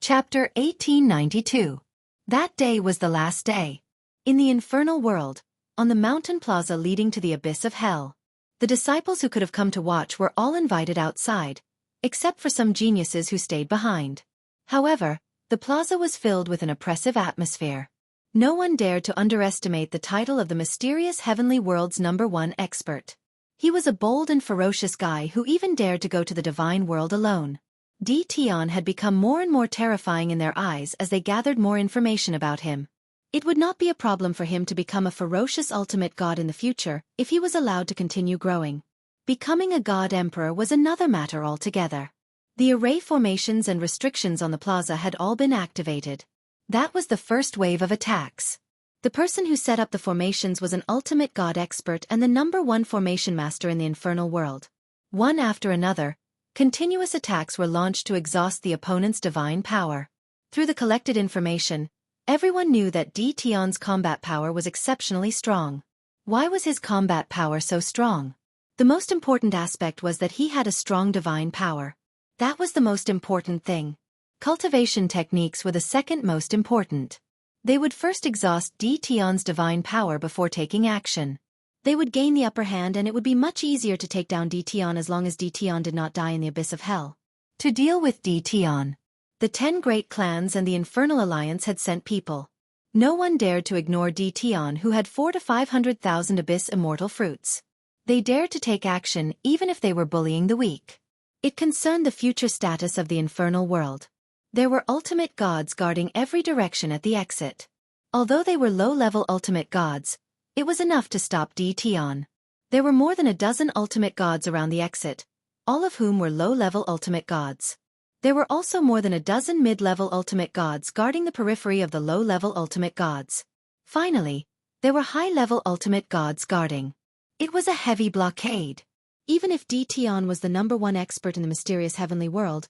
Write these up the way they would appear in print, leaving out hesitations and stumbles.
Chapter 1892. That day was the last day. In the infernal world, on the mountain plaza leading to the abyss of hell, the disciples who could have come to watch were all invited outside, except for some geniuses who stayed behind. However, the plaza was filled with an oppressive atmosphere. No one dared to underestimate the title of the mysterious heavenly world's #1 expert. He was a bold and ferocious guy who even dared to go to the divine world alone. Tian had become more and more terrifying in their eyes as they gathered more information about him. It would not be a problem for him to become a ferocious ultimate god in the future if he was allowed to continue growing. Becoming a god emperor was another matter altogether. The array formations and restrictions on the plaza had all been activated. That was the first wave of attacks. The person who set up the formations was an ultimate god expert and the #1 formation master in the infernal world. One after another, continuous attacks were launched to exhaust the opponent's divine power. Through the collected information, everyone knew that Tian's combat power was exceptionally strong. Why was his combat power so strong? The most important aspect was that he had a strong divine power. That was the most important thing. Cultivation techniques were the second most important. They would first exhaust Tian's divine power before taking action. They would gain the upper hand and it would be much easier to take down Tian as long as Tian did not die in the abyss of hell. To deal with Tian, the 10 great clans and the Infernal Alliance had sent people. No one dared to ignore Tian, who had 400,000 to 500,000 abyss immortal fruits. They dared to take action even if they were bullying the weak. It concerned the future status of the infernal world. There were ultimate gods guarding every direction at the exit. Although they were low-level ultimate gods, it was enough to stop Tian. There were more than a dozen ultimate gods around the exit, all of whom were low-level ultimate gods. There were also more than a dozen mid-level ultimate gods guarding the periphery of the low-level ultimate gods. Finally, there were high-level ultimate gods guarding. It was a heavy blockade. Even if Tian was the #1 expert in the mysterious heavenly world,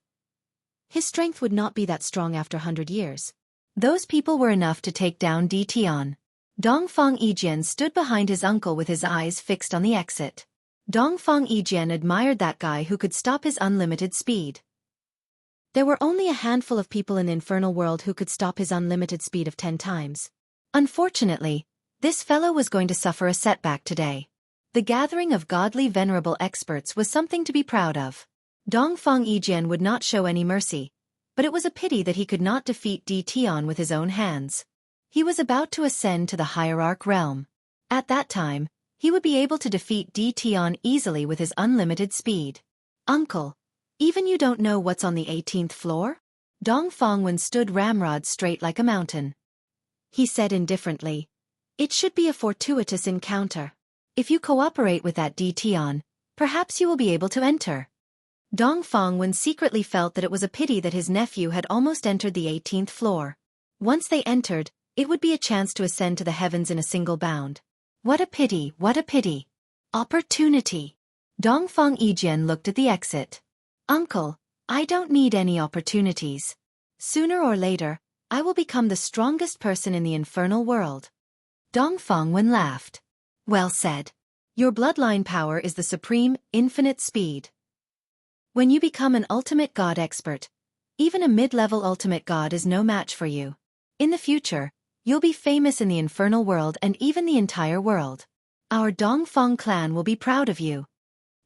his strength would not be that strong after 100 years. Those people were enough to take down Tian. Dongfang Yijian stood behind his uncle with his eyes fixed on the exit. Dongfang Yijian admired that guy who could stop his unlimited speed. There were only a handful of people in the infernal world who could stop his unlimited speed of 10 times. Unfortunately, this fellow was going to suffer a setback today. The gathering of godly venerable experts was something to be proud of. Dongfang Yijian would not show any mercy, but it was a pity that he could not defeat Tian with his own hands. He was about to ascend to the hierarch realm. At that time, he would be able to defeat Tian easily with his unlimited speed. Uncle, even you don't know what's on the 18th floor? Dongfang Wen stood ramrod straight like a mountain. He said indifferently, "It should be a fortuitous encounter. If you cooperate with that Tian, perhaps you will be able to enter." Dongfang Wen secretly felt that it was a pity that his nephew had almost entered the 18th floor. Once they entered, it would be a chance to ascend to the heavens in a single bound. What a pity, what a pity. Opportunity. Dongfang Yijian looked at the exit. "Uncle, I don't need any opportunities. Sooner or later, I will become the strongest person in the infernal world." Dongfang Wen laughed. "Well said. Your bloodline power is the supreme, infinite speed. When you become an ultimate god expert, even a mid-level ultimate god is no match for you. In the future, you'll be famous in the infernal world and even the entire world. Our Dongfang clan will be proud of you."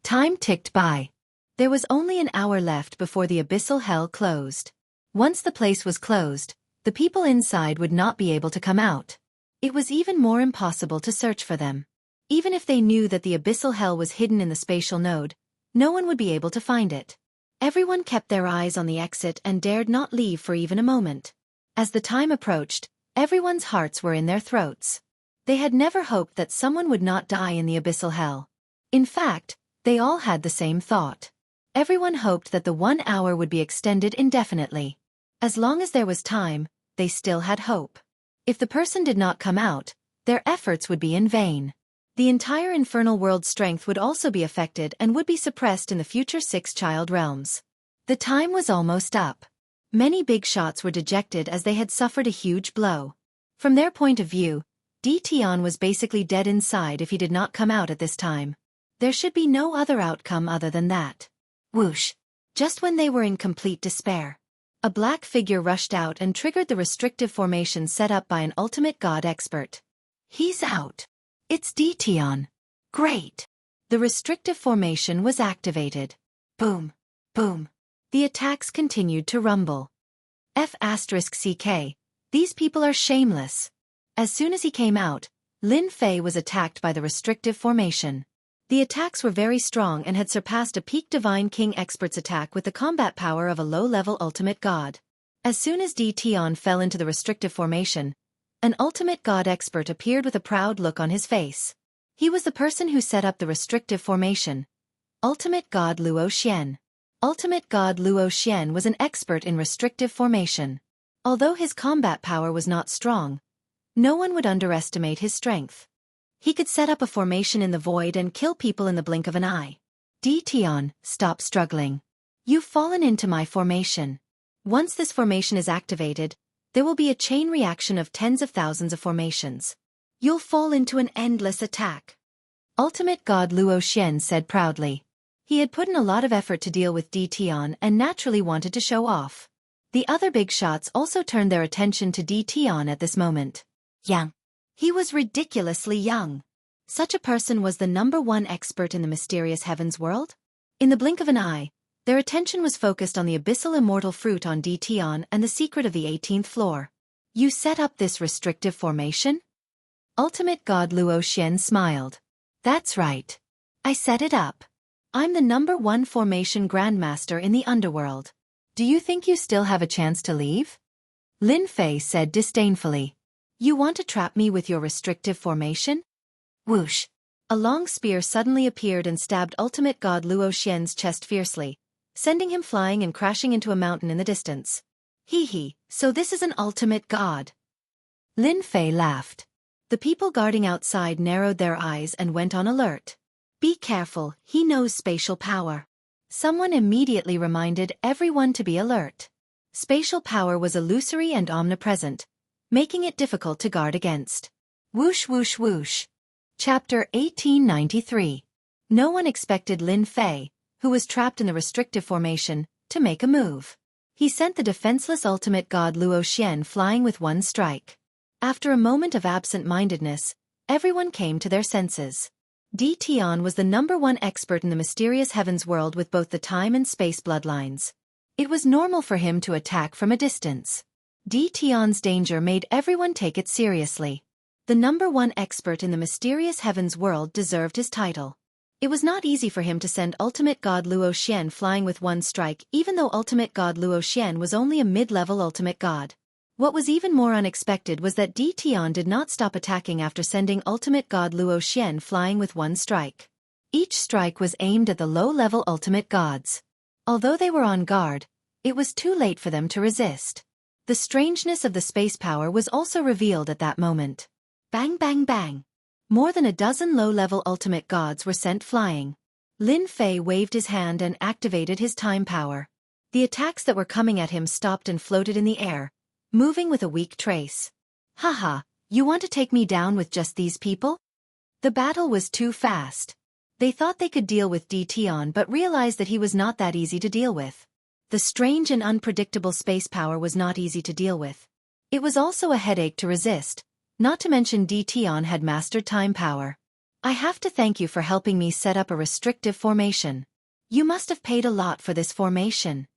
Time ticked by. There was only an hour left before the abyssal hell closed. Once the place was closed, the people inside would not be able to come out. It was even more impossible to search for them. Even if they knew that the abyssal hell was hidden in the spatial node, no one would be able to find it. Everyone kept their eyes on the exit and dared not leave for even a moment. As the time approached, everyone's hearts were in their throats. They had never hoped that someone would not die in the abyssal hell. In fact, they all had the same thought. Everyone hoped that the 1 hour would be extended indefinitely. As long as there was time, they still had hope. If the person did not come out, their efforts would be in vain. The entire infernal world's strength would also be affected and would be suppressed in the future 6 child realms. The time was almost up. Many big shots were dejected as they had suffered a huge blow. From their point of view, Tian was basically dead inside if he did not come out at this time. There should be no other outcome other than that. Whoosh! Just when they were in complete despair, A black figure rushed out and triggered the restrictive formation set up by an ultimate god expert. He's out. It's Dtion. Great. The restrictive formation was activated. Boom. Boom. The attacks continued to rumble. F***CK. These people are shameless. As soon as he came out, Lin Fei was attacked by the restrictive formation. The attacks were very strong and had surpassed a peak Divine King expert's attack with the combat power of a low-level ultimate god. As soon as Dtion fell into the restrictive formation, an ultimate god expert appeared with a proud look on his face. He was the person who set up the restrictive formation. Ultimate God Luo Xian. Ultimate God Luo Xian was an expert in restrictive formation. Although his combat power was not strong, no one would underestimate his strength. He could set up a formation in the void and kill people in the blink of an eye. Dtion, stop struggling. You've fallen into my formation. Once this formation is activated, there will be a chain reaction of tens of thousands of formations. You'll fall into an endless attack. Ultimate God Luo Xian said proudly. He had put in a lot of effort to deal with Dtion and naturally wanted to show off. The other big shots also turned their attention to Dtion at this moment. Young. He was ridiculously young. Such a person was the #1 expert in the mysterious heavens world. In the blink of an eye, their attention was focused on the abyssal immortal fruit on Dtion and the secret of the 18th floor. You set up this restrictive formation? Ultimate God Luo Xian smiled. That's right. I set it up. I'm the #1 formation grandmaster in the underworld. Do you think you still have a chance to leave? Lin Fei said disdainfully. You want to trap me with your restrictive formation? Whoosh! A long spear suddenly appeared and stabbed Ultimate God Luo Xian's chest fiercely, sending him flying and crashing into a mountain in the distance. Hee, so this is an ultimate god. Lin Fei laughed. The people guarding outside narrowed their eyes and went on alert. Be careful, he knows spatial power. Someone immediately reminded everyone to be alert. Spatial power was illusory and omnipresent, making it difficult to guard against. Whoosh whoosh whoosh. Chapter 1893. No one expected Lin Fei, who was trapped in the restrictive formation, to make a move. He sent the defenseless ultimate god Luo Xian flying with one strike. After a moment of absent-mindedness, everyone came to their senses. Dtion was the #1 expert in the mysterious heavens world with both the time and space bloodlines. It was normal for him to attack from a distance. Dtion's danger made everyone take it seriously. The #1 expert in the mysterious heavens world deserved his title. It was not easy for him to send Ultimate God Luo Xian flying with one strike even though Ultimate God Luo Xian was only a mid-level ultimate god. What was even more unexpected was that Dtion did not stop attacking after sending Ultimate God Luo Xian flying with one strike. Each strike was aimed at the low-level ultimate gods. Although they were on guard, it was too late for them to resist. The strangeness of the space power was also revealed at that moment. Bang bang bang. More than a dozen low-level ultimate gods were sent flying. Lin Fei waved his hand and activated his time power. The attacks that were coming at him stopped and floated in the air, moving with a weak trace. Haha, you want to take me down with just these people? The battle was too fast. They thought they could deal with Dtion but realized that he was not that easy to deal with. The strange and unpredictable space power was not easy to deal with. It was also a headache to resist, not to mention Dtion had mastered time power. I have to thank you for helping me set up a restrictive formation. You must have paid a lot for this formation.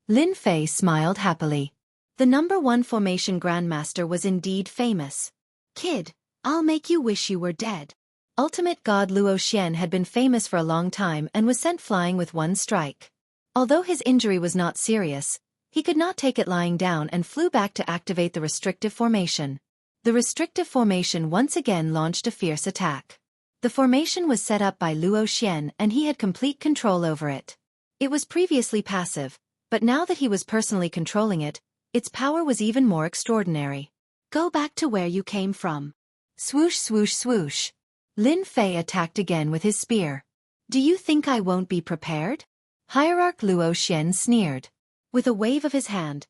Lin Fei smiled happily. The #1 formation grandmaster was indeed famous. Kid, I'll make you wish you were dead. Ultimate God Luo Xian had been famous for a long time and was sent flying with one strike. Although his injury was not serious, he could not take it lying down and flew back to activate the restrictive formation. The restrictive formation once again launched a fierce attack. The formation was set up by Luo Xian and he had complete control over it. It was previously passive, but now that he was personally controlling it, its power was even more extraordinary. Go back to where you came from. Swoosh swoosh swoosh. Lin Fei attacked again with his spear. Do you think I won't be prepared? Hierarch Luo Xian sneered. With a wave of his hand,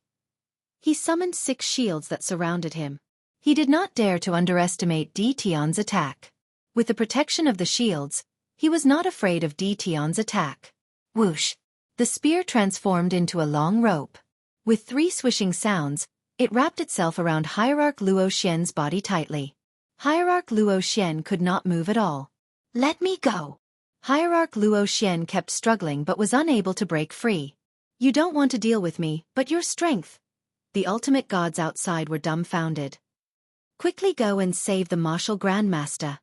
he summoned 6 shields that surrounded him. He did not dare to underestimate Dtion's attack. With the protection of the shields, he was not afraid of Dtion's attack. Whoosh! The spear transformed into a long rope. With 3 swishing sounds, it wrapped itself around Hierarch Luo Xian's body tightly. Hierarch Luo Xian could not move at all. "Let me go." Hierarch Luo Xian kept struggling but was unable to break free. "You don't want to deal with me, but your strength." The ultimate gods outside were dumbfounded. "Quickly go and save the martial grandmaster.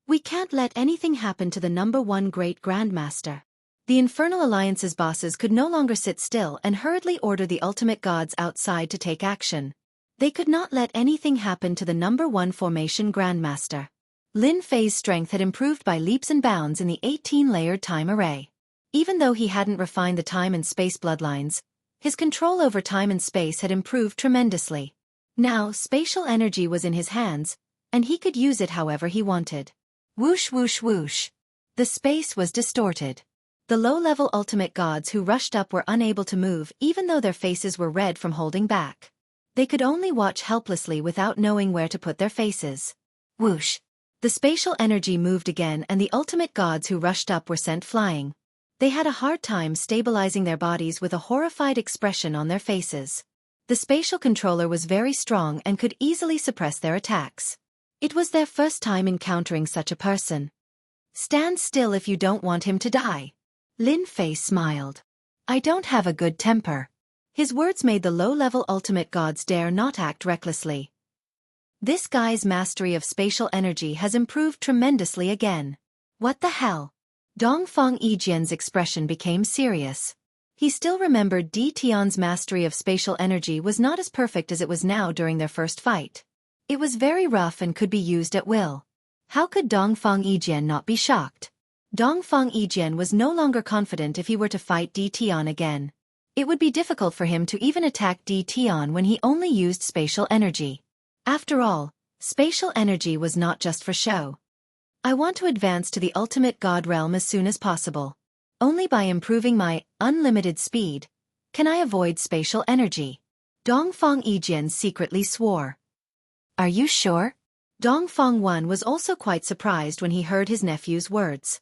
We can't let anything happen to the #1 great grandmaster." The Infernal Alliance's bosses could no longer sit still and hurriedly order the ultimate gods outside to take action. They could not let anything happen to the #1 formation grandmaster. Lin Fei's strength had improved by leaps and bounds in the 18-layered time array. Even though he hadn't refined the time and space bloodlines, his control over time and space had improved tremendously. Now, spatial energy was in his hands, and he could use it however he wanted. Whoosh whoosh whoosh. The space was distorted. The low-level ultimate gods who rushed up were unable to move even though their faces were red from holding back. They could only watch helplessly without knowing where to put their faces. Whoosh. The spatial energy moved again and the ultimate gods who rushed up were sent flying. They had a hard time stabilizing their bodies with a horrified expression on their faces. The spatial controller was very strong and could easily suppress their attacks. It was their first time encountering such a person. "Stand still if you don't want him to die." Lin Fei smiled. "I don't have a good temper." His words made the low-level ultimate gods dare not act recklessly. This guy's mastery of spatial energy has improved tremendously again. What the hell? Dongfang Yijian's expression became serious. He still remembered Di Tian's mastery of spatial energy was not as perfect as it was now during their first fight. It was very rough and could be used at will. How could Dongfang Yijian not be shocked? Dongfang Yijian was no longer confident if he were to fight Di Tian again. It would be difficult for him to even attack Di Tian when he only used spatial energy. After all, spatial energy was not just for show. "I want to advance to the ultimate god realm as soon as possible. Only by improving my unlimited speed can I avoid spatial energy." Dongfang Yijian secretly swore. "Are you sure?" Dongfang Wan was also quite surprised when he heard his nephew's words.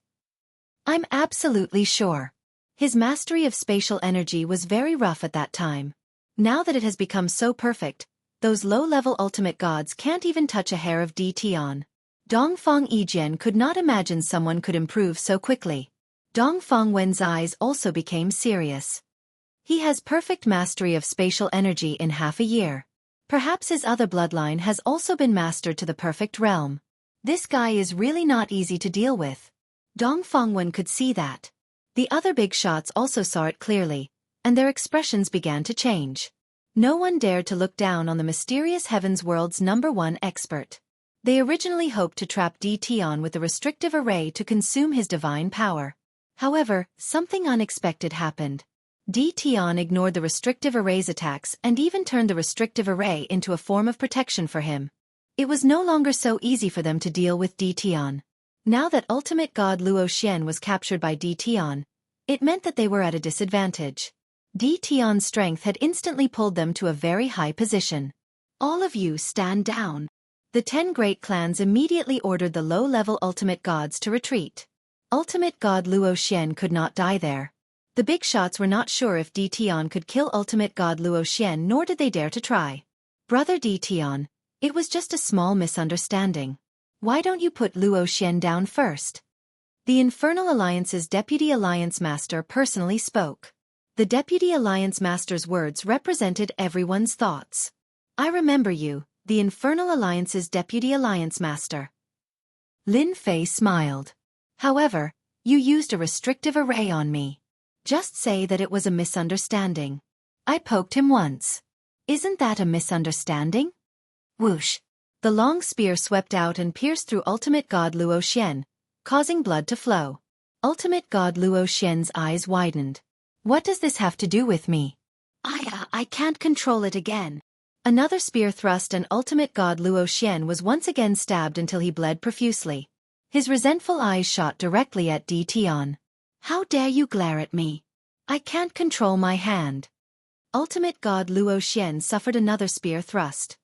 "I'm absolutely sure." His mastery of spatial energy was very rough at that time. Now that it has become so perfect, those low-level ultimate gods can't even touch a hair of Di Tian. Dongfang Yijian could not imagine someone could improve so quickly. Dongfang Wen's eyes also became serious. He has perfect mastery of spatial energy in half a year. Perhaps his other bloodline has also been mastered to the perfect realm. This guy is really not easy to deal with. Dongfang Wen could see that. The other big shots also saw it clearly, and their expressions began to change. No one dared to look down on the mysterious Heaven's World's #1 expert. They originally hoped to trap Di Tian with the restrictive array to consume his divine power. However, something unexpected happened. Di Tian ignored the restrictive array's attacks and even turned the restrictive array into a form of protection for him. It was no longer so easy for them to deal with Di Tian. Now that ultimate god Luo Xian was captured by Di Tian, it meant that they were at a disadvantage. Di Tian's strength had instantly pulled them to a very high position. "All of you stand down." The 10 great clans immediately ordered the low-level ultimate gods to retreat. Ultimate god Luo Xian could not die there. The big shots were not sure if Di Tian could kill ultimate god Luo Xian, nor did they dare to try. "Brother Di Tian, it was just a small misunderstanding. Why don't you put Luo Xian down first?" The Infernal Alliance's Deputy Alliance Master personally spoke. The Deputy Alliance Master's words represented everyone's thoughts. "I remember you, the Infernal Alliance's Deputy Alliance Master." Lin Fei smiled. "However, you used a restrictive array on me. Just say that it was a misunderstanding. I poked him once. Isn't that a misunderstanding?" Whoosh! The long spear swept out and pierced through ultimate god Luo Xian, causing blood to flow. Ultimate god Luo Xian's eyes widened. "What does this have to do with me? I can't control it again." Another spear thrust and ultimate god Luo Xian was once again stabbed until he bled profusely. His resentful eyes shot directly at Di Tian. "How dare you glare at me? I can't control my hand." Ultimate god Luo Xian suffered another spear thrust.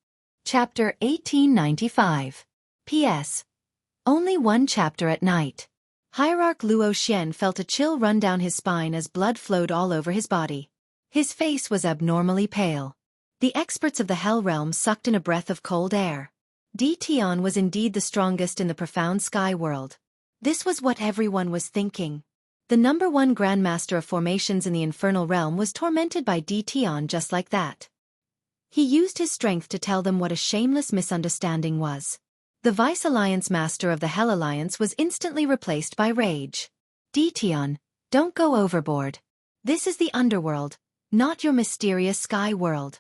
Chapter 1895. P.S. Only one chapter at night. Hierarch Luo Xian felt a chill run down his spine as blood flowed all over his body. His face was abnormally pale. The experts of the Hell Realm sucked in a breath of cold air. Tian was indeed the strongest in the profound sky world. This was what everyone was thinking. The #1 Grandmaster of Formations in the Infernal Realm was tormented by Tian just like that. He used his strength to tell them what a shameless misunderstanding was. The Vice Alliance Master of the Hell Alliance was instantly replaced by rage. Tian, don't go overboard. This is the underworld, not your mysterious sky world.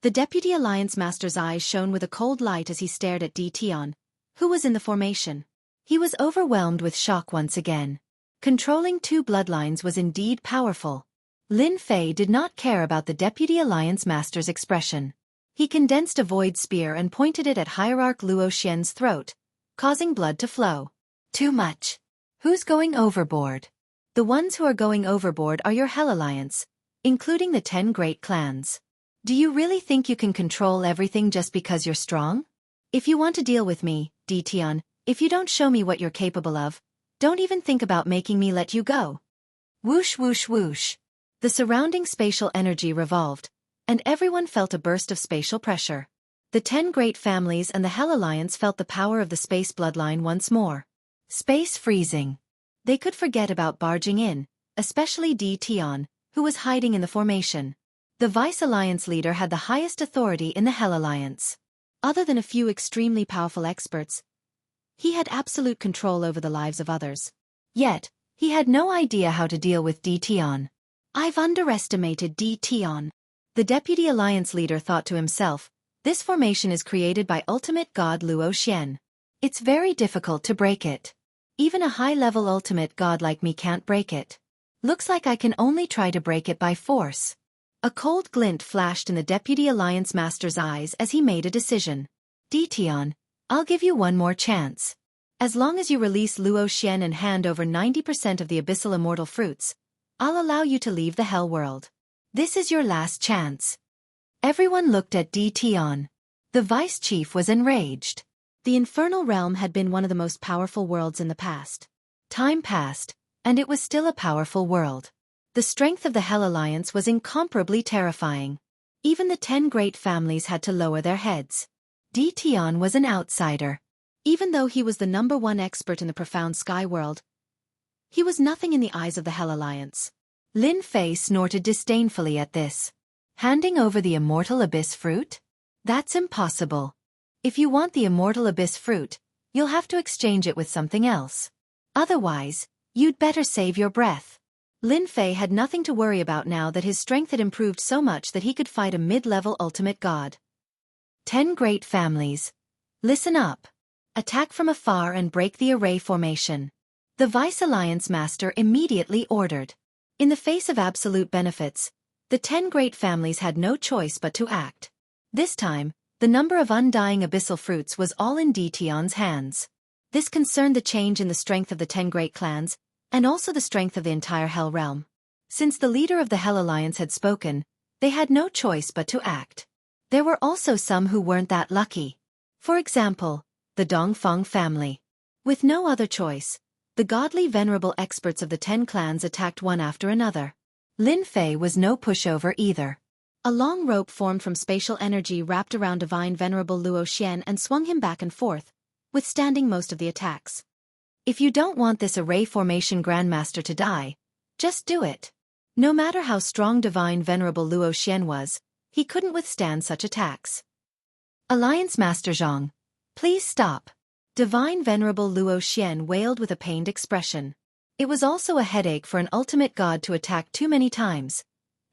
The Deputy Alliance Master's eyes shone with a cold light as he stared at Tian, who was in the formation. He was overwhelmed with shock once again. Controlling 2 bloodlines was indeed powerful. Lin Fei did not care about the Deputy Alliance Master's expression. He condensed a void spear and pointed it at Hierarch Luo Xian's throat, causing blood to flow. Too much. Who's going overboard? The ones who are going overboard are your Hell Alliance, including the 10 great clans. Do you really think you can control everything just because you're strong? If you want to deal with me, Tian, if you don't show me what you're capable of, don't even think about making me let you go. Whoosh whoosh whoosh. The surrounding spatial energy revolved, and everyone felt a burst of spatial pressure. The 10 great families and the Hell Alliance felt the power of the space bloodline once more. Space freezing. They could forget about barging in, especially Tian, who was hiding in the formation. The Vice Alliance leader had the highest authority in the Hell Alliance. Other than a few extremely powerful experts, he had absolute control over the lives of others. Yet, he had no idea how to deal with Tian. I've underestimated Tian. The Deputy Alliance leader thought to himself, this formation is created by ultimate god Luo Xian. It's very difficult to break it. Even a high-level ultimate god like me can't break it. Looks like I can only try to break it by force. A cold glint flashed in the Deputy Alliance Master's eyes as he made a decision. Tian, I'll give you one more chance. As long as you release Luo Xian and hand over 90% of the abyssal immortal fruits, I'll allow you to leave the Hell World. This is your last chance. Everyone looked at Tian. The Vice Chief was enraged. The Infernal Realm had been one of the most powerful worlds in the past. Time passed, and it was still a powerful world. The strength of the Hell Alliance was incomparably terrifying. Even the 10 great families had to lower their heads. Tian was an outsider. Even though he was the #1 expert in the profound sky world, he was nothing in the eyes of the Hell Alliance. Lin Fei snorted disdainfully at this. Handing over the immortal abyss fruit? That's impossible. If you want the immortal abyss fruit, you'll have to exchange it with something else. Otherwise, you'd better save your breath. Lin Fei had nothing to worry about now that his strength had improved so much that he could fight a mid-level ultimate god. 10 great families. Listen up. Attack from afar and break the array formation. The Vice Alliance Master immediately ordered. In the face of absolute benefits, the 10 great families had no choice but to act. This time, the number of undying abyssal fruits was all in Tian's hands. This concerned the change in the strength of the 10 great clans, and also the strength of the entire Hell Realm. Since the leader of the Hell Alliance had spoken, they had no choice but to act. There were also some who weren't that lucky. For example, the Dongfeng family. With no other choice, the godly venerable experts of the 10 clans attacked one after another. Lin Fei was no pushover either. A long rope formed from spatial energy wrapped around divine venerable Luo Xian and swung him back and forth, withstanding most of the attacks. If you don't want this array formation Grandmaster to die, just do it. No matter how strong divine venerable Luo Xian was, he couldn't withstand such attacks. Alliance Master Zhang, please stop. Divine venerable Luo Xian wailed with a pained expression. It was also a headache for an ultimate god to attack too many times,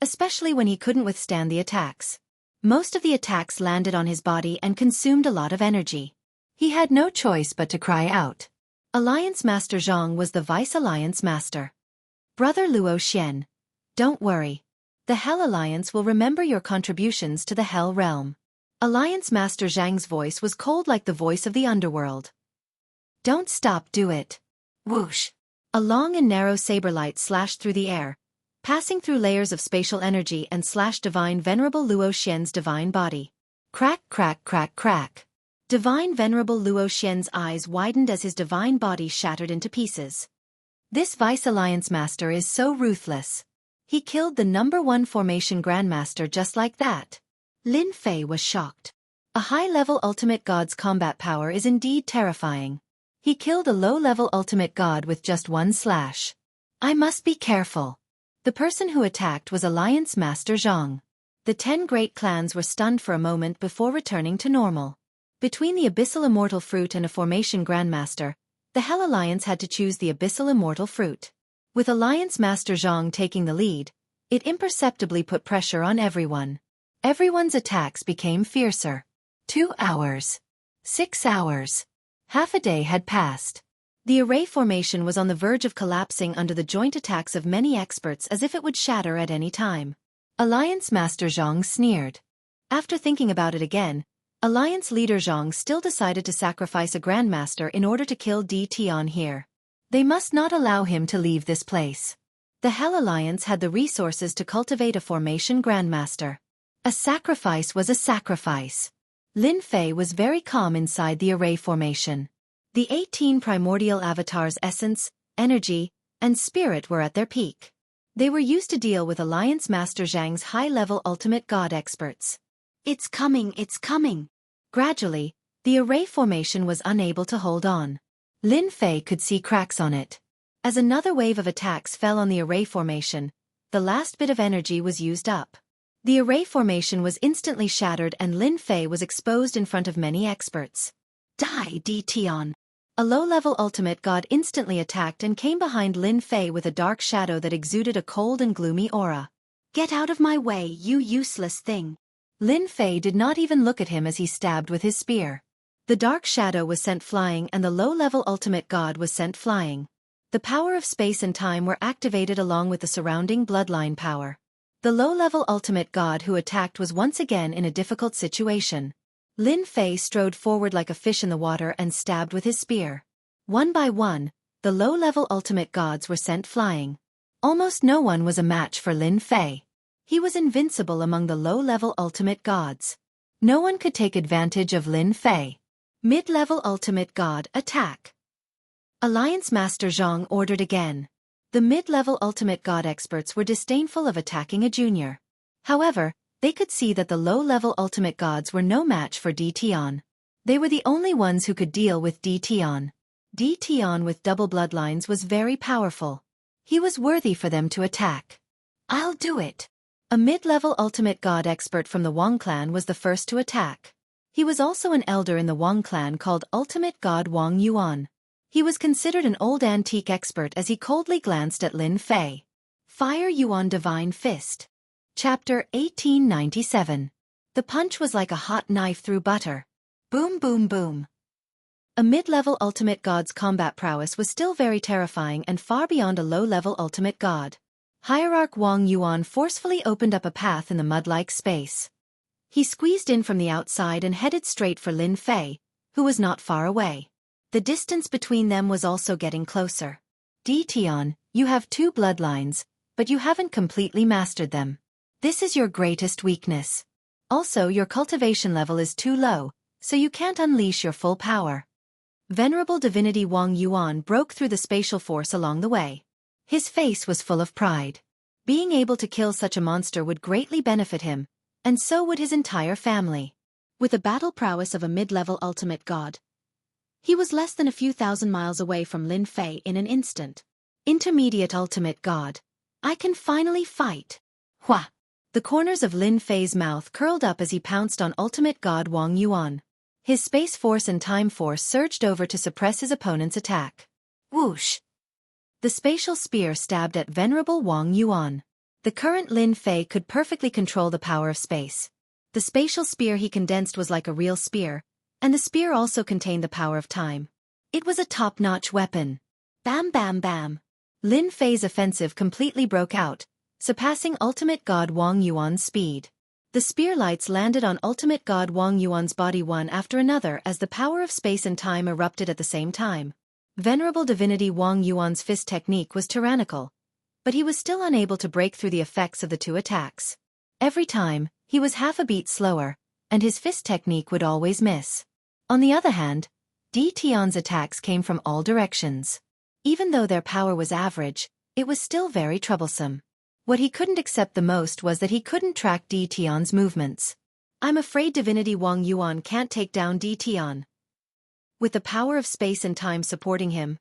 especially when he couldn't withstand the attacks. Most of the attacks landed on his body and consumed a lot of energy. He had no choice but to cry out. Alliance Master Zhang was the Vice Alliance Master. Brother Luo Xian, don't worry. The Hell Alliance will remember your contributions to the Hell Realm. Alliance Master Zhang's voice was cold like the voice of the underworld. Don't stop, do it. Whoosh. A long and narrow saber light slashed through the air, passing through layers of spatial energy and slashed divine venerable Luo Xian's divine body. Crack, crack, crack, crack. Divine venerable Luo Xian's eyes widened as his divine body shattered into pieces. This Vice Alliance Master is so ruthless. He killed the #1 formation grandmaster just like that. Lin Fei was shocked. A high-level ultimate god's combat power is indeed terrifying. He killed a low-level ultimate god with just one slash. I must be careful. The person who attacked was Alliance Master Zhang. The 10 great clans were stunned for a moment before returning to normal. Between the Abyssal Immortal Fruit and a Formation Grandmaster, the Hell Alliance had to choose the Abyssal Immortal Fruit. With Alliance Master Zhang taking the lead, it imperceptibly put pressure on everyone. Everyone's attacks became fiercer. 2 hours. 6 hours. Half a day had passed. The array formation was on the verge of collapsing under the joint attacks of many experts as if it would shatter at any time. Alliance Master Zhang sneered. After thinking about it again, Alliance leader Zhang still decided to sacrifice a Grandmaster in order to kill Tian here. They must not allow him to leave this place. The Hell Alliance had the resources to cultivate a formation Grandmaster. A sacrifice was a sacrifice. Lin Fei was very calm inside the array formation. The 18 primordial avatars' essence, energy, and spirit were at their peak. They were used to deal with Alliance Master Zhang's high-level ultimate god experts. It's coming, it's coming. Gradually, the array formation was unable to hold on. Lin Fei could see cracks on it. As another wave of attacks fell on the array formation, the last bit of energy was used up. The array formation was instantly shattered and Lin Fei was exposed in front of many experts. Die, Tian. A low-level ultimate god instantly attacked and came behind Lin Fei with a dark shadow that exuded a cold and gloomy aura. Get out of my way, you useless thing. Lin Fei did not even look at him as he stabbed with his spear. The dark shadow was sent flying and the low-level ultimate god was sent flying. The power of space and time were activated along with the surrounding bloodline power. The low-level ultimate god who attacked was once again in a difficult situation. Lin Fei strode forward like a fish in the water and stabbed with his spear. One by one, the low-level ultimate gods were sent flying. Almost no one was a match for Lin Fei. He was invincible among the low-level ultimate gods. No one could take advantage of Lin Fei. Mid-level ultimate god, attack. Alliance Master Zhang ordered again. The mid-level ultimate god experts were disdainful of attacking a junior. However, they could see that the low-level ultimate gods were no match for Tian. They were the only ones who could deal with Tian. Tian with double bloodlines was very powerful. He was worthy for them to attack. I'll do it. A mid-level ultimate god expert from the Wang clan was the first to attack. He was also an elder in the Wang clan called Ultimate God Wang Yuan. He was considered an old antique expert as he coldly glanced at Lin Fei. Fire Yuan Divine Fist. Chapter 1897. The punch was like a hot knife through butter. Boom boom boom. A mid-level ultimate god's combat prowess was still very terrifying and far beyond a low-level ultimate god. Hierarch Wang Yuan forcefully opened up a path in the mud-like space. He squeezed in from the outside and headed straight for Lin Fei, who was not far away. The distance between them was also getting closer. Tian, you have 2 bloodlines, but you haven't completely mastered them. This is your greatest weakness. Also, your cultivation level is too low, so you can't unleash your full power. Venerable divinity Wang Yuan broke through the spatial force along the way. His face was full of pride. Being able to kill such a monster would greatly benefit him, and so would his entire family. With the battle prowess of a mid-level ultimate god, he was less than a few thousand miles away from Lin Fei in an instant. Intermediate ultimate god. I can finally fight. Hua! The corners of Lin Fei's mouth curled up as he pounced on ultimate god Wang Yuan. His space force and time force surged over to suppress his opponent's attack. Whoosh! The spatial spear stabbed at venerable Wang Yuan. The current Lin Fei could perfectly control the power of space. The spatial spear he condensed was like a real spear, and the spear also contained the power of time. It was a top-notch weapon. Bam bam bam. Lin Fei's offensive completely broke out, surpassing ultimate god Wang Yuan's speed. The spear lights landed on ultimate god Wang Yuan's body one after another as the power of space and time erupted at the same time. Venerable divinity Wang Yuan's fist technique was tyrannical, but he was still unable to break through the effects of the 2 attacks. Every time, he was half a beat slower, and his fist technique would always miss. On the other hand, Tian's attacks came from all directions. Even though their power was average, it was still very troublesome. What he couldn't accept the most was that he couldn't track Di Tian's movements. I'm afraid divinity Wang Yuan can't take down Di Tian. With the power of space and time supporting him,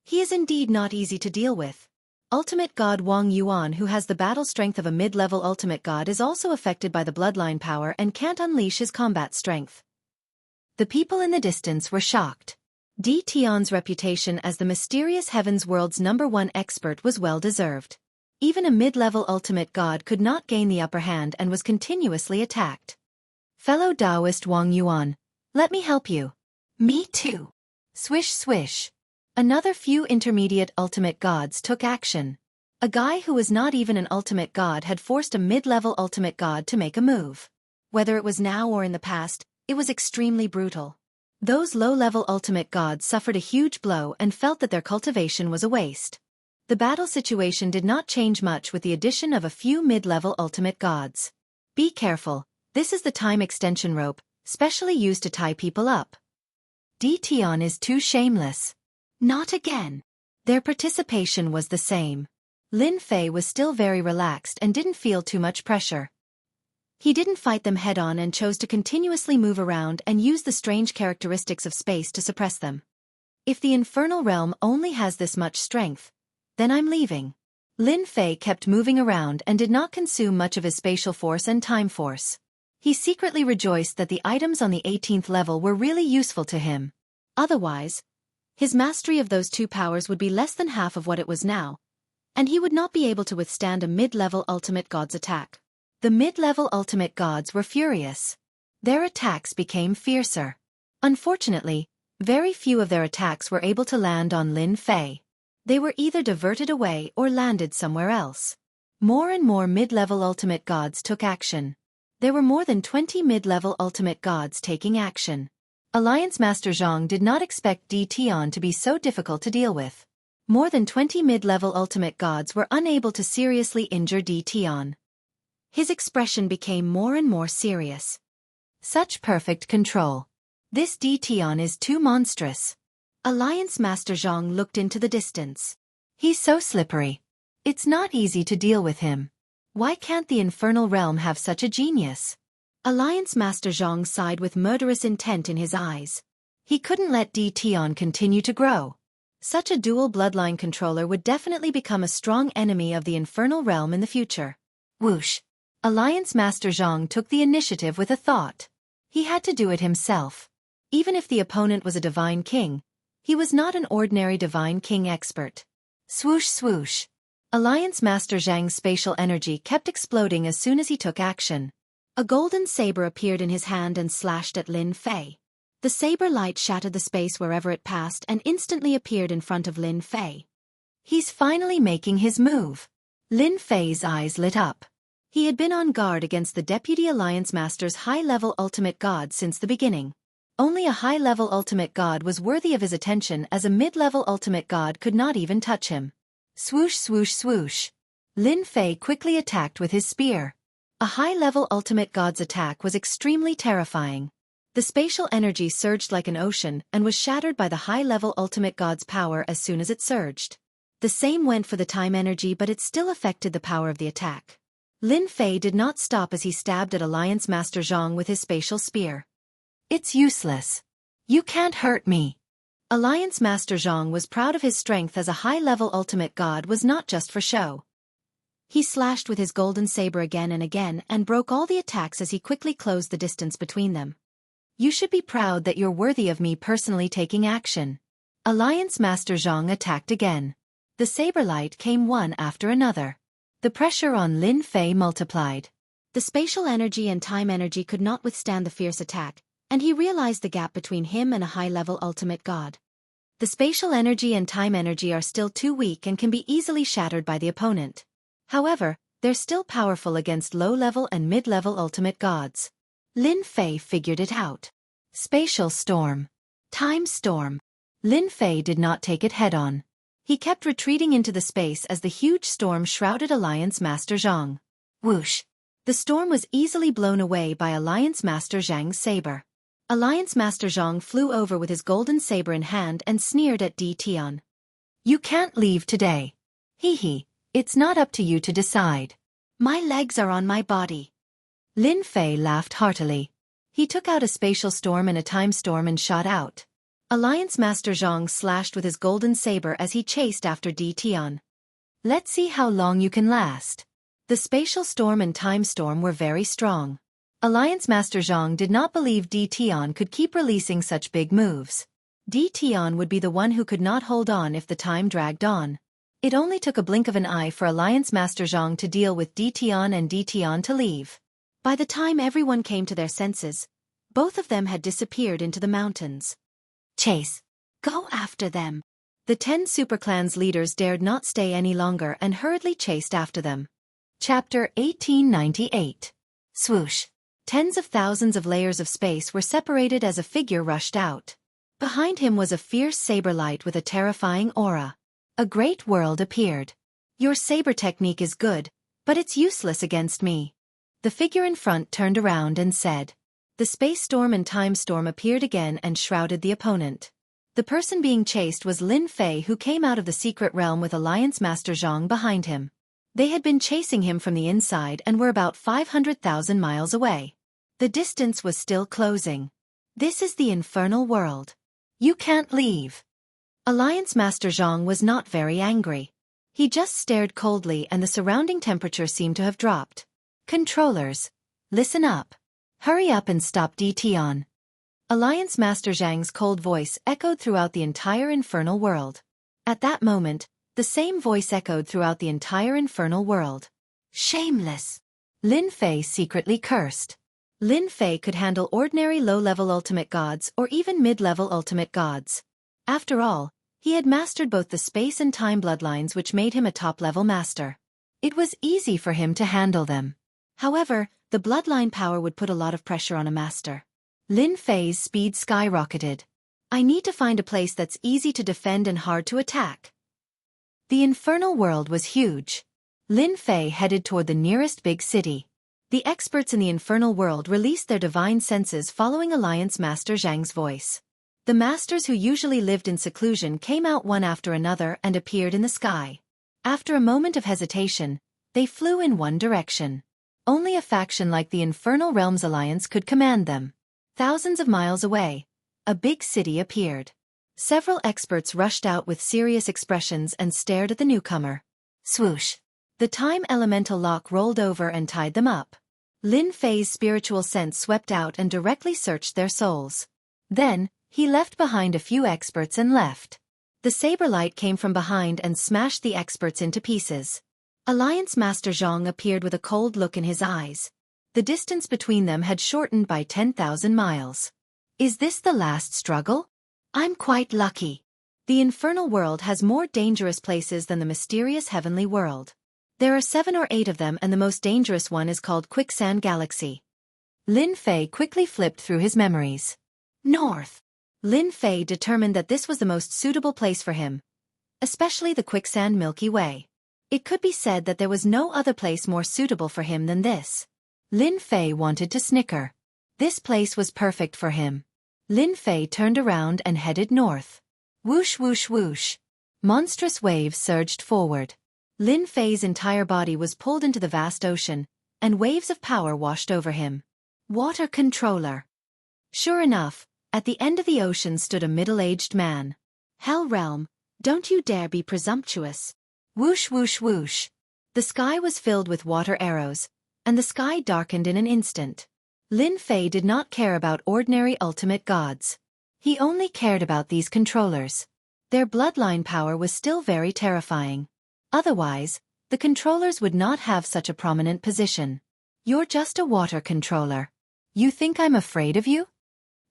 he is indeed not easy to deal with. Ultimate God Wang Yuan, who has the battle strength of a mid-level ultimate god, is also affected by the bloodline power and can't unleash his combat strength. The people in the distance were shocked. Di Tian's reputation as the mysterious Heaven's World's #1 expert was well-deserved. Even a mid-level ultimate god could not gain the upper hand and was continuously attacked. Fellow Taoist Wang Yuan, let me help you. Me too. Swish swish. Another few intermediate ultimate gods took action. A guy who was not even an ultimate god had forced a mid-level ultimate god to make a move. Whether it was now or in the past, it was extremely brutal. Those low-level ultimate gods suffered a huge blow and felt that their cultivation was a waste. The battle situation did not change much with the addition of a few mid-level ultimate gods. Be careful, this is the time extension rope, specially used to tie people up. Di Tian is too shameless. Not again. Their participation was the same. Lin Fei was still very relaxed and didn't feel too much pressure. He didn't fight them head-on and chose to continuously move around and use the strange characteristics of space to suppress them. If the infernal realm only has this much strength, then I'm leaving. Lin Fei kept moving around and did not consume much of his spatial force and time force. He secretly rejoiced that the items on the 18th level were really useful to him. Otherwise, his mastery of those two powers would be less than half of what it was now, and he would not be able to withstand a mid-level ultimate god's attack. The mid-level ultimate gods were furious. Their attacks became fiercer. Unfortunately, very few of their attacks were able to land on Lin Fei. They were either diverted away or landed somewhere else. More and more mid-level ultimate gods took action. There were more than 20 mid-level ultimate gods taking action. Alliance Master Zhang did not expect Di Tian to be so difficult to deal with. More than 20 mid-level ultimate gods were unable to seriously injure Di Tian. His expression became more and more serious. Such perfect control. This Di Tian is too monstrous. Alliance Master Zhang looked into the distance. He's so slippery. It's not easy to deal with him. Why can't the infernal realm have such a genius? Alliance Master Zhang sighed with murderous intent in his eyes. He couldn't let Di Tian continue to grow. Such a dual bloodline controller would definitely become a strong enemy of the infernal realm in the future. Whoosh! Alliance Master Zhang took the initiative with a thought. He had to do it himself. Even if the opponent was a divine king, he was not an ordinary divine king expert. Swoosh swoosh! Alliance Master Zhang's spatial energy kept exploding as soon as he took action. A golden saber appeared in his hand and slashed at Lin Fei. The saber light shattered the space wherever it passed and instantly appeared in front of Lin Fei. He's finally making his move. Lin Fei's eyes lit up. He had been on guard against the Deputy Alliance Master's high-level ultimate god since the beginning. Only a high-level ultimate god was worthy of his attention, as a mid-level ultimate god could not even touch him. Swoosh swoosh swoosh. Lin Fei quickly attacked with his spear. A high-level ultimate god's attack was extremely terrifying. The spatial energy surged like an ocean and was shattered by the high-level ultimate god's power as soon as it surged. The same went for the time energy, but it still affected the power of the attack. Lin Fei did not stop as he stabbed at Alliance Master Zhang with his spatial spear. It's useless. You can't hurt me. Alliance Master Zhang was proud of his strength, as a high-level ultimate god was not just for show. He slashed with his golden saber again and again and broke all the attacks as he quickly closed the distance between them. You should be proud that you're worthy of me personally taking action. Alliance Master Zhang attacked again. The saber light came one after another. The pressure on Lin Fei multiplied. The spatial energy and time energy could not withstand the fierce attack, and he realized the gap between him and a high-level ultimate god. The spatial energy and time energy are still too weak and can be easily shattered by the opponent. However, they're still powerful against low-level and mid-level ultimate gods. Lin Fei figured it out. Spatial storm. Time storm. Lin Fei did not take it head-on. He kept retreating into the space as the huge storm shrouded Alliance Master Zhang. Whoosh! The storm was easily blown away by Alliance Master Zhang's saber. Alliance Master Zhang flew over with his golden saber in hand and sneered at Di Tian. You can't leave today. Hee hee. It's not up to you to decide. My legs are on my body. Lin Fei laughed heartily. He took out a spatial storm and a time storm and shot out. Alliance Master Zhang slashed with his golden saber as he chased after Di Tian. Let's see how long you can last. The spatial storm and time storm were very strong. Alliance Master Zhang did not believe Di Tian could keep releasing such big moves. Di Tian would be the one who could not hold on if the time dragged on. It only took a blink of an eye for Alliance Master Zhang to deal with Di Tian and Di Tian to leave. By the time everyone came to their senses, both of them had disappeared into the mountains. Chase! Go after them! The 10 superclans leaders dared not stay any longer and hurriedly chased after them. Chapter 1898. Swoosh! Tens of thousands of layers of space were separated as a figure rushed out. Behind him was a fierce saber light with a terrifying aura. A great world appeared. Your saber technique is good, but it's useless against me. The figure in front turned around and said. The space storm and time storm appeared again and shrouded the opponent. The person being chased was Lin Fei, who came out of the secret realm with Alliance Master Zhang behind him. They had been chasing him from the inside and were about 500,000 miles away. The distance was still closing. This is the infernal world. You can't leave. Alliance Master Zhang was not very angry. He just stared coldly and the surrounding temperature seemed to have dropped. Controllers, listen up. Hurry up and stop Di Tian. Alliance Master Zhang's cold voice echoed throughout the entire infernal world. At that moment, the same voice echoed throughout the entire infernal world. Shameless! Lin Fei secretly cursed. Lin Fei could handle ordinary low-level ultimate gods or even mid-level ultimate gods. After all, he had mastered both the space and time bloodlines, which made him a top-level master. It was easy for him to handle them. However, the bloodline power would put a lot of pressure on a master. Lin Fei's speed skyrocketed. I need to find a place that's easy to defend and hard to attack. The infernal world was huge. Lin Fei headed toward the nearest big city. The experts in the infernal world released their divine senses following Alliance Master Zhang's voice. The masters who usually lived in seclusion came out one after another and appeared in the sky. After a moment of hesitation, they flew in one direction. Only a faction like the Infernal Realms Alliance could command them. Thousands of miles away, a big city appeared. Several experts rushed out with serious expressions and stared at the newcomer. Swoosh! The time elemental lock rolled over and tied them up. Lin Fei's spiritual sense swept out and directly searched their souls. Then, he left behind a few experts and left. The saber light came from behind and smashed the experts into pieces. Alliance Master Zhang appeared with a cold look in his eyes. The distance between them had shortened by 10,000 miles. Is this the last struggle? I'm quite lucky. The infernal world has more dangerous places than the mysterious heavenly world. There are 7 or 8 of them, and the most dangerous one is called Quicksand Galaxy. Lin Fei quickly flipped through his memories. North. Lin Fei determined that this was the most suitable place for him, especially the Quicksand Milky Way. It could be said that there was no other place more suitable for him than this. Lin Fei wanted to snicker. This place was perfect for him. Lin Fei turned around and headed north. Whoosh whoosh whoosh. Monstrous waves surged forward. Lin Fei's entire body was pulled into the vast ocean, and waves of power washed over him. Water controller. Sure enough, at the end of the ocean stood a middle-aged man. Hell realm, don't you dare be presumptuous. Whoosh whoosh whoosh. The sky was filled with water arrows, and the sky darkened in an instant. Lin Fei did not care about ordinary ultimate gods. He only cared about these controllers. Their bloodline power was still very terrifying. Otherwise, the controllers would not have such a prominent position. You're just a water controller. You think I'm afraid of you?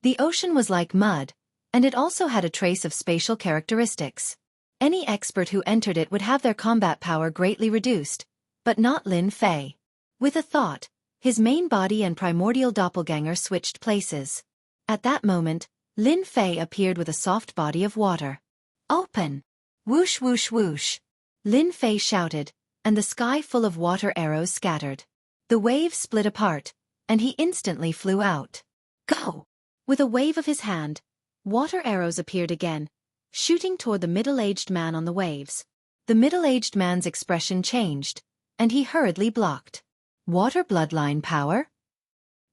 The ocean was like mud, and it also had a trace of spatial characteristics. Any expert who entered it would have their combat power greatly reduced, but not Lin Fei. With a thought, his main body and primordial doppelganger switched places. At that moment, Lin Fei appeared with a soft body of water. Open! Whoosh whoosh whoosh! Lin Fei shouted, and the sky full of water arrows scattered. The waves split apart, and he instantly flew out. Go! With a wave of his hand, water arrows appeared again, shooting toward the middle-aged man on the waves. The middle-aged man's expression changed, and he hurriedly blocked. Water bloodline power?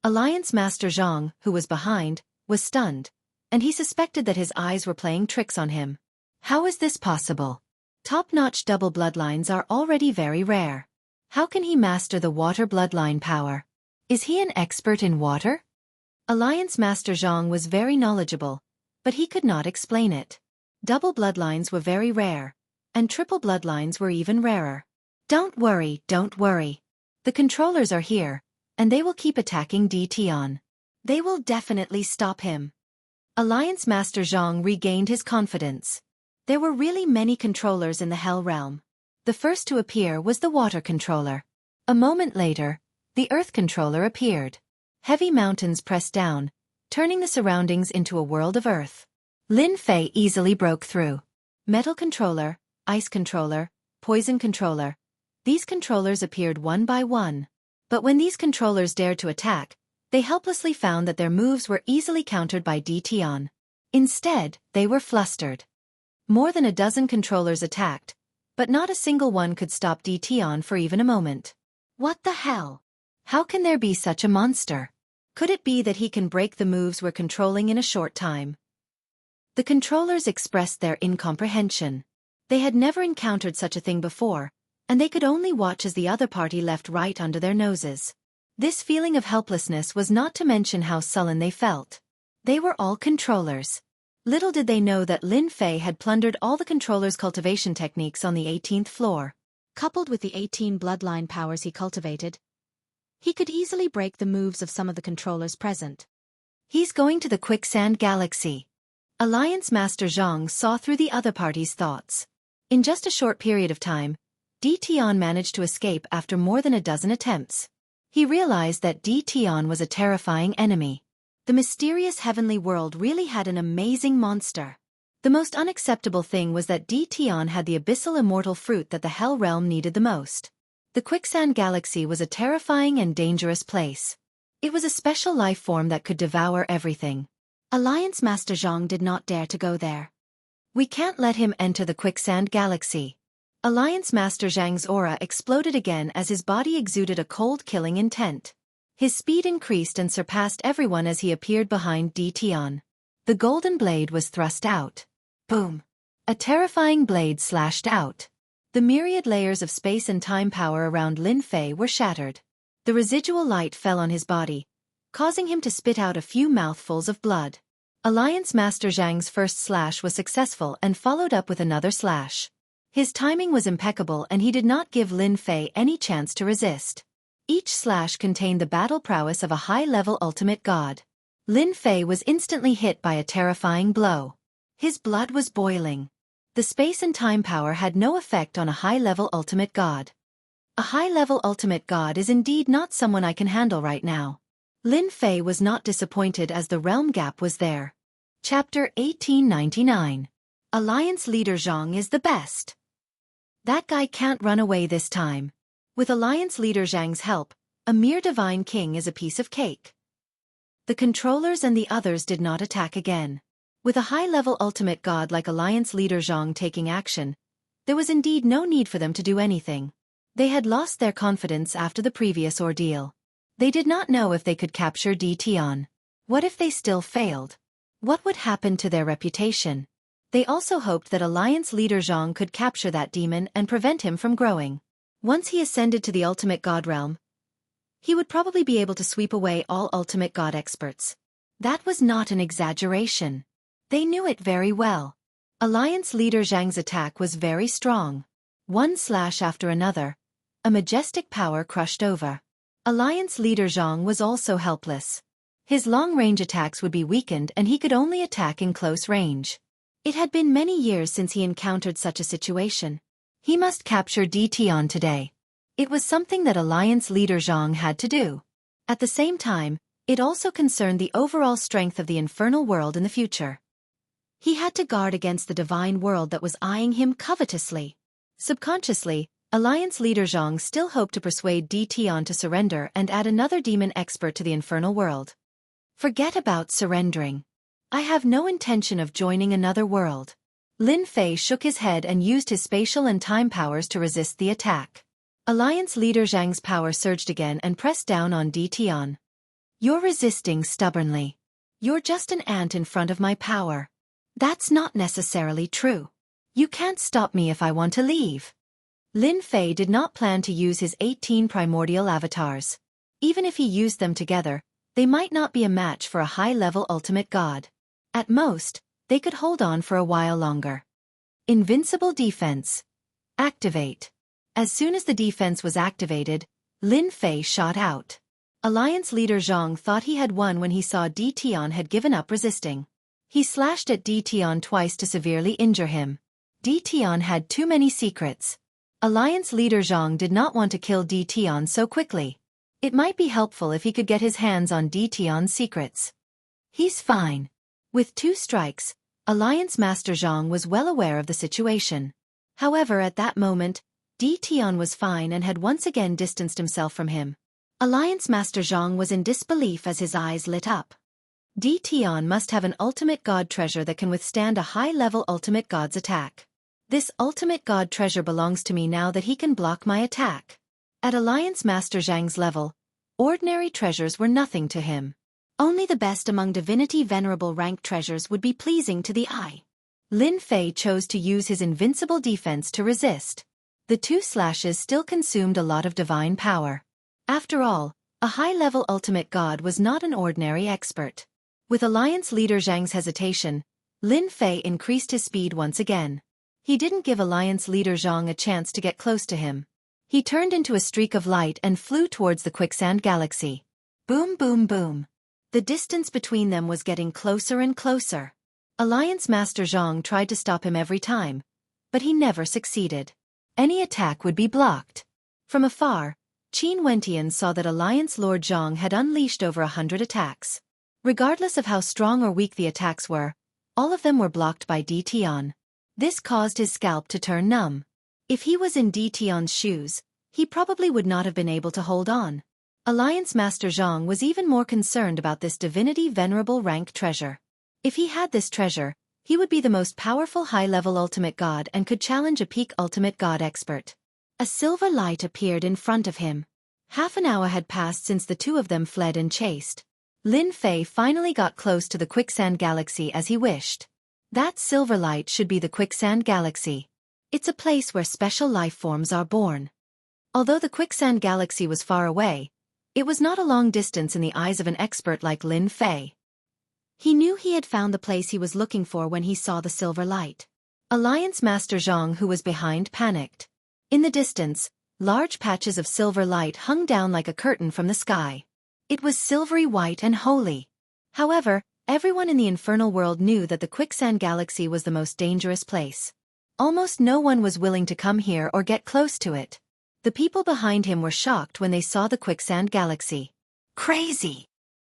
Alliance Master Zhang, who was behind, was stunned, and he suspected that his eyes were playing tricks on him. How is this possible? Top-notch double bloodlines are already very rare. How can he master the water bloodline power? Is he an expert in water? Alliance Master Zhang was very knowledgeable, but he could not explain it. Double bloodlines were very rare, and triple bloodlines were even rarer. Don't worry, don't worry. The controllers are here, and they will keep attacking DT. They will definitely stop him. Alliance Master Zhang regained his confidence. There were really many controllers in the Hell Realm. The first to appear was the water controller. A moment later, the earth controller appeared. Heavy mountains pressed down, turning the surroundings into a world of earth. Lin Fei easily broke through. Metal controller, ice controller, poison controller. These controllers appeared one by one. But when these controllers dared to attack, they helplessly found that their moves were easily countered by DT. Instead, they were flustered. More than a dozen controllers attacked, but not a single one could stop DT for even a moment. What the hell? How can there be such a monster? Could it be that he can break the moves we're controlling in a short time? The controllers expressed their incomprehension. They had never encountered such a thing before, and they could only watch as the other party left right under their noses. This feeling of helplessness was not to mention how sullen they felt. They were all controllers. Little did they know that Lin Fei had plundered all the controllers' cultivation techniques on the 18th floor. Coupled with the 18 bloodline powers he cultivated, he could easily break the moves of some of the controllers present. He's going to the Quicksand Galaxy. Alliance Master Zhang saw through the other party's thoughts. In just a short period of time, DT managed to escape after more than a dozen attempts. He realized that DT was a terrifying enemy. The mysterious heavenly world really had an amazing monster. The most unacceptable thing was that DT had the abyssal immortal fruit that the Hell Realm needed the most. The Quicksand Galaxy was a terrifying and dangerous place. It was a special life form that could devour everything. Alliance Master Zhang did not dare to go there. We can't let him enter the Quicksand Galaxy. Alliance Master Zhang's aura exploded again as his body exuded a cold killing intent. His speed increased and surpassed everyone as he appeared behind DT. The golden blade was thrust out. Boom! A terrifying blade slashed out. The myriad layers of space and time power around Lin Fei were shattered. The residual light fell on his body, causing him to spit out a few mouthfuls of blood. Alliance Master Zhang's first slash was successful and followed up with another slash. His timing was impeccable and he did not give Lin Fei any chance to resist. Each slash contained the battle prowess of a high-level ultimate god. Lin Fei was instantly hit by a terrifying blow. His blood was boiling. The space and time power had no effect on a high-level ultimate god. A high-level ultimate god is indeed not someone I can handle right now. Lin Fei was not disappointed as the realm gap was there. Chapter 1899. Alliance Leader Zhang is the best. That guy can't run away this time. With Alliance Leader Zhang's help, a mere divine king is a piece of cake. The controllers and the others did not attack again. With a high-level ultimate god like Alliance Leader Zhang taking action, there was indeed no need for them to do anything. They had lost their confidence after the previous ordeal. They did not know if they could capture DT. What if they still failed? What would happen to their reputation? They also hoped that Alliance Leader Zhang could capture that demon and prevent him from growing. Once he ascended to the ultimate god realm, he would probably be able to sweep away all ultimate god experts. That was not an exaggeration. They knew it very well. Alliance Leader Zhang's attack was very strong. One slash after another, a majestic power crushed over. Alliance Leader Zhang was also helpless. His long-range attacks would be weakened and he could only attack in close range. It had been many years since he encountered such a situation. He must capture DT today. It was something that Alliance Leader Zhang had to do. At the same time, it also concerned the overall strength of the infernal world in the future. He had to guard against the divine world that was eyeing him covetously. Subconsciously, Alliance Leader Zhang still hoped to persuade DT to surrender and add another demon expert to the infernal world. Forget about surrendering. I have no intention of joining another world. Lin Fei shook his head and used his spatial and time powers to resist the attack. Alliance leader Zhang's power surged again and pressed down on Di Tian. You're resisting stubbornly. You're just an ant in front of my power. That's not necessarily true. You can't stop me if I want to leave. Lin Fei did not plan to use his 18 primordial avatars. Even if he used them together, they might not be a match for a high-level ultimate god. At most, they could hold on for a while longer. Invincible defense. Activate. As soon as the defense was activated, Lin Fei shot out. Alliance leader Zhang thought he had won when he saw Di Tian had given up resisting. He slashed at Di Tian twice to severely injure him. Di Tian had too many secrets. Alliance leader Zhang did not want to kill Di Tian so quickly. It might be helpful if he could get his hands on Di Tian's secrets. He's fine. With 2 strikes, Alliance Master Zhang was well aware of the situation. However, at that moment, Di Tian was fine and had once again distanced himself from him. Alliance Master Zhang was in disbelief as his eyes lit up. Di Tian must have an ultimate god treasure that can withstand a high-level ultimate god's attack. This ultimate god treasure belongs to me now that he can block my attack. At Alliance Master Zhang's level, ordinary treasures were nothing to him. Only the best among divinity venerable rank treasures would be pleasing to the eye. Lin Fei chose to use his invincible defense to resist. The 2 slashes still consumed a lot of divine power. After all, a high-level ultimate god was not an ordinary expert. With Alliance leader Zhang's hesitation, Lin Fei increased his speed once again. He didn't give Alliance leader Zhang a chance to get close to him. He turned into a streak of light and flew towards the quicksand galaxy. Boom, boom, boom. The distance between them was getting closer and closer. Alliance Master Zhang tried to stop him every time, but he never succeeded. Any attack would be blocked. From afar, Qin Wentian saw that Alliance Lord Zhang had unleashed over 100 attacks. Regardless of how strong or weak the attacks were, all of them were blocked by Di Tian. This caused his scalp to turn numb. If he was in Di Tian's shoes, he probably would not have been able to hold on. Alliance Master Zhang was even more concerned about this divinity venerable rank treasure. If he had this treasure, he would be the most powerful high-level ultimate god and could challenge a peak ultimate god expert. A silver light appeared in front of him. Half an hour had passed since the 2 of them fled and chased. Lin Fei finally got close to the quicksand galaxy as he wished. That silver light should be the quicksand galaxy. It's a place where special life forms are born. Although the quicksand galaxy was far away, it was not a long distance in the eyes of an expert like Lin Fei. He knew he had found the place he was looking for when he saw the silver light. Alliance Master Zhang, who was behind, panicked. In the distance, large patches of silver light hung down like a curtain from the sky. It was silvery white and holy. However, everyone in the infernal world knew that the quicksand galaxy was the most dangerous place. Almost no one was willing to come here or get close to it. The people behind him were shocked when they saw the quicksand galaxy. Crazy!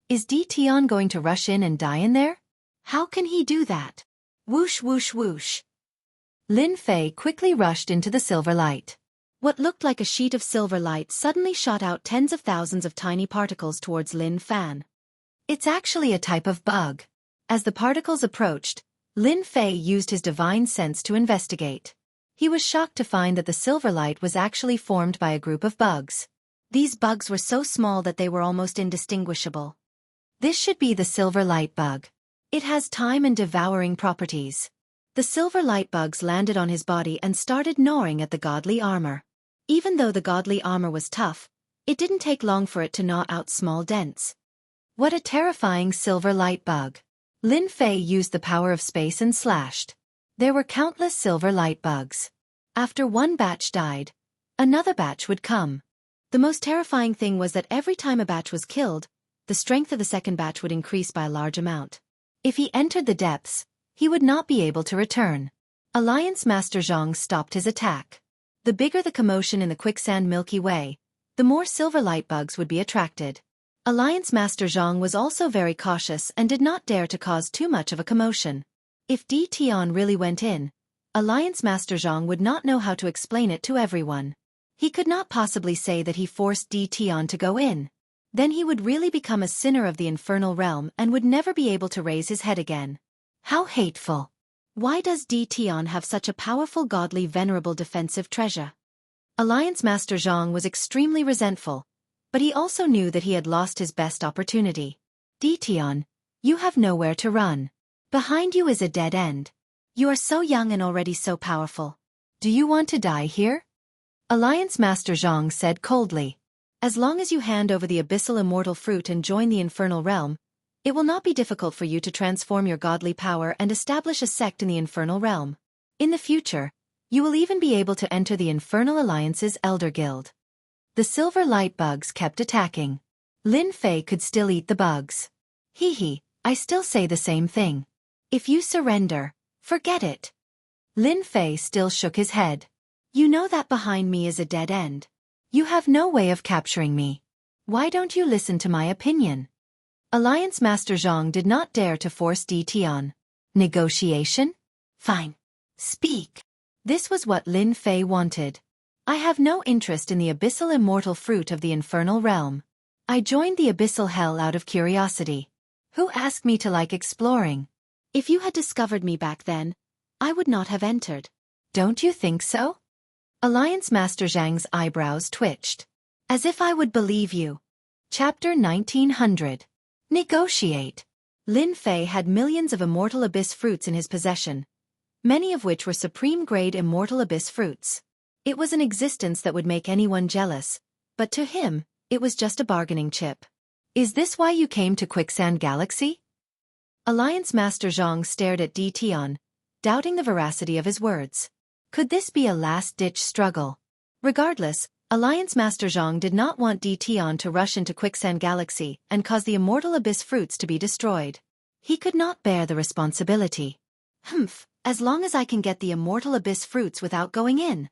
Is Di Tian going to rush in and die in there? How can he do that? Whoosh whoosh whoosh. Lin Fei quickly rushed into the silver light. What looked like a sheet of silver light suddenly shot out tens of thousands of tiny particles towards Lin Fan. It's actually a type of bug. As the particles approached, Lin Fei used his divine sense to investigate. He was shocked to find that the silver light was actually formed by a group of bugs. These bugs were so small that they were almost indistinguishable. This should be the silver light bug. It has time and devouring properties. The silver light bugs landed on his body and started gnawing at the godly armor. Even though the godly armor was tough, it didn't take long for it to gnaw out small dents. What a terrifying silver light bug. Lin Fei used the power of space and slashed. There were countless silver light bugs. After one batch died, another batch would come. The most terrifying thing was that every time a batch was killed, the strength of the second batch would increase by a large amount. If he entered the depths, he would not be able to return. Alliance Master Zhang stopped his attack. The bigger the commotion in the quicksand Milky Way, the more silver light bugs would be attracted. Alliance Master Zhang was also very cautious and did not dare to cause too much of a commotion. If Di Tian really went in, Alliance Master Zhang would not know how to explain it to everyone. He could not possibly say that he forced Di Tian to go in. Then he would really become a sinner of the infernal realm and would never be able to raise his head again. How hateful! Why does Tion have such a powerful godly venerable defensive treasure? Alliance Master Zhang was extremely resentful, but he also knew that he had lost his best opportunity. Tion, you have nowhere to run. Behind you is a dead end. You are so young and already so powerful. Do you want to die here? Alliance Master Zhang said coldly. As long as you hand over the abyssal immortal fruit and join the infernal realm, it will not be difficult for you to transform your godly power and establish a sect in the infernal realm. In the future, you will even be able to enter the Infernal Alliance's Elder Guild. The silver light bugs kept attacking. Lin Fei could still eat the bugs. Hee, I still say the same thing. If you surrender, forget it. Lin Fei still shook his head. You know that behind me is a dead end. You have no way of capturing me. Why don't you listen to my opinion? Alliance Master Zhang did not dare to force Tion. Negotiation? Fine. Speak. This was what Lin Fei wanted. I have no interest in the abyssal immortal fruit of the infernal realm. I joined the abyssal hell out of curiosity. Who asked me to like exploring? If you had discovered me back then, I would not have entered. Don't you think so? Alliance Master Zhang's eyebrows twitched. As if I would believe you. Chapter 1900. Negotiate. Lin Fei had millions of immortal abyss fruits in his possession, many of which were supreme-grade immortal abyss fruits. It was an existence that would make anyone jealous, but to him, it was just a bargaining chip. Is this why you came to Quicksand Galaxy? Alliance Master Zhang stared at Tion, doubting the veracity of his words. Could this be a last-ditch struggle? Regardless, Alliance Master Zhang did not want Tion to rush into Quicksand Galaxy and cause the immortal abyss fruits to be destroyed. He could not bear the responsibility. As long as I can get the immortal abyss fruits without going in.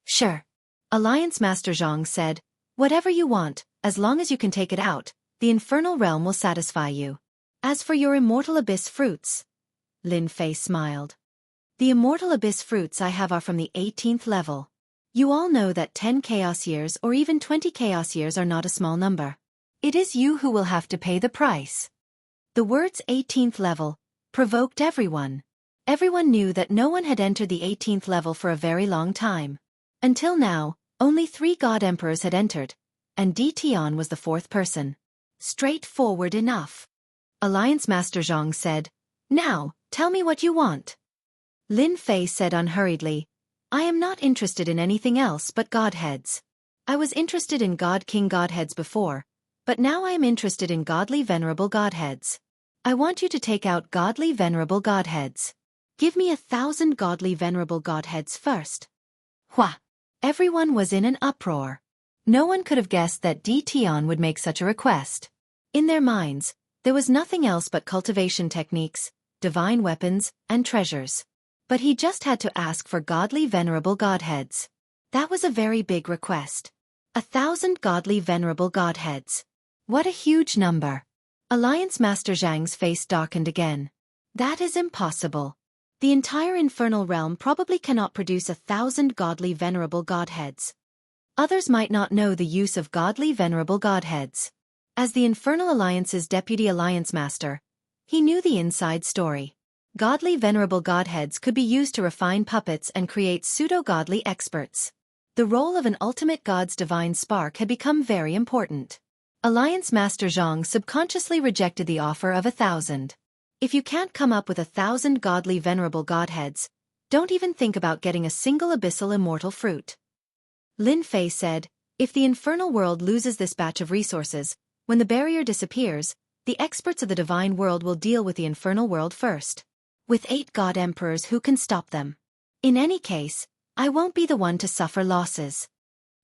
Sure. Alliance Master Zhang said, whatever you want, as long as you can take it out, the infernal realm will satisfy you. As for your immortal abyss fruits, Lin Fei smiled. The immortal abyss fruits I have are from the 18th level. You all know that 10 chaos years or even 20 chaos years are not a small number. It is you who will have to pay the price. The words 18th level provoked everyone. Everyone knew that no one had entered the 18th level for a very long time. Until now, only 3 God Emperors had entered, and Tion was the 4th person. Straightforward enough. Alliance Master Zhang said, Now, tell me what you want. Lin Fei said unhurriedly, I am not interested in anything else but Godheads. I was interested in God King Godheads before, but now I am interested in Godly Venerable Godheads. I want you to take out Godly Venerable Godheads. Give me 1,000 Godly Venerable Godheads first. Hua! Everyone was in an uproar. No one could have guessed that Tion would make such a request. In their minds, there was nothing else but cultivation techniques, divine weapons, and treasures. But he just had to ask for Godly Venerable Godheads. That was a very big request. 1,000 Godly Venerable Godheads. What a huge number. Alliance Master Zhang's face darkened again. That is impossible. The entire infernal realm probably cannot produce 1,000 Godly Venerable Godheads. Others might not know the use of Godly Venerable Godheads. As the Infernal Alliance's Deputy Alliance Master, he knew the inside story. Godly Venerable Godheads could be used to refine puppets and create pseudo-godly experts. The role of an ultimate god's divine spark had become very important. Alliance Master Zhang subconsciously rejected the offer of 1,000. If you can't come up with 1,000 Godly Venerable Godheads, don't even think about getting a single abyssal immortal fruit. Lin Fei said, if the infernal world loses this batch of resources, when the barrier disappears, the experts of the divine world will deal with the infernal world first. With 8 God Emperors, who can stop them? In any case, I won't be the one to suffer losses.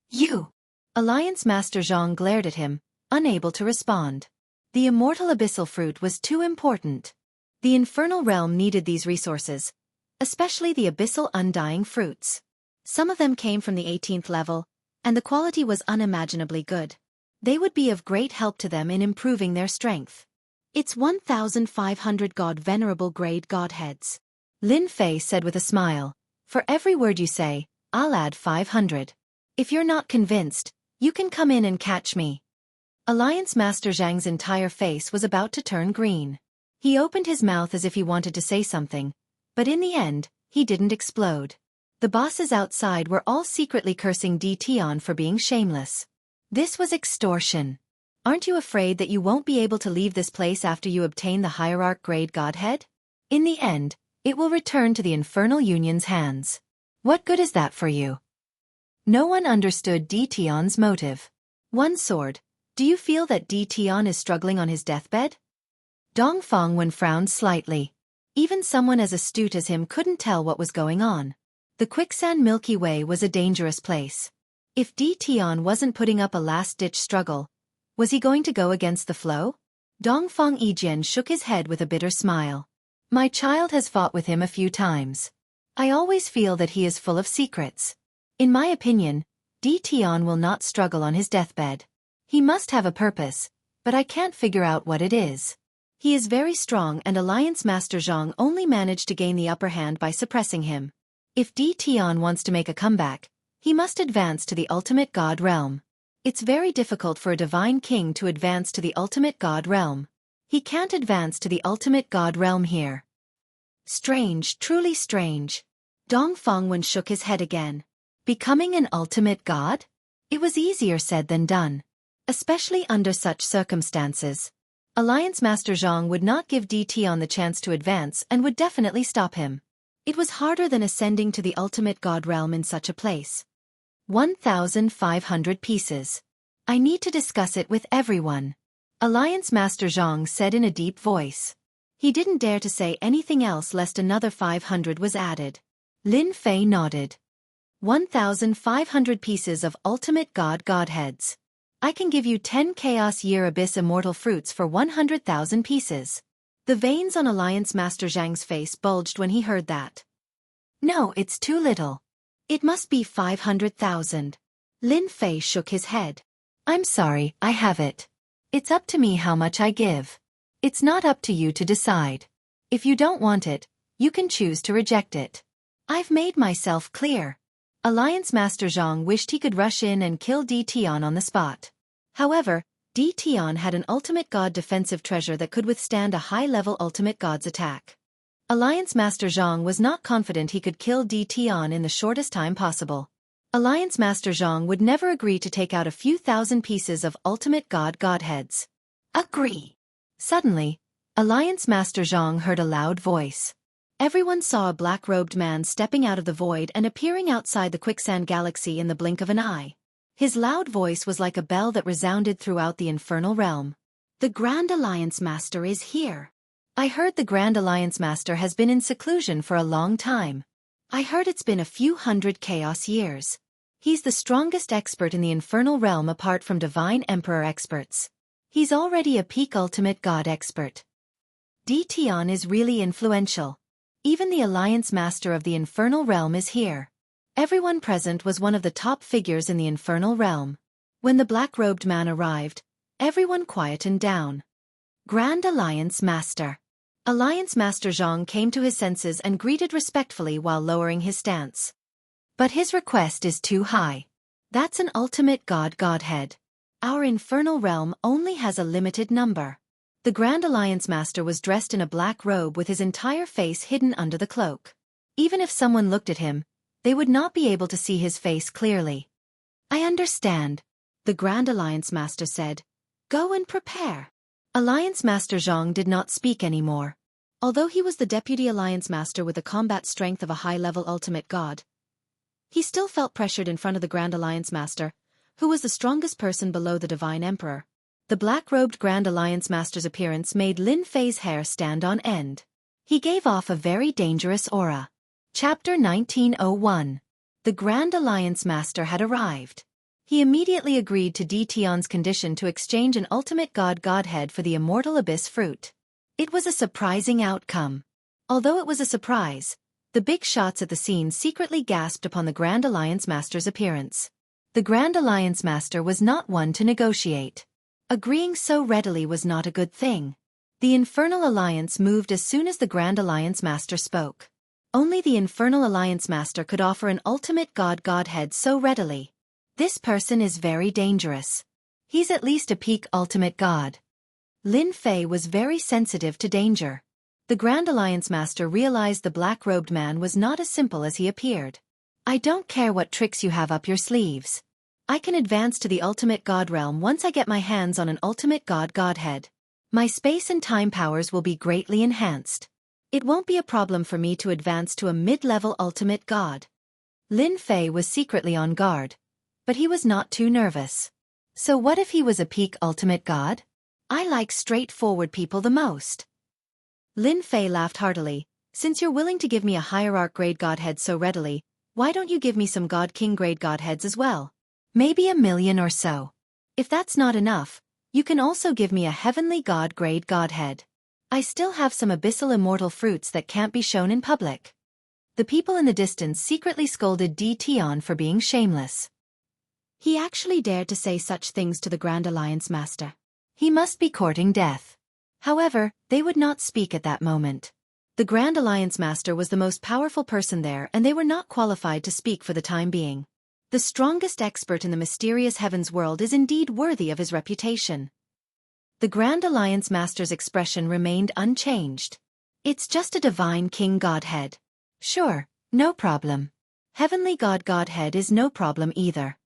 You! Alliance Master Zhang glared at him, unable to respond. The immortal abyssal fruit was too important. The infernal realm needed these resources, especially the abyssal undying fruits. Some of them came from the 18th level, and the quality was unimaginably good. They would be of great help to them in improving their strength. It's 1,500 God Venerable Grade Godheads. Lin Fei said with a smile, for every word you say, I'll add 500. If you're not convinced, you can come in and catch me. Alliance Master Zhang's entire face was about to turn green. He opened his mouth as if he wanted to say something, But in the end, he didn't explode. The bosses outside were all secretly cursing Tion for being shameless. This was extortion. Aren't you afraid that you won't be able to leave this place after you obtain the hierarch grade godhead? In the end, it will return to the Infernal Union's hands. What good is that for you? No one understood Tion's motive. One sword. Do you feel that Tion is struggling on his deathbed? Dongfeng frowned slightly. Even someone as astute as him couldn't tell what was going on. The quicksand Milky Way was a dangerous place. If Tion wasn't putting up a last-ditch struggle, was he going to go against the flow? Dongfeng Yijian shook his head with a bitter smile. My child has fought with him a few times. I always feel that he is full of secrets. In my opinion, Tion will not struggle on his deathbed. He must have a purpose, but I can't figure out what it is. He is very strong and Alliance Master Zhang only managed to gain the upper hand by suppressing him. If Tion wants to make a comeback, he must advance to the ultimate god realm. It's very difficult for a divine king to advance to the ultimate god realm. He can't advance to the ultimate god realm here. Strange, truly strange. Dongfeng shook his head again. Becoming an ultimate god? It was easier said than done. Especially under such circumstances. Alliance Master Zhang would not give Tion the chance to advance and would definitely stop him. It was harder than ascending to the ultimate god realm in such a place. 1,500 pieces. I need to discuss it with everyone. Alliance Master Zhang said in a deep voice. He didn't dare to say anything else lest another 500 was added. Lin Fei nodded. 1,500 pieces of ultimate godheads. I can give you 10 Chaos Year Abyss Immortal Fruits for 100,000 pieces. The veins on Alliance Master Zhang's face bulged when he heard that. No, it's too little. It must be 500,000. Lin Fei shook his head. I'm sorry, I have it. It's up to me how much I give. It's not up to you to decide. If you don't want it, you can choose to reject it. I've made myself clear. Alliance Master Zhang wished he could rush in and kill Tion on the spot. However, Tion had an ultimate god defensive treasure that could withstand a high-level ultimate god's attack. Alliance Master Zhang was not confident he could kill Tion in the shortest time possible. Alliance Master Zhang would never agree to take out a few thousand pieces of ultimate godheads. Agree. Suddenly, Alliance Master Zhang heard a loud voice. Everyone saw a black-robed man stepping out of the void and appearing outside the quicksand galaxy in the blink of an eye. His loud voice was like a bell that resounded throughout the infernal realm. The Grand Alliance Master is here. I heard the Grand Alliance Master has been in seclusion for a long time. I heard it's been a few hundred chaos years. He's the strongest expert in the infernal realm apart from Divine Emperor experts. He's already a peak ultimate god expert. Tion is really influential. Even the Alliance Master of the infernal realm is here. Everyone present was one of the top figures in the infernal realm. When the black-robed man arrived, everyone quietened down. Grand Alliance Master. Alliance Master Zhang came to his senses and greeted respectfully while lowering his stance. But his request is too high. That's an ultimate godhead. Our infernal realm only has a limited number. The Grand Alliance Master was dressed in a black robe with his entire face hidden under the cloak. Even if someone looked at him, they would not be able to see his face clearly. I understand, the Grand Alliance Master said. Go and prepare. Alliance Master Zhang did not speak anymore. Although he was the Deputy Alliance Master with the combat strength of a high-level ultimate god, he still felt pressured in front of the Grand Alliance Master, who was the strongest person below the Divine Emperor. The black-robed Grand Alliance Master's appearance made Lin Fei's hair stand on end. He gave off a very dangerous aura. Chapter 1901. The Grand Alliance Master had arrived. He immediately agreed to Tion's condition to exchange an ultimate godhead for the immortal abyss fruit. It was a surprising outcome. Although it was a surprise, the big shots at the scene secretly gasped upon the Grand Alliance Master's appearance. The Grand Alliance Master was not one to negotiate. Agreeing so readily was not a good thing. The Infernal Alliance moved as soon as the Grand Alliance Master spoke. Only the Infernal Alliance Master could offer an ultimate godhead so readily. This person is very dangerous. He's at least a peak ultimate god. Lin Fei was very sensitive to danger. The Grand Alliance Master realized the black-robed man was not as simple as he appeared. I don't care what tricks you have up your sleeves. I can advance to the ultimate god realm once I get my hands on an ultimate godhead. My space and time powers will be greatly enhanced. It won't be a problem for me to advance to a mid-level ultimate god. Lin Fei was secretly on guard, but he was not too nervous. So what if he was a peak ultimate god? I like straightforward people the most. Lin Fei laughed heartily. Since you're willing to give me a hierarch grade godhead so readily, why don't you give me some god king grade godheads as well? Maybe 1,000,000 or so. If that's not enough, you can also give me a heavenly god grade godhead. I still have some abyssal immortal fruits that can't be shown in public. The people in the distance secretly scolded D. Tian for being shameless. He actually dared to say such things to the Grand Alliance Master. He must be courting death. However, they would not speak at that moment. The Grand Alliance Master was the most powerful person there and they were not qualified to speak for the time being. The strongest expert in the mysterious heavens world is indeed worthy of his reputation. The Grand Alliance Master's expression remained unchanged. It's just a divine king godhead. Sure, no problem. Heavenly godhead is no problem either.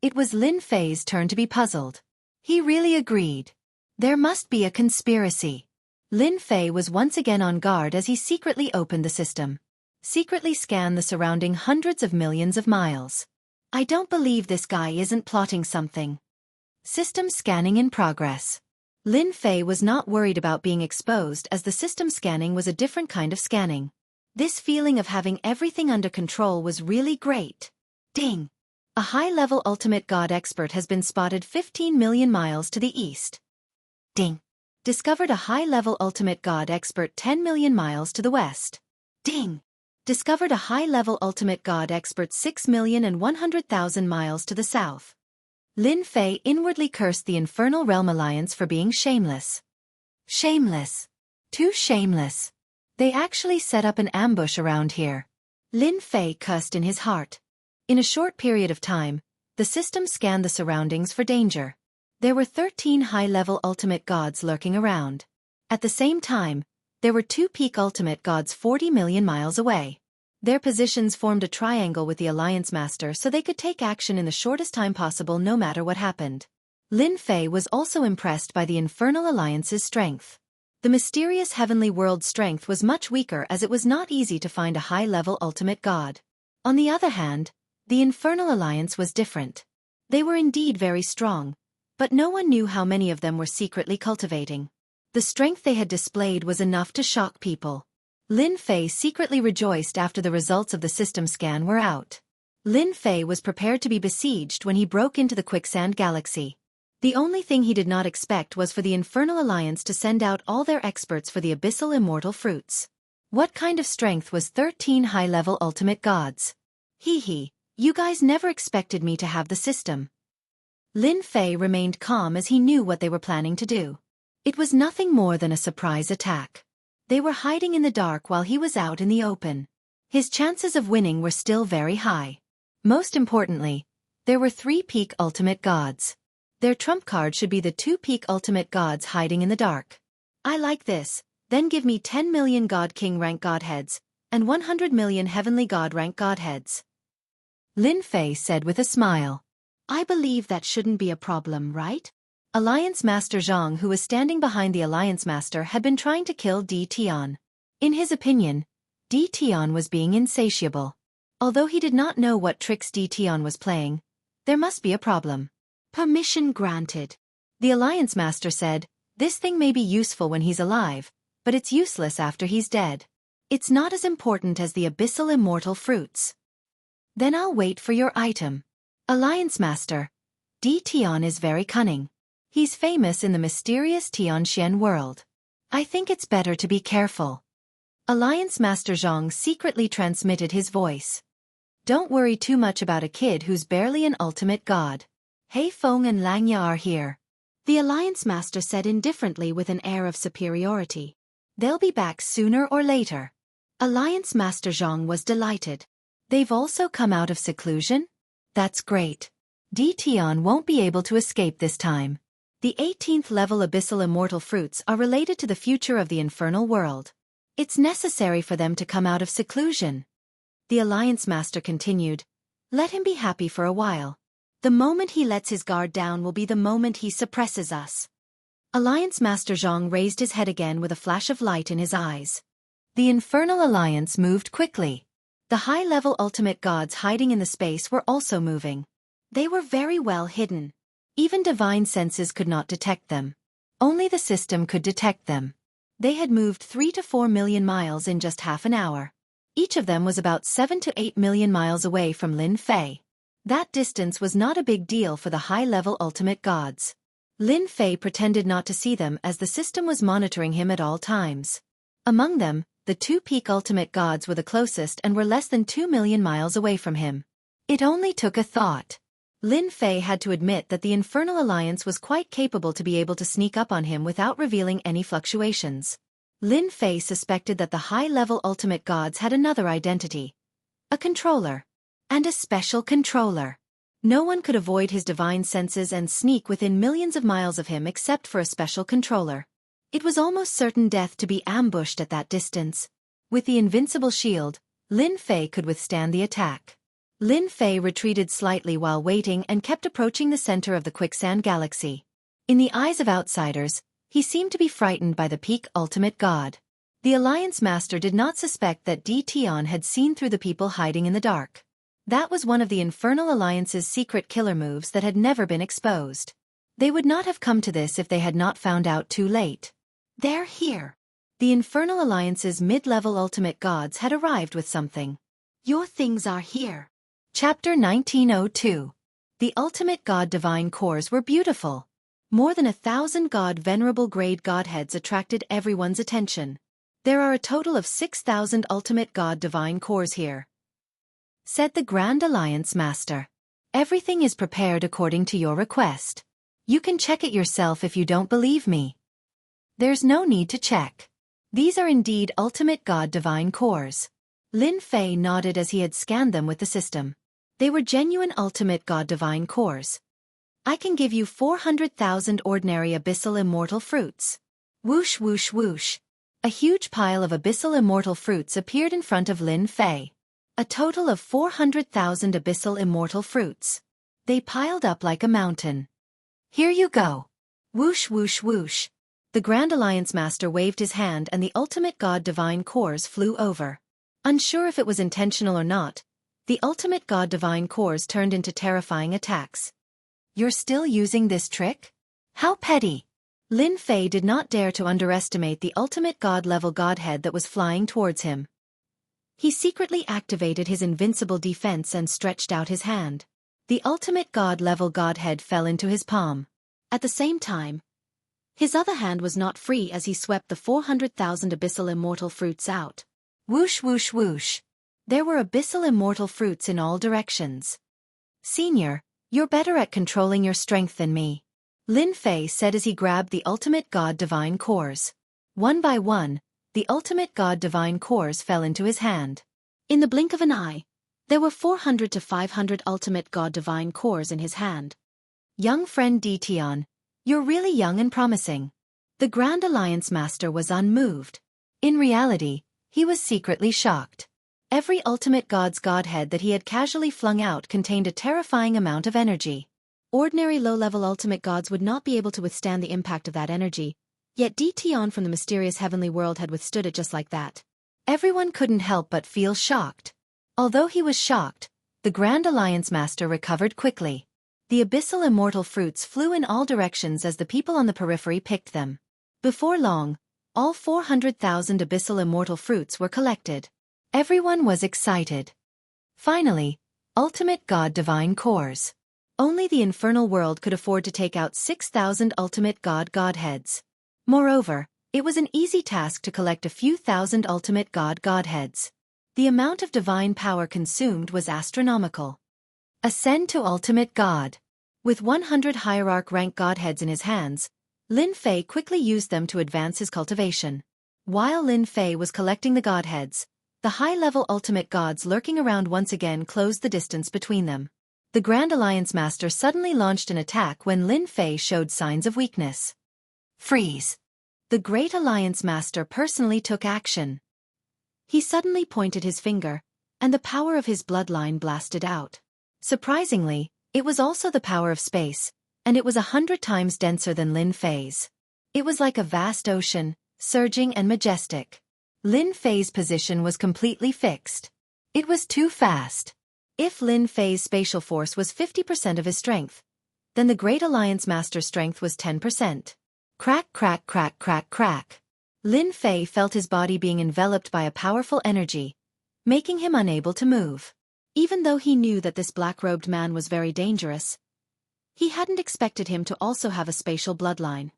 It was Lin Fei's turn to be puzzled. He really agreed. There must be a conspiracy. Lin Fei was once again on guard as he secretly opened the system. Secretly scanned the surrounding hundreds of millions of miles. I don't believe this guy isn't plotting something. System scanning in progress. Lin Fei was not worried about being exposed as the system scanning was a different kind of scanning. This feeling of having everything under control was really great. Ding! A high-level ultimate god expert has been spotted 15 million miles to the east. Ding! Discovered a high-level ultimate god expert 10 million miles to the west. Ding! Discovered a high-level ultimate god expert 6,100,000 miles to the south. Lin Fei inwardly cursed the Infernal Realm Alliance for being shameless. Shameless. Too shameless. They actually set up an ambush around here. Lin Fei cursed in his heart. In a short period of time, the system scanned the surroundings for danger. There were 13 high-level ultimate gods lurking around. At the same time, there were 2 peak ultimate gods 40 million miles away. Their positions formed a triangle with the Alliance Master so they could take action in the shortest time possible no matter what happened. Lin Fei was also impressed by the Infernal Alliance's strength. The mysterious heavenly world's strength was much weaker as it was not easy to find a high-level ultimate god. On the other hand, the Infernal Alliance was different. They were indeed very strong, but no one knew how many of them were secretly cultivating. The strength they had displayed was enough to shock people. Lin Fei secretly rejoiced after the results of the system scan were out. Lin Fei was prepared to be besieged when he broke into the Quicksand Galaxy. The only thing he did not expect was for the Infernal Alliance to send out all their experts for the abyssal immortal fruits. What kind of strength was 13 high-level ultimate gods? Hee, you guys never expected me to have the system. Lin Fei remained calm as he knew what they were planning to do. It was nothing more than a surprise attack. They were hiding in the dark while he was out in the open. His chances of winning were still very high. Most importantly, there were 3 peak ultimate gods. Their trump card should be the 2 peak ultimate gods hiding in the dark. I like this, then give me 10 million God King rank godheads, and 100 million heavenly god rank godheads. Lin Fei said with a smile. I believe that shouldn't be a problem, right? Alliance Master Jianghu, who was standing behind the Alliance Master, had been trying to kill D. Tian. In his opinion, D. Tian was being insatiable. Although he did not know what tricks D. Tian was playing, there must be a problem. Permission granted. The Alliance Master said, this thing may be useful when he's alive, but it's useless after he's dead. It's not as important as the abyssal immortal fruits. Then I'll wait for your item. Alliance Master. D. Tian is very cunning. He's famous in the mysterious Tianxian world. I think it's better to be careful. Alliance Master Zhang secretly transmitted his voice. Don't worry too much about a kid who's barely an ultimate god. Hei Feng and Langya are here. The Alliance Master said indifferently with an air of superiority. They'll be back sooner or later. Alliance Master Zhang was delighted. They've also come out of seclusion? That's great. D. Tian won't be able to escape this time. The 18th level abyssal immortal fruits are related to the future of the infernal world. It's necessary for them to come out of seclusion. The Alliance Master continued. Let him be happy for a while. The moment he lets his guard down will be the moment he suppresses us. Alliance Master Zhang raised his head again with a flash of light in his eyes. The Infernal Alliance moved quickly. The high-level ultimate gods hiding in the space were also moving. They were very well hidden. Even divine senses could not detect them. Only the system could detect them. They had moved 3 to 4 million miles in just half an hour. Each of them was about 7 to 8 million miles away from Lin Fei. That distance was not a big deal for the high-level ultimate gods. Lin Fei pretended not to see them as the system was monitoring him at all times. Among them, the two peak ultimate gods were the closest and were less than 2 million miles away from him. It only took a thought. Lin Fei had to admit that the Infernal Alliance was quite capable to be able to sneak up on him without revealing any fluctuations. Lin Fei suspected that the high-level ultimate gods had another identity. A controller. And a special controller. No one could avoid his divine senses and sneak within millions of miles of him except for a special controller. It was almost certain death to be ambushed at that distance. With the invincible shield, Lin Fei could withstand the attack. Lin Fei retreated slightly while waiting and kept approaching the center of the quicksand galaxy. In the eyes of outsiders, he seemed to be frightened by the peak ultimate god. The Alliance Master did not suspect that Tian had seen through the people hiding in the dark. That was one of the Infernal Alliance's secret killer moves that had never been exposed. They would not have come to this if they had not found out too late. They're here. The Infernal Alliance's mid-level ultimate gods had arrived with something. Your things are here. Chapter 1902. The ultimate god divine cores were beautiful. More than 1,000 god venerable grade godheads attracted everyone's attention. There are a total of 6,000 ultimate god divine cores here, said the Grand Alliance Master. Everything is prepared according to your request. You can check it yourself if you don't believe me. There's no need to check. These are indeed ultimate god divine cores. Lin Fei nodded as he had scanned them with the system. They were genuine ultimate god divine cores. I can give you 400,000 ordinary abyssal immortal fruits. Whoosh whoosh whoosh. A huge pile of abyssal immortal fruits appeared in front of Lin Fei. A total of 400,000 abyssal immortal fruits. They piled up like a mountain. Here you go. Whoosh whoosh whoosh. The Grand Alliance Master waved his hand and the ultimate god divine cores flew over. Unsure if it was intentional or not, the ultimate god divine cores turned into terrifying attacks. You're still using this trick? How petty. Lin Fei did not dare to underestimate the ultimate god-level godhead that was flying towards him. He secretly activated his invincible defense and stretched out his hand. The ultimate god-level godhead fell into his palm. At the same time, his other hand was not free as he swept the 400,000 abyssal immortal fruits out. Whoosh whoosh whoosh. There were abyssal immortal fruits in all directions. Senior, you're better at controlling your strength than me, Lin Fei said as he grabbed the ultimate god divine cores. One by one, the ultimate god divine cores fell into his hand. In the blink of an eye, there were 400 to 500 ultimate god divine cores in his hand. Young friend Tian, you're really young and promising. The Grand Alliance Master was unmoved. In reality, he was secretly shocked. Every ultimate god's godhead that he had casually flung out contained a terrifying amount of energy. Ordinary low-level ultimate gods would not be able to withstand the impact of that energy, yet Tian from the mysterious heavenly world had withstood it just like that. Everyone couldn't help but feel shocked. Although he was shocked, the Grand Alliance Master recovered quickly. The abyssal immortal fruits flew in all directions as the people on the periphery picked them. Before long, all 400,000 abyssal immortal fruits were collected. Everyone was excited. Finally, ultimate god divine cores. Only the infernal world could afford to take out 6,000 ultimate godheads. Moreover, it was an easy task to collect a few thousand ultimate godheads. The amount of divine power consumed was astronomical. Ascend to ultimate god. With 100 hierarch rank godheads in his hands, Lin Fei quickly used them to advance his cultivation. While Lin Fei was collecting the godheads, the high-level ultimate gods lurking around once again closed the distance between them. The Grand Alliance Master suddenly launched an attack when Lin Fei showed signs of weakness. Freeze. The Great Alliance Master personally took action. He suddenly pointed his finger, and the power of his bloodline blasted out. Surprisingly, it was also the power of space, and it was 100 times denser than Lin Fei's. It was like a vast ocean, surging and majestic. Lin Fei's position was completely fixed. It was too fast. If Lin Fei's spatial force was 50% of his strength, then the Great Alliance Master's strength was 10%. Crack, crack, crack, crack, crack. Lin Fei felt his body being enveloped by a powerful energy, making him unable to move. Even though he knew that this black-robed man was very dangerous, he hadn't expected him to also have a spatial bloodline.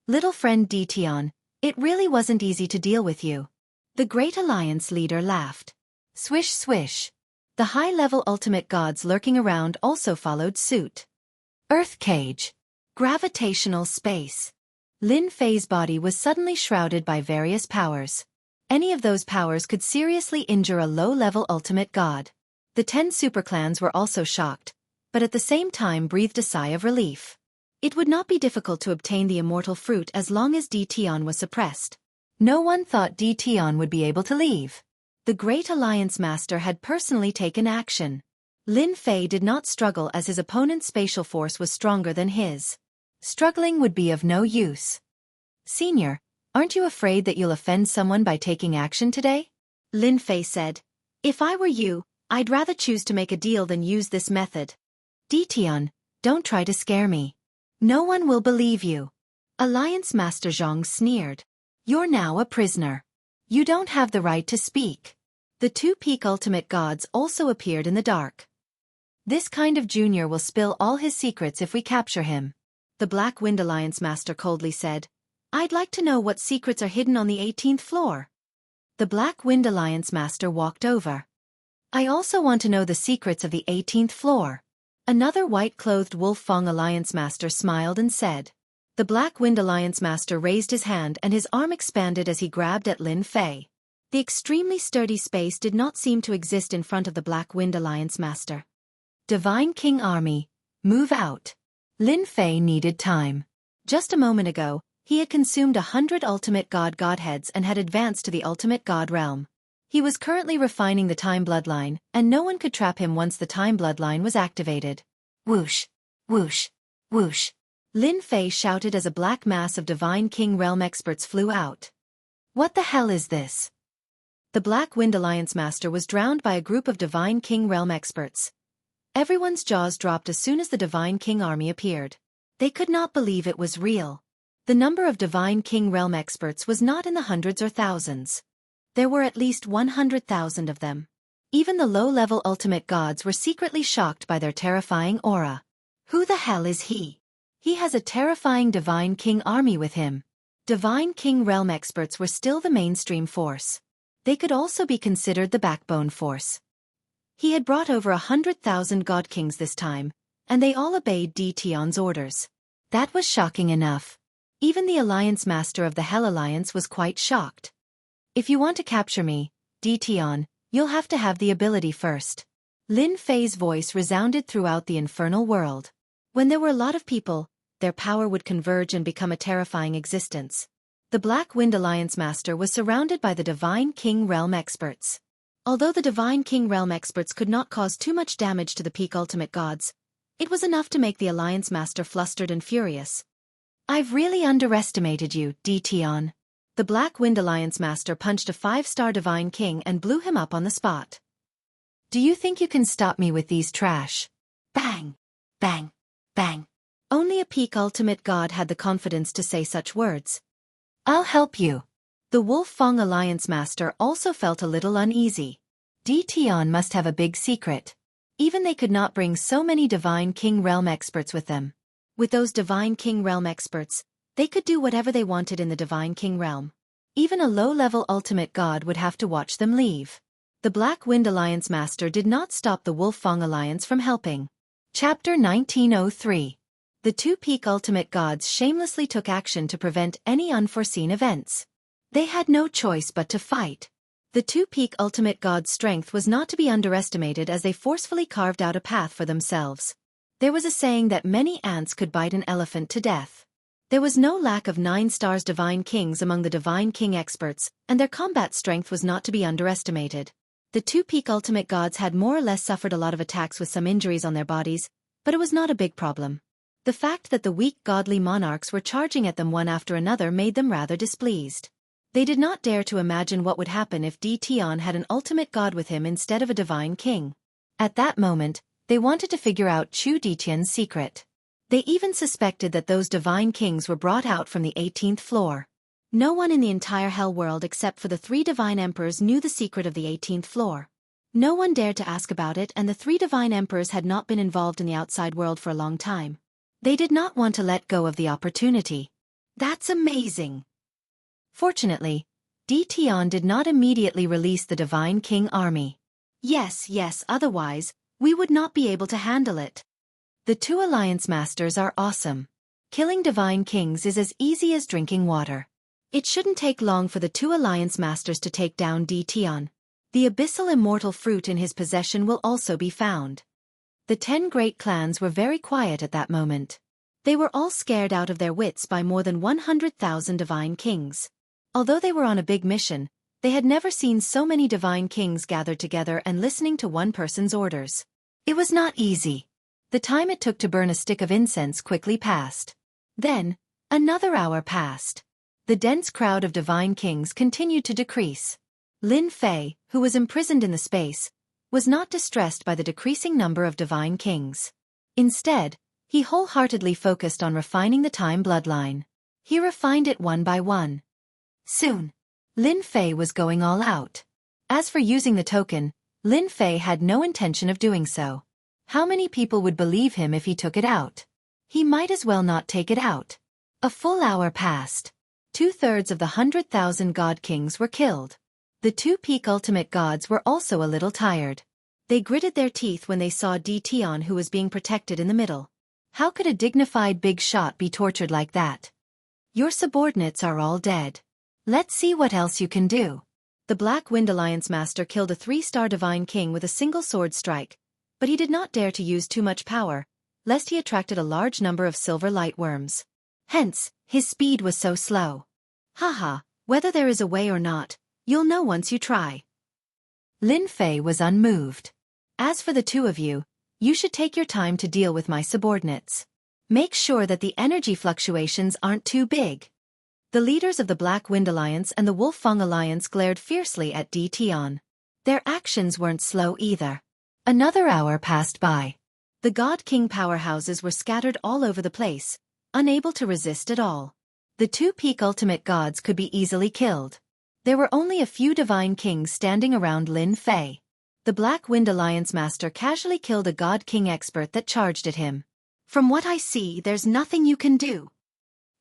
Little friend Ditian, it really wasn't easy to deal with you. The Great Alliance leader laughed. Swish swish. The high-level ultimate gods lurking around also followed suit. Earth cage. Gravitational space. Lin Fei's body was suddenly shrouded by various powers. Any of those powers could seriously injure a low-level ultimate god. The 10 superclans were also shocked, but at the same time breathed a sigh of relief. It would not be difficult to obtain the immortal fruit as long as Ditian was suppressed. No one thought Ditian would be able to leave. The Great Alliance Master had personally taken action. Lin Fei did not struggle as his opponent's spatial force was stronger than his. Struggling would be of no use. Senior, aren't you afraid that you'll offend someone by taking action today? Lin Fei said. If I were you, I'd rather choose to make a deal than use this method. Ditian, don't try to scare me. No one will believe you. Alliance Master Zhang sneered. You're now a prisoner. You don't have the right to speak. The 2 peak ultimate gods also appeared in the dark. This kind of junior will spill all his secrets if we capture him. The Black Wind Alliance Master coldly said. I'd like to know what secrets are hidden on the 18th floor. The Black Wind Alliance Master walked over. I also want to know the secrets of the 18th floor. Another white-clothed Wolf Fong Alliance Master smiled and said. The Black Wind Alliance Master raised his hand and his arm expanded as he grabbed at Lin Fei. The extremely sturdy space did not seem to exist in front of the Black Wind Alliance Master. Divine King Army, move out. Lin Fei needed time. Just a moment ago, he had consumed 100 ultimate godheads and had advanced to the ultimate god realm. He was currently refining the time bloodline, and no one could trap him once the time bloodline was activated. Whoosh, whoosh, whoosh. Lin Fei shouted as a black mass of Divine King Realm experts flew out. What the hell is this? The Black Wind Alliance Master was drowned by a group of Divine King Realm experts. Everyone's jaws dropped as soon as the Divine King army appeared. They could not believe it was real. The number of Divine King Realm experts was not in the hundreds or thousands. There were at least 100,000 of them. Even the low-level ultimate gods were secretly shocked by their terrifying aura. Who the hell is he? He has a terrifying Divine King army with him. Divine King Realm experts were still the mainstream force. They could also be considered the backbone force. He had brought over 100,000 God Kings this time, and they all obeyed Ditian's orders. That was shocking enough. Even the Alliance Master of the Hell Alliance was quite shocked. If you want to capture me, Ditian, you'll have to have the ability first. Lin Fei's voice resounded throughout the infernal world. When there were a lot of people, their power would converge and become a terrifying existence. The Black Wind Alliance Master was surrounded by the Divine King Realm experts. Although the Divine King Realm experts could not cause too much damage to the peak ultimate gods, it was enough to make the Alliance Master flustered and furious. I've really underestimated you, Ditian. The Black Wind Alliance Master punched a 5-star Divine King and blew him up on the spot. Do you think you can stop me with these trash? Bang! Bang! Bang! Only a peak ultimate god had the confidence to say such words. I'll help you. The Wolf Fong Alliance Master also felt a little uneasy. Ditian must have a big secret. Even they could not bring so many Divine King Realm experts with them. With those Divine King Realm experts, they could do whatever they wanted in the Divine King Realm. Even a low-level ultimate god would have to watch them leave. The Black Wind Alliance Master did not stop the Wolf Fong Alliance from helping. Chapter 1903. The 2 peak ultimate gods shamelessly took action to prevent any unforeseen events. They had no choice but to fight. The 2 peak ultimate gods' strength was not to be underestimated as they forcefully carved out a path for themselves. There was a saying that many ants could bite an elephant to death. There was no lack of 9 stars divine kings among the divine king experts, and their combat strength was not to be underestimated. The 2 peak ultimate gods had more or less suffered a lot of attacks with some injuries on their bodies, but it was not a big problem. The fact that the weak godly monarchs were charging at them one after another made them rather displeased. They did not dare to imagine what would happen if Tian had an ultimate god with him instead of a divine king. At that moment, they wanted to figure out Chu Ditian's secret. They even suspected that those divine kings were brought out from the 18th floor. No one in the entire hell world except for the 3 divine emperors knew the secret of the 18th floor. No one dared to ask about it, and the 3 divine emperors had not been involved in the outside world for a long time. They did not want to let go of the opportunity. That's amazing! Fortunately, Tian did not immediately release the divine king army. Yes, otherwise, we would not be able to handle it. The 2 alliance masters are awesome. Killing divine kings is as easy as drinking water. It shouldn't take long for the 2 alliance masters to take down Tian. The abyssal immortal fruit in his possession will also be found. The 10 great clans were very quiet at that moment. They were all scared out of their wits by more than 100,000 divine kings. Although they were on a big mission, they had never seen so many divine kings gathered together and listening to one person's orders. It was not easy. The time it took to burn a stick of incense quickly passed. Then, another hour passed. The dense crowd of divine kings continued to decrease. Lin Fei, who was imprisoned in the space, was not distressed by the decreasing number of divine kings. Instead, he wholeheartedly focused on refining the time bloodline. He refined it one by one. Soon, Lin Fei was going all out. As for using the token, Lin Fei had no intention of doing so. How many people would believe him if he took it out? He might as well not take it out. A full hour passed. 2/3 of the 100,000 god kings were killed. The 2 peak ultimate gods were also a little tired. They gritted their teeth when they saw Tian, who was being protected in the middle. How could a dignified big shot be tortured like that? Your subordinates are all dead. Let's see what else you can do. The Black Wind Alliance Master killed a 3-star divine king with a single sword strike, but he did not dare to use too much power, lest he attracted a large number of silver light worms. Hence, his speed was so slow. Haha, whether there is a way or not, you'll know once you try. Lin Fei was unmoved. As for the 2 of you, you should take your time to deal with my subordinates. Make sure that the energy fluctuations aren't too big. The leaders of the Black Wind Alliance and the Wolf-Fang Alliance glared fiercely at Tian. Their actions weren't slow either. Another hour passed by. The God King powerhouses were scattered all over the place, unable to resist at all. The 2 peak ultimate gods could be easily killed. There were only a few divine kings standing around Lin Fei. The Black Wind Alliance Master casually killed a God King expert that charged at him. From what I see, there's nothing you can do.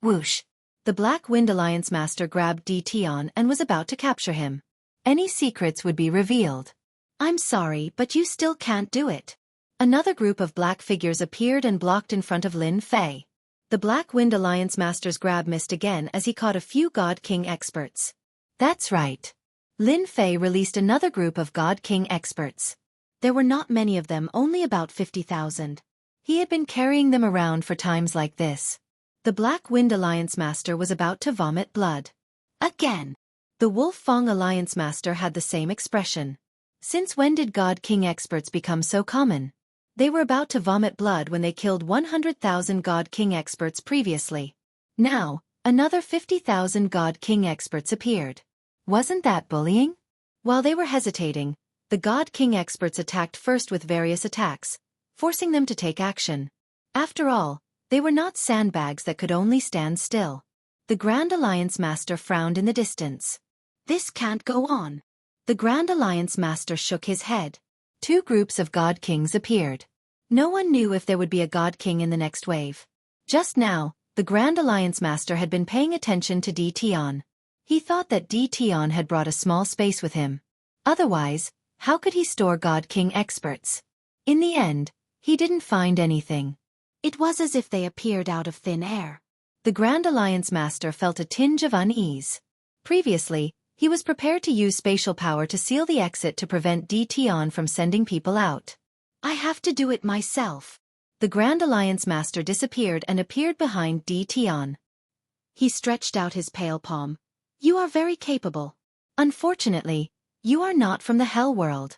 Whoosh! The Black Wind Alliance Master grabbed Tian and was about to capture him. Any secrets would be revealed. I'm sorry, but you still can't do it. Another group of black figures appeared and blocked in front of Lin Fei. The Black Wind Alliance Master's grab missed again as he caught a few God King experts. That's right. Lin Fei released another group of God King experts. There were not many of them, only about 50,000. He had been carrying them around for times like this. The Black Wind Alliance Master was about to vomit blood. Again. The Wolf-Fang Alliance Master had the same expression. Since when did God King experts become so common? They were about to vomit blood when they killed 100,000 God King experts previously. Now, another 50,000 God King experts appeared. Wasn't that bullying? While they were hesitating, the God King experts attacked first with various attacks, forcing them to take action. After all, they were not sandbags that could only stand still. The Grand Alliance Master frowned in the distance. This can't go on. The Grand Alliance Master shook his head. 2 groups of God Kings appeared. No one knew if there would be a God King in the next wave. Just now, the Grand Alliance Master had been paying attention to Tian. He thought that Tian had brought a small space with him. Otherwise, how could he store God King experts? In the end, he didn't find anything. It was as if they appeared out of thin air. The Grand Alliance Master felt a tinge of unease. Previously, he was prepared to use spatial power to seal the exit to prevent Tian from sending people out. I have to do it myself. The Grand Alliance Master disappeared and appeared behind Tian. He stretched out his pale palm. You are very capable. Unfortunately, you are not from the Hell world.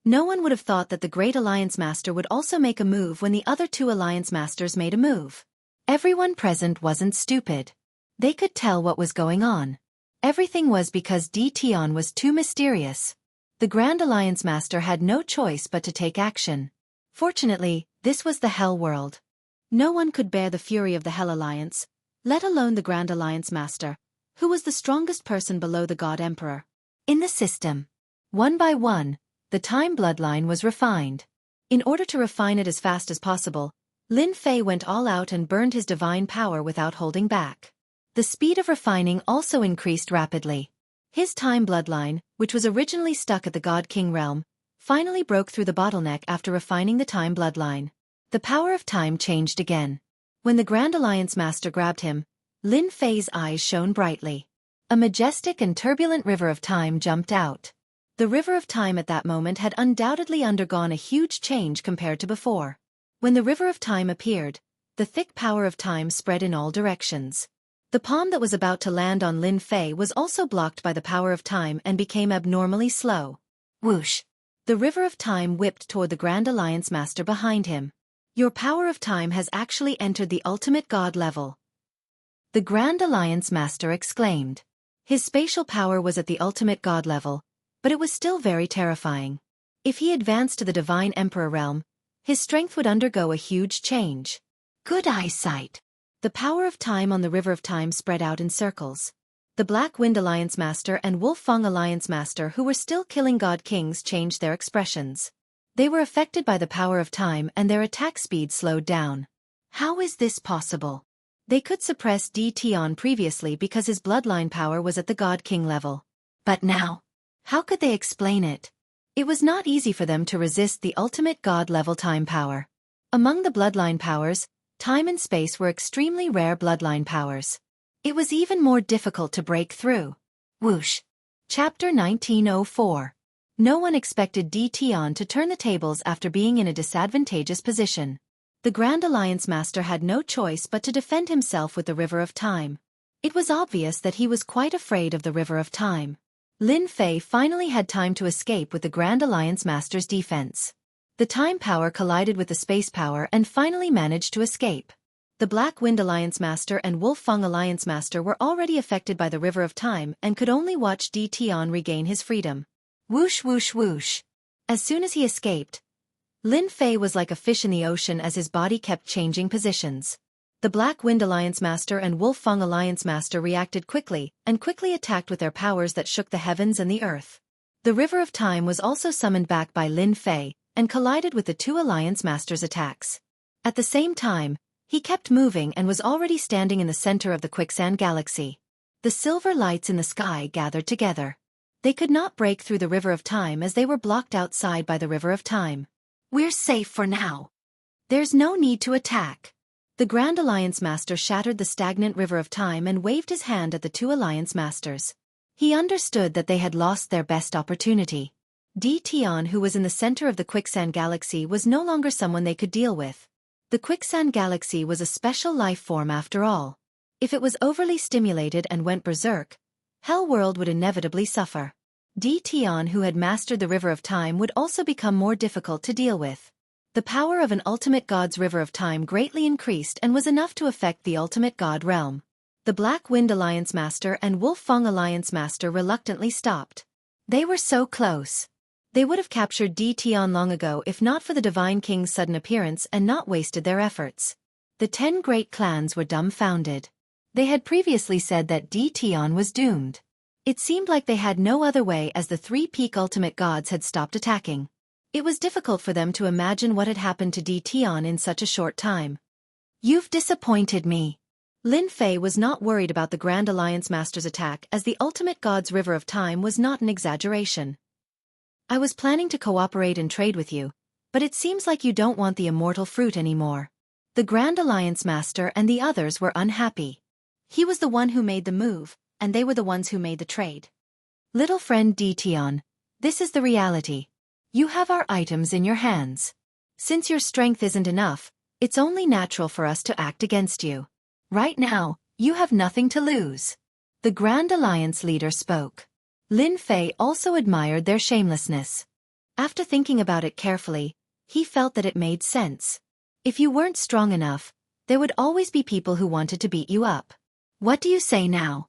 No one would have thought that the Great Alliance Master would also make a move when the other two Alliance Masters made a move. Everyone present wasn't stupid. They could tell what was going on. Everything was because Tion was too mysterious. The Grand Alliance Master had no choice but to take action. Fortunately, this was the Hell world. No one could bear the fury of the Hell Alliance, let alone the Grand Alliance Master, who was the strongest person below the God Emperor. In the system, one by one, the time bloodline was refined. In order to refine it as fast as possible, Lin Fei went all out and burned his divine power without holding back. The speed of refining also increased rapidly. His time bloodline, which was originally stuck at the God King realm, finally broke through the bottleneck after refining the time bloodline. The power of time changed again. When the Grand Alliance Master grabbed him, Lin Fei's eyes shone brightly. A majestic and turbulent river of time jumped out. The river of time at that moment had undoubtedly undergone a huge change compared to before. When the river of time appeared, the thick power of time spread in all directions. The palm that was about to land on Lin Fei was also blocked by the power of time and became abnormally slow. Whoosh! The river of time whipped toward the Grand Alliance Master behind him. Your power of time has actually entered the ultimate god level. The Grand Alliance Master exclaimed. His spatial power was at the ultimate god level, but it was still very terrifying. If he advanced to the Divine Emperor realm, his strength would undergo a huge change. Good eyesight. The power of time on the river of time spread out in circles. The Black Wind Alliance Master and Wolfang Alliance Master, who were still killing God Kings, changed their expressions. They were affected by the power of time and their attack speed slowed down. How is this possible? They could suppress Tion previously because his bloodline power was at the God King level. But now, how could they explain it? It was not easy for them to resist the ultimate god level time power. Among the bloodline powers, time and space were extremely rare bloodline powers. It was even more difficult to break through. Whoosh! Chapter 1904. No one expected Tion to turn the tables after being in a disadvantageous position. The Grand Alliance Master had no choice but to defend himself with the River of Time. It was obvious that he was quite afraid of the River of Time. Lin Fei finally had time to escape with the Grand Alliance Master's defense. The time power collided with the space power and finally managed to escape. The Black Wind Alliance Master and Wolfang Alliance Master were already affected by the River of Time and could only watch Tion regain his freedom. Whoosh whoosh whoosh. As soon as he escaped, Lin Fei was like a fish in the ocean as his body kept changing positions. The Black Wind Alliance Master and Wolfang Alliance Master reacted quickly and quickly attacked with their powers that shook the heavens and the earth. The River of Time was also summoned back by Lin Fei and collided with the two Alliance Masters' attacks. At the same time, he kept moving and was already standing in the center of the Quicksand Galaxy. The silver lights in the sky gathered together. They could not break through the River of Time as they were blocked outside by the River of Time. We're safe for now. There's no need to attack. The Grand Alliance Master shattered the stagnant River of Time and waved his hand at the two Alliance Masters. He understood that they had lost their best opportunity. Tion, who was in the center of the Quicksand Galaxy, was no longer someone they could deal with. The Quicksand Galaxy was a special life form after all. If it was overly stimulated and went berserk, Hell World would inevitably suffer. Tion, who had mastered the River of Time, would also become more difficult to deal with. The power of an ultimate god's River of Time greatly increased and was enough to affect the ultimate god realm. The Black Wind Alliance Master and Wolfang Alliance Master reluctantly stopped. They were so close. They would have captured Tion long ago if not for the Divine King's sudden appearance and not wasted their efforts. The 10 great clans were dumbfounded. They had previously said that Tion was doomed. It seemed like they had no other way as the 3 peak ultimate gods had stopped attacking. It was difficult for them to imagine what had happened to Tion in such a short time. You've disappointed me. Lin Fei was not worried about the Grand Alliance Master's attack as the ultimate god's River of Time was not an exaggeration. I was planning to cooperate and trade with you, but it seems like you don't want the immortal fruit anymore. The Grand Alliance Master and the others were unhappy. He was the one who made the move, and they were the ones who made the trade. Little friend Tion, this is the reality. You have our items in your hands. Since your strength isn't enough, it's only natural for us to act against you. Right now, You have nothing to lose. The Grand Alliance leader spoke. Lin Fei also admired their shamelessness. After thinking about it carefully, he felt that it made sense. If you weren't strong enough, there would always be people who wanted to beat you up. What do you say now?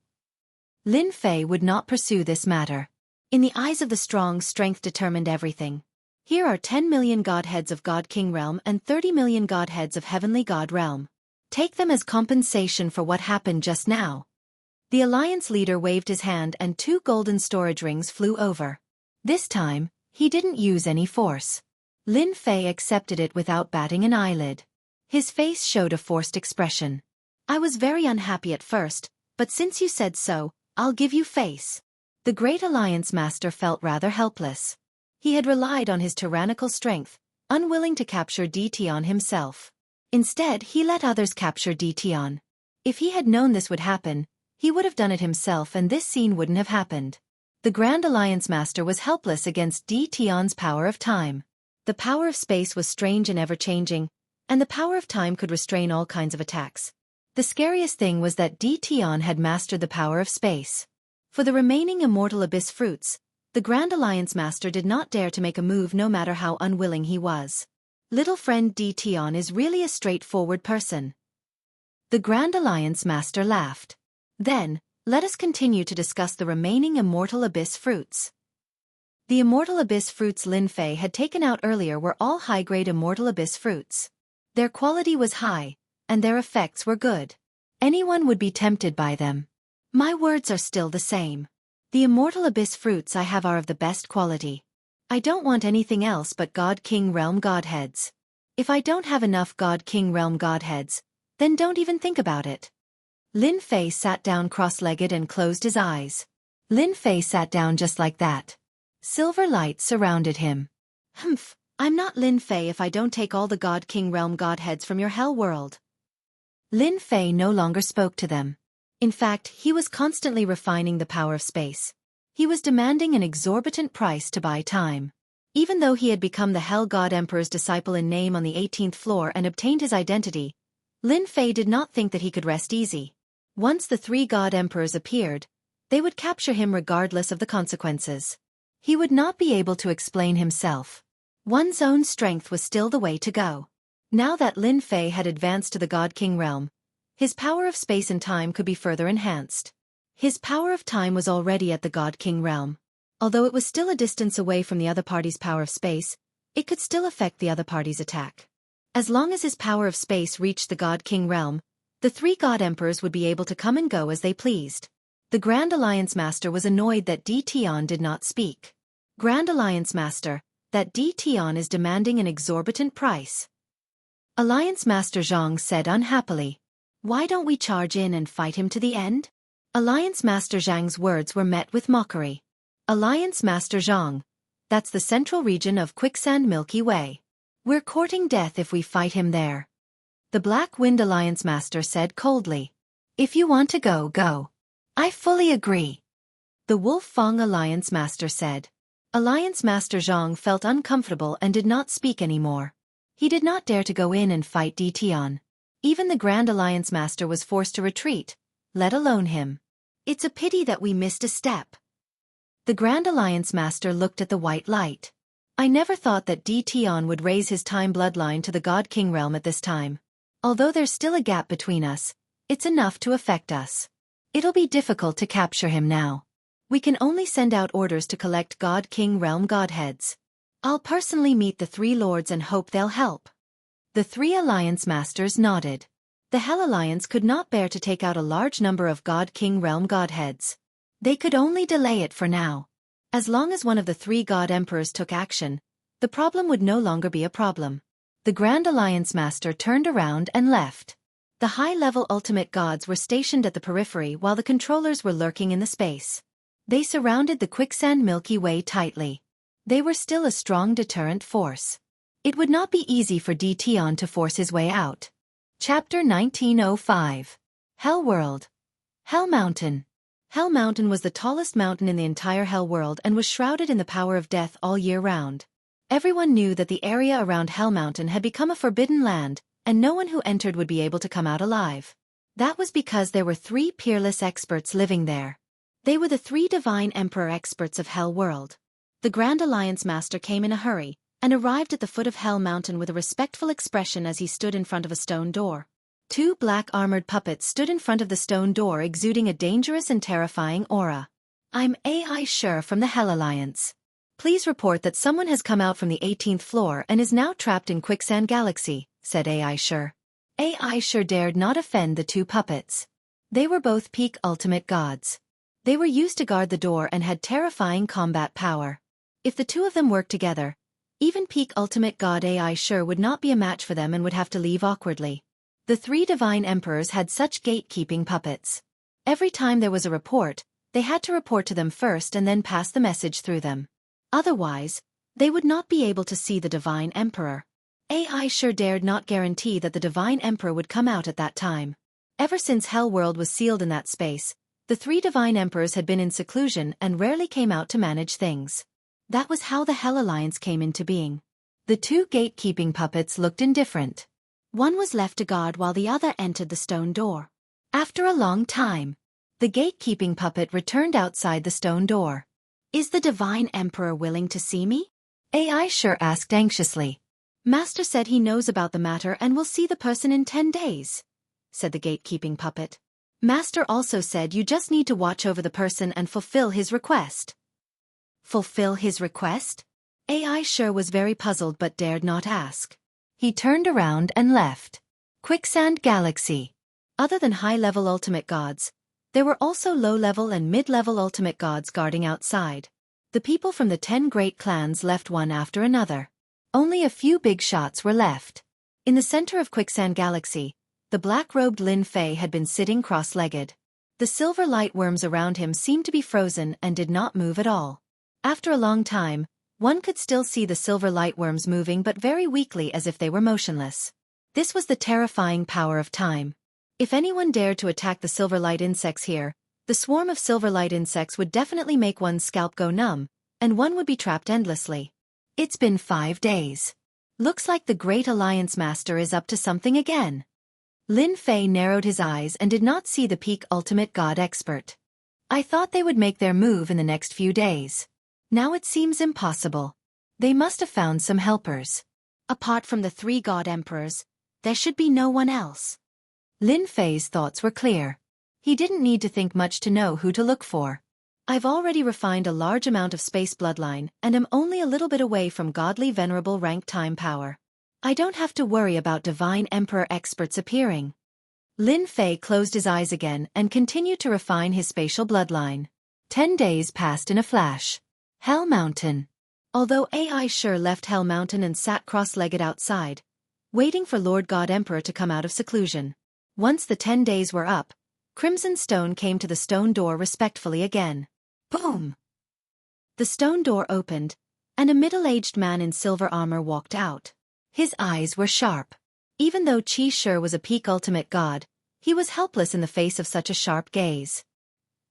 Lin Fei would not pursue this matter. In the eyes of the strong, strength determined everything. Here are 10 million godheads of God King Realm and 30 million godheads of Heavenly God Realm. Take them as compensation for what happened just now. The Alliance leader waved his hand and 2 golden storage rings flew over. This time, he didn't use any force. Lin Fei accepted it without batting an eyelid. His face showed a forced expression. I was very unhappy at first, but since you said so, I'll give you face. The Great Alliance Master felt rather helpless. He had relied on his tyrannical strength, unwilling to capture Dition himself. Instead, he let others capture Dition. If he had known this would happen, he would have done it himself and this scene wouldn't have happened. The Grand Alliance Master was helpless against Dition's power of time. The power of space was strange and ever-changing, and the power of time could restrain all kinds of attacks. The scariest thing was that Dition had mastered the power of space. For the remaining immortal abyss fruits, the Grand Alliance Master did not dare to make a move no matter how unwilling he was. Little friend Dition is really a straightforward person. The Grand Alliance Master laughed. Then, let us continue to discuss the remaining immortal abyss fruits. The immortal abyss fruits Lin Fei had taken out earlier were all high-grade immortal abyss fruits. Their quality was high, and their effects were good. Anyone would be tempted by them. My words are still the same. The immortal abyss fruits I have are of the best quality. I don't want anything else but God King Realm Godheads. If I don't have enough God King Realm Godheads, then don't even think about it. Lin Fei sat down cross-legged and closed his eyes. Lin Fei sat down just like that. Silver light surrounded him. Humph, I'm not Lin Fei if I don't take all the God King Realm Godheads from your hell world. Lin Fei no longer spoke to them. In fact, he was constantly refining the power of space. He was demanding an exorbitant price to buy time. Even though he had become the Hell God Emperor's disciple in name on the 18th floor and obtained his identity, Lin Fei did not think that he could rest easy. Once the 3 God Emperors appeared, they would capture him regardless of the consequences. He would not be able to explain himself. One's own strength was still the way to go. Now that Lin Fei had advanced to the God King realm, his power of space and time could be further enhanced. His power of time was already at the God King realm. Although it was still a distance away from the other party's power of space, it could still affect the other party's attack. As long as his power of space reached the God King realm, the 3 God Emperors would be able to come and go as they pleased. The Grand Alliance Master was annoyed that Dition did not speak. Grand Alliance Master, that Dition is demanding an exorbitant price. Alliance Master Jianghu said unhappily. Why don't we charge in and fight him to the end? Alliance Master Zhang's words were met with mockery. Alliance Master Jianghu, that's the central region of Quicksand Milky Way. We're courting death if we fight him there. The Black Wind Alliance Master said coldly. If you want to go, go. I fully agree. The Wolf Fang Alliance Master said. Alliance Master Zhang felt uncomfortable and did not speak anymore. He did not dare to go in and fight Dition. Even the Grand Alliance Master was forced to retreat, let alone him. It's a pity that we missed a step. The Grand Alliance Master looked at the white light. I never thought that Dition would raise his time bloodline to the God King realm at this time. Although there's still a gap between us, it's enough to affect us. It'll be difficult to capture him now. We can only send out orders to collect God King realm godheads. I'll personally meet the 3 lords and hope they'll help. The 3 Alliance Masters nodded. The Hell Alliance could not bear to take out a large number of God King realm godheads. They could only delay it for now. As long as one of the 3 God Emperors took action, the problem would no longer be a problem. The Grand Alliance Master turned around and left. The high-level ultimate gods were stationed at the periphery while the controllers were lurking in the space. They surrounded the Quicksand Milky Way tightly. They were still a strong deterrent force. It would not be easy for Dition to force his way out. Chapter 1905. Hell World. Hell Mountain. Hell Mountain was the tallest mountain in the entire Hell World and was shrouded in the power of death all year round. Everyone knew that the area around Hell Mountain had become a forbidden land, and no one who entered would be able to come out alive. That was because there were 3 peerless experts living there. They were the 3 divine emperor experts of Hell World. The Grand Alliance Master came in a hurry, and arrived at the foot of Hell Mountain with a respectful expression as he stood in front of a stone door. 2 black armored puppets stood in front of the stone door exuding a dangerous and terrifying aura. "I'm AI Sure from the Hell Alliance. Please report that someone has come out from the 18th floor and is now trapped in Quicksand Galaxy," said AI Sure. AI Sure dared not offend the 2 puppets. They were both peak ultimate gods. They were used to guard the door and had terrifying combat power. If the 2 of them worked together, even peak ultimate god AI Sure would not be a match for them and would have to leave awkwardly. The 3 divine emperors had such gatekeeping puppets. Every time there was a report, they had to report to them first and then pass the message through them. Otherwise, they would not be able to see the divine emperor. AI Sure dared not guarantee that the divine emperor would come out at that time. Ever since Hell World was sealed in that space, the 3 divine emperors had been in seclusion and rarely came out to manage things. That was how the Hell Alliance came into being. The 2 gatekeeping puppets looked indifferent. One was left to guard while the other entered the stone door. After a long time, the gatekeeping puppet returned outside the stone door. "Is the divine emperor willing to see me?" AI Sure asked anxiously. "Master said he knows about the matter and will see the person in 10 days, said the gatekeeping puppet. "Master also said you just need to watch over the person and fulfill his request." "Fulfill his request?" AI Sure was very puzzled but dared not ask. He turned around and left. Quicksand Galaxy. Other than high-level ultimate gods, there were also low-level and mid-level ultimate gods guarding outside. The people from the 10 great clans left one after another. Only a few big shots were left. In the center of Quicksand Galaxy, the black-robed Lin Fei had been sitting cross-legged. The silver light worms around him seemed to be frozen and did not move at all. After a long time, one could still see the silver light worms moving but very weakly as if they were motionless. This was the terrifying power of time. If anyone dared to attack the silver light insects here, the swarm of silver light insects would definitely make one's scalp go numb, and one would be trapped endlessly. It's been 5 days. Looks like the Great Alliance Master is up to something again. Lin Fei narrowed his eyes and did not see the peak ultimate god expert. I thought they would make their move in the next few days. Now it seems impossible. They must have found some helpers. Apart from the 3 god emperors, there should be no one else. Lin Fei's thoughts were clear. He didn't need to think much to know who to look for. I've already refined a large amount of space bloodline and am only a little bit away from godly venerable rank time power. I don't have to worry about divine emperor experts appearing. Lin Fei closed his eyes again and continued to refine his spatial bloodline. 10 days passed in a flash. Hell Mountain. Although AI Sure left Hell Mountain and sat cross-legged outside, waiting for Lord God Emperor to come out of seclusion. Once the 10 days were up, Crimson Stone came to the stone door respectfully again. Boom! The stone door opened, and a middle-aged man in silver armor walked out. His eyes were sharp. Even though Qi Shi was a peak ultimate god, he was helpless in the face of such a sharp gaze.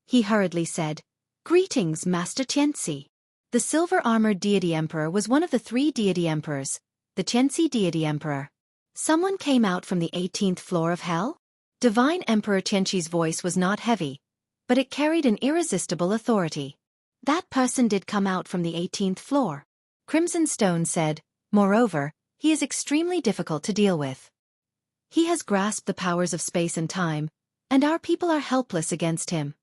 He hurriedly said, "Greetings, Master Xianxia." The silver-armored deity emperor was one of the 3 deity emperors, the Xianxia deity emperor. Someone came out from the 18th floor of hell? Divine Emperor Xianxi's voice was not heavy, but it carried an irresistible authority. That person did come out from the 18th floor. Crimson Stone said, "Moreover, he is extremely difficult to deal with. He has grasped the powers of space and time, and our people are helpless against him."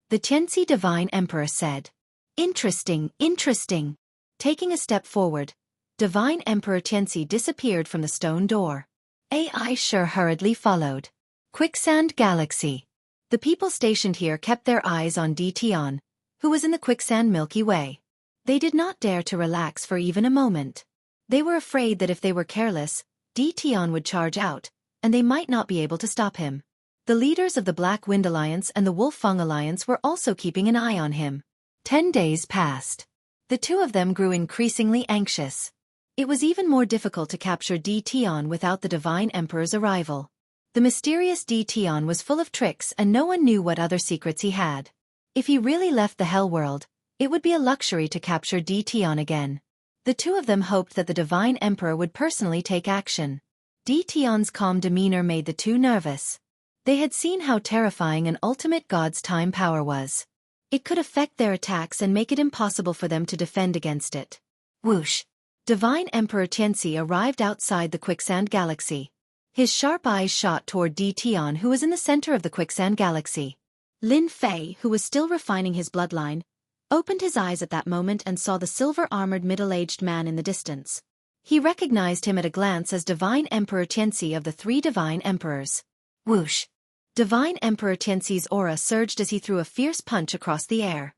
The Xianxia Divine Emperor said. Interesting, interesting. Taking a step forward, Divine Emperor Xianxia disappeared from the stone door. AI Sure hurriedly followed. Quicksand Galaxy. The people stationed here kept their eyes on Tion, who was in the Quicksand Milky Way. They did not dare to relax for even a moment. They were afraid that if they were careless, Tion would charge out, and they might not be able to stop him. The leaders of the Black Wind Alliance and the Wolf Fang Alliance were also keeping an eye on him. 10 days passed. The 2 of them grew increasingly anxious. It was even more difficult to capture Tion without the Divine Emperor's arrival. The mysterious Tion was full of tricks and no one knew what other secrets he had. If he really left the Hell World, it would be a luxury to capture Tion again. The 2 of them hoped that the Divine Emperor would personally take action. Tion's calm demeanor made the 2 nervous. They had seen how terrifying an ultimate god's time power was. It could affect their attacks and make it impossible for them to defend against it. Whoosh! Divine Emperor Xianxia arrived outside the Quicksand Galaxy. His sharp eyes shot toward Tian, who was in the center of the Quicksand Galaxy. Lin Fei, who was still refining his bloodline, opened his eyes at that moment and saw the silver-armored middle-aged man in the distance. He recognized him at a glance as Divine Emperor Xianxia of the Three Divine Emperors. Whoosh! Divine Emperor Xianxi's aura surged as he threw a fierce punch across the air.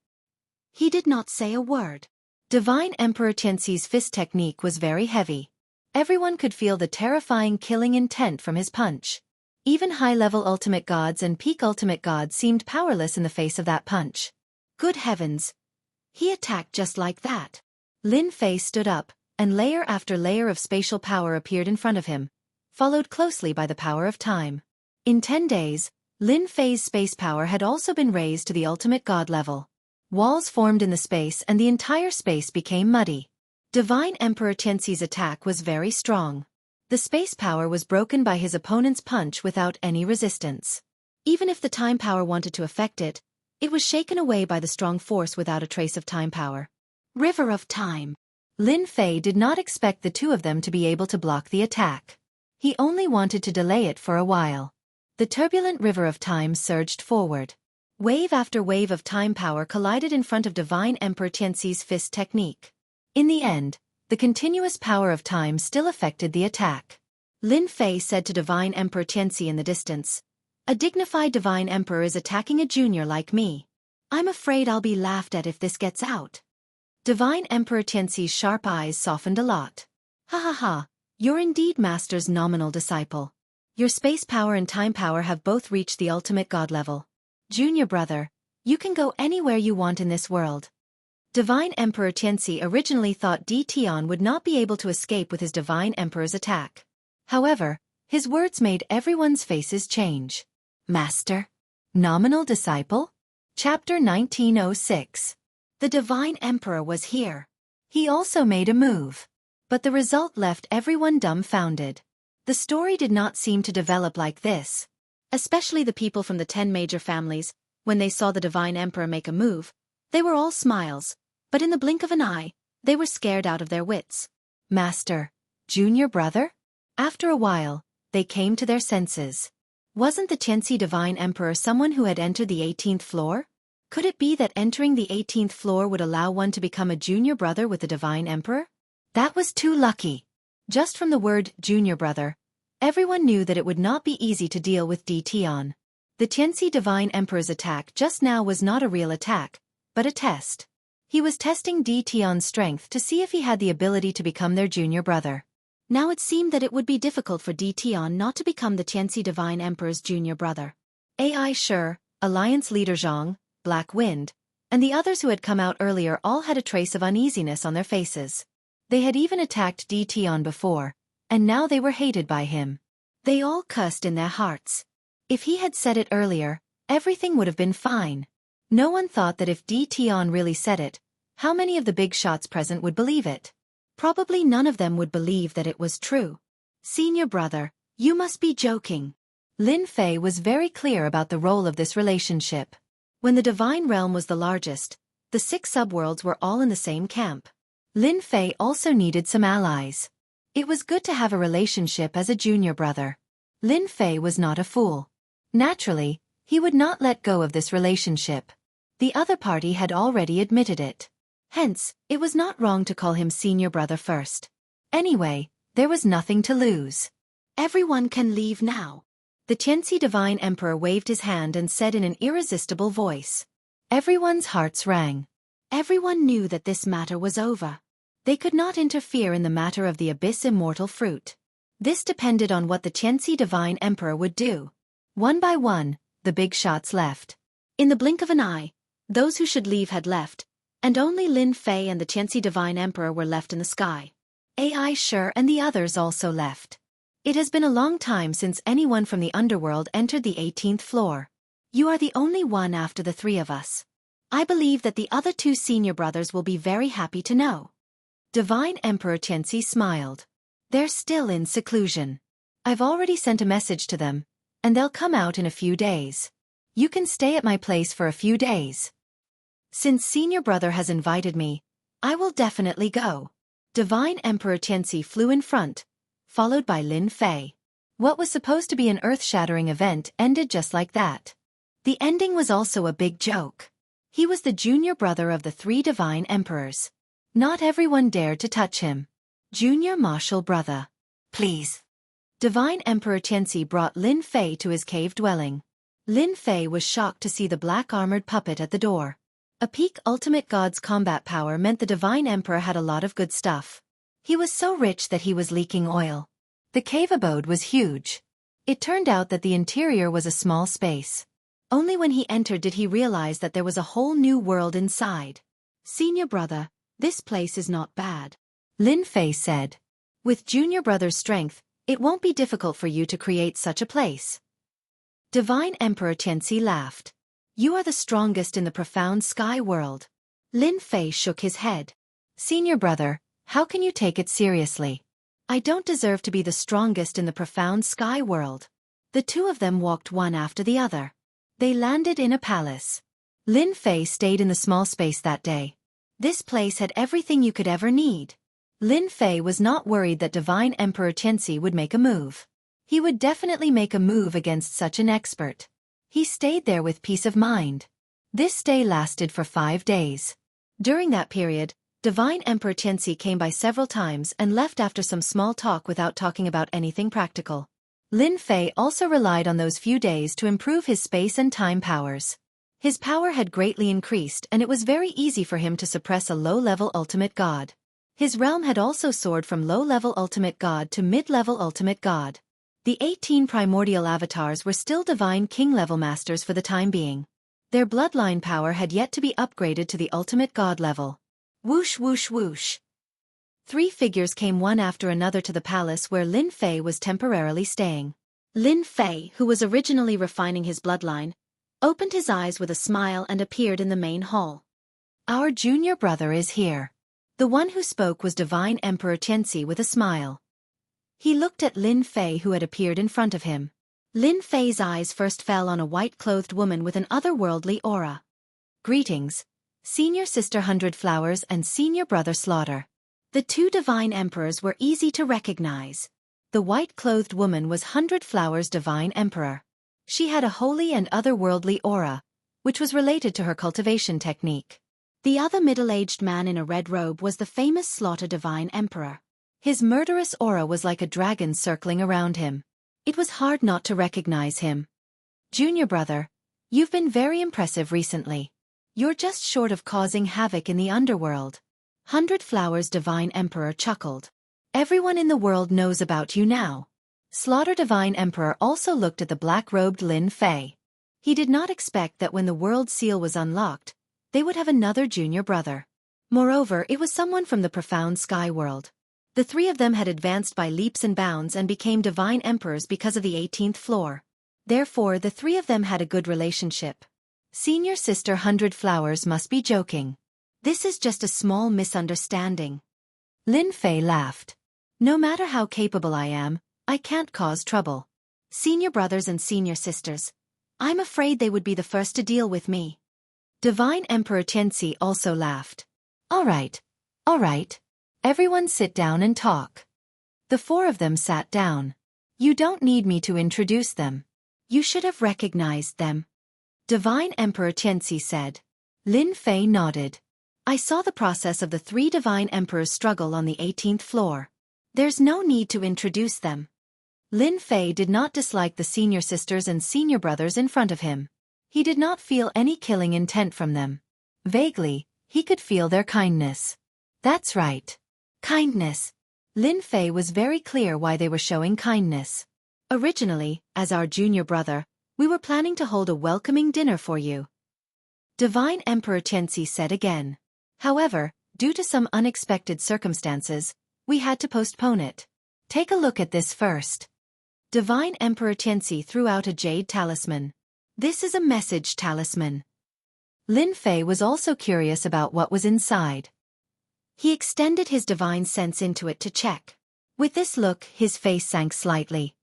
He did not say a word. Divine Emperor Xianxi's fist technique was very heavy. Everyone could feel the terrifying killing intent from his punch. Even high-level ultimate gods and peak ultimate gods seemed powerless in the face of that punch. Good heavens! He attacked just like that. Lin Fei stood up, and layer after layer of spatial power appeared in front of him, followed closely by the power of time. In 10 days, Lin Fei's space power had also been raised to the ultimate god level. Walls formed in the space and the entire space became muddy. Divine Emperor Xianxi's attack was very strong. The space power was broken by his opponent's punch without any resistance. Even if the time power wanted to affect it, it was shaken away by the strong force without a trace of time power. River of Time. Lin Fei did not expect the two of them to be able to block the attack. He only wanted to delay it for a while. The turbulent river of time surged forward. Wave after wave of time power collided in front of Divine Emperor Xianxi's fist technique. In the end, the continuous power of time still affected the attack. Lin Fei said to Divine Emperor Xianxia in the distance, "A dignified Divine Emperor is attacking a junior like me. I'm afraid I'll be laughed at if this gets out." Divine Emperor Xianxi's sharp eyes softened a lot. "Ha ha ha, you're indeed Master's nominal disciple. Your space power and time power have both reached the ultimate god level. Junior brother, you can go anywhere you want in this world." Divine Emperor Xianxia originally thought Tian would not be able to escape with his Divine Emperor's attack. However, his words made everyone's faces change. Master? Nominal disciple? Chapter 1906. The Divine Emperor was here. He also made a move. But the result left everyone dumbfounded. The story did not seem to develop like this. Especially the people from the 10 major families, when they saw the Divine Emperor make a move, they were all smiles, but in the blink of an eye, they were scared out of their wits. Master, junior brother? After a while, they came to their senses. Wasn't the Xianxia Divine Emperor someone who had entered the 18th floor? Could it be that entering the 18th floor would allow one to become a junior brother with the Divine Emperor? That was too lucky. Just from the word junior brother, everyone knew that it would not be easy to deal with Tian. The Xianxia Divine Emperor's attack just now was not a real attack, but a test. He was testing Tian's strength to see if he had the ability to become their junior brother. Now it seemed that it would be difficult for Tian not to become the Xianxia Divine Emperor's junior brother. Ai Shi, Alliance leader Zhang, Black Wind, and the others who had come out earlier all had a trace of uneasiness on their faces. They had even attacked Tian before, and now they were hated by him. They all cussed in their hearts. If he had said it earlier, everything would have been fine. No one thought that if Tian really said it, how many of the big shots present would believe it? Probably none of them would believe that it was true. Senior brother, you must be joking. Lin Fei was very clear about the role of this relationship. When the Divine Realm was the largest, the 6 subworlds were all in the same camp. Lin Fei also needed some allies. It was good to have a relationship as a junior brother. Lin Fei was not a fool. Naturally, he would not let go of this relationship. The other party had already admitted it. Hence, it was not wrong to call him senior brother first. Anyway, there was nothing to lose. Everyone can leave now. The Xianxia Divine Emperor waved his hand and said in an irresistible voice. Everyone's hearts rang. Everyone knew that this matter was over. They could not interfere in the matter of the Abyss Immortal Fruit. This depended on what the Xianxia Divine Emperor would do. One by one, the big shots left. In the blink of an eye, those who should leave had left, and only Lin Fei and the Xianxia Divine Emperor were left in the sky. Ai Shi and the others also left. It has been a long time since anyone from the underworld entered the 18th floor. You are the only one after the 3 of us. I believe that the other 2 senior brothers will be very happy to know. Divine Emperor Xianxia smiled. They're still in seclusion. I've already sent a message to them, and they'll come out in a few days. You can stay at my place for a few days. Since senior brother has invited me, I will definitely go. Divine Emperor Tianxi flew in front, followed by Lin Fei. What was supposed to be an earth-shattering event ended just like that. The ending was also a big joke. He was the junior brother of the 3 divine emperors. Not everyone dared to touch him. Junior martial brother. Please. Divine Emperor Tianxi brought Lin Fei to his cave dwelling. Lin Fei was shocked to see the black-armored puppet at the door. A peak ultimate god's combat power meant the divine emperor had a lot of good stuff. He was so rich that he was leaking oil. The cave abode was huge. It turned out that the interior was a small space. Only when he entered did he realize that there was a whole new world inside. Senior brother, this place is not bad. Lin Fei said. With junior brother's strength, it won't be difficult for you to create such a place. Divine Emperor Tianxi laughed. You are the strongest in the profound sky world. Lin Fei shook his head. Senior brother, how can you take it seriously? I don't deserve to be the strongest in the profound sky world. The two of them walked one after the other. They landed in a palace. Lin Fei stayed in the small space that day. This place had everything you could ever need. Lin Fei was not worried that Divine Emperor Tianxi would make a move. He would definitely make a move against such an expert. He stayed there with peace of mind. This stay lasted for 5 days. During that period, Divine Emperor Tianxi came by several times and left after some small talk without talking about anything practical. Lin Fei also relied on those few days to improve his space and time powers. His power had greatly increased and it was very easy for him to suppress a low-level ultimate god. His realm had also soared from low-level ultimate god to mid-level ultimate god. The 18 primordial avatars were still divine king-level masters for the time being. Their bloodline power had yet to be upgraded to the ultimate god level. Whoosh whoosh whoosh. 3 figures came one after another to the palace where Lin Fei was temporarily staying. Lin Fei, who was originally refining his bloodline, opened his eyes with a smile and appeared in the main hall. Our junior brother is here. The one who spoke was Divine Emperor Tianxi with a smile. He looked at Lin Fei who had appeared in front of him. Lin Fei's eyes first fell on a white-clothed woman with an otherworldly aura. Greetings, Senior Sister Hundred Flowers and Senior Brother Slaughter. The 2 divine emperors were easy to recognize. The white-clothed woman was Hundred Flowers' divine emperor. She had a holy and otherworldly aura, which was related to her cultivation technique. The other middle-aged man in a red robe was the famous Slaughter divine emperor. His murderous aura was like a dragon circling around him. It was hard not to recognize him. Junior brother, you've been very impressive recently. You're just short of causing havoc in the underworld. Hundred Flowers' divine emperor chuckled. Everyone in the world knows about you now. Slaughter divine emperor also looked at the black-robed Lin Fei. He did not expect that when the world seal was unlocked, they would have another junior brother. Moreover, it was someone from the profound sky world. The 3 of them had advanced by leaps and bounds and became divine emperors because of the 18th floor. Therefore, the 3 of them had a good relationship. Senior Sister Hundred Flowers must be joking. This is just a small misunderstanding. Lin Fei laughed. No matter how capable I am, I can't cause trouble. Senior brothers and senior sisters, I'm afraid they would be the first to deal with me. Divine Emperor Tianxi also laughed. All right. Everyone sit down and talk. The 4 of them sat down. You don't need me to introduce them. You should have recognized them. Divine Emperor Tianxi said. Lin Fei nodded. I saw the process of the 3 divine emperors struggle on the 18th floor. There's no need to introduce them. Lin Fei did not dislike the senior sisters and senior brothers in front of him. He did not feel any killing intent from them. Vaguely, he could feel their kindness. That's right. Kindness. Lin Fei was very clear why they were showing kindness. Originally, as our junior brother, we were planning to hold a welcoming dinner for you. Divine Emperor Tianxi said again. However, due to some unexpected circumstances, we had to postpone it. Take a look at this first. Divine Emperor Tianxi threw out a jade talisman. This is a message talisman. Lin Fei was also curious about what was inside. He extended his divine sense into it to check. With this look, his face sank slightly.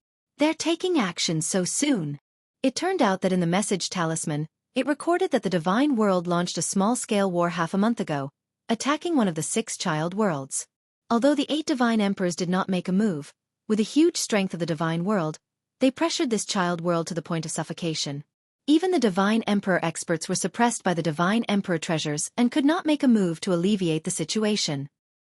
They're taking action so soon. It turned out that in the message talisman, it recorded that the divine world launched a small-scale war half a month ago, attacking one of the 6 child worlds. Although the 8 divine emperors did not make a move, with the huge strength of the divine world, they pressured this child world to the point of suffocation. Even the divine emperor experts were suppressed by the divine emperor treasures and could not make a move to alleviate the situation.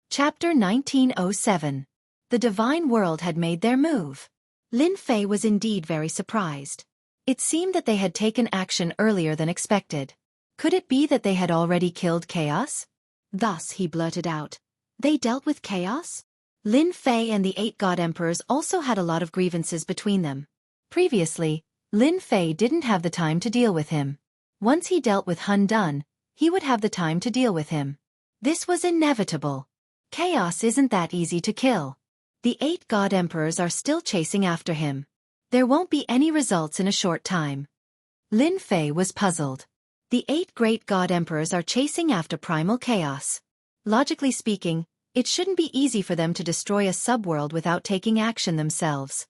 Chapter 1907. The divine world had made their move. Lin Fei was indeed very surprised. It seemed that they had taken action earlier than expected. Could it be that they had already killed chaos? Thus he blurted out, "They dealt with chaos?" Lin Fei and the 8 god emperors also had a lot of grievances between them. Previously, Lin Fei didn't have the time to deal with him. Once he dealt with Hun Dun, he would have the time to deal with him. This was inevitable. Chaos isn't that easy to kill. The 8 god emperors are still chasing after him. There won't be any results in a short time. Lin Fei was puzzled. The 8 great god emperors are chasing after primal chaos. Logically speaking, it shouldn't be easy for them to destroy a subworld without taking action themselves.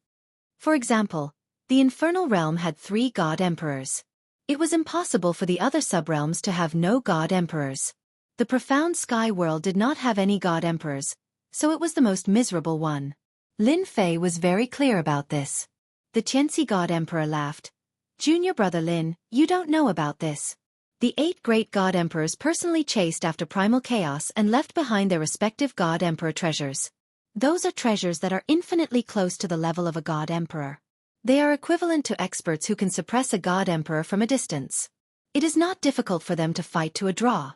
For example, the infernal realm had 3 god emperors. It was impossible for the other subrealms to have no god emperors. The profound sky world did not have any god emperors, so it was the most miserable one. Lin Fei was very clear about this. The Xianxia god emperor laughed. "Junior brother Lin, you don't know about this. The 8 great god emperors personally chased after primal chaos and left behind their respective god emperor treasures. Those are treasures that are infinitely close to the level of a god emperor. They are equivalent to experts who can suppress a god emperor from a distance. It is not difficult for them to fight to a draw."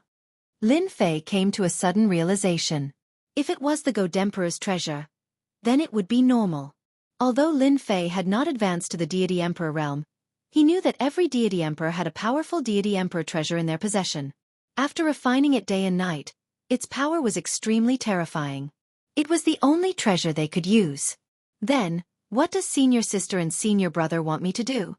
Lin Fei came to a sudden realization. If it was the god emperor's treasure, then it would be normal. Although Lin Fei had not advanced to the deity emperor realm, he knew that every deity emperor had a powerful deity emperor treasure in their possession. After refining it day and night, its power was extremely terrifying. It was the only treasure they could use. Then, what does senior sister and senior brother want me to do?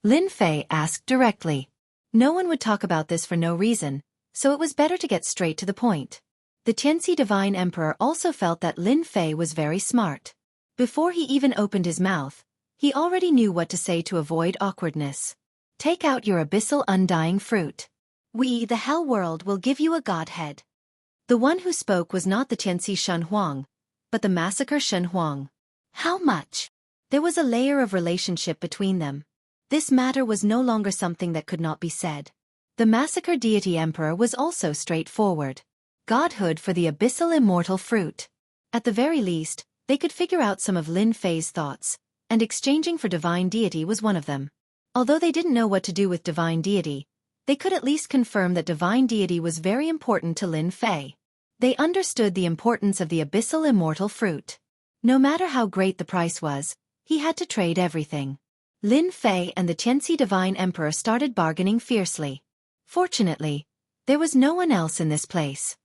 Lin Fei asked directly. No one would talk about this for no reason, so it was better to get straight to the point. The Xianxia divine emperor also felt that Lin Fei was very smart. Before he even opened his mouth, he already knew what to say to avoid awkwardness. "Take out your abyssal undying fruit. We, the hell world, will give you a godhead." The one who spoke was not the Xianxia Shen Huang, but the massacre Shen Huang. How much? There was a layer of relationship between them. This matter was no longer something that could not be said. The massacre deity emperor was also straightforward. Godhood for the abyssal immortal fruit. At the very least, they could figure out some of Lin Fei's thoughts, and exchanging for divine deity was one of them. Although they didn't know what to do with divine deity, they could at least confirm that divine deity was very important to Lin Fei. They understood the importance of the abyssal immortal fruit. No matter how great the price was, he had to trade everything. Lin Fei and the Xianxia divine emperor started bargaining fiercely. Fortunately, there was no one else in this place.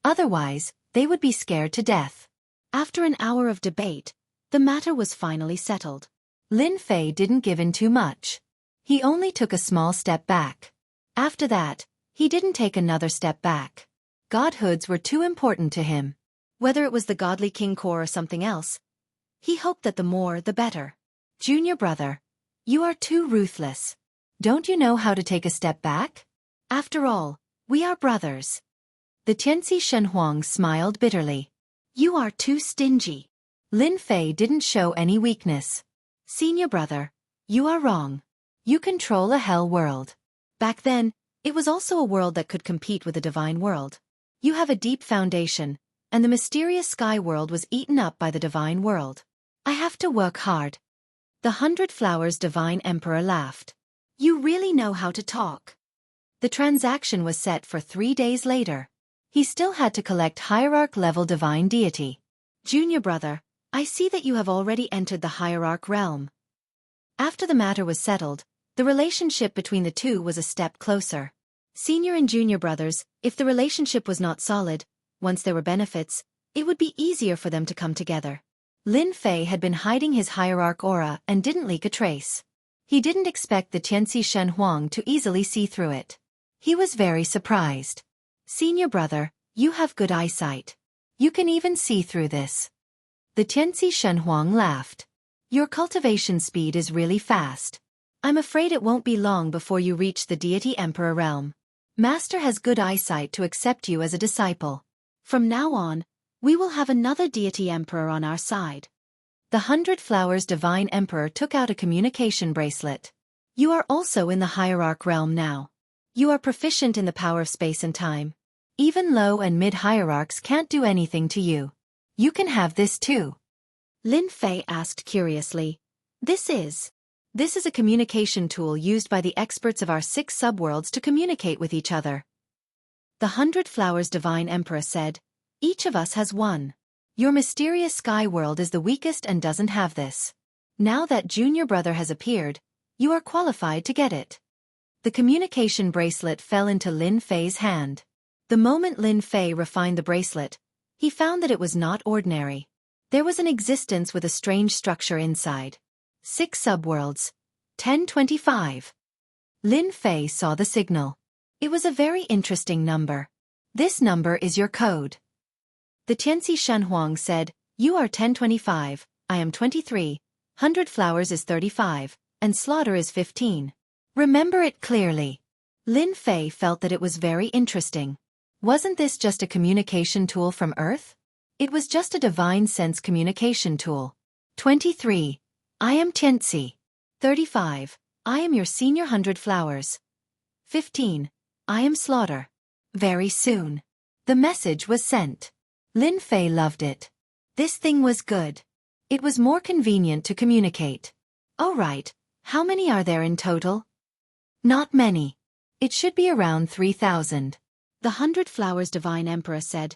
Otherwise, they would be scared to death. After an hour of debate, the matter was finally settled. Lin Fei didn't give in too much. He only took a small step back. After that, he didn't take another step back. Godhoods were too important to him. Whether it was the godly king core or something else, he hoped that the more the better. "Junior brother, you are too ruthless. Don't you know how to take a step back? After all, we are brothers." The Xianxia Shen Huang smiled bitterly. "You are too stingy." Lin Fei didn't show any weakness. "Senior brother, you are wrong. You control a hell world. Back then, it was also a world that could compete with the divine world. You have a deep foundation, and the mysterious sky world was eaten up by the divine world. I have to work hard." The 100 Flowers divine emperor laughed. "You really know how to talk." The transaction was set for 3 days later. He still had to collect hierarch-level divine deity. "Junior brother, I see that you have already entered the hierarch realm." After the matter was settled, the relationship between the two was a step closer. Senior and junior brothers, if the relationship was not solid, once there were benefits, it would be easier for them to come together. Lin Fei had been hiding his hierarch aura and didn't leak a trace. He didn't expect the Xianxia Shen Huang to easily see through it. He was very surprised. "Senior brother, you have good eyesight. You can even see through this." The Xianxia Shen Huang laughed. Your cultivation speed is really fast. I'm afraid it won't be long before you reach the deity emperor realm. Master has good eyesight to accept you as a disciple. From now on, we will have another deity emperor on our side. The 100 Flowers Divine Emperor took out a communication bracelet. You are also in the hierarch realm now. You are proficient in the power of space and time. Even low and mid-hierarchs can't do anything to you. You can have this too. Lin Fei asked curiously. This is a communication tool used by the experts of our 6 subworlds to communicate with each other. The 100 Flowers Divine Emperor said, each of us has one. Your mysterious sky world is the weakest and doesn't have this. Now that junior brother has appeared, you are qualified to get it. The communication bracelet fell into Lin Fei's hand. The moment Lin Fei refined the bracelet, he found that it was not ordinary. There was an existence with a strange structure inside. 6 subworlds. 1025. Lin Fei saw the signal. It was a very interesting number. This number is your code. The Tianxi Shenhuang said, you are 1025, I am 23, 100 Flowers is 35, and Slaughter is 15. Remember it clearly. Lin Fei felt that it was very interesting. Wasn't this just a communication tool from Earth? It was just a divine sense communication tool. 23. I am Tianxi. 35. I am your senior 100 Flowers. 15. I am Slaughter. Very soon. The message was sent. Lin Fei loved it. This thing was good. It was more convenient to communicate. Oh right, how many are there in total? Not many. It should be around 3,000. The 100 Flowers Divine Emperor said,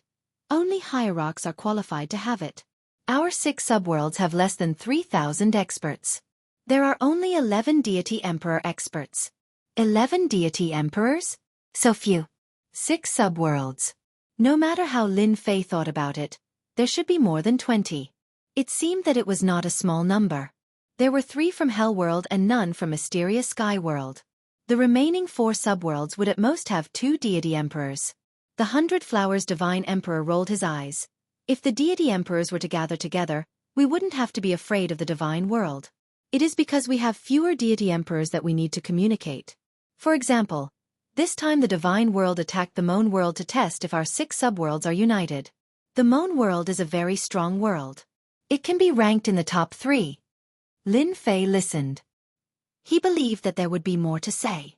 only hierarchs are qualified to have it. Our 6 subworlds have less than 3,000 experts. There are only 11 deity emperor experts. 11 deity emperors? So few. 6 subworlds. No matter how Lin Fei thought about it, there should be more than 20. It seemed that it was not a small number. There were 3 from Hell World and none from Mysterious Sky World. The remaining 4 subworlds would at most have 2 deity emperors. The 100 Flowers Divine Emperor rolled his eyes. If the deity emperors were to gather together, we wouldn't have to be afraid of the divine world. It is because we have fewer deity emperors that we need to communicate. For example, this time the divine world attacked the Moan world to test if our 6 subworlds are united. The Moan world is a very strong world. It can be ranked in the top 3. Lin Fei listened. He believed that there would be more to say.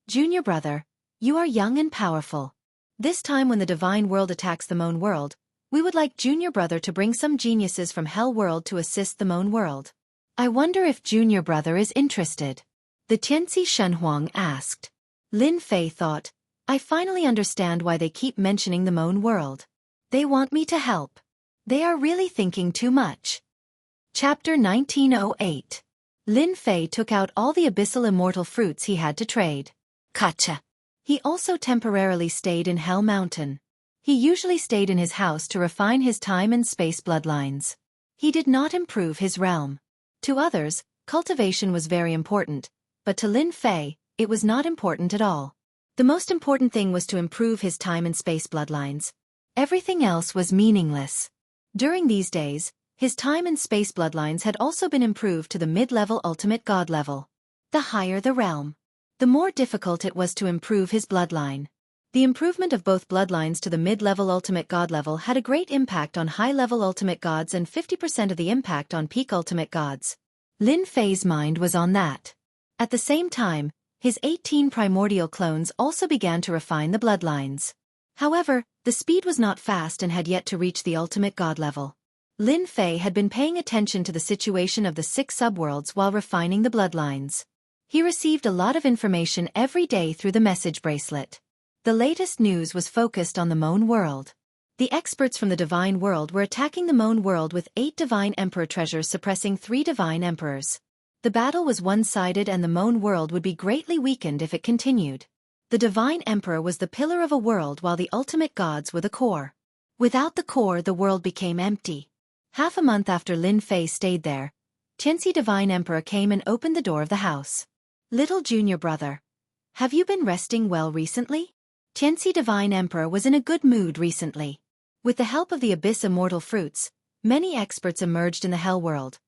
Junior brother, you are young and powerful. This time when the divine world attacks the Moan world, we would like junior brother to bring some geniuses from Hell world to assist the Moan world. I wonder if junior brother is interested. The Tianxi Shenhuang asked. Lin Fei thought, I finally understand why they keep mentioning the Moan world. They want me to help. They are really thinking too much. Chapter 1908. Lin Fei took out all the abyssal immortal fruits he had to trade. Gotcha. He also temporarily stayed in Hell Mountain. He usually stayed in his house to refine his time and space bloodlines. He did not improve his realm. To others, cultivation was very important, but to Lin Fei, it was not important at all. The most important thing was to improve his time and space bloodlines. Everything else was meaningless. During these days, his time and space bloodlines had also been improved to the mid-level ultimate god level. The higher the realm, the more difficult it was to improve his bloodline. The improvement of both bloodlines to the mid-level ultimate god level had a great impact on high-level ultimate gods and 50% of the impact on peak ultimate gods. Lin Fei's mind was on that. At the same time, his 18 primordial clones also began to refine the bloodlines. However, the speed was not fast and had yet to reach the ultimate god level. Lin Fei had been paying attention to the situation of the 6 subworlds while refining the bloodlines. He received a lot of information every day through the message bracelet. The latest news was focused on the Moan world. The experts from the divine world were attacking the Moan world with 8 divine emperor treasures suppressing 3 divine emperors. The battle was one-sided and the Moan world would be greatly weakened if it continued. The divine emperor was the pillar of a world while the ultimate gods were the core. Without the core the world became empty. Half a month after Lin Fei stayed there, Tianxi divine emperor came and opened the door of the house. Little junior brother, have you been resting well recently? Tianxi divine emperor was in a good mood recently. With the help of the abyss immortal fruits, many experts emerged in the hell world.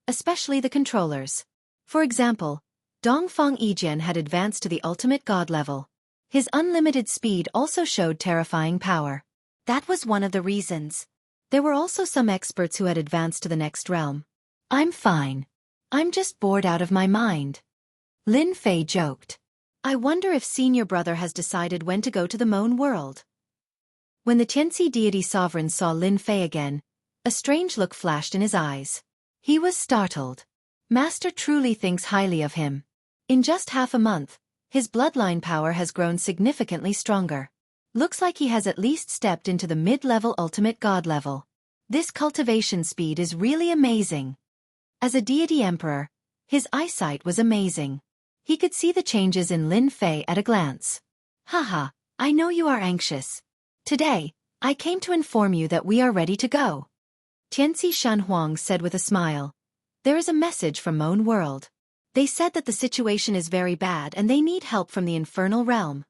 especially the controllers. For example, Dongfang Yijian had advanced to the ultimate god level. His unlimited speed also showed terrifying power. That was one of the reasons. There were also some experts who had advanced to the next realm. I'm fine. I'm just bored out of my mind. Lin Fei joked. I wonder if senior brother has decided when to go to the Moan world. When the Tianxi deity sovereign saw Lin Fei again, a strange look flashed in his eyes. He was startled. Master truly thinks highly of him. In just half a month, his bloodline power has grown significantly stronger. Looks like he has at least stepped into the mid-level ultimate god level. This cultivation speed is really amazing. As a deity emperor, his eyesight was amazing. He could see the changes in Lin Fei at a glance. Haha, I know you are anxious. Today, I came to inform you that we are ready to go. Tianxi Shanhuang said with a smile. There is a message from Moan World. They said that the situation is very bad and they need help from the infernal realm.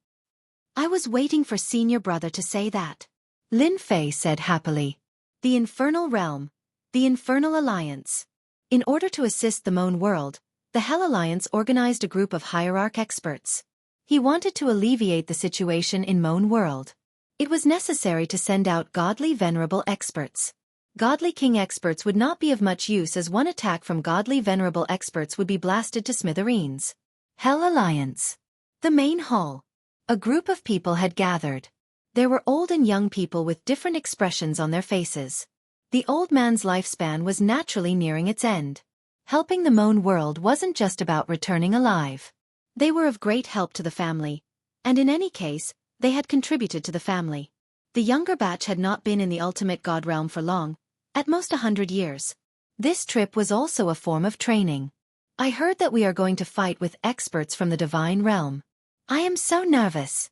I was waiting for senior brother to say that. Lin Fei said happily. The infernal realm. The infernal alliance. In order to assist the Moan World, the Hell Alliance organized a group of hierarch experts. He wanted to alleviate the situation in Moan World. It was necessary to send out godly venerable experts. Godly king experts would not be of much use as one attack from godly venerable experts would be blasted to smithereens. Hell Alliance. The main hall. A group of people had gathered. There were old and young people with different expressions on their faces. The old man's lifespan was naturally nearing its end. Helping the Moan World wasn't just about returning alive. They were of great help to the family, and in any case, they had contributed to the family. The younger batch had not been in the ultimate god realm for long, at most 100 years. This trip was also a form of training. I heard that we are going to fight with experts from the divine realm. I am so nervous.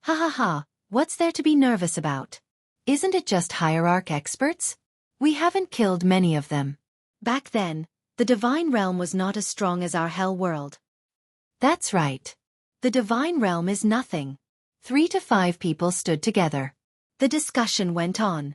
Ha ha ha, what's there to be nervous about? Isn't it just hierarch experts? We haven't killed many of them. Back then, the divine realm was not as strong as our hell world. That's right. The divine realm is nothing. 3 to 5 people stood together. The discussion went on.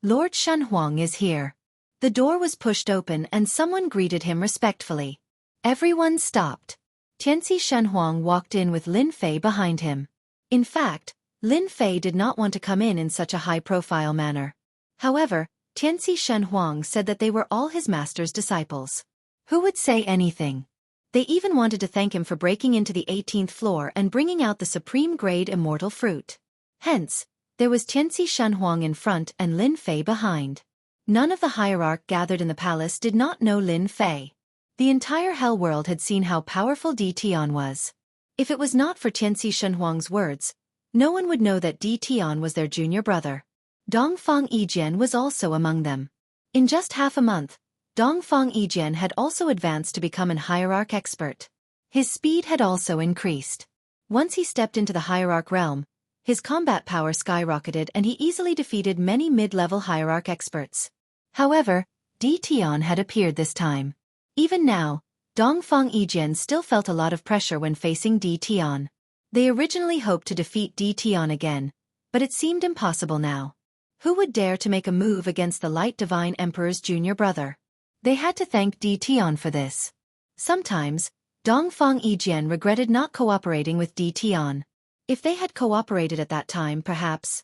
Lord Shenhuang is here. The door was pushed open and someone greeted him respectfully. Everyone stopped. Tianxi Shenhuang walked in with Lin Fei behind him. In fact, Lin Fei did not want to come in such a high-profile manner. However, Tianxi Shenhuang said that they were all his master's disciples. Who would say anything? They even wanted to thank him for breaking into the 18th floor and bringing out the supreme-grade immortal fruit. Hence, there was Tianxi Shenhuang in front and Lin Fei behind. None of the hierarch gathered in the palace did not know Lin Fei. The entire hell world had seen how powerful Di Tian was. If it was not for Tianxi Shenhuang's words, no one would know that Di Tian was their junior brother. Dongfang Yijian was also among them. In just half a month, Dongfang Yijian had also advanced to become an hierarch expert. His speed had also increased. Once he stepped into the hierarch realm, his combat power skyrocketed and he easily defeated many mid-level hierarch experts. However, Di Tian had appeared this time. Even now, Dongfang Yijian still felt a lot of pressure when facing Di Tian. They originally hoped to defeat Di Tian again, but it seemed impossible now. Who would dare to make a move against the Light Divine Emperor's junior brother? They had to thank Di Tian for this. Sometimes, Dongfang Yijian regretted not cooperating with Di Tian. If they had cooperated at that time, perhaps.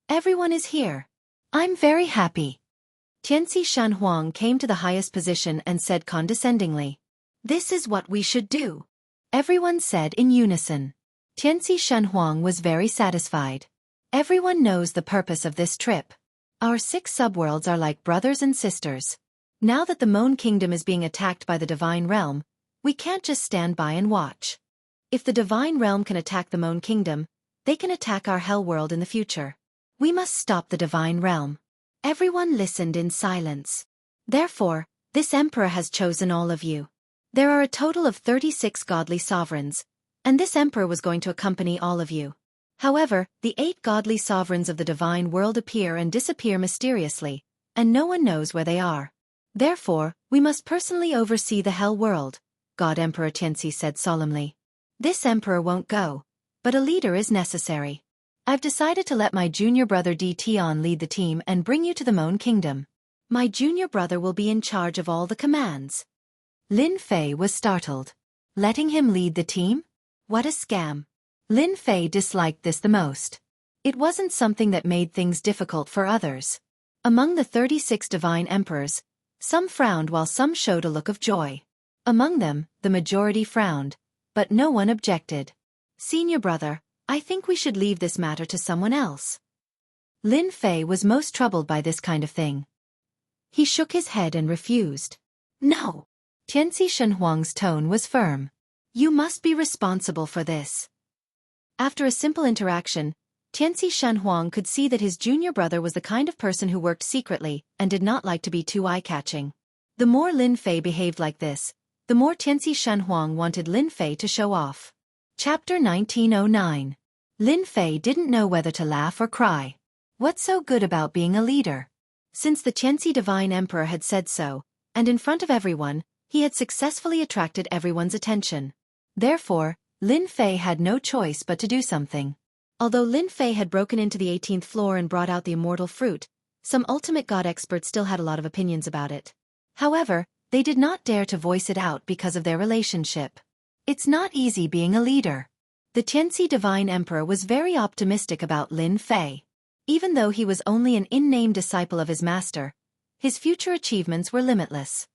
Everyone is here. I'm very happy. Tianxi Shanhuang came to the highest position and said condescendingly. This is what we should do. Everyone said in unison. Tianxi Shanhuang was very satisfied. Everyone knows the purpose of this trip. Our 6 subworlds are like brothers and sisters. Now that the Moan Kingdom is being attacked by the Divine Realm, we can't just stand by and watch. If the Divine Realm can attack the Moan Kingdom, they can attack our Hell World in the future. We must stop the Divine Realm. Everyone listened in silence. Therefore, this Emperor has chosen all of you. There are a total of 36 godly sovereigns, and this Emperor was going to accompany all of you. However, the 8 godly sovereigns of the Divine World appear and disappear mysteriously, and no one knows where they are. Therefore, we must personally oversee the Hell World, God Emperor Tianxi said solemnly. This Emperor won't go, but a leader is necessary. I've decided to let my junior brother Di Tian lead the team and bring you to the Moan Kingdom. My junior brother will be in charge of all the commands. Lin Fei was startled. Letting him lead the team? What a scam. Lin Fei disliked this the most. It wasn't something that made things difficult for others. Among the 36 divine emperors, some frowned while some showed a look of joy. Among them, the majority frowned, but no one objected. Senior brother, I think we should leave this matter to someone else. Lin Fei was most troubled by this kind of thing. He shook his head and refused. No. Tianzi Shenhuang's tone was firm. You must be responsible for this. After a simple interaction, Tianzi Shenhuang could see that his junior brother was the kind of person who worked secretly and did not like to be too eye-catching. The more Lin Fei behaved like this, the more Tianzi Shenhuang wanted Lin Fei to show off. Chapter 1909. Lin Fei didn't know whether to laugh or cry. What's so good about being a leader? Since the Tianzi Divine Emperor had said so, and in front of everyone, he had successfully attracted everyone's attention. Therefore, Lin Fei had no choice but to do something. Although Lin Fei had broken into the 18th floor and brought out the immortal fruit, some ultimate god experts still had a lot of opinions about it. However, they did not dare to voice it out because of their relationship. It's not easy being a leader. The Tianzi Divine Emperor was very optimistic about Lin Fei. Even though he was only an in-name disciple of his master, his future achievements were limitless.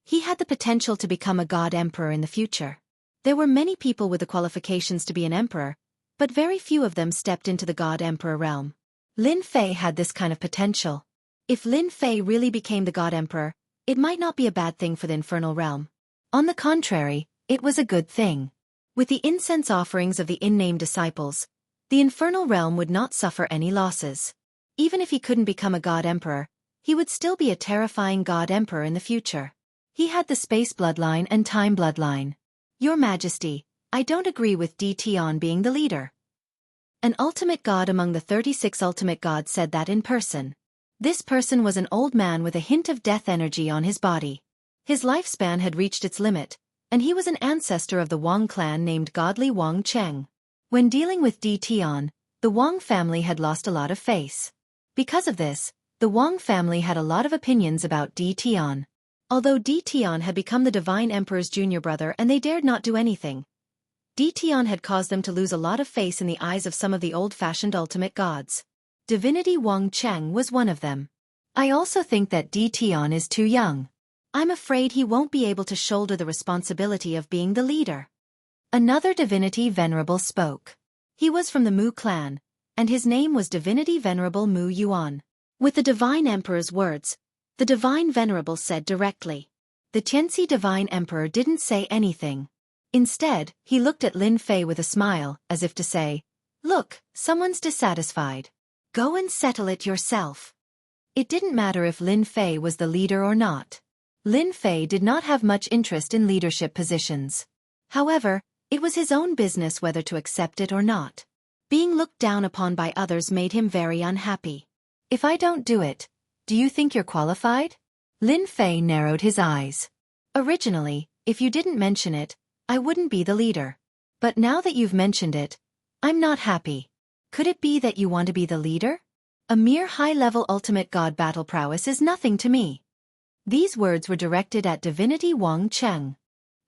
He had the potential to become a god emperor in the future. There were many people with the qualifications to be an emperor, but very few of them stepped into the god emperor realm. Lin Fei had this kind of potential. If Lin Fei really became the god emperor, it might not be a bad thing for the infernal realm. On the contrary, it was a good thing. With the incense offerings of the in-name disciples, the infernal realm would not suffer any losses. Even if he couldn't become a god emperor, he would still be a terrifying god emperor in the future. He had the space bloodline and time bloodline. Your Majesty, I don't agree with Tian being the leader. An ultimate god among the 36 ultimate gods said that in person. This person was an old man with a hint of death energy on his body. His lifespan had reached its limit, and he was an ancestor of the Wang clan named Godly Wang Cheng. When dealing with Tian, the Wang family had lost a lot of face. Because of this, the Wang family had a lot of opinions about Tian. Although Tian had become the Divine Emperor's junior brother and they dared not do anything, Tian had caused them to lose a lot of face in the eyes of some of the old-fashioned ultimate gods. Divinity Wang Cheng was one of them. I also think that Tian is too young. I'm afraid he won't be able to shoulder the responsibility of being the leader. Another divinity venerable spoke. He was from the Mu clan, and his name was Divinity Venerable Mu Yuan. With the Divine Emperor's words, the Divine Venerable said directly. The Tianzi Divine Emperor didn't say anything. Instead, he looked at Lin Fei with a smile, as if to say, "Look, someone's dissatisfied. Go and settle it yourself." It didn't matter if Lin Fei was the leader or not. Lin Fei did not have much interest in leadership positions. However, it was his own business whether to accept it or not. Being looked down upon by others made him very unhappy. If I don't do it, do you think you're qualified? Lin Fei narrowed his eyes. Originally, if you didn't mention it, I wouldn't be the leader. But now that you've mentioned it, I'm not happy. Could it be that you want to be the leader? A mere high-level ultimate god battle prowess is nothing to me. These words were directed at Divinity Wang Cheng.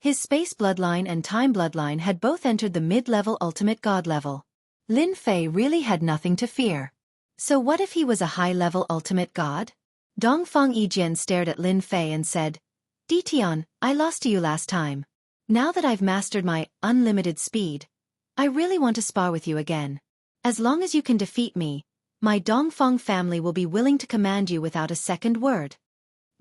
His space bloodline and time bloodline had both entered the mid-level ultimate god level. Lin Fei really had nothing to fear. So what if he was a high-level ultimate god? Dongfang Yijian stared at Lin Fei and said, "Tian, I lost to you last time. Now that I've mastered my unlimited speed, I really want to spar with you again. As long as you can defeat me, my Dongfang family will be willing to command you without a second word."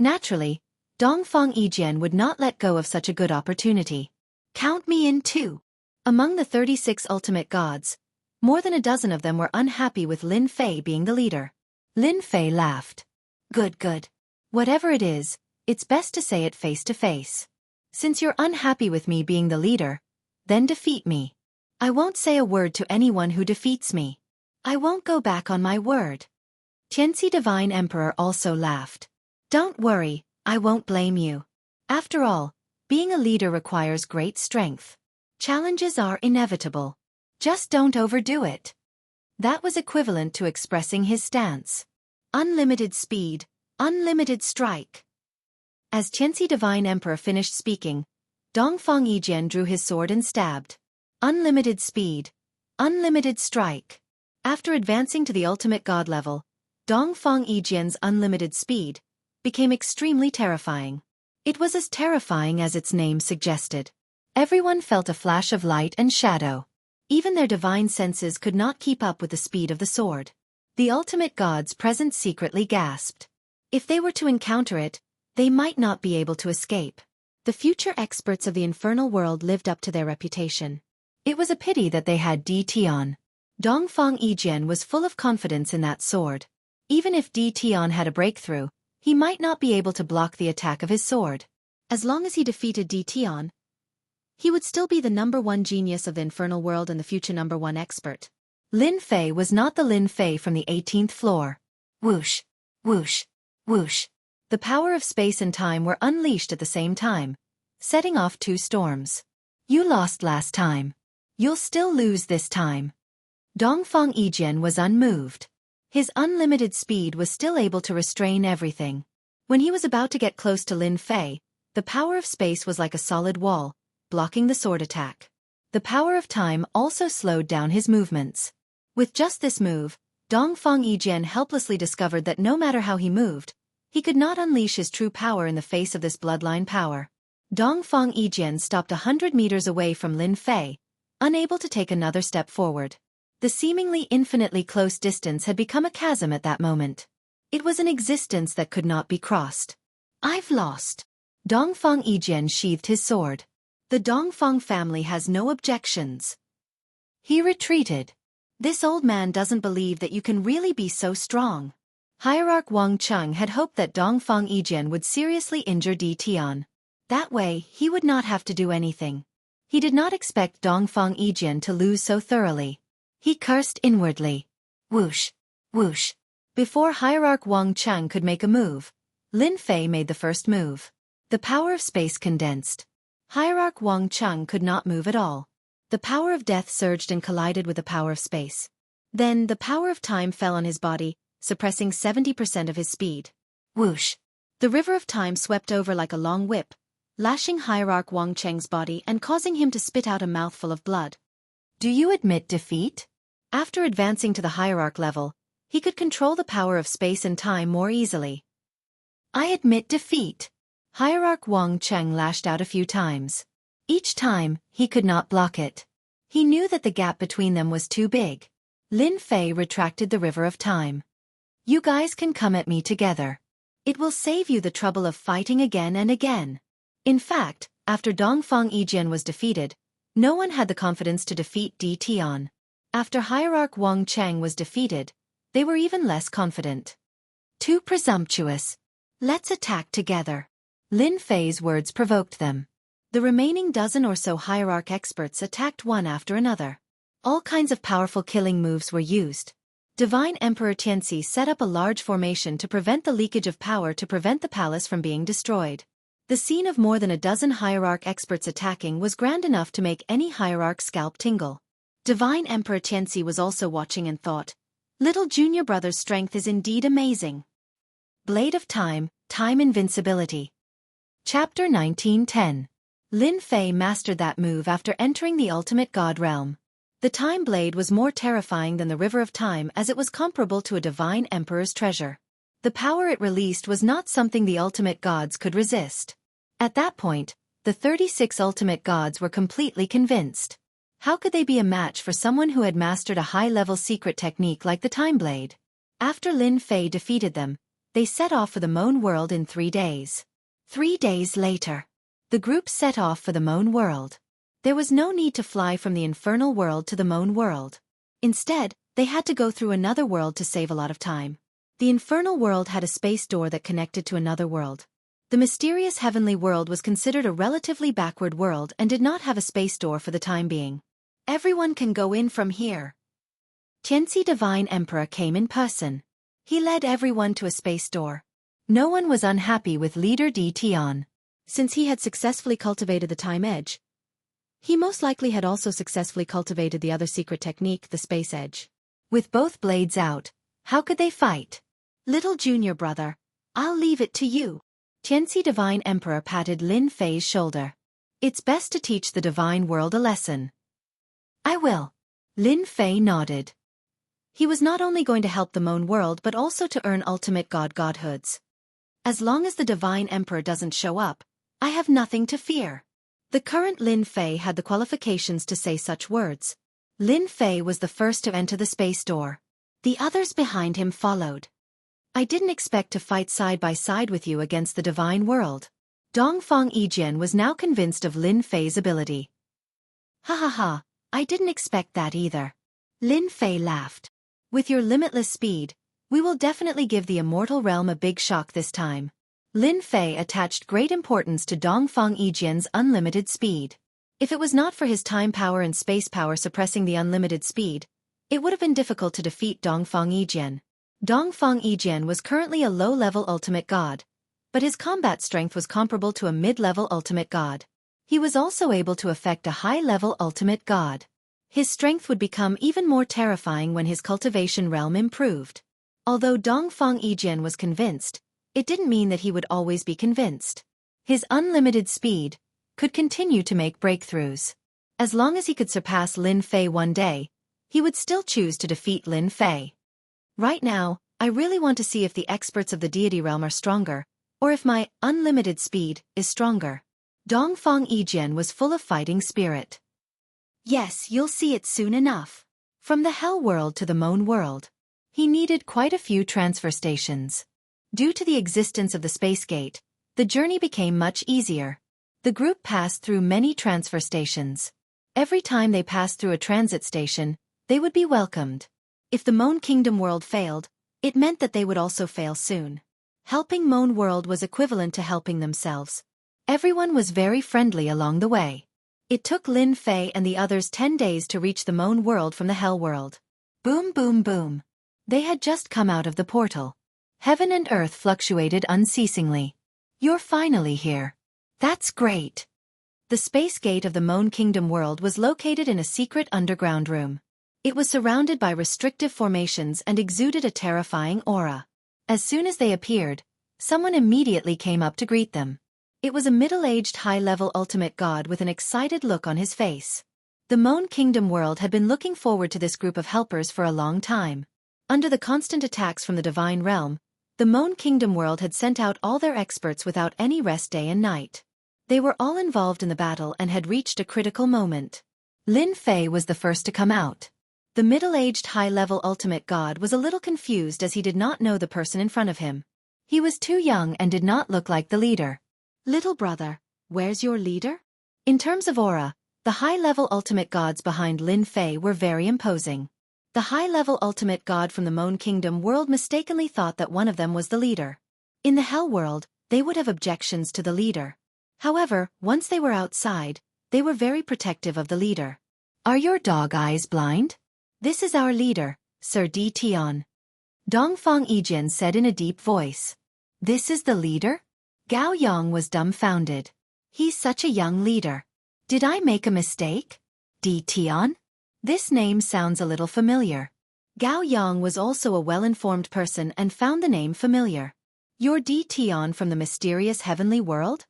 Naturally, Dongfang Yijian would not let go of such a good opportunity. Count me in too. Among the 36 ultimate gods, more than a dozen of them were unhappy with Lin Fei being the leader. Lin Fei laughed. Good. Whatever it is, it's best to say it face to face. Since you're unhappy with me being the leader, then defeat me. I won't say a word to anyone who defeats me. I won't go back on my word. Tianzi Divine Emperor also laughed. Don't worry, I won't blame you. After all, being a leader requires great strength. Challenges are inevitable. Just don't overdo it. That was equivalent to expressing his stance. Unlimited speed, Unlimited strike. As Xianxia Divine Emperor finished speaking, Dongfang Yijian drew his sword and stabbed. Unlimited speed. Unlimited strike. After advancing to the ultimate god level, Dongfang Yijian's unlimited speed became extremely terrifying. It was as terrifying as its name suggested. Everyone felt a flash of light and shadow. Even their divine senses could not keep up with the speed of the sword. The ultimate gods present secretly gasped. If they were to encounter it, they might not be able to escape. The future experts of the infernal world lived up to their reputation. It was a pity that they had Tian. Dongfang Yijian was full of confidence in that sword. Even if Tian had a breakthrough, he might not be able to block the attack of his sword. As long as he defeated Tian, he would still be the #1 genius of the infernal world and the future #1 expert. Lin Fei was not the Lin Fei from the 18th floor. Whoosh, whoosh, whoosh. The power of space and time were unleashed at the same time, setting off 2 storms. You lost last time. You'll still lose this time. Dongfang Yijian was unmoved. His unlimited speed was still able to restrain everything. When he was about to get close to Lin Fei, the power of space was like a solid wall, blocking the sword attack. The power of time also slowed down his movements. With just this move, Dongfang Yijian helplessly discovered that no matter how he moved, he could not unleash his true power in the face of this bloodline power. Dongfang Yijian stopped 100 meters away from Lin Fei, unable to take another step forward. The seemingly infinitely close distance had become a chasm at that moment. It was an existence that could not be crossed. I've lost. Dongfang Yijian sheathed his sword. The Dongfang family has no objections. He retreated. This old man doesn't believe that you can really be so strong. Hierarch Wang Cheng had hoped that Dongfang Yijian would seriously injure Tian. That way, he would not have to do anything. He did not expect Dongfang Yijian to lose so thoroughly. He cursed inwardly. Whoosh, whoosh. Before Hierarch Wang Cheng could make a move, Lin Fei made the first move. The power of space condensed. Hierarch Wang Cheng could not move at all. The power of death surged and collided with the power of space. Then the power of time fell on his body, suppressing 70% of his speed. Whoosh. The river of time swept over like a long whip, lashing Hierarch Wang Cheng's body and causing him to spit out a mouthful of blood. Do you admit defeat? After advancing to the hierarch level, he could control the power of space and time more easily. I admit defeat. Hierarch Wang Cheng lashed out a few times. Each time, he could not block it. He knew that the gap between them was too big. Lin Fei retracted the river of time. You guys can come at me together. It will save you the trouble of fighting again and again. In fact, after Dongfang Yijian was defeated, no one had the confidence to defeat Tian. After Hierarch Wang Cheng was defeated, they were even less confident. Too presumptuous. Let's attack together. Lin Fei's words provoked them. The remaining dozen or so hierarch experts attacked one after another. All kinds of powerful killing moves were used. Divine Emperor Xianxia set up a large formation to prevent the leakage of power to prevent the palace from being destroyed. The scene of more than a dozen hierarch experts attacking was grand enough to make any hierarch's scalp tingle. Divine Emperor Xianxia was also watching and thought, little junior brother's strength is indeed amazing. Blade of Time, Time Invincibility. Chapter 1910. Lin Fei mastered that move after entering the ultimate god realm. The Time Blade was more terrifying than the River of Time as it was comparable to a divine emperor's treasure. The power it released was not something the ultimate gods could resist. At that point, the 36 ultimate gods were completely convinced. How could they be a match for someone who had mastered a high-level secret technique like the Time Blade? After Lin Fei defeated them, they set off for the Moan World in 3 days. 3 days later, the group set off for the Moan World. There was no need to fly from the infernal world to the Moan World. Instead, they had to go through another world to save a lot of time. The infernal world had a space door that connected to another world. The mysterious heavenly world was considered a relatively backward world and did not have a space door for the time being. Everyone can go in from here. Xianxia Divine Emperor came in person. He led everyone to a space door. No one was unhappy with leader Tian. Since he had successfully cultivated the time edge, he most likely had also successfully cultivated the other secret technique, the space edge. With both blades out, how could they fight? Little junior brother, I'll leave it to you. Xianxia Divine Emperor patted Lin Fei's shoulder. It's best to teach the divine world a lesson. I will. Lin Fei nodded. He was not only going to help the Moan world but also to earn ultimate godhoods. As long as the Divine Emperor doesn't show up, I have nothing to fear. The current Lin Fei had the qualifications to say such words. Lin Fei was the first to enter the space door. The others behind him followed. I didn't expect to fight side by side with you against the divine world. Dongfang Yijian was now convinced of Lin Fei's ability. Ha ha ha, I didn't expect that either. Lin Fei laughed. With your limitless speed, we will definitely give the immortal realm a big shock this time. Lin Fei attached great importance to Dongfang Yijian's unlimited speed. If it was not for his time power and space power suppressing the unlimited speed, it would have been difficult to defeat Dongfang Yijian. Dongfang Yijian was currently a low-level ultimate god, but his combat strength was comparable to a mid-level ultimate god. He was also able to affect a high-level ultimate god. His strength would become even more terrifying when his cultivation realm improved. Although Dongfang Yijian was convinced, it didn't mean that he would always be convinced. His unlimited speed could continue to make breakthroughs. As long as he could surpass Lin Fei one day, he would still choose to defeat Lin Fei. Right now, I really want to see if the experts of the deity realm are stronger, or if my unlimited speed is stronger. Dongfang Yijian was full of fighting spirit. Yes, you'll see it soon enough. From the Hell World to the Moan World, he needed quite a few transfer stations. Due to the existence of the space gate, the journey became much easier. The group passed through many transfer stations. Every time they passed through a transit station, they would be welcomed. If the Moan Kingdom world failed, it meant that they would also fail soon. Helping Moan world was equivalent to helping themselves. Everyone was very friendly along the way. It took Lin Fei and the others 10 days to reach the Moan world from the Hell world. Boom boom boom. They had just come out of the portal. Heaven and earth fluctuated unceasingly. You're finally here. That's great. The space gate of the Moan Kingdom world was located in a secret underground room. It was surrounded by restrictive formations and exuded a terrifying aura. As soon as they appeared, someone immediately came up to greet them. It was a middle-aged high-level ultimate god with an excited look on his face. The Moan Kingdom world had been looking forward to this group of helpers for a long time. Under the constant attacks from the divine realm, the Moan Kingdom world had sent out all their experts without any rest day and night. They were all involved in the battle and had reached a critical moment. Lin Fei was the first to come out. The middle-aged high-level ultimate god was a little confused as he did not know the person in front of him. He was too young and did not look like the leader. Little brother, where's your leader? In terms of aura, the high-level ultimate gods behind Lin Fei were very imposing. The high-level ultimate god from the Moan Kingdom world mistakenly thought that one of them was the leader. In the Hell world, they would have objections to the leader. However, once they were outside, they were very protective of the leader. Are your dog eyes blind? This is our leader, Sir D. Tian. Dongfang Yijian said in a deep voice. This is the leader? Gao Yang was dumbfounded. He's such a young leader. Did I make a mistake? D. Tian? This name sounds a little familiar. Gao Yang was also a well-informed person and found the name familiar. You're D. Tian from the mysterious heavenly world?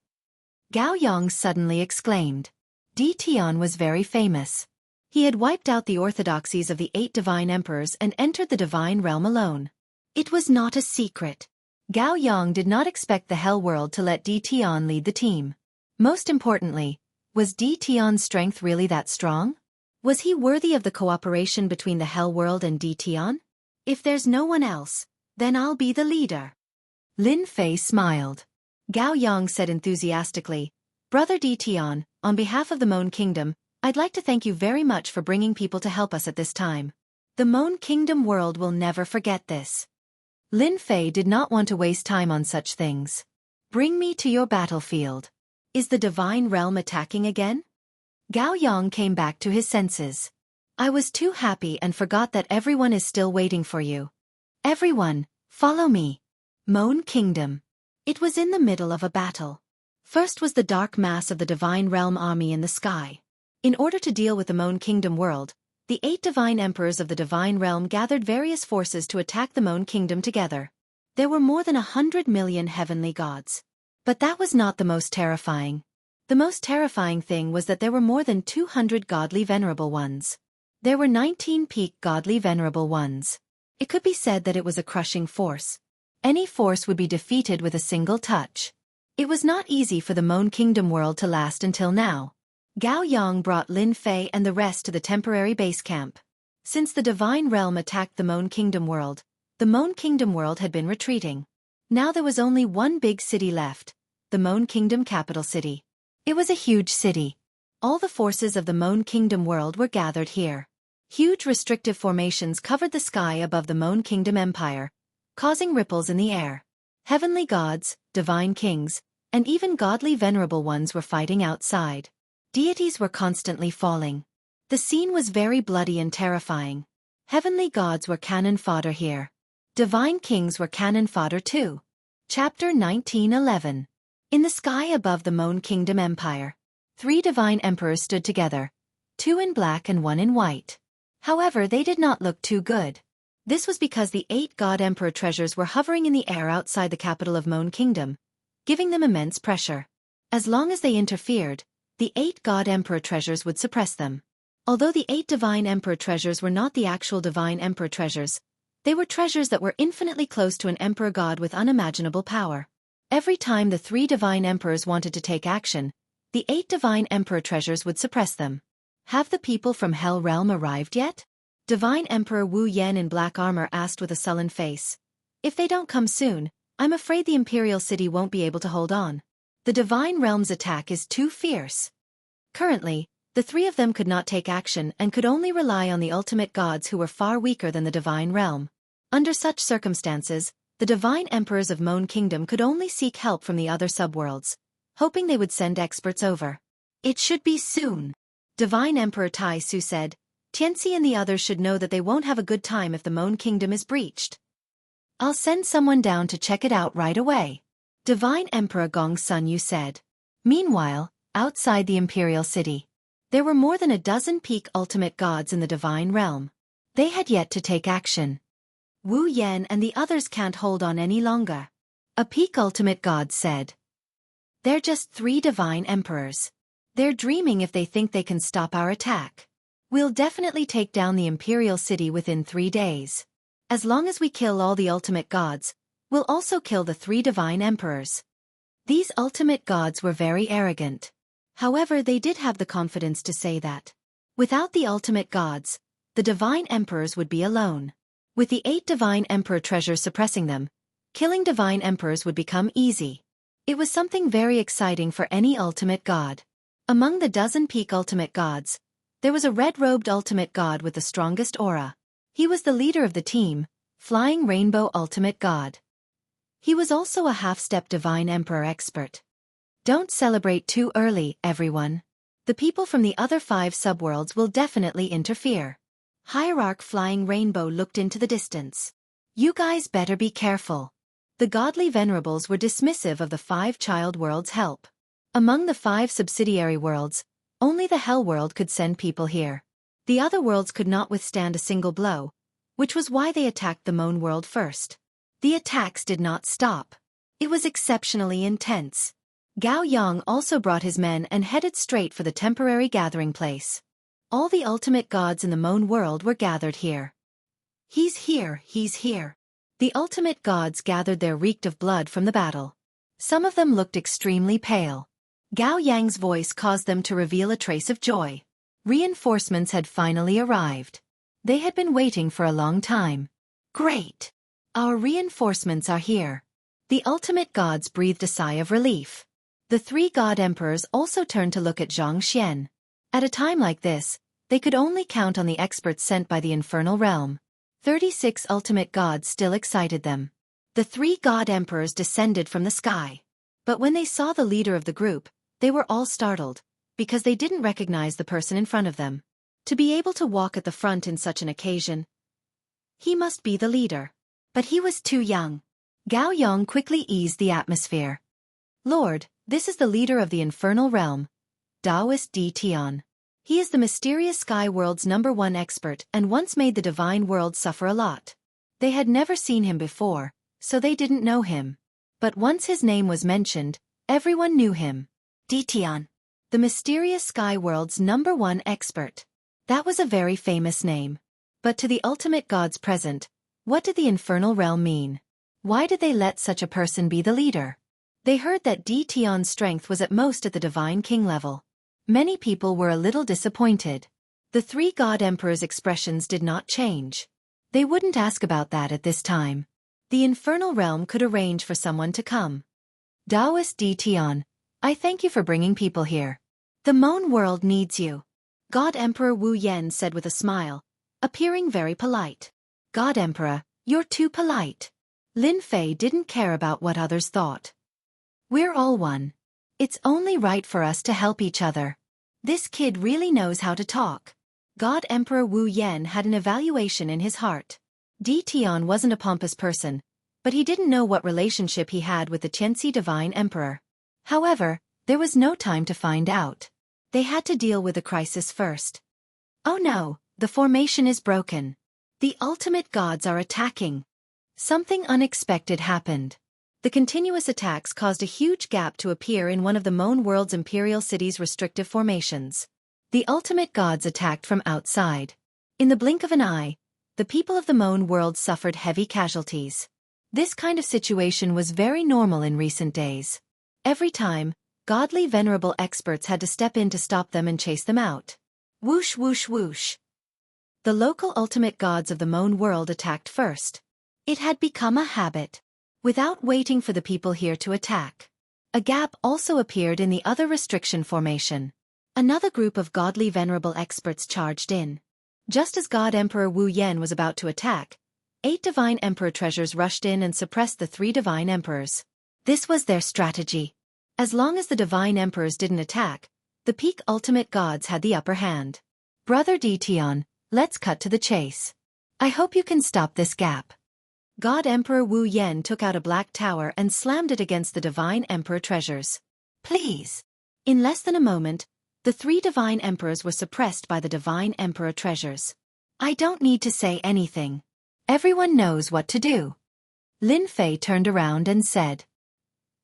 Gao Yang suddenly exclaimed. D. Tian was very famous. He had wiped out the orthodoxies of the 8 divine emperors and entered the divine realm alone. It was not a secret. Gao Yang did not expect the Hell world to let D. Tian lead the team. Most importantly, was D. Tian's strength really that strong? Was he worthy of the cooperation between the Hell world and D. Tian? If there's no one else, then I'll be the leader. Lin Fei smiled. Gao Yang said enthusiastically, Brother D. Tian, on behalf of the Moan Kingdom, I'd like to thank you very much for bringing people to help us at this time. The Moan Kingdom world will never forget this. Lin Fei did not want to waste time on such things. Bring me to your battlefield. Is the divine realm attacking again? Gao Yang came back to his senses. I was too happy and forgot that everyone is still waiting for you. Everyone, follow me. Moan Kingdom. It was in the middle of a battle. First was the dark mass of the divine realm army in the sky. In order to deal with the Moan Kingdom world, the 8 divine emperors of the divine realm gathered various forces to attack the Moan Kingdom together. There were more than 100 million heavenly gods. But that was not the most terrifying. The most terrifying thing was that there were more than 200 godly venerable ones. There were 19 peak godly venerable ones. It could be said that it was a crushing force. Any force would be defeated with a single touch. It was not easy for the Moan Kingdom world to last until now. Gao Yang brought Lin Fei and the rest to the temporary base camp. Since the Divine Realm attacked the Moan Kingdom world, the Moan Kingdom world had been retreating. Now there was only one big city left, the Moan Kingdom capital city. It was a huge city. All the forces of the Moan Kingdom world were gathered here. Huge restrictive formations covered the sky above the Moan Kingdom Empire, causing ripples in the air. Heavenly gods, divine kings, and even godly venerable ones were fighting outside. Deities were constantly falling. The scene was very bloody and terrifying. Heavenly gods were cannon fodder here. Divine kings were cannon fodder too. Chapter 1911. In the sky above the Moan Kingdom Empire, 3 divine emperors stood together, 2 in black and 1 in white. However, they did not look too good. This was because the 8 god emperor treasures were hovering in the air outside the capital of Moan Kingdom, giving them immense pressure. As long as they interfered, the 8 god emperor treasures would suppress them. Although the 8 divine emperor treasures were not the actual divine emperor treasures, they were treasures that were infinitely close to an emperor god with unimaginable power. Every time the 3 divine emperors wanted to take action, the 8 divine emperor treasures would suppress them. Have the people from Hell Realm arrived yet? Divine Emperor Wu Yan in black armor asked with a sullen face. If they don't come soon, I'm afraid the Imperial City won't be able to hold on. The Divine Realm's attack is too fierce. Currently, the 3 of them could not take action and could only rely on the ultimate gods who were far weaker than the Divine Realm. Under such circumstances, the Divine Emperors of Moan Kingdom could only seek help from the other subworlds, hoping they would send experts over. It should be soon. Divine Emperor Tai Su said, Xianxia and the others should know that they won't have a good time if the Moan Kingdom is breached. I'll send someone down to check it out right away. Divine Emperor Gong Sun Yu said. Meanwhile, outside the Imperial City, there were more than a dozen peak ultimate gods in the Divine Realm. They had yet to take action. Wu Yan and the others can't hold on any longer. A peak ultimate god said. They're just 3 divine emperors. They're dreaming if they think they can stop our attack. We'll definitely take down the Imperial City within 3 days. As long as we kill all the ultimate gods, we'll also kill the 3 divine emperors. These ultimate gods were very arrogant. However, they did have the confidence to say that, without the ultimate gods, the divine emperors would be alone. With the 8 divine emperor treasures suppressing them, killing divine emperors would become easy. It was something very exciting for any ultimate god. Among the dozen peak ultimate gods, there was a red-robed ultimate god with the strongest aura. He was the leader of the team, Flying Rainbow Ultimate God. He was also a half-step divine emperor expert. Don't celebrate too early, everyone. The people from the other 5 subworlds will definitely interfere. Hierarch Flying Rainbow looked into the distance. You guys better be careful. The godly venerables were dismissive of the 5 child worlds' help. Among the 5 subsidiary worlds, only the Hell world could send people here. The other worlds could not withstand a single blow, which was why they attacked the Moan world first. The attacks did not stop. It was exceptionally intense. Gao Yang also brought his men and headed straight for the temporary gathering place. All the ultimate gods in the Moan world were gathered here. He's here, he's here. The ultimate gods gathered there reeked of blood from the battle. Some of them looked extremely pale. Gao Yang's voice caused them to reveal a trace of joy. Reinforcements had finally arrived. They had been waiting for a long time. Great! Our reinforcements are here. The ultimate gods breathed a sigh of relief. The 3 god emperors also turned to look at Xianxia. At a time like this, they could only count on the experts sent by the infernal realm. 36 ultimate gods still excited them. The 3 god emperors descended from the sky. But when they saw the leader of the group, they were all startled, because they didn't recognize the person in front of them. To be able to walk at the front in such an occasion, he must be the leader. But he was too young. Gao Yang quickly eased the atmosphere. Lord, this is the leader of the infernal realm, Taoist D. Tian. He is the mysterious sky world's #1 expert and once made the divine world suffer a lot. They had never seen him before, so they didn't know him. But once his name was mentioned, everyone knew him. Ditian, the mysterious sky world's #1 expert. That was a very famous name. But to the ultimate gods present, what did the infernal realm mean? Why did they let such a person be the leader? They heard that Ditian's strength was at most at the divine king level. Many people were a little disappointed. The three god emperors' expressions did not change. They wouldn't ask about that at this time. The infernal realm could arrange for someone to come. Taoist Ditian, I thank you for bringing people here. The Moan world needs you. God Emperor Wu Yan said with a smile, appearing very polite. God Emperor, you're too polite. Lin Fei didn't care about what others thought. We're all one. It's only right for us to help each other. This kid really knows how to talk. God Emperor Wu Yan had an evaluation in his heart. Ditian wasn't a pompous person, but he didn't know what relationship he had with the Xianxia Divine Emperor. However, there was no time to find out. They had to deal with the crisis first. Oh no, the formation is broken. The ultimate gods are attacking. Something unexpected happened. The continuous attacks caused a huge gap to appear in one of the Moan world's imperial city's restrictive formations. The ultimate gods attacked from outside. In the blink of an eye, the people of the Moan world suffered heavy casualties. This kind of situation was very normal in recent days. Every time, godly venerable experts had to step in to stop them and chase them out. Whoosh whoosh whoosh. The local ultimate gods of the Moan world attacked first. It had become a habit. Without waiting for the people here to attack. A gap also appeared in the other restriction formation. Another group of godly venerable experts charged in. Just as God Emperor Wu Yan was about to attack, 8 divine emperor treasures rushed in and suppressed the 3 divine emperors. This was their strategy. As long as the divine emperors didn't attack, the peak ultimate gods had the upper hand. Brother Ditian, let's cut to the chase. I hope you can stop this gap. God Emperor Wu Yan took out a black tower and slammed it against the divine emperor treasures. Please. In less than a moment, the 3 divine emperors were suppressed by the divine emperor treasures. I don't need to say anything. Everyone knows what to do. Lin Fei turned around and said.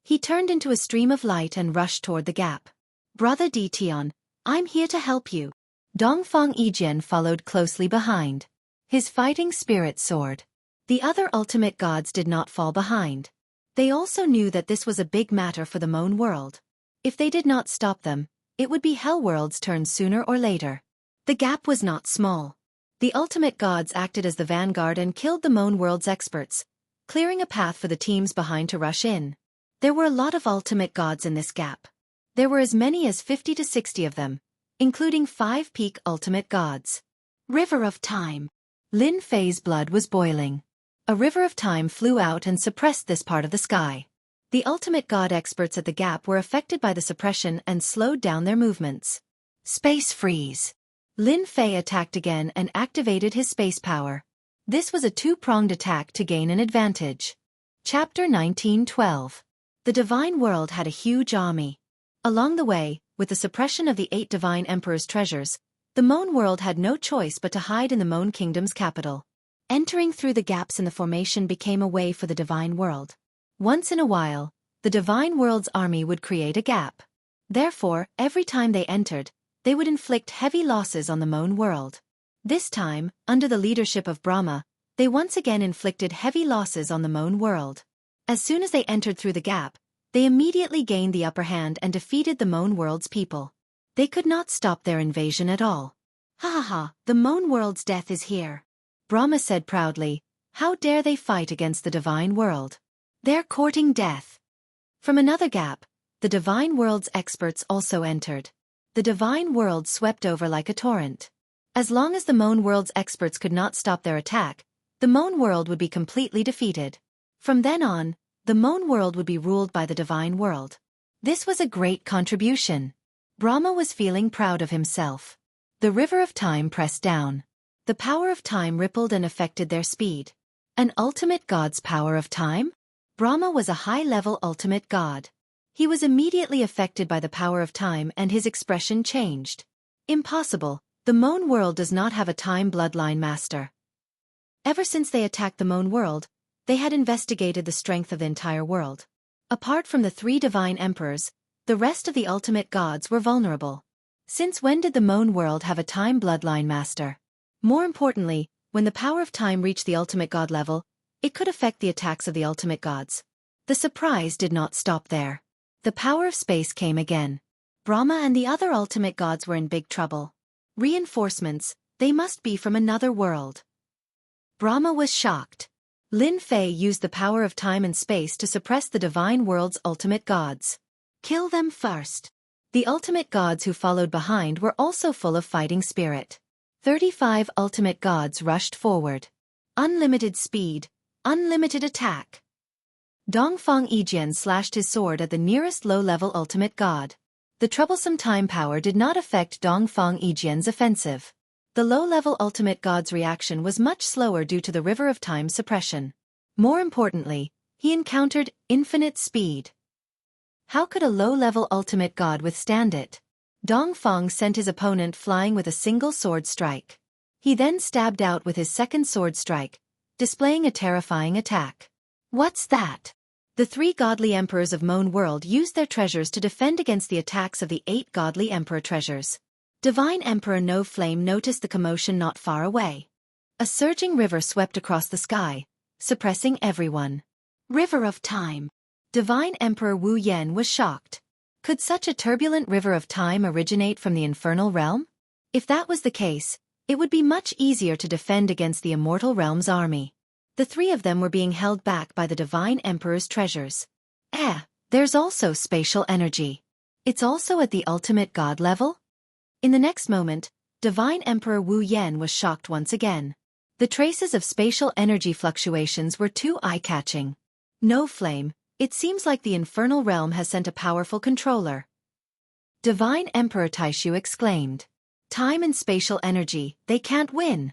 He turned into a stream of light and rushed toward the gap. Brother Ditian, I'm here to help you. Dongfang Yijian followed closely behind. His fighting spirit soared. The other ultimate gods did not fall behind. They also knew that this was a big matter for the Moan world. If they did not stop them, it would be Hell world's turn sooner or later. The gap was not small. The ultimate gods acted as the vanguard and killed the Moan world's experts, clearing a path for the teams behind to rush in. There were a lot of ultimate gods in this gap. There were as many as 50 to 60 of them, including 5 peak ultimate gods. River of Time. Lin Fei's blood was boiling. A river of time flew out and suppressed this part of the sky. The ultimate god experts at the gap were affected by the suppression and slowed down their movements. Space freeze. Lin Fei attacked again and activated his space power. This was a 2-pronged attack to gain an advantage. Chapter 1912. The divine world had a huge army. Along the way, with the suppression of the 8 divine emperors' treasures, the Moan world had no choice but to hide in the Moan kingdom's capital. Entering through the gaps in the formation became a way for the divine world. Once in a while, the divine world's army would create a gap. Therefore, every time they entered, they would inflict heavy losses on the Moan world. This time, under the leadership of Brahma, they once again inflicted heavy losses on the Moan world. As soon as they entered through the gap, they immediately gained the upper hand and defeated the Moan world's people. They could not stop their invasion at all. Ha ha ha, the Moan world's death is here. Brahma said proudly, how dare they fight against the divine world? They're courting death. From another gap, the divine world's experts also entered. The divine world swept over like a torrent. As long as the Moan world's experts could not stop their attack, the Moan world would be completely defeated. From then on, the Moan world would be ruled by the divine world. This was a great contribution. Brahma was feeling proud of himself. The river of time pressed down. The power of time rippled and affected their speed. An ultimate god's power of time? Brahma was a high-level ultimate god. He was immediately affected by the power of time and his expression changed. Impossible, the Moan world does not have a time bloodline master. Ever since they attacked the Moan world, They had investigated the strength of the entire world. Apart from the 3 divine emperors, the rest of the ultimate gods were vulnerable. Since when did the Moan world have a time bloodline master? More importantly, when the power of time reached the ultimate god level, it could affect the attacks of the ultimate gods. The surprise did not stop there. The power of space came again. Brahma and the other ultimate gods were in big trouble. Reinforcements, they must be from another world. Brahma was shocked. Lin Fei used the power of time and space to suppress the divine world's ultimate gods. Kill them first. The ultimate gods who followed behind were also full of fighting spirit. 35 ultimate gods rushed forward. Unlimited speed, unlimited attack. Dongfang Yijian slashed his sword at the nearest low-level ultimate god. The troublesome time power did not affect Dongfang Yijian's offensive. The low-level ultimate god's reaction was much slower due to the river of time suppression. More importantly, he encountered infinite speed. How could a low-level ultimate god withstand it? Dongfang sent his opponent flying with a single sword strike. He then stabbed out with his second sword strike, displaying a terrifying attack. What's that? The 3 godly emperors of Moan world used their treasures to defend against the attacks of the 8 godly emperor treasures. Divine Emperor No Flame noticed the commotion not far away. A surging river swept across the sky, suppressing everyone. River of Time. Divine Emperor Wu Yan was shocked. Could such a turbulent river of time originate from the infernal realm? If that was the case, it would be much easier to defend against the immortal realm's army. The 3 of them were being held back by the Divine Emperor's treasures. There's also spatial energy. It's also at the ultimate god level? In the next moment, Divine Emperor Wu Yan was shocked once again. The traces of spatial energy fluctuations were too eye-catching. No Flame, it seems like the infernal realm has sent a powerful controller. Divine Emperor Taishu exclaimed. Time and spatial energy, they can't win.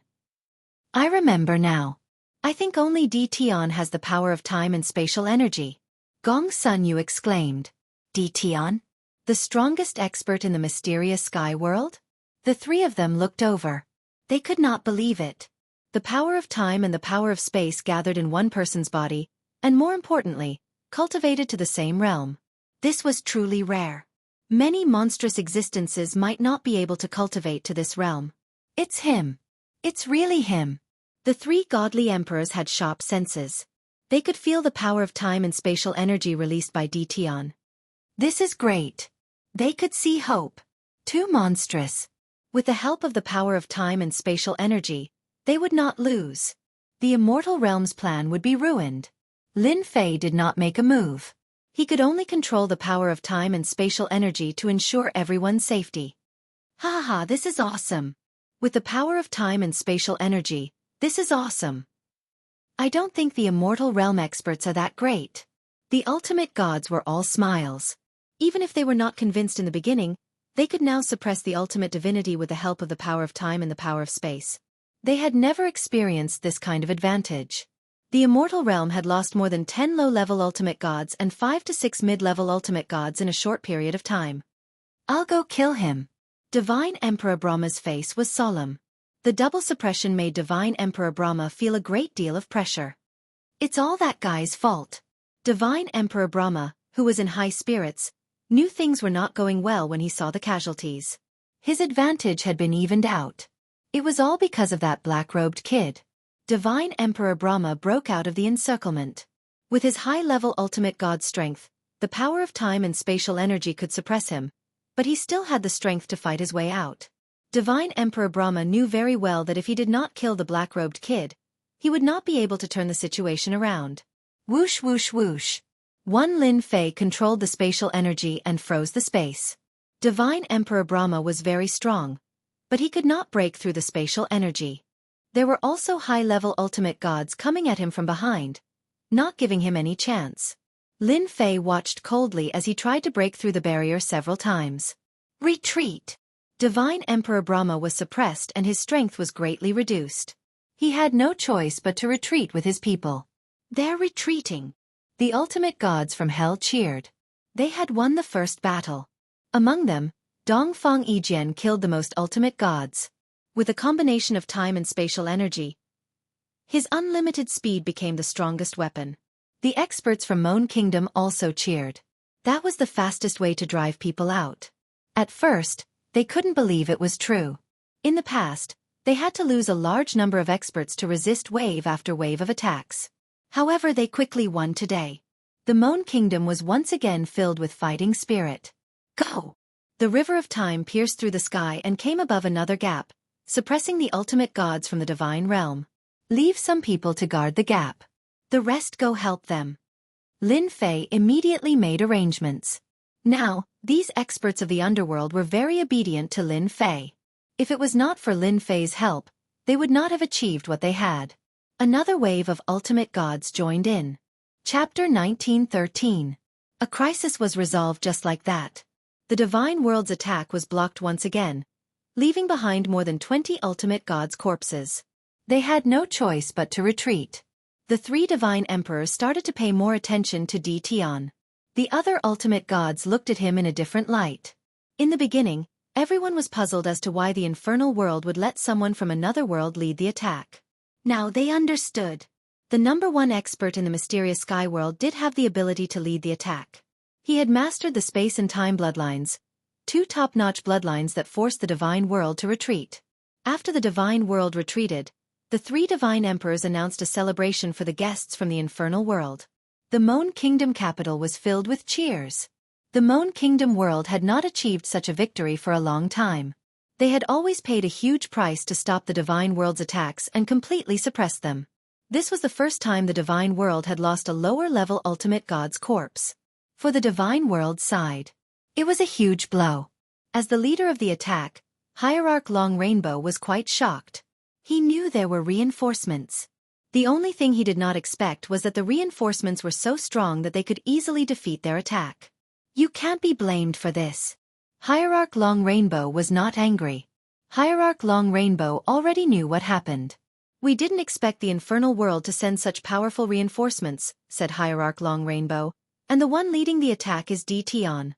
I remember now. I think only Dtion has the power of time and spatial energy. Gong Sun Yu exclaimed. Dtion? The strongest expert in the mysterious sky world? The 3 of them looked over. They could not believe it. The power of time and the power of space gathered in one person's body, and more importantly, cultivated to the same realm. This was truly rare. Many monstrous existences might not be able to cultivate to this realm. It's him. It's really him. The 3 godly emperors had sharp senses. They could feel the power of time and spatial energy released by Dtion. This is great. They could see hope. Too monstrous. With the help of the power of time and spatial energy, they would not lose. The immortal realm's plan would be ruined. Lin Fei did not make a move. He could only control the power of time and spatial energy to ensure everyone's safety. This is awesome. With the power of time and spatial energy, this is awesome. I don't think the immortal realm experts are that great. The ultimate gods were all smiles. Even if they were not convinced in the beginning, they could now suppress the ultimate divinity with the help of the power of time and the power of space. They had never experienced this kind of advantage. The immortal realm had lost more than 10 low-level ultimate gods and 5 to 6 mid-level ultimate gods in a short period of time. I'll go kill him. Divine Emperor Brahma's face was solemn. The double suppression made Divine Emperor Brahma feel a great deal of pressure. It's all that guy's fault. Divine Emperor Brahma, who was in high spirits, knew things were not going well when he saw the casualties. His advantage had been evened out. It was all because of that black-robed kid. Divine Emperor Brahma broke out of the encirclement. With his high-level ultimate god strength, the power of time and spatial energy could suppress him, but he still had the strength to fight his way out. Divine Emperor Brahma knew very well that if he did not kill the black-robed kid, he would not be able to turn the situation around. Whoosh whoosh whoosh. One Lin Fei controlled the spatial energy and froze the space. Divine Emperor Brahma was very strong, but he could not break through the spatial energy. There were also high-level ultimate gods coming at him from behind, not giving him any chance. Lin Fei watched coldly as he tried to break through the barrier several times. Retreat! Divine Emperor Brahma was suppressed and his strength was greatly reduced. He had no choice but to retreat with his people. They're retreating. The ultimate gods from hell cheered. They had won the first battle. Among them, Dongfang Yijian killed the most ultimate gods. With a combination of time and spatial energy, His unlimited speed became the strongest weapon. The experts from Moan Kingdom also cheered. That was the fastest way to drive people out. At first, they couldn't believe it was true. In the past, they had to lose a large number of experts to resist wave after wave of attacks. However, they quickly won today. The Moan Kingdom was once again filled with fighting spirit. Go! The river of time pierced through the sky and came above another gap, suppressing the ultimate gods from the divine realm. Leave some people to guard the gap. The rest go help them. Lin Fei immediately made arrangements. Now, these experts of the underworld were very obedient to Lin Fei. If it was not for Lin Fei's help, they would not have achieved what they had. Another wave of ultimate gods joined in. Chapter 1913. A crisis was resolved just like that. The divine world's attack was blocked once again, leaving behind more than 20 ultimate gods' corpses. They had no choice but to retreat. The three divine emperors started to pay more attention to Di Tian. The other ultimate gods looked at him in a different light. In the beginning, everyone was puzzled as to why the infernal world would let someone from another world lead the attack. Now they understood. The #1 expert in the mysterious sky world did have the ability to lead the attack. He had mastered the space and time bloodlines, two top-notch bloodlines that forced the divine world to retreat. After the divine world retreated, the three divine emperors announced a celebration for the guests from the infernal world. The Moan Kingdom capital was filled with cheers. The Moan Kingdom world had not achieved such a victory for a long time. They had always paid a huge price to stop the divine world's attacks and completely suppress them. This was the first time the divine world had lost a lower-level ultimate god's corpse. For the divine world's side, it was a huge blow. As the leader of the attack, Hierarch Long Rainbow was quite shocked. He knew there were reinforcements. The only thing he did not expect was that the reinforcements were so strong that they could easily defeat their attack. You can't be blamed for this. Hierarch Long Rainbow was not angry. Hierarch Long Rainbow already knew what happened. We didn't expect the infernal world to send such powerful reinforcements, said Hierarch Long Rainbow, and the one leading the attack is Di Tian.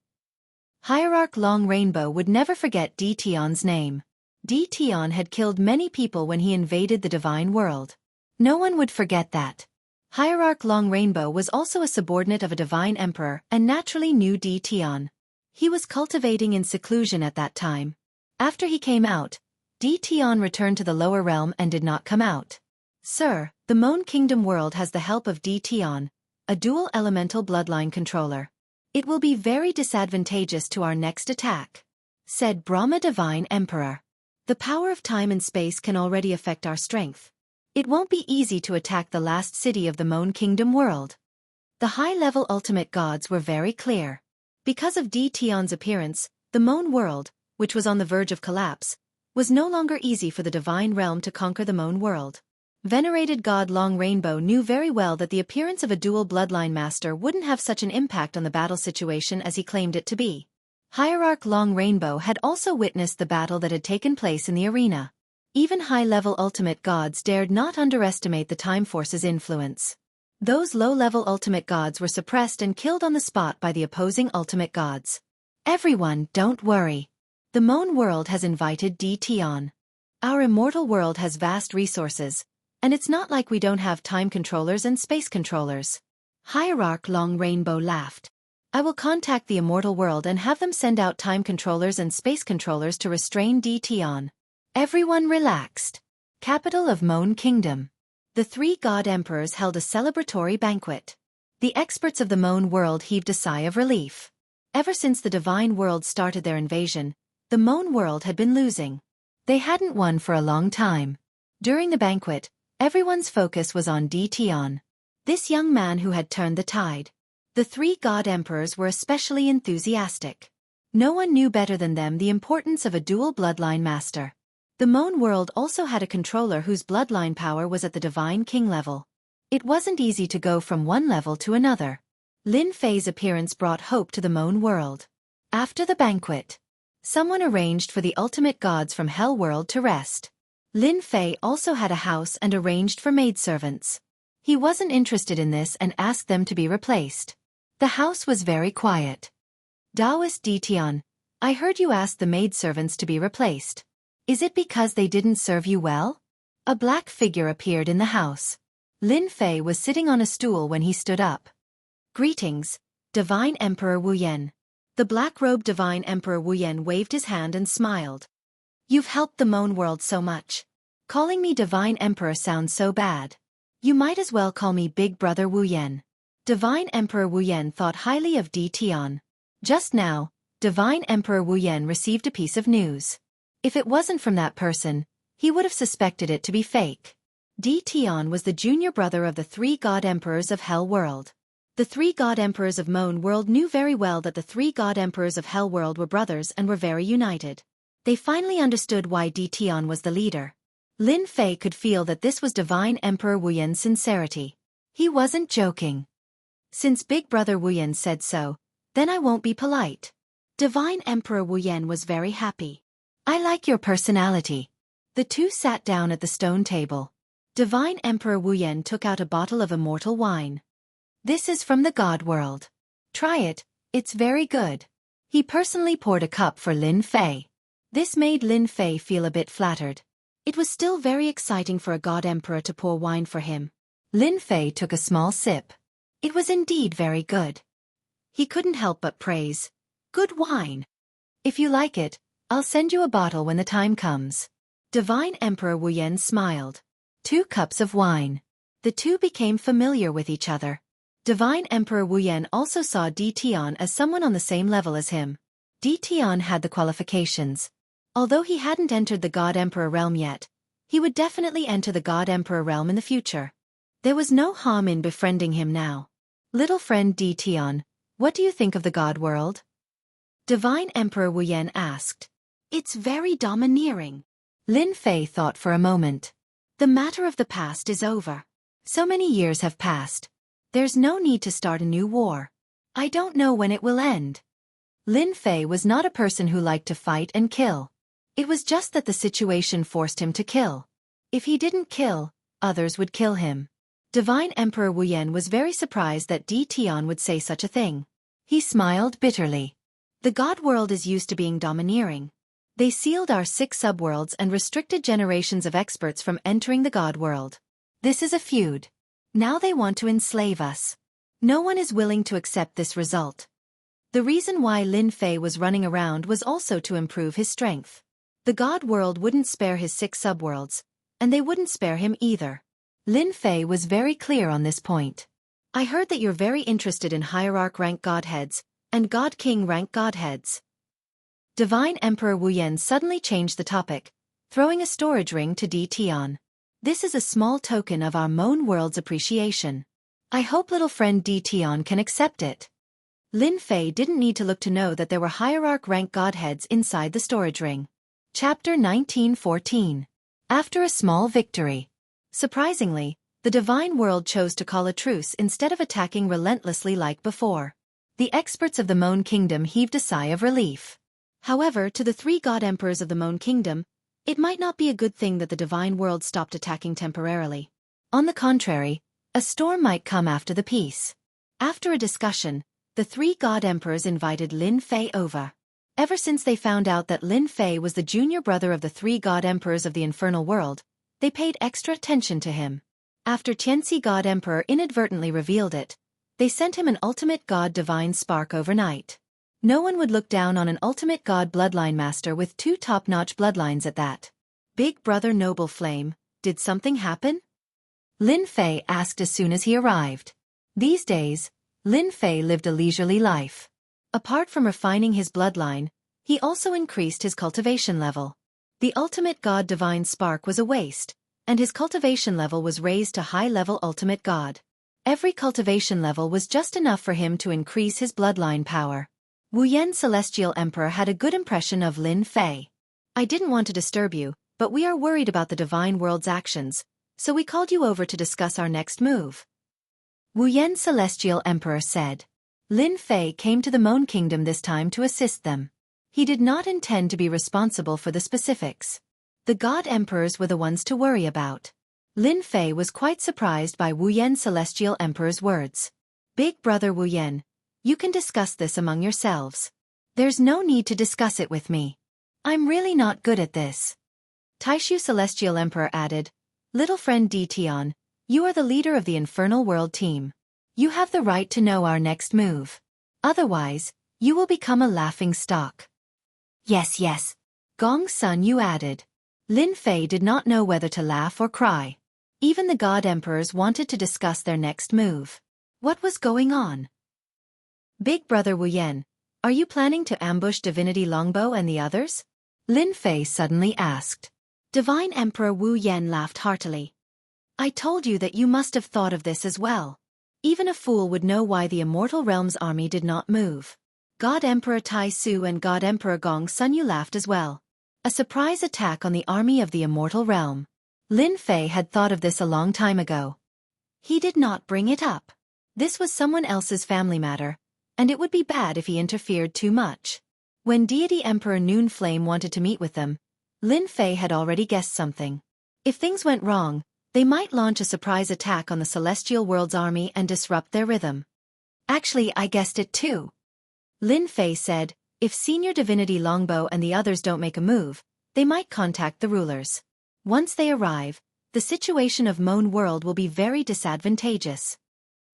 Hierarch Long Rainbow would never forget Di Tian's name. Di Tian had killed many people when he invaded the divine world. No one would forget that. Hierarch Long Rainbow was also a subordinate of a divine emperor and naturally knew Di Tian. He was cultivating in seclusion at that time. After he came out, Di Tian returned to the lower realm and did not come out. Sir, the Moan Kingdom world has the help of Di Tian, a dual elemental bloodline controller. It will be very disadvantageous to our next attack, said Brahma Divine Emperor. The power of time and space can already affect our strength. It won't be easy to attack the last city of the Moan Kingdom world. The high-level ultimate gods were very clear. Because of Di Tian's appearance, the Moan world, which was on the verge of collapse, was no longer easy for the divine realm to conquer the Moan world. Venerated God Long Rainbow knew very well that the appearance of a dual bloodline master wouldn't have such an impact on the battle situation as he claimed it to be. Hierarch Long Rainbow had also witnessed the battle that had taken place in the arena. Even high-level ultimate gods dared not underestimate the Time Force's influence. Those low-level ultimate gods were suppressed and killed on the spot by the opposing ultimate gods. Everyone, don't worry. The Moan world has invited Di Tian. Our immortal world has vast resources, and it's not like we don't have time controllers and space controllers. Hierarch Long Rainbow laughed. I will contact the immortal world and have them send out time controllers and space controllers to restrain Di Tian. Everyone relaxed. Capital of Moan Kingdom. The three god emperors held a celebratory banquet. The experts of the Moan world heaved a sigh of relief. Ever since the divine world started their invasion, the Moan world had been losing. They hadn't won for a long time. During the banquet, everyone's focus was on Di Tian, this young man who had turned the tide. The three god emperors were especially enthusiastic. No one knew better than them the importance of a dual bloodline master. The Moan world also had a controller whose bloodline power was at the divine king level. It wasn't easy to go from one level to another. Lin Fei's appearance brought hope to the Moan world. After the banquet, someone arranged for the ultimate gods from Hell world to rest. Lin Fei also had a house and arranged for maidservants. He wasn't interested in this and asked them to be replaced. The house was very quiet. Taoist Di Tian, I heard you asked the maidservants to be replaced. Is it because they didn't serve you well? A black figure appeared in the house. Lin Fei was sitting on a stool when he stood up. Greetings, Divine Emperor Wu Yan. The black-robed Divine Emperor Wu Yan waved his hand and smiled. You've helped the Moan world so much. Calling me Divine Emperor sounds so bad. You might as well call me Big Brother Wu Yan. Divine Emperor Wu Yan thought highly of Di Tian. Just now, Divine Emperor Wu Yan received a piece of news. If it wasn't from that person, he would have suspected it to be fake. Di Tian was the junior brother of the 3 God Emperors of Hell World. The 3 God Emperors of Moan World knew very well that the 3 God Emperors of Hell World were brothers and were very united. They finally understood why Di Tian was the leader. Lin Fei could feel that this was Divine Emperor Wu Yan's sincerity. He wasn't joking. Since Big Brother Wu Yan said so, then I won't be polite. Divine Emperor Wu Yan was very happy. I like your personality. The two sat down at the stone table. Divine Emperor Wu Yan took out a bottle of immortal wine. This is from the God world. Try it, it's very good. He personally poured a cup for Lin Fei. This made Lin Fei feel a bit flattered. It was still very exciting for a God Emperor to pour wine for him. Lin Fei took a small sip. It was indeed very good. He couldn't help but praise. Good wine. If you like it, I'll send you a bottle when the time comes. Divine Emperor Wu Yan smiled. 2 cups of wine. The two became familiar with each other. Divine Emperor Wu Yan also saw Di Tian as someone on the same level as him. Di Tian had the qualifications. Although he hadn't entered the God Emperor realm yet, he would definitely enter the God Emperor realm in the future. There was no harm in befriending him now. Little friend Di Tian, what do you think of the God world? Divine Emperor Wu Yan asked. It's very domineering. Lin Fei thought for a moment. The matter of the past is over. So many years have passed. There's no need to start a new war. I don't know when it will end. Lin Fei was not a person who liked to fight and kill. It was just that the situation forced him to kill. If he didn't kill, others would kill him. Divine Emperor Wu Yan was very surprised that Di Tian would say such a thing. He smiled bitterly. The God world is used to being domineering. They sealed our 6 subworlds and restricted generations of experts from entering the God world. This is a feud. Now they want to enslave us. No one is willing to accept this result. The reason why Lin Fei was running around was also to improve his strength. The God world wouldn't spare his 6 subworlds, and they wouldn't spare him either. Lin Fei was very clear on this point. I heard that you're very interested in Hierarch rank Godheads, and God King rank Godheads. Divine Emperor Wu Yan suddenly changed the topic, throwing a storage ring to Di Tian. This is a small token of our Moan world's appreciation. I hope little friend Di Tian can accept it. Lin Fei didn't need to look to know that there were Hierarch rank Godheads inside the storage ring. Chapter 1914. After a small victory. Surprisingly, the divine world chose to call a truce instead of attacking relentlessly like before. The experts of the Moan Kingdom heaved a sigh of relief. However, to the 3 God Emperors of the Moan Kingdom, it might not be a good thing that the divine world stopped attacking temporarily. On the contrary, a storm might come after the peace. After a discussion, the 3 God Emperors invited Lin Fei over. Ever since they found out that Lin Fei was the junior brother of the 3 God Emperors of the Infernal World, they paid extra attention to him. After Xianxia God Emperor inadvertently revealed it, they sent him an ultimate God divine spark overnight. No one would look down on an ultimate God bloodline master with 2 top-notch bloodlines at that. Big Brother Noble Flame, did something happen? Lin Fei asked as soon as he arrived. These days, Lin Fei lived a leisurely life. Apart from refining his bloodline, he also increased his cultivation level. The ultimate God divine spark was a waste, and his cultivation level was raised to high-level ultimate God. Every cultivation level was just enough for him to increase his bloodline power. Wu Yan Celestial Emperor had a good impression of Lin Fei. I didn't want to disturb you, but we are worried about the divine world's actions, so we called you over to discuss our next move. Wu Yan Celestial Emperor said. Lin Fei came to the Moan Kingdom this time to assist them. He did not intend to be responsible for the specifics. The God Emperors were the ones to worry about. Lin Fei was quite surprised by Wu Yan Celestial Emperor's words. Big Brother Wu Yan, you can discuss this among yourselves. There's no need to discuss it with me. I'm really not good at this. Taishu Celestial Emperor added, Little friend Tion, you are the leader of the Infernal World team. You have the right to know our next move. Otherwise, you will become a laughing stock. Yes, yes. Gong Sun Yu added. Lin Fei did not know whether to laugh or cry. Even the God Emperors wanted to discuss their next move. What was going on? Big Brother Wu Yan, are you planning to ambush Divinity Longbow and the others? Lin Fei suddenly asked. Divine Emperor Wu Yan laughed heartily. I told you that you must have thought of this as well. Even a fool would know why the Immortal Realm's army did not move. God Emperor Tai Su and God Emperor Gong Sun Yu laughed as well. A surprise attack on the army of the Immortal Realm. Lin Fei had thought of this a long time ago. He did not bring it up. This was someone else's family matter, and it would be bad if he interfered too much. When Deity Emperor Noon Flame wanted to meet with them, Lin Fei had already guessed something. If things went wrong, they might launch a surprise attack on the Celestial World's army and disrupt their rhythm. Actually, I guessed it too. Lin Fei said, if Senior Divinity Longbow and the others don't make a move, they might contact the rulers. Once they arrive, the situation of Moan World will be very disadvantageous.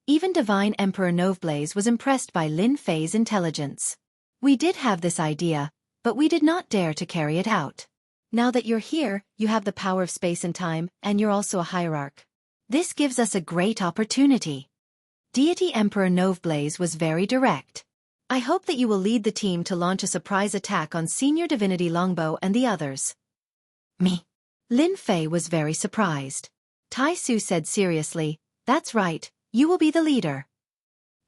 Even Divine Emperor Noveblaze was impressed by Lin Fei's intelligence. We did have this idea, but we did not dare to carry it out. Now that you're here, you have the power of space and time, and you're also a hierarch. This gives us a great opportunity. Deity Emperor Noveblaze was very direct. I hope that you will lead the team to launch a surprise attack on Senior Divinity Longbow and the others. Me? Lin Fei was very surprised. Tai Su said seriously, that's right, you will be the leader.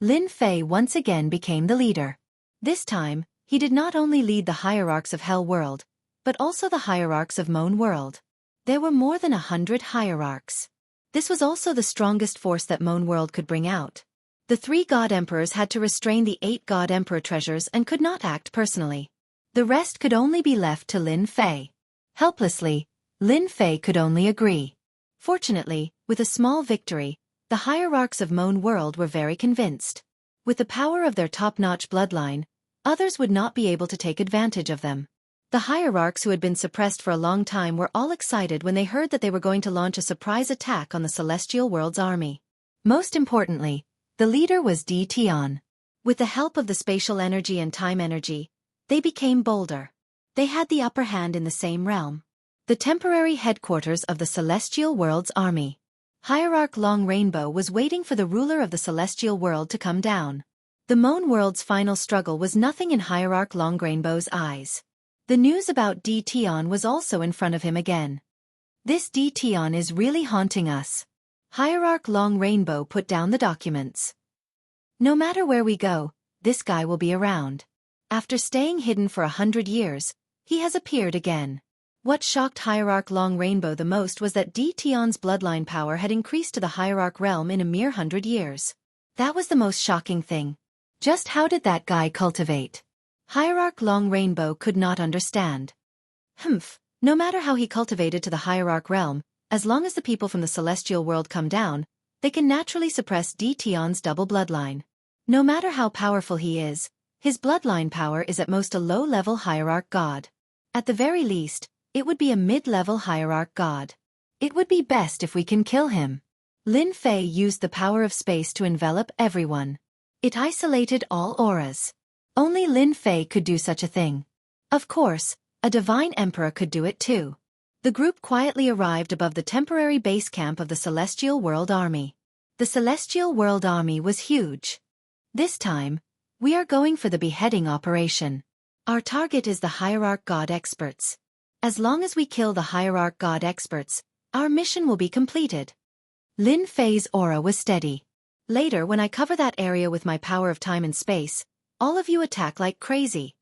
Lin Fei once again became the leader. This time, he did not only lead the hierarchs of Hell World, but also the hierarchs of Moan World. There were more than 100 hierarchs. This was also the strongest force that Moan World could bring out. The 3 God Emperors had to restrain the 8 God Emperor treasures and could not act personally. The rest could only be left to Lin Fei. Helplessly, Lin Fei could only agree. Fortunately, with a small victory, the hierarchs of Moan World were very convinced. With the power of their top-notch bloodline, others would not be able to take advantage of them. The hierarchs who had been suppressed for a long time were all excited when they heard that they were going to launch a surprise attack on the Celestial World's army. Most importantly, the leader was Tion. With the help of the spatial energy and time energy, they became bolder. They had the upper hand in the same realm. The temporary headquarters of the Celestial World's army. Hierarch Long Rainbow was waiting for the ruler of the Celestial World to come down. The Moan World's final struggle was nothing in Hierarch Long Rainbow's eyes. The news about Tion was also in front of him again. This Tion is really haunting us. Hierarch Long Rainbow put down the documents. No matter where we go, this guy will be around. After staying hidden for 100 years, he has appeared again. What shocked Hierarch Long Rainbow the most was that Tion's bloodline power had increased to the Hierarch realm in a mere 100 years. That was the most shocking thing. Just how did that guy cultivate? Hierarch Long Rainbow could not understand. No matter how he cultivated to the Hierarch realm, as long as the people from the Celestial World come down, they can naturally suppress Tion's double bloodline. No matter how powerful he is, his bloodline power is at most a low-level Hierarch god. At the very least, it would be a mid-level Hierarch god. It would be best if we can kill him. Lin Fei used the power of space to envelop everyone. It isolated all auras. Only Lin Fei could do such a thing. Of course, a Divine Emperor could do it too. The group quietly arrived above the temporary base camp of the Celestial World Army. The Celestial World Army was huge. This time, we are going for the beheading operation. Our target is the Hierarch God experts. As long as we kill the Hierarch God experts, our mission will be completed. Lin Fei's aura was steady. Later, when I cover that area with my power of time and space, all of you attack like crazy.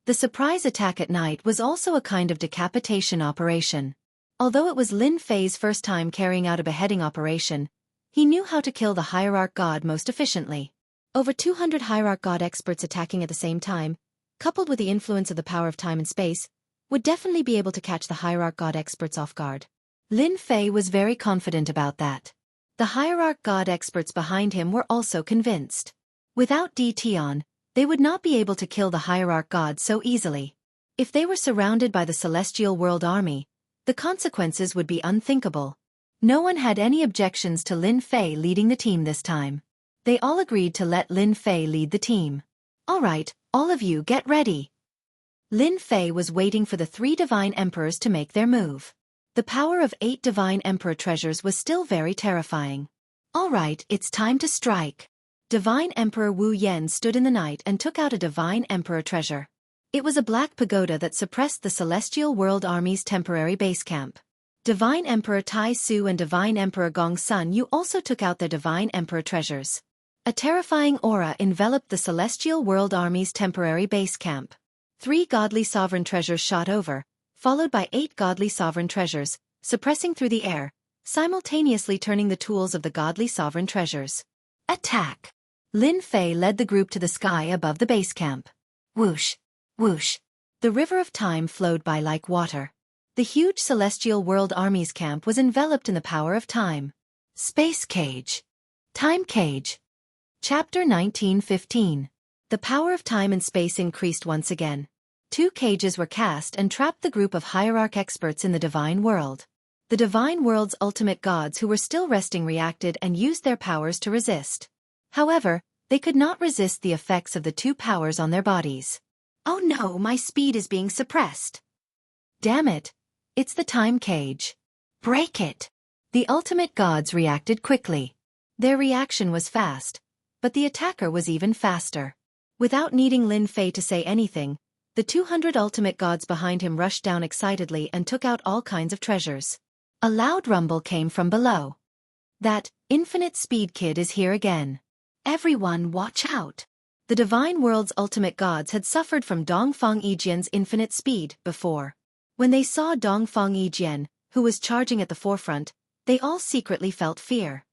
The surprise attack at night was also a kind of decapitation operation. Although it was Lin Fei's first time carrying out a beheading operation, he knew how to kill the Hierarch God most efficiently. Over 200 Hierarch God experts attacking at the same time, coupled with the influence of the power of time and space, would definitely be able to catch the Hierarch God experts off guard. Lin Fei was very confident about that. The Hierarch God experts behind him were also convinced. Without Tion, they would not be able to kill the Hierarch God so easily. If they were surrounded by the Celestial World Army, The consequences would be unthinkable. No one had any objections to Lin Fei leading the team this time. They all agreed to let Lin Fei lead the team. All right, all of you get ready. Lin Fei was waiting for the 3 divine emperors to make their move. The power of 8 divine emperor treasures was still very terrifying. All right, it's time to strike. Divine Emperor Wu Yan stood in the night and took out a divine emperor treasure. It was a black pagoda that suppressed the Celestial World Army's temporary base camp. Divine Emperor Tai Su and Divine Emperor Gong Sun Yu also took out their divine emperor treasures. A terrifying aura enveloped the Celestial World Army's temporary base camp. 3 godly sovereign treasures shot over, followed by 8 godly sovereign treasures, suppressing through the air, simultaneously turning the tools of the godly sovereign treasures. Attack! Lin Fei led the group to the sky above the base camp. Whoosh! Whoosh! The river of time flowed by like water. The huge Celestial World Army's camp was enveloped in the power of time. Space Cage. Time Cage. Chapter 1915. The power of time and space increased once again. 2 cages were cast and trapped the group of hierarch experts in the divine world. The divine world's ultimate gods who were still resting reacted and used their powers to resist. However, they could not resist the effects of the 2 powers on their bodies. Oh no, my speed is being suppressed. Damn it. It's the time cage. Break it. The ultimate gods reacted quickly. Their reaction was fast, but the attacker was even faster. Without needing Lin Fei to say anything, the 200 ultimate gods behind him rushed down excitedly and took out all kinds of treasures. A loud rumble came from below. That infinite speed kid is here again. Everyone watch out. The divine world's ultimate gods had suffered from Dongfang Yijian's infinite speed before. When they saw Dongfang Yijian, who was charging at the forefront, they all secretly felt fear.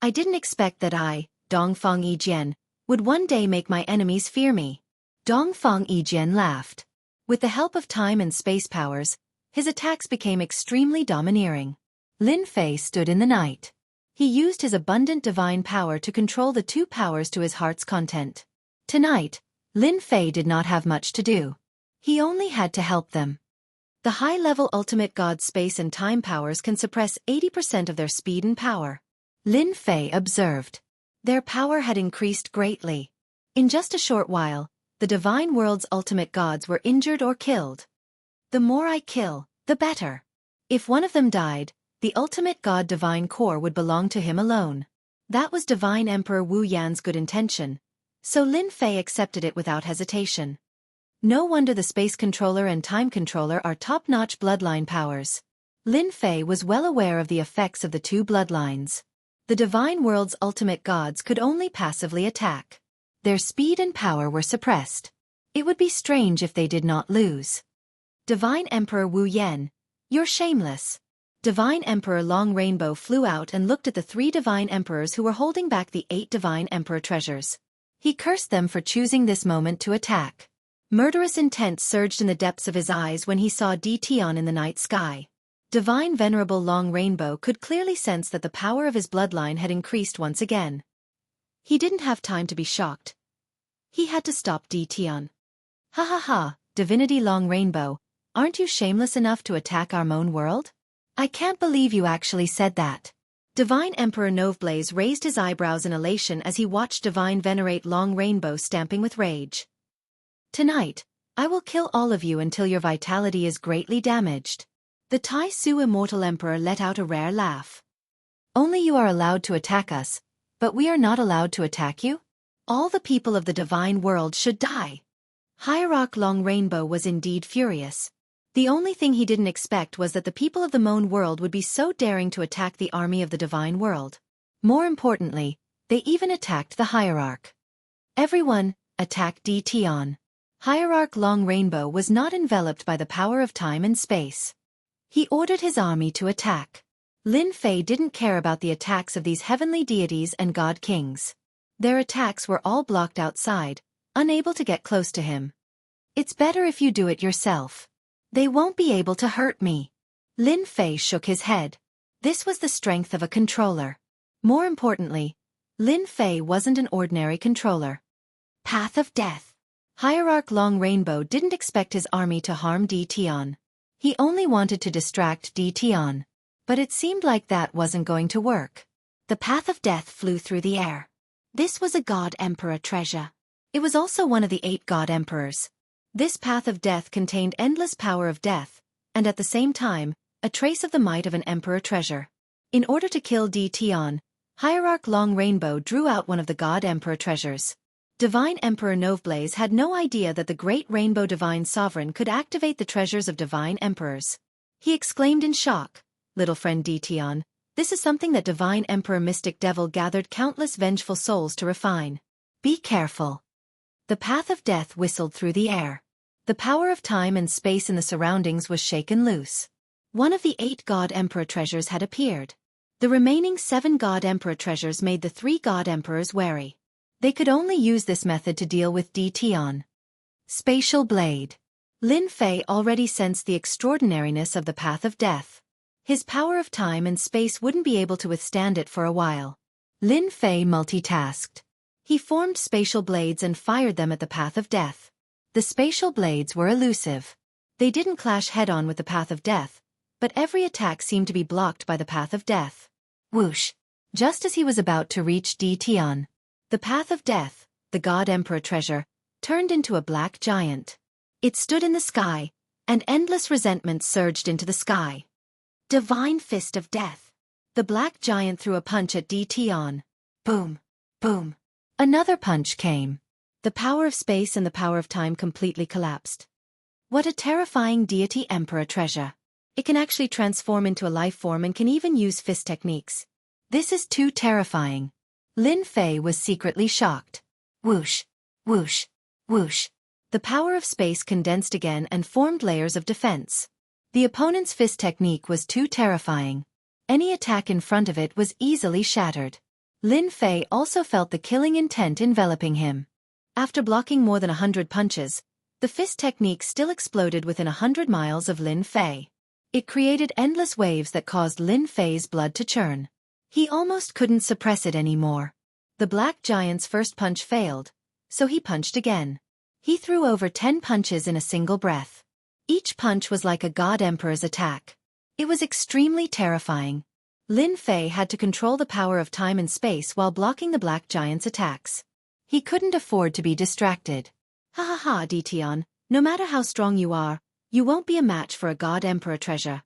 I didn't expect that I, Dongfang Yijian, would one day make my enemies fear me. Dongfang Yijian laughed. With the help of time and space powers, his attacks became extremely domineering. Lin Fei stood in the night. He used his abundant divine power to control the 2 powers to his heart's content. Tonight, Lin Fei did not have much to do. He only had to help them. The high-level ultimate god space and time powers can suppress 80% of their speed and power. Lin Fei observed. Their power had increased greatly. In just a short while, the divine world's ultimate gods were injured or killed. The more I kill, the better. If one of them died, the ultimate god divine core would belong to him alone. That was Divine Emperor Wu Yan's good intention, so Lin Fei accepted it without hesitation. No wonder the space controller and time controller are top-notch bloodline powers. Lin Fei was well aware of the effects of the 2 bloodlines. The divine world's ultimate gods could only passively attack. Their speed and power were suppressed. It would be strange if they did not lose. Divine Emperor Wu Yan, you're shameless. Divine Emperor Long Rainbow flew out and looked at the 3 divine emperors who were holding back the 8 divine emperor treasures. He cursed them for choosing this moment to attack. Murderous intent surged in the depths of his eyes when he saw Dtion in the night sky. Divine Venerable Long Rainbow could clearly sense that the power of his bloodline had increased once again. He didn't have time to be shocked. He had to stop Dtion. Ha ha ha, Divinity Long Rainbow, aren't you shameless enough to attack our own world? I can't believe you actually said that. Divine Emperor Noveblaze raised his eyebrows in elation as he watched Divine Venerate Long Rainbow stamping with rage. Tonight, I will kill all of you until your vitality is greatly damaged. The Tai Su Immortal Emperor let out a rare laugh. Only you are allowed to attack us, but we are not allowed to attack you? All the people of the divine world should die. Hierarch Long Rainbow was indeed furious. The only thing he didn't expect was that the people of the Moan world would be so daring to attack the army of the divine world. More importantly, they even attacked the hierarch. Everyone, attack Dtion. Hierarch Long Rainbow was not enveloped by the power of time and space. He ordered his army to attack. Lin Fei didn't care about the attacks of these heavenly deities and god kings. Their attacks were all blocked outside, unable to get close to him. It's better if you do it yourself. They won't be able to hurt me. Lin Fei shook his head. This was the strength of a controller. More importantly, Lin Fei wasn't an ordinary controller. Path of Death. Hierarch Long Rainbow didn't expect his army to harm Dtion. He only wanted to distract Tian. But it seemed like that wasn't going to work. The path of death flew through the air. This was a God Emperor treasure. It was also one of the 8 God Emperors. This path of death contained endless power of death, and at the same time, a trace of the might of an Emperor treasure. In order to kill Tian, Hierarch Long Rainbow drew out one of the God Emperor treasures. Divine Emperor Noveblaze had no idea that the Great Rainbow Divine Sovereign could activate the treasures of Divine Emperors. He exclaimed in shock, "Little friend Tian, this is something that Divine Emperor Mystic Devil gathered countless vengeful souls to refine. Be careful." The path of death whistled through the air. The power of time and space in the surroundings was shaken loose. One of the 8 God Emperor treasures had appeared. The remaining 7 God Emperor treasures made the 3 God Emperors wary. They could only use this method to deal with Tian. Spatial Blade. Lin Fei already sensed the extraordinariness of the path of death. His power of time and space wouldn't be able to withstand it for a while. Lin Fei multitasked. He formed spatial blades and fired them at the path of death. The spatial blades were elusive. They didn't clash head-on with the path of death, but every attack seemed to be blocked by the path of death. Whoosh! Just as he was about to reach Tian, the path of death, the God Emperor treasure, turned into a black giant. It stood in the sky, and endless resentment surged into the sky. Divine Fist of Death. The black giant threw a punch at Tian. Boom! Boom! Another punch came. The power of space and the power of time completely collapsed. What a terrifying deity Emperor treasure. It can actually transform into a life form and can even use fist techniques. This is too terrifying. Lin Fei was secretly shocked. Whoosh! Whoosh! Whoosh! The power of space condensed again and formed layers of defense. The opponent's fist technique was too terrifying. Any attack in front of it was easily shattered. Lin Fei also felt the killing intent enveloping him. After blocking more than 100 punches, the fist technique still exploded within 100 miles of Lin Fei. It created endless waves that caused Lin Fei's blood to churn. He almost couldn't suppress it anymore. The black giant's first punch failed, so he punched again. He threw over 10 punches in a single breath. Each punch was like a God Emperor's attack. It was extremely terrifying. Lin Fei had to control the power of time and space while blocking the black giant's attacks. He couldn't afford to be distracted. Ha ha ha, Tian, no matter how strong you are, you won't be a match for a God Emperor treasure.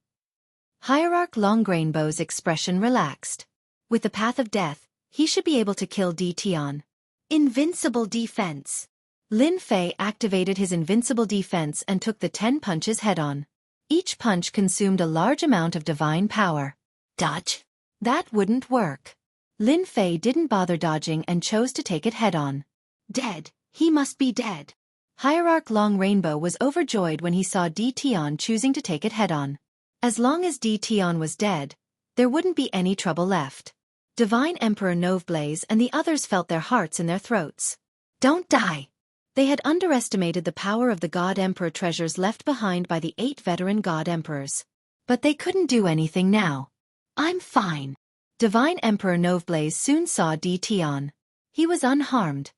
Hierarch Long Rainbow's expression relaxed. With the path of death, he should be able to kill Tian. Invincible defense. Lin Fei activated his invincible defense and took the 10 punches head-on. Each punch consumed a large amount of divine power. Dodge? That wouldn't work. Lin Fei didn't bother dodging and chose to take it head-on. Dead. He must be dead. Hierarch Long Rainbow was overjoyed when he saw Tian choosing to take it head-on. As long as Tian was dead, there wouldn't be any trouble left. Divine Emperor Noveblaze and the others felt their hearts in their throats. Don't die! They had underestimated the power of the God Emperor treasures left behind by the 8 veteran God Emperors. But they couldn't do anything now. I'm fine. Divine Emperor Noveblaze soon saw Tian. He was unharmed.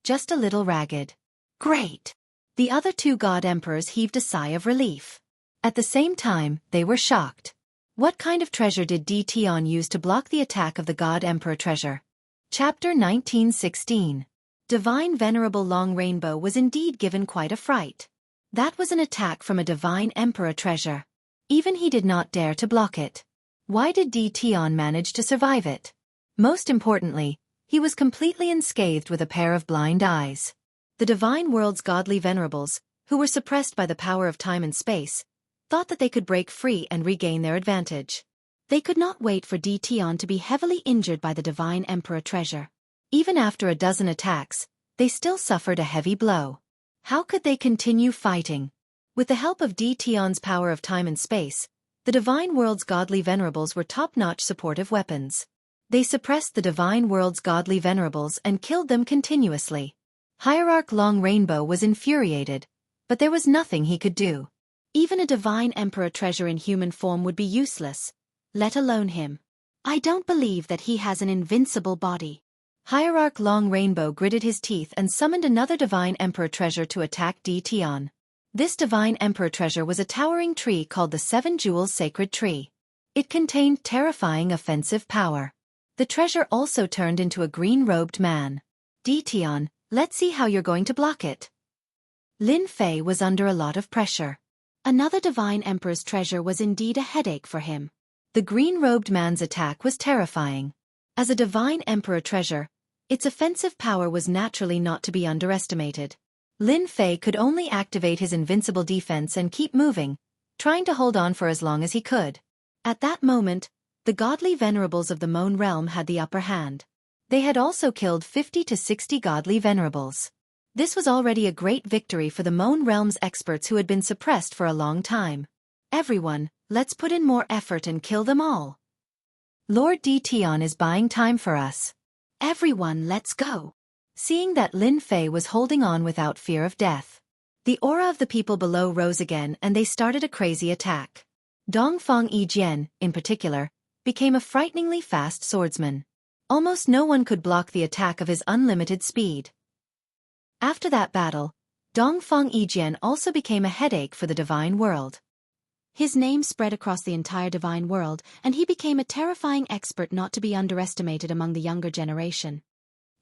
Just a little ragged. Great! The other 2 God Emperors heaved a sigh of relief. At the same time, they were shocked. What kind of treasure did Tian use to block the attack of the God Emperor treasure? Chapter 1916. Divine Venerable Long Rainbow was indeed given quite a fright. That was an attack from a Divine Emperor treasure. Even he did not dare to block it. Why did Tian manage to survive it? Most importantly, he was completely unscathed with a pair of blind eyes. The Divine World's godly venerables, who were suppressed by the power of time and space, thought that they could break free and regain their advantage. They could not wait for Tian to be heavily injured by the Divine Emperor treasure. Even after a dozen attacks, they still suffered a heavy blow. How could they continue fighting? With the help of Tian's power of time and space, the Divine World's godly venerables were top-notch supportive weapons. They suppressed the Divine World's godly venerables and killed them continuously. Hierarch Long Rainbow was infuriated, but there was nothing he could do. Even a Divine Emperor treasure in human form would be useless, let alone him. I don't believe that he has an invincible body. Hierarch Long Rainbow gritted his teeth and summoned another Divine Emperor treasure to attack Tian. This divine emperor treasure was a towering tree called the Seven Jewels Sacred Tree. It contained terrifying offensive power. The treasure also turned into a green-robed man. Dition, let's see how you're going to block it. Lin Fei was under a lot of pressure. Another divine emperor's treasure was indeed a headache for him. The green-robed man's attack was terrifying. As a divine emperor treasure, its offensive power was naturally not to be underestimated. Lin Fei could only activate his invincible defense and keep moving, trying to hold on for as long as he could. At that moment, the godly venerables of the Moan realm had the upper hand. They had also killed 50 to 60 godly venerables. This was already a great victory for the Moan realm's experts who had been suppressed for a long time. Everyone, let's put in more effort and kill them all. Lord Dition is buying time for us. Everyone, let's go. Seeing that Lin Fei was holding on without fear of death, the aura of the people below rose again and they started a crazy attack. Dongfang Yijian, in particular, became a frighteningly fast swordsman. Almost no one could block the attack of his unlimited speed. After that battle, Dongfang Yijian also became a headache for the divine world. His name spread across the entire divine world, and he became a terrifying expert not to be underestimated among the younger generation.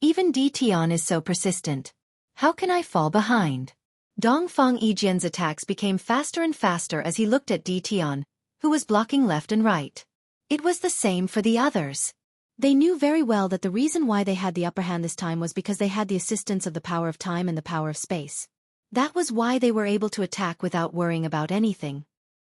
Even Dition is so persistent. How can I fall behind? Dongfang Yijian's attacks became faster and faster as he looked at Dition, who was blocking left and right. It was the same for the others. They knew very well that the reason why they had the upper hand this time was because they had the assistance of the power of time and the power of space. That was why they were able to attack without worrying about anything.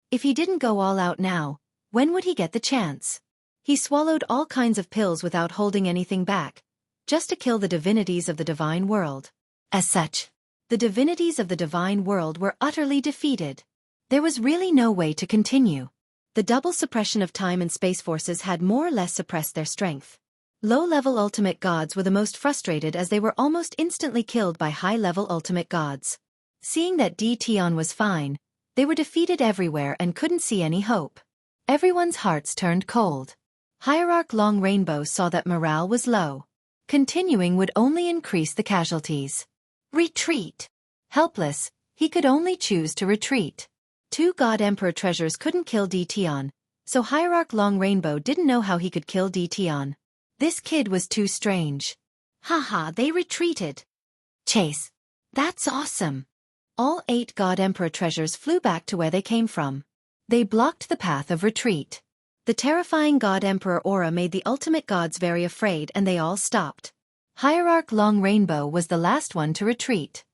If he didn't go all out now, when would he get the chance? He swallowed all kinds of pills without holding anything back, just to kill the divinities of the divine world. As such, the divinities of the divine world were utterly defeated. There was really no way to continue. The double suppression of time and space forces had more or less suppressed their strength. Low-level ultimate gods were the most frustrated as they were almost instantly killed by high-level ultimate gods. Seeing that Dition was fine, they were defeated everywhere and couldn't see any hope. Everyone's hearts turned cold. Hierarch Long Rainbow saw that morale was low. Continuing would only increase the casualties. Retreat. Helpless, he could only choose to retreat. Two God Emperor treasures couldn't kill Dition, so Hierarch Long Rainbow didn't know how he could kill Dition. This kid was too strange. Haha, they retreated. Chase. That's awesome. All 8 God Emperor treasures flew back to where they came from. They blocked the path of retreat. The terrifying God Emperor aura made the ultimate gods very afraid and they all stopped. Hierarch Long Rainbow was the last one to retreat.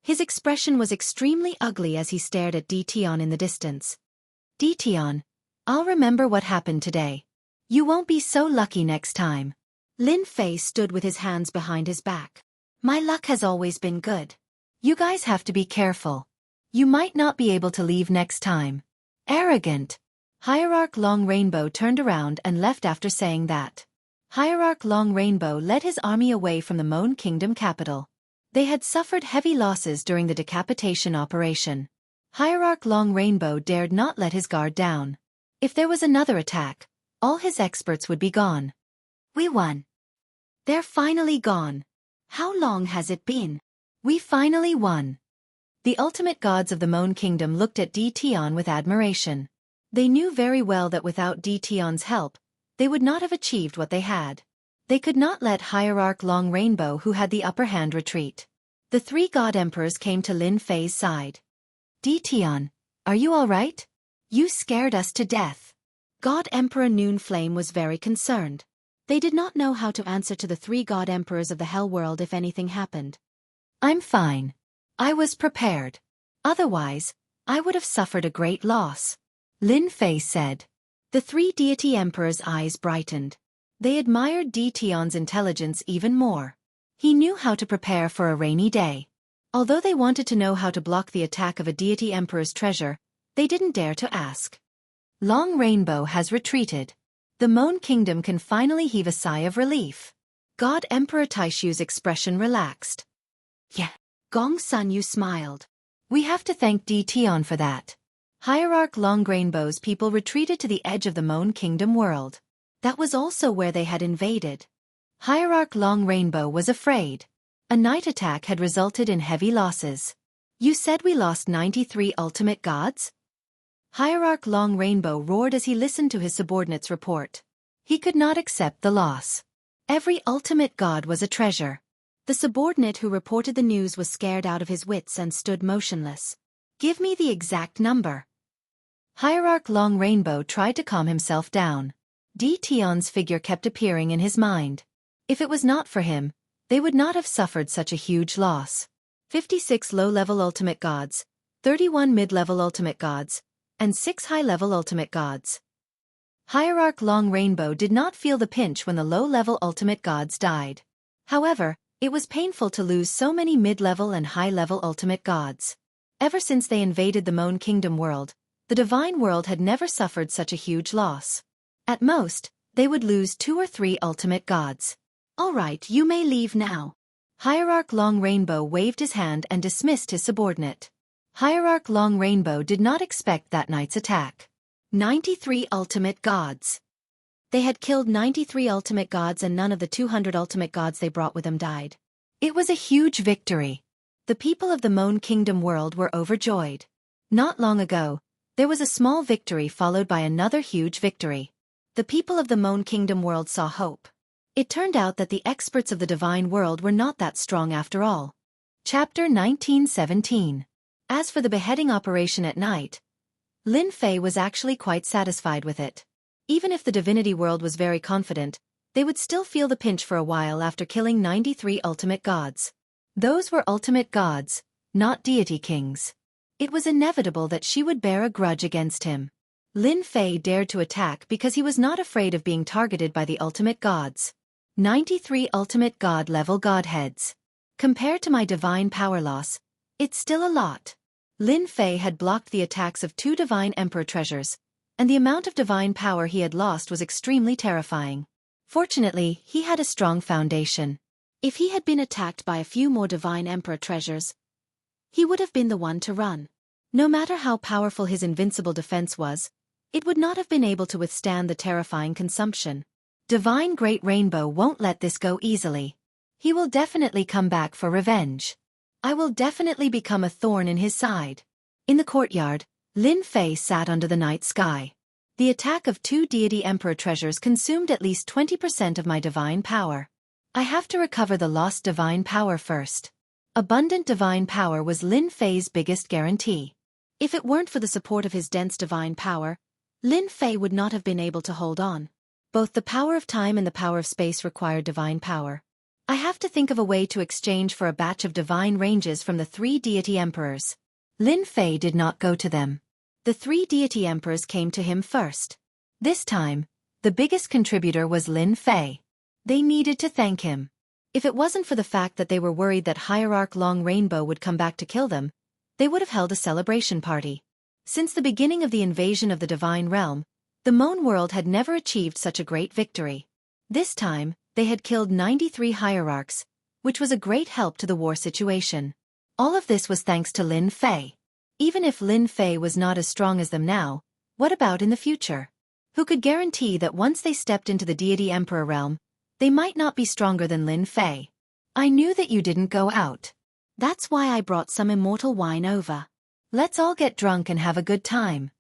His expression was extremely ugly as he stared at Dition in the distance. Dition, I'll remember what happened today. You won't be so lucky next time. Lin Fei stood with his hands behind his back. My luck has always been good. You guys have to be careful. You might not be able to leave next time. Arrogant. Hierarch Long Rainbow turned around and left after saying that. Hierarch Long Rainbow led his army away from the Moan Kingdom capital. They had suffered heavy losses during the decapitation operation. Hierarch Long Rainbow dared not let his guard down. If there was another attack, all his experts would be gone. We won. They're finally gone. How long has it been? We finally won. The ultimate gods of the Moan Kingdom looked at Dition with admiration. They knew very well that without Dition's help, they would not have achieved what they had. They could not let Hierarch Long Rainbow who had the upper hand retreat. The 3 God Emperors came to Lin Fei's side. Dition, are you all right? You scared us to death. God Emperor Noon Flame was very concerned. They did not know how to answer to the 3 God Emperors of the Hell World if anything happened. I'm fine. I was prepared. Otherwise, I would have suffered a great loss. Lin Fei said. The 3 deity emperors' eyes brightened. They admired Dition's intelligence even more. He knew how to prepare for a rainy day. Although they wanted to know how to block the attack of a deity emperor's treasure, they didn't dare to ask. Long Rainbow has retreated. The Moan Kingdom can finally heave a sigh of relief. God Emperor Taishu's expression relaxed. Yeah. Gong Sun Yu smiled. We have to thank Dition for that. Hierarch Long Rainbow's people retreated to the edge of the Moan Kingdom world. That was also where they had invaded. Hierarch Long Rainbow was afraid. A night attack had resulted in heavy losses. You said we lost 93 ultimate gods? Hierarch Long Rainbow roared as he listened to his subordinate's report. He could not accept the loss. Every ultimate god was a treasure. The subordinate who reported the news was scared out of his wits and stood motionless. Give me the exact number. Hierarch Long Rainbow tried to calm himself down. Tion's figure kept appearing in his mind. If it was not for him, they would not have suffered such a huge loss. 56 low-level ultimate gods, 31 mid-level ultimate gods, and 6 high-level ultimate gods. Hierarch Long Rainbow did not feel the pinch when the low-level ultimate gods died. However, it was painful to lose so many mid-level and high-level ultimate gods. Ever since they invaded the Moan Kingdom world, the Divine World had never suffered such a huge loss. At most, they would lose 2 or 3 ultimate gods. All right, you may leave now. Hierarch Long Rainbow waved his hand and dismissed his subordinate. Hierarch Long Rainbow did not expect that night's attack. 93 ultimate gods. They had killed 93 ultimate gods and none of the 200 ultimate gods they brought with them died. It was a huge victory. The people of the Moan Kingdom world were overjoyed. Not long ago, there was a small victory followed by another huge victory. The people of the Moan Kingdom world saw hope. It turned out that the experts of the Divine World were not that strong after all. Chapter 1917. As for the beheading operation at night, Lin Fei was actually quite satisfied with it. Even if the Divinity World was very confident, they would still feel the pinch for a while after killing 93 ultimate gods. Those were ultimate gods, not deity kings. It was inevitable that she would bear a grudge against him. Lin Fei dared to attack because he was not afraid of being targeted by the ultimate gods. 93 ultimate god-level godheads. Compared to my divine power loss, it's still a lot. Lin Fei had blocked the attacks of 2 divine emperor treasures, and the amount of divine power he had lost was extremely terrifying. Fortunately, he had a strong foundation. If he had been attacked by a few more divine emperor treasures, he would have been the one to run. No matter how powerful his invincible defense was, it would not have been able to withstand the terrifying consumption. Divine Great Rainbow won't let this go easily. He will definitely come back for revenge. I will definitely become a thorn in his side. In the courtyard, Lin Fei sat under the night sky. The attack of 2 deity emperor treasures consumed at least 20% of my divine power. I have to recover the lost divine power first. Abundant divine power was Lin Fei's biggest guarantee. If it weren't for the support of his dense divine power, Lin Fei would not have been able to hold on. Both the power of time and the power of space required divine power. I have to think of a way to exchange for a batch of divine ranges from the 3 deity emperors. Lin Fei did not go to them. The 3 deity emperors came to him first. This time, the biggest contributor was Lin Fei. They needed to thank him. If it wasn't for the fact that they were worried that Hierarch Long Rainbow would come back to kill them, they would have held a celebration party. Since the beginning of the invasion of the Divine Realm, the Moan world had never achieved such a great victory. This time, they had killed 93 hierarchs, which was a great help to the war situation. All of this was thanks to Lin Fei. Even if Lin Fei was not as strong as them now, what about in the future? Who could guarantee that once they stepped into the deity emperor realm, they might not be stronger than Lin Fei? I knew that you didn't go out. That's why I brought some immortal wine over. Let's all get drunk and have a good time.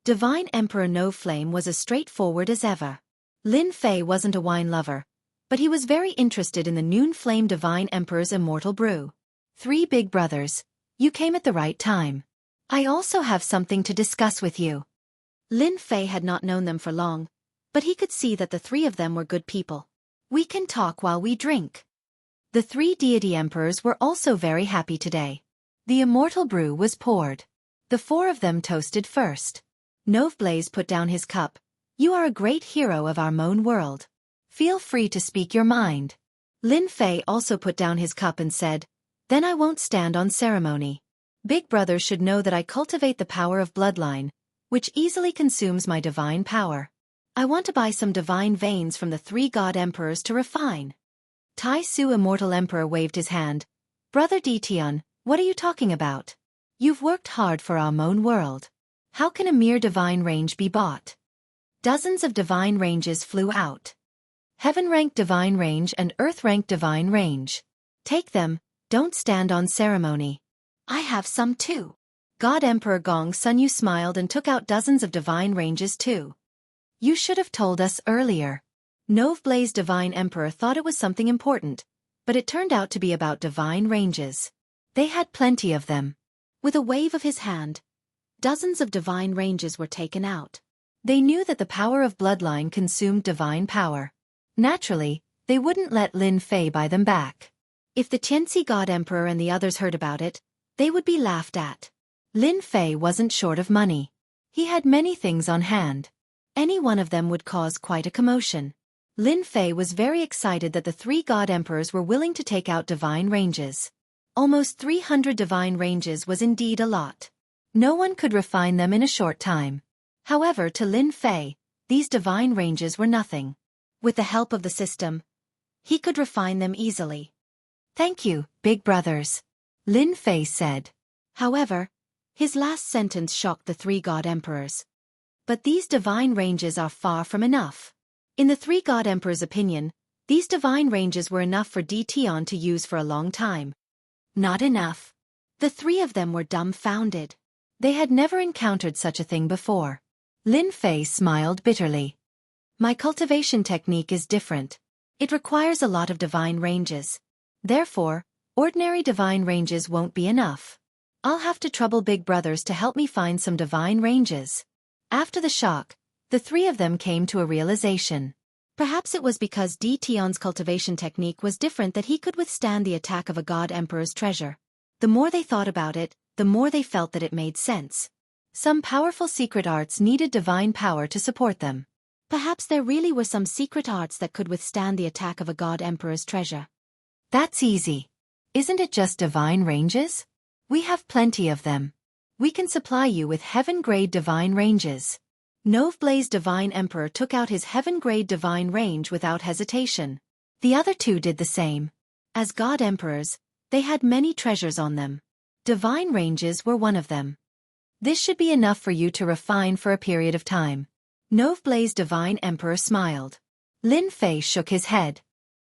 Divine Emperor No Flame was as straightforward as ever. Lin Fei wasn't a wine lover, but he was very interested in the Noon Flame Divine Emperor's immortal brew. 3 big brothers, you came at the right time. I also have something to discuss with you. Lin Fei had not known them for long, but he could see that the 3 of them were good people. We can talk while we drink. The 3 deity emperors were also very happy today. The immortal brew was poured. The 4 of them toasted first. Noveblaze put down his cup. You are a great hero of our Moan world. Feel free to speak your mind. Lin Fei also put down his cup and said, Then I won't stand on ceremony. Big brothers should know that I cultivate the power of bloodline, which easily consumes my divine power. I want to buy some divine veins from the 3 god emperors to refine. Tai Su Immortal Emperor waved his hand. Brother Tion, what are you talking about? You've worked hard for our Moan world. How can a mere divine range be bought? Dozens of divine ranges flew out. Heaven-ranked divine range and earth-ranked divine range. Take them, don't stand on ceremony. I have some too. God Emperor Gong Sunyu smiled and took out dozens of divine ranges too. You should have told us earlier. Nove Blaze Divine Emperor thought it was something important, but it turned out to be about divine ranges. They had plenty of them. With a wave of his hand, dozens of divine ranges were taken out. They knew that the power of bloodline consumed divine power. Naturally, they wouldn't let Lin Fei buy them back. If the Xianxia God Emperor and the others heard about it, they would be laughed at. Lin Fei wasn't short of money. He had many things on hand. Any one of them would cause quite a commotion. Lin Fei was very excited that the 3 God Emperors were willing to take out divine ranges. Almost 300 divine ranges was indeed a lot. No one could refine them in a short time. However, to Lin Fei, these divine ranges were nothing. With the help of the system, he could refine them easily. Thank you, big brothers, Lin Fei said. However, his last sentence shocked the 3 God Emperors. But these divine ranges are far from enough. In the 3 God Emperors' opinion, these divine ranges were enough for Tion to use for a long time. Not enough. The 3 of them were dumbfounded. They had never encountered such a thing before. Lin Fei smiled bitterly. My cultivation technique is different. It requires a lot of divine ranges. Therefore, ordinary divine ranges won't be enough. I'll have to trouble big brothers to help me find some divine ranges. After the shock, the 3 of them came to a realization. Perhaps it was because Tion's cultivation technique was different that he could withstand the attack of a God Emperor's treasure. The more they thought about it, the more they felt that it made sense. Some powerful secret arts needed divine power to support them. Perhaps there really were some secret arts that could withstand the attack of a God Emperor's treasure. That's easy. Isn't it just divine ranges? We have plenty of them. We can supply you with heaven-grade divine ranges. Nove Blaze Divine Emperor took out his heaven-grade divine range without hesitation. The other 2 did the same. As God Emperors, they had many treasures on them. Divine ranges were one of them. This should be enough for you to refine for a period of time. Nove Blaze Divine Emperor smiled. Lin Fei shook his head.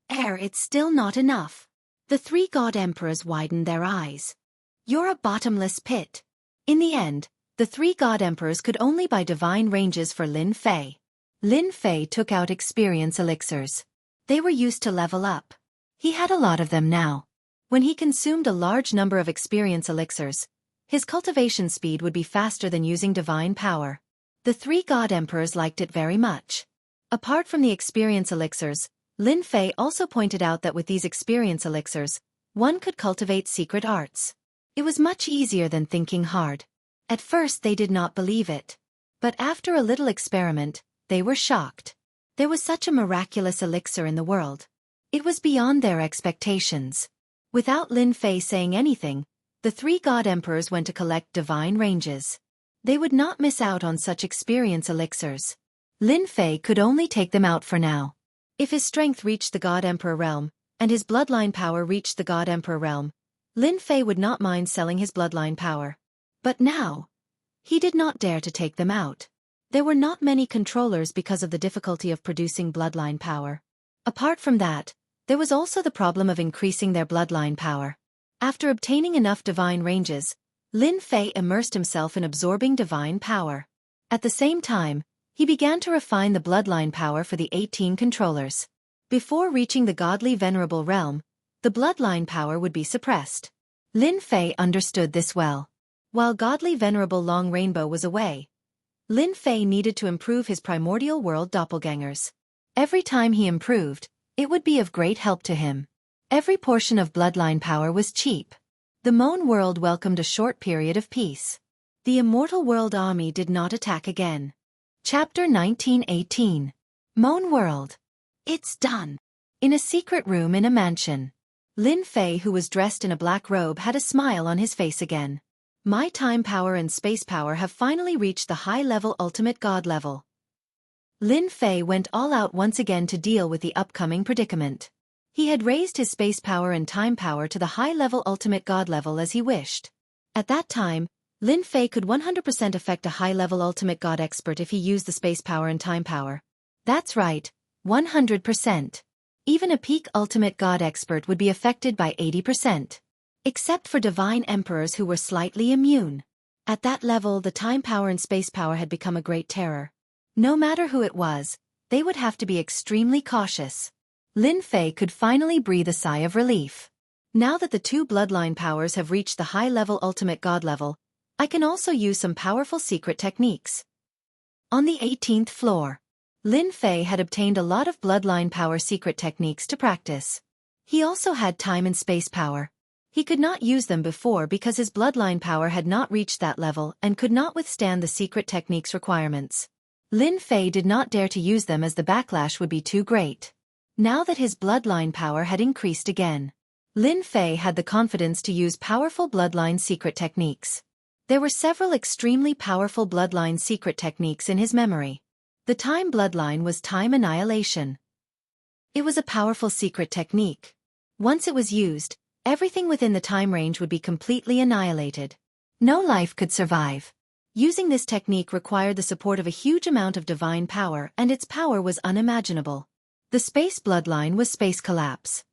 It's still not enough. The 3 God Emperors widened their eyes. You're a bottomless pit. In the end, the 3 God Emperors could only buy divine ranges for Lin Fei. Lin Fei took out experience elixirs. They were used to level up. He had a lot of them now. When he consumed a large number of experience elixirs, his cultivation speed would be faster than using divine power. The 3 God Emperors liked it very much. Apart from the experience elixirs, Lin Fei also pointed out that with these experience elixirs, one could cultivate secret arts. It was much easier than thinking hard. At first they did not believe it. But after a little experiment, they were shocked. There was such a miraculous elixir in the world. It was beyond their expectations. Without Lin Fei saying anything, the 3 God Emperors went to collect divine ranges. They would not miss out on such experience elixirs. Lin Fei could only take them out for now. If his strength reached the God Emperor realm, and his bloodline power reached the God Emperor realm, Lin Fei would not mind selling his bloodline power. But now, he did not dare to take them out. There were not many controllers because of the difficulty of producing bloodline power. Apart from that, there was also the problem of increasing their bloodline power. After obtaining enough divine ranges, Lin Fei immersed himself in absorbing divine power. At the same time, he began to refine the bloodline power for the 18 controllers. Before reaching the godly venerable realm, the bloodline power would be suppressed. Lin Fei understood this well. While godly venerable Long Rainbow was away, Lin Fei needed to improve his primordial world doppelgangers. Every time he improved, it would be of great help to him. Every portion of bloodline power was cheap. The Moan world welcomed a short period of peace. The Immortal World army did not attack again. Chapter 1918. Moan World. It's done. In a secret room in a mansion, Lin Fei, who was dressed in a black robe, had a smile on his face again. My time power and space power have finally reached the high-level ultimate god level. Lin Fei went all out once again to deal with the upcoming predicament. He had raised his space power and time power to the high-level ultimate god level as he wished. At that time, Lin Fei could 100% affect a high-level ultimate god expert if he used the space power and time power. That's right, 100%. Even a peak ultimate god expert would be affected by 80%. except for divine emperors who were slightly immune. At that level, the time power and space power had become a great terror. No matter who it was, they would have to be extremely cautious. Lin Fei could finally breathe a sigh of relief. Now that the two bloodline powers have reached the high-level ultimate god level, I can also use some powerful secret techniques. On the 18th floor, Lin Fei had obtained a lot of bloodline power secret techniques to practice. He also had time and space power. He could not use them before because his bloodline power had not reached that level and could not withstand the secret techniques requirements. Lin Fei did not dare to use them as the backlash would be too great. Now that his bloodline power had increased again, Lin Fei had the confidence to use powerful bloodline secret techniques. There were several extremely powerful bloodline secret techniques in his memory. The time bloodline was time annihilation. It was a powerful secret technique. Once it was used, everything within the time range would be completely annihilated. No life could survive. Using this technique required the support of a huge amount of divine power, and its power was unimaginable. The space bloodline was space collapse.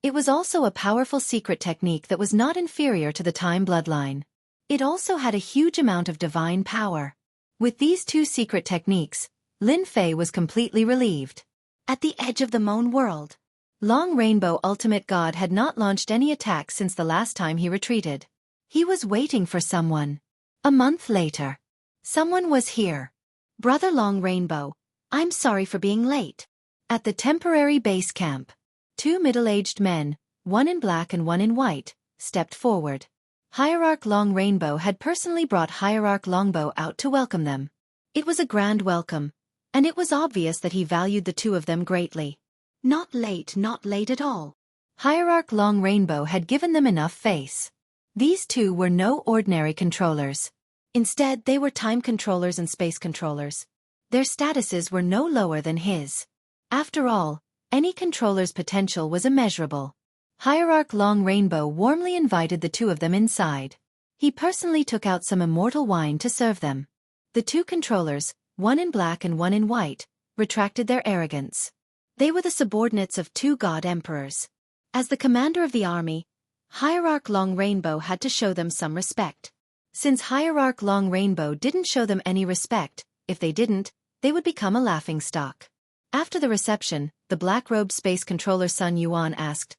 It was also a powerful secret technique that was not inferior to the time bloodline. It also had a huge amount of divine power. With these two secret techniques, Lin Fei was completely relieved. At the edge of the Moon world, Long Rainbow Ultimate God had not launched any attacks since the last time he retreated. He was waiting for someone. A month later, someone was here. Brother Long Rainbow, I'm sorry for being late. At the temporary base camp, two middle-aged men, one in black and one in white, stepped forward. Hierarch Long Rainbow had personally brought Hierarch Longbow out to welcome them. It was a grand welcome, and it was obvious that he valued the two of them greatly. Not late at all. Hierarch Long Rainbow had given them enough face. These two were no ordinary controllers. Instead, they were time controllers and space controllers. Their statuses were no lower than his. After all, any controller's potential was immeasurable. Hierarch Long Rainbow warmly invited the two of them inside. He personally took out some immortal wine to serve them. The two controllers, one in black and one in white, retracted their arrogance. They were the subordinates of two god emperors. As the commander of the army, Hierarch Long Rainbow had to show them some respect. Since Hierarch Long Rainbow didn't show them any respect, if they didn't, they would become a laughingstock. After the reception, the black-robed space controller Sun Yuan asked,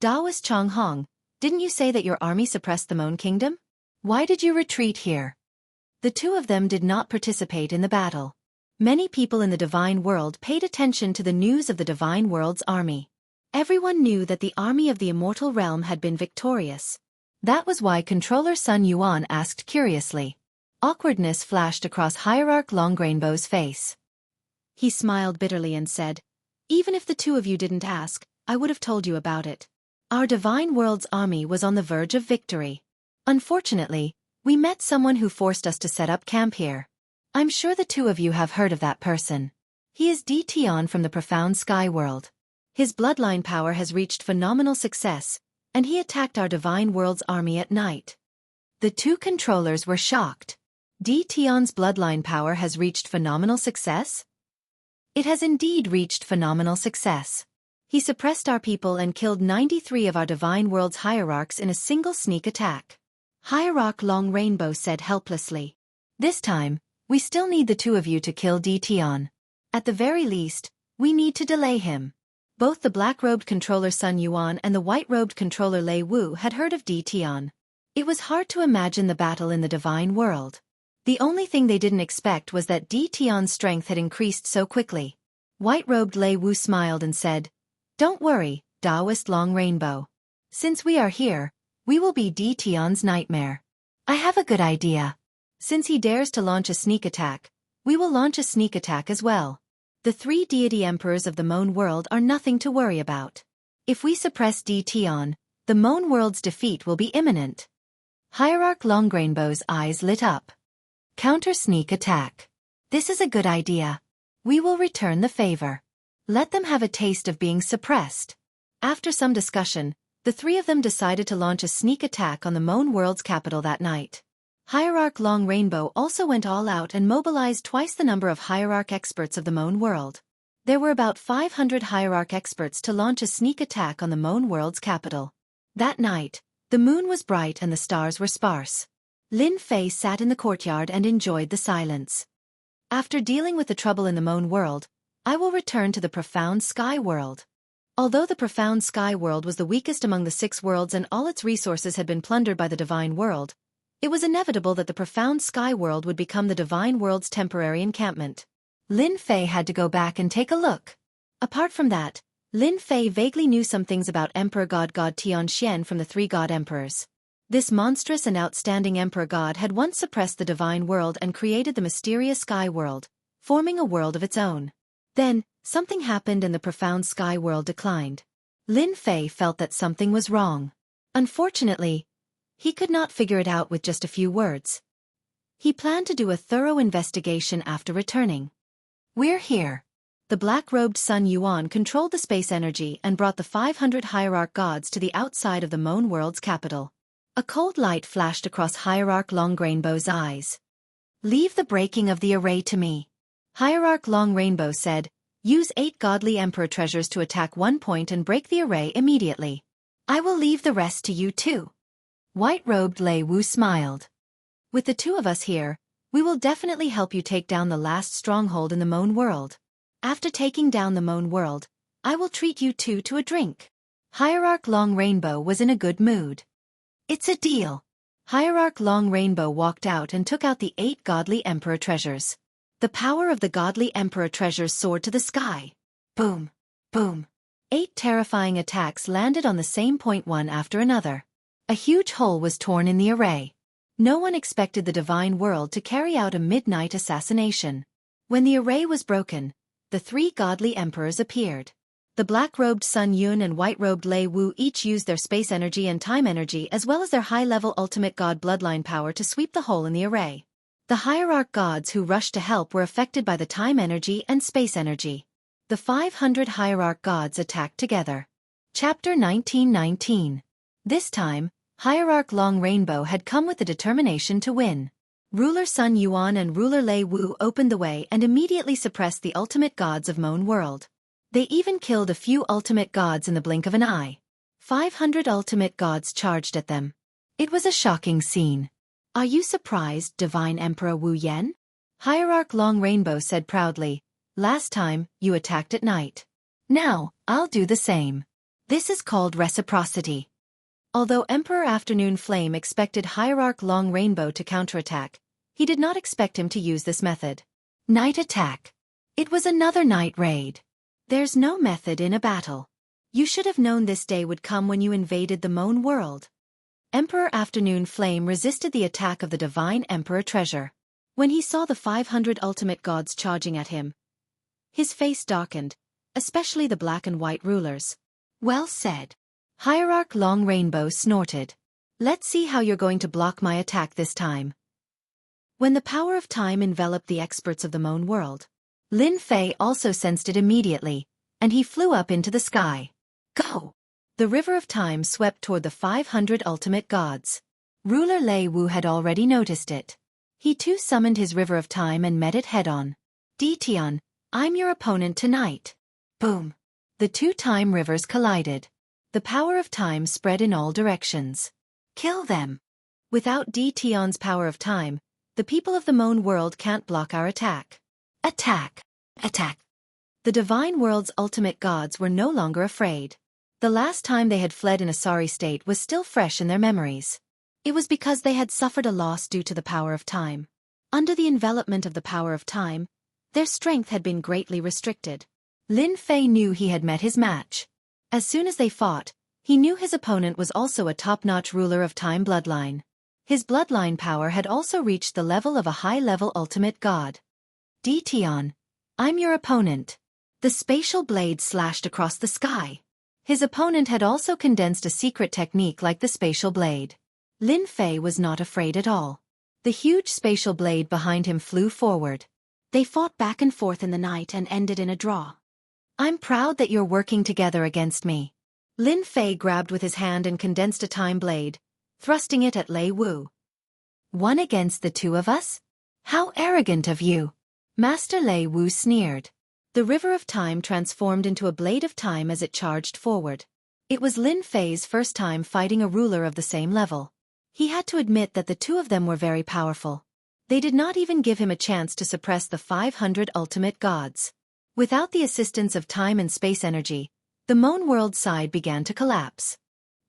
Daoist Chong Hong, didn't you say that your army suppressed the Moon Kingdom? Why did you retreat here? The two of them did not participate in the battle. Many people in the Divine World paid attention to the news of the Divine World's army. Everyone knew that the army of the Immortal Realm had been victorious. That was why Controller Sun Yuan asked curiously. Awkwardness flashed across Hierarch Long Rainbow's face. He smiled bitterly and said, Even if the two of you didn't ask, I would have told you about it. Our Divine World's army was on the verge of victory. Unfortunately, we met someone who forced us to set up camp here. I'm sure the two of you have heard of that person. He is D. Tion from the Profound Sky World. His bloodline power has reached phenomenal success, and he attacked our Divine World's army at night. The two controllers were shocked. D. Tion's bloodline power has reached phenomenal success? It has indeed reached phenomenal success. He suppressed our people and killed 93 of our Divine World's hierarchs in a single sneak attack. Hierarch Long Rainbow said helplessly. This time, we still need the two of you to kill D. Tion. At the very least, we need to delay him. Both the black-robed controller Sun Yuan and the white-robed controller Lei Wu had heard of D. Tion. It was hard to imagine the battle in the Divine World. The only thing they didn't expect was that D. Tion's strength had increased so quickly. White-robed Lei Wu smiled and said, Don't worry, Daoist Long Rainbow. Since we are here, we will be D. Tion's nightmare. I have a good idea. Since he dares to launch a sneak attack, we will launch a sneak attack as well. The three deity emperors of the Moon world are nothing to worry about. If we suppress D. Tion, the Moon world's defeat will be imminent. Hierarch Long Rainbow's eyes lit up. Counter sneak attack. This is a good idea. We will return the favor. Let them have a taste of being suppressed. After some discussion, the three of them decided to launch a sneak attack on the Moon world's capital that night. Hierarch Long Rainbow also went all out and mobilized twice the number of Hierarch experts of the Moon world. There were about 500 Hierarch experts to launch a sneak attack on the Moon world's capital. That night, The moon was bright and the stars were sparse. Lin Fei sat in the courtyard and enjoyed the silence. After dealing with the trouble in the moon world, I will return to the profound sky world. Although the profound sky world was the weakest among the 6 worlds and all its resources had been plundered by the divine world, it was inevitable that the profound sky world would become the divine world's temporary encampment. Lin Fei had to go back and take a look. Apart from that, Lin Fei vaguely knew some things about Emperor God Tianxian from the 3 God Emperors. This monstrous and outstanding Emperor God had once suppressed the divine world and created the mysterious sky world, forming a world of its own. Then, something happened and the profound sky world declined. Lin Fei felt that something was wrong. Unfortunately, he could not figure it out with just a few words. He planned to do a thorough investigation after returning. "We're here." The black-robed Sun Yuan controlled the space energy and brought the 500 hierarch gods to the outside of the Moan world's capital. A cold light flashed across Hierarch Long Rainbow's eyes. "Leave the breaking of the array to me." Hierarch Long Rainbow said, "Use 8 godly emperor treasures to attack 1 point and break the array immediately. I will leave the rest to you too." White-robed Lei Wu smiled. "With the 2 of us here, we will definitely help you take down the last stronghold in the Moan world. After taking down the Moan world, I will treat you 2 to a drink." Hierarch Long Rainbow was in a good mood. "It's a deal." Hierarch Long Rainbow walked out and took out the 8 godly emperor treasures. The power of the godly emperor treasures soared to the sky. Boom! Boom! 8 terrifying attacks landed on the same point one after another. A huge hole was torn in the array. No one expected the divine world to carry out a midnight assassination. When the array was broken, the 3 godly emperors appeared. The black-robed Sun Yun and white-robed Lei Wu each used their space energy and time energy as well as their high-level ultimate god bloodline power to sweep the hole in the array. The hierarch gods who rushed to help were affected by the time energy and space energy. The 500 hierarch gods attacked together. Chapter 1919. This time, Hierarch Long Rainbow had come with the determination to win. Ruler Sun Yuan and Ruler Lei Wu opened the way and immediately suppressed the ultimate gods of Moan World. They even killed a few ultimate gods in the blink of an eye. 500 ultimate gods charged at them. It was a shocking scene. "Are you surprised, Divine Emperor Wu Yan?" Hierarch Long Rainbow said proudly. "Last time, you attacked at night. Now, I'll do the same. This is called reciprocity." Although Emperor Afternoon Flame expected Hierarch Long Rainbow to counterattack, he did not expect him to use this method. Night attack. It was another night raid. There's no method in a battle. You should have known this day would come when you invaded the Moan world. Emperor Afternoon Flame resisted the attack of the Divine Emperor Treasure. When he saw the 500 ultimate gods charging at him, his face darkened, especially the black and white rulers. "Well said." Hierarch Long Rainbow snorted. "Let's see how you're going to block my attack this time." When the power of time enveloped the experts of the Moan world, Lin Fei also sensed it immediately, and he flew up into the sky. Go! The river of time swept toward the 500 ultimate gods. Ruler Lei Wu had already noticed it. He too summoned his river of time and met it head-on. "Tian, I'm your opponent tonight." Boom! The 2 time rivers collided. The power of time spread in all directions. "Kill them." Without Tian's power of time, the people of the Moan world can't block our attack. Attack! Attack! The divine world's ultimate gods were no longer afraid. The last time they had fled in a sorry state was still fresh in their memories. It was because they had suffered a loss due to the power of time. Under the envelopment of the power of time, their strength had been greatly restricted. Lin Fei knew he had met his match. As soon as they fought, he knew his opponent was also a top-notch ruler of time bloodline. His bloodline power had also reached the level of a high-level ultimate god. Tian, I'm your opponent. The spatial blade slashed across the sky. His opponent had also condensed a secret technique like the spatial blade. Lin Fei was not afraid at all. The huge spatial blade behind him flew forward. They fought back and forth in the night and ended in a draw. "I'm proud that you're working together against me." Lin Fei grabbed with his hand and condensed a time blade, thrusting it at Lei Wu. "One against the 2 of us? How arrogant of you!" Master Lei Wu sneered. The river of time transformed into a blade of time as it charged forward. It was Lin Fei's first time fighting a ruler of the same level. He had to admit that the two of them were very powerful. They did not even give him a chance to suppress the 500 ultimate gods. Without the assistance of time and space energy, the Moan world side began to collapse.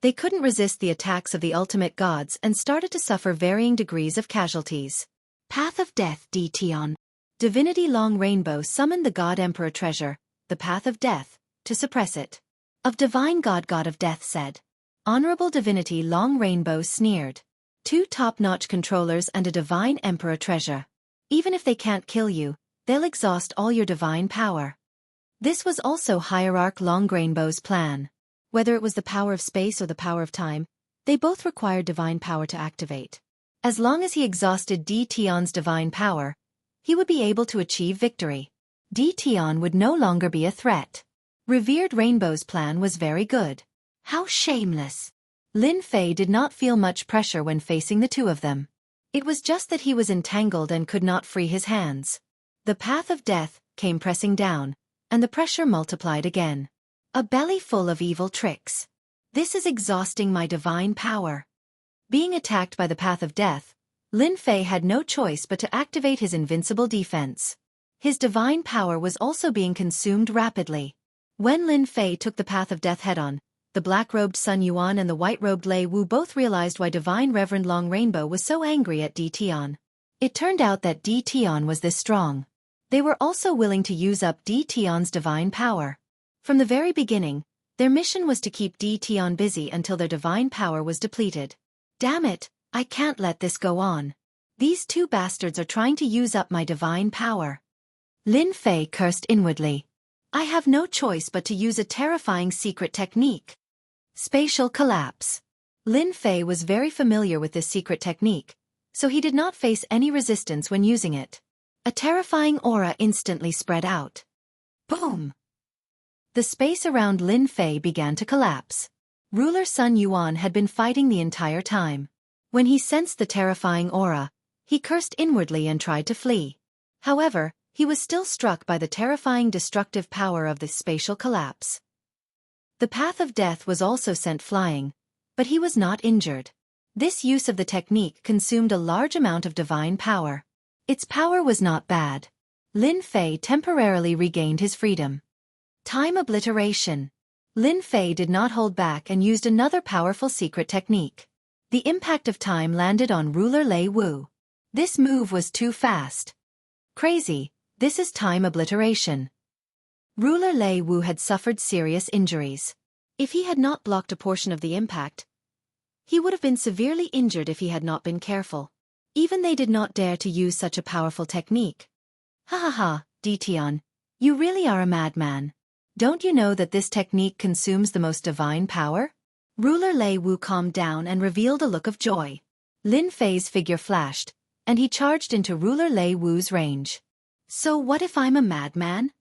They couldn't resist the attacks of the ultimate gods and started to suffer varying degrees of casualties. Path of Death Dtion. Divinity Long Rainbow summoned the God Emperor treasure, the Path of Death, to suppress it. Of Divine God of Death said. Honorable Divinity Long Rainbow sneered. 2 top-notch controllers and a Divine Emperor treasure. Even if they can't kill you, they'll exhaust all your divine power. This was also Hierarch Long Rainbow's plan. Whether it was the power of space or the power of time, they both required divine power to activate. As long as he exhausted Dtion's divine power, he would be able to achieve victory. Dtion would no longer be a threat. Revered Rainbow's plan was very good. How shameless! Lin Fei did not feel much pressure when facing the two of them. It was just that he was entangled and could not free his hands. The Path of Death came pressing down, and the pressure multiplied again. A belly full of evil tricks. This is exhausting my divine power. Being attacked by the Path of Death, Lin Fei had no choice but to activate his invincible defense. His divine power was also being consumed rapidly. When Lin Fei took the Path of Death head-on, the black-robed Sun Yuan and the white-robed Lei Wu both realized why Divine Reverend Long Rainbow was so angry at Dtion. It turned out that Dtion was this strong. They were also willing to use up Dtion's divine power. From the very beginning, their mission was to keep Dtion busy until their divine power was depleted. Damn it, I can't let this go on. These two bastards are trying to use up my divine power. Lin Fei cursed inwardly. I have no choice but to use a terrifying secret technique. Spatial collapse. Lin Fei was very familiar with this secret technique, so he did not face any resistance when using it. A terrifying aura instantly spread out. Boom! The space around Lin Fei began to collapse. Ruler Sun Yuan had been fighting the entire time. When he sensed the terrifying aura, he cursed inwardly and tried to flee. However, he was still struck by the terrifying destructive power of this spatial collapse. The Path of Death was also sent flying, but he was not injured. This use of the technique consumed a large amount of divine power. Its power was not bad. Lin Fei temporarily regained his freedom. Time obliteration. Lin Fei did not hold back and used another powerful secret technique. The impact of time landed on ruler Lei Wu. This move was too fast. Crazy, this is time obliteration. Ruler Lei Wu had suffered serious injuries. If he had not blocked a portion of the impact, he would have been severely injured if he had not been careful. Even they did not dare to use such a powerful technique. Ha ha ha, Dtion, you really are a madman. Don't you know that this technique consumes the most divine power? Ruler Lei Wu calmed down and revealed a look of joy. Lin Fei's figure flashed, and he charged into Ruler Lei Wu's range. So what if I'm a madman?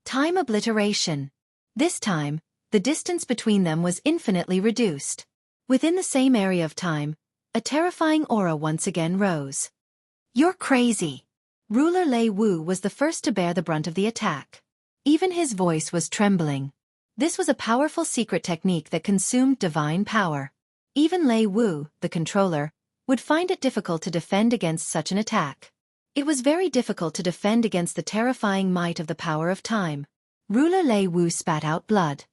Time obliteration. This time, the distance between them was infinitely reduced. Within the same area of time, a terrifying aura once again rose. You're crazy. Ruler Lei Wu was the first to bear the brunt of the attack. Even his voice was trembling. This was a powerful secret technique that consumed divine power. Even Lei Wu, the controller, would find it difficult to defend against such an attack. It was very difficult to defend against the terrifying might of the power of time. Ruler Lei Wu spat out blood.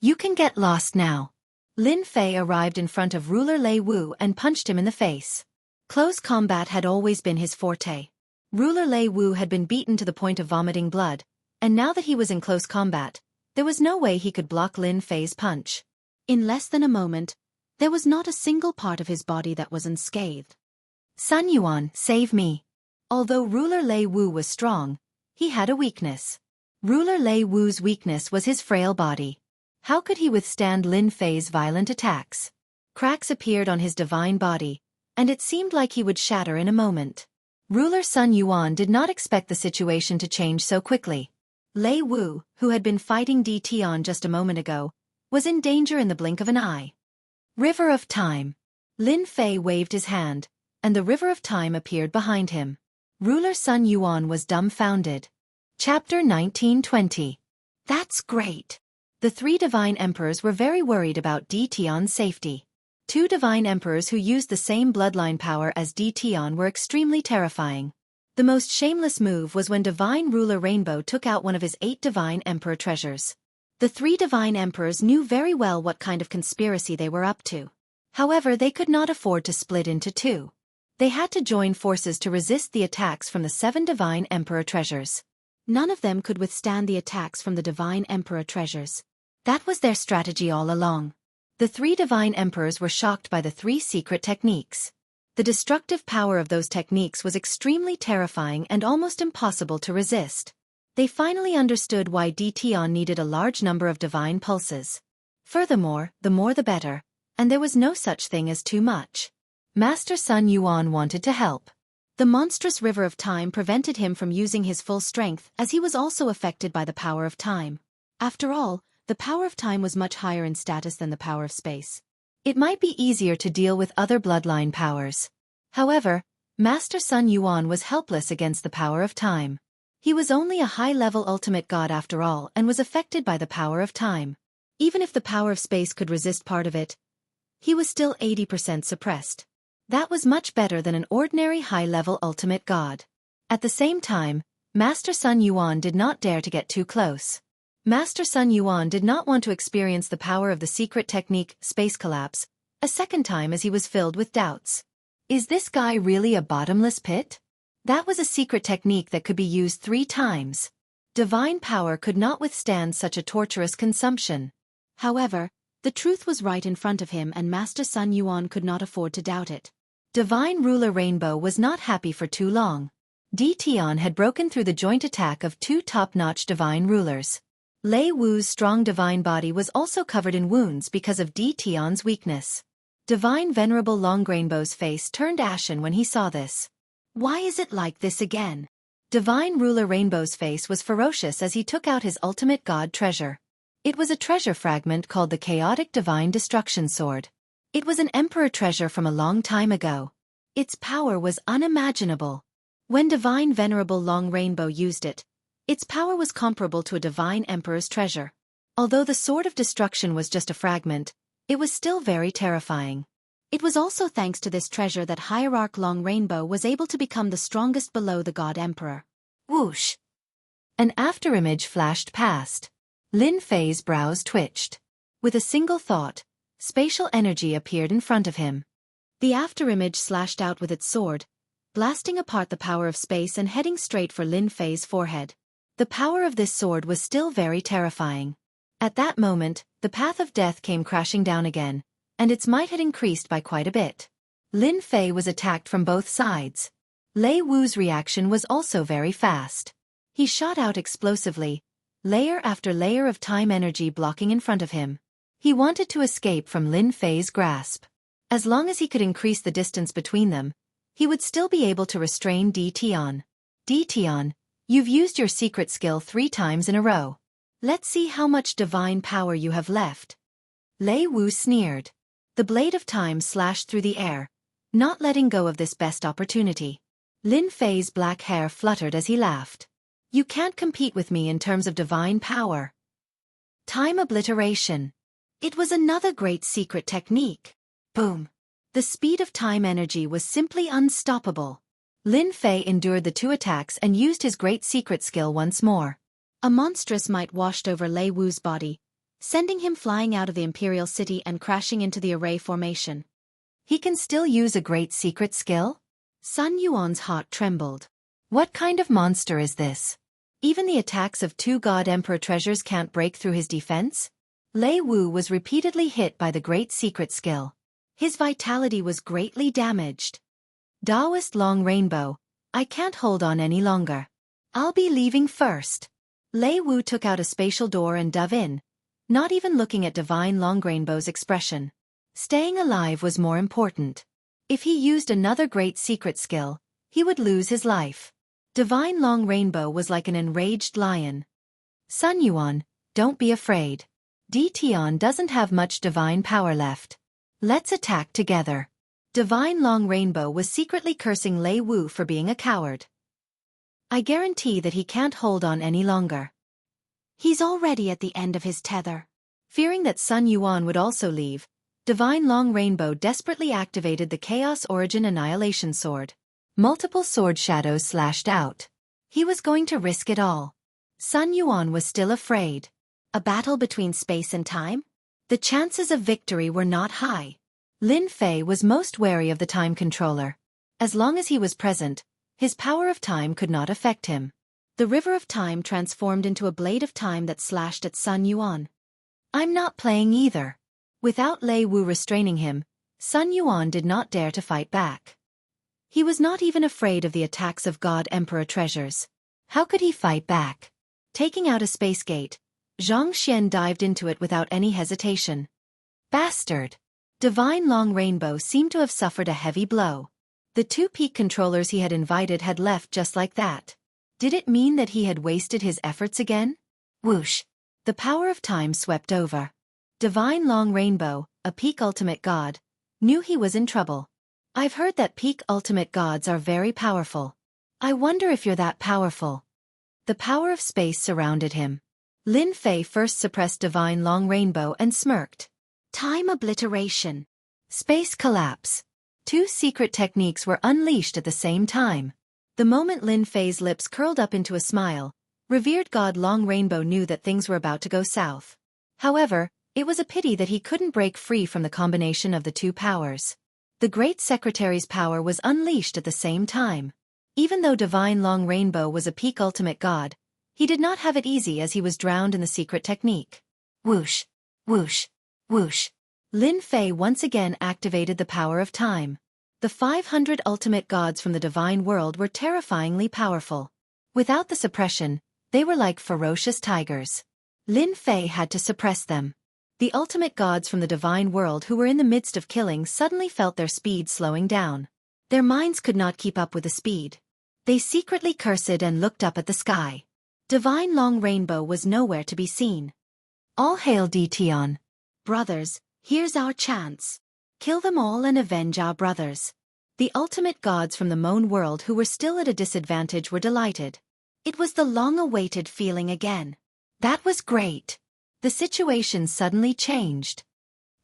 You can get lost now. Lin Fei arrived in front of Ruler Lei Wu and punched him in the face. Close combat had always been his forte. Ruler Lei Wu had been beaten to the point of vomiting blood, and now that he was in close combat, there was no way he could block Lin Fei's punch. In less than a moment, there was not a single part of his body that was unscathed. Sun Yuan, save me. Although Ruler Lei Wu was strong, he had a weakness. Ruler Lei Wu's weakness was his frail body. How could he withstand Lin Fei's violent attacks? Cracks appeared on his divine body, and it seemed like he would shatter in a moment. Ruler Sun Yuan did not expect the situation to change so quickly. Lei Wu, who had been fighting Dtion just a moment ago, was in danger in the blink of an eye. River of Time. Lin Fei waved his hand, and the River of Time appeared behind him. Ruler Sun Yuan was dumbfounded. Chapter 1920. That's great. The three divine emperors were very worried about Di Tian's safety. Two divine emperors who used the same bloodline power as Di Tian were extremely terrifying. The most shameless move was when divine ruler Rainbow took out one of his 8 divine emperor treasures. The 3 divine emperors knew very well what kind of conspiracy they were up to. However, they could not afford to split into 2. They had to join forces to resist the attacks from the 7 divine emperor treasures. None of them could withstand the attacks from the divine emperor treasures. That was their strategy all along. The 3 divine emperors were shocked by the 3 secret techniques. The destructive power of those techniques was extremely terrifying and almost impossible to resist. They finally understood why Di Tian needed a large number of divine pulses. Furthermore, the more the better, and there was no such thing as too much. Master Sun Yuan wanted to help. The monstrous river of time prevented him from using his full strength as he was also affected by the power of time. After all, the power of time was much higher in status than the power of space. It might be easier to deal with other bloodline powers. However, Master Sun Yuan was helpless against the power of time. He was only a high-level ultimate god after all and was affected by the power of time. Even if the power of space could resist part of it, he was still 80% suppressed. That was much better than an ordinary high-level ultimate god. At the same time, Master Sun Yuan did not dare to get too close. Master Sun Yuan did not want to experience the power of the secret technique, space collapse, a second time as he was filled with doubts. Is this guy really a bottomless pit? That was a secret technique that could be used 3 times. Divine power could not withstand such a torturous consumption. However, the truth was right in front of him and Master Sun Yuan could not afford to doubt it. Divine ruler Rainbow was not happy for too long. Di Tian had broken through the joint attack of 2 top-notch divine rulers. Lei Wu's strong divine body was also covered in wounds because of Di Tian's weakness. Divine Venerable Long Rainbow's face turned ashen when he saw this. Why is it like this again? Divine Ruler Rainbow's face was ferocious as he took out his ultimate god treasure. It was a treasure fragment called the Chaotic Divine Destruction Sword. It was an emperor treasure from a long time ago. Its power was unimaginable. When Divine Venerable Long Rainbow used it, its power was comparable to a divine emperor's treasure. Although the Sword of Destruction was just a fragment, it was still very terrifying. It was also thanks to this treasure that Hierarch Long Rainbow was able to become the strongest below the God Emperor. Whoosh! An afterimage flashed past. Lin Fei's brows twitched. With a single thought, spatial energy appeared in front of him. The afterimage slashed out with its sword, blasting apart the power of space and heading straight for Lin Fei's forehead. The power of this sword was still very terrifying. At that moment, the path of death came crashing down again, and its might had increased by quite a bit. Lin Fei was attacked from both sides. Lei Wu's reaction was also very fast. He shot out explosively, layer after layer of time energy blocking in front of him. He wanted to escape from Lin Fei's grasp. As long as he could increase the distance between them, he would still be able to restrain Di Tian. Di Tian, you've used your secret skill 3 times in a row. Let's see how much divine power you have left. Lei Wu sneered. The blade of time slashed through the air, not letting go of this best opportunity. Lin Fei's black hair fluttered as he laughed. You can't compete with me in terms of divine power. Time obliteration. It was another great secret technique. Boom. The speed of time energy was simply unstoppable. Lin Fei endured the 2 attacks and used his great secret skill once more. A monstrous might washed over Lei Wu's body, sending him flying out of the Imperial City and crashing into the array formation. He can still use a great secret skill? Sun Yuan's heart trembled. What kind of monster is this? Even the attacks of 2 God Emperor treasures can't break through his defense? Lei Wu was repeatedly hit by the great secret skill. His vitality was greatly damaged. Taoist Long Rainbow, I can't hold on any longer. I'll be leaving first. Lei Wu took out a spatial door and dove in, not even looking at Divine Long Rainbow's expression. Staying alive was more important. If he used another great secret skill, he would lose his life. Divine Long Rainbow was like an enraged lion. Sun Yuan, don't be afraid. Di Tian doesn't have much divine power left. Let's attack together. Divine Long Rainbow was secretly cursing Lei Wu for being a coward. I guarantee that he can't hold on any longer. He's already at the end of his tether. Fearing that Sun Yuan would also leave, Divine Long Rainbow desperately activated the Chaos Origin Annihilation Sword. Multiple sword shadows slashed out. He was going to risk it all. Sun Yuan was still afraid. A battle between space and time? The chances of victory were not high. Lin Fei was most wary of the time controller. As long as he was present, his power of time could not affect him. The river of time transformed into a blade of time that slashed at Sun Yuan. I'm not playing either. Without Lei Wu restraining him, Sun Yuan did not dare to fight back. He was not even afraid of the attacks of God Emperor treasures. How could he fight back? Taking out a space gate, Xianxia dived into it without any hesitation. Bastard! Divine Long Rainbow seemed to have suffered a heavy blow. The two peak controllers he had invited had left just like that. Did it mean that he had wasted his efforts again? Whoosh! The power of time swept over. Divine Long Rainbow, a peak ultimate god, knew he was in trouble. I've heard that peak ultimate gods are very powerful. I wonder if you're that powerful. The power of space surrounded him. Lin Fei first suppressed Divine Long Rainbow and smirked. Time obliteration. Space collapse. Two secret techniques were unleashed at the same time. The moment Lin Fei's lips curled up into a smile, revered god Long Rainbow knew that things were about to go south. However, it was a pity that he couldn't break free from the combination of the two powers. The Great Secretary's power was unleashed at the same time. Even though Divine Long Rainbow was a peak ultimate god, he did not have it easy as he was drowned in the secret technique. Whoosh! Whoosh! Whoosh! Lin Fei once again activated the power of time. The 500 ultimate gods from the divine world were terrifyingly powerful. Without the suppression, they were like ferocious tigers. Lin Fei had to suppress them. The ultimate gods from the divine world who were in the midst of killing suddenly felt their speed slowing down. Their minds could not keep up with the speed. They secretly cursed and looked up at the sky. Divine Long Rainbow was nowhere to be seen. All hail Dition. Brothers, here's our chance. Kill them all and avenge our brothers. The ultimate gods from the Moan world who were still at a disadvantage were delighted. It was the long-awaited feeling again. That was great. The situation suddenly changed.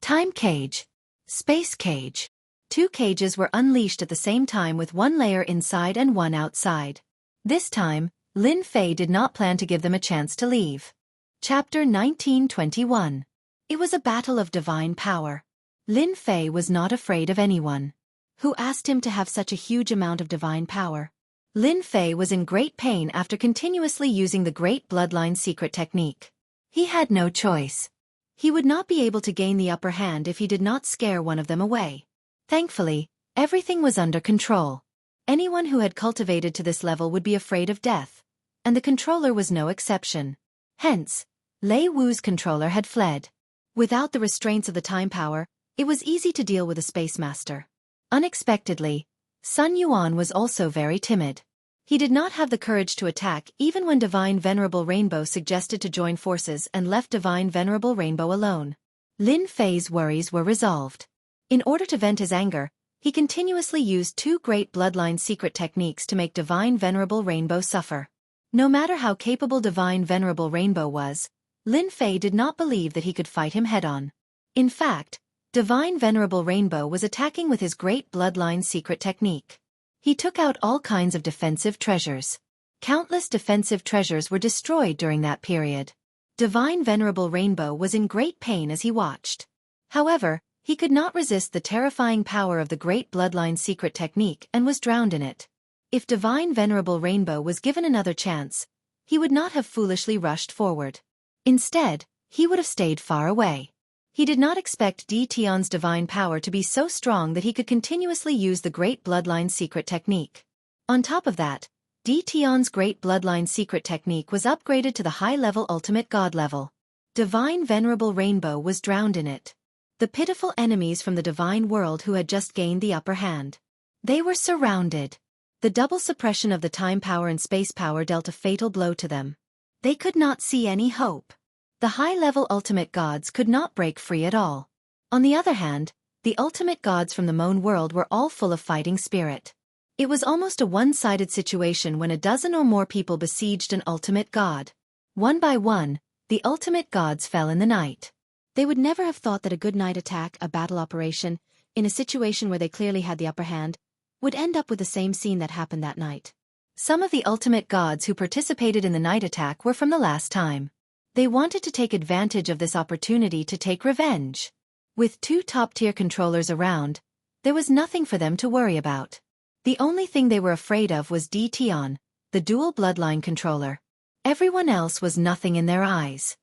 Time cage. Space cage. Two cages were unleashed at the same time with one layer inside and one outside. This time, Lin Fei did not plan to give them a chance to leave. Chapter 1921. It was a battle of divine power. Lin Fei was not afraid of anyone. Who asked him to have such a huge amount of divine power? Lin Fei was in great pain after continuously using the Great Bloodline secret technique. He had no choice. He would not be able to gain the upper hand if he did not scare one of them away. Thankfully, everything was under control. Anyone who had cultivated to this level would be afraid of death, and the controller was no exception. Hence, Lei Wu's controller had fled. Without the restraints of the time power, it was easy to deal with a space master. Unexpectedly, Sun Yuan was also very timid. He did not have the courage to attack even when Divine Venerable Rainbow suggested to join forces and left Divine Venerable Rainbow alone. Lin Fei's worries were resolved. In order to vent his anger, he continuously used two Great Bloodline secret techniques to make Divine Venerable Rainbow suffer. No matter how capable Divine Venerable Rainbow was, Lin Fei did not believe that he could fight him head-on. In fact, Divine Venerable Rainbow was attacking with his Great Bloodline secret technique. He took out all kinds of defensive treasures. Countless defensive treasures were destroyed during that period. Divine Venerable Rainbow was in great pain as he watched. However, he could not resist the terrifying power of the Great Bloodline secret technique and was drowned in it. If Divine Venerable Rainbow was given another chance, he would not have foolishly rushed forward. Instead, he would have stayed far away. He did not expect Dition's divine power to be so strong that he could continuously use the Great Bloodline secret technique. On top of that, Dition's Great Bloodline secret technique was upgraded to the high-level Ultimate God level. Divine Venerable Rainbow was drowned in it. The pitiful enemies from the divine world who had just gained the upper hand. They were surrounded. The double suppression of the time power and space power dealt a fatal blow to them. They could not see any hope. The high-level ultimate gods could not break free at all. On the other hand, the ultimate gods from the Moan world were all full of fighting spirit. It was almost a one-sided situation when a dozen or more people besieged an ultimate god. One by one, the ultimate gods fell in the night. They would never have thought that a good night attack, a battle operation, in a situation where they clearly had the upper hand, would end up with the same scene that happened that night. Some of the ultimate gods who participated in the night attack were from the last time. They wanted to take advantage of this opportunity to take revenge. With 2 top-tier controllers around, there was nothing for them to worry about. The only thing they were afraid of was Tion, the dual bloodline controller. Everyone else was nothing in their eyes.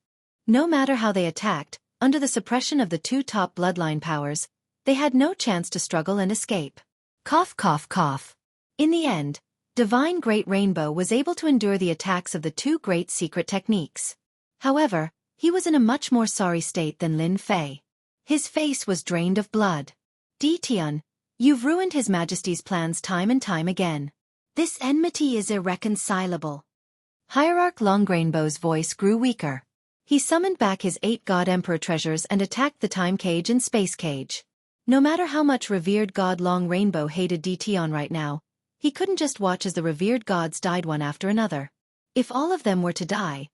No matter how they attacked, under the suppression of the 2 top bloodline powers, they had no chance to struggle and escape. Cough, cough, cough. In the end, Divine Great Rainbow was able to endure the attacks of the 2 great secret techniques. However, he was in a much more sorry state than Lin Fei. His face was drained of blood. Tion, you've ruined His Majesty's plans time and time again. This enmity is irreconcilable. Hierarch Longrainbow's voice grew weaker. He summoned back his 8 God Emperor treasures and attacked the Time Cage and Space Cage. No matter how much revered God Long Rainbow hated Tion right now, he couldn't just watch as the revered gods died one after another. If all of them were to die,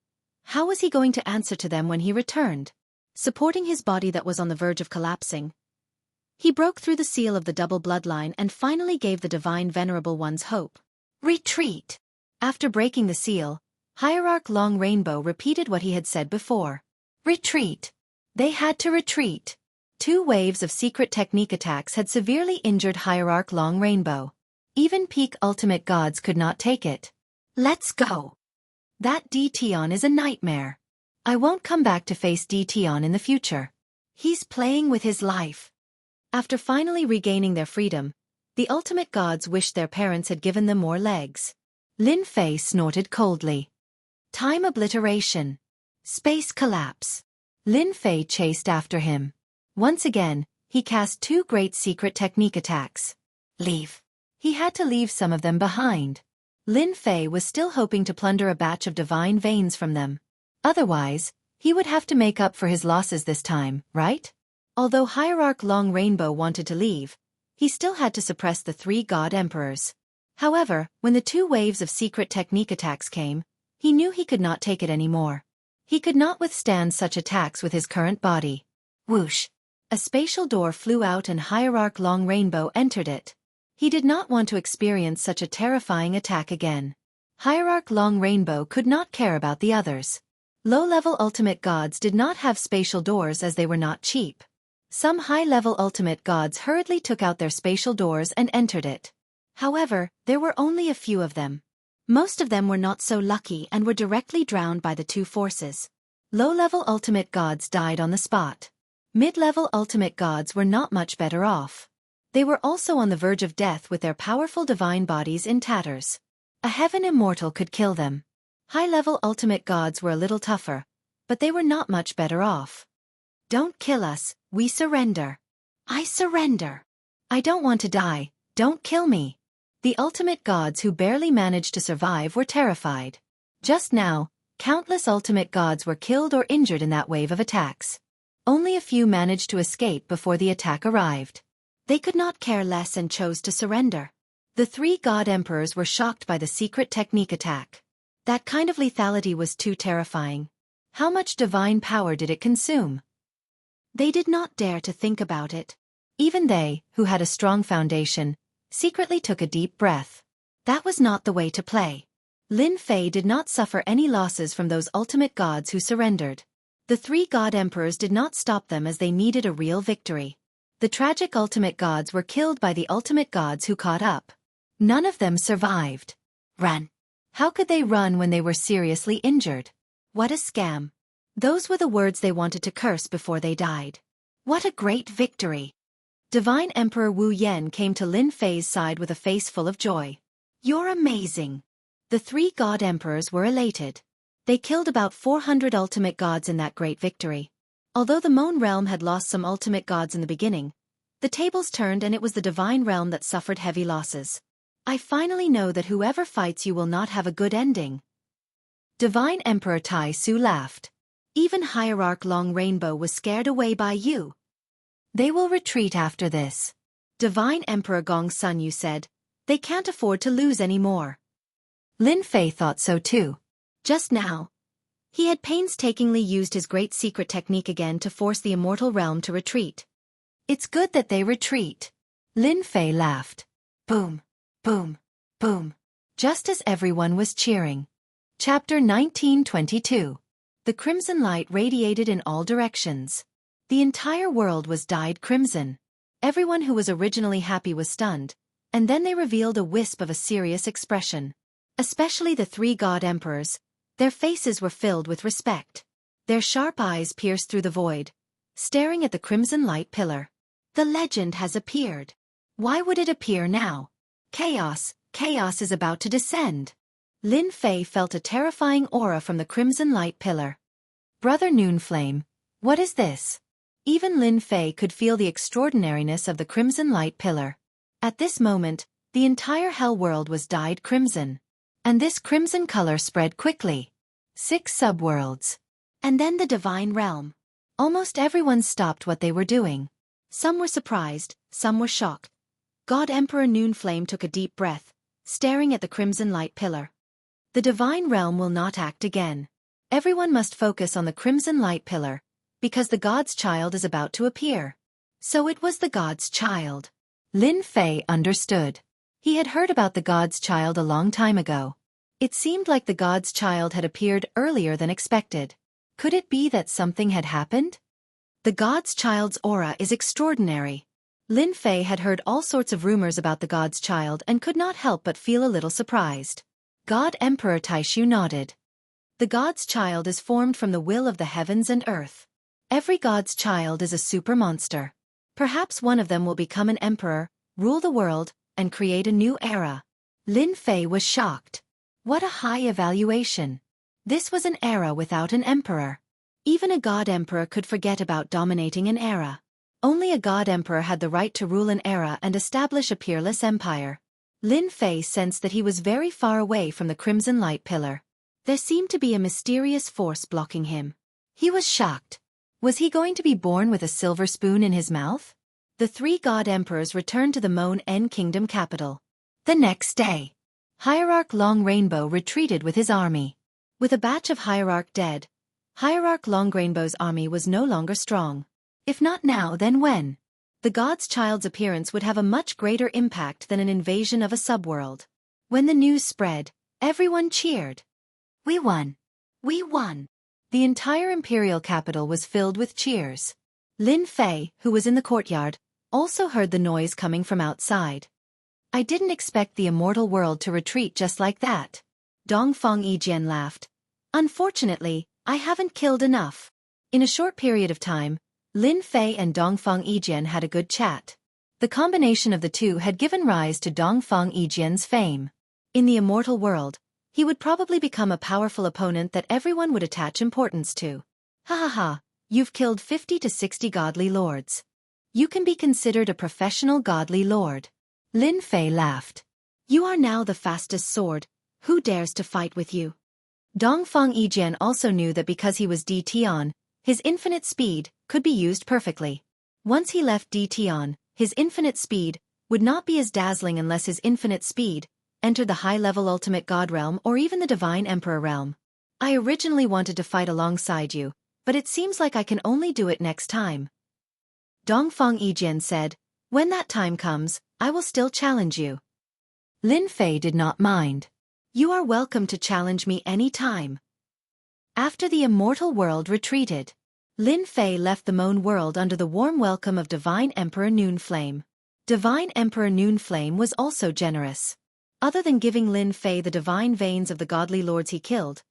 how was he going to answer to them when he returned? Supporting his body that was on the verge of collapsing, he broke through the seal of the double bloodline and finally gave the Divine Venerable Ones hope. Retreat! After breaking the seal, Hierarch Long Rainbow repeated what he had said before. Retreat! They had to retreat. 2 waves of secret technique attacks had severely injured Hierarch Long Rainbow. Even peak ultimate gods could not take it. Let's go! That Tion is a nightmare. I won't come back to face Tion in the future. He's playing with his life. After finally regaining their freedom, the ultimate gods wished their parents had given them more legs. Lin Fei snorted coldly. Time obliteration. Space collapse. Lin Fei chased after him. Once again, he cast 2 great secret technique attacks. Leave. He had to leave some of them behind. Lin Fei was still hoping to plunder a batch of divine veins from them. Otherwise, he would have to make up for his losses this time, right? Although Hierarch Long Rainbow wanted to leave, he still had to suppress the 3 God Emperors. However, when the 2 waves of secret technique attacks came, he knew he could not take it anymore. He could not withstand such attacks with his current body. Whoosh! A spatial door flew out and Hierarch Long Rainbow entered it. He did not want to experience such a terrifying attack again. Hierarch Long Rainbow could not care about the others. Low-level ultimate gods did not have spatial doors as they were not cheap. Some high-level ultimate gods hurriedly took out their spatial doors and entered it. However, there were only a few of them. Most of them were not so lucky and were directly drowned by the 2 forces. Low-level ultimate gods died on the spot. Mid-level ultimate gods were not much better off. They were also on the verge of death with their powerful divine bodies in tatters. A heaven immortal could kill them. High-level ultimate gods were a little tougher, but they were not much better off. Don't kill us, we surrender. I surrender. I don't want to die, don't kill me. The ultimate gods who barely managed to survive were terrified. Just now, countless ultimate gods were killed or injured in that wave of attacks. Only a few managed to escape before the attack arrived. They could not care less and chose to surrender. The 3 God Emperors were shocked by the secret technique attack. That kind of lethality was too terrifying. How much divine power did it consume? They did not dare to think about it. Even they, who had a strong foundation, secretly took a deep breath. That was not the way to play. Lin Fei did not suffer any losses from those ultimate gods who surrendered. The 3 God Emperors did not stop them as they needed a real victory. The tragic ultimate gods were killed by the ultimate gods who caught up. None of them survived. Run. How could they run when they were seriously injured? What a scam. Those were the words they wanted to curse before they died. What a great victory. Divine Emperor Wu Yan came to Lin Fei's side with a face full of joy. You're amazing. The 3 God Emperors were elated. They killed about 400 ultimate gods in that great victory. Although the Moan Realm had lost some ultimate gods in the beginning, the tables turned and it was the Divine Realm that suffered heavy losses. I finally know that whoever fights you will not have a good ending. Divine Emperor Tai Su laughed. Even Hierarch Long Rainbow was scared away by you. They will retreat after this. Divine Emperor Gong Sun Yu said, they can't afford to lose any more. Lin Fei thought so too. Just now, He had painstakingly used his great secret technique again to force the immortal realm to retreat. It's good that they retreat. Lin Fei laughed. Boom, boom, boom. Just as everyone was cheering. Chapter 1922. The crimson light radiated in all directions. The entire world was dyed crimson. Everyone who was originally happy was stunned, and then they revealed a wisp of a serious expression. Especially the three god emperors. Their faces were filled with respect. Their sharp eyes pierced through the void, staring at the crimson light pillar. The legend has appeared. Why would it appear now? Chaos is about to descend. Lin Fei felt a terrifying aura from the crimson light pillar. Brother Noonflame, what is this? Even Lin Fei could feel the extraordinariness of the crimson light pillar. At this moment, the entire hell world was dyed crimson. And this crimson color spread quickly. 6 subworlds. And then the divine realm. Almost everyone stopped what they were doing. Some were surprised, some were shocked. God Emperor Noonflame took a deep breath, staring at the crimson light pillar. The divine realm will not act again. Everyone must focus on the crimson light pillar, because the God's child is about to appear. So it was the God's child. Lin Fei understood. He had heard about the God's child a long time ago. It seemed like the God's child had appeared earlier than expected. Could it be that something had happened? The God's child's aura is extraordinary. Lin Fei had heard all sorts of rumors about the God's child and could not help but feel a little surprised. God Emperor Taishu nodded. The God's child is formed from the will of the heavens and earth. Every God's child is a super monster. Perhaps one of them will become an emperor, rule the world, and create a new era. Lin Fei was shocked. What a high evaluation. This was an era without an emperor. Even a god emperor could forget about dominating an era. Only a god emperor had the right to rule an era and establish a peerless empire. Lin Fei sensed that he was very far away from the crimson light pillar. There seemed to be a mysterious force blocking him. He was shocked. Was he going to be born with a silver spoon in his mouth? The 3 god emperors returned to the Mon En Kingdom capital. The next day, Hierarch Long Rainbow retreated with his army. With a batch of Hierarch dead, Hierarch Long Rainbow's army was no longer strong. If not now, then when? The God's child's appearance would have a much greater impact than an invasion of a subworld. When the news spread, everyone cheered. We won! We won! The entire imperial capital was filled with cheers. Lin Fei, who was in the courtyard, also heard the noise coming from outside. I didn't expect the immortal world to retreat just like that. Dongfang Yijian laughed. Unfortunately, I haven't killed enough. In a short period of time, Lin Fei and Dongfang Yijian had a good chat. The combination of the two had given rise to Dongfang Yijian's fame. In the immortal world, he would probably become a powerful opponent that everyone would attach importance to. Ha ha ha, you've killed 50 to 60 godly lords. You can be considered a professional godly lord. Lin Fei laughed. You are now the fastest sword. Who dares to fight with you? Dongfang Yijian also knew that because he was DT on, his infinite speed could be used perfectly. Once he left DT on, his infinite speed would not be as dazzling unless his infinite speed entered the high-level ultimate god realm or even the divine emperor realm. I originally wanted to fight alongside you, but it seems like I can only do it next time. Dongfang Yijian said, when that time comes, I will still challenge you. Lin Fei did not mind. You are welcome to challenge me any time. After the immortal world retreated, Lin Fei left the Moan world under the warm welcome of Divine Emperor Noonflame. Divine Emperor Noonflame was also generous. Other than giving Lin Fei the divine veins of the godly lords he killed,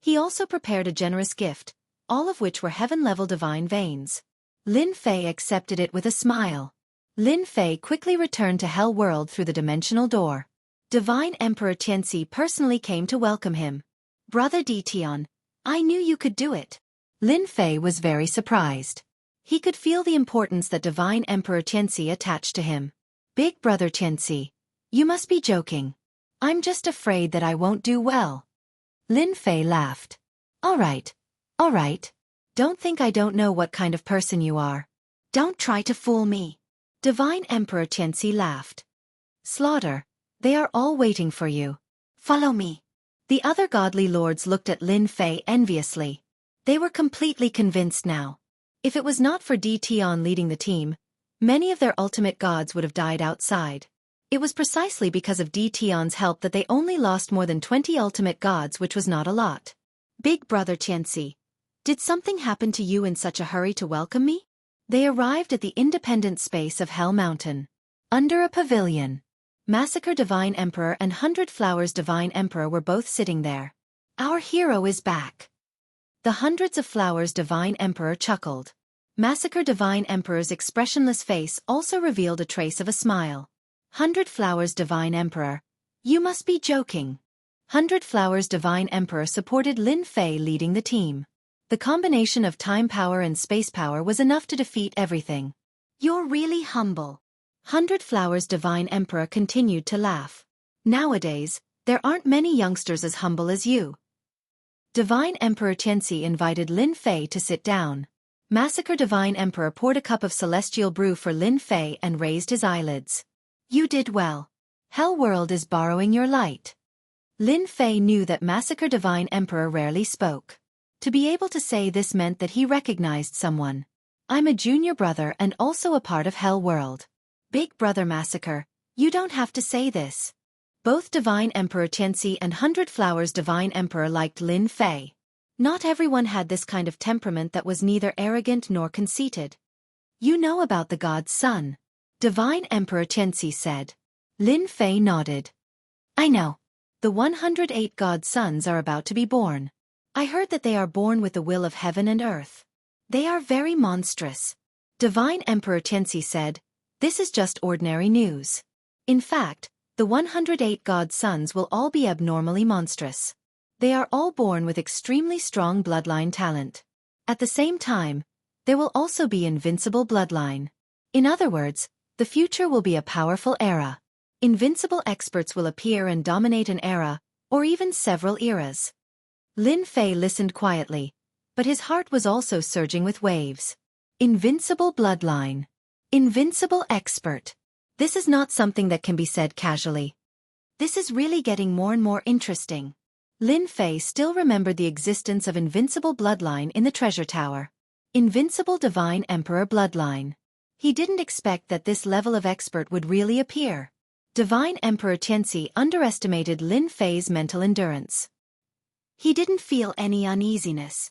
he also prepared a generous gift, all of which were heaven-level divine veins. Lin Fei accepted it with a smile. Lin Fei quickly returned to Hell World through the dimensional door. Divine Emperor Tianxi personally came to welcome him. Brother Dition, I knew you could do it. Lin Fei was very surprised. He could feel the importance that Divine Emperor Tianxi attached to him. Big Brother Tianxi, you must be joking. I'm just afraid that I won't do well. Lin Fei laughed. All right. Don't think I don't know what kind of person you are. Don't try to fool me. Divine Emperor Tianxi laughed. Slaughter, they are all waiting for you. Follow me. The other godly lords looked at Lin Fei enviously. They were completely convinced now. If it was not for Tian leading the team, many of their ultimate gods would have died outside. It was precisely because of Tian's help that they only lost more than 20 ultimate gods, which was not a lot. Big brother Xianxia, did something happen to you in such a hurry to welcome me? They arrived at the independent space of Hell Mountain. Under a pavilion, Massacre Divine Emperor and 100 Flowers Divine Emperor were both sitting there. Our hero is back. The Hundreds of Flowers Divine Emperor chuckled. Massacre Divine Emperor's expressionless face also revealed a trace of a smile. 100 Flowers Divine Emperor, you must be joking. 100 Flowers Divine Emperor supported Lin Fei leading the team. The combination of time power and space power was enough to defeat everything. You're really humble. 100 Flowers Divine Emperor continued to laugh. Nowadays, there aren't many youngsters as humble as you. Divine Emperor Xianxia invited Lin Fei to sit down. Massacre Divine Emperor poured a cup of celestial brew for Lin Fei and raised his eyelids. You did well. Hell World is borrowing your light. Lin Fei knew that Massacre Divine Emperor rarely spoke. To be able to say this meant that he recognized someone. I'm a junior brother and also a part of Hell World. Big brother Massacre, you don't have to say this. Both Divine Emperor Xianxia and 100 Flowers Divine Emperor liked Lin Fei. Not everyone had this kind of temperament that was neither arrogant nor conceited. You know about the god's son, Divine Emperor Xianxia said. Lin Fei nodded. I know. The 108 god sons are about to be born. I heard that they are born with the will of heaven and earth. They are very monstrous. Divine Emperor Xianxia said, this is just ordinary news. In fact, the 108 god sons will all be abnormally monstrous. They are all born with extremely strong bloodline talent. At the same time, there will also be invincible bloodline. In other words, the future will be a powerful era. Invincible experts will appear and dominate an era, or even several eras. Lin Fei listened quietly, but his heart was also surging with waves. Invincible bloodline. Invincible expert. This is not something that can be said casually. This is really getting more and more interesting. Lin Fei still remembered the existence of invincible bloodline in the treasure tower. Invincible Divine Emperor bloodline. He didn't expect that this level of expert would really appear. Divine Emperor Xianxia underestimated Lin Fei's mental endurance. He didn't feel any uneasiness.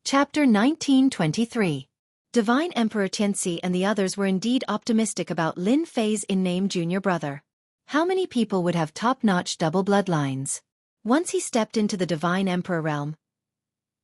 Chapter 1923. Divine Emperor Xianxia and the others were indeed optimistic about Lin Fei's in-name junior brother. How many people would have top-notch double bloodlines? Once he stepped into the Divine Emperor realm,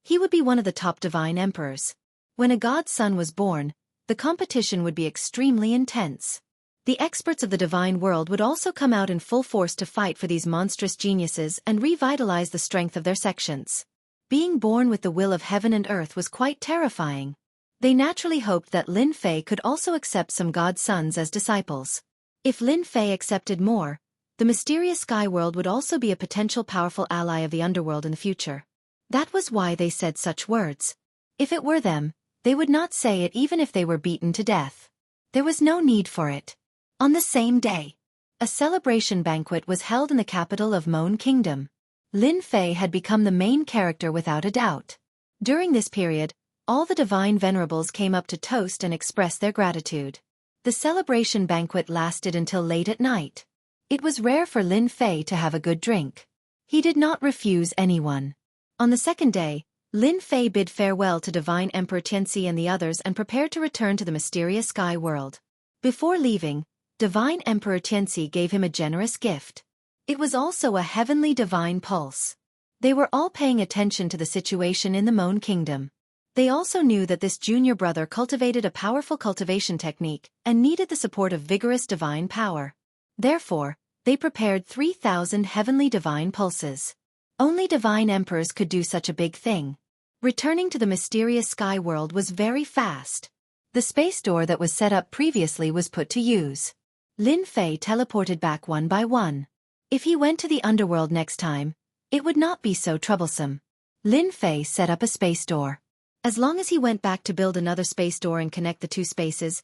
he would be one of the top Divine Emperors. When a god's son was born, the competition would be extremely intense. The experts of the divine world would also come out in full force to fight for these monstrous geniuses and revitalize the strength of their sections. Being born with the will of heaven and earth was quite terrifying. They naturally hoped that Lin Fei could also accept some god's sons as disciples. If Lin Fei accepted more, the mysterious sky world would also be a potential powerful ally of the underworld in the future. That was why they said such words. If it were them, they would not say it even if they were beaten to death. There was no need for it. On the same day, a celebration banquet was held in the capital of Mon Kingdom. Lin Fei had become the main character without a doubt. During this period, all the divine venerables came up to toast and express their gratitude. The celebration banquet lasted until late at night. It was rare for Lin Fei to have a good drink. He did not refuse anyone. On the second day, Lin Fei bid farewell to Divine Emperor Xianxia and the others and prepared to return to the mysterious sky world. Before leaving, Divine Emperor Xianxia gave him a generous gift. It was also a heavenly divine pulse. They were all paying attention to the situation in the Mon Kingdom. They also knew that this junior brother cultivated a powerful cultivation technique and needed the support of vigorous divine power. Therefore, they prepared 3,000 heavenly divine pulses. Only divine emperors could do such a big thing. Returning to the mysterious sky world was very fast. The space door that was set up previously was put to use. Lin Fei teleported back one by one. If he went to the underworld next time, it would not be so troublesome. Lin Fei set up a space door. As long as he went back to build another space door and connect the two spaces,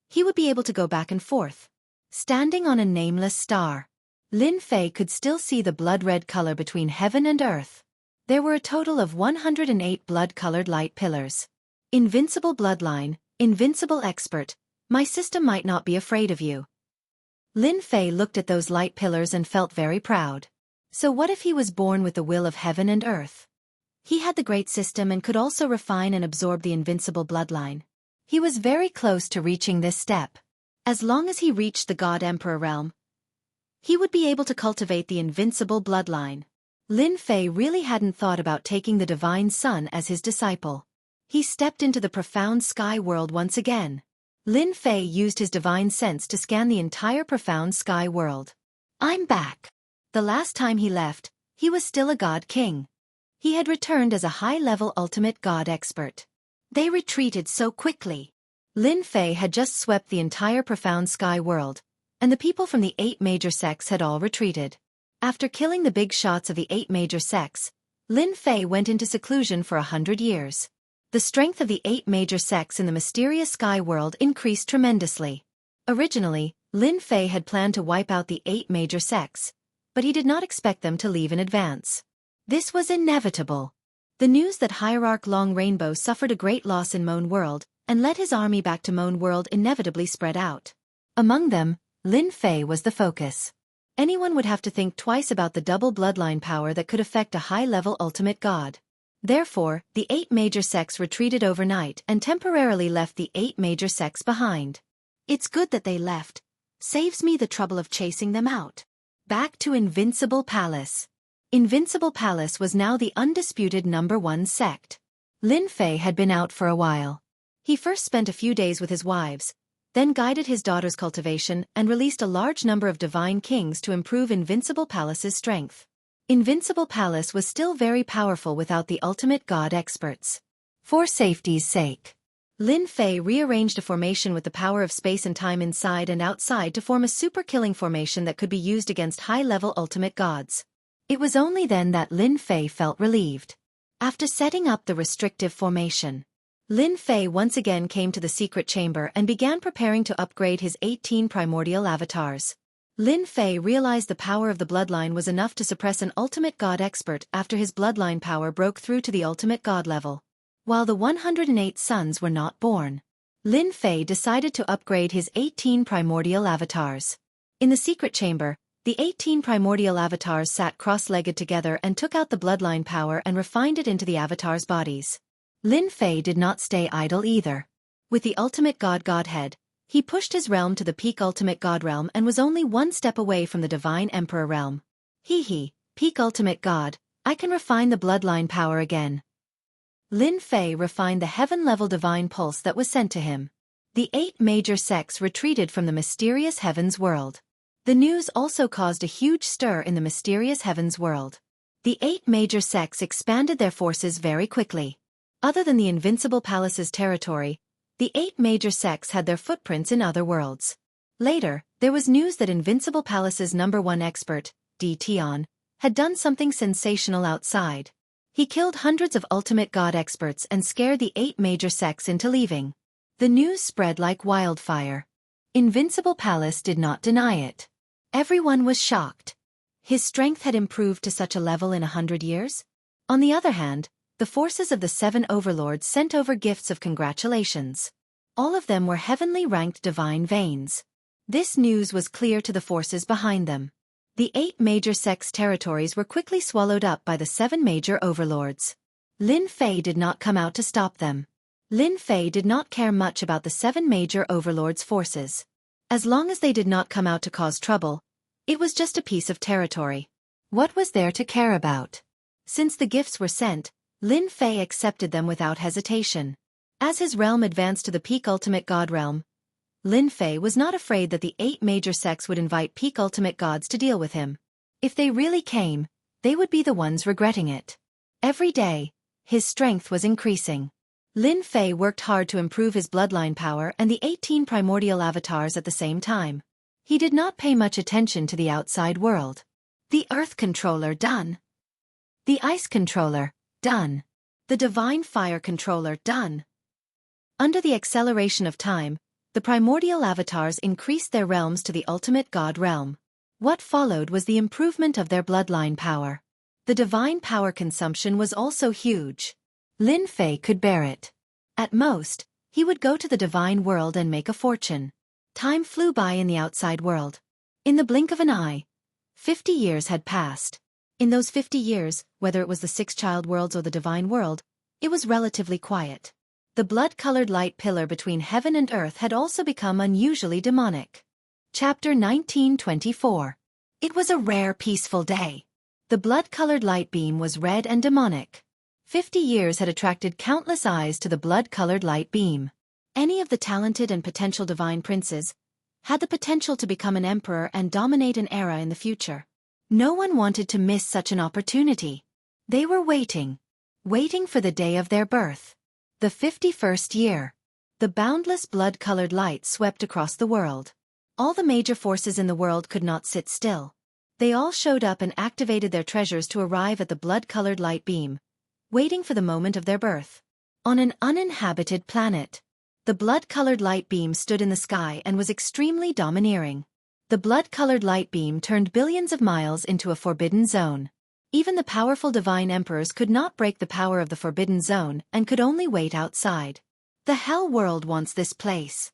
he would be able to go back and forth. Standing on a nameless star, Lin Fei could still see the blood-red color between heaven and earth. There were a total of 108 blood-colored light pillars. Invincible bloodline, invincible expert, my system might not be afraid of you. Lin Fei looked at those light pillars and felt very proud. So what if he was born with the will of heaven and earth? He had the great system and could also refine and absorb the invincible bloodline. He was very close to reaching this step. As long as he reached the God Emperor realm, he would be able to cultivate the invincible bloodline. Lin Fei really hadn't thought about taking the Divine Sun as his disciple. He stepped into the profound sky world once again. Lin Fei used his divine sense to scan the entire profound sky world. I'm back. The last time he left, he was still a god king. He had returned as a high-level ultimate god expert. They retreated so quickly. Lin Fei had just swept the entire profound sky world, and the people from the 8 major sects had all retreated. After killing the big shots of the 8 major sects, Lin Fei went into seclusion for 100 years. The strength of the 8 major sects in the mysterious sky world increased tremendously. Originally, Lin Fei had planned to wipe out the 8 major sects, but he did not expect them to leave in advance. This was inevitable. The news that Hierarch Long Rainbow suffered a great loss in Moan World and led his army back to Moan World inevitably spread out. Among them, Lin Fei was the focus. Anyone would have to think twice about the double bloodline power that could affect a high-level ultimate god. Therefore, the 8 major sects retreated overnight and temporarily left the 8 major sects behind. It's good that they left. Saves me the trouble of chasing them out. Back to Invincible Palace. Invincible Palace was now the undisputed #1 sect. Lin Fei had been out for a while. He first spent a few days with his wives, then guided his daughter's cultivation and released a large number of divine kings to improve Invincible Palace's strength. Invincible Palace was still very powerful without the ultimate god experts. For safety's sake, Lin Fei rearranged a formation with the power of space and time inside and outside to form a super-killing formation that could be used against high-level ultimate gods. It was only then that Lin Fei felt relieved. After setting up the restrictive formation, Lin Fei once again came to the secret chamber and began preparing to upgrade his 18 primordial avatars. Lin Fei realized the power of the bloodline was enough to suppress an ultimate god expert after his bloodline power broke through to the ultimate god level. While the 108 sons were not born, Lin Fei decided to upgrade his 18 primordial avatars. In the secret chamber, the 18 primordial avatars sat cross-legged together and took out the bloodline power and refined it into the avatars' bodies. Lin Fei did not stay idle either. With the ultimate godhead, he pushed his realm to the peak ultimate god realm and was only one step away from the divine emperor realm. Peak ultimate god, I can refine the bloodline power again. Lin Fei refined the heaven-level divine pulse that was sent to him. The 8 major sects retreated from the mysterious heavens world. The news also caused a huge stir in the mysterious heavens world. The 8 major sects expanded their forces very quickly. Other than the Invincible Palace's territory, the 8 major sects had their footprints in other worlds. Later, there was news that Invincible Palace's #1 expert, Tian, had done something sensational outside. He killed hundreds of ultimate god experts and scared the 8 major sects into leaving. The news spread like wildfire. Invincible Palace did not deny it. Everyone was shocked. His strength had improved to such a level in 100 years? On the other hand, the forces of the 7 overlords sent over gifts of congratulations. All of them were heavenly ranked divine veins. This news was clear to the forces behind them. The 8 major sects' territories were quickly swallowed up by the 7 major overlords. Lin Fei did not come out to stop them. Lin Fei did not care much about the 7 major overlords' forces. As long as they did not come out to cause trouble, it was just a piece of territory. What was there to care about? Since the gifts were sent, Lin Fei accepted them without hesitation. As his realm advanced to the peak ultimate god realm, Lin Fei was not afraid that the 8 major sects would invite peak ultimate gods to deal with him. If they really came, they would be the ones regretting it. Every day, his strength was increasing. Lin Fei worked hard to improve his bloodline power and the 18 primordial avatars at the same time. He did not pay much attention to the outside world. The Earth Controller done. The Ice Controller done. The Divine Fire Controller done. Under the acceleration of time, the primordial avatars increased their realms to the ultimate god realm. What followed was the improvement of their bloodline power. The divine power consumption was also huge. Lin Fei could bear it. At most, he would go to the divine world and make a fortune. Time flew by in the outside world. In the blink of an eye, 50 years had passed. In those 50 years, whether it was the 6 child worlds or the divine world, it was relatively quiet. The blood-colored light pillar between heaven and earth had also become unusually demonic. Chapter 1924. It was a rare peaceful day. The blood-colored light beam was red and demonic. 50 years had attracted countless eyes to the blood-colored light beam. Any of the talented and potential divine princes had the potential to become an emperor and dominate an era in the future. No one wanted to miss such an opportunity. They were waiting for the day of their birth. The 51st year. The boundless blood-colored light swept across the world. All the major forces in the world could not sit still. They all showed up and activated their treasures to arrive at the blood-colored light beam, waiting for the moment of their birth. On an uninhabited planet, the blood-colored light beam stood in the sky and was extremely domineering. The blood-colored light beam turned billions of miles into a forbidden zone. Even the powerful divine emperors could not break the power of the forbidden zone and could only wait outside. The hell world wants this place.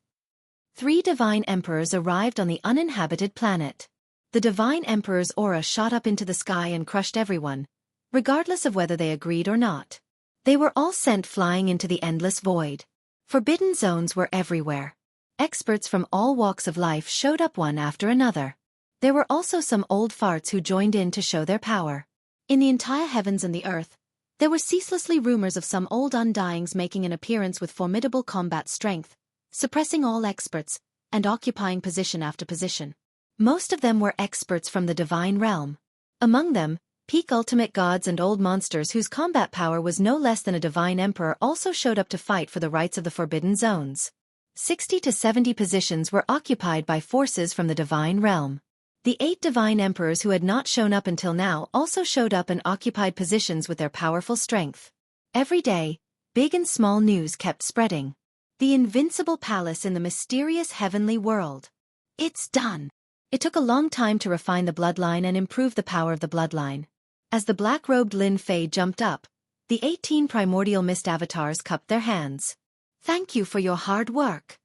3 divine emperors arrived on the uninhabited planet. The divine emperor's aura shot up into the sky and crushed everyone, regardless of whether they agreed or not. They were all sent flying into the endless void. Forbidden zones were everywhere. Experts from all walks of life showed up one after another. There were also some old farts who joined in to show their power. In the entire heavens and the earth, there were ceaselessly rumors of some old undyings making an appearance with formidable combat strength, suppressing all experts, and occupying position after position. Most of them were experts from the divine realm. Among them, peak ultimate gods and old monsters whose combat power was no less than a divine emperor also showed up to fight for the rights of the forbidden zones. 60 to 70 positions were occupied by forces from the divine realm. The 8 divine emperors who had not shown up until now also showed up and occupied positions with their powerful strength. Every day, big and small news kept spreading. The invincible palace in the mysterious heavenly world. It's done. It took a long time to refine the bloodline and improve the power of the bloodline. As the black-robed Lin Fei jumped up, the 18 primordial mist avatars cupped their hands. Thank you for your hard work.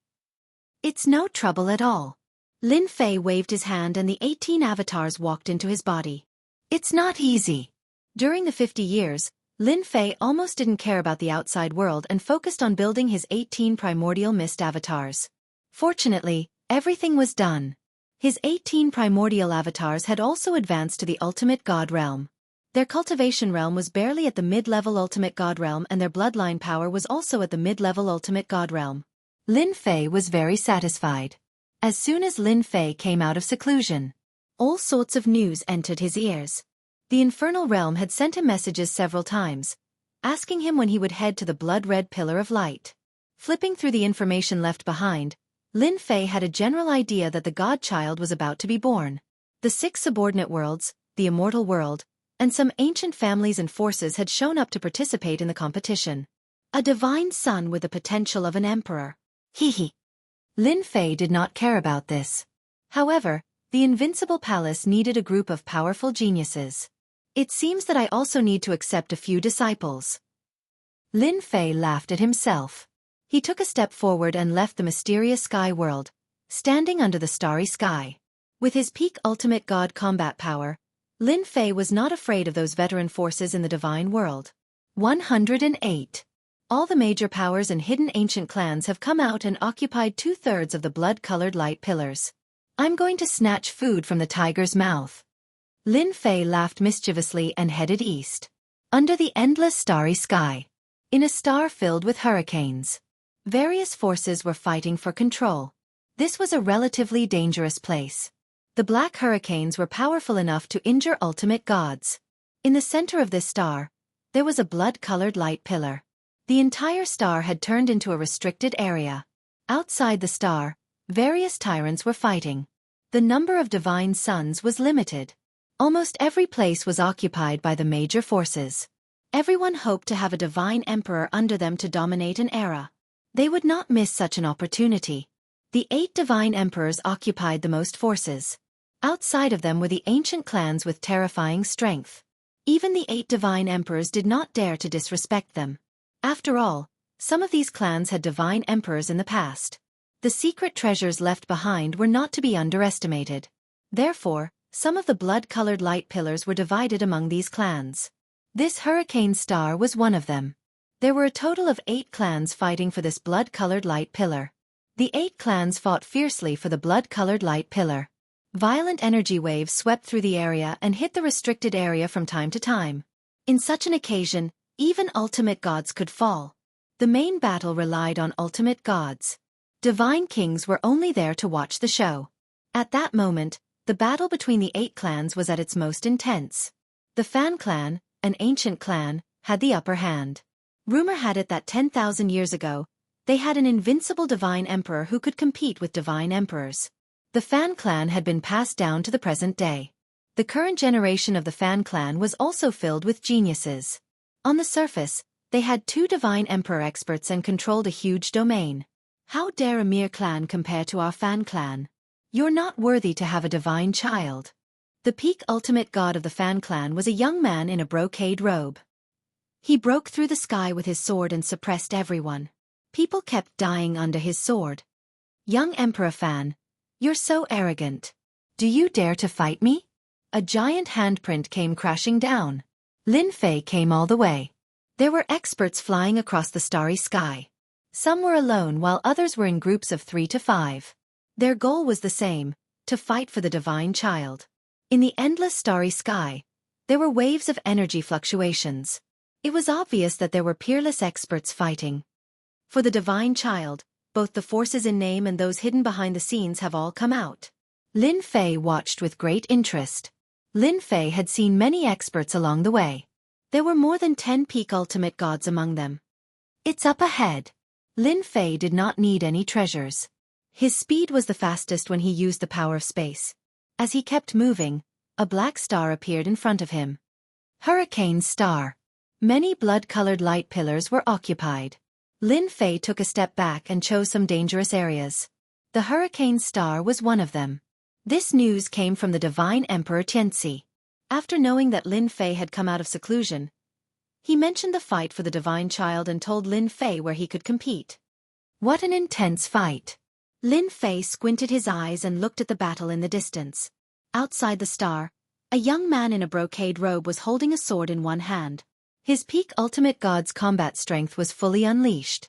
It's no trouble at all. Lin Fei waved his hand and the 18 avatars walked into his body. It's not easy. During the 50 years, Lin Fei almost didn't care about the outside world and focused on building his 18 primordial mist avatars. Fortunately, everything was done. His 18 primordial avatars had also advanced to the ultimate god realm. Their cultivation realm was barely at the mid-level ultimate god realm and their bloodline power was also at the mid-level ultimate god realm. Lin Fei was very satisfied. As soon as Lin Fei came out of seclusion, all sorts of news entered his ears. The infernal realm had sent him messages several times, asking him when he would head to the blood-red pillar of light. Flipping through the information left behind, Lin Fei had a general idea that the godchild was about to be born. The 6 subordinate worlds, the immortal world, and some ancient families and forces had shown up to participate in the competition. A divine son with the potential of an emperor. Hee. Lin Fei did not care about this. However, the invincible palace needed a group of powerful geniuses. It seems that I also need to accept a few disciples. Lin Fei laughed at himself. He took a step forward and left the mysterious sky world, standing under the starry sky. With his peak ultimate god combat power, Lin Fei was not afraid of those veteran forces in the divine world. 108. All the major powers and hidden ancient clans have come out and occupied 2/3 of the blood-colored light pillars. I'm going to snatch food from the tiger's mouth. Lin Fei laughed mischievously and headed east. Under the endless starry sky. In a star filled with hurricanes. Various forces were fighting for control. This was a relatively dangerous place. The black hurricanes were powerful enough to injure ultimate gods. In the center of this star, there was a blood-colored light pillar. The entire star had turned into a restricted area. Outside the star, various tyrants were fighting. The number of divine sons was limited. Almost every place was occupied by the major forces. Everyone hoped to have a divine emperor under them to dominate an era. They would not miss such an opportunity. The 8 divine emperors occupied the most forces. Outside of them were the ancient clans with terrifying strength. Even the 8 divine emperors did not dare to disrespect them. After all, some of these clans had divine emperors in the past. The secret treasures left behind were not to be underestimated. Therefore, some of the blood-colored light pillars were divided among these clans. This hurricane star was one of them. There were a total of 8 clans fighting for this blood-colored light pillar. The 8 clans fought fiercely for the blood-colored light pillar. Violent energy waves swept through the area and hit the restricted area from time to time. In such an occasion, even ultimate gods could fall. The main battle relied on ultimate gods. Divine kings were only there to watch the show. At that moment, the battle between the 8 clans was at its most intense. The Fan clan, an ancient clan, had the upper hand. Rumor had it that 10,000 years ago, they had an invincible divine emperor who could compete with divine emperors. The Fan clan had been passed down to the present day. The current generation of the Fan clan was also filled with geniuses. On the surface, they had 2 divine emperor experts and controlled a huge domain. How dare a mere clan compare to our Fan clan? You're not worthy to have a divine child. The peak ultimate god of the Fan clan was a young man in a brocade robe. He broke through the sky with his sword and suppressed everyone. People kept dying under his sword. Young Emperor Fan, you're so arrogant. Do you dare to fight me? A giant handprint came crashing down. Lin Fei came all the way. There were experts flying across the starry sky. Some were alone while others were in groups of 3 to 5. Their goal was the same, to fight for the divine child. In the endless starry sky, there were waves of energy fluctuations. It was obvious that there were peerless experts fighting. For the divine child, both the forces in name and those hidden behind the scenes have all come out. Lin Fei watched with great interest. Lin Fei had seen many experts along the way. There were more than 10 peak ultimate gods among them. It's up ahead. Lin Fei did not need any treasures. His speed was the fastest when he used the power of space. As he kept moving, a black star appeared in front of him. Hurricane Star. Many blood-colored light pillars were occupied. Lin Fei took a step back and chose some dangerous areas. The Hurricane Star was one of them. This news came from the Divine Emperor Tianxi. After knowing that Lin Fei had come out of seclusion, he mentioned the fight for the divine child and told Lin Fei where he could compete. What an intense fight! Lin Fei squinted his eyes and looked at the battle in the distance. Outside the star, a young man in a brocade robe was holding a sword in one hand. His peak ultimate god's combat strength was fully unleashed.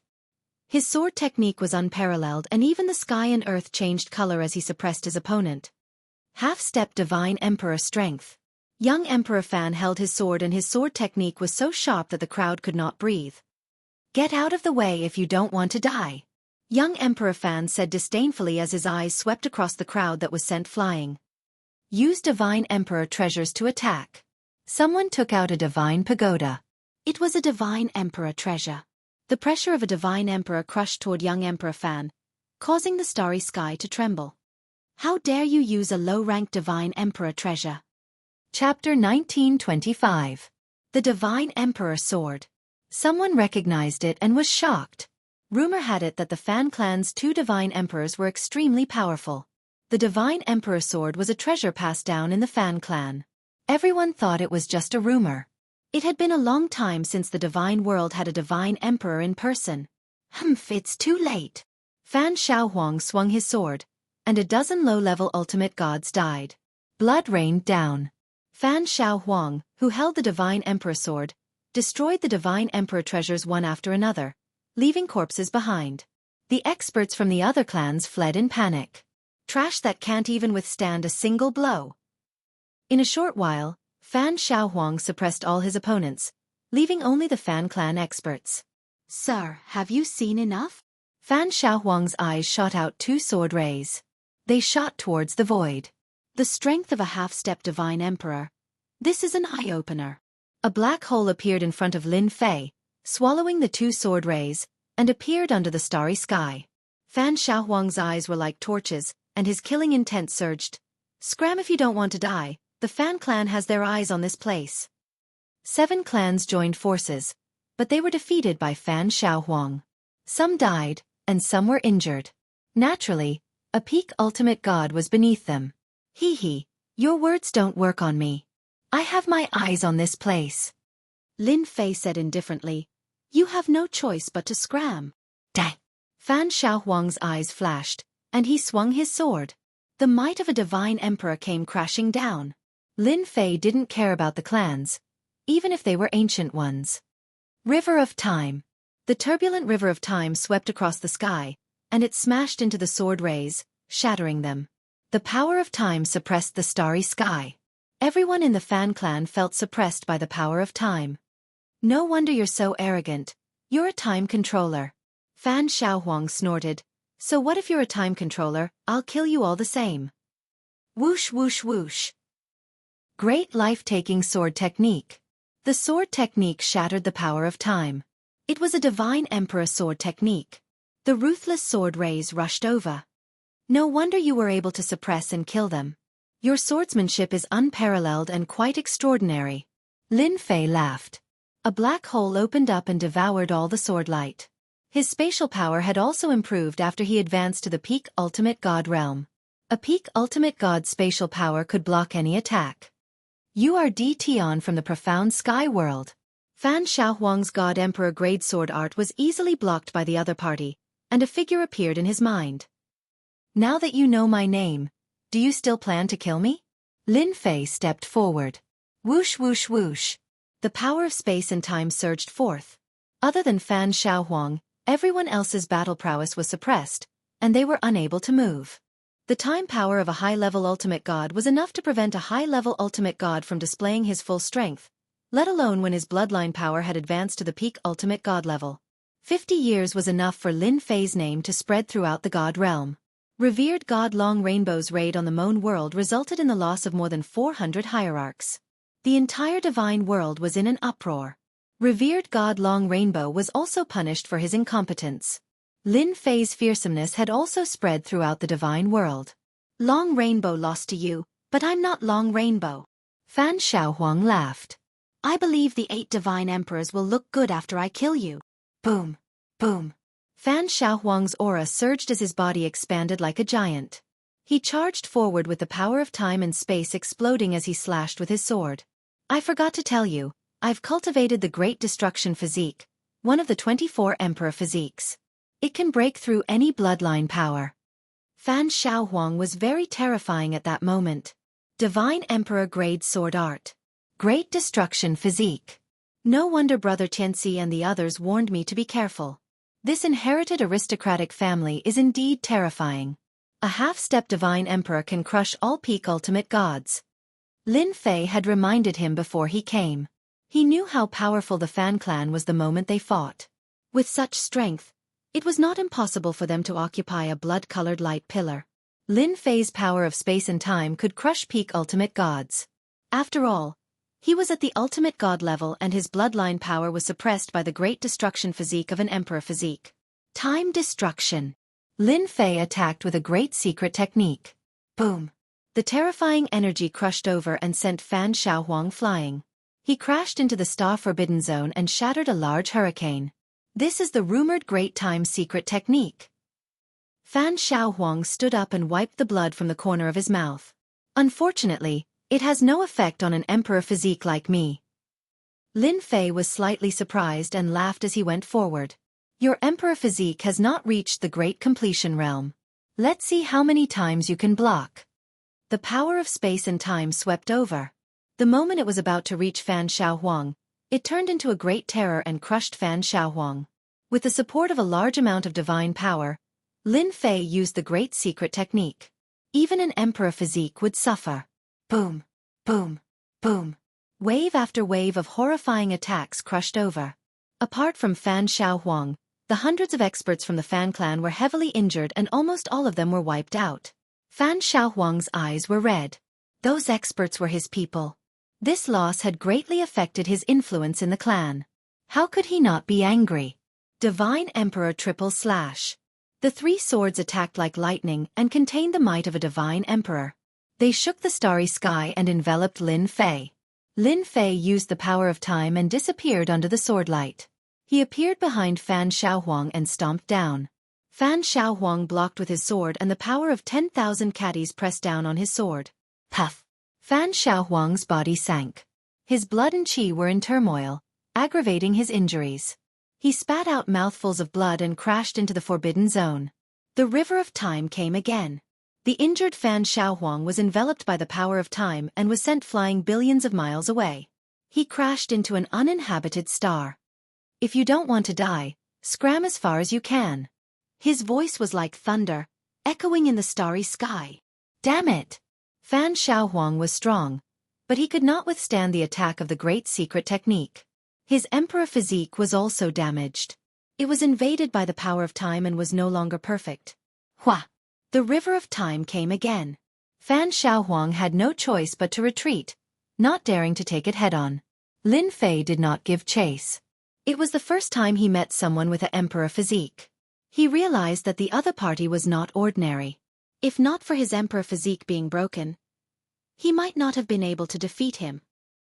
His sword technique was unparalleled and even the sky and earth changed color as he suppressed his opponent. Half-step divine emperor strength. Young Emperor Fan held his sword and his sword technique was so sharp that the crowd could not breathe. Get out of the way if you don't want to die. Young Emperor Fan said disdainfully as his eyes swept across the crowd that was sent flying. Use divine emperor treasures to attack. Someone took out a divine pagoda. It was a divine emperor treasure. The pressure of a divine emperor crushed toward young Emperor Fan, causing the starry sky to tremble. How dare you use a low-ranked divine emperor treasure? Chapter 1925. The Divine Emperor Sword. Someone recognized it and was shocked. Rumor had it that the Fan clan's 2 divine emperors were extremely powerful. The Divine Emperor Sword was a treasure passed down in the Fan clan. Everyone thought it was just a rumor. It had been a long time since the divine world had a divine emperor in person. It's too late. Fan Xiaohuang swung his sword, and a dozen low-level ultimate gods died. Blood rained down. Fan Xiaohuang, who held the divine emperor sword, destroyed the divine emperor treasures one after another, leaving corpses behind. The experts from the other clans fled in panic. Trash that can't even withstand a single blow. In a short while, Fan Xiaohuang suppressed all his opponents, leaving only the Fan clan experts. Sir, have you seen enough? Fan Xiaohuang's eyes shot out 2 sword rays. They shot towards the void. The strength of a half-step divine emperor. This is an eye-opener. A black hole appeared in front of Lin Fei, swallowing the 2 sword rays, and appeared under the starry sky. Fan Xiaohuang's eyes were like torches, and his killing intent surged. Scram if you don't want to die. The Fan clan has their eyes on this place. 7 clans joined forces, but they were defeated by Fan Xiaohuang. Some died, and some were injured. Naturally, a peak ultimate god was beneath them. Hee hee, your words don't work on me. I have my eyes on this place. Lin Fei said indifferently, you have no choice but to scram. Dang! Fan Xiaohuang's eyes flashed, and he swung his sword. The might of a divine emperor came crashing down. Lin Fei didn't care about the clans, even if they were ancient ones. River of Time. The turbulent river of time swept across the sky, and it smashed into the sword rays, shattering them. The power of time suppressed the starry sky. Everyone in the Fan clan felt suppressed by the power of time. No wonder you're so arrogant. You're a time controller. Fan Xiaohuang snorted. So what if you're a time controller? I'll kill you all the same. Whoosh whoosh whoosh. Great life-taking sword technique. The sword technique shattered the power of time. It was a divine emperor sword technique. The ruthless sword rays rushed over. No wonder you were able to suppress and kill them. Your swordsmanship is unparalleled and quite extraordinary. Lin Fei laughed. A black hole opened up and devoured all the sword light. His spatial power had also improved after he advanced to the peak ultimate god realm. A peak ultimate god spatial power could block any attack. You are Tion from the profound sky world. Fan Xiaohuang's god emperor grade sword art was easily blocked by the other party, and a figure appeared in his mind. Now that you know my name, do you still plan to kill me? Lin Fei stepped forward. Whoosh whoosh whoosh. The power of space and time surged forth. Other than Fan Xiaohuang, everyone else's battle prowess was suppressed, and they were unable to move. The time power of a high-level ultimate god was enough to prevent a high-level ultimate god from displaying his full strength, let alone when his bloodline power had advanced to the peak ultimate god level. 50 years was enough for Lin Fei's name to spread throughout the god realm. Revered god Long Rainbow's raid on the Moan world resulted in the loss of more than 400 hierarchs. The entire divine world was in an uproar. Revered god Long Rainbow was also punished for his incompetence. Lin Fei's fearsomeness had also spread throughout the divine world. Long Rainbow lost to you, but I'm not Long Rainbow. Fan Xiaohuang laughed. I believe the 8 divine emperors will look good after I kill you. Boom. Boom. Fan Xiaohuang's aura surged as his body expanded like a giant. He charged forward with the power of time and space exploding as he slashed with his sword. I forgot to tell you, I've cultivated the Great Destruction Physique, one of the 24 Emperor Physiques. It can break through any bloodline power. Fan Xiaohuang was very terrifying at that moment. Divine Emperor Grade Sword Art. Great Destruction Physique. No wonder Brother Xianxia and the others warned me to be careful. This inherited aristocratic family is indeed terrifying. A half-step divine emperor can crush all peak ultimate gods. Lin Fei had reminded him before he came. He knew how powerful the Fan clan was the moment they fought. With such strength, it was not impossible for them to occupy a blood-colored light pillar. Lin Fei's power of space and time could crush peak ultimate gods. After all, he was at the ultimate god level and his bloodline power was suppressed by the great destruction physique of an emperor physique. Time destruction. Lin Fei attacked with a great secret technique. Boom. The terrifying energy crushed over and sent Fan Xiaohuang flying. He crashed into the Star Forbidden Zone and shattered a large hurricane. This is the rumored Great Time secret technique. Fan Xiaohuang stood up and wiped the blood from the corner of his mouth. Unfortunately, it has no effect on an emperor physique like me. Lin Fei was slightly surprised and laughed as he went forward. Your emperor physique has not reached the great completion realm. Let's see how many times you can block. The power of space and time swept over. The moment it was about to reach Fan Xiaohuang, it turned into a great terror and crushed Fan Xiaohuang. With the support of a large amount of divine power, Lin Fei used the great secret technique. Even an emperor physique would suffer. Boom, boom, boom. Wave after wave of horrifying attacks crushed over. Apart from Fan Xiaohuang, the hundreds of experts from the Fan clan were heavily injured and almost all of them were wiped out. Fan Xiaohuang's eyes were red. Those experts were his people. This loss had greatly affected his influence in the clan. How could he not be angry? Divine Emperor Triple Slash. The 3 swords attacked like lightning and contained the might of a divine emperor. They shook the starry sky and enveloped Lin Fei. Lin Fei used the power of time and disappeared under the sword light. He appeared behind Fan Xiaohuang and stomped down. Fan Xiaohuang blocked with his sword and the power of 10,000 caddies pressed down on his sword. Puff! Fan Xiaohuang's body sank. His blood and qi were in turmoil, aggravating his injuries. He spat out mouthfuls of blood and crashed into the forbidden zone. The river of time came again. The injured Fan Xiaohuang was enveloped by the power of time and was sent flying billions of miles away. He crashed into an uninhabited star. If you don't want to die, scram as far as you can. His voice was like thunder, echoing in the starry sky. Damn it! Fan Xiaohuang was strong, but he could not withstand the attack of the great secret technique. His emperor physique was also damaged. It was invaded by the power of time and was no longer perfect. Hua! The river of time came again. Fan Xiaohuang had no choice but to retreat, not daring to take it head-on. Lin Fei did not give chase. It was the first time he met someone with an emperor physique. He realized that the other party was not ordinary. If not for his emperor physique being broken, he might not have been able to defeat him.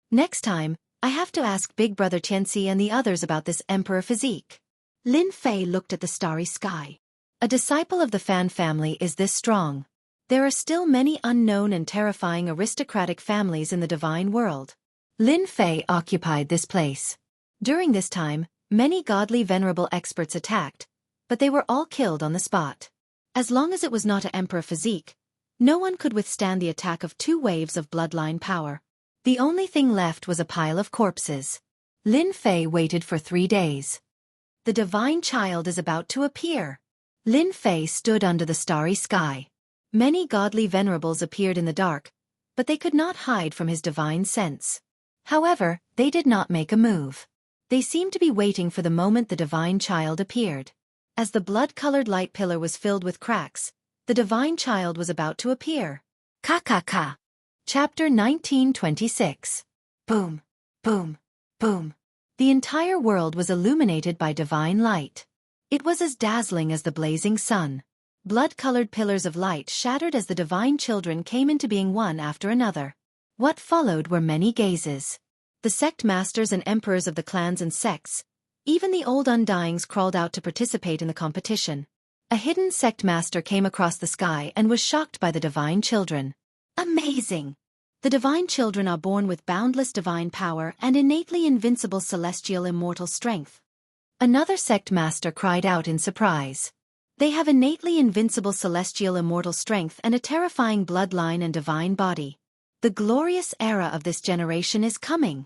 Next time, I have to ask Big Brother Xianxia and the others about this emperor physique. Lin Fei looked at the starry sky. A disciple of the Fan family is this strong. There are still many unknown and terrifying aristocratic families in the divine world. Lin Fei occupied this place. During this time, many godly venerable experts attacked, but they were all killed on the spot. As long as it was not an emperor physique, no one could withstand the attack of 2 waves of bloodline power. The only thing left was a pile of corpses. Lin Fei waited for 3 days. The divine child is about to appear. Lin Fei stood under the starry sky. Many godly venerables appeared in the dark, but they could not hide from his divine sense. However, they did not make a move. They seemed to be waiting for the moment the divine child appeared. As the blood-colored light pillar was filled with cracks, the divine child was about to appear. Ka. Chapter 1926. Boom, boom, boom. The entire world was illuminated by divine light. It was as dazzling as the blazing sun. Blood-colored pillars of light shattered as the divine children came into being one after another. What followed were many gazes. The sect masters and emperors of the clans and sects, even the old undyings, crawled out to participate in the competition. A hidden sect master came across the sky and was shocked by the divine children. Amazing! The divine children are born with boundless divine power and innately invincible celestial immortal strength. Another sect master cried out in surprise. They have innately invincible celestial immortal strength and a terrifying bloodline and divine body. The glorious era of this generation is coming.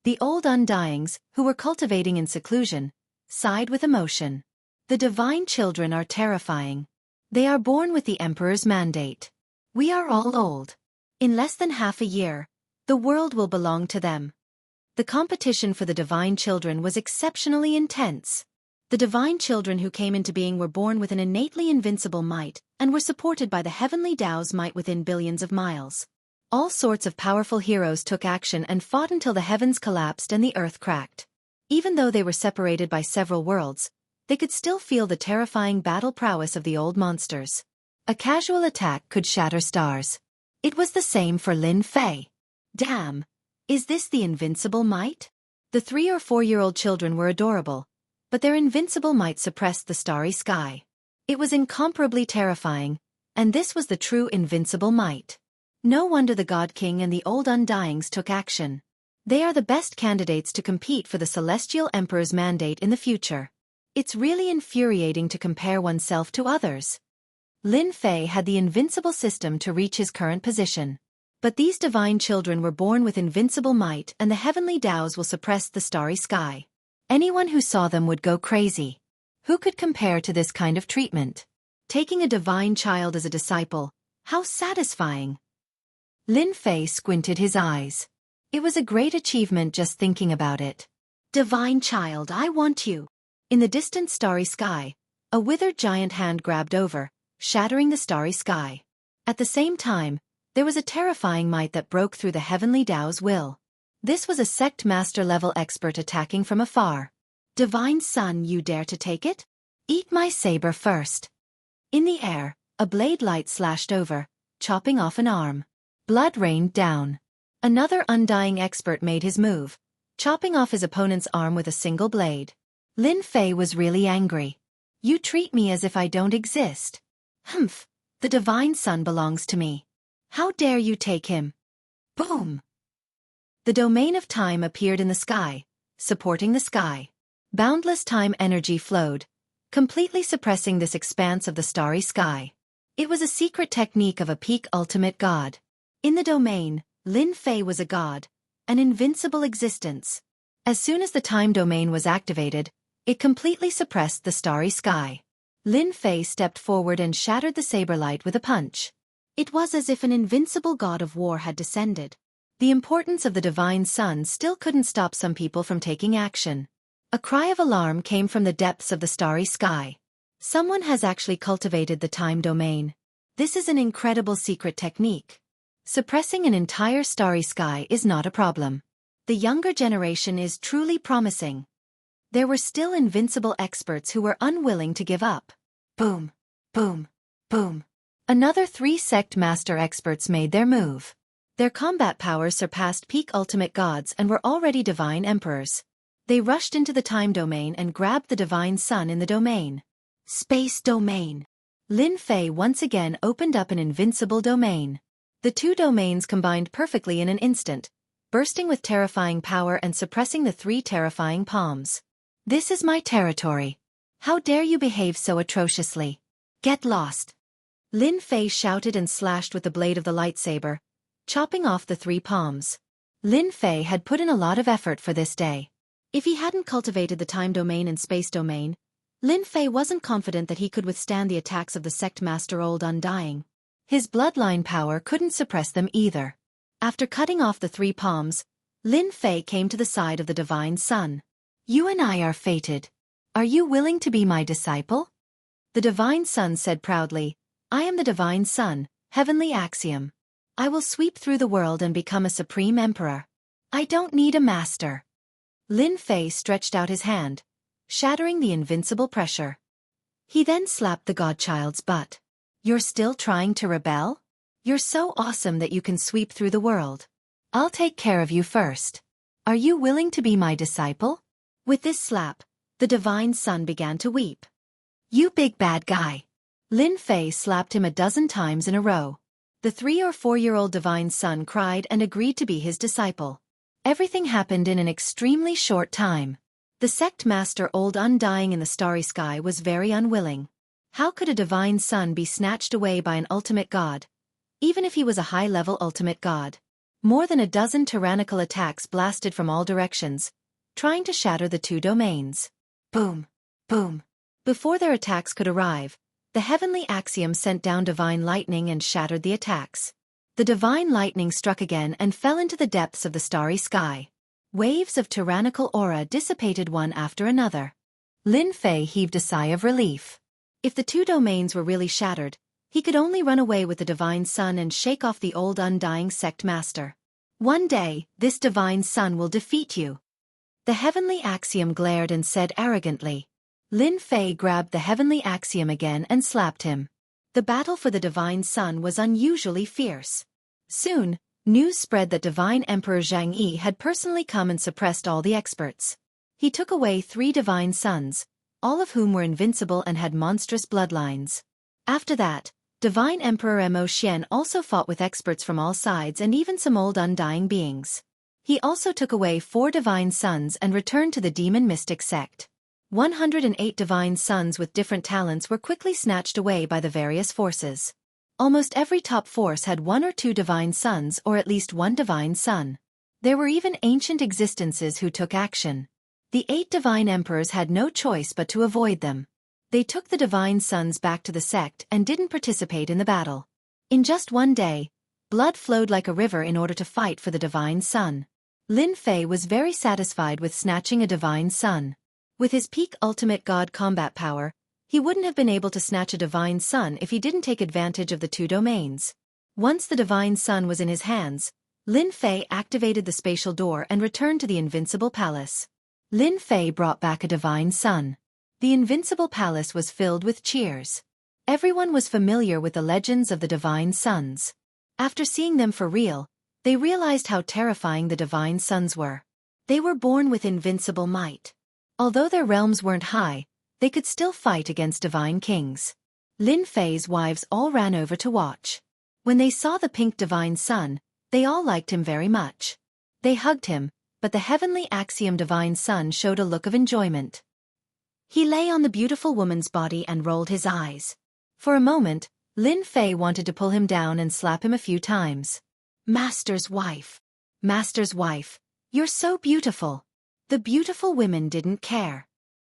The old undyings, who were cultivating in seclusion, sighed with emotion. The divine children are terrifying. They are born with the Emperor's mandate. We are all old. In less than half a year, the world will belong to them. The competition for the divine children was exceptionally intense. The divine children who came into being were born with an innately invincible might and were supported by the heavenly Tao's might within billions of miles. All sorts of powerful heroes took action and fought until the heavens collapsed and the earth cracked. Even though they were separated by several worlds, they could still feel the terrifying battle prowess of the old monsters. A casual attack could shatter stars. It was the same for Lin Fei. Damn! Is this the invincible might? The 3 or 4-year-old children were adorable, but their invincible might suppressed the starry sky. It was incomparably terrifying, and this was the true invincible might. No wonder the God King and the old undyings took action. They are the best candidates to compete for the Celestial Emperor's mandate in the future. It's really infuriating to compare oneself to others. Lin Fei had the invincible system to reach his current position. But these divine children were born with invincible might and the heavenly Tao's will suppress the starry sky. Anyone who saw them would go crazy. Who could compare to this kind of treatment? Taking a divine child as a disciple, how satisfying! Lin Fei squinted his eyes. It was a great achievement just thinking about it. Divine child, I want you. In the distant starry sky, a withered giant hand grabbed over, shattering the starry sky. At the same time, there was a terrifying might that broke through the heavenly Tao's will. This was a sect master-level expert attacking from afar. Divine Son, you dare to take it? Eat my saber first. In the air, a blade light slashed over, chopping off an arm. Blood rained down. Another undying expert made his move, chopping off his opponent's arm with a single blade. Lin Fei was really angry. You treat me as if I don't exist. Humph, the Divine Son belongs to me. How dare you take him? Boom! The domain of time appeared in the sky, supporting the sky. Boundless time energy flowed, completely suppressing this expanse of the starry sky. It was a secret technique of a peak ultimate god. In the domain, Lin Fei was a god, an invincible existence. As soon as the time domain was activated, it completely suppressed the starry sky. Lin Fei stepped forward and shattered the saber light with a punch. It was as if an invincible god of war had descended. The importance of the divine sun still couldn't stop some people from taking action. A cry of alarm came from the depths of the starry sky. Someone has actually cultivated the time domain. This is an incredible secret technique. Suppressing an entire starry sky is not a problem. The younger generation is truly promising. There were still invincible experts who were unwilling to give up. Boom, boom, boom. Another 3 sect master experts made their move. Their combat powers surpassed peak ultimate gods and were already divine emperors. They rushed into the time domain and grabbed the divine sun in the domain. Space domain. Lin Fei once again opened up an invincible domain. The 2 domains combined perfectly in an instant, bursting with terrifying power and suppressing the 3 terrifying palms. This is my territory. How dare you behave so atrociously? Get lost. Lin Fei shouted and slashed with the blade of the lightsaber, chopping off the 3 palms. Lin Fei had put in a lot of effort for this day. If he hadn't cultivated the time domain and space domain, Lin Fei wasn't confident that he could withstand the attacks of the sect master Old Undying. His bloodline power couldn't suppress them either. After cutting off the 3 palms, Lin Fei came to the side of the divine sun. You and I are fated. Are you willing to be my disciple? The divine sun said proudly, I am the divine sun, heavenly axiom. I will sweep through the world and become a supreme emperor. I don't need a master. Lin Fei stretched out his hand, shattering the invincible pressure. He then slapped the godchild's butt. You're still trying to rebel? You're so awesome that you can sweep through the world. I'll take care of you first. Are you willing to be my disciple? With this slap, the divine sun began to weep. You big bad guy. Lin Fei slapped him a dozen times in a row. The 3 or 4-year-old divine sun cried and agreed to be his disciple. Everything happened in an extremely short time. The sect master Old Undying in the starry sky was very unwilling. How could a divine sun be snatched away by an ultimate god, even if he was a high-level ultimate god? More than a dozen tyrannical attacks blasted from all directions, trying to shatter the 2 domains. Boom, boom. Before their attacks could arrive, the heavenly axiom sent down divine lightning and shattered the attacks. The divine lightning struck again and fell into the depths of the starry sky. Waves of tyrannical aura dissipated one after another. Lin Fei heaved a sigh of relief. If the 2 domains were really shattered, he could only run away with the divine sun and shake off the Old Undying sect master. One day, this divine sun will defeat you. The heavenly axiom glared and said arrogantly. Lin Fei grabbed the heavenly axiom again and slapped him. The battle for the divine sun was unusually fierce. Soon, news spread that Divine Emperor Jianghu had personally come and suppressed all the experts. He took away 3 divine sons, all of whom were invincible and had monstrous bloodlines. After that, Divine Emperor Mo Xian also fought with experts from all sides and even some old undying beings. He also took away 4 divine sons and returned to the demon mystic sect. 108 divine sons with different talents were quickly snatched away by the various forces. Almost every top force had 1 or 2 divine sons or at least 1 divine son. There were even ancient existences who took action. The 8 divine emperors had no choice but to avoid them. They took the divine sons back to the sect and didn't participate in the battle. In just one day, blood flowed like a river in order to fight for the divine sun. Lin Fei was very satisfied with snatching a divine sun. With his peak ultimate god combat power, he wouldn't have been able to snatch a divine sun if he didn't take advantage of the 2 domains. Once the divine sun was in his hands, Lin Fei activated the spatial door and returned to the invincible palace. Lin Fei brought back a divine sun. The invincible palace was filled with cheers. Everyone was familiar with the legends of the divine suns. After seeing them for real, they realized how terrifying the divine suns were. They were born with invincible might. Although their realms weren't high, they could still fight against divine kings. Lin Fei's wives all ran over to watch. When they saw the pink divine sun, they all liked him very much. They hugged him, but the heavenly axiom divine sun showed a look of enjoyment. He lay on the beautiful woman's body and rolled his eyes. For a moment, Lin Fei wanted to pull him down and slap him a few times. Master's wife. Master's wife, you're so beautiful. The beautiful women didn't care.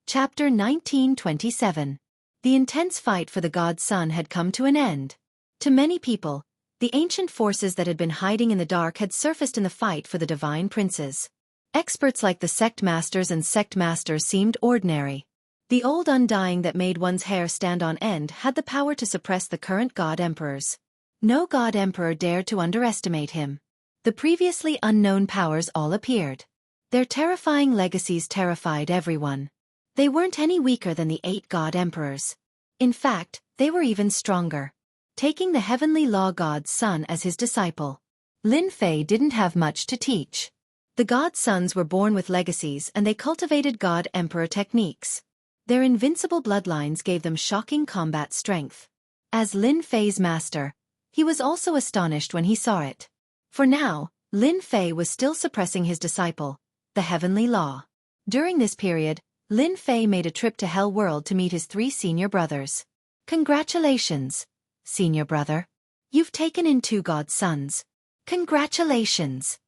Chapter 1927. The intense fight for the god sun had come to an end. To many people, the ancient forces that had been hiding in the dark had surfaced in the fight for the divine princes. Experts like the sect masters and sect masters seemed ordinary. The old undying that made one's hair stand on end had the power to suppress the current god emperors. No god emperor dared to underestimate him. The previously unknown powers all appeared. Their terrifying legacies terrified everyone. They weren't any weaker than the 8 god emperors. In fact, they were even stronger. Taking the heavenly law god's son as his disciple, Lin Fei didn't have much to teach. The god sons were born with legacies and they cultivated god emperor techniques. Their invincible bloodlines gave them shocking combat strength. As Lin Fei's master, he was also astonished when he saw it. For now, Lin Fei was still suppressing his disciple, the heavenly law. During this period, Lin Fei made a trip to Hell World to meet his 3 senior brothers. Congratulations, senior brother. You've taken in 2 god sons. Congratulations.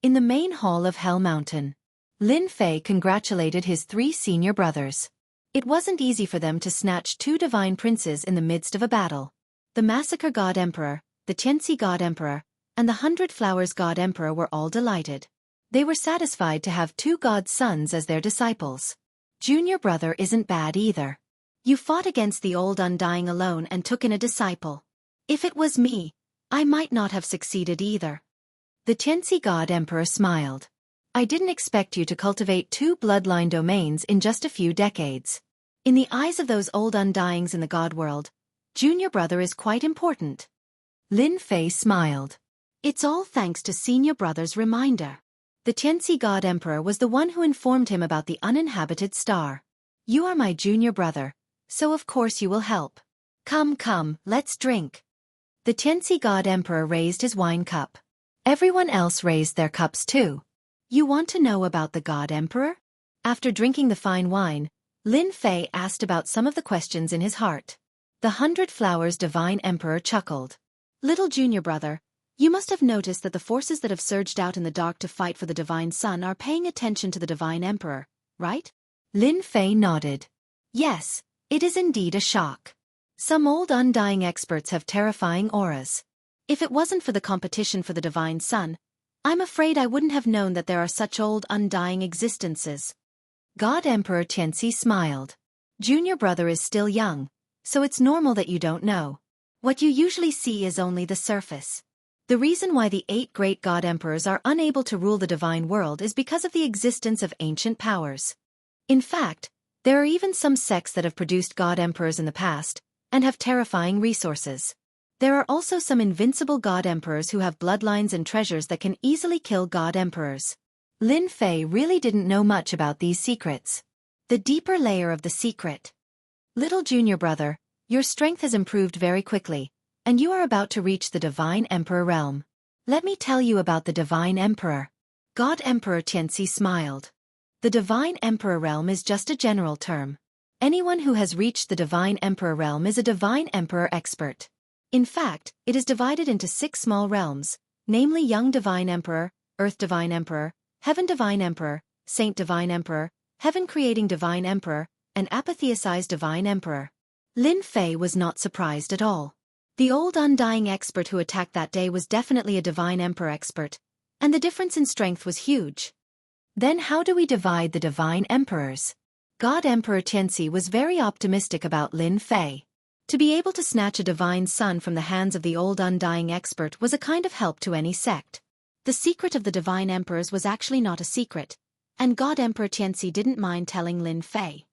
In the main hall of Hell Mountain, Lin Fei congratulated his 3 senior brothers. It wasn't easy for them to snatch 2 divine princes in the midst of a battle. The Massacre God Emperor, the Xianxia God Emperor, and the 100 Flowers God Emperor were all delighted. They were satisfied to have 2 god sons as their disciples. Junior brother isn't bad either. You fought against the old undying alone and took in a disciple. If it was me, I might not have succeeded either. The Xianxia God Emperor smiled. I didn't expect you to cultivate 2 bloodline domains in just a few decades. In the eyes of those old undyings in the god world, junior brother is quite important. Lin Fei smiled. It's all thanks to senior brother's reminder. The Xianxia God Emperor was the one who informed him about the uninhabited star. You are my junior brother, so of course you will help. Come, let's drink. The Xianxia God Emperor raised his wine cup. Everyone else raised their cups too. You want to know about the God Emperor? After drinking the fine wine, Lin Fei asked about some of the questions in his heart. The 100 Flowers Divine Emperor chuckled. Little junior brother, you must have noticed that the forces that have surged out in the dark to fight for the divine sun are paying attention to the divine emperor, right? Lin Fei nodded. Yes, it is indeed a shock. Some old undying experts have terrifying auras. If it wasn't for the competition for the divine sun, I'm afraid I wouldn't have known that there are such old undying existences. God Emperor Xianxia smiled. Junior brother is still young, so it's normal that you don't know. What you usually see is only the surface. The reason why the 8 great god emperors are unable to rule the divine world is because of the existence of ancient powers. In fact, there are even some sects that have produced god emperors in the past, and have terrifying resources. There are also some invincible god emperors who have bloodlines and treasures that can easily kill god emperors. Lin Fei really didn't know much about these secrets. The deeper layer of the secret. Little junior brother, your strength has improved very quickly, and you are about to reach the Divine Emperor realm. Let me tell you about the Divine Emperor. God Emperor Xianxia smiled. The Divine Emperor realm is just a general term. Anyone who has reached the Divine Emperor realm is a Divine Emperor expert. In fact, it is divided into 6 small realms, namely Young Divine Emperor, Earth Divine Emperor, Heaven Divine Emperor, Saint Divine Emperor, Heaven Creating Divine Emperor, and Apotheosized Divine Emperor. Lin Fei was not surprised at all. The old undying expert who attacked that day was definitely a Divine Emperor expert, and the difference in strength was huge. Then how do we divide the Divine Emperors? God Emperor Xianxia was very optimistic about Lin Fei. To be able to snatch a divine son from the hands of the old undying expert was a kind of help to any sect. The secret of the Divine Emperors was actually not a secret, and God Emperor Xianxia didn't mind telling Lin Fei.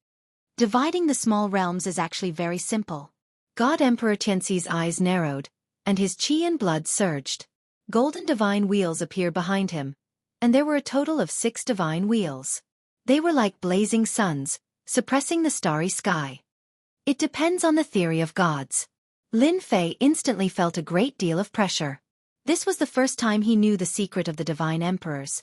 Dividing the small realms is actually very simple. God Emperor Xianxia's eyes narrowed, and his qi and blood surged. Golden divine wheels appeared behind him, and there were a total of 6 divine wheels. They were like blazing suns, suppressing the starry sky. It depends on the theory of gods. Lin Fei instantly felt a great deal of pressure. This was the first time he knew the secret of the divine emperors.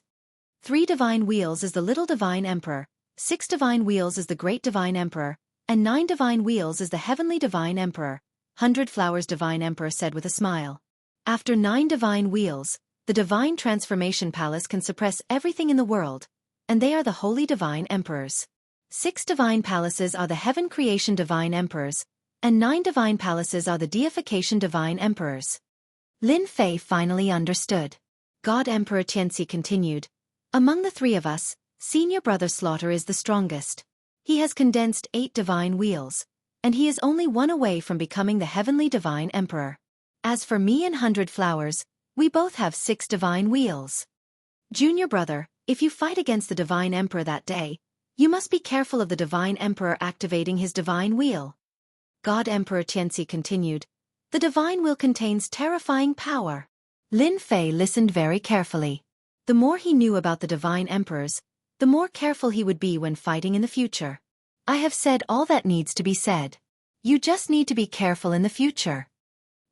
3 divine wheels is the little divine emperor, 6 divine wheels is the great divine emperor, and 9 divine wheels is the heavenly divine emperor, 100 flowers divine emperor said with a smile. After 9 divine wheels, the divine transformation palace can suppress everything in the world, and they are the holy divine emperors. 6 divine palaces are the heaven creation divine emperors, and 9 divine palaces are the deification divine emperors. Lin Fei finally understood. God Emperor Xianxia continued, among the 3 of us, senior brother Slaughter is the strongest. He has condensed 8 divine wheels, and he is only 1 away from becoming the heavenly divine emperor. As for me and 100 flowers, we both have 6 divine wheels. Junior brother, if you fight against the divine emperor that day, you must be careful of the divine emperor activating his divine wheel. God Emperor Xianxia continued, the divine wheel contains terrifying power. Lin Fei listened very carefully. The more he knew about the divine emperors, the more careful he would be when fighting in the future. I have said all that needs to be said. You just need to be careful in the future.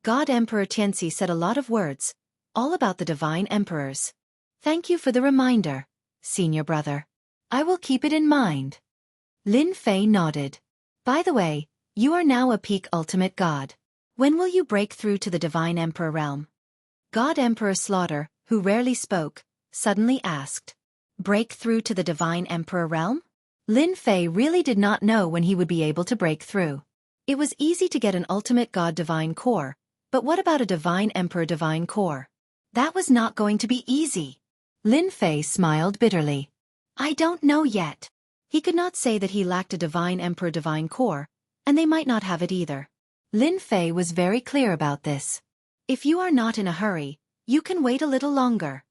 God Emperor Xianxia said a lot of words, all about the divine emperors. Thank you for the reminder, senior brother. I will keep it in mind. Lin Fei nodded. By the way, you are now a peak ultimate god. When will you break through to the divine emperor realm? God Emperor Slaughter, who rarely spoke, suddenly asked. Break through to the divine emperor realm? Lin Fei really did not know when he would be able to break through. It was easy to get an ultimate god divine core, but what about a divine emperor divine core? That was not going to be easy. Lin Fei smiled bitterly. I don't know yet. He could not say that he lacked a divine emperor divine core, and they might not have it either. Lin Fei was very clear about this. If you are not in a hurry, you can wait a little longer.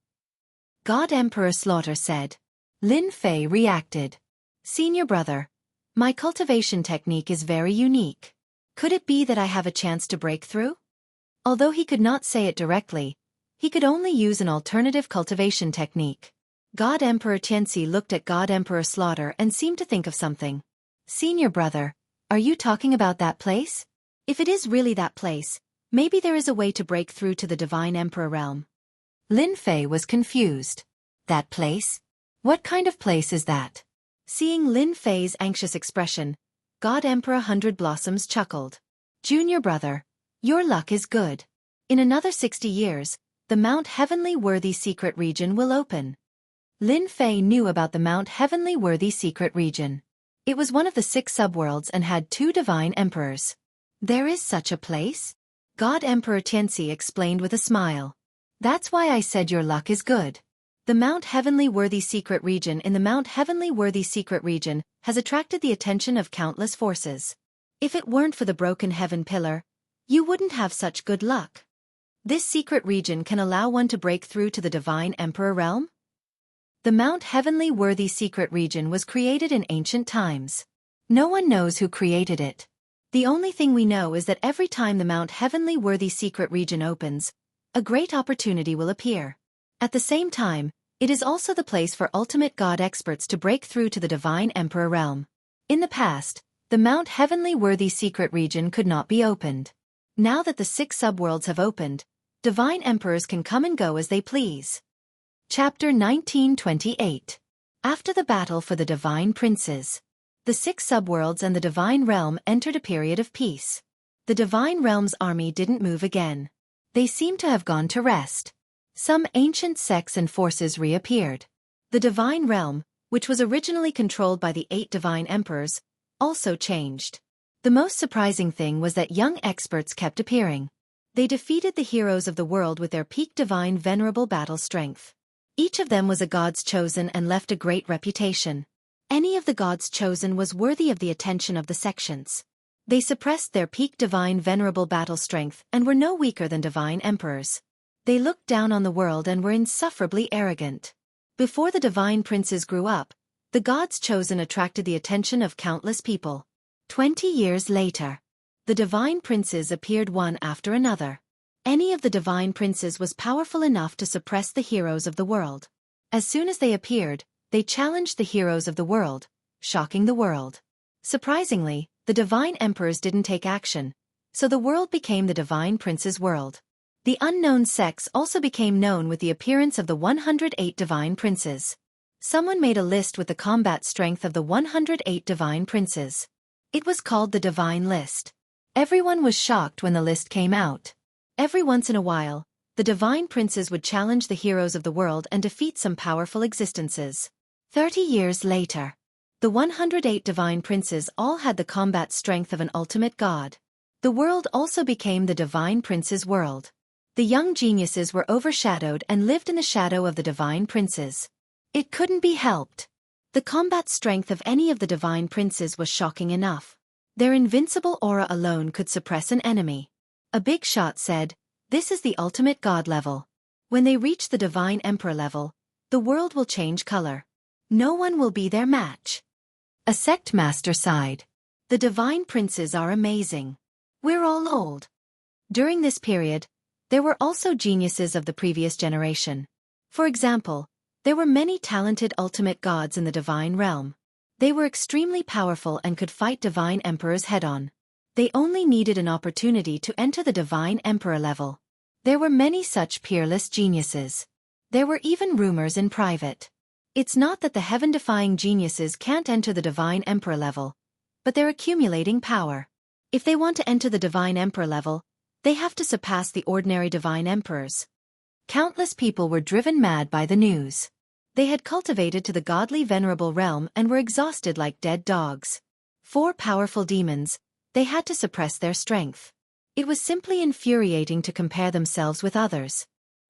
God Emperor Slaughter said. Lin Fei reacted. Senior brother, my cultivation technique is very unique. Could it be that I have a chance to break through? Although he could not say it directly, he could only use an alternative cultivation technique. God Emperor Xianxia looked at God Emperor Slaughter and seemed to think of something. Senior brother, are you talking about that place? If it is really that place, maybe there is a way to break through to the divine emperor realm. Lin Fei was confused. That place? What kind of place is that? Seeing Lin Fei's anxious expression, God Emperor 100 Blossoms chuckled. Junior brother, your luck is good. In another 60 years, the Mount Heavenly Worthy Secret Region will open. Lin Fei knew about the Mount Heavenly Worthy Secret Region. It was one of the 6 subworlds and had 2 divine emperors. There is such a place? God Emperor Xianxia explained with a smile. That's why I said your luck is good. The Mount Heavenly Worthy Secret Region in the Mount Heavenly Worthy Secret Region has attracted the attention of countless forces. If it weren't for the broken heaven pillar, you wouldn't have such good luck. This secret region can allow one to break through to the divine emperor realm? The Mount Heavenly Worthy Secret Region was created in ancient times. No one knows who created it. The only thing we know is that every time the Mount Heavenly Worthy Secret Region opens, a great opportunity will appear. At the same time, it is also the place for ultimate god experts to break through to the divine emperor realm. In the past, the Mount Heavenly Worthy Secret Region could not be opened. Now that the 6 subworlds have opened, divine emperors can come and go as they please. Chapter 1928. After the battle for the divine princes, the 6 subworlds and the divine realm entered a period of peace. The divine realm's army didn't move again. They seemed to have gone to rest. Some ancient sects and forces reappeared. The divine realm, which was originally controlled by the 8 divine emperors, also changed. The most surprising thing was that young experts kept appearing. They defeated the heroes of the world with their peak divine venerable battle strength. Each of them was a god's chosen and left a great reputation. Any of the gods chosen was worthy of the attention of the sections. They suppressed their peak divine venerable battle strength and were no weaker than divine emperors. They looked down on the world and were insufferably arrogant. Before the divine princes grew up, the gods chosen attracted the attention of countless people. 20 years later, the divine princes appeared one after another. Any of the divine princes was powerful enough to suppress the heroes of the world. As soon as they appeared, they challenged the heroes of the world, shocking the world. Surprisingly, the divine emperors didn't take action, so the world became the Divine Prince's world. The unknown sects also became known with the appearance of the 108 Divine Princes. Someone made a list with the combat strength of the 108 Divine Princes. It was called the Divine List. Everyone was shocked when the list came out. Every once in a while, the Divine Princes would challenge the heroes of the world and defeat some powerful existences. 30 years later, the 108 Divine Princes all had the combat strength of an ultimate god. The world also became the Divine Prince's world. The young geniuses were overshadowed and lived in the shadow of the Divine Princes. It couldn't be helped. The combat strength of any of the Divine Princes was shocking enough. Their invincible aura alone could suppress an enemy. A big shot said, "This is the ultimate god level. When they reach the Divine Emperor level, the world will change color. No one will be their match." A sect master sighed. "The Divine Princes are amazing. We're all old." During this period, there were also geniuses of the previous generation. For example, there were many talented ultimate gods in the divine realm. They were extremely powerful and could fight divine emperors head-on. They only needed an opportunity to enter the divine emperor level. There were many such peerless geniuses. There were even rumors in private. It's not that the heaven-defying geniuses can't enter the divine emperor level, but they're accumulating power. If they want to enter the divine emperor level, they have to surpass the ordinary divine emperors. Countless people were driven mad by the news. They had cultivated to the godly venerable realm and were exhausted like dead dogs. 4 powerful demons, they had to suppress their strength. It was simply infuriating to compare themselves with others.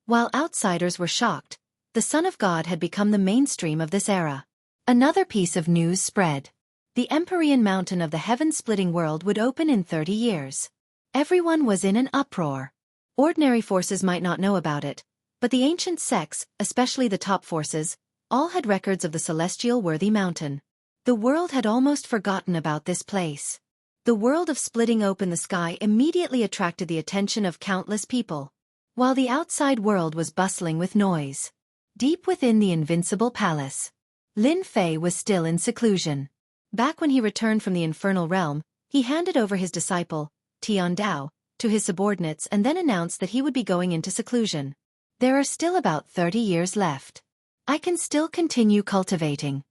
While outsiders were shocked, the Son of God had become the mainstream of this era. Another piece of news spread. The Empyrean Mountain of the heaven-splitting world would open in 30 years. Everyone was in an uproar. Ordinary forces might not know about it, but the ancient sects, especially the top forces, all had records of the celestial worthy mountain. The world had almost forgotten about this place. The world of splitting open the sky immediately attracted the attention of countless people, while the outside world was bustling with noise. Deep within the invincible palace, Lin Fei was still in seclusion. Back when he returned from the infernal realm, he handed over his disciple, Tian Dao, to his subordinates and then announced that he would be going into seclusion. There are still about 30 years left. I can still continue cultivating.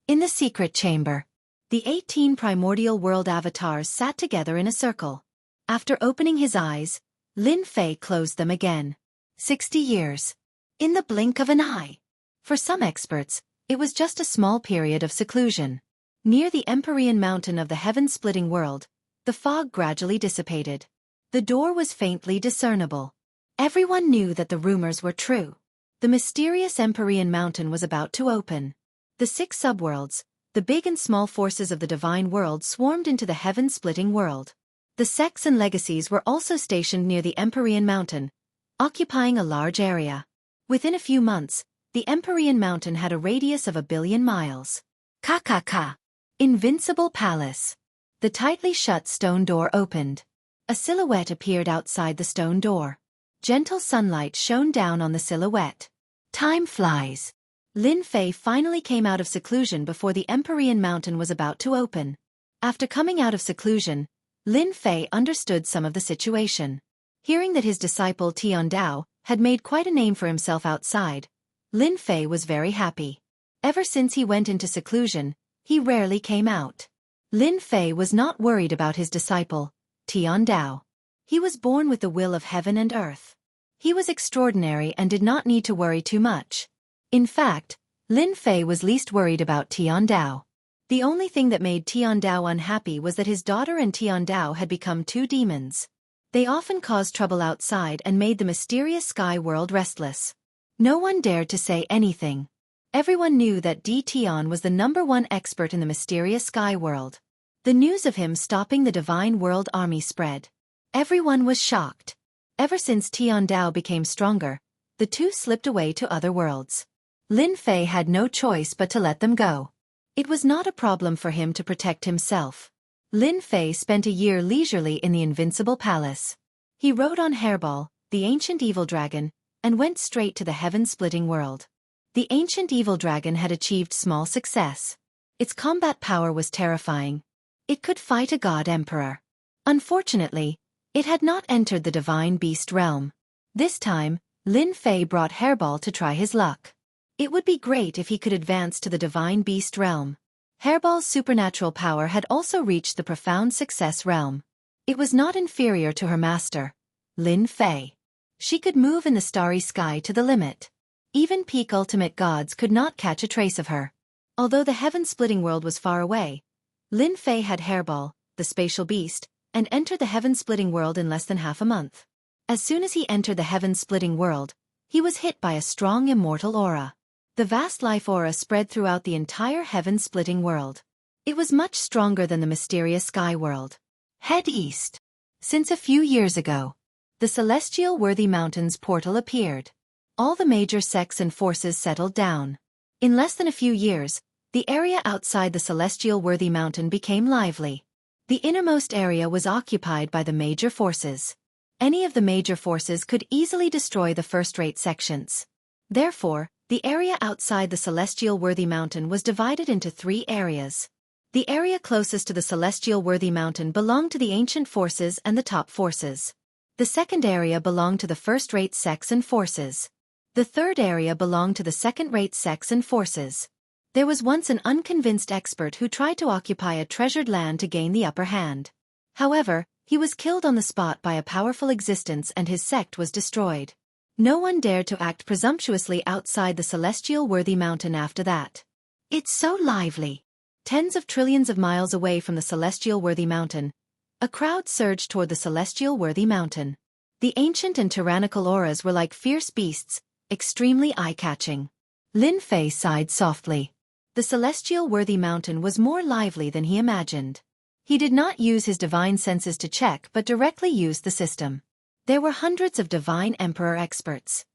In the secret chamber, the 18 primordial world avatars sat together in a circle. After opening his eyes, Lin Fei closed them again. 60 years. In the blink of an eye. For some experts, it was just a small period of seclusion. Near the Empyrean Mountain of the heaven-splitting world, the fog gradually dissipated. The door was faintly discernible. Everyone knew that the rumors were true. The mysterious Empyrean Mountain was about to open. The 6 subworlds, the big and small forces of the divine world swarmed into the heaven-splitting world. The sects and legacies were also stationed near the Empyrean Mountain, occupying a large area. Within a few months, the Empyrean Mountain had a radius of 1 billion miles. Ka. Invincible Palace. The tightly shut stone door opened. A silhouette appeared outside the stone door. Gentle sunlight shone down on the silhouette. Time flies. Lin Fei finally came out of seclusion before the Empyrean Mountain was about to open. After coming out of seclusion, Lin Fei understood some of the situation. Hearing that his disciple Tian Dao had made quite a name for himself outside, Lin Fei was very happy. Ever since he went into seclusion, he rarely came out. Lin Fei was not worried about his disciple, Tian Dao. He was born with the will of heaven and earth. He was extraordinary and did not need to worry too much. In fact, Lin Fei was least worried about Tian Dao. The only thing that made Tian Dao unhappy was that his daughter and Tian Dao had become 2 demons. They often caused trouble outside and made the mysterious sky world restless. No one dared to say anything. Everyone knew that Di Tian was the #1 expert in the mysterious sky world. The news of him stopping the divine world army spread. Everyone was shocked. Ever since Tian Dao became stronger, the 2 slipped away to other worlds. Lin Fei had no choice but to let them go. It was not a problem for him to protect himself. Lin Fei spent a year leisurely in the Invincible Palace. He rode on Hairball, the ancient evil dragon, and went straight to the heaven-splitting world. The ancient evil dragon had achieved small success. Its combat power was terrifying. It could fight a god emperor. Unfortunately, It had not entered the divine beast realm. This time, Lin Fei brought Hairball to try his luck. It would be great if he could advance to the divine beast realm. Hairball's supernatural power had also reached the profound success realm. It was not inferior to her master, Lin Fei. She could move in the starry sky to the limit. Even peak ultimate gods could not catch a trace of her. Although the heaven-splitting world was far away, Lin Fei had Hairball, the spatial beast, and entered the heaven-splitting world in less than half a month. As soon as he entered the heaven-splitting world, he was hit by a strong immortal aura. The vast life aura spread throughout the entire heaven-splitting world. It was much stronger than the mysterious sky world. Head east. Since a few years ago, the celestial worthy mountains portal appeared. All the major sects and forces settled down. In less than a few years, the area outside the celestial worthy mountain became lively. The innermost area was occupied by the major forces. Any of the major forces could easily destroy the first-rate sections. Therefore, the area outside the celestial worthy mountain was divided into 3 areas. The area closest to the celestial worthy mountain belonged to the ancient forces and the top forces. The second area belonged to the first-rate sects and forces. The third area belonged to the second-rate sects and forces. There was once an unconvinced expert who tried to occupy a treasured land to gain the upper hand. However, he was killed on the spot by a powerful existence and his sect was destroyed. No one dared to act presumptuously outside the celestial worthy mountain after that. It's so lively. Tens of trillions of miles away from the celestial worthy mountain, a crowd surged toward the celestial worthy mountain. The ancient and tyrannical auras were like fierce beasts, extremely eye-catching. Lin Fei sighed softly. The celestial worthy mountain was more lively than he imagined. He did not use his divine senses to check but directly used the system. There were hundreds of divine emperor experts.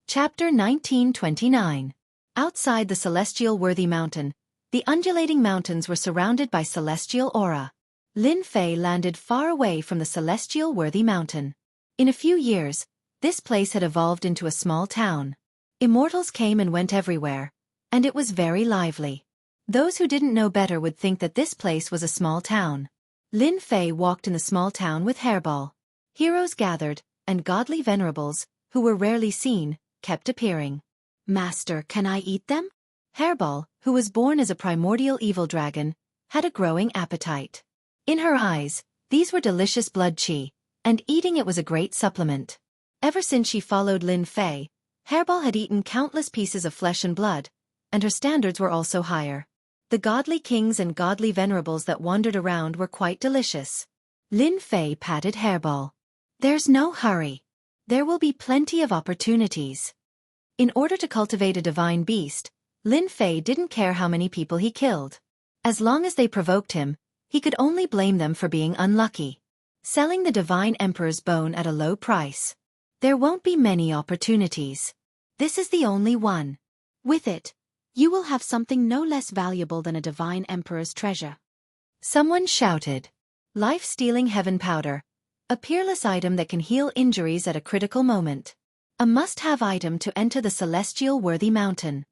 Chapter 1929. Outside the celestial worthy mountain, the undulating mountains were surrounded by celestial aura. Lin Fei landed far away from the celestial worthy mountain. In a few years, this place had evolved into a small town. Immortals came and went everywhere, and it was very lively. Those who didn't know better would think that this place was a small town. Lin Fei walked in the small town with Hairball. Heroes gathered, and godly venerables, who were rarely seen, kept appearing. Master, can I eat them? Hairball, who was born as a primordial evil dragon, had a growing appetite. In her eyes, these were delicious blood qi, and eating it was a great supplement. Ever since she followed Lin Fei, Hairball had eaten countless pieces of flesh and blood, and her standards were also higher. The godly kings and godly venerables that wandered around were quite delicious. Lin Fei patted Hairball. There's no hurry. There will be plenty of opportunities. In order to cultivate a divine beast, Lin Fei didn't care how many people he killed. As long as they provoked him, he could only blame them for being unlucky. Selling the divine emperor's bone at a low price. There won't be many opportunities. This is the only one. With it, you will have something no less valuable than a divine emperor's treasure. Someone shouted. Life-stealing heaven powder. A peerless item that can heal injuries at a critical moment. A must-have item to enter the celestial worthy mountain.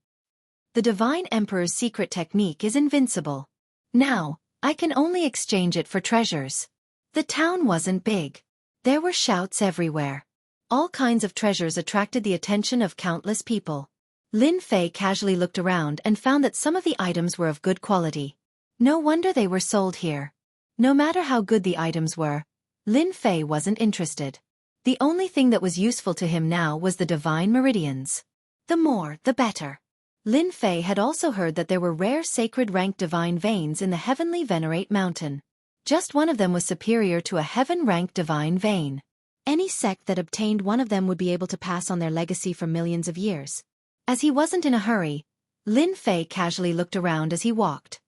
The divine emperor's secret technique is invincible. Now, I can only exchange it for treasures. The town wasn't big. There were shouts everywhere. All kinds of treasures attracted the attention of countless people. Lin Fei casually looked around and found that some of the items were of good quality. No wonder they were sold here. No matter how good the items were, Lin Fei wasn't interested. The only thing that was useful to him now was the divine meridians. The more, the better. Lin Fei had also heard that there were rare sacred-ranked divine veins in the heavenly venerate mountain. Just one of them was superior to a heaven-ranked divine vein. Any sect that obtained one of them would be able to pass on their legacy for millions of years. As he wasn't in a hurry, Lin Fei casually looked around as he walked.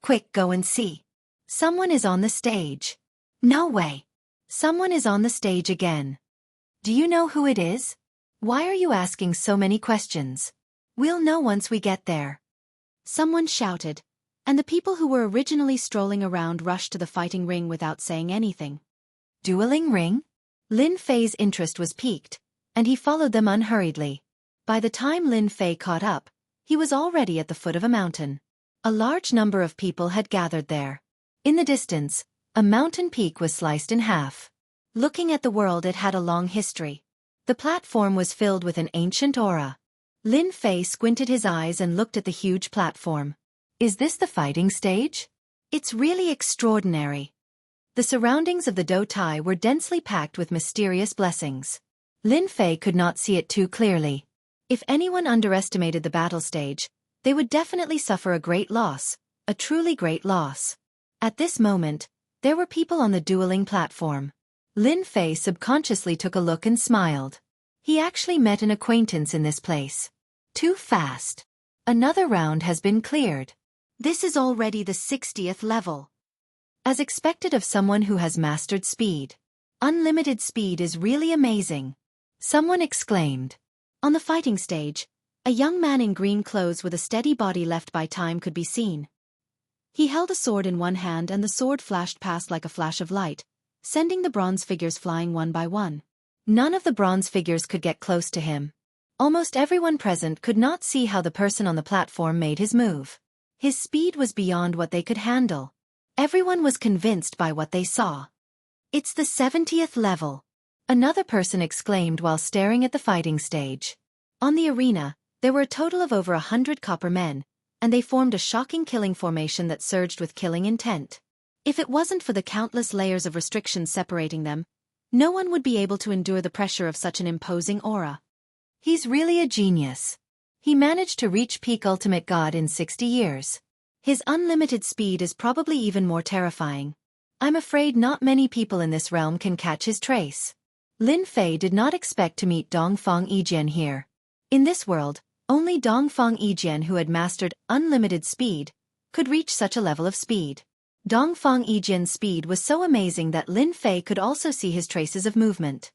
Quick, go and see. Someone is on the stage. No way. Someone is on the stage again. Do you know who it is? Why are you asking so many questions? We'll know once we get there. Someone shouted, and the people who were originally strolling around rushed to the fighting ring without saying anything. Dueling ring? Lin Fei's interest was piqued, and he followed them unhurriedly. By the time Lin Fei caught up, he was already at the foot of a mountain. A large number of people had gathered there. In the distance, a mountain peak was sliced in half. Looking at the world, it had a long history. The platform was filled with an ancient aura. Lin Fei squinted his eyes and looked at the huge platform. Is this the fighting stage? It's really extraordinary. The surroundings of the Do Tai were densely packed with mysterious blessings. Lin Fei could not see it too clearly. If anyone underestimated the battle stage, they would definitely suffer a great loss, a truly great loss. At this moment, there were people on the dueling platform. Lin Fei subconsciously took a look and smiled. He actually met an acquaintance in this place. Too fast. Another round has been cleared. This is already the 60th level. As expected of someone who has mastered speed. Unlimited speed is really amazing. Someone exclaimed. On the fighting stage, a young man in green clothes with a steady body left by time could be seen. He held a sword in one hand and the sword flashed past like a flash of light, sending the bronze figures flying one by one. None of the bronze figures could get close to him. Almost everyone present could not see how the person on the platform made his move. His speed was beyond what they could handle. Everyone was convinced by what they saw. It's the 70th level. Another person exclaimed while staring at the fighting stage. On the arena, there were a total of over 100 copper men, and they formed a shocking killing formation that surged with killing intent. If it wasn't for the countless layers of restrictions separating them, no one would be able to endure the pressure of such an imposing aura. He's really a genius. He managed to reach peak ultimate god in 60 years. His unlimited speed is probably even more terrifying. I'm afraid not many people in this realm can catch his trace. Lin Fei did not expect to meet Dongfang Yijian here. In this world, only Dongfang Yijian, who had mastered unlimited speed, could reach such a level of speed. Dongfang Yijian's speed was so amazing that Lin Fei could also see his traces of movement.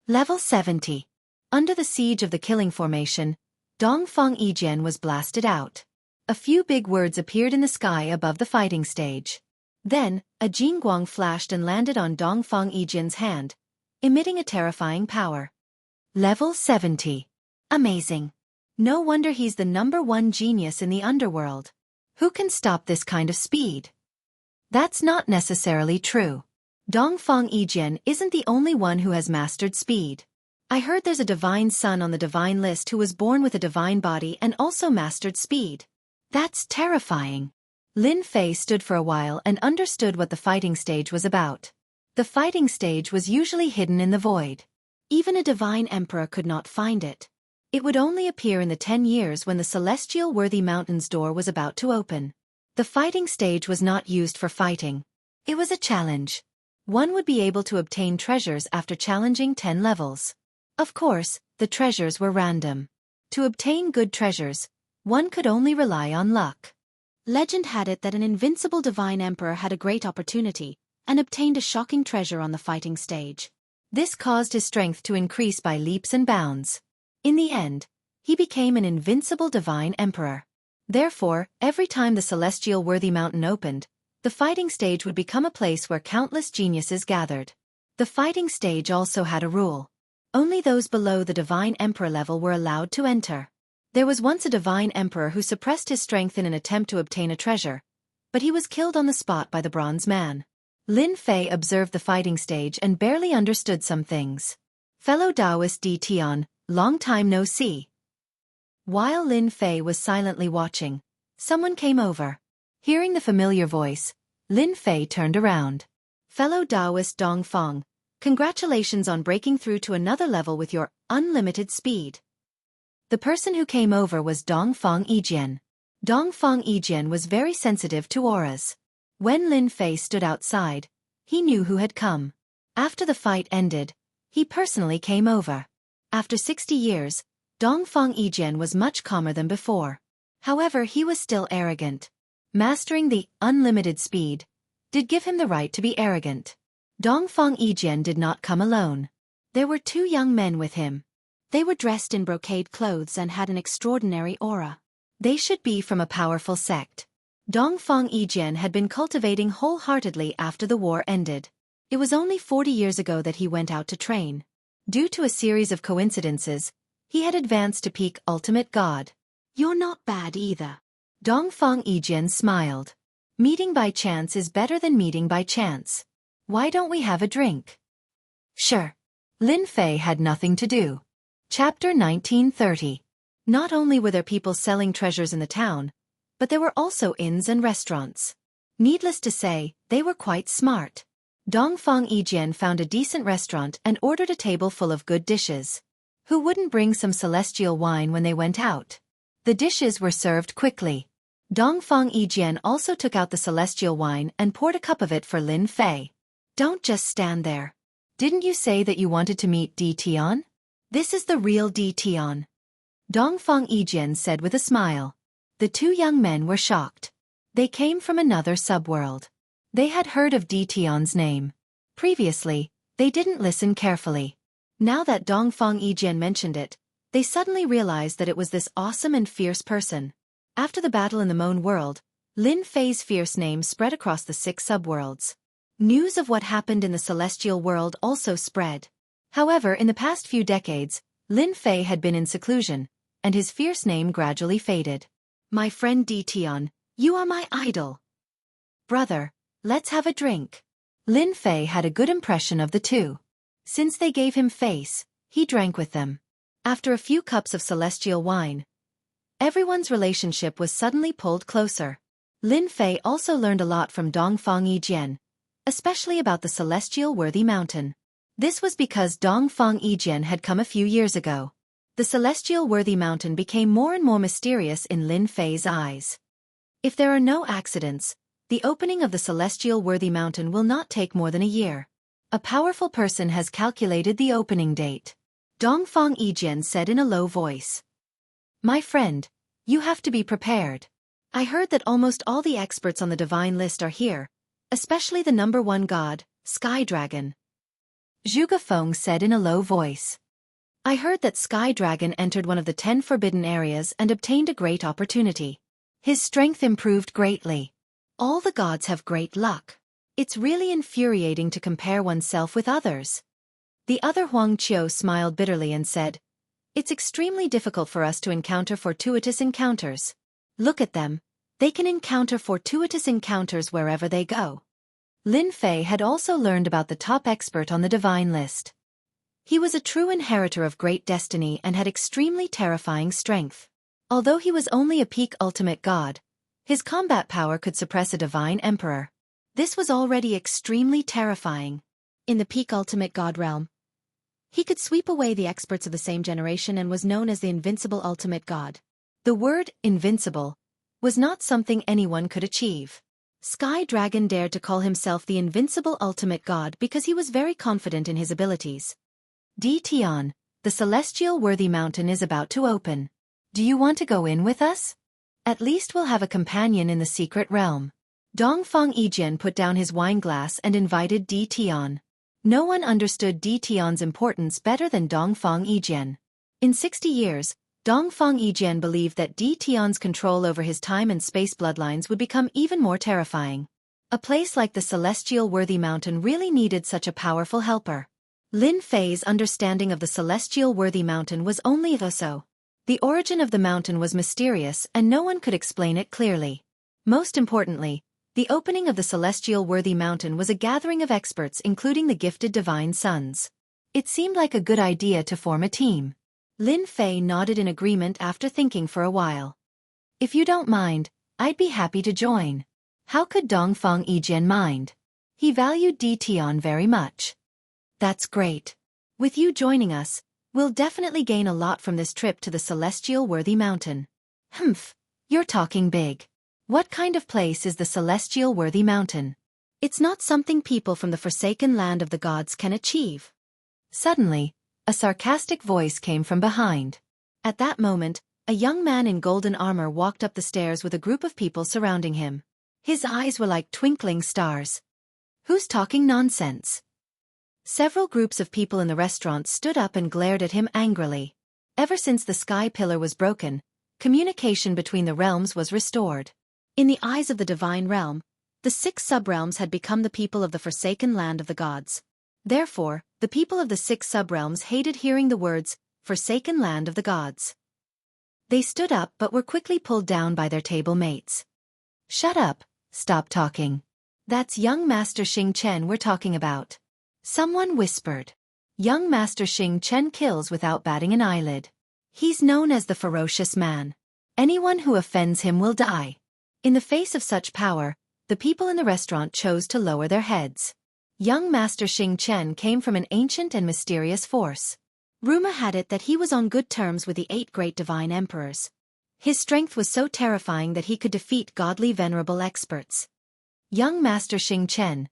Level 70. Under the siege of the killing formation, Dongfang Yijian was blasted out. A few big words appeared in the sky above the fighting stage. Then, a Jingguang flashed and landed on Dongfang Yijian's hand, emitting a terrifying power. Level 70. Amazing. No wonder he's the #1 genius in the underworld. Who can stop this kind of speed? That's not necessarily true. Dongfang Yijian isn't the only one who has mastered speed. I heard there's a divine son on the divine list who was born with a divine body and also mastered speed. That's terrifying. Lin Fei stood for a while and understood what the fighting stage was about. The fighting stage was usually hidden in the void. Even a divine emperor could not find it. It would only appear in the 10 years when the celestial worthy mountain's door was about to open. The fighting stage was not used for fighting. It was a challenge. One would be able to obtain treasures after challenging 10 levels. Of course, the treasures were random. To obtain good treasures, one could only rely on luck. Legend had it that an invincible divine emperor had a great opportunity and obtained a shocking treasure on the fighting stage. This caused his strength to increase by leaps and bounds. In the end, he became an invincible divine emperor. Therefore, every time the celestial worthy mountain opened, the fighting stage would become a place where countless geniuses gathered. The fighting stage also had a rule. Only those below the divine emperor level were allowed to enter. There was once a divine emperor who suppressed his strength in an attempt to obtain a treasure, but he was killed on the spot by the bronze man. Lin Fei observed the fighting stage and barely understood some things. Fellow Taoist D. Tian, long time no see. While Lin Fei was silently watching, someone came over. Hearing the familiar voice, Lin Fei turned around. Fellow Taoist Dongfang, congratulations on breaking through to another level with your unlimited speed. The person who came over was Dongfang Yijian. Dongfang Yijian was very sensitive to auras. When Lin Fei stood outside, he knew who had come. After the fight ended, he personally came over. After 60 years, Dongfang Yijian was much calmer than before. However, he was still arrogant. Mastering the unlimited speed did give him the right to be arrogant. Dongfang Yijian did not come alone. There were 2 young men with him. They were dressed in brocade clothes and had an extraordinary aura. They should be from a powerful sect. Dongfang Yijian had been cultivating wholeheartedly after the war ended. It was only 40 years ago that he went out to train. Due to a series of coincidences, he had advanced to peak ultimate god. You're not bad either. Dongfang Yijian smiled. Meeting by chance is better than meeting by chance. Why don't we have a drink? Sure. Lin Fei had nothing to do. Chapter 1930. Not only were there people selling treasures in the town, but there were also inns and restaurants. Needless to say, they were quite smart. Dongfang Yijian found a decent restaurant and ordered a table full of good dishes. Who wouldn't bring some celestial wine when they went out? The dishes were served quickly. Dongfang Yijian also took out the celestial wine and poured a cup of it for Lin Fei. Don't just stand there. Didn't you say that you wanted to meet Di Tian? This is the real Di Tian. Dongfang Yijian said with a smile. The two young men were shocked. They came from another subworld. They had heard of Di Tian's name. Previously, they didn't listen carefully. Now that Dongfang Yijian mentioned it, they suddenly realized that it was this awesome and fierce person. After the battle in the Moan world, Lin Fei's fierce name spread across the 6 subworlds. News of what happened in the celestial world also spread. However, in the past few decades, Lin Fei had been in seclusion, and his fierce name gradually faded. My friend Di Tian, you are my idol. Brother, let's have a drink. Lin Fei had a good impression of the two. Since they gave him face, he drank with them. After a few cups of celestial wine, everyone's relationship was suddenly pulled closer. Lin Fei also learned a lot from Dongfang Yijian, especially about the celestial worthy mountain. This was because Dongfang Yijian had come a few years ago. The celestial worthy mountain became more and more mysterious in Lin Fei's eyes. If there are no accidents, the opening of the celestial worthy mountain will not take more than a year. A powerful person has calculated the opening date. Dongfang Yijian said in a low voice. My friend, you have to be prepared. I heard that almost all the experts on the divine list are here, especially the #1 god, Sky Dragon. Zhuge Feng said in a low voice. I heard that Sky Dragon entered one of the 10 forbidden areas and obtained a great opportunity. His strength improved greatly. All the gods have great luck. It's really infuriating to compare oneself with others. The other Huang Qiu smiled bitterly and said, It's extremely difficult for us to encounter fortuitous encounters. Look at them. They can encounter fortuitous encounters wherever they go. Lin Fei had also learned about the top expert on the divine list. He was a true inheritor of great destiny and had extremely terrifying strength. Although he was only a peak ultimate god, his combat power could suppress a divine emperor. This was already extremely terrifying. In the peak ultimate god realm, he could sweep away the experts of the same generation and was known as the invincible ultimate god. The word invincible was not something anyone could achieve. Sky Dragon dared to call himself the invincible ultimate god because he was very confident in his abilities. Di Tian, the celestial worthy mountain is about to open. Do you want to go in with us? At least we'll have a companion in the secret realm. Dongfang Yijian put down his wine glass and invited Di Tian. No one understood Di Tian's importance better than Dongfang Yijian. In 60 years, Dongfang Yijian believed that Di Tian's control over his time and space bloodlines would become even more terrifying. A place like the celestial worthy mountain really needed such a powerful helper. Lin Fei's understanding of the celestial worthy mountain was only so. The origin of the mountain was mysterious and no one could explain it clearly. Most importantly, the opening of the celestial worthy mountain was a gathering of experts including the gifted divine sons. It seemed like a good idea to form a team. Lin Fei nodded in agreement after thinking for a while. If you don't mind, I'd be happy to join. How could Dongfang Yijian mind? He valued Di Tian very much. That's great. With you joining us, we'll definitely gain a lot from this trip to the celestial worthy mountain. Humph, you're talking big. What kind of place is the celestial worthy mountain? It's not something people from the forsaken land of the gods can achieve. Suddenly, a sarcastic voice came from behind. At that moment, a young man in golden armor walked up the stairs with a group of people surrounding him. His eyes were like twinkling stars. Who's talking nonsense? Several groups of people in the restaurant stood up and glared at him angrily. Ever since the sky pillar was broken, communication between the realms was restored. In the eyes of the divine realm, the 6 subrealms had become the people of the forsaken land of the gods. Therefore, the people of the 6 subrealms hated hearing the words, forsaken land of the gods. They stood up but were quickly pulled down by their table mates. Shut up, stop talking. That's young Master Xing Chen we're talking about. Someone whispered. Young Master Xing Chen kills without batting an eyelid. He's known as the ferocious man. Anyone who offends him will die. In the face of such power, the people in the restaurant chose to lower their heads. Young Master Xing Chen came from an ancient and mysterious force. Rumor had it that he was on good terms with the 8 great divine emperors. His strength was so terrifying that he could defeat godly venerable experts. Young Master Xing Chen,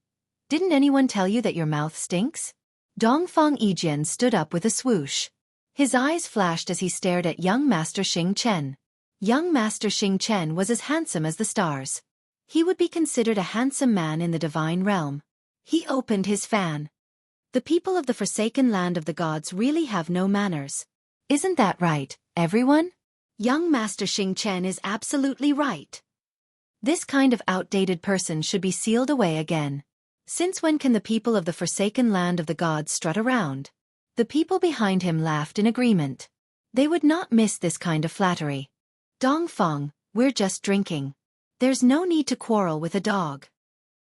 didn't anyone tell you that your mouth stinks? Dongfang Yijian stood up with a swoosh. His eyes flashed as he stared at young Master Xing Chen. Young Master Xing Chen was as handsome as the stars. He would be considered a handsome man in the divine realm. He opened his fan. The people of the forsaken land of the gods really have no manners. Isn't that right, everyone? Young Master Xing Chen is absolutely right. This kind of outdated person should be sealed away again. Since when can the people of the forsaken land of the gods strut around? The people behind him laughed in agreement. They would not miss this kind of flattery. Dongfang, we're just drinking. There's no need to quarrel with a dog.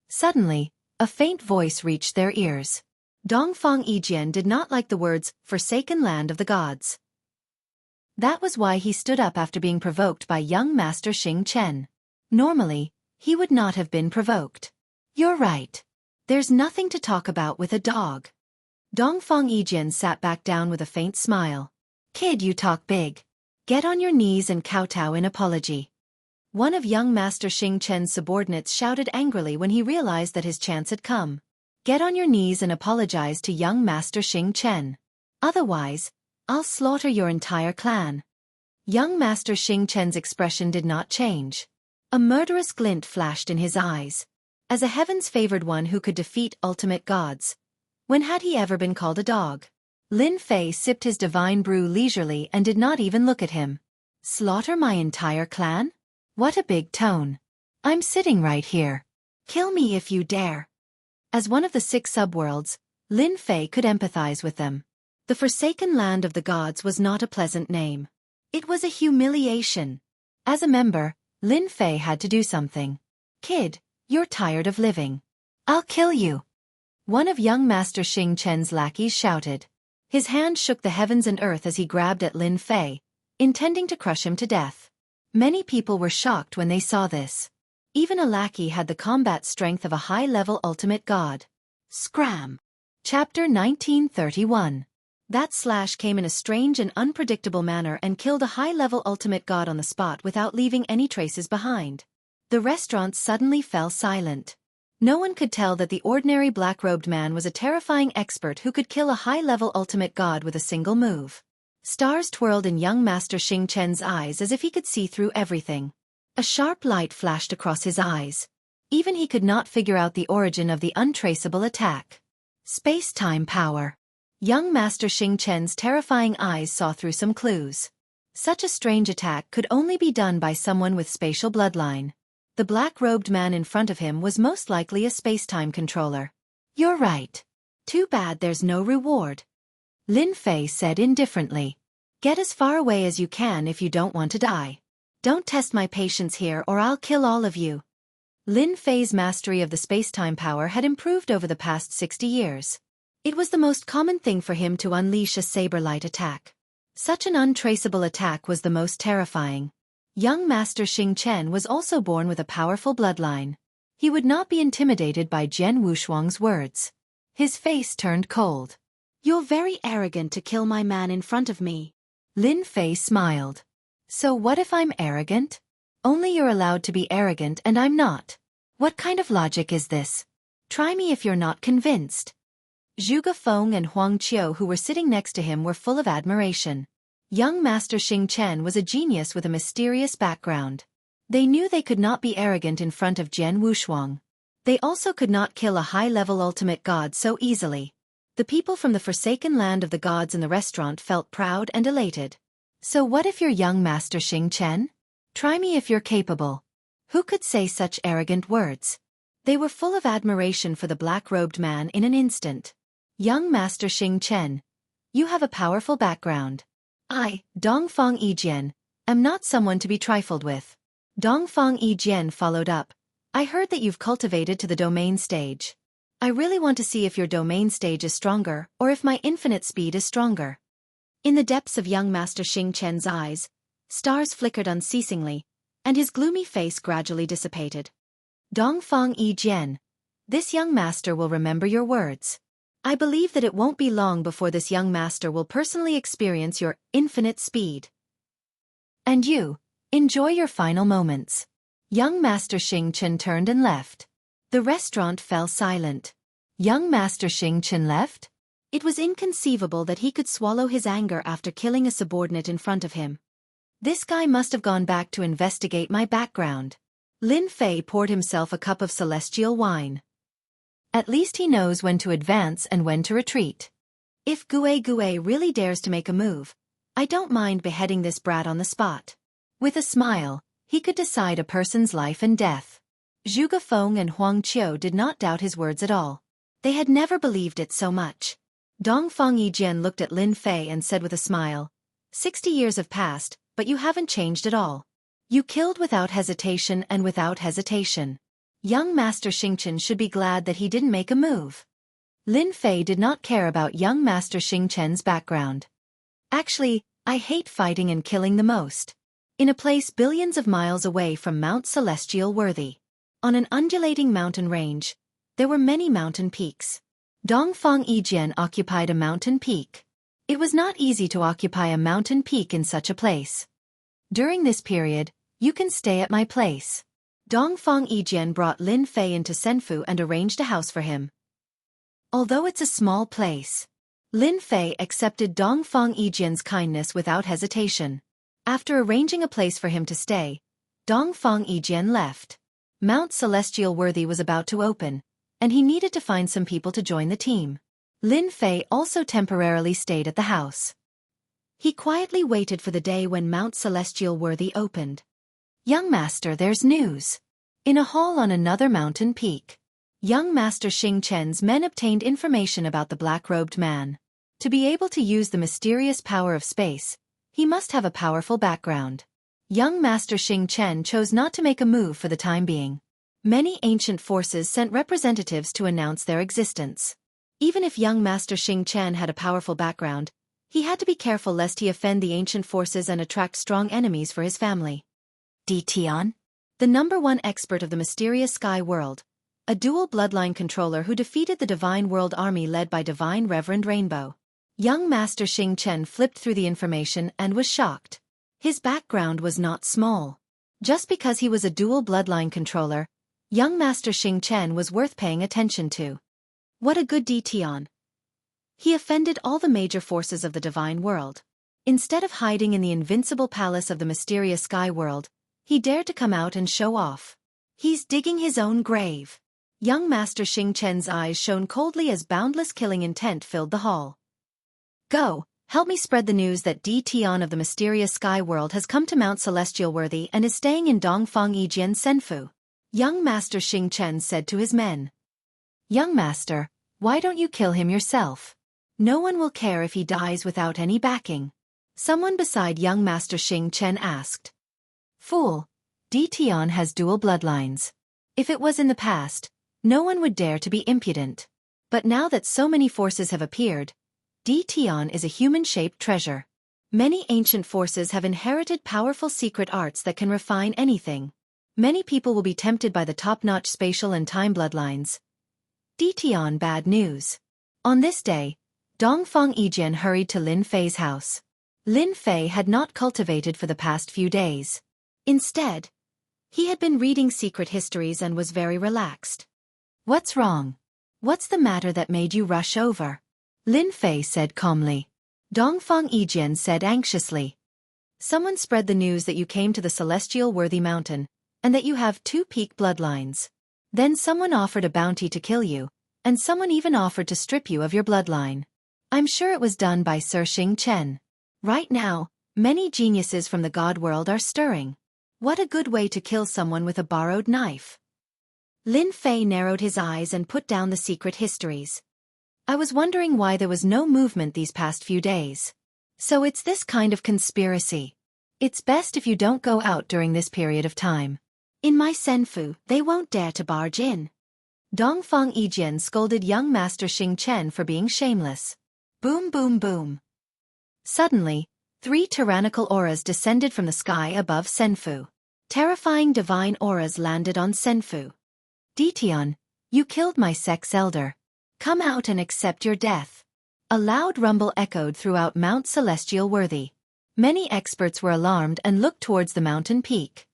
Suddenly, a faint voice reached their ears. Dongfang Yijian did not like the words, forsaken land of the gods. That was why he stood up after being provoked by young Master Xing Chen. Normally, he would not have been provoked. You're right. There's nothing to talk about with a dog. Dongfang Yijian sat back down with a faint smile. Kid, you talk big. Get on your knees and kowtow in apology. One of young Master Xing Chen's subordinates shouted angrily when he realized that his chance had come. Get on your knees and apologize to young Master Xing Chen. Otherwise, I'll slaughter your entire clan. Young Master Xing Chen's expression did not change. A murderous glint flashed in his eyes. As a heavens-favored one who could defeat ultimate gods, when had he ever been called a dog? Lin Fei sipped his divine brew leisurely and did not even look at him. Slaughter my entire clan? What a big tone. I'm sitting right here. Kill me if you dare. As one of the 6 subworlds, Lin Fei could empathize with them. The forsaken land of the gods was not a pleasant name. It was a humiliation. As a member, Lin Fei had to do something. Kid, you're tired of living. I'll kill you. One of young Master Xing Chen's lackeys shouted. His hand shook the heavens and earth as he grabbed at Lin Fei, intending to crush him to death. Many people were shocked when they saw this. Even a lackey had the combat strength of a high-level ultimate god. Scram! Chapter 1931. That slash came in a strange and unpredictable manner and killed a high-level ultimate god on the spot without leaving any traces behind. The restaurant suddenly fell silent. No one could tell that the ordinary black-robed man was a terrifying expert who could kill a high-level ultimate god with a single move. Stars twirled in young Master Xing Chen's eyes as if he could see through everything. A sharp light flashed across his eyes. Even he could not figure out the origin of the untraceable attack. Space-time power. Young Master Xing Chen's terrifying eyes saw through some clues. Such a strange attack could only be done by someone with spatial bloodline. The black-robed man in front of him was most likely a space-time controller. You're right. Too bad there's no reward. Lin Fei said indifferently. Get as far away as you can if you don't want to die. Don't test my patience here or I'll kill all of you. Lin Fei's mastery of the space-time power had improved over the past 60 years. It was the most common thing for him to unleash a saber-light attack. Such an untraceable attack was the most terrifying. Young Master Xing Chen was also born with a powerful bloodline. He would not be intimidated by Jian Wushuang's words. His face turned cold. You're very arrogant to kill my man in front of me. Lin Fei smiled. So what if I'm arrogant? Only you're allowed to be arrogant and I'm not. What kind of logic is this? Try me if you're not convinced. Zhuge Feng and Huang Qiu who were sitting next to him were full of admiration. Young Master Xing Chen was a genius with a mysterious background. They knew they could not be arrogant in front of Jian Wushuang. They also could not kill a high-level ultimate god so easily. The people from the forsaken land of the gods in the restaurant felt proud and elated. So what if you're young Master Xing Chen? Try me if you're capable. Who could say such arrogant words? They were full of admiration for the black-robed man in an instant. Young Master Xing Chen, you have a powerful background. I, Dongfang Yijian, am not someone to be trifled with. Dongfang Yijian followed up. I heard that you've cultivated to the domain stage. I really want to see if your domain stage is stronger or if my infinite speed is stronger. In the depths of young Master Xianxia's eyes, stars flickered unceasingly, and his gloomy face gradually dissipated. Dongfang Yi Jian, this young master will remember your words. I believe that it won't be long before this young master will personally experience your infinite speed. And you, enjoy your final moments. Young Master Xianxia turned and left. The restaurant fell silent. Young Master Xianxia left? It was inconceivable that he could swallow his anger after killing a subordinate in front of him. This guy must have gone back to investigate my background. Lin Fei poured himself a cup of celestial wine. At least he knows when to advance and when to retreat. If Gue really dares to make a move, I don't mind beheading this brat on the spot. With a smile, he could decide a person's life and death. Zhuge Feng and Huang Qiu did not doubt his words at all. They had never believed it so much. Dongfang Yijian looked at Lin Fei and said with a smile, 60 years have passed, but you haven't changed at all. You killed without hesitation and without hesitation. Young Master Xianxia should be glad that he didn't make a move. Lin Fei did not care about young Master Xianxia's background. Actually, I hate fighting and killing the most. In a place billions of miles away from Mount Celestial Worthy, on an undulating mountain range, there were many mountain peaks. Dongfang Yijian occupied a mountain peak. It was not easy to occupy a mountain peak in such a place. During this period, you can stay at my place. Dongfang Yijian brought Lin Fei into Senfu and arranged a house for him. Although it's a small place, Lin Fei accepted Dongfang Yijian's kindness without hesitation. After arranging a place for him to stay, Dongfang Yijian left. Mount Celestial Worthy was about to open, and he needed to find some people to join the team. Lin Fei also temporarily stayed at the house. He quietly waited for the day when Mount Celestial Worthy opened. Young Master, there's news. In a hall on another mountain peak, young Master Xianxia's men obtained information about the black-robed man. To be able to use the mysterious power of space, he must have a powerful background. Young Master Xianxia chose not to make a move for the time being. Many ancient forces sent representatives to announce their existence. Even if young Master Xianxia had a powerful background, he had to be careful lest he offend the ancient forces and attract strong enemies for his family. Tian, the #1 expert of the mysterious sky world, a dual bloodline controller who defeated the Divine World Army led by Divine Reverend Rainbow. Young Master Xianxia flipped through the information and was shocked. His background was not small. Just because he was a dual bloodline controller, young Master Xianxia was worth paying attention to. What a good Tian. He offended all the major forces of the divine world. Instead of hiding in the invincible palace of the mysterious sky world, he dared to come out and show off. He's digging his own grave. Young Master Xianxia's eyes shone coldly as boundless killing intent filled the hall. Go, help me spread the news that Tian of the mysterious sky world has come to Mount Celestial Worthy and is staying in Dongfang Yijian Senfu. Young Master Xianxia said to his men. Young Master, why don't you kill him yourself? No one will care if he dies without any backing. Someone beside young Master Xianxia asked. Fool, Tian has dual bloodlines. If it was in the past, no one would dare to be impudent. But now that so many forces have appeared, Tian is a human-shaped treasure. Many ancient forces have inherited powerful secret arts that can refine anything. Many people will be tempted by the top-notch spatial and time bloodlines. Tian, bad news. On this day, Dongfang Yijian hurried to Lin Fei's house. Lin Fei had not cultivated for the past few days. Instead, he had been reading secret histories and was very relaxed. What's wrong? What's the matter that made you rush over? Lin Fei said calmly. Dongfang Yijian said anxiously. Someone spread the news that you came to the Celestial Worthy Mountain, and that you have 2 peak bloodlines. Then someone offered a bounty to kill you, and someone even offered to strip you of your bloodline. I'm sure it was done by Sir Xianxia. Right now, many geniuses from the God world are stirring. What a good way to kill someone with a borrowed knife. Lin Fei narrowed his eyes and put down the secret histories. I was wondering why there was no movement these past few days. So it's this kind of conspiracy. It's best if you don't go out during this period of time. In my Senfu, they won't dare to barge in. Dongfang Yijian scolded young Master Xing Chen for being shameless. Boom boom boom. Suddenly, 3 tyrannical auras descended from the sky above Senfu. Terrifying divine auras landed on Senfu. Ditian, you killed my sex elder. Come out and accept your death. A loud rumble echoed throughout Mount Celestial Worthy. Many experts were alarmed and looked towards the mountain peak.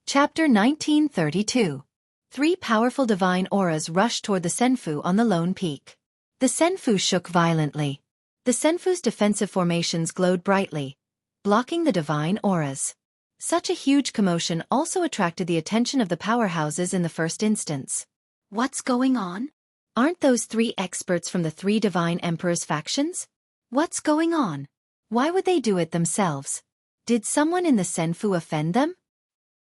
Chapter 1932. 3 powerful divine auras rushed toward the Senfu on the lone peak. The Senfu shook violently. The Senfu's defensive formations glowed brightly, blocking the divine auras. Such a huge commotion also attracted the attention of the powerhouses in the first instance. What's going on? Aren't those 3 experts from the 3 divine emperors' factions? What's going on? Why would they do it themselves? Did someone in the Senfu offend them?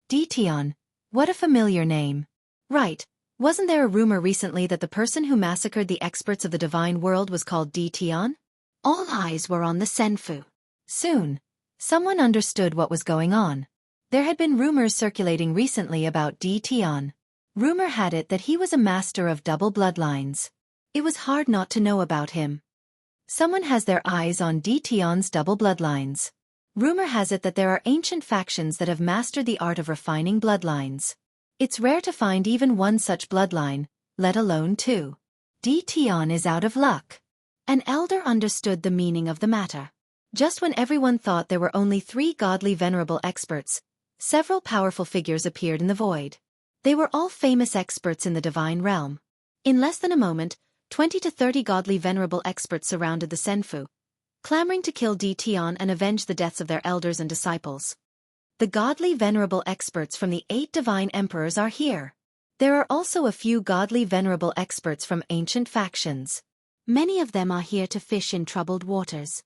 Ditian, what a familiar name. Right, wasn't there a rumor recently that the person who massacred the experts of the divine world was called Ditian? All eyes were on the Senfu. Soon, someone understood what was going on. There had been rumors circulating recently about Ditian. Rumor had it that he was a master of double bloodlines. It was hard not to know about him. Someone has their eyes on Ditian's double bloodlines. Rumor has it that there are ancient factions that have mastered the art of refining bloodlines. It's rare to find even one such bloodline, let alone 2. Ditian is out of luck. An elder understood the meaning of the matter. Just when everyone thought there were only 3 godly venerable experts, several powerful figures appeared in the void. They were all famous experts in the divine realm. In less than a moment, 20 to 30 godly venerable experts surrounded the Senfu, clamoring to kill Ditian and avenge the deaths of their elders and disciples. The godly venerable experts from the 8 divine emperors are here. There are also a few godly venerable experts from ancient factions. Many of them are here to fish in troubled waters.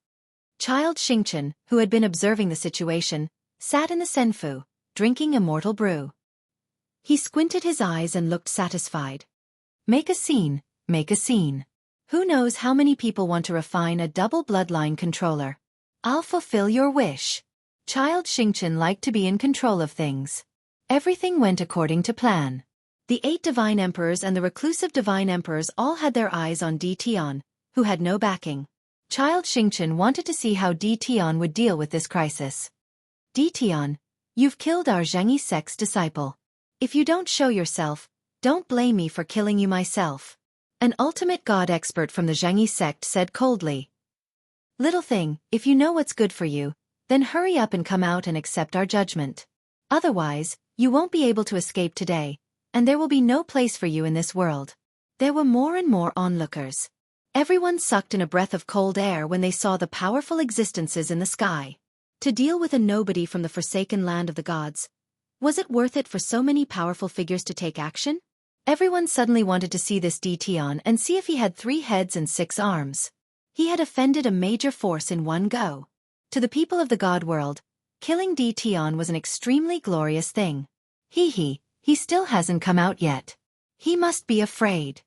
Child Xingchen, who had been observing the situation, sat in the Senfu, drinking immortal brew. He squinted his eyes and looked satisfied. Make a scene, make a scene. Who knows how many people want to refine a double bloodline controller? I'll fulfill your wish. Child Xingchen liked to be in control of things. Everything went according to plan. The 8 divine emperors and the reclusive divine emperors all had their eyes on Ditian, who had no backing. Child Xingchen wanted to see how Ditian would deal with this crisis. Ditian, you've killed our Jianghu sect's disciple. If you don't show yourself, don't blame me for killing you myself. An ultimate god expert from the Jianghu sect said coldly. Little thing, if you know what's good for you, then hurry up and come out and accept our judgment. Otherwise, you won't be able to escape today, and there will be no place for you in this world. There were more and more onlookers. Everyone sucked in a breath of cold air when they saw the powerful existences in the sky. To deal with a nobody from the forsaken land of the gods, was it worth it for so many powerful figures to take action? Everyone suddenly wanted to see this Ditian and see if he had 3 heads and 6 arms. He had offended a major force in one go. To the people of the god world, killing Ditian was an extremely glorious thing. He still hasn't come out yet. He must be afraid.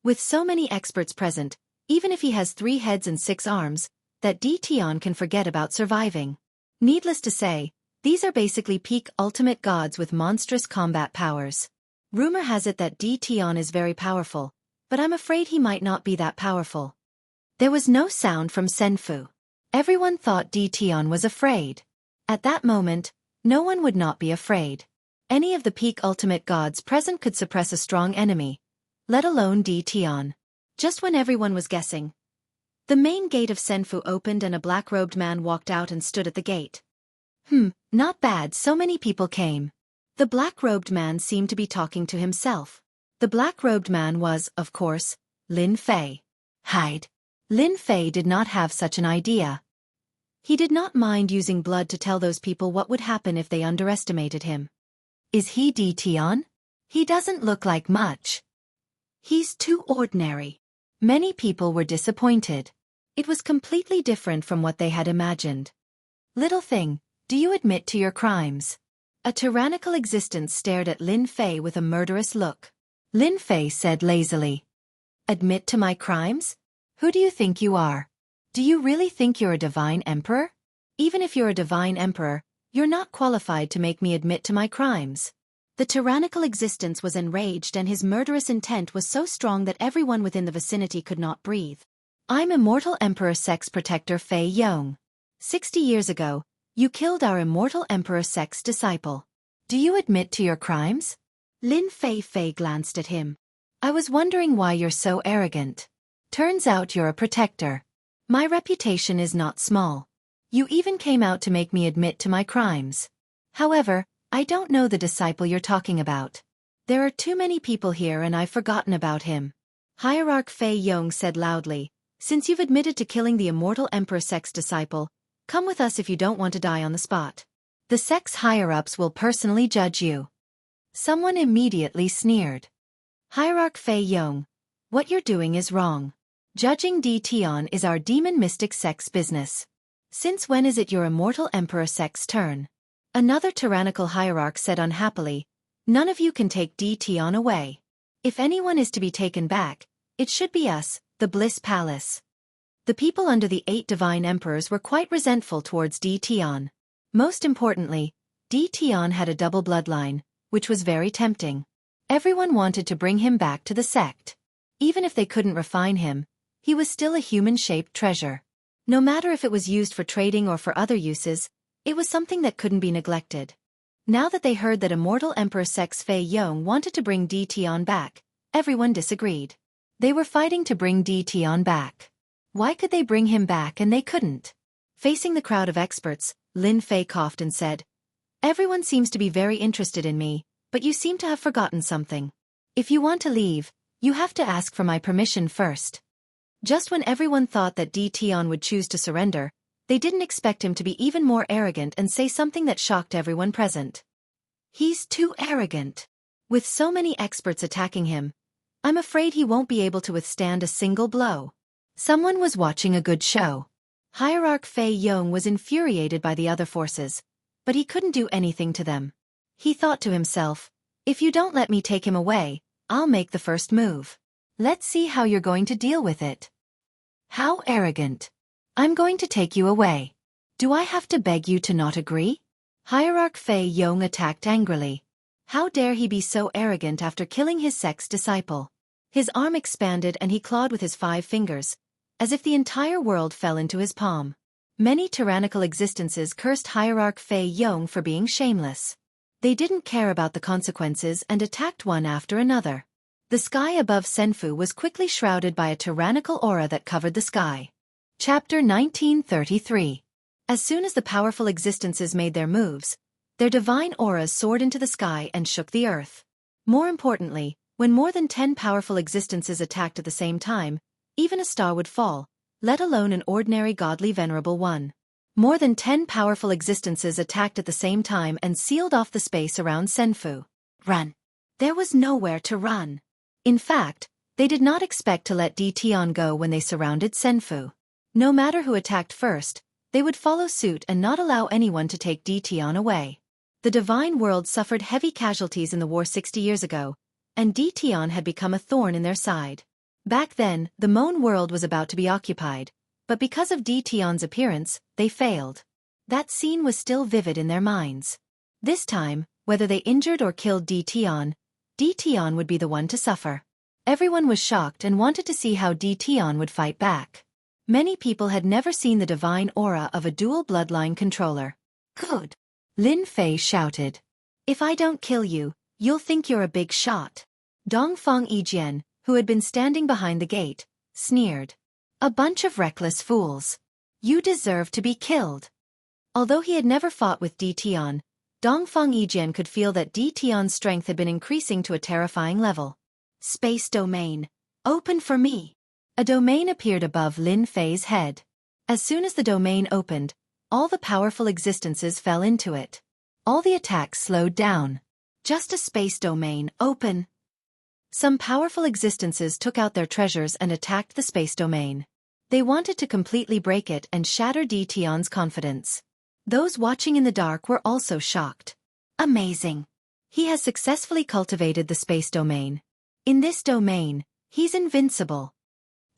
With so many experts present, even if he has 3 heads and 6 arms, that Ditian can forget about surviving. Needless to say, these are basically peak ultimate gods with monstrous combat powers. Rumor has it that Ditian is very powerful, but I'm afraid he might not be that powerful. There was no sound from Senfu. Everyone thought Ditian was afraid. At that moment, no one would not be afraid. Any of the peak ultimate gods present could suppress a strong enemy, let alone Ditian. Just when everyone was guessing, the main gate of Senfu opened and a black-robed man walked out and stood at the gate. Not bad, so many people came. The black-robed man seemed to be talking to himself. The black-robed man was, of course, Lin Fei. Hide. Lin Fei did not have such an idea. He did not mind using blood to tell those people what would happen if they underestimated him. Is he Ditian? He doesn't look like much. He's too ordinary. Many people were disappointed. It was completely different from what they had imagined. Little thing, do you admit to your crimes? A tyrannical existence stared at Lin Fei with a murderous look. Lin Fei said lazily. Admit to my crimes? Who do you think you are? Do you really think you're a divine emperor? Even if you're a divine emperor, you're not qualified to make me admit to my crimes. The tyrannical existence was enraged and his murderous intent was so strong that everyone within the vicinity could not breathe. I'm immortal Emperor Sex Protector Fei Yong. 60 years ago, you killed our immortal Emperor Sex disciple. Do you admit to your crimes? Lin Fei glanced at him. I was wondering why you're so arrogant. Turns out you're a protector. My reputation is not small. You even came out to make me admit to my crimes. However, I don't know the disciple you're talking about. There are too many people here and I've forgotten about him. Hierarch Fei Yong said loudly, since you've admitted to killing the immortal Emperor Sex disciple, come with us if you don't want to die on the spot. The Sex higher-ups will personally judge you. Someone immediately sneered. Hierarch Fei Yong, what you're doing is wrong. Judging Tion is our demon mystic Sex business. Since when is it your immortal Emperor Sex turn? Another tyrannical hierarch said unhappily, none of you can take Tion away. If anyone is to be taken back, it should be us, the Bliss Palace. The people under the 8 divine emperors were quite resentful towards Tion. Most importantly, Tion had a double bloodline, which was very tempting. Everyone wanted to bring him back to the sect. Even if they couldn't refine him, he was still a human-shaped treasure. No matter if it was used for trading or for other uses, it was something that couldn't be neglected. Now that they heard that immortal Emperor Sex Fei Yong wanted to bring Tion back, everyone disagreed. They were fighting to bring Tion back. Why could they bring him back and they couldn't? Facing the crowd of experts, Lin Fei coughed and said, everyone seems to be very interested in me, but you seem to have forgotten something. If you want to leave, you have to ask for my permission first. Just when everyone thought that Tion would choose to surrender, they didn't expect him to be even more arrogant and say something that shocked everyone present. He's too arrogant. With so many experts attacking him, I'm afraid he won't be able to withstand a single blow. Someone was watching a good show. Hierarch Fei Yong was infuriated by the other forces, but he couldn't do anything to them. He thought to himself, if you don't let me take him away, I'll make the first move. Let's see how you're going to deal with it. How arrogant. I'm going to take you away. Do I have to beg you to not agree? Hierarch Fei Yong attacked angrily. How dare he be so arrogant after killing his Sex disciple? His arm expanded and he clawed with his 5 fingers, as if the entire world fell into his palm. Many tyrannical existences cursed Hierarch Fei Yong for being shameless. They didn't care about the consequences and attacked one after another. The sky above Senfu was quickly shrouded by a tyrannical aura that covered the sky. Chapter 1933. As soon as the powerful existences made their moves, their divine auras soared into the sky and shook the earth. More importantly, when more than 10 powerful existences attacked at the same time, even a star would fall, let alone an ordinary godly venerable one. More than 10 powerful existences attacked at the same time and sealed off the space around Senfu. Run. There was nowhere to run. In fact, they did not expect to let Tion go when they surrounded Senfu. No matter who attacked first, they would follow suit and not allow anyone to take Tion away. The divine world suffered heavy casualties in the war 60 years ago, and Tion had become a thorn in their side. Back then, the Moan world was about to be occupied, but because of Tion's appearance, they failed. That scene was still vivid in their minds. This time, whether they injured or killed Tion would be the one to suffer. Everyone was shocked and wanted to see how Tion would fight back. Many people had never seen the divine aura of a dual bloodline controller. Good. Lin Fei shouted. If I don't kill you, you'll think you're a big shot. Dongfang Yijian, who had been standing behind the gate, sneered. A bunch of reckless fools. You deserve to be killed. Although he had never fought with Tion, Dongfang Yijian could feel that Tion's strength had been increasing to a terrifying level. Space domain. Open for me. A domain appeared above Lin Fei's head. As soon as the domain opened, all the powerful existences fell into it. All the attacks slowed down. Just a space domain, open. Some powerful existences took out their treasures and attacked the space domain. They wanted to completely break it and shatter Tion's confidence. Those watching in the dark were also shocked. Amazing. He has successfully cultivated the space domain. In this domain, he's invincible.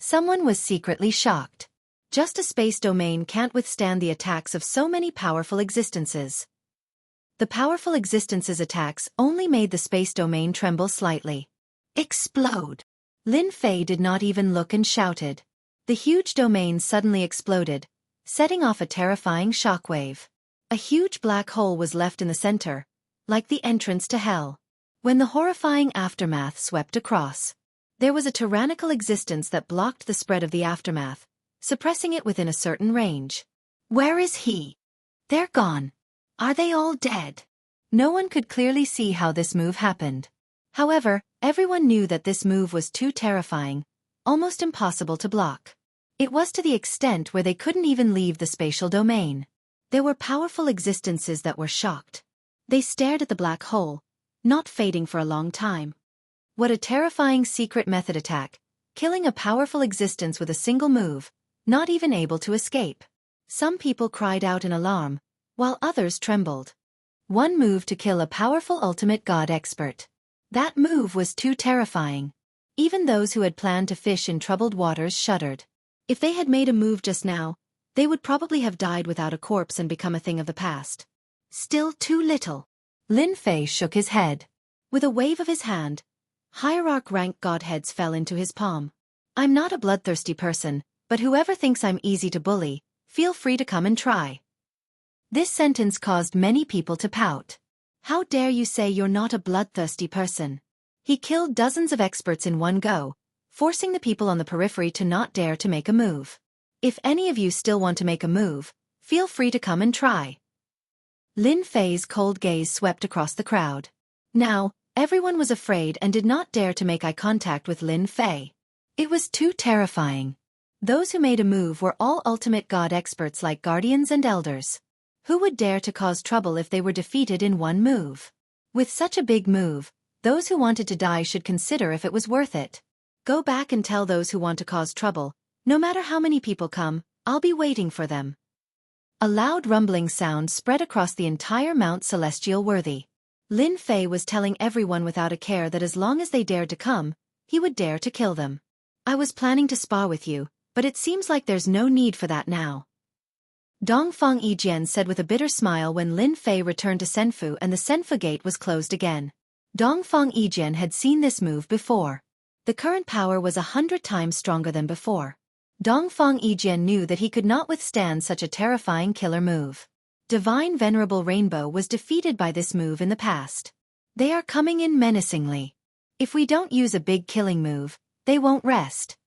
Someone was secretly shocked. Just a space domain can't withstand the attacks of so many powerful existences. The powerful existence's attacks only made the space domain tremble slightly. Explode! Lin Fei did not even look and shouted. The huge domain suddenly exploded, setting off a terrifying shockwave. A huge black hole was left in the center, like the entrance to hell. When the horrifying aftermath swept across, there was a tyrannical existence that blocked the spread of the aftermath, suppressing it within a certain range. Where is he? They're gone. Are they all dead? No one could clearly see how this move happened. However, everyone knew that this move was too terrifying, almost impossible to block. It was to the extent where they couldn't even leave the spatial domain. There were powerful existences that were shocked. They stared at the black hole, not fading for a long time. What a terrifying secret method attack, killing a powerful existence with a single move, not even able to escape. Some people cried out in alarm, while others trembled. One move to kill a powerful ultimate god expert. That move was too terrifying. Even those who had planned to fish in troubled waters shuddered. If they had made a move just now, they would probably have died without a corpse and become a thing of the past. Still too little. Lin Fei shook his head. With a wave of his hand, hierarch-rank godheads fell into his palm. I'm not a bloodthirsty person, but whoever thinks I'm easy to bully, feel free to come and try. This sentence caused many people to pout. How dare you say you're not a bloodthirsty person? He killed dozens of experts in one go, forcing the people on the periphery to not dare to make a move. If any of you still want to make a move, feel free to come and try. Lin Fei's cold gaze swept across the crowd. Now, everyone was afraid and did not dare to make eye contact with Lin Fei. It was too terrifying. Those who made a move were all ultimate god experts like guardians and elders. Who would dare to cause trouble if they were defeated in one move? With such a big move, those who wanted to die should consider if it was worth it. Go back and tell those who want to cause trouble, no matter how many people come, I'll be waiting for them. A loud rumbling sound spread across the entire Mount Celestial Worthy. Lin Fei was telling everyone without a care that as long as they dared to come, he would dare to kill them. I was planning to spar with you, but it seems like there's no need for that now. Dongfang Yijian said with a bitter smile when Lin Fei returned to Senfu and the Senfu gate was closed again. Dongfang Yijian had seen this move before. The current power was 100 times stronger than before. Dongfang Yijian knew that he could not withstand such a terrifying killer move. Divine Venerable Rainbow was defeated by this move in the past. They are coming in menacingly. If we don't use a big killing move, they won't rest.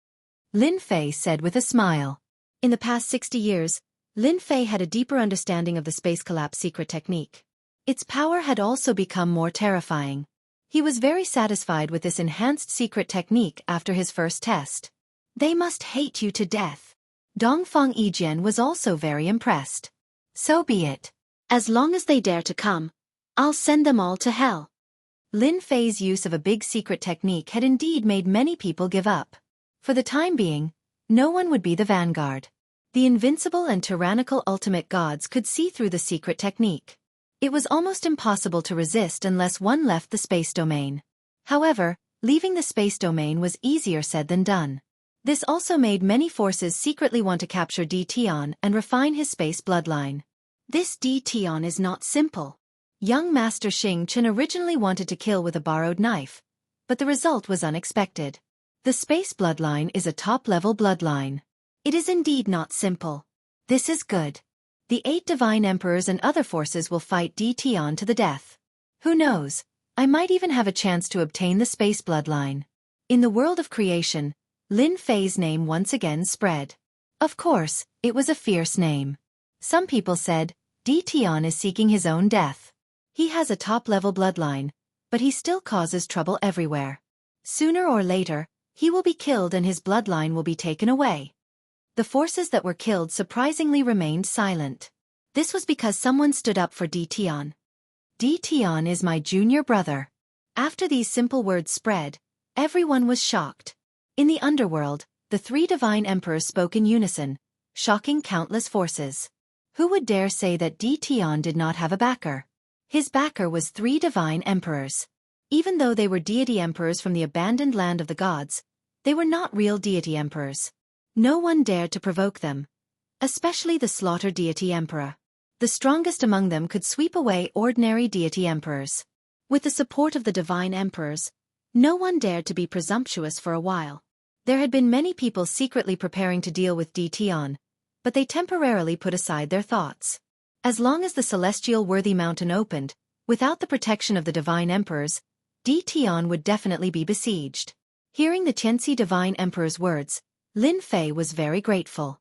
Lin Fei said with a smile. In the past 60 years, Lin Fei had a deeper understanding of the space collapse secret technique. Its power had also become more terrifying. He was very satisfied with this enhanced secret technique after his first test. They must hate you to death. Dongfang Yijian was also very impressed. So be it. As long as they dare to come, I'll send them all to hell. Lin Fei's use of a big secret technique had indeed made many people give up. For the time being, no one would be the vanguard. The invincible and tyrannical ultimate gods could see through the secret technique. It was almost impossible to resist unless one left the space domain. However, leaving the space domain was easier said than done. This also made many forces secretly want to capture Tion and refine his space bloodline. This Tion is not simple. Young Master Xing Chen originally wanted to kill with a borrowed knife, but the result was unexpected. The space bloodline is a top-level bloodline. It is indeed not simple. This is good. The 8 divine emperors and other forces will fight Tion to the death. Who knows, I might even have a chance to obtain the space bloodline. In the world of creation, Lin Fei's name once again spread. Of course, it was a fierce name. Some people said, Tion is seeking his own death. He has a top-level bloodline, but he still causes trouble everywhere. Sooner or later, he will be killed and his bloodline will be taken away. The forces that were killed surprisingly remained silent. This was because someone stood up for Tion. Tion is my junior brother. After these simple words spread, everyone was shocked. In the underworld, the 3 divine emperors spoke in unison, shocking countless forces. Who would dare say that Tion did not have a backer? His backer was 3 divine emperors. Even though they were deity emperors from the abandoned land of the gods, they were not real deity emperors. No one dared to provoke them, especially the slaughter deity emperor. The strongest among them could sweep away ordinary deity emperors. With the support of the divine emperors, no one dared to be presumptuous for a while. There had been many people secretly preparing to deal with Dtion, but they temporarily put aside their thoughts. As long as the celestial worthy mountain opened, without the protection of the divine emperors, Dtion would definitely be besieged. Hearing the Xianxia divine emperor's words, Lin Fei was very grateful.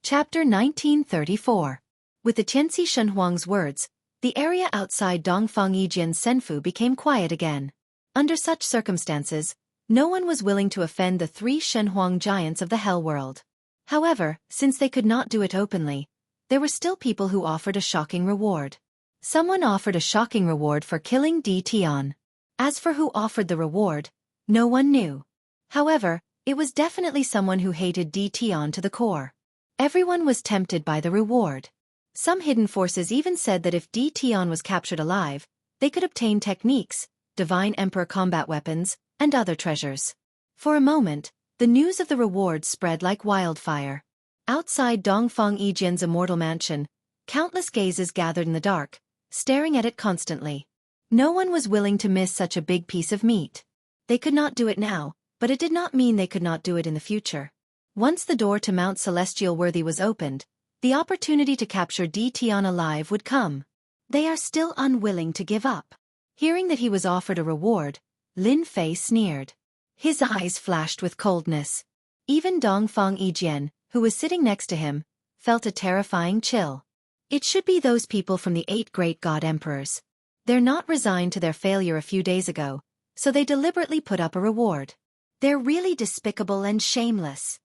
Chapter 1934. With the Xianxia Shenhuang's words, the area outside Dongfang Yijian Senfu became quiet again. Under such circumstances, no one was willing to offend the 3 Shenhuang giants of the Hell World. However, since they could not do it openly, there were still people who offered a shocking reward. Someone offered a shocking reward for killing Dtion. As for who offered the reward, no one knew. However, it was definitely someone who hated Dtion to the core. Everyone was tempted by the reward. Some hidden forces even said that if Dtion was captured alive, they could obtain techniques, divine emperor combat weapons, and other treasures. For a moment, the news of the reward spread like wildfire. Outside Dongfang Yijian's immortal mansion, countless gazes gathered in the dark, staring at it constantly. No one was willing to miss such a big piece of meat. They could not do it now, but it did not mean they could not do it in the future. Once the door to Mount Celestial Worthy was opened, the opportunity to capture Dtion alive would come. They are still unwilling to give up. Hearing that he was offered a reward, Lin Fei sneered. His eyes flashed with coldness. Even Dongfang Yijian, who was sitting next to him, felt a terrifying chill. It should be those people from the 8 great god emperors. They're not resigned to their failure a few days ago, so they deliberately put up a reward. They're really despicable and shameless.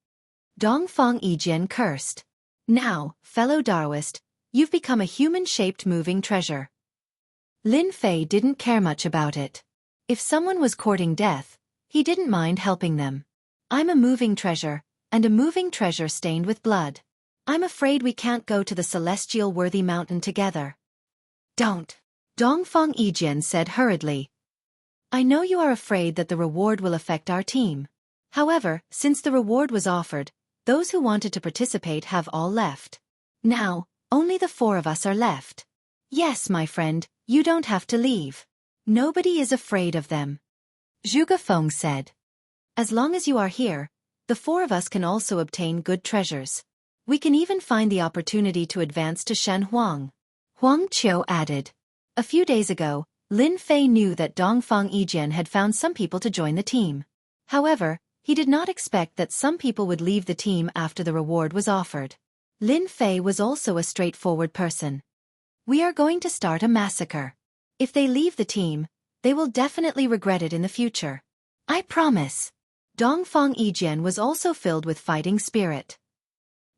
Dongfang Yijian cursed. Now, fellow Taoist, you've become a human-shaped moving treasure. Lin Fei didn't care much about it. If someone was courting death, he didn't mind helping them. I'm a moving treasure, and a moving treasure stained with blood. I'm afraid we can't go to the celestial worthy mountain together. Don't. Dongfang Yijian said hurriedly. I know you are afraid that the reward will affect our team. However, since the reward was offered, those who wanted to participate have all left. Now, only the 4 of us are left. Yes, my friend, you don't have to leave. Nobody is afraid of them. Zhuge Feng said. As long as you are here, the 4 of us can also obtain good treasures. We can even find the opportunity to advance to Shenhuang. Huang Qiu added. A few days ago, Lin Fei knew that Dongfang Yijian had found some people to join the team. However, he did not expect that some people would leave the team after the reward was offered. Lin Fei was also a straightforward person. We are going to start a massacre. If they leave the team, they will definitely regret it in the future. I promise. Dongfang Yijian was also filled with fighting spirit.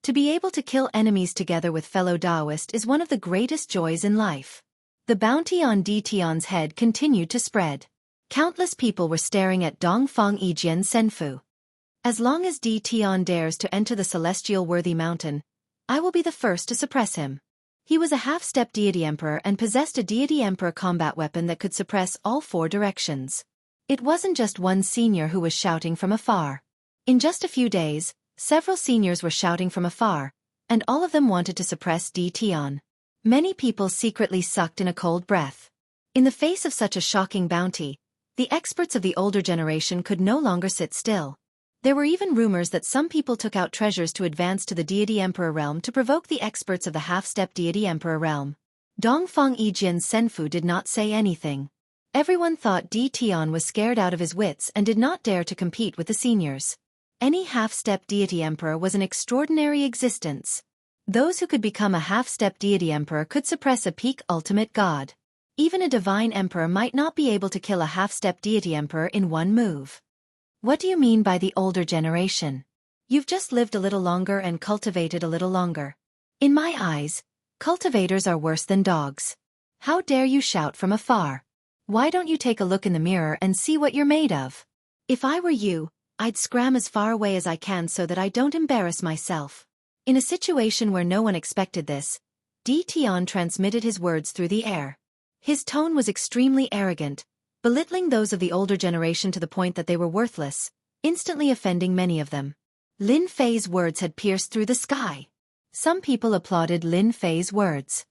To be able to kill enemies together with fellow Taoist is one of the greatest joys in life. The bounty on Dtion's head continued to spread. Countless people were staring at Dongfang Yijian Senfu. As long as Dtion dares to enter the celestial worthy mountain, I will be the first to suppress him. He was a half-step deity emperor and possessed a deity emperor combat weapon that could suppress all 4 directions. It wasn't just one senior who was shouting from afar. In just a few days, several seniors were shouting from afar, and all of them wanted to suppress Dtion. Many people secretly sucked in a cold breath. In the face of such a shocking bounty, the experts of the older generation could no longer sit still. There were even rumors that some people took out treasures to advance to the deity emperor realm to provoke the experts of the half-step deity emperor realm. Dongfang Yijian Senfu did not say anything. Everyone thought Dtion was scared out of his wits and did not dare to compete with the seniors. Any half-step deity emperor was an extraordinary existence. Those who could become a half-step deity emperor could suppress a peak ultimate god. Even a divine emperor might not be able to kill a half-step deity emperor in one move. What do you mean by the older generation? You've just lived a little longer and cultivated a little longer. In my eyes, cultivators are worse than dogs. How dare you shout from afar? Why don't you take a look in the mirror and see what you're made of? If I were you, I'd scram as far away as I can so that I don't embarrass myself. In a situation where no one expected this, Dtion transmitted his words through the air. His tone was extremely arrogant, belittling those of the older generation to the point that they were worthless, instantly offending many of them. Lin Fei's words had pierced through the sky. Some people applauded Lin Fei's words.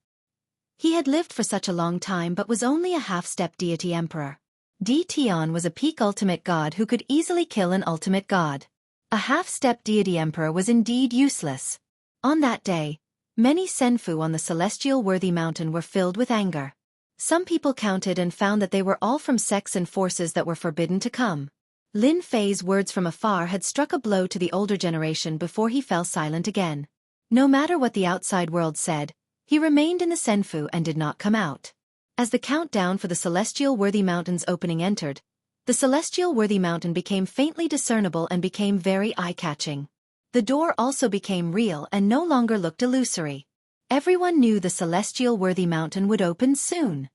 He had lived for such a long time but was only a half-step deity emperor. Di Tian was a peak ultimate god who could easily kill an ultimate god. A half-step deity emperor was indeed useless. On that day, many senfu on the celestial worthy mountain were filled with anger. Some people counted and found that they were all from sects and forces that were forbidden to come. Lin Fei's words from afar had struck a blow to the older generation before he fell silent again. No matter what the outside world said, he remained in the senfu and did not come out. As the countdown for the celestial worthy mountain's opening entered, the celestial worthy mountain became faintly discernible and became very eye-catching. The door also became real and no longer looked illusory. Everyone knew the celestial worthy mountain would open soon.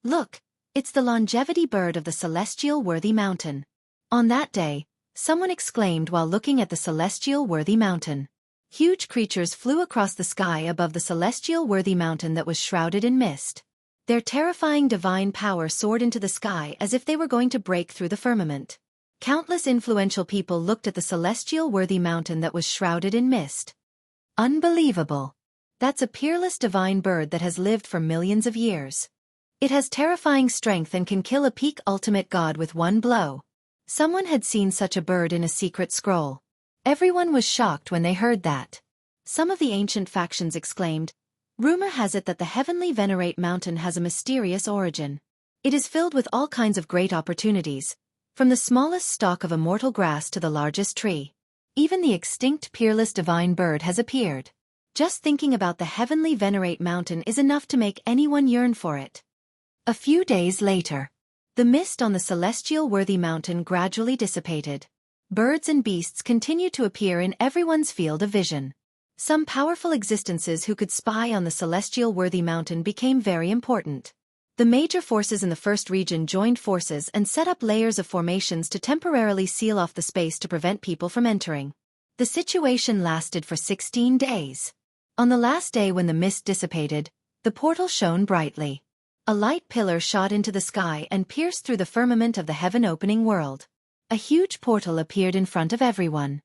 Look, it's the longevity bird of the celestial worthy mountain. On that day, someone exclaimed while looking at the celestial worthy mountain. Huge creatures flew across the sky above the celestial worthy mountain that was shrouded in mist. Their terrifying divine power soared into the sky as if they were going to break through the firmament. Countless influential people looked at the celestial worthy mountain that was shrouded in mist. Unbelievable. That's a peerless divine bird that has lived for millions of years. It has terrifying strength and can kill a peak ultimate god with one blow. Someone had seen such a bird in a secret scroll. Everyone was shocked when they heard that. Some of the ancient factions exclaimed, "Rumor has it that the heavenly venerate mountain has a mysterious origin. It is filled with all kinds of great opportunities, from the smallest stalk of immortal grass to the largest tree. Even the extinct peerless divine bird has appeared. Just thinking about the heavenly venerate mountain is enough to make anyone yearn for it." A few days later, the mist on the celestial worthy mountain gradually dissipated. Birds and beasts continued to appear in everyone's field of vision. Some powerful existences who could spy on the celestial worthy mountain became very important. The major forces in the first region joined forces and set up layers of formations to temporarily seal off the space to prevent people from entering. The situation lasted for 16 days. On the last day when the mist dissipated, the portal shone brightly. A light pillar shot into the sky and pierced through the firmament of the heaven-opening world. A huge portal appeared in front of everyone.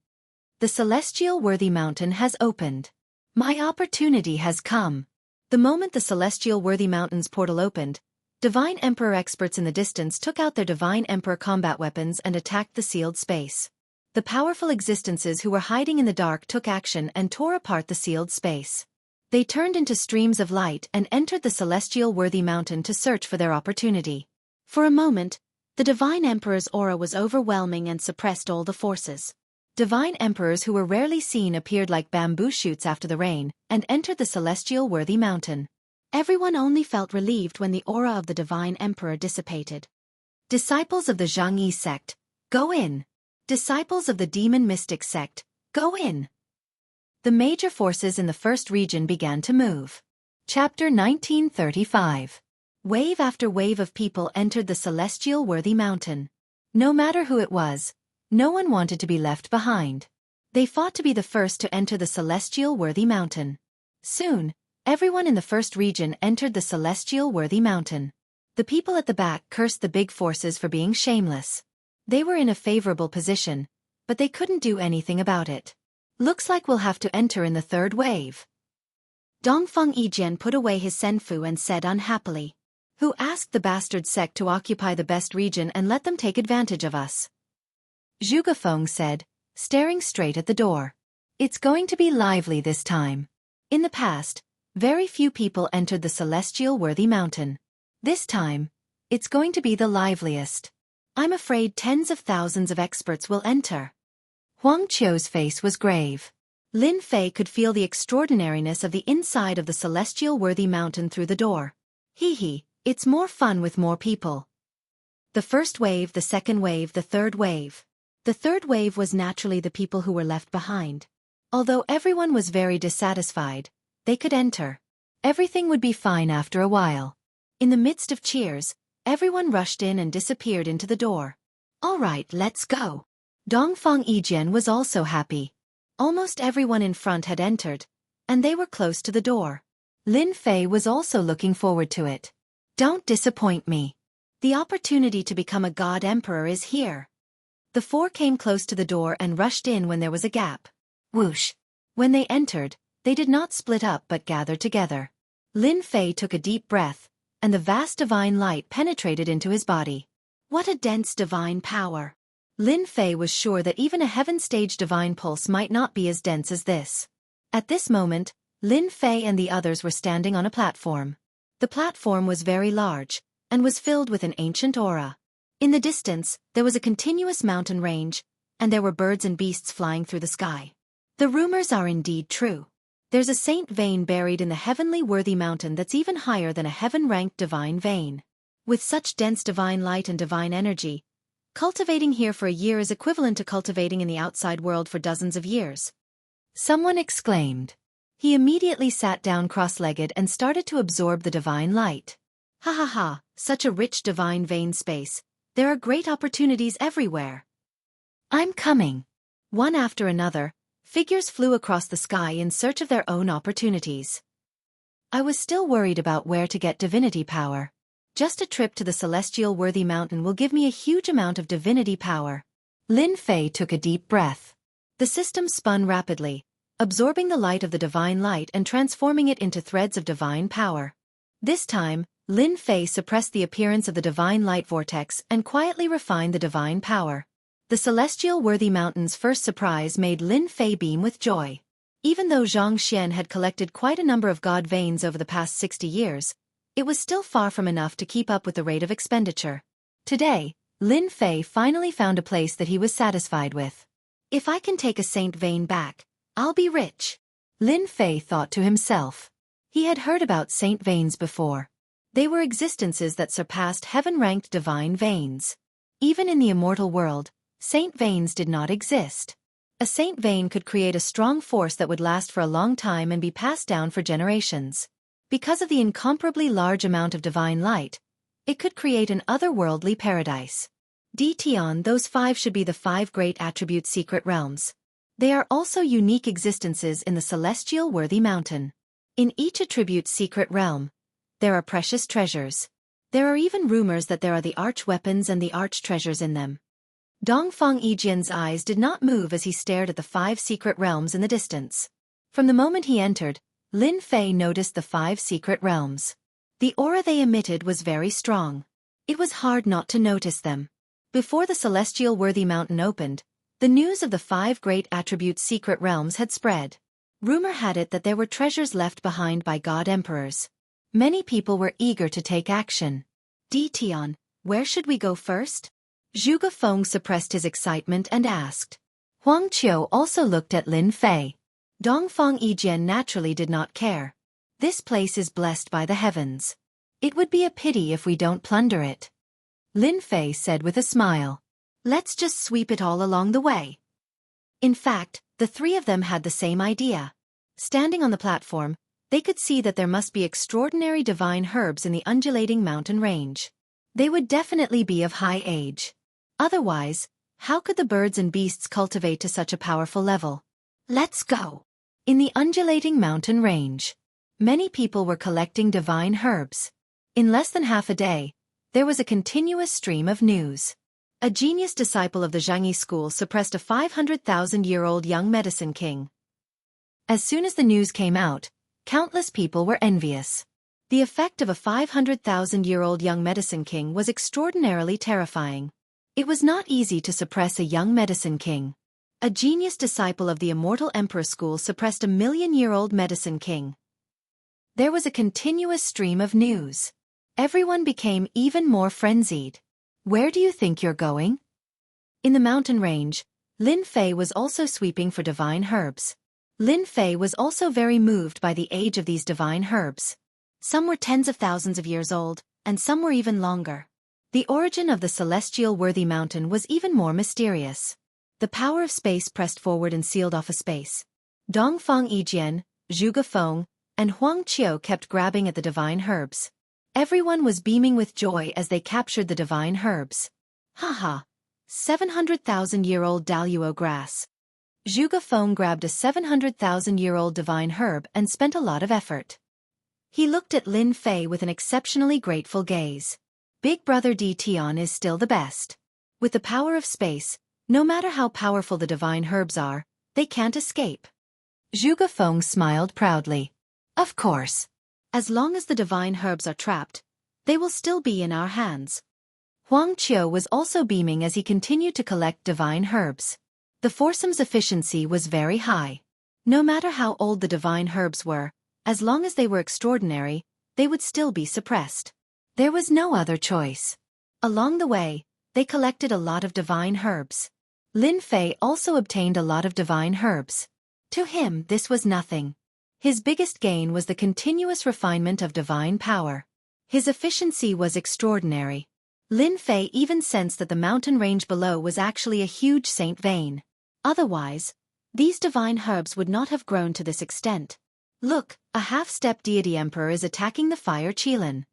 The celestial worthy mountain has opened. My opportunity has come. The moment the celestial worthy mountain's portal opened, divine emperor experts in the distance took out their divine emperor combat weapons and attacked the sealed space. The powerful existences who were hiding in the dark took action and tore apart the sealed space. They turned into streams of light and entered the celestial worthy mountain to search for their opportunity. For a moment, the divine emperor's aura was overwhelming and suppressed all the forces. Divine emperors who were rarely seen appeared like bamboo shoots after the rain and entered the celestial worthy mountain. Everyone only felt relieved when the aura of the divine emperor dissipated. Disciples of the Jianghu sect, go in. Disciples of the demon mystic sect, go in. The major forces in the first region began to move. Chapter 1935. Wave after wave of people entered the celestial worthy mountain. No matter who it was, no one wanted to be left behind. They fought to be the first to enter the celestial worthy mountain. Soon, everyone in the first region entered the celestial worthy mountain. The people at the back cursed the big forces for being shameless. They were in a favorable position, but they couldn't do anything about it. Looks like we'll have to enter in the third wave. Dongfeng Yijian put away his senfu and said unhappily, "Who asked the bastard sect to occupy the best region and let them take advantage of us?" Zhuge Feng said, staring straight at the door. "It's going to be lively this time. In the past, very few people entered the celestial worthy mountain. This time, it's going to be the liveliest. I'm afraid tens of thousands of experts will enter." Huang Qiu's face was grave. Lin Fei could feel the extraordinariness of the inside of the celestial worthy mountain through the door. Hee, it's more fun with more people. The first wave, the second wave, the third wave. The third wave was naturally the people who were left behind. Although everyone was very dissatisfied, they could enter. Everything would be fine after a while. In the midst of cheers, everyone rushed in and disappeared into the door. All right, let's go. Dongfeng Yijian was also happy. Almost everyone in front had entered, and they were close to the door. Lin Fei was also looking forward to it. Don't disappoint me. The opportunity to become a god emperor is here. The four came close to the door and rushed in when there was a gap. Whoosh! When they entered, they did not split up but gathered together. Lin Fei took a deep breath, and the vast divine light penetrated into his body. What a dense divine power! Lin Fei was sure that even a heaven-stage divine pulse might not be as dense as this. At this moment, Lin Fei and the others were standing on a platform. The platform was very large, and was filled with an ancient aura. In the distance, there was a continuous mountain range, and there were birds and beasts flying through the sky. The rumors are indeed true. There's a saint vein buried in the heavenly worthy mountain that's even higher than a heaven-ranked divine vein. With such dense divine light and divine energy, cultivating here for a year is equivalent to cultivating in the outside world for dozens of years. Someone exclaimed. He immediately sat down cross-legged and started to absorb the divine light. Ha ha ha, such a rich divine vein space. There are great opportunities everywhere. I'm coming. One after another, figures flew across the sky in search of their own opportunities. I was still worried about where to get divinity power. Just a trip to the celestial worthy mountain will give me a huge amount of divinity power. Lin Fei took a deep breath. The system spun rapidly, absorbing the light of the divine light and transforming it into threads of divine power. This time, Lin Fei suppressed the appearance of the divine light vortex and quietly refined the divine power. The celestial worthy mountain's first surprise made Lin Fei beam with joy. Even though Xianxia had collected quite a number of god veins over the past 60 years, it was still far from enough to keep up with the rate of expenditure. Today, Lin Fei finally found a place that he was satisfied with. If I can take a saint vein back, I'll be rich. Lin Fei thought to himself. He had heard about saint veins before. They were existences that surpassed heaven-ranked divine veins. Even in the immortal world, saint veins did not exist. A saint vein could create a strong force that would last for a long time and be passed down for generations. Because of the incomparably large amount of divine light, it could create an otherworldly paradise. Those 5 should be the 5 great attribute secret realms. They are also unique existences in the celestial worthy mountain. In each attribute secret realm, there are precious treasures. There are even rumors that there are the arch weapons and the arch treasures in them. Dongfang Yijian's eyes did not move as he stared at the 5 secret realms in the distance. From the moment he entered, Lin Fei noticed the 5 secret realms. The aura they emitted was very strong. It was hard not to notice them. Before the celestial worthy mountain opened, the news of the 5 great attribute secret realms had spread. Rumor had it that there were treasures left behind by god emperors. Many people were eager to take action. Where should we go first? Zhuge Feng suppressed his excitement and asked. Huang Qiu also looked at Lin Fei. Dongfang Yijian naturally did not care. This place is blessed by the heavens. It would be a pity if we don't plunder it. Lin Fei said with a smile. Let's just sweep it all along the way. In fact, the 3 of them had the same idea. Standing on the platform, they could see that there must be extraordinary divine herbs in the undulating mountain range. They would definitely be of high age. Otherwise, how could the birds and beasts cultivate to such a powerful level? Let's go. In the undulating mountain range, many people were collecting divine herbs. In less than half a day, there was a continuous stream of news. A genius disciple of the Jianghu school suppressed a 500,000-year-old young medicine king. As soon as the news came out, countless people were envious. The effect of a 500,000-year-old young medicine king was extraordinarily terrifying. It was not easy to suppress a young medicine king. A genius disciple of the immortal emperor school suppressed a 1,000,000-year-old medicine king. There was a continuous stream of news. Everyone became even more frenzied. Where do you think you're going? In the mountain range, Lin Fei was also sweeping for divine herbs. Lin Fei was also very moved by the age of these divine herbs. Some were tens of thousands of years old, and some were even longer. The origin of the celestial worthy mountain was even more mysterious. The power of space pressed forward and sealed off a space. Dongfang Yijian, Zhuge Feng, and Huang Qiu kept grabbing at the divine herbs. Everyone was beaming with joy as they captured the divine herbs. Haha! 700,000-year-old Daluo grass. Zhuge Feng grabbed a 700,000-year-old divine herb and spent a lot of effort. He looked at Lin Fei with an exceptionally grateful gaze. Big brother Tion is still the best. With the power of space, no matter how powerful the divine herbs are, they can't escape. Zhuge Feng smiled proudly. Of course. As long as the divine herbs are trapped, they will still be in our hands. Huang Qiu was also beaming as he continued to collect divine herbs. The foursome's efficiency was very high. No matter how old the divine herbs were, as long as they were extraordinary, they would still be suppressed. There was no other choice. Along the way, they collected a lot of divine herbs. Lin Fei also obtained a lot of divine herbs. To him, this was nothing. His biggest gain was the continuous refinement of divine power. His efficiency was extraordinary. Lin Fei even sensed that the mountain range below was actually a huge saint vein. Otherwise, these divine herbs would not have grown to this extent. Look, a half-step deity emperor is attacking the fire Qilin.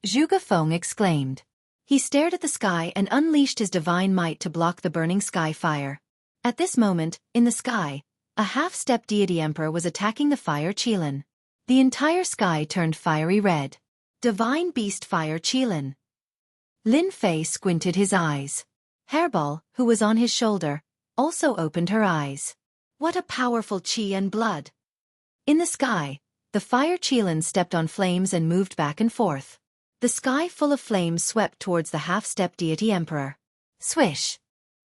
Zhuge Feng exclaimed. He stared at the sky and unleashed his divine might to block the burning sky fire. At this moment, in the sky, a half-step deity emperor was attacking the fire Qilin. The entire sky turned fiery red. Divine beast fire Qilin. Lin Fei squinted his eyes. Hairball, who was on his shoulder, also opened her eyes. What a powerful qi and blood! In the sky, the fire Qilin stepped on flames and moved back and forth. The sky full of flames swept towards the half-step deity emperor. Swish!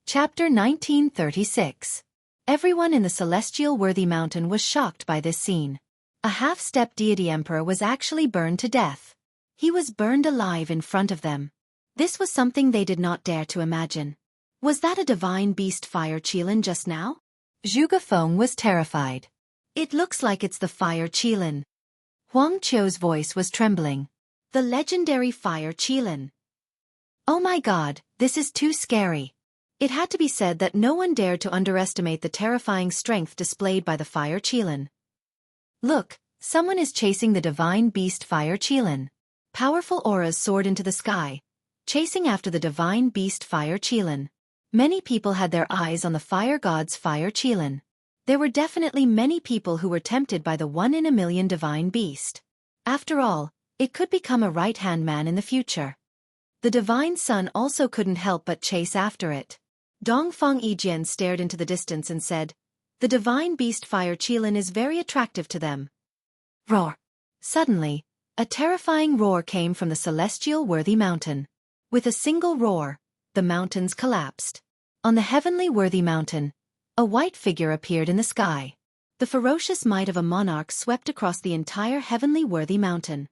Chapter 1936. Everyone in the celestial worthy mountain was shocked by this scene. A half-step deity emperor was actually burned to death. He was burned alive in front of them. This was something they did not dare to imagine. Was that a divine beast fire Qilin just now? Zhuge Feng was terrified. It looks like it's the fire Qilin. Huang Qiu's voice was trembling. The legendary fire Qilin. Oh my god, this is too scary. It had to be said that no one dared to underestimate the terrifying strength displayed by the fire Qilin. Look, someone is chasing the divine beast fire Qilin. Powerful auras soared into the sky, chasing after the divine beast fire Qilin. Many people had their eyes on the fire god's fire Qilin. There were definitely many people who were tempted by the one-in-a-million divine beast. After all, it could become a right-hand man in the future. The divine sun also couldn't help but chase after it. Dongfang Yijian stared into the distance and said, "The divine beast fire Qilin is very attractive to them." Roar! Suddenly, a terrifying roar came from the celestial worthy mountain. With a single roar, the mountains collapsed. On the heavenly worthy mountain, a white figure appeared in the sky. The ferocious might of a monarch swept across the entire heavenly worthy mountain.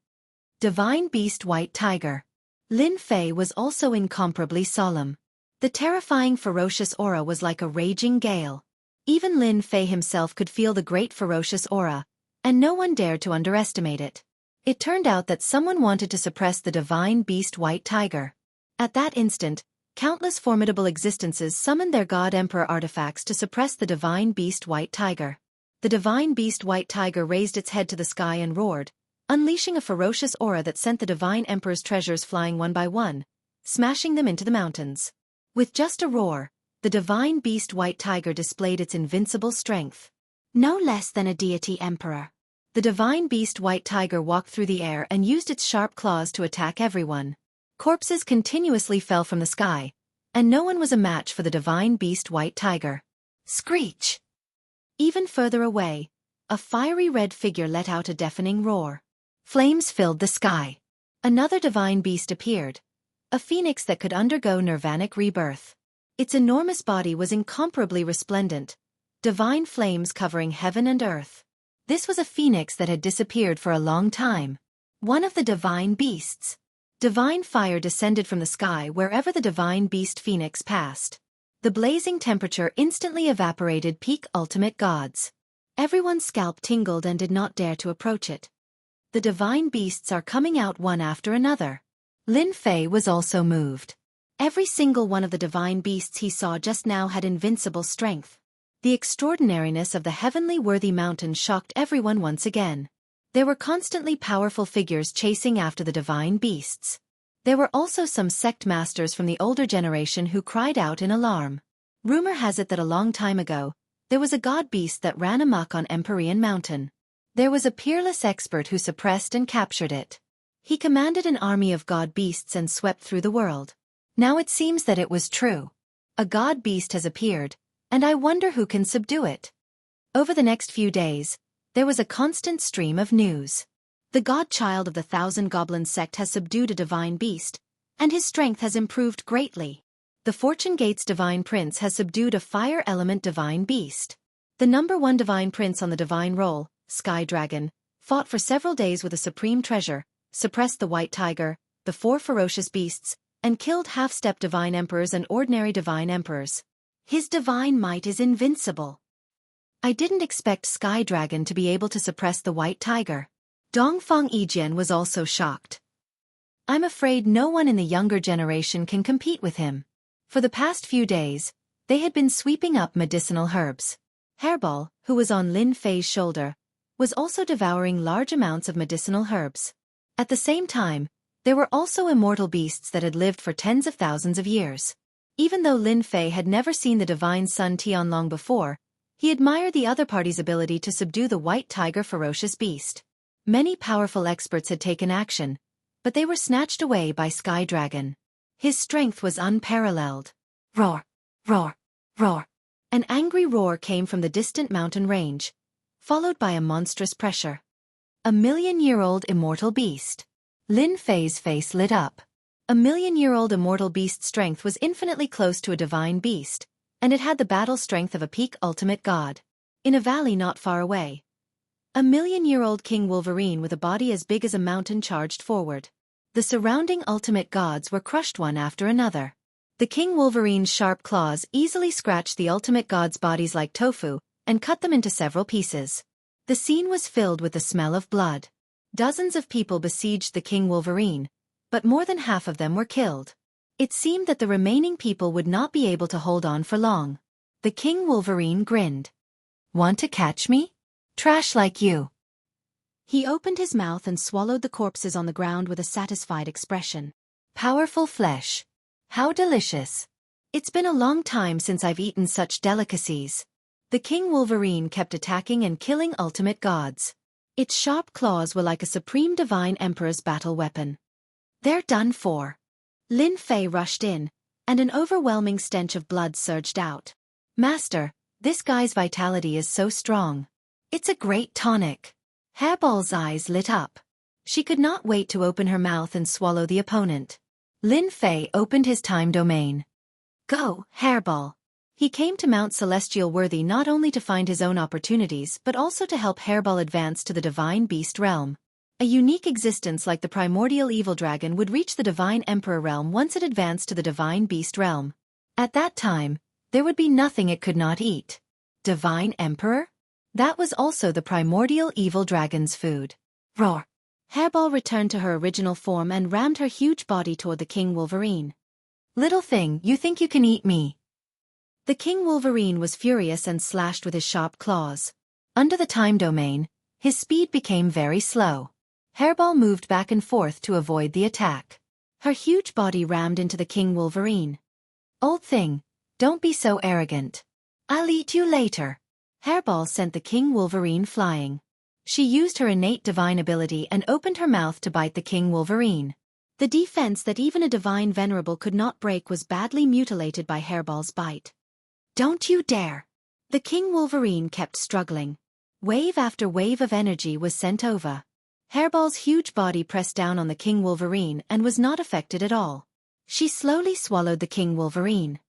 Divine beast white tiger. Lin Fei was also incomparably solemn. The terrifying ferocious aura was like a raging gale. Even Lin Fei himself could feel the great ferocious aura, and no one dared to underestimate it. It turned out that someone wanted to suppress the divine beast white tiger. At that instant, countless formidable existences summoned their god-emperor artifacts to suppress the divine beast white tiger. The divine beast white tiger raised its head to the sky and roared, unleashing a ferocious aura that sent the divine emperor's treasures flying one by one, smashing them into the mountains. With just a roar, the divine beast white tiger displayed its invincible strength. No less than a deity emperor. The divine beast white tiger walked through the air and used its sharp claws to attack everyone. Corpses continuously fell from the sky, and no one was a match for the divine beast white tiger. Screech! Even further away, a fiery red figure let out a deafening roar. Flames filled the sky. Another divine beast appeared, a phoenix that could undergo nirvanic rebirth. Its enormous body was incomparably resplendent, divine flames covering heaven and earth. This was a phoenix that had disappeared for a long time. One of the divine beasts. Divine fire descended from the sky wherever the divine beast phoenix passed. The blazing temperature instantly evaporated peak ultimate gods. Everyone's scalp tingled and did not dare to approach it. The divine beasts are coming out one after another. Lin Fei was also moved. Every single one of the divine beasts he saw just now had invincible strength. The extraordinariness of the heavenly worthy mountain shocked everyone once again. There were constantly powerful figures chasing after the divine beasts. There were also some sect masters from the older generation who cried out in alarm. Rumor has it that a long time ago, there was a god beast that ran amok on Empyrean Mountain. There was a peerless expert who suppressed and captured it. He commanded an army of god beasts and swept through the world. Now it seems that it was true. A god beast has appeared, and I wonder who can subdue it. Over the next few days, there was a constant stream of news. The godchild of the Thousand Goblins sect has subdued a divine beast, and his strength has improved greatly. The Fortune Gate's divine prince has subdued a fire element divine beast. The #1 divine prince on the divine roll, Sky Dragon, fought for several days with a supreme treasure, suppressed the white tiger, the 4 ferocious beasts, and killed half-step divine emperors and ordinary divine emperors. His divine might is invincible. I didn't expect Sky Dragon to be able to suppress the white tiger. Dongfang Yijian was also shocked. I'm afraid no one in the younger generation can compete with him. For the past few days, they had been sweeping up medicinal herbs. Hairball, who was on Lin Fei's shoulder, was also devouring large amounts of medicinal herbs. At the same time, there were also immortal beasts that had lived for tens of thousands of years. Even though Lin Fei had never seen the divine son Tianlong before, he admired the other party's ability to subdue the white tiger ferocious beast. Many powerful experts had taken action, but they were snatched away by Sky Dragon. His strength was unparalleled. Roar! Roar! Roar! An angry roar came from the distant mountain range, followed by a monstrous pressure. A million-year-old immortal beast. Lin Fei's face lit up. A million-year-old immortal beast's strength was infinitely close to a divine beast, and it had the battle strength of a peak ultimate god. In a valley not far away, a million-year-old King Wolverine with a body as big as a mountain charged forward. The surrounding ultimate gods were crushed one after another. The King Wolverine's sharp claws easily scratched the ultimate gods' bodies like tofu, and cut them into several pieces. The scene was filled with the smell of blood. Dozens of people besieged the King Wolverine, but more than half of them were killed. It seemed that the remaining people would not be able to hold on for long. The King Wolverine grinned. Want to catch me? Trash like you. He opened his mouth and swallowed the corpses on the ground with a satisfied expression. Powerful flesh. How delicious. It's been a long time since I've eaten such delicacies. The King Wolverine kept attacking and killing ultimate gods. Its sharp claws were like a supreme divine emperor's battle weapon. They're done for. Lin Fei rushed in, and an overwhelming stench of blood surged out. Master, this guy's vitality is so strong. It's a great tonic. Hairball's eyes lit up. She could not wait to open her mouth and swallow the opponent. Lin Fei opened his time domain. Go, Hairball. He came to Mount Celestial worthy not only to find his own opportunities but also to help Hairball advance to the divine beast realm. A unique existence like the primordial evil dragon would reach the divine emperor realm once it advanced to the divine beast realm. At that time, there would be nothing it could not eat. Divine emperor? That was also the primordial evil dragon's food. Roar! Hairball returned to her original form and rammed her huge body toward the King Wolverine. Little thing, you think you can eat me? The King Wolverine was furious and slashed with his sharp claws. Under the time domain, his speed became very slow. Hairball moved back and forth to avoid the attack. Her huge body rammed into the King Wolverine. Old thing, don't be so arrogant. I'll eat you later. Hairball sent the King Wolverine flying. She used her innate divine ability and opened her mouth to bite the King Wolverine. The defense that even a divine venerable could not break was badly mutilated by Hairball's bite. Don't you dare! The King Wolverine kept struggling. Wave after wave of energy was sent over. Hairball's huge body pressed down on the King Wolverine and was not affected at all. She slowly swallowed the King Wolverine.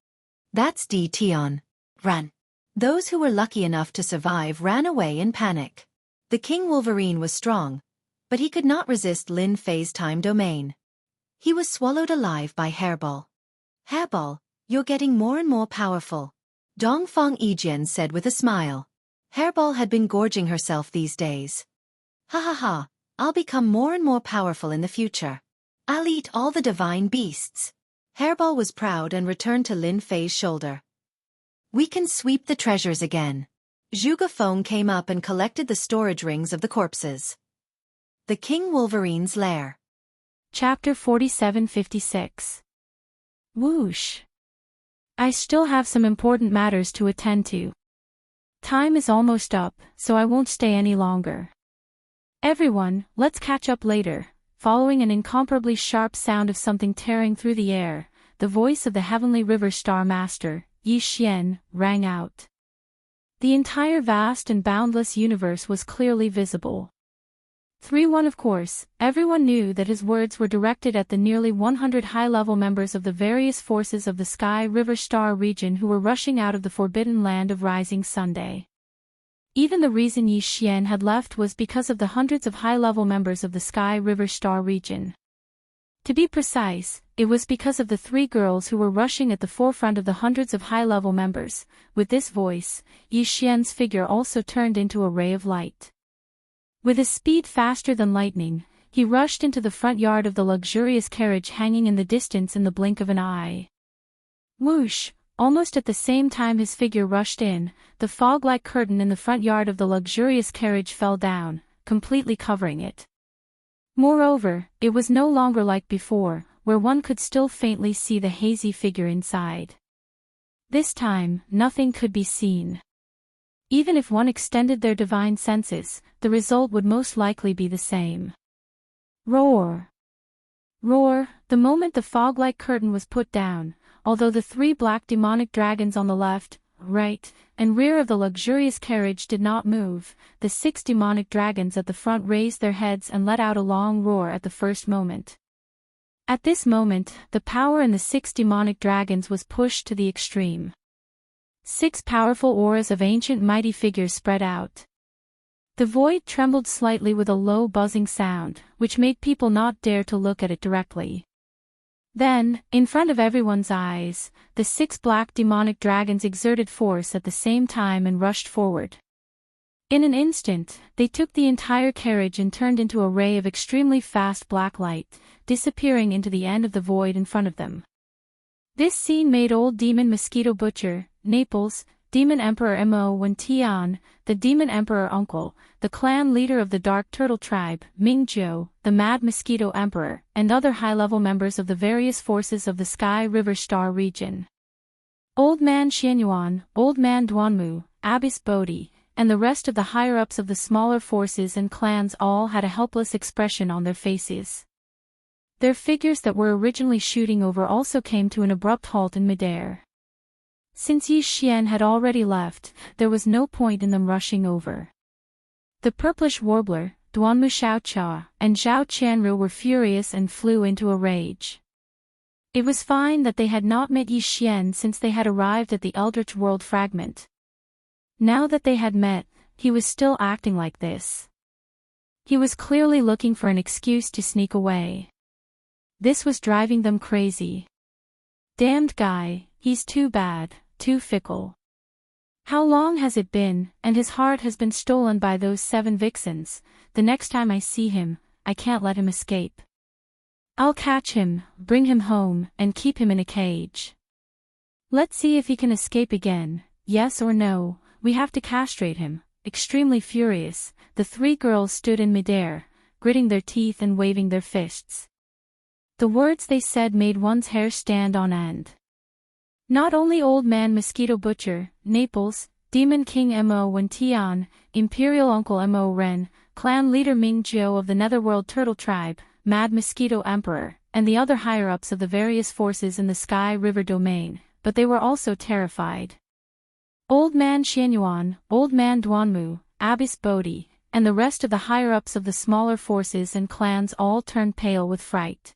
That's Tion. Run. Those who were lucky enough to survive ran away in panic. The King Wolverine was strong, but he could not resist Lin Fei's time domain. He was swallowed alive by Hairball. Hairball, you're getting more and more powerful, Dongfang Yijian said with a smile. Hairball had been gorging herself these days. Ha ha ha, I'll become more and more powerful in the future. I'll eat all the divine beasts. Hairball was proud and returned to Lin Fei's shoulder. We can sweep the treasures again. Zhuge Feng came up and collected the storage rings of the corpses. The King Wolverine's lair. Chapter 4756. Whoosh. I still have some important matters to attend to. Time is almost up, so I won't stay any longer. Everyone, let's catch up later. Following an incomparably sharp sound of something tearing through the air, the voice of the Heavenly River Star Master, Yi Xian, rang out. The entire vast and boundless universe was clearly visible. 3-1. Of course, everyone knew that his words were directed at the nearly 100 high-level members of the various forces of the Sky River Star region who were rushing out of the forbidden land of Rising Sunday. Even the reason Yi Xian had left was because of the hundreds of high-level members of the Sky River Star region. To be precise, it was because of the 3 girls who were rushing at the forefront of the hundreds of high-level members. With this voice, Yi Xian's figure also turned into a ray of light. With a speed faster than lightning, he rushed into the front yard of the luxurious carriage hanging in the distance in the blink of an eye. Whoosh! Almost at the same time his figure rushed in, the fog-like curtain in the front yard of the luxurious carriage fell down, completely covering it. Moreover, it was no longer like before, where one could still faintly see the hazy figure inside. This time, nothing could be seen. Even if one extended their divine senses, the result would most likely be the same. Roar! Roar! The moment the fog-like curtain was put down, although the 3 black demonic dragons on the left, right, and rear of the luxurious carriage did not move, the 6 demonic dragons at the front raised their heads and let out a long roar at the first moment. At this moment, the power in the 6 demonic dragons was pushed to the extreme. 6 powerful auras of ancient mighty figures spread out. The void trembled slightly with a low buzzing sound, which made people not dare to look at it directly. Then, in front of everyone's eyes, the 6 black demonic dragons exerted force at the same time and rushed forward. In an instant, they took the entire carriage and turned into a ray of extremely fast black light, disappearing into the end of the void in front of them. This scene made old demon Mosquito Butcher, Naples, Demon Emperor Mo Wen Tian, the Demon Emperor Uncle, the clan leader of the Dark Turtle Tribe, Ming Zhou, the Mad Mosquito Emperor, and other high-level members of the various forces of the Sky River Star region. Old Man Xianyuan, Old Man Duanmu, Abbess Bodhi, and the rest of the higher-ups of the smaller forces and clans all had a helpless expression on their faces. Their figures that were originally shooting over also came to an abrupt halt in midair. Since Yi Xian had already left, there was no point in them rushing over. The purplish warbler, Duanmu Xiaoqia, and Zhao Qianru were furious and flew into a rage. It was fine that they had not met Yi Xian since they had arrived at the Eldritch World Fragment. Now that they had met, he was still acting like this. He was clearly looking for an excuse to sneak away. This was driving them crazy. Damned guy, he's too bad, too fickle. How long has it been, and his heart has been stolen by those 7 vixens. The next time I see him, I can't let him escape. I'll catch him, bring him home, and keep him in a cage. Let's see if he can escape again, yes or no, we have to castrate him. Extremely furious, the 3 girls stood in midair, gritting their teeth and waving their fists. The words they said made one's hair stand on end. Not only Old Man Mosquito Butcher, Naples, Demon King Mo Wen Tian, Imperial Uncle Mo Ren, Clan Leader Ming Zhou of the Netherworld Turtle Tribe, Mad Mosquito Emperor, and the other higher-ups of the various forces in the Sky River domain, but they were also terrified. Old Man Xianyuan, Old Man Duanmu, Abbess Bodhi, and the rest of the higher-ups of the smaller forces and clans all turned pale with fright.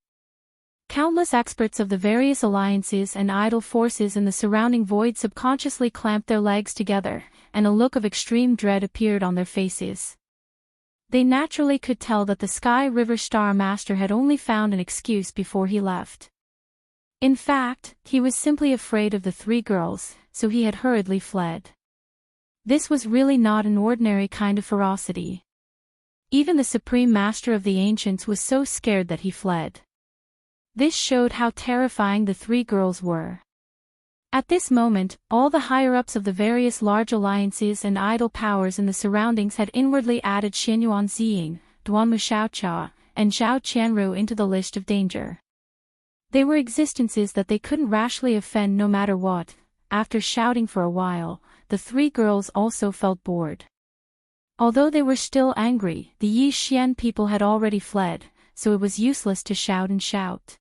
Countless experts of the various alliances and idle forces in the surrounding void subconsciously clamped their legs together, and a look of extreme dread appeared on their faces. They naturally could tell that the Sky River Star Master had only found an excuse before he left. In fact, he was simply afraid of the 3 girls, so he had hurriedly fled. This was really not an ordinary kind of ferocity. Even the Supreme Master of the Ancients was so scared that he fled. This showed how terrifying the 3 girls were. At this moment, all the higher-ups of the various large alliances and idle powers in the surroundings had inwardly added Xianyuan Ziying, Duanmu Xiaoqia, and Zhao Qianru into the list of danger. They were existences that they couldn't rashly offend no matter what. After shouting for a while, the 3 girls also felt bored. Although they were still angry, the Yi Xian people had already fled, so it was useless to shout and shout.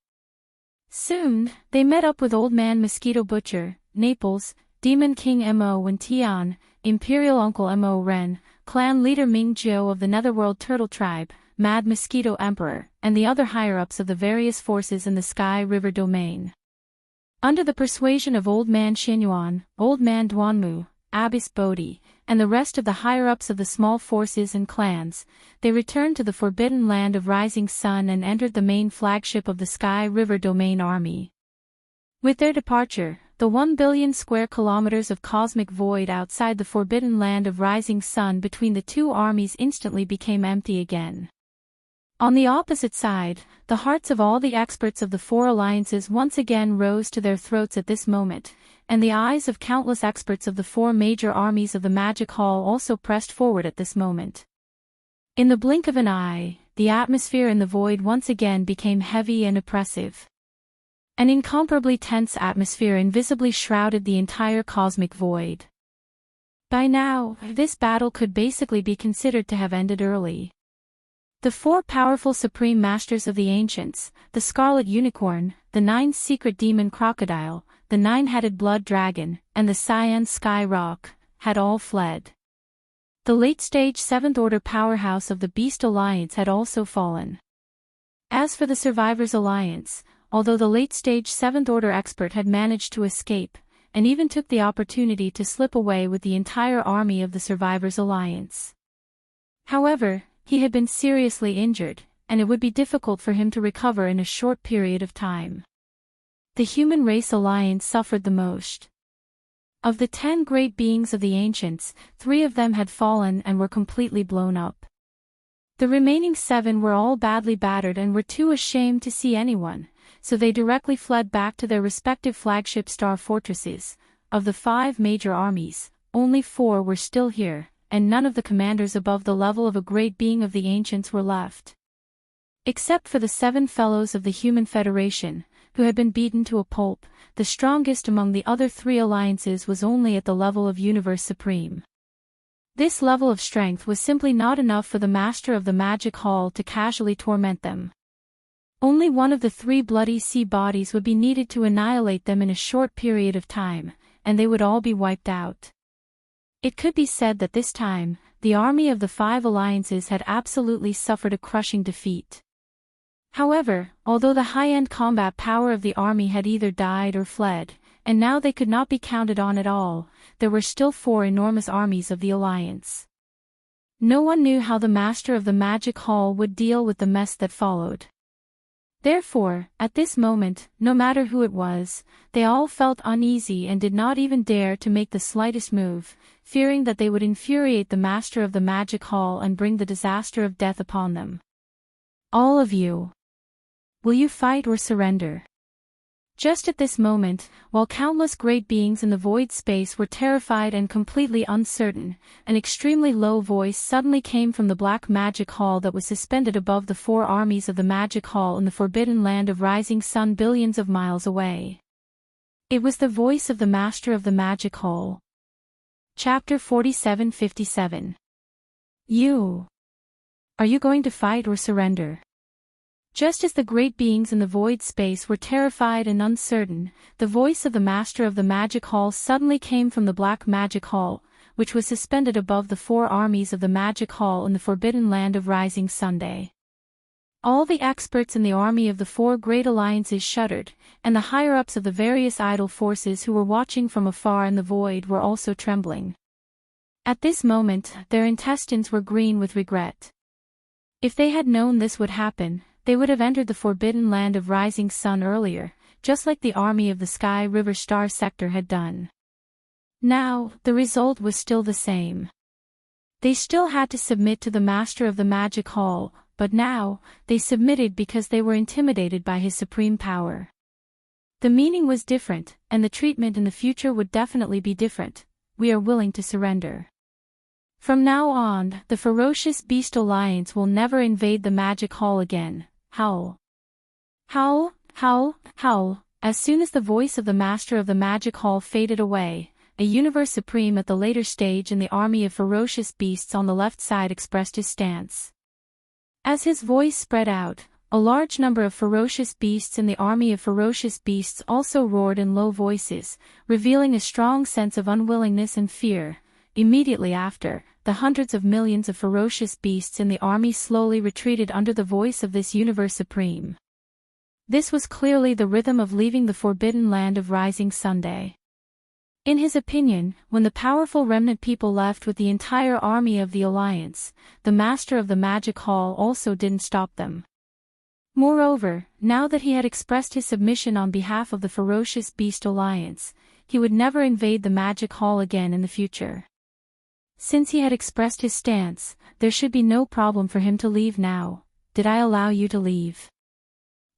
Soon, they met up with Old Man Mosquito Butcher, Naples, Demon King Mo Wen Tian, Imperial Uncle Mo Ren, Clan Leader Ming Zhou of the Netherworld Turtle Tribe, Mad Mosquito Emperor, and the other higher-ups of the various forces in the Sky River domain. Under the persuasion of Old Man Xianyuan, Old Man Duanmu, Abbess Bodhi, and the rest of the higher-ups of the small forces and clans, they returned to the forbidden land of Rising Sun and entered the main flagship of the Sky River domain army. With their departure, the 1 billion square kilometers of cosmic void outside the forbidden land of Rising Sun between the two armies instantly became empty again. On the opposite side, the hearts of all the experts of the four alliances once again rose to their throats at this moment, and the eyes of countless experts of the four major armies of the Magic Hall also pressed forward at this moment. In the blink of an eye, the atmosphere in the void once again became heavy and oppressive. An incomparably tense atmosphere invisibly shrouded the entire cosmic void. By now, this battle could basically be considered to have ended early. The four powerful supreme masters of the ancients, the Scarlet Unicorn, the 9 secret demon crocodile, the 9-headed blood dragon, and the Cyan Sky Rock, had all fled. The late-stage 7th Order powerhouse of the Beast Alliance had also fallen. As for the Survivors Alliance, although the late-stage 7th Order expert had managed to escape, and even took the opportunity to slip away with the entire army of the Survivors Alliance. However, he had been seriously injured, and it would be difficult for him to recover in a short period of time. The Human Race Alliance suffered the most. Of the 10 great beings of the ancients, 3 of them had fallen and were completely blown up. The remaining 7 were all badly battered and were too ashamed to see anyone, so they directly fled back to their respective flagship star fortresses. Of the 5 major armies, only 4 were still here, and none of the commanders above the level of a great being of the ancients were left. Except for the 7 fellows of the Human Federation, who had been beaten to a pulp, the strongest among the other 3 alliances was only at the level of Universe Supreme. This level of strength was simply not enough for the Master of the Magic Hall to casually torment them. Only one of the 3 bloody sea bodies would be needed to annihilate them in a short period of time, and they would all be wiped out. It could be said that this time, the army of the 5 alliances had absolutely suffered a crushing defeat. However, although the high-end combat power of the army had either died or fled, and now they could not be counted on at all, there were still 4 enormous armies of the alliance. No one knew how the Master of the Magic Hall would deal with the mess that followed. Therefore, at this moment, no matter who it was, they all felt uneasy and did not even dare to make the slightest move, fearing that they would infuriate the Master of the Magic Hall and bring the disaster of death upon them. All of you. Will you fight or surrender? Just at this moment, while countless great beings in the void space were terrified and completely uncertain, an extremely low voice suddenly came from the black magic hall that was suspended above the 4 armies of the magic hall in the forbidden land of Rising Sun billions of miles away. It was the voice of the Master of the Magic Hall. Chapter 4757. You. Are you going to fight or surrender? Just as the great beings in the void space were terrified and uncertain, the voice of the Master of the Magic Hall suddenly came from the Black Magic Hall, which was suspended above the 4 armies of the Magic Hall in the forbidden land of Rising Sunday. All the experts in the army of the 4 great alliances shuddered, and the higher-ups of the various idol forces who were watching from afar in the void were also trembling. At this moment, their intestines were green with regret. If they had known this would happen, they would have entered the forbidden land of Rising Sun earlier, just like the army of the Sky River Star Sector had done. Now, the result was still the same. They still had to submit to the Master of the Magic Hall, but now, they submitted because they were intimidated by his supreme power. The meaning was different, and the treatment in the future would definitely be different. We are willing to surrender. From now on, the ferocious Beast Alliance will never invade the Magic Hall again. Howl. Howl, howl, howl. As soon as the voice of the Master of the Magic Hall faded away, a Universe Supreme at the later stage in the army of ferocious beasts on the left side expressed his stance. As his voice spread out, a large number of ferocious beasts in the army of ferocious beasts also roared in low voices, revealing a strong sense of unwillingness and fear. Immediately after, the hundreds of millions of ferocious beasts in the army slowly retreated under the voice of this universe supreme. This was clearly the rhythm of leaving the forbidden land of rising Sunday. In his opinion, when the powerful remnant people left with the entire army of the Alliance, the master of the magic hall also didn't stop them. Moreover, now that he had expressed his submission on behalf of the ferocious beast Alliance, he would never invade the magic hall again in the future. Since he had expressed his stance, there should be no problem for him to leave now. Did I allow you to leave?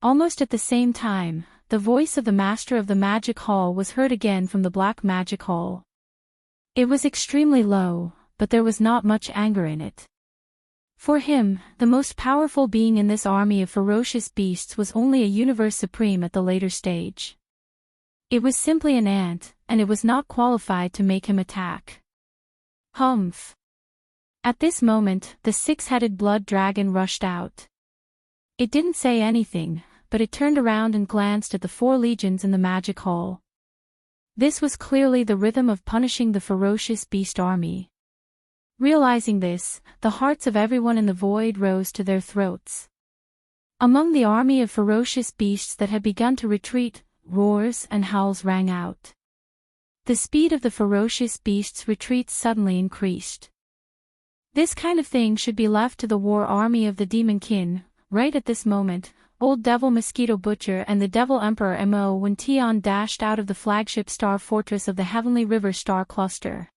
Almost at the same time, the voice of the master of the magic hall was heard again from the black magic hall. It was extremely low, but there was not much anger in it. For him, the most powerful being in this army of ferocious beasts was only a universe supreme at the later stage. It was simply an ant, and it was not qualified to make him attack. Humph! At this moment, the six-headed blood dragon rushed out. It didn't say anything, but it turned around and glanced at the 4 legions in the magic hall. This was clearly the rhythm of punishing the ferocious beast army. Realizing this, the hearts of everyone in the void rose to their throats. Among the army of ferocious beasts that had begun to retreat, roars and howls rang out. The speed of the ferocious beasts' retreat suddenly increased. This kind of thing should be left to the war army of the demon kin. Right at this moment, Old Devil Mosquito Butcher and the Devil Emperor Mo Wen Tian dashed out of the flagship star fortress of the Heavenly River Star Cluster.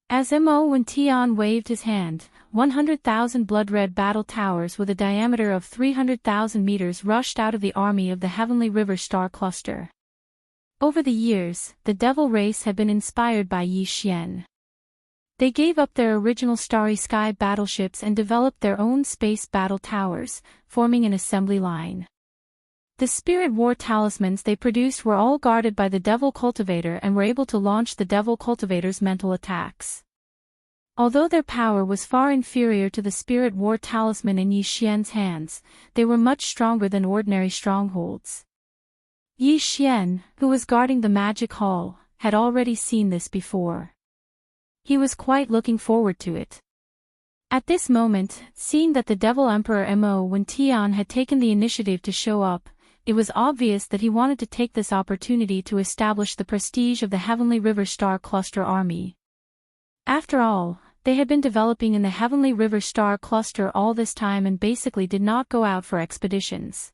As Mo Wen Tian waved his hand, 100,000 blood-red battle towers with a diameter of 300,000 meters rushed out of the army of the Heavenly River Star Cluster. Over the years, the Devil race had been inspired by Xianxia. They gave up their original Starry Sky battleships and developed their own space battle towers, forming an assembly line. The Spirit War talismans they produced were all guarded by the Devil Cultivator and were able to launch the Devil Cultivator's mental attacks. Although their power was far inferior to the Spirit War talisman in Yi Xian's hands, they were much stronger than ordinary strongholds. Yi Xian, who was guarding the magic hall, had already seen this before. He was quite looking forward to it. At this moment, seeing that the Devil Emperor Mo Wen Tian had taken the initiative to show up, it was obvious that he wanted to take this opportunity to establish the prestige of the Heavenly River Star Cluster army. After all, they had been developing in the Heavenly River Star Cluster all this time and basically did not go out for expeditions.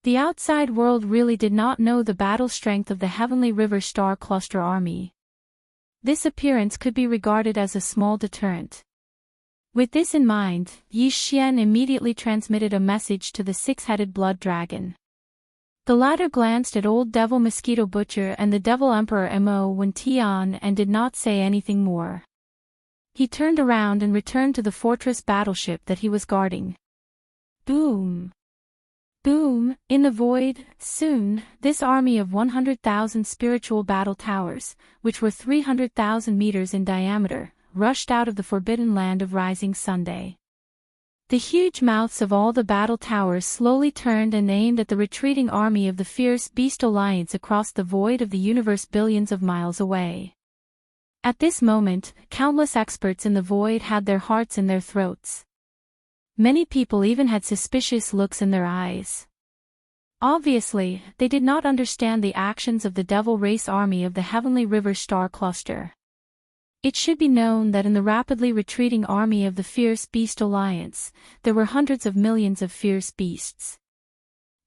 The outside world really did not know the battle strength of the Heavenly River Star Cluster army. This appearance could be regarded as a small deterrent. With this in mind, Yi Xian immediately transmitted a message to the six-headed blood dragon. The latter glanced at Old Devil Mosquito Butcher and the Devil Emperor Mo Wen Tian and did not say anything more. He turned around and returned to the fortress battleship that he was guarding. Boom! Boom! In the void, soon, this army of 100,000 spiritual battle towers, which were 300,000 meters in diameter, rushed out of the forbidden land of rising Sunday. The huge mouths of all the battle towers slowly turned and aimed at the retreating army of the fierce beast alliance across the void of the universe billions of miles away. At this moment, countless experts in the void had their hearts in their throats. Many people even had suspicious looks in their eyes. Obviously, they did not understand the actions of the Devil Race army of the Heavenly River Star Cluster. It should be known that in the rapidly retreating army of the Fierce Beast Alliance, there were hundreds of millions of fierce beasts.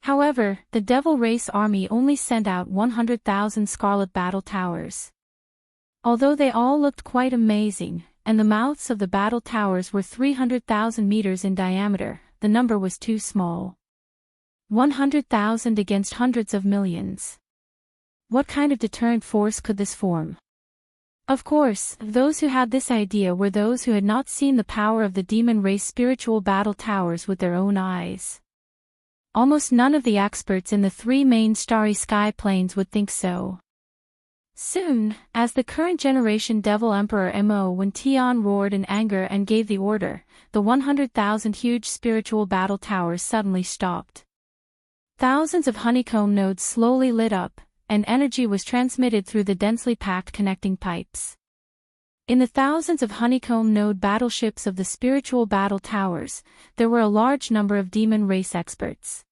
However, the Devil Race army only sent out 100,000 scarlet battle towers. Although they all looked quite amazing, and the mouths of the battle towers were 300,000 meters in diameter, the number was too small. 100,000 against hundreds of millions. What kind of deterrent force could this form? Of course, those who had this idea were those who had not seen the power of the demon race spiritual battle towers with their own eyes. Almost none of the experts in the 3 main starry sky planes would think so. Soon, as the current generation Devil Emperor Mo Wen Tian roared in anger and gave the order, the 100,000 huge spiritual battle towers suddenly stopped. Thousands of honeycomb nodes slowly lit up, and energy was transmitted through the densely packed connecting pipes. In the thousands of honeycomb node battleships of the spiritual battle towers, there were a large number of demon race experts.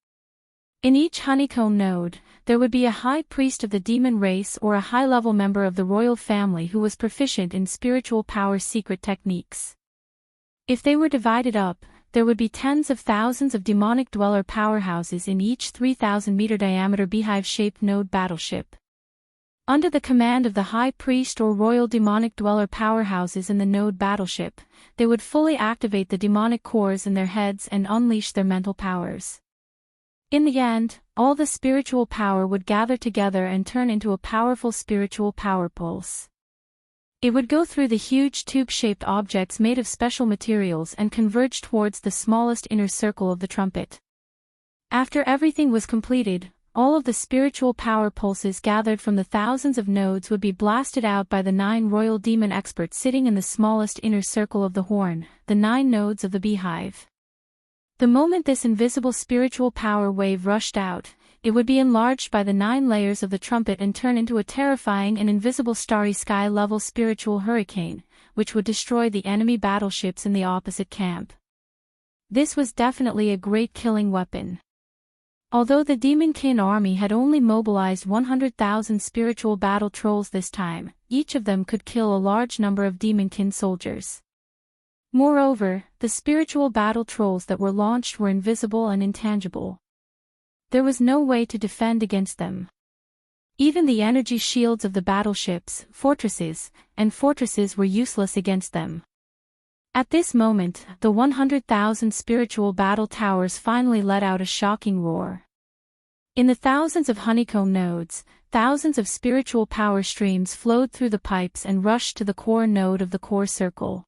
In each honeycomb node, there would be a high priest of the demon race or a high-level member of the royal family who was proficient in spiritual power secret techniques. If they were divided up, there would be tens of thousands of demonic dweller powerhouses in each 3,000-meter diameter beehive-shaped node battleship. Under the command of the high priest or royal demonic dweller powerhouses in the node battleship, they would fully activate the demonic cores in their heads and unleash their mental powers. In the end, all the spiritual power would gather together and turn into a powerful spiritual power pulse. It would go through the huge tube-shaped objects made of special materials and converge towards the smallest inner circle of the trumpet. After everything was completed, all of the spiritual power pulses gathered from the thousands of nodes would be blasted out by the 9 royal demon experts sitting in the smallest inner circle of the horn, the 9 nodes of the beehive. The moment this invisible spiritual power wave rushed out, it would be enlarged by the 9 layers of the trumpet and turn into a terrifying and invisible starry sky-level spiritual hurricane, which would destroy the enemy battleships in the opposite camp. This was definitely a great killing weapon. Although the Demonkin army had only mobilized 100,000 spiritual battle trolls this time, each of them could kill a large number of Demonkin soldiers. Moreover, the spiritual battle trolls that were launched were invisible and intangible. There was no way to defend against them. Even the energy shields of the battleships, fortresses were useless against them. At this moment, the 100,000 spiritual battle towers finally let out a shocking roar. In the thousands of honeycomb nodes, thousands of spiritual power streams flowed through the pipes and rushed to the core node of the core circle.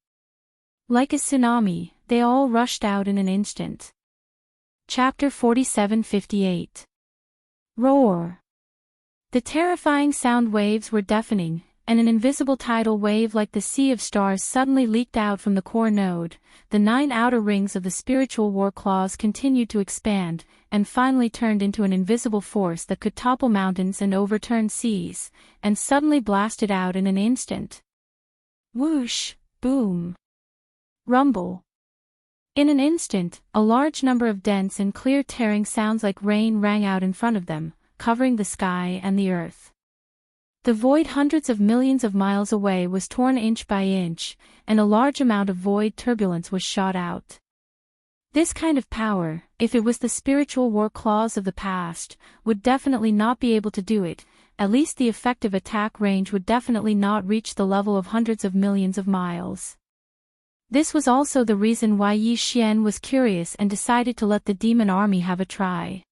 Like a tsunami, they all rushed out in an instant. Chapter 47:58. Roar. The terrifying sound waves were deafening, and an invisible tidal wave like the sea of stars suddenly leaked out from the core node. The 9 outer rings of the spiritual war claws continued to expand, and finally turned into an invisible force that could topple mountains and overturn seas, and suddenly blasted out in an instant. Whoosh, boom, rumble. In an instant, a large number of dense and clear tearing sounds like rain rang out in front of them, covering the sky and the earth. The void hundreds of millions of miles away was torn inch by inch, and a large amount of void turbulence was shot out. This kind of power, if it was the spiritual war claws of the past, would definitely not be able to do it. At least the effective attack range would definitely not reach the level of hundreds of millions of miles. This was also the reason why Yi Xian was curious and decided to let the demon army have a try.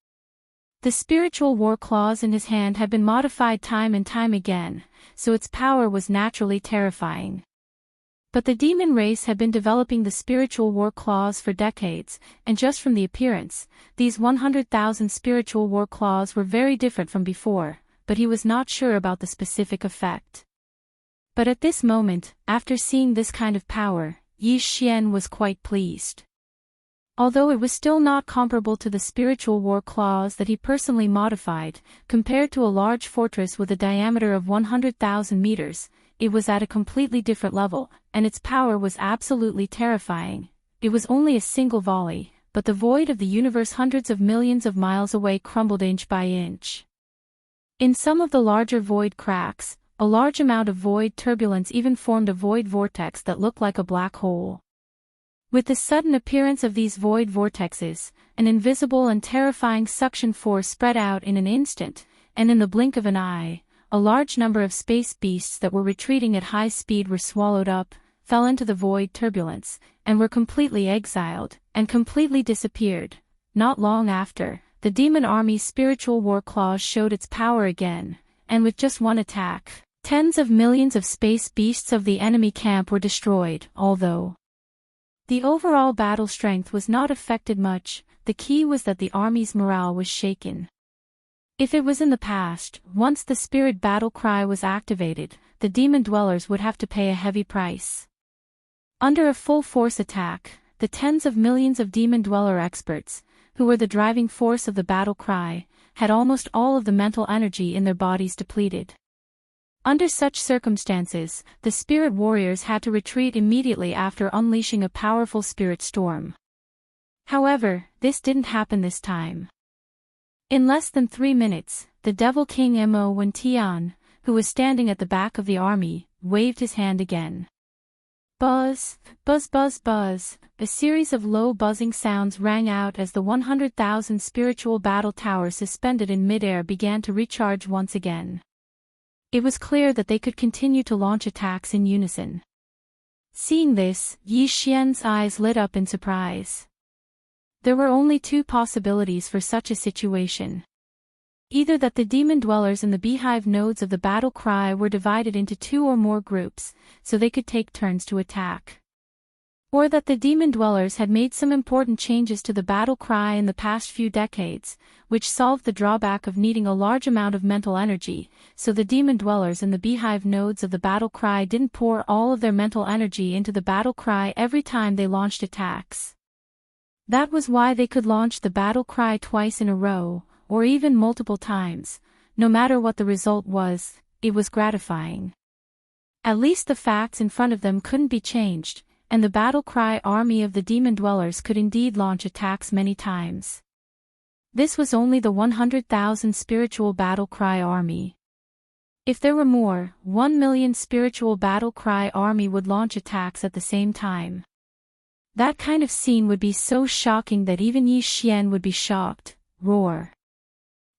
The spiritual war claws in his hand had been modified time and time again, so its power was naturally terrifying. But the demon race had been developing the spiritual war claws for decades, and just from the appearance, these 100,000 spiritual war claws were very different from before, but he was not sure about the specific effect. But at this moment, after seeing this kind of power, Yi Xian was quite pleased. Although it was still not comparable to the spiritual war claws that he personally modified, compared to a large fortress with a diameter of 100,000 meters, it was at a completely different level, and its power was absolutely terrifying. It was only a single volley, but the void of the universe hundreds of millions of miles away crumbled inch by inch. In some of the larger void cracks, a large amount of void turbulence even formed a void vortex that looked like a black hole. With the sudden appearance of these void vortexes, an invisible and terrifying suction force spread out in an instant, and in the blink of an eye, a large number of space beasts that were retreating at high speed were swallowed up, fell into the void turbulence, and were completely exiled, and completely disappeared. Not long after, the demon army's spiritual war claws showed its power again, and with just one attack, tens of millions of space beasts of the enemy camp were destroyed. Although the overall battle strength was not affected much, the key was that the army's morale was shaken. If it was in the past, once the spirit battle cry was activated, the demon dwellers would have to pay a heavy price. Under a full force attack, the tens of millions of demon dweller experts, who were the driving force of the battle cry, had almost all of the mental energy in their bodies depleted. Under such circumstances, the spirit warriors had to retreat immediately after unleashing a powerful spirit storm. However, this didn't happen this time. In less than 3 minutes, the Devil King Mo Wen Tian, who was standing at the back of the army, waved his hand again. Buzz, buzz, buzz, buzz. A series of low buzzing sounds rang out as the 100,000 spiritual battle towers suspended in midair began to recharge once again. It was clear that they could continue to launch attacks in unison. Seeing this, Yi Xian's eyes lit up in surprise. There were only 2 possibilities for such a situation. Either that the demon dwellers in the beehive nodes of the battle cry were divided into 2 or more groups, so they could take turns to attack. Or that the demon dwellers had made some important changes to the battle cry in the past few decades, which solved the drawback of needing a large amount of mental energy, so the demon dwellers in the beehive nodes of the battle cry didn't pour all of their mental energy into the battle cry every time they launched attacks. That was why they could launch the battle cry twice in a row, or even multiple times. No matter what the result was, it was gratifying. At least the facts in front of them couldn't be changed, and the battle cry army of the demon dwellers could indeed launch attacks many times. This was only the 100,000 spiritual battle cry army. If there were more, 1 million spiritual battle cry army would launch attacks at the same time. That kind of scene would be so shocking that even Yi Xian would be shocked. Roar.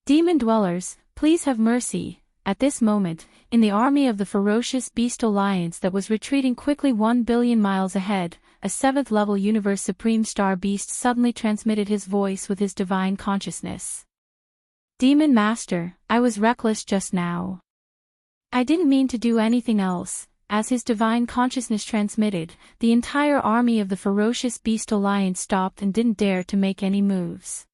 Demon dwellers, please have mercy. At this moment, in the army of the ferocious beast alliance that was retreating quickly 1 billion miles ahead, a 7th-level universe supreme star beast suddenly transmitted his voice with his divine consciousness. Demon Master, I was reckless just now. I didn't mean to do anything else. As his divine consciousness transmitted, the entire army of the ferocious beast alliance stopped and didn't dare to make any moves.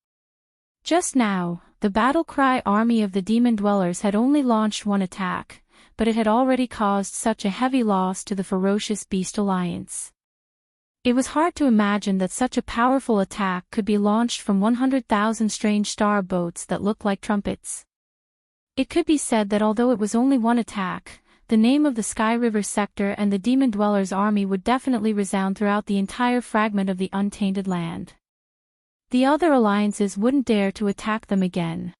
Just now, the battle cry army of the demon dwellers had only launched 1 attack, but it had already caused such a heavy loss to the ferocious beast alliance. It was hard to imagine that such a powerful attack could be launched from 100,000 strange star boats that looked like trumpets. It could be said that although it was only 1 attack, the name of the Sky River sector and the demon dwellers' army would definitely resound throughout the entire fragment of the untainted land. The other alliances wouldn't dare to attack them again.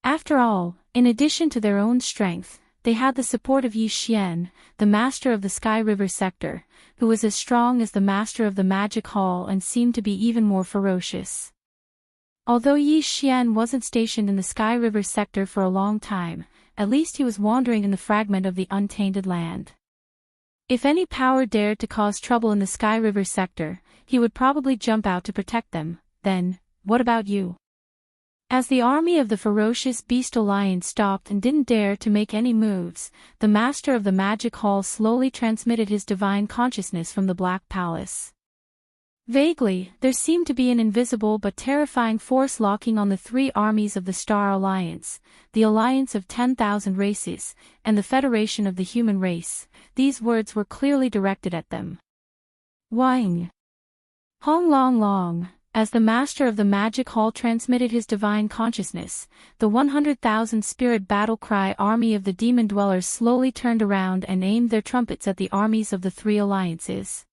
After all, in addition to their own strength, they had the support of Yi Xian, the master of the Sky River sector, who was as strong as the master of the Magic Hall and seemed to be even more ferocious. Although Yi Xian wasn't stationed in the Sky River sector for a long time, at least he was wandering in the fragment of the untainted land. If any power dared to cause trouble in the Sky River sector, he would probably jump out to protect them. Then, what about you? As the army of the ferocious beast alliance stopped and didn't dare to make any moves, the master of the Magic Hall slowly transmitted his divine consciousness from the Black Palace. Vaguely, there seemed to be an invisible but terrifying force locking on the 3 armies of the Star Alliance, the Alliance of 10,000 Races, and the Federation of the Human Race. These words were clearly directed at them. Wang. Hong Long Long. As the master of the Magic Hall transmitted his divine consciousness, the 100,000 spirit battle cry army of the demon dwellers slowly turned around and aimed their trumpets at the armies of the 3 alliances.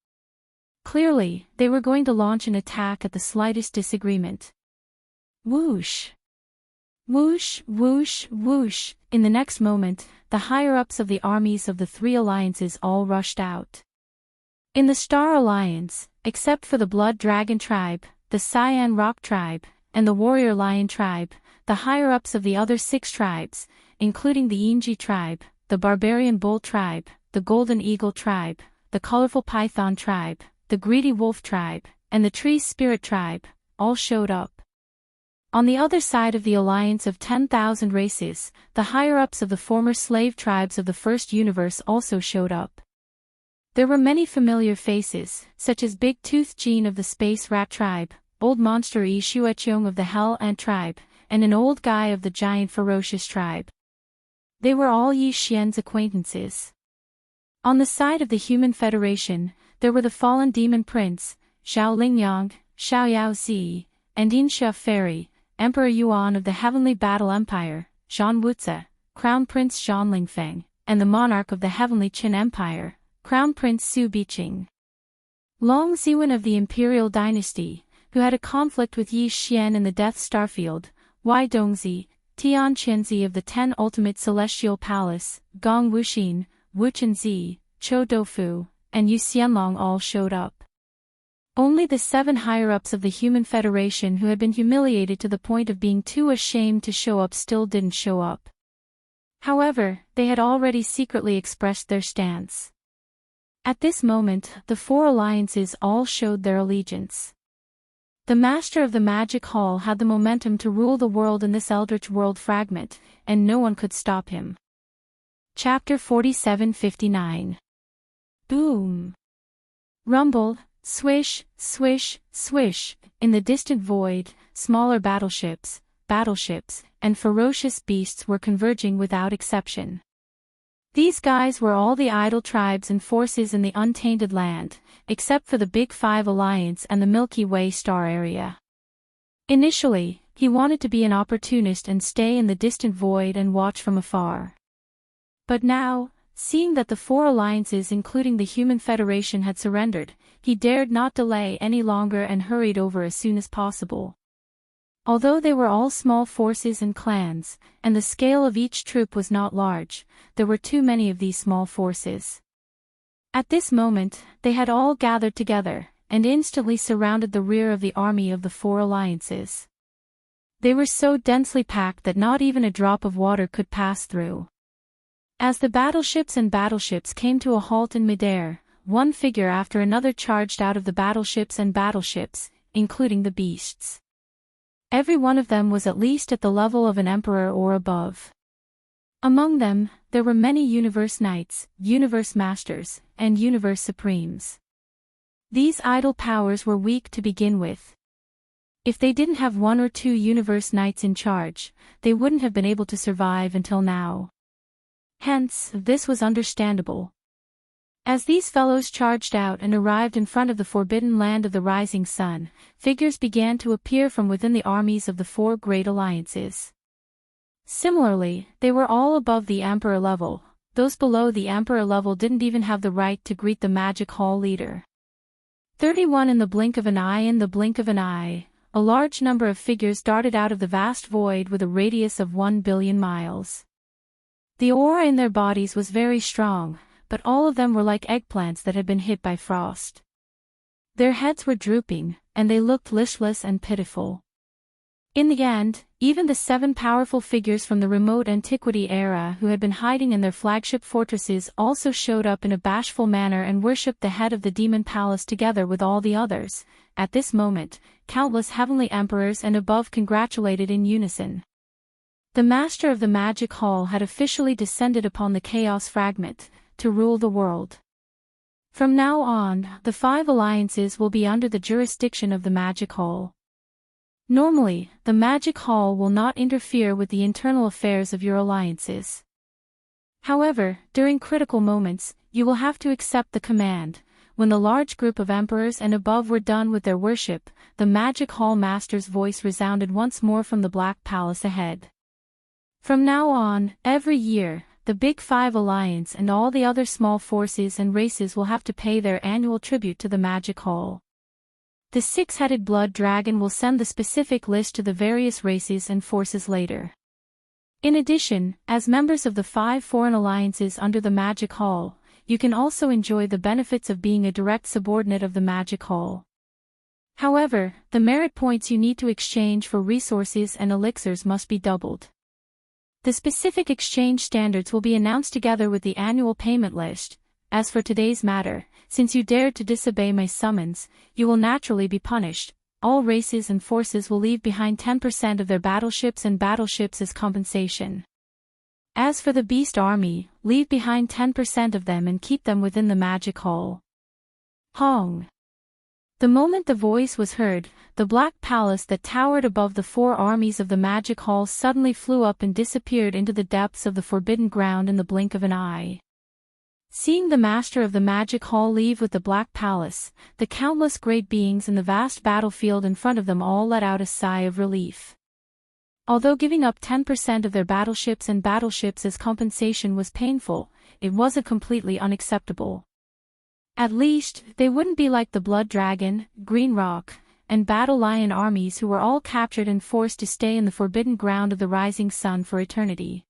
Clearly, they were going to launch an attack at the slightest disagreement. Whoosh! Whoosh, whoosh, whoosh. In the next moment, the higher-ups of the armies of the 3 alliances all rushed out. In the Star Alliance, except for the Blood Dragon tribe, the Cyan Rock tribe, and the Warrior Lion tribe, the higher-ups of the other 6 tribes, including the Yinji tribe, the Barbarian Bull tribe, the Golden Eagle tribe, the Colorful Python tribe, the Greedy Wolf tribe, and the Tree Spirit tribe, all showed up. On the other side of the alliance of 10,000 races, the higher-ups of the former slave tribes of the First Universe also showed up. There were many familiar faces, such as Big Tooth Jean of the Space Rat tribe, Old Monster Yi Shueqiong of the Hell Ant tribe, and an old guy of the Giant Ferocious tribe. They were all Yi Xian's acquaintances. On the side of the Human Federation, there were the fallen demon prince, Xiao Lingyang, Xiao Yaozi, and Insha Fairy, Emperor Yuan of the Heavenly Battle Empire, Zhan Wuxia, Crown Prince Zhan Lingfeng, and the monarch of the heavenly Qin Empire, Crown Prince Su Biqing. Long Ziwen of the imperial dynasty, who had a conflict with Yi Xian in the Death Starfield, Wei Dongzi, Tian Qianzi of the 10 Ultimate Celestial Palace, Gong Wuxin, Wu Chenzi, Chou Doufu, and Yu Xianlong all showed up. Only the 7 higher-ups of the Human Federation who had been humiliated to the point of being too ashamed to show up still didn't show up. However, they had already secretly expressed their stance. At this moment, the 4 alliances all showed their allegiance. The Master of the Magic Hall had the momentum to rule the world in this Eldritch World fragment, and no one could stop him. Chapter 4759. Boom! Rumble, swish, swish, swish, in the distant void, smaller battleships, and ferocious beasts were converging without exception. These guys were all the idle tribes and forces in the untainted land, except for the Big Five Alliance and the Milky Way star area. Initially, he wanted to be an opportunist and stay in the distant void and watch from afar. But now, seeing that the 4 alliances including the Human Federation had surrendered, he dared not delay any longer and hurried over as soon as possible. Although they were all small forces and clans, and the scale of each troop was not large, there were too many of these small forces. At this moment, they had all gathered together, and instantly surrounded the rear of the army of the 4 alliances. They were so densely packed that not even a drop of water could pass through. As the battleships came to a halt in midair, one figure after another charged out of the battleships, including the beasts. Every one of them was at least at the level of an emperor or above. Among them, there were many Universe Knights, Universe Masters, and Universe Supremes. These idle powers were weak to begin with. If they didn't have 1 or 2 Universe Knights in charge, they wouldn't have been able to survive until now. Hence, this was understandable. As these fellows charged out and arrived in front of the forbidden land of the rising sun, figures began to appear from within the armies of the 4 great alliances. Similarly, they were all above the Emperor level. Those below the Emperor level didn't even have the right to greet the Magic Hall leader. 31 in the blink of an eye, a large number of figures darted out of the vast void with a radius of 1 billion miles. The aura in their bodies was very strong, but all of them were like eggplants that had been hit by frost. Their heads were drooping, and they looked listless and pitiful. In the end, even the 7 powerful figures from the remote antiquity era who had been hiding in their flagship fortresses also showed up in a bashful manner and worshipped the head of the demon palace together with all the others. At this moment, countless heavenly emperors and above congratulated in unison. The Master of the Magic Hall had officially descended upon the Chaos Fragment, to rule the world. From now on, the 5 alliances will be under the jurisdiction of the Magic Hall. Normally, the Magic Hall will not interfere with the internal affairs of your alliances. However, during critical moments, you will have to accept the command. When the large group of emperors and above were done with their worship, the Magic Hall Master's voice resounded once more from the Black Palace ahead. From now on, every year, the Big Five Alliance and all the other small forces and races will have to pay their annual tribute to the Magic Hall. The 6-headed blood dragon will send the specific list to the various races and forces later. In addition, as members of the 5 foreign alliances under the Magic Hall, you can also enjoy the benefits of being a direct subordinate of the Magic Hall. However, the merit points you need to exchange for resources and elixirs must be doubled. The specific exchange standards will be announced together with the annual payment list. As for today's matter, since you dared to disobey my summons, you will naturally be punished. All races and forces will leave behind 10% of their battleships as compensation. As for the Beast Army, leave behind 10% of them and keep them within the Magic Hall. Hong. The moment the voice was heard, the Black Palace that towered above the 4 armies of the Magic Hall suddenly flew up and disappeared into the depths of the forbidden ground in the blink of an eye. Seeing the Master of the Magic Hall leave with the Black Palace, the countless great beings in the vast battlefield in front of them all let out a sigh of relief. Although giving up 10% of their battleships as compensation was painful, it wasn't completely unacceptable. At least, they wouldn't be like the Blood Dragon, Green Rock, and Battle Lion armies who were all captured and forced to stay in the forbidden ground of the rising sun for eternity.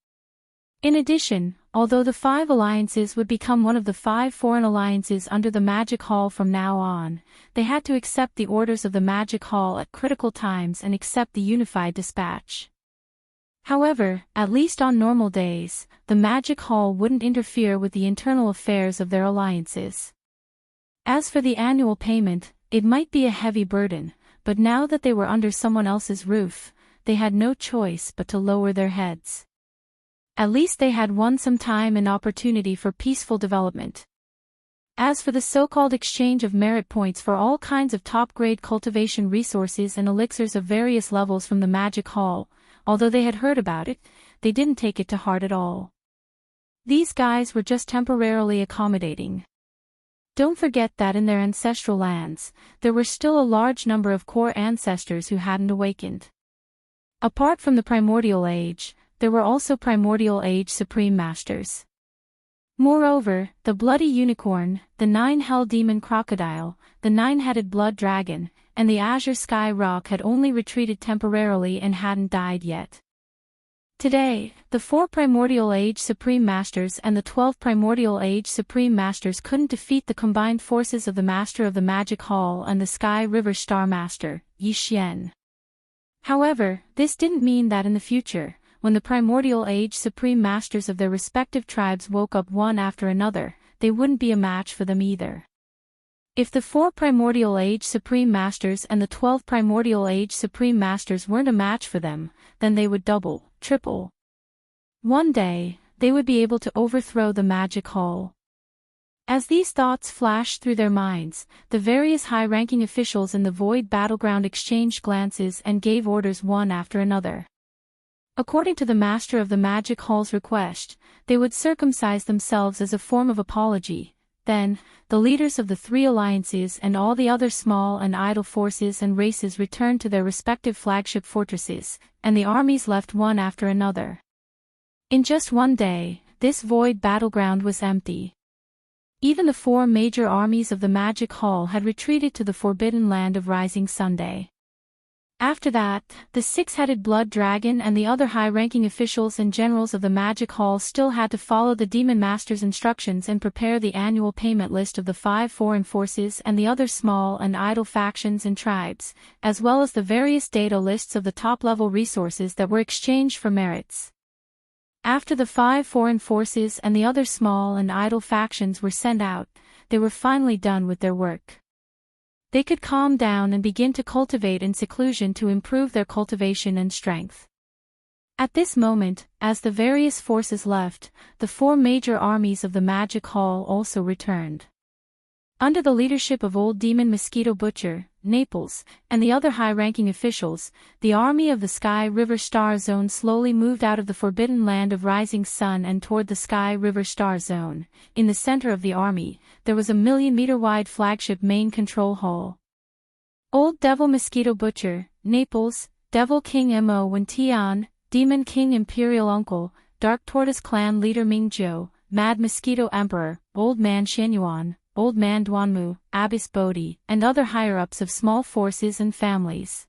In addition, although the 5 alliances would become one of the 5 foreign alliances under the Magic Hall from now on, they had to accept the orders of the Magic Hall at critical times and accept the unified dispatch. However, at least on normal days, the Magic Hall wouldn't interfere with the internal affairs of their alliances. As for the annual payment, it might be a heavy burden, but now that they were under someone else's roof, they had no choice but to lower their heads. At least they had won some time and opportunity for peaceful development. As for the so-called exchange of merit points for all kinds of top-grade cultivation resources and elixirs of various levels from the Magic Hall, although they had heard about it, they didn't take it to heart at all. These guys were just temporarily accommodating. Don't forget that in their ancestral lands, there were still a large number of core ancestors who hadn't awakened. Apart from the Primordial Age, there were also Primordial Age Supreme Masters. Moreover, the Bloody Unicorn, the 9 Hell Demon Crocodile, the 9-headed Blood Dragon, and the Azure Sky Rock had only retreated temporarily and hadn't died yet. Today, the 4 Primordial Age Supreme Masters and the 12 Primordial Age Supreme Masters couldn't defeat the combined forces of the Master of the Magic Hall and the Sky River Star Master, Yixian. However, this didn't mean that in the future, when the Primordial Age Supreme Masters of their respective tribes woke up one after another, they wouldn't be a match for them either. If the 4 Primordial Age Supreme Masters and the 12 Primordial Age Supreme Masters weren't a match for them, then they would double, triple. One day, they would be able to overthrow the Magic Hall. As these thoughts flashed through their minds, the various high-ranking officials in the Void Battleground exchanged glances and gave orders one after another. According to the Master of the Magic Hall's request, they would circumcise themselves as a form of apology. Then, the leaders of the 3 alliances and all the other small and idle forces and races returned to their respective flagship fortresses, and the armies left one after another. In just one day, this void battleground was empty. Even the 4 major armies of the Magic Hall had retreated to the forbidden land of Rising Sunday. After that, the 6-headed Blood Dragon and the other high-ranking officials and generals of the Magic Hall still had to follow the Demon Master's instructions and prepare the annual payment list of the 5 foreign forces and the other small and idle factions and tribes, as well as the various data lists of the top-level resources that were exchanged for merits. After the 5 foreign forces and the other small and idle factions were sent out, they were finally done with their work. They could calm down and begin to cultivate in seclusion to improve their cultivation and strength. At this moment, as the various forces left, the 4 major armies of the Magic Hall also returned. Under the leadership of Old Demon Mosquito Butcher, Naples, and the other high-ranking officials, the army of the Sky River Star Zone slowly moved out of the forbidden land of Rising Sun and toward the Sky River Star Zone. In the center of the army, there was a 1,000,000-meter-wide flagship main control hall. Old Devil Mosquito Butcher, Naples, Devil King Mo Wen Tian, Demon King Imperial Uncle, Dark Tortoise Clan Leader Ming Zhou, Mad Mosquito Emperor, Old Man Xianyuan, Old Man Duanmu, Abbess Bodhi, and other higher-ups of small forces and families.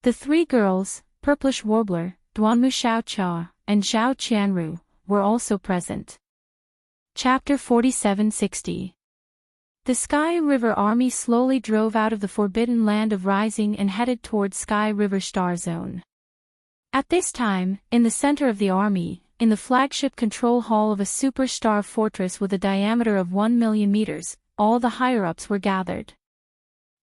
The 3 girls, Purplish Warbler, Duanmu Xiaocha, and Zhao Qianru, were also present. Chapter 4760. The Sky River Army slowly drove out of the forbidden land of Rising and headed toward Sky River Star Zone. At this time, in the center of the army, in the flagship control hall of a superstar fortress with a diameter of 1,000,000 meters, all the higher-ups were gathered.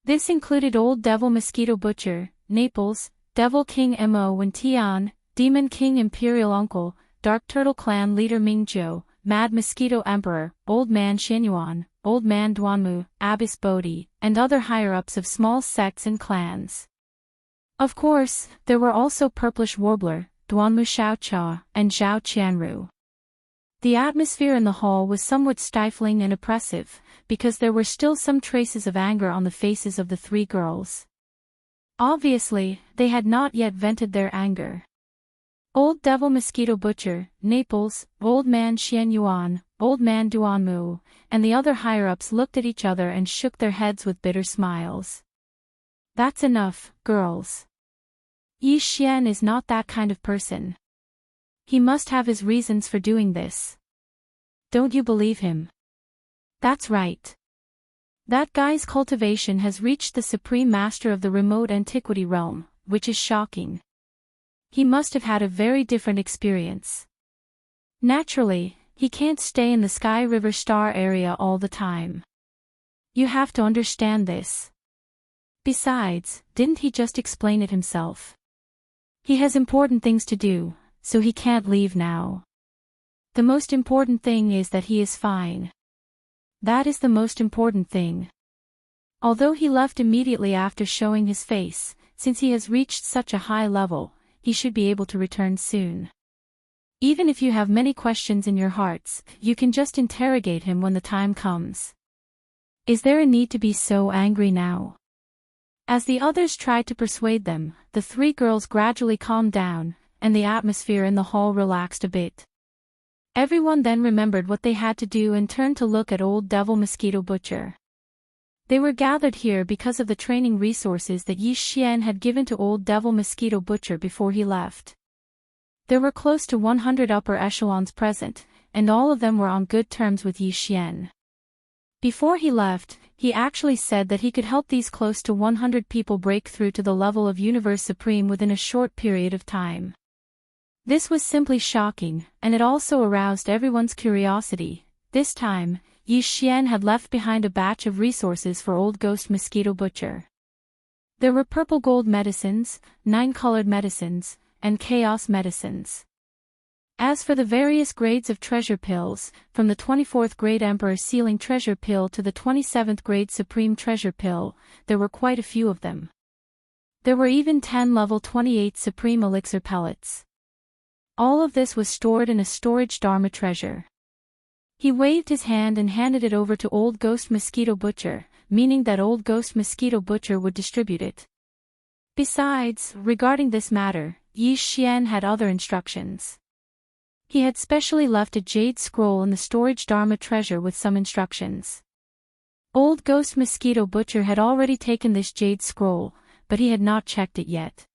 This included Old Devil Mosquito Butcher, Naples, Devil King Mo Wen Tian, Demon King Imperial Uncle, Dark Turtle Clan Leader Ming Zhou, Mad Mosquito Emperor, Old Man Xianyuan, Old Man Duanmu, Abbess Bodhi, and other higher-ups of small sects and clans. Of course, there were also Purplish Warbler, Duanmu Xiaocha, and Zhao Qianru. The atmosphere in the hall was somewhat stifling and oppressive, because there were still some traces of anger on the faces of the 3 girls. Obviously, they had not yet vented their anger. Old Devil Mosquito Butcher, Naples, Old Man Xianyuan, Old Man Duanmu, and the other higher-ups looked at each other and shook their heads with bitter smiles. That's enough, girls. Yi Xian is not that kind of person. He must have his reasons for doing this. Don't you believe him? That's right. That guy's cultivation has reached the supreme master of the remote antiquity realm, which is shocking. He must have had a very different experience. Naturally, he can't stay in the Sky River Star area all the time. You have to understand this. Besides, didn't he just explain it himself? He has important things to do, so he can't leave now. The most important thing is that he is fine. That is the most important thing. Although he left immediately after showing his face, since he has reached such a high level, he should be able to return soon. Even if you have many questions in your hearts, you can just interrogate him when the time comes. Is there a need to be so angry now? As the others tried to persuade them, the three girls gradually calmed down, and the atmosphere in the hall relaxed a bit. Everyone then remembered what they had to do and turned to look at Old Devil Mosquito Butcher. They were gathered here because of the training resources that Yi Xian had given to Old Devil Mosquito Butcher before he left. There were close to 100 upper echelons present, and all of them were on good terms with Yi Xian. Before he left, he actually said that he could help these close to 100 people break through to the level of Universe Supreme within a short period of time. This was simply shocking, and it also aroused everyone's curiosity. This time, Yi Xian had left behind a batch of resources for Old Ghost Mosquito Butcher. There were purple gold medicines, 9-colored medicines, and chaos medicines. As for the various grades of treasure pills, from the 24th grade Emperor Sealing Treasure Pill to the 27th grade Supreme Treasure Pill, there were quite a few of them. There were even 10 level 28 Supreme Elixir pellets. All of this was stored in a storage Dharma treasure. He waved his hand and handed it over to Old Ghost Mosquito Butcher, meaning that Old Ghost Mosquito Butcher would distribute it. Besides, regarding this matter, Yi Xian had other instructions. He had specially left a jade scroll in the storage Dharma treasure with some instructions. Old Ghost Mosquito Butcher had already taken this jade scroll, but he had not checked it yet.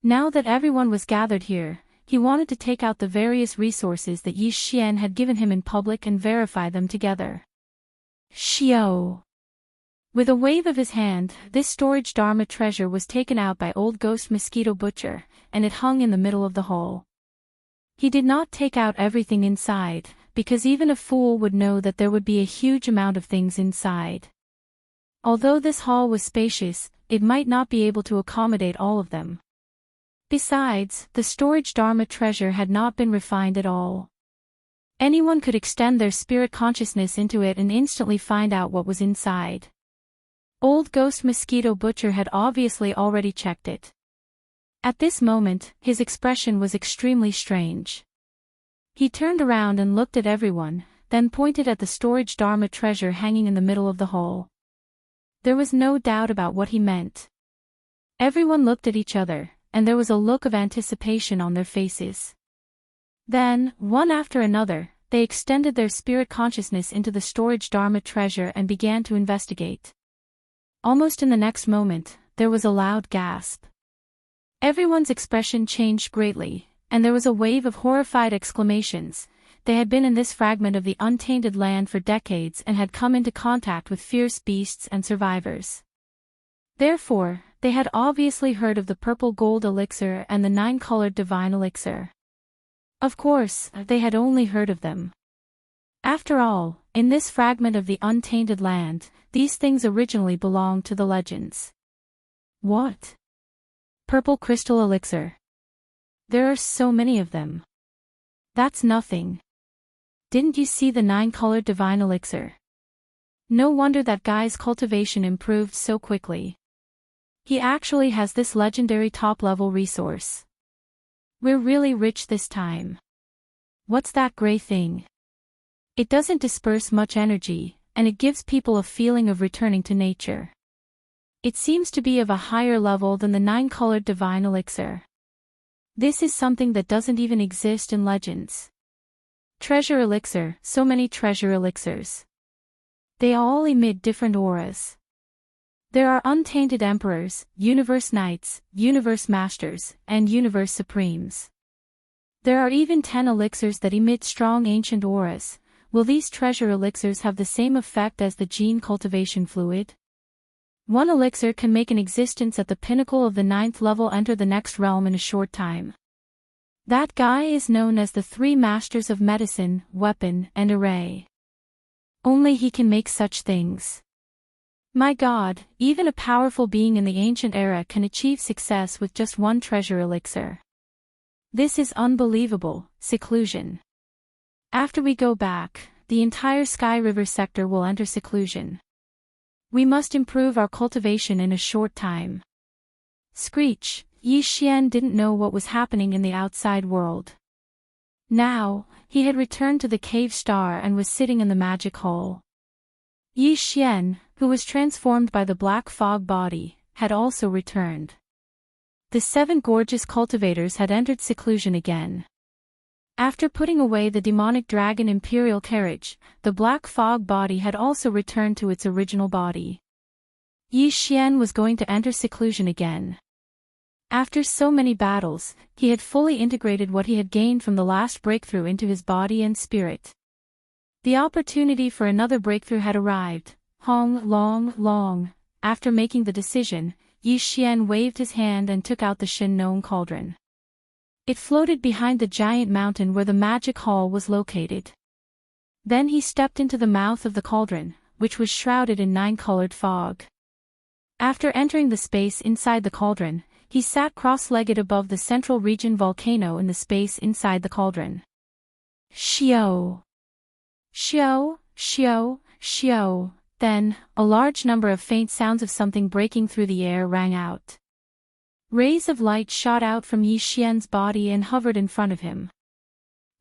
Now that everyone was gathered here, he wanted to take out the various resources that Yi Xian had given him in public and verify them together. Xiao! With a wave of his hand, this storage Dharma treasure was taken out by Old Ghost Mosquito Butcher, and it hung in the middle of the hall. He did not take out everything inside, because even a fool would know that there would be a huge amount of things inside. Although this hall was spacious, it might not be able to accommodate all of them. Besides, the storage Dharma treasure had not been refined at all. Anyone could extend their spirit consciousness into it and instantly find out what was inside. Old Ghost Mosquito Butcher had obviously already checked it. At this moment, his expression was extremely strange. He turned around and looked at everyone, then pointed at the storage Dharma treasure hanging in the middle of the hall. There was no doubt about what he meant. Everyone looked at each other, and there was a look of anticipation on their faces. Then, one after another, they extended their spirit consciousness into the storage Dharma treasure and began to investigate. Almost in the next moment, there was a loud gasp. Everyone's expression changed greatly, and there was a wave of horrified exclamations. They had been in this fragment of the untainted land for decades and had come into contact with fierce beasts and survivors. Therefore, they had obviously heard of the purple gold elixir and the 9-colored divine elixir. Of course, they had only heard of them. After all, in this fragment of the untainted land, these things originally belonged to the legends. What? Purple crystal elixir. There are so many of them. That's nothing. Didn't you see the 9-colored divine elixir? No wonder that guy's cultivation improved so quickly. He actually has this legendary top-level resource. We're really rich this time. What's that gray thing? It doesn't disperse much energy, and it gives people a feeling of returning to nature. It seems to be of a higher level than the 9-colored divine elixir. This is something that doesn't even exist in legends. Treasure elixir, so many treasure elixirs. They all emit different auras. There are untainted emperors, universe knights, universe masters, and universe supremes. There are even 10 elixirs that emit strong ancient auras. Will these treasure elixirs have the same effect as the gene cultivation fluid? One elixir can make an existence at the pinnacle of the 9th level enter the next realm in a short time. That guy is known as the 3 masters of medicine, weapon, and array. Only he can make such things. My God, even a powerful being in the ancient era can achieve success with just one treasure elixir. This is unbelievable. Seclusion. After we go back, the entire Sky River sector will enter seclusion. We must improve our cultivation in a short time. Screech. Yi Xian didn't know what was happening in the outside world. Now, he had returned to the cave star and was sitting in the magic hall. Yi Xian, who was transformed by the black fog body, had also returned. The 7 gorgeous cultivators had entered seclusion again. After putting away the demonic dragon imperial carriage, the black fog body had also returned to its original body. Yi Xian was going to enter seclusion again. After so many battles, he had fully integrated what he had gained from the last breakthrough into his body and spirit. The opportunity for another breakthrough had arrived. Long. After making the decision, Yi Xian waved his hand and took out the Shen cauldron. It floated behind the giant mountain where the magic hall was located. Then he stepped into the mouth of the cauldron, which was shrouded in 9-colored fog. After entering the space inside the cauldron, he sat cross-legged above the central region volcano in the space inside the cauldron. Xiao. Then, a large number of faint sounds of something breaking through the air rang out. Rays of light shot out from Yi Xian's body and hovered in front of him.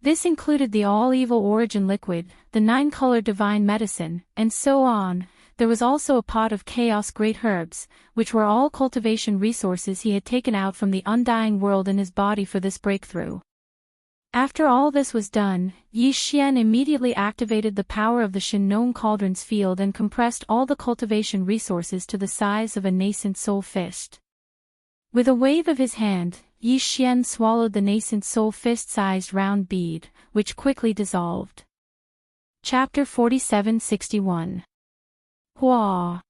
This included the all-evil origin liquid, the 9-colored divine medicine, and so on. There was also a pot of chaos great herbs, which were all cultivation resources he had taken out from the undying world in his body for this breakthrough. After all this was done, Yi Xian immediately activated the power of the Shen cauldron's field and compressed all the cultivation resources to the size of a nascent soul fist. With a wave of his hand, Yi Xian swallowed the nascent soul fist-sized round bead, which quickly dissolved. Chapter 4761. Hua.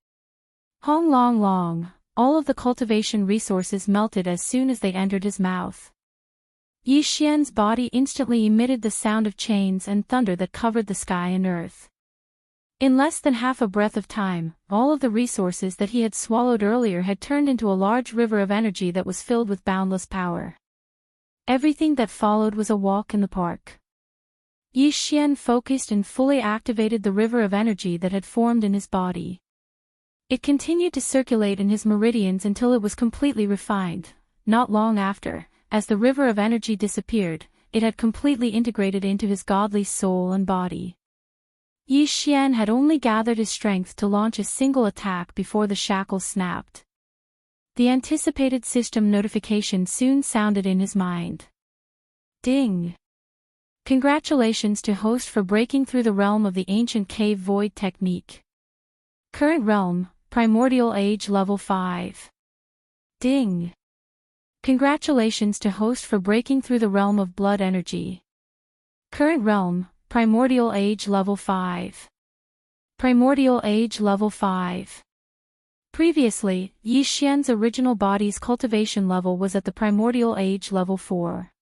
Hong long, all of the cultivation resources melted as soon as they entered his mouth. Yi Xian's body instantly emitted the sound of chains and thunder that covered the sky and earth. In less than half a breath of time, all of the resources that he had swallowed earlier had turned into a large river of energy that was filled with boundless power. Everything that followed was a walk in the park. Yi Xian focused and fully activated the river of energy that had formed in his body. It continued to circulate in his meridians until it was completely refined. Not long after, as the river of energy disappeared, it had completely integrated into his godly soul and body. Yi Xian had only gathered his strength to launch a single attack before the shackles snapped. The anticipated system notification soon sounded in his mind. Ding! Congratulations to host for breaking through the realm of the ancient cave void technique. Current realm, Primordial Age Level 5. Ding! Congratulations to host for breaking through the realm of blood energy. Current realm, Primordial Age Level 5. Primordial Age Level 5. Previously, Yi Xian's original body's cultivation level was at the Primordial Age Level 4.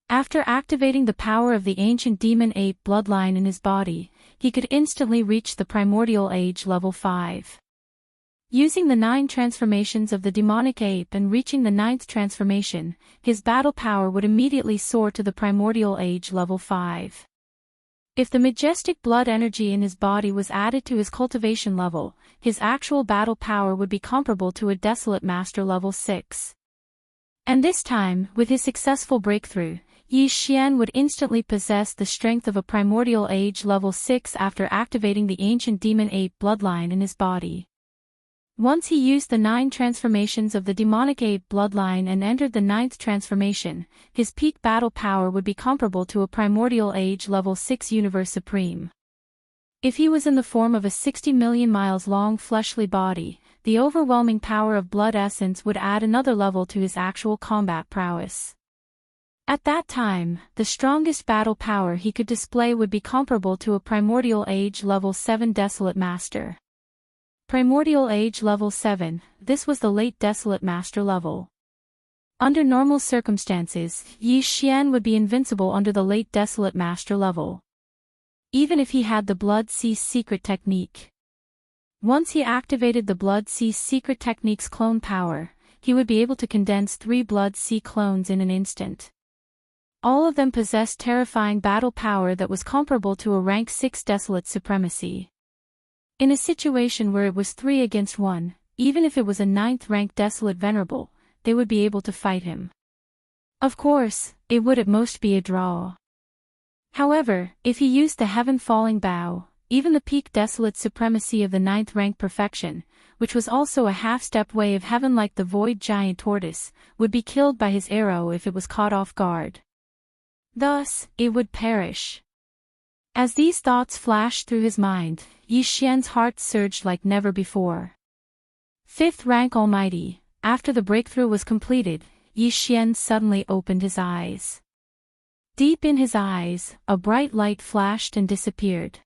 After activating the power of the ancient demon ape bloodline in his body, he could instantly reach the Primordial Age Level 5. Using the 9 transformations of the demonic ape and reaching the 9th transformation, his battle power would immediately soar to the Primordial Age Level 5. If the majestic blood energy in his body was added to his cultivation level, his actual battle power would be comparable to a Desolate Master Level 6. And this time, with his successful breakthrough, Yi Xian would instantly possess the strength of a Primordial Age Level 6 after activating the ancient demon ape bloodline in his body. Once he used the 9 transformations of the demonic ape bloodline and entered the 9th transformation, his peak battle power would be comparable to a primordial age level 6 universe supreme. If he was in the form of a 60 million miles long fleshly body, the overwhelming power of blood essence would add another level to his actual combat prowess. At that time, the strongest battle power he could display would be comparable to a primordial age level 7 desolate master. Primordial age level 7, this was the late desolate master level. Under normal circumstances, Yi Xian would be invincible under the late desolate master level. Even if he had the Blood Sea secret technique. Once he activated the Blood Sea secret technique's clone power, he would be able to condense 3 Blood Sea clones in an instant. All of them possessed terrifying battle power that was comparable to a rank 6 desolate supremacy. In a situation where it was 3 against 1, even if it was a 9th rank desolate venerable, they would be able to fight him. Of course, it would at most be a draw. However, if he used the heaven falling bow, even the peak desolate supremacy of the 9th rank perfection, which was also a half-step way of heaven like the void giant tortoise, would be killed by his arrow if it was caught off guard. Thus, it would perish. As these thoughts flashed through his mind, Yi Xian's heart surged like never before. 5th rank Almighty, after the breakthrough was completed, Yi Xian suddenly opened his eyes. Deep in his eyes, a bright light flashed and disappeared.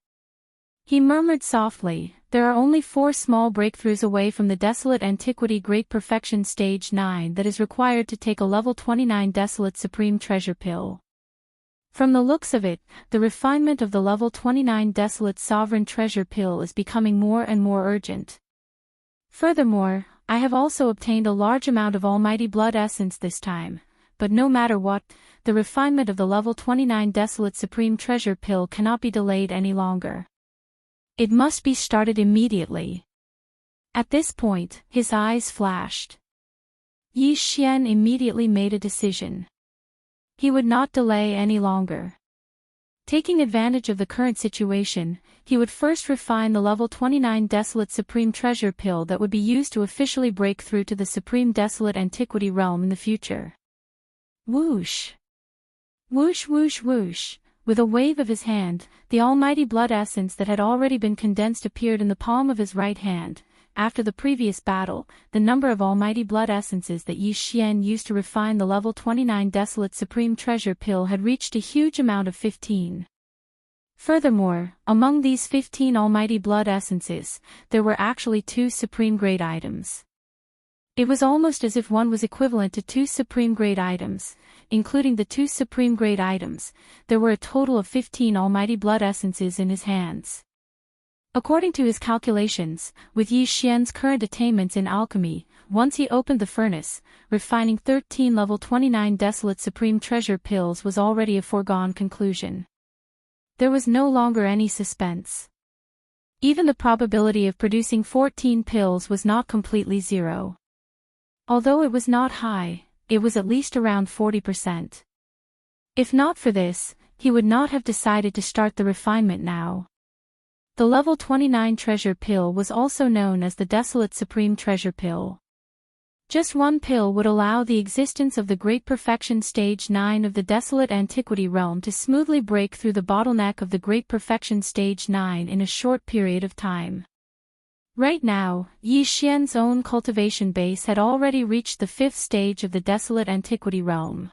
He murmured softly, "There are only 4 small breakthroughs away from the Desolate Antiquity Great Perfection Stage 9 that is required to take a level 29 Desolate Supreme Treasure Pill." From the looks of it, the refinement of the level 29 Desolate Sovereign Treasure Pill is becoming more and more urgent. Furthermore, I have also obtained a large amount of Almighty Blood Essence this time, but no matter what, the refinement of the level 29 Desolate Supreme Treasure Pill cannot be delayed any longer. It must be started immediately. At this point, his eyes flashed. Yi Xian immediately made a decision. He would not delay any longer. Taking advantage of the current situation, he would first refine the level 29 Desolate Supreme Treasure Pill that would be used to officially break through to the Supreme Desolate Antiquity realm in the future. Whoosh! Whoosh whoosh whoosh! With a wave of his hand, the almighty blood essence that had already been condensed appeared in the palm of his right hand. After the previous battle, the number of almighty blood essences that Yi Xian used to refine the level 29 Desolate Supreme Treasure Pill had reached a huge amount of 15. Furthermore, among these 15 almighty blood essences, there were actually 2 supreme grade items. It was almost as if one was equivalent to 2 supreme grade items. Including the 2 supreme grade items, there were a total of 15 almighty blood essences in his hands. According to his calculations, with Yi Xian's current attainments in alchemy, once he opened the furnace, refining 13 level 29 Desolate Supreme Treasure Pills was already a foregone conclusion. There was no longer any suspense. Even the probability of producing 14 pills was not completely zero. Although it was not high, it was at least around 40%. If not for this, he would not have decided to start the refinement now. The level 29 treasure pill was also known as the Desolate Supreme Treasure Pill. Just one pill would allow the existence of the Great Perfection Stage 9 of the Desolate Antiquity realm to smoothly break through the bottleneck of the Great Perfection Stage 9 in a short period of time. Right now, Yi Xian's own cultivation base had already reached the 5th stage of the Desolate Antiquity realm.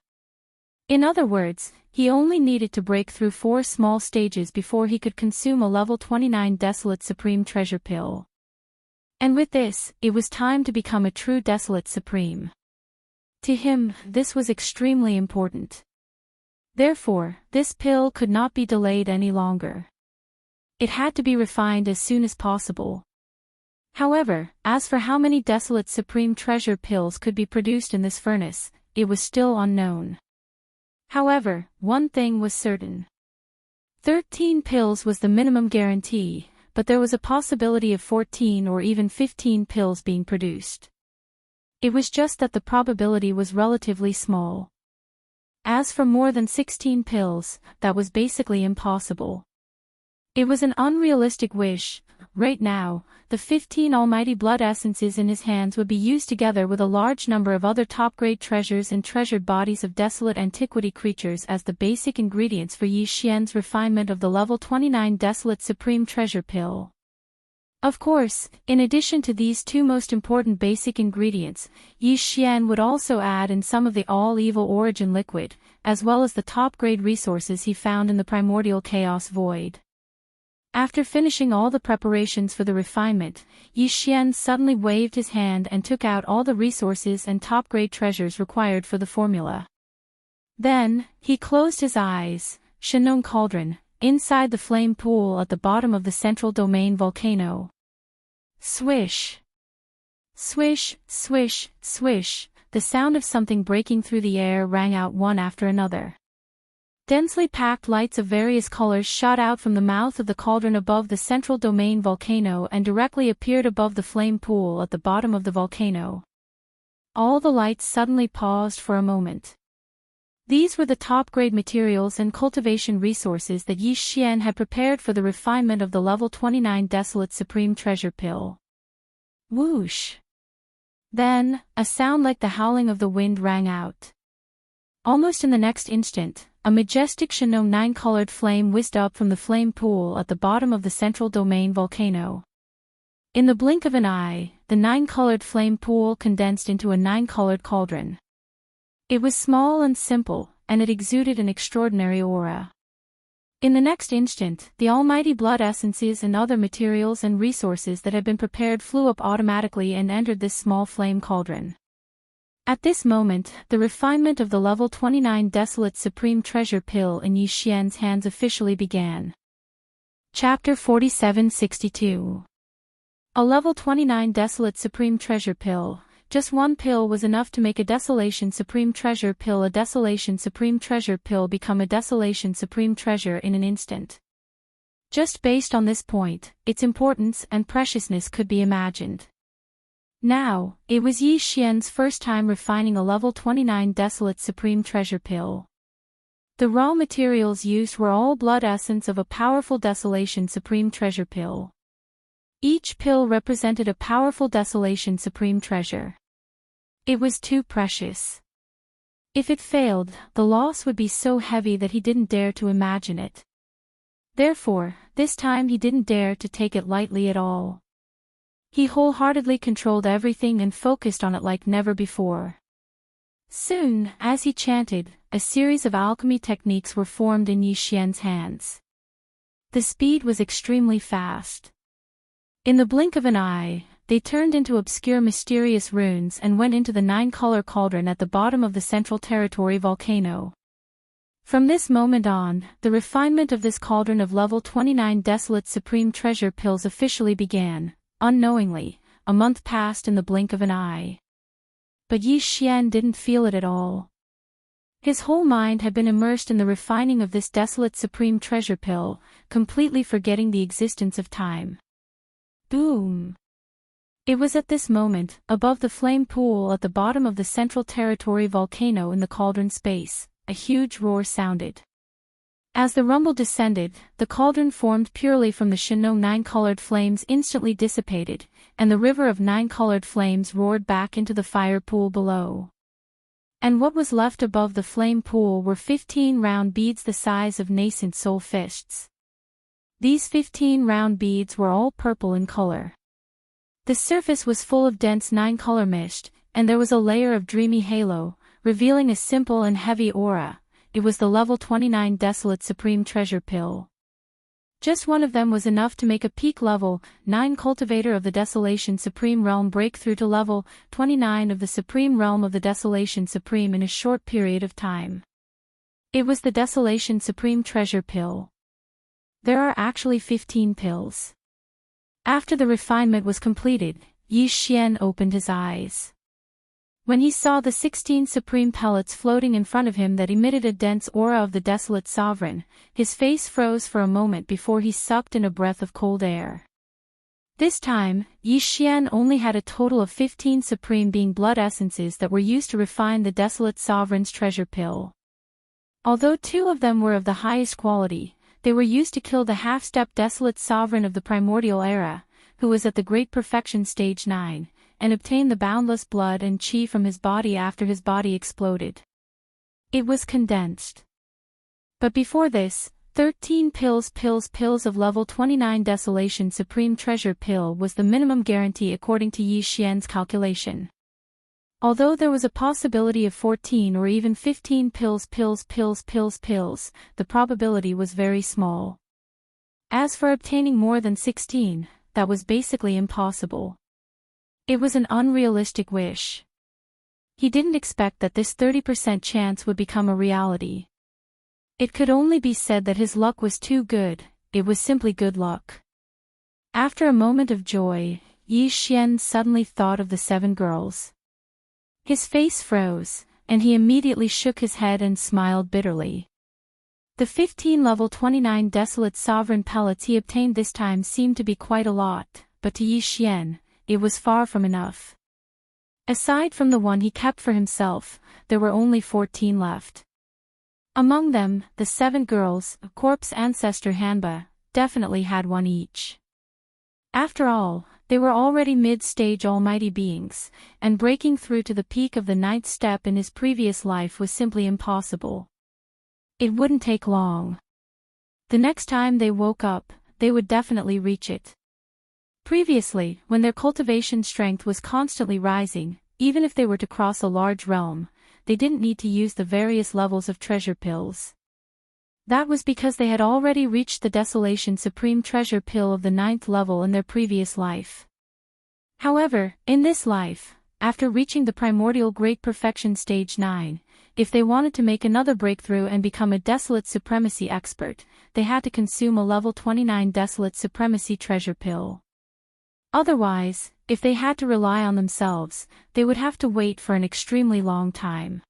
In other words, he only needed to break through 4 small stages before he could consume a level 29 Desolate Supreme Treasure Pill. And with this, it was time to become a true Desolate Supreme. To him, this was extremely important. Therefore, this pill could not be delayed any longer. It had to be refined as soon as possible. However, as for how many Desolate Supreme Treasure Pills could be produced in this furnace, it was still unknown. However, one thing was certain. 13 pills was the minimum guarantee, but there was a possibility of 14 or even 15 pills being produced. It was just that the probability was relatively small. As for more than 16 pills, that was basically impossible. It was an unrealistic wish, right now, the 15 almighty blood essences in his hands would be used together with a large number of other top-grade treasures and treasured bodies of desolate antiquity creatures as the basic ingredients for Yi Xian's refinement of the level 29 desolate supreme treasure pill. Of course, in addition to these two most important basic ingredients, Yi Xian would also add in some of the all-evil origin liquid, as well as the top-grade resources he found in the primordial chaos void. After finishing all the preparations for the refinement, Yi Xian suddenly waved his hand and took out all the resources and top-grade treasures required for the formula. Then, he closed his eyes. Shenong Cauldron, inside the flame pool at the bottom of the central domain volcano. Swish! Swish, swish, swish, the sound of something breaking through the air rang out one after another. Densely packed lights of various colors shot out from the mouth of the cauldron above the central domain volcano and directly appeared above the flame pool at the bottom of the volcano. All the lights suddenly paused for a moment. These were the top-grade materials and cultivation resources that Yi Xian had prepared for the refinement of the level 29 desolate supreme treasure pill. Whoosh! Then, a sound like the howling of the wind rang out. Almost in the next instant, a majestic Shenong 9-colored flame whizzed up from the flame pool at the bottom of the central domain volcano. In the blink of an eye, the 9-colored flame pool condensed into a 9-colored cauldron. It was small and simple, and it exuded an extraordinary aura. In the next instant, the almighty blood essences and other materials and resources that had been prepared flew up automatically and entered this small flame cauldron. At this moment, the refinement of the level 29 desolate supreme treasure pill in Yi Xian's hands officially began. Chapter 4762. A level 29 desolate supreme treasure pill. Just one pill was enough to make a desolation supreme treasure pill. A desolation supreme treasure pill become a desolation supreme treasure in an instant. Just based on this point, its importance and preciousness could be imagined. Now, it was Yi Xian's first time refining a level 29 desolate supreme treasure pill. The raw materials used were all blood essence of a powerful desolation supreme treasure pill. Each pill represented a powerful desolation supreme treasure. It was too precious. If it failed, the loss would be so heavy that he didn't dare to imagine it. Therefore, this time he didn't dare to take it lightly at all. He wholeheartedly controlled everything and focused on it like never before. Soon, as he chanted, a series of alchemy techniques were formed in Yi Xian's hands. The speed was extremely fast. In the blink of an eye, they turned into obscure mysterious runes and went into the 9-color cauldron at the bottom of the central territory volcano. From this moment on, the refinement of this cauldron of level 29 desolate supreme treasure pills officially began. Unknowingly, a month passed in the blink of an eye. But Yi Xian didn't feel it at all. His whole mind had been immersed in the refining of this desolate supreme treasure pill, completely forgetting the existence of time. Boom! It was at this moment, above the flame pool at the bottom of the central territory volcano in the cauldron space, a huge roar sounded. As the rumble descended, the cauldron formed purely from the Shenong 9-colored flames instantly dissipated, and the river of 9-colored flames roared back into the fire pool below. And what was left above the flame pool were 15 round beads the size of nascent soul fists. These 15 round beads were all purple in color. The surface was full of dense 9-color mist, and there was a layer of dreamy halo, revealing a simple and heavy aura. It was the level 29 desolate supreme treasure pill. Just one of them was enough to make a peak level 9 cultivator of the desolation supreme realm break through to level 29 of the supreme realm of the desolation supreme in a short period of time. It was the desolation supreme treasure pill. There are actually 15 pills. After the refinement was completed, Yi Xian opened his eyes. When he saw the 16 supreme pellets floating in front of him that emitted a dense aura of the desolate sovereign, his face froze for a moment before he sucked in a breath of cold air. This time, Yi Xian only had a total of 15 supreme being blood essences that were used to refine the desolate sovereign's treasure pill. Although 2 of them were of the highest quality, They were used to kill the half-step desolate sovereign of the primordial era, who was at the great perfection stage 9, and obtain the boundless blood and chi from his body after his body exploded. It was condensed. But before this, 13 pills of level 29 Desolation Supreme Treasure Pill was the minimum guarantee according to Yi Xian's calculation. Although there was a possibility of 14 or even 15 pills, the probability was very small. As for obtaining more than 16, that was basically impossible. It was an unrealistic wish. He didn't expect that this 30% chance would become a reality. It could only be said that his luck was too good, it was simply good luck. After a moment of joy, Yi Xian suddenly thought of the 7 girls. His face froze, and he immediately shook his head and smiled bitterly. The 15 level 29 desolate sovereign pellets he obtained this time seemed to be quite a lot, but to Yi Xian, it was far from enough. Aside from the one he kept for himself, there were only 14 left. Among them, the 7 girls, corpse ancestor Hanba, definitely had one each. After all, they were already mid-stage almighty beings, and breaking through to the peak of the 9th step in his previous life was simply impossible. It wouldn't take long. The next time they woke up, they would definitely reach it. Previously, when their cultivation strength was constantly rising, even if they were to cross a large realm, they didn't need to use the various levels of treasure pills. That was because they had already reached the Desolation Supreme Treasure Pill of the 9th level in their previous life. However, in this life, after reaching the Primordial Great Perfection Stage 9, if they wanted to make another breakthrough and become a Desolate Supremacy expert, they had to consume a level 29 Desolate Supremacy Treasure Pill. Otherwise, if they had to rely on themselves, they would have to wait for an extremely long time.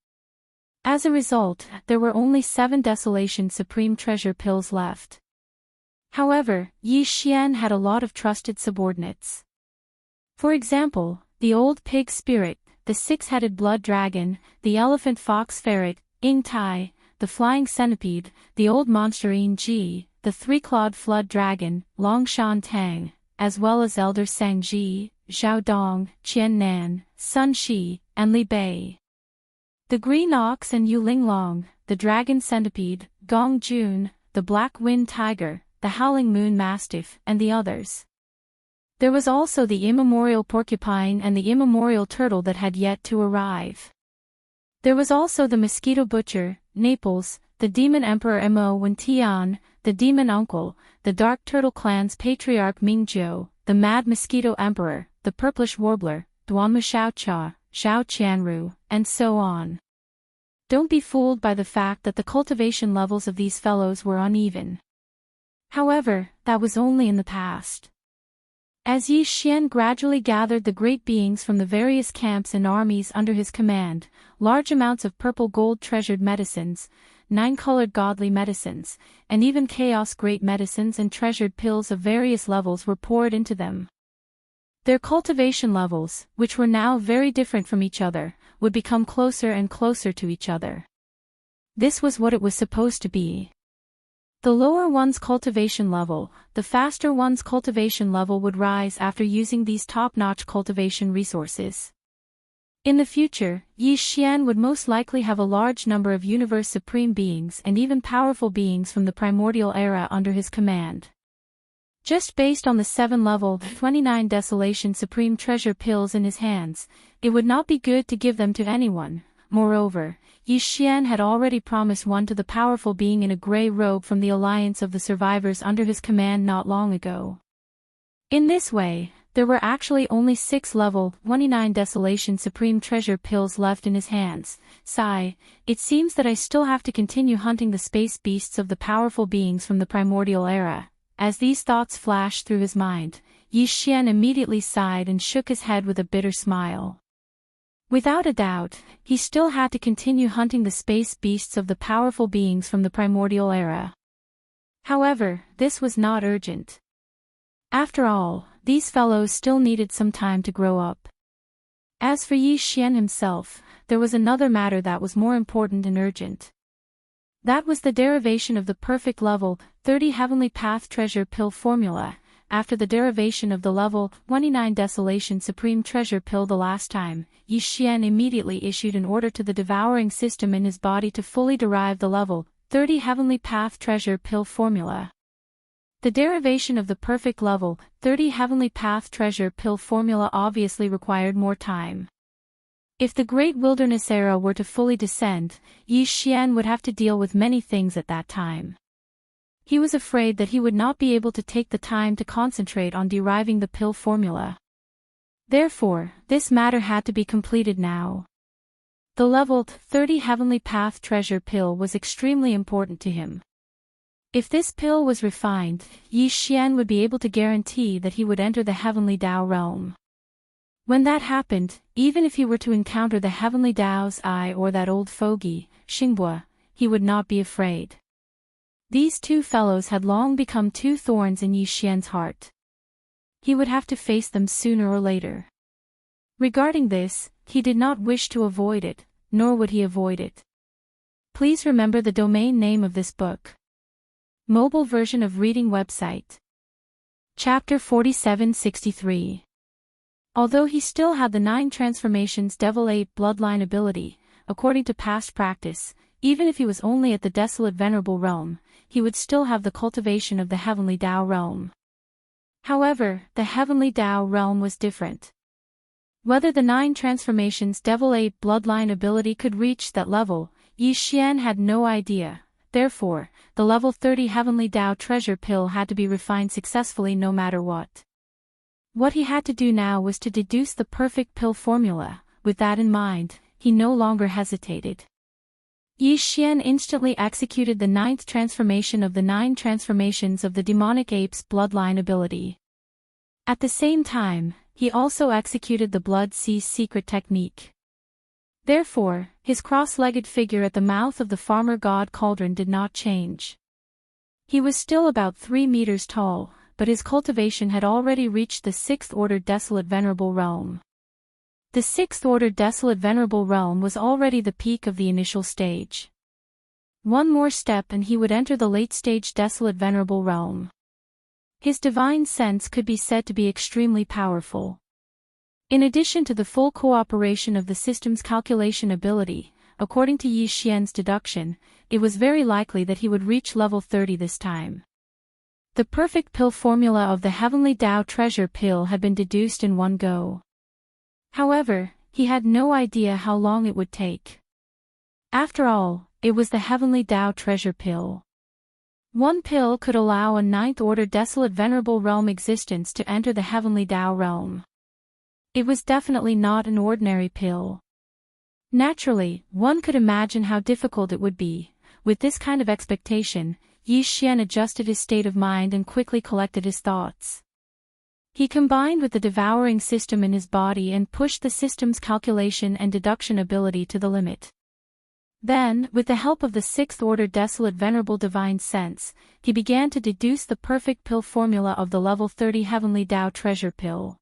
As a result, there were only 7 Desolation Supreme Treasure Pills left. However, Yi Xian had a lot of trusted subordinates. For example, the old pig spirit, the 6-headed blood dragon, the elephant fox ferret, Ying Tai, the flying centipede, the old monster Yin Ji, the 3-clawed flood dragon, Long Shan Tang, as well as Elder Sang Ji, Zhao Dong, Qian Nan, Sun Shi, and Li Bei. The green ox and Yu Ling Long, the dragon centipede, Gong Jun, the black wind tiger, the howling moon mastiff, and the others. There was also the immemorial porcupine and the immemorial turtle that had yet to arrive. There was also the mosquito butcher, Naples, the demon emperor Mo Wen Tian, the demon uncle, the dark turtle clan's patriarch Mingzhou, the mad mosquito emperor, the purplish warbler, Duanmu Xiaocha, Xiao Qianru, and so on. Don't be fooled by the fact that the cultivation levels of these fellows were uneven. However, that was only in the past. As Yi Xian gradually gathered the great beings from the various camps and armies under his command, large amounts of purple gold treasured medicines, 9-colored godly medicines, and even chaos great medicines and treasured pills of various levels were poured into them. Their cultivation levels, which were now very different from each other, would become closer and closer to each other. This was what it was supposed to be. The lower one's cultivation level, the faster one's cultivation level would rise after using these top-notch cultivation resources. In the future, Yi Xian would most likely have a large number of universe supreme beings and even powerful beings from the primordial era under his command. Just based on the 7-level, 29 Desolation Supreme Treasure Pills in his hands, it would not be good to give them to anyone. Moreover, Yi Xian had already promised one to the powerful being in a grey robe from the alliance of the survivors under his command not long ago. In this way, there were actually only 6 level 29 Desolation Supreme Treasure Pills left in his hands. Sigh, it seems that I still have to continue hunting the space beasts of the powerful beings from the primordial era. As these thoughts flashed through his mind, Yi Xian immediately sighed and shook his head with a bitter smile. Without a doubt, he still had to continue hunting the space beasts of the powerful beings from the primordial era. However, this was not urgent. After all, these fellows still needed some time to grow up. As for Yi Xian himself, there was another matter that was more important and urgent. That was the derivation of the perfect level 30 Heavenly Path Treasure Pill formula, after the derivation of the level 29 Desolation Supreme Treasure Pill the last time. Xian immediately issued an order to the devouring system in his body to fully derive the level 30 Heavenly Path Treasure Pill formula. The derivation of the perfect level 30 Heavenly Path Treasure Pill formula obviously required more time. If the Great Wilderness Era were to fully descend, Xian would have to deal with many things at that time. He was afraid that he would not be able to take the time to concentrate on deriving the pill formula. Therefore, this matter had to be completed now. The level 30 Heavenly Path Treasure Pill was extremely important to him. If this pill was refined, Xian would be able to guarantee that he would enter the Heavenly Tao realm. When that happened, even if he were to encounter the Heavenly Tao's eye or that old fogey, Xingbua, he would not be afraid. These two fellows had long become two thorns in Xian's heart. He would have to face them sooner or later. Regarding this, he did not wish to avoid it, nor would he avoid it. Please remember the domain name of this book. Mobile version of reading website. Chapter 4763. Although he still had the 9 transformations Devil 8 bloodline ability, according to past practice, even if he was only at the desolate venerable realm, he would still have the cultivation of the heavenly Tao realm. However, the heavenly Tao realm was different. Whether the 9 transformations Devil 8 bloodline ability could reach that level, Xian had no idea. Therefore, the level 30 Heavenly Tao treasure pill had to be refined successfully no matter what. What he had to do now was to deduce the perfect pill formula. With that in mind, he no longer hesitated. Xian instantly executed the 9th transformation of the 9 transformations of the demonic ape's bloodline ability. At the same time, he also executed the Blood Sea's secret technique. Therefore, his cross-legged figure at the mouth of the farmer god cauldron did not change. He was still about 3 meters tall, but his cultivation had already reached the 6th order Desolate Venerable Realm. The 6th order Desolate Venerable Realm was already the peak of the initial stage. One more step and he would enter the late-stage Desolate Venerable Realm. His divine sense could be said to be extremely powerful. In addition to the full cooperation of the system's calculation ability, according to Xian's deduction, it was very likely that he would reach level 30 this time. The perfect pill formula of the Heavenly Tao treasure pill had been deduced in one go. However, he had no idea how long it would take. After all, it was the Heavenly Tao treasure pill. One pill could allow a 9th order Desolate Venerable Realm existence to enter the Heavenly Tao realm. It was definitely not an ordinary pill. Naturally, one could imagine how difficult it would be. With this kind of expectation, Xian adjusted his state of mind and quickly collected his thoughts. He combined with the devouring system in his body and pushed the system's calculation and deduction ability to the limit. Then, with the help of the 6th order Desolate Venerable Divine Sense, he began to deduce the perfect pill formula of the level 30 Heavenly Tao treasure pill.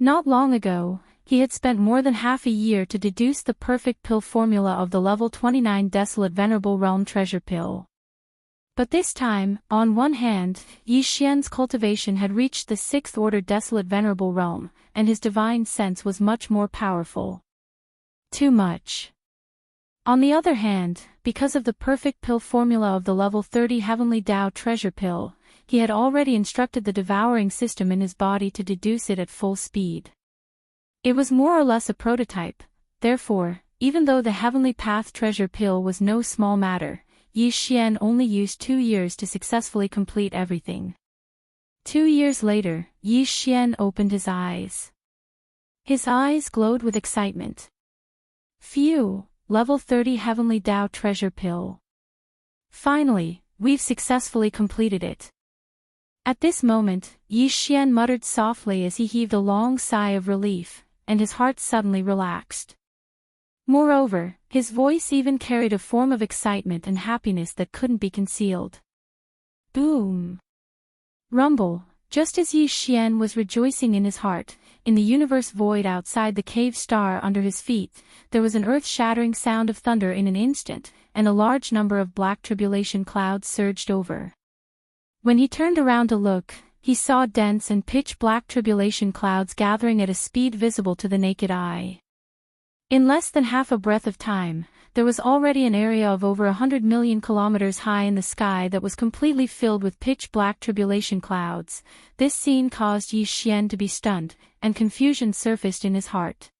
Not long ago, he had spent more than half a year to deduce the perfect pill formula of the level 29 Desolate Venerable Realm treasure pill. But this time, on one hand, Xian's cultivation had reached the 6th order Desolate Venerable Realm, and his divine sense was much more powerful. Too much. On the other hand, because of the perfect pill formula of the level 30 Heavenly Tao treasure pill, he had already instructed the devouring system in his body to deduce it at full speed. It was more or less a prototype, therefore, even though the Heavenly Path treasure pill was no small matter, Xian only used 2 years to successfully complete everything. 2 years later, Xian opened his eyes. His eyes glowed with excitement. Phew, level 30 Heavenly Tao treasure pill. Finally, we've successfully completed it. At this moment, Xian muttered softly as he heaved a long sigh of relief, and his heart suddenly relaxed. Moreover, his voice even carried a form of excitement and happiness that couldn't be concealed. Boom! Rumble, just as Xian was rejoicing in his heart, in the universe void outside the cave star under his feet, there was an earth-shattering sound of thunder in an instant, and a large number of black tribulation clouds surged over. When he turned around to look, he saw dense and pitch-black tribulation clouds gathering at a speed visible to the naked eye. In less than half a breath of time, there was already an area of over 100 million kilometers high in the sky that was completely filled with pitch-black tribulation clouds. This scene caused Yi Xian to be stunned, and confusion surfaced in his heart.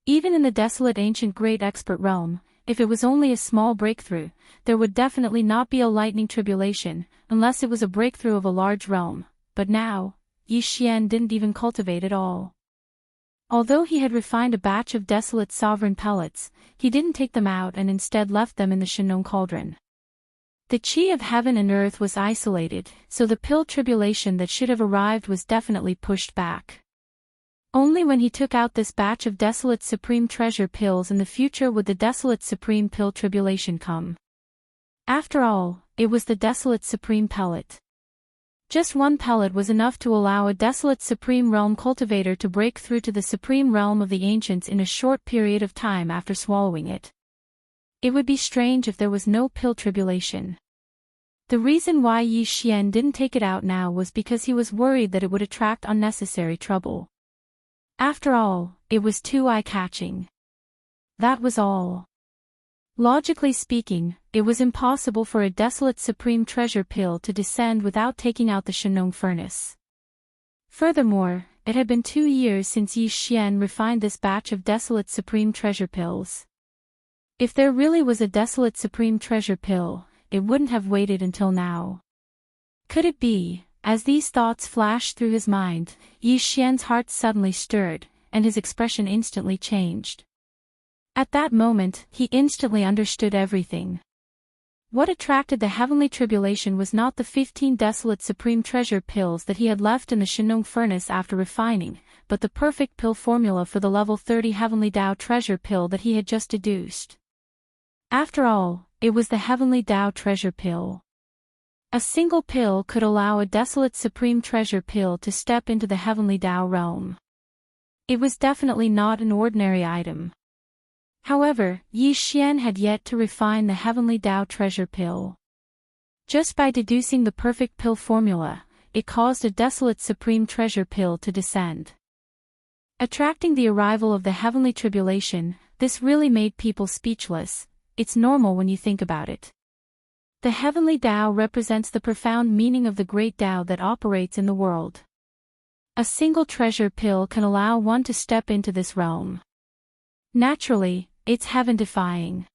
Even in the desolate ancient great expert realm, if it was only a small breakthrough, there would definitely not be a lightning tribulation, unless it was a breakthrough of a large realm, but now, Yi Xian didn't even cultivate at all. Although he had refined a batch of desolate sovereign pellets, he didn't take them out and instead left them in the Shenong cauldron. The chi of heaven and earth was isolated, so the pill tribulation that should have arrived was definitely pushed back. Only when he took out this batch of desolate supreme treasure pills in the future would the desolate supreme pill tribulation come. After all, it was the desolate supreme pellet. Just one pellet was enough to allow a desolate supreme realm cultivator to break through to the supreme realm of the ancients in a short period of time after swallowing it. It would be strange if there was no pill tribulation. The reason why Yi Xian didn't take it out now was because he was worried that it would attract unnecessary trouble. After all, it was too eye-catching. That was all. Logically speaking, it was impossible for a desolate supreme treasure pill to descend without taking out the Shenong furnace. Furthermore, it had been 2 years since Yi Xian refined this batch of desolate supreme treasure pills. If there really was a desolate supreme treasure pill, it wouldn't have waited until now. Could it be? As these thoughts flashed through his mind, Yi Xian's heart suddenly stirred, and his expression instantly changed. At that moment, he instantly understood everything. What attracted the heavenly tribulation was not the 15 desolate supreme treasure pills that he had left in the Shenong furnace after refining, but the perfect pill formula for the level 30 heavenly Tao treasure pill that he had just deduced. After all, it was the heavenly Tao treasure pill. A single pill could allow a desolate supreme treasure pill to step into the heavenly Tao realm. It was definitely not an ordinary item. However, Yi Xian had yet to refine the heavenly Tao treasure pill. Just by deducing the perfect pill formula, it caused a desolate supreme treasure pill to descend. Attracting the arrival of the heavenly tribulation, this really made people speechless. It's normal when you think about it. The heavenly Tao represents the profound meaning of the great Tao that operates in the world. A single treasure pill can allow one to step into this realm. Naturally, it's heaven-defying.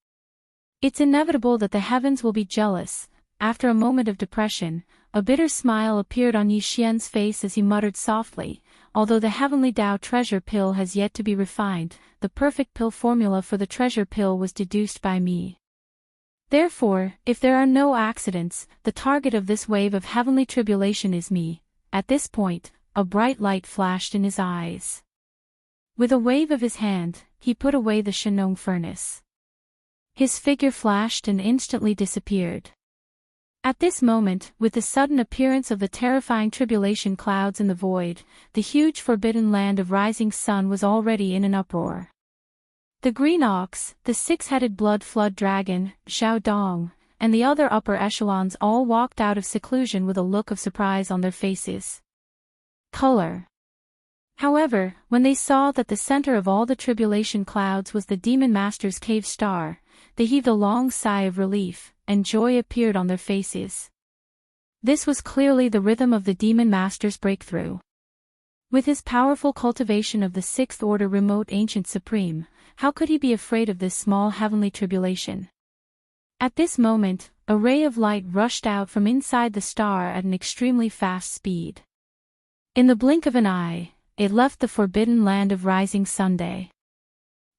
It's inevitable that the heavens will be jealous. After a moment of depression, a bitter smile appeared on Yi Xian's face as he muttered softly, although the heavenly Tao treasure pill has yet to be refined, the perfect pill formula for the treasure pill was deduced by me. Therefore, if there are no accidents, the target of this wave of heavenly tribulation is me. At this point, a bright light flashed in his eyes. With a wave of his hand, he put away the Shenong furnace. His figure flashed and instantly disappeared. At this moment, with the sudden appearance of the terrifying tribulation clouds in the void, the huge forbidden land of rising sun was already in an uproar. The green ox, the six-headed blood flood dragon, Xiaodong, and the other upper echelons all walked out of seclusion with a look of surprise on their faces. Color. However, when they saw that the center of all the tribulation clouds was the Demon Master's cave star, they heaved a long sigh of relief, and joy appeared on their faces. This was clearly the rhythm of the Demon Master's breakthrough. With his powerful cultivation of the sixth order remote ancient supreme, how could he be afraid of this small heavenly tribulation? At this moment, a ray of light rushed out from inside the star at an extremely fast speed. In the blink of an eye, it left the forbidden land of rising Sunday.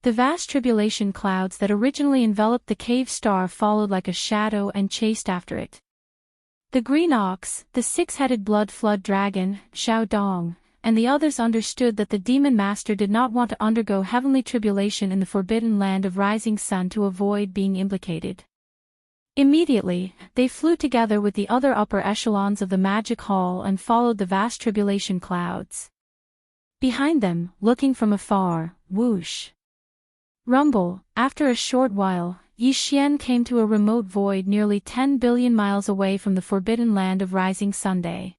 The vast tribulation clouds that originally enveloped the cave star followed like a shadow and chased after it. The green ox, the six-headed blood flood dragon, Xiaodong, and the others understood that the Demon Master did not want to undergo heavenly tribulation in the forbidden land of rising sun to avoid being implicated. Immediately, they flew together with the other upper echelons of the magic hall and followed the vast tribulation clouds. Behind them, looking from afar, whoosh. Rumble. After a short while, Xian came to a remote void nearly 10 billion miles away from the forbidden land of rising Sunday.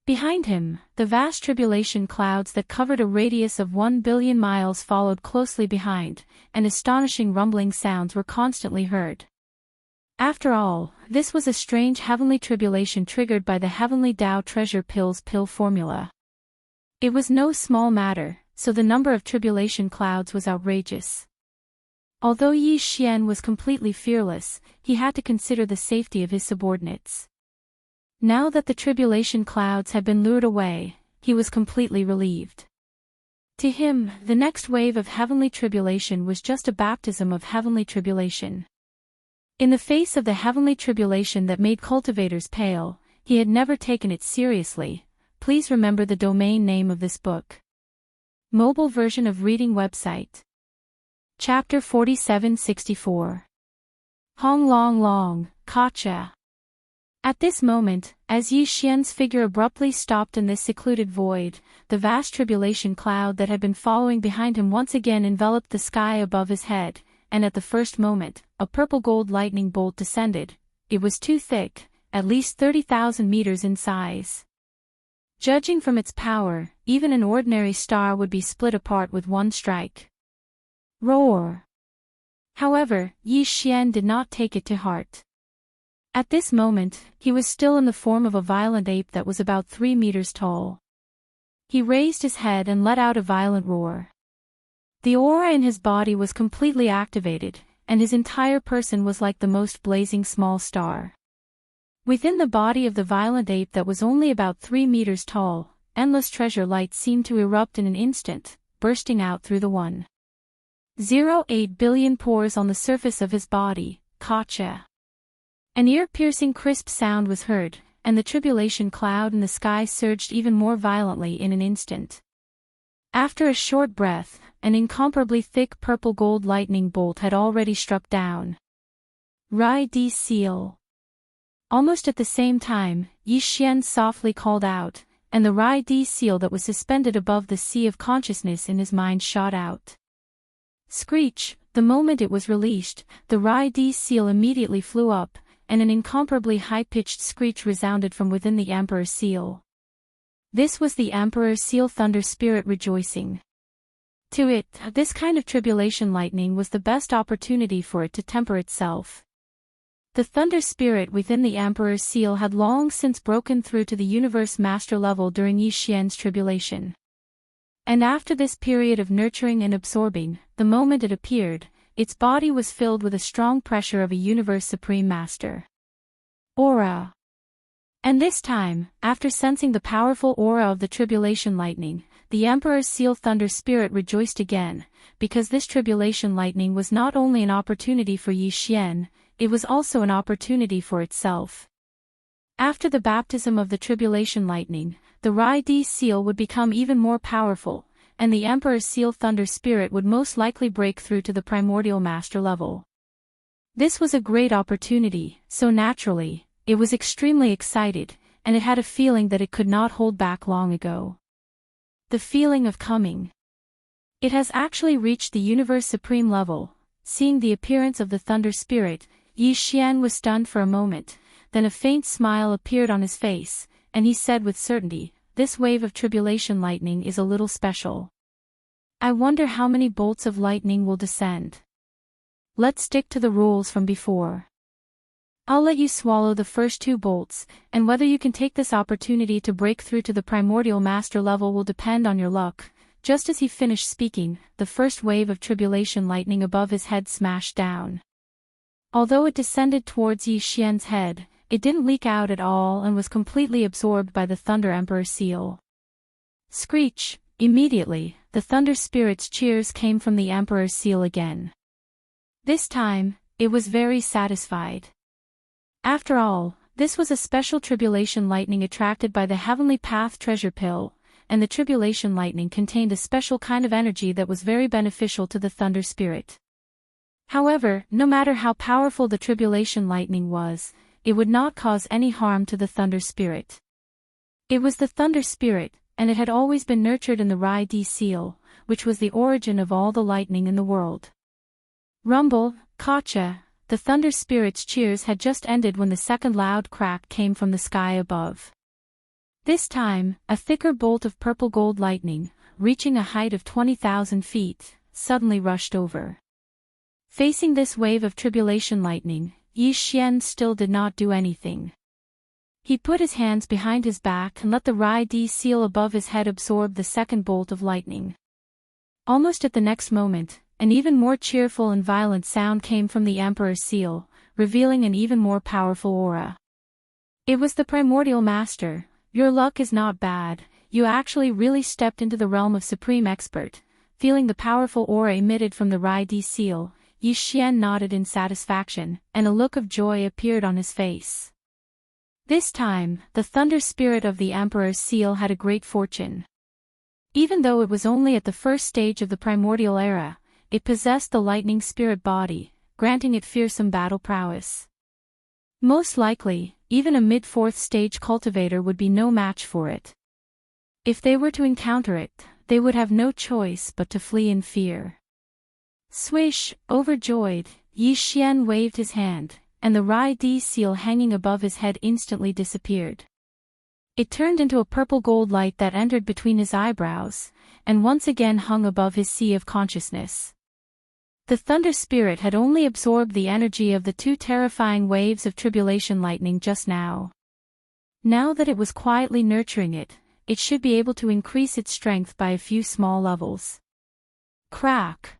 Behind him, the vast tribulation clouds that covered a radius of 1 billion miles followed closely behind, and astonishing rumbling sounds were constantly heard. After all, this was a strange heavenly tribulation triggered by the heavenly Tao treasure pills pill formula. It was no small matter, so the number of tribulation clouds was outrageous. Although Xian was completely fearless, he had to consider the safety of his subordinates. Now that the tribulation clouds had been lured away, he was completely relieved. To him, the next wave of heavenly tribulation was just a baptism of heavenly tribulation. In the face of the heavenly tribulation that made cultivators pale, he had never taken it seriously. Please remember the domain name of this book. Mobile version of reading website. Chapter 4764. Hong Long Long, Gotcha. At this moment, as Xian's figure abruptly stopped in this secluded void, the vast tribulation cloud that had been following behind him once again enveloped the sky above his head, and at the first moment, a purple-gold lightning bolt descended. It was too thick, at least 30,000 meters in size. Judging from its power, even an ordinary star would be split apart with one strike. Roar! However, Xian did not take it to heart. At this moment, he was still in the form of a violent ape that was about 3 meters tall. He raised his head and let out a violent roar. The aura in his body was completely activated, and his entire person was like the most blazing small star. Within the body of the violent ape that was only about 3 meters tall, endless treasure light seemed to erupt in an instant, bursting out through the 1.08 billion pores on the surface of his body. Gotcha. An ear-piercing crisp sound was heard, and the tribulation cloud in the sky surged even more violently in an instant. After a short breath, an incomparably thick purple-gold lightning bolt had already struck down. Rai Di Seal. Almost at the same time, Xian softly called out, and the Rai Di Seal that was suspended above the sea of consciousness in his mind shot out. Screech! The moment it was released, the Rai Di Seal immediately flew up, and an incomparably high-pitched screech resounded from within the Emperor's seal. This was the Emperor's seal Thunder Spirit rejoicing. To it, this kind of tribulation lightning was the best opportunity for it to temper itself. The Thunder Spirit within the Emperor's seal had long since broken through to the Universe Master level during Xian's tribulation. And after this period of nurturing and absorbing, the moment it appeared, its body was filled with a strong pressure of a Universe Supreme Master. Aura. And this time, after sensing the powerful aura of the tribulation lightning, the Emperor's seal Thunder Spirit rejoiced again, because this tribulation lightning was not only an opportunity for Xian, it was also an opportunity for itself. After the baptism of the tribulation lightning, the Rai Di seal would become even more powerful, and the Emperor's seal Thunder Spirit would most likely break through to the primordial master level. This was a great opportunity, so naturally, it was extremely excited, and it had a feeling that it could not hold back long ago. The feeling of coming. It has actually reached the Universe Supreme level. Seeing the appearance of the Thunder Spirit, Xian was stunned for a moment, then a faint smile appeared on his face, and he said with certainty, "This wave of tribulation lightning is a little special. I wonder how many bolts of lightning will descend. Let's stick to the rules from before. I'll let you swallow the first 2 bolts, and whether you can take this opportunity to break through to the primordial master level will depend on your luck." Just as he finished speaking, the first wave of tribulation lightning above his head smashed down. Although it descended towards Xian's head, it didn't leak out at all and was completely absorbed by the Thunder Emperor seal. Screech! Immediately, the Thunder Spirit's cheers came from the Emperor's seal again. This time, it was very satisfied. After all, this was a special tribulation lightning attracted by the Heavenly Path treasure pill, and the tribulation lightning contained a special kind of energy that was very beneficial to the Thunder Spirit. However, no matter how powerful the tribulation lightning was, it would not cause any harm to the Thunder Spirit. It was the Thunder Spirit, and it had always been nurtured in the Rai Di seal, which was the origin of all the lightning in the world. Rumble, Kacha, the thunder spirit's cheers had just ended when the second loud crack came from the sky above. This time, a thicker bolt of purple gold lightning, reaching a height of 20,000 feet, suddenly rushed over. Facing this wave of tribulation lightning, Xian still did not do anything. He put his hands behind his back and let the Rai-D seal above his head absorb the second bolt of lightning. Almost at the next moment, an even more cheerful and violent sound came from the Emperor's seal, revealing an even more powerful aura. It was the Primordial Master. Your luck is not bad, you actually really stepped into the realm of Supreme Expert. Feeling the powerful aura emitted from the Rai-D seal, Xian nodded in satisfaction, and a look of joy appeared on his face. This time, the thunder spirit of the Emperor's seal had a great fortune. Even though it was only at the first stage of the primordial era, it possessed the lightning spirit body, granting it fearsome battle prowess. Most likely, even a mid-fourth stage cultivator would be no match for it. If they were to encounter it, they would have no choice but to flee in fear. Swish, overjoyed, Xian waved his hand, and the Rai-D seal hanging above his head instantly disappeared. It turned into a purple gold light that entered between his eyebrows, and once again hung above his sea of consciousness. The thunder spirit had only absorbed the energy of the two terrifying waves of tribulation lightning just now. Now that it was quietly nurturing it, it should be able to increase its strength by a few small levels. Crack!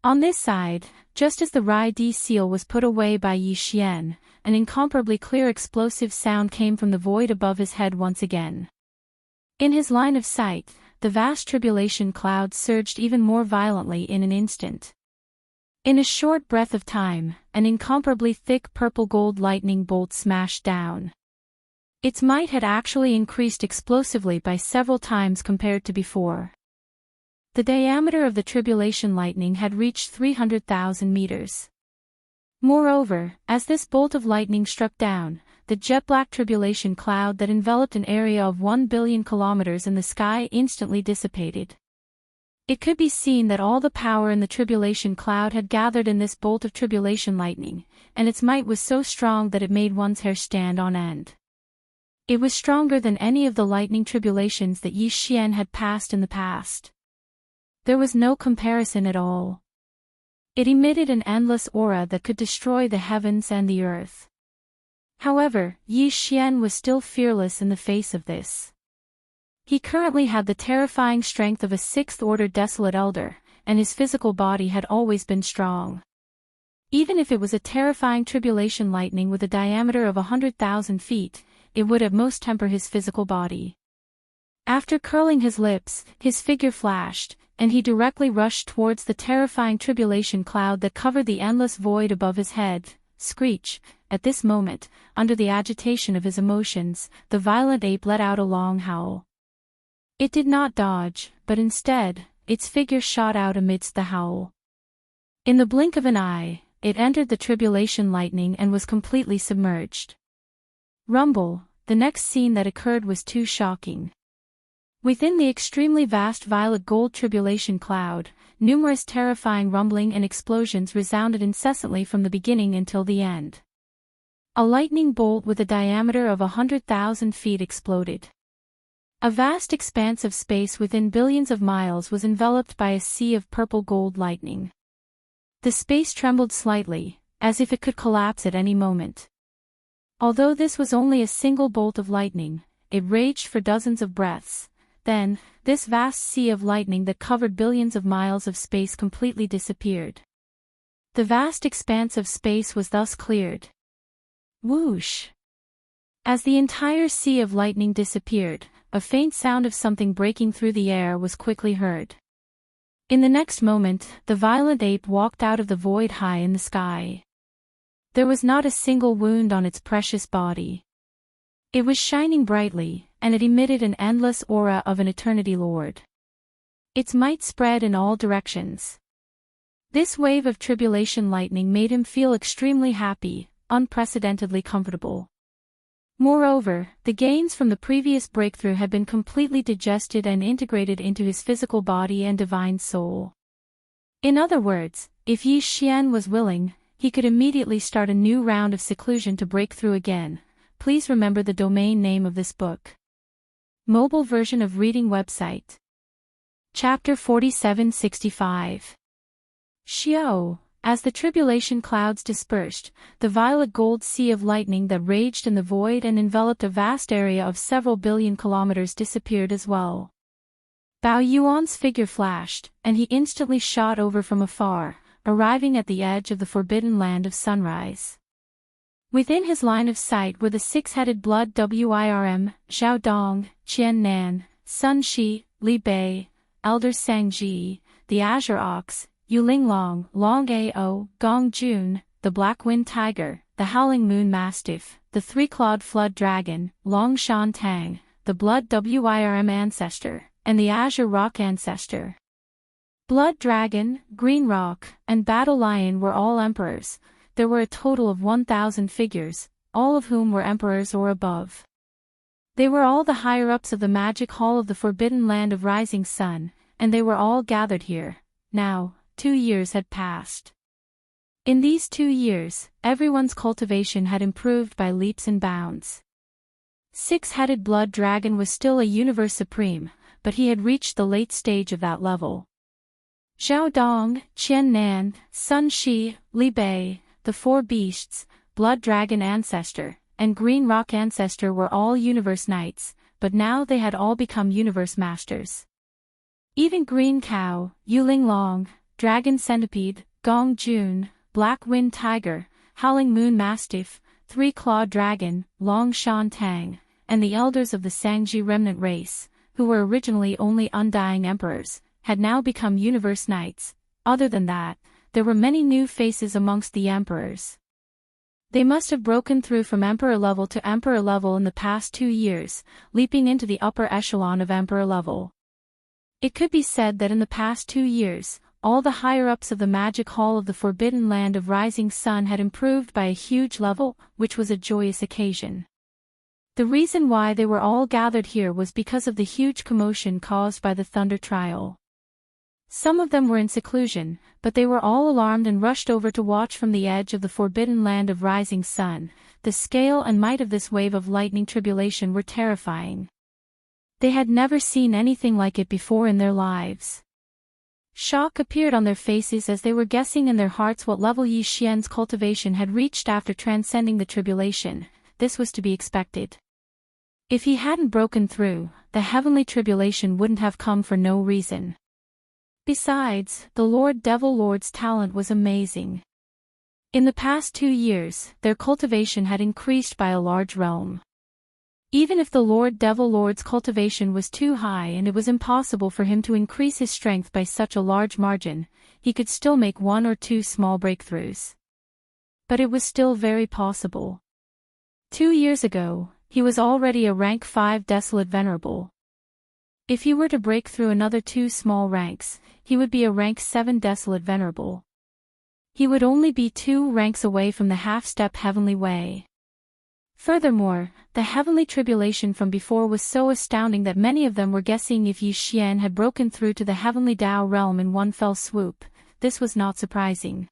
On this side, just as the Rai-D seal was put away by Xian, an incomparably clear explosive sound came from the void above his head once again. In his line of sight, the vast tribulation cloud surged even more violently in an instant. In a short breath of time, an incomparably thick purple gold lightning bolt smashed down. Its might had actually increased explosively by several times compared to before. The diameter of the tribulation lightning had reached 300,000 meters. Moreover, as this bolt of lightning struck down, the jet-black tribulation cloud that enveloped an area of 1 billion kilometers in the sky instantly dissipated. It could be seen that all the power in the tribulation cloud had gathered in this bolt of tribulation lightning, and its might was so strong that it made one's hair stand on end. It was stronger than any of the lightning tribulations that Xian had passed in the past. There was no comparison at all. It emitted an endless aura that could destroy the heavens and the earth. However, Xian was still fearless in the face of this. He currently had the terrifying strength of a sixth-order desolate elder, and his physical body had always been strong. Even if it was a terrifying tribulation lightning with a diameter of 100,000 feet, it would at most temper his physical body. After curling his lips, his figure flashed, and he directly rushed towards the terrifying tribulation cloud that covered the endless void above his head. Screech! At this moment, under the agitation of his emotions, the violent ape let out a long howl. It did not dodge, but instead, its figure shot out amidst the howl. In the blink of an eye, it entered the tribulation lightning and was completely submerged. Rumble! The next scene that occurred was too shocking. Within the extremely vast violet gold tribulation cloud, numerous terrifying rumbling and explosions resounded incessantly from the beginning until the end. A lightning bolt with a diameter of 100,000 feet exploded. A vast expanse of space within billions of miles was enveloped by a sea of purple gold lightning. The space trembled slightly, as if it could collapse at any moment. Although this was only a single bolt of lightning, it raged for dozens of breaths. Then, this vast sea of lightning that covered billions of miles of space completely disappeared. The vast expanse of space was thus cleared. Whoosh! As the entire sea of lightning disappeared, a faint sound of something breaking through the air was quickly heard. In the next moment, the violent ape walked out of the void high in the sky. There was not a single wound on its precious body. It was shining brightly, and it emitted an endless aura of an eternity lord. Its might spread in all directions. This wave of tribulation lightning made him feel extremely happy, unprecedentedly comfortable. Moreover, the gains from the previous breakthrough had been completely digested and integrated into his physical body and divine soul. In other words, If Yi Xian was willing, he could immediately start a new round of seclusion to break through again. Please remember the domain name of this book. Mobile version of reading website. Chapter 4765. Xiao. As the tribulation clouds dispersed, the violet gold sea of lightning that raged in the void and enveloped a vast area of several billion kilometers disappeared as well. Bao Yuan's figure flashed, and he instantly shot over from afar, arriving at the edge of the forbidden land of sunrise. Within his line of sight were the six-headed blood Wirm, Zhao Dong, Qian Nan, Sun Shi, Li Bei, Elder Sangji, the Azure Ox, Yuling Long, Long Ao, Gong Jun, the Black Wind Tiger, the Howling Moon Mastiff, the Three-Clawed Flood Dragon, Long Shan Tang, the Blood Wirm Ancestor, and the Azure Rock Ancestor. Blood Dragon, Green Rock, and Battle Lion were all emperors. There were a total of 1,000 figures, all of whom were emperors or above. They were all the higher-ups of the magic hall of the Forbidden Land of Rising Sun, and they were all gathered here. Now, 2 years had passed. In these 2 years, everyone's cultivation had improved by leaps and bounds. Six-headed Blood Dragon was still a universe supreme, but he had reached the late stage of that level. Zhao Dong, Qian Nan, Sun Shi, Li Bei, the Four Beasts, Blood Dragon Ancestor, and Green Rock Ancestor were all universe knights, but now they had all become universe masters. Even Green Cow, Yuling Long, Dragon Centipede, Gong Jun, Black Wind Tiger, Howling Moon Mastiff, Three-Clawed Dragon, Long Shan Tang, and the elders of the Sangji remnant race, who were originally only undying emperors, had now become universe knights. Other than that, there were many new faces amongst the emperors. They must have broken through from emperor level to emperor level in the past 2 years, leaping into the upper echelon of emperor level. It could be said that in the past 2 years, all the higher-ups of the magic hall of the Forbidden Land of Rising Sun had improved by a huge level, which was a joyous occasion. The reason why they were all gathered here was because of the huge commotion caused by the Thunder Trial. Some of them were in seclusion, but they were all alarmed and rushed over to watch from the edge of the Forbidden Land of Rising Sun. The scale and might of this wave of lightning tribulation were terrifying. They had never seen anything like it before in their lives. Shock appeared on their faces as they were guessing in their hearts what level Yi Xian's cultivation had reached after transcending the tribulation. This was to be expected. If he hadn't broken through, the heavenly tribulation wouldn't have come for no reason. Besides, the Lord Devil Lord's talent was amazing. In the past 2 years, their cultivation had increased by a large realm. Even if the Lord Devil Lord's cultivation was too high and it was impossible for him to increase his strength by such a large margin, he could still make 1 or 2 small breakthroughs. But it was still very possible. 2 years ago, he was already a rank 5 Desolate Venerable. If he were to break through another 2 small ranks, he would be a rank 7 Desolate Venerable. He would only be 2 ranks away from the half-step Heavenly Way. Furthermore, the heavenly tribulation from before was so astounding that many of them were guessing if Yi Xian had broken through to the heavenly Tao realm in one fell swoop. This was not surprising.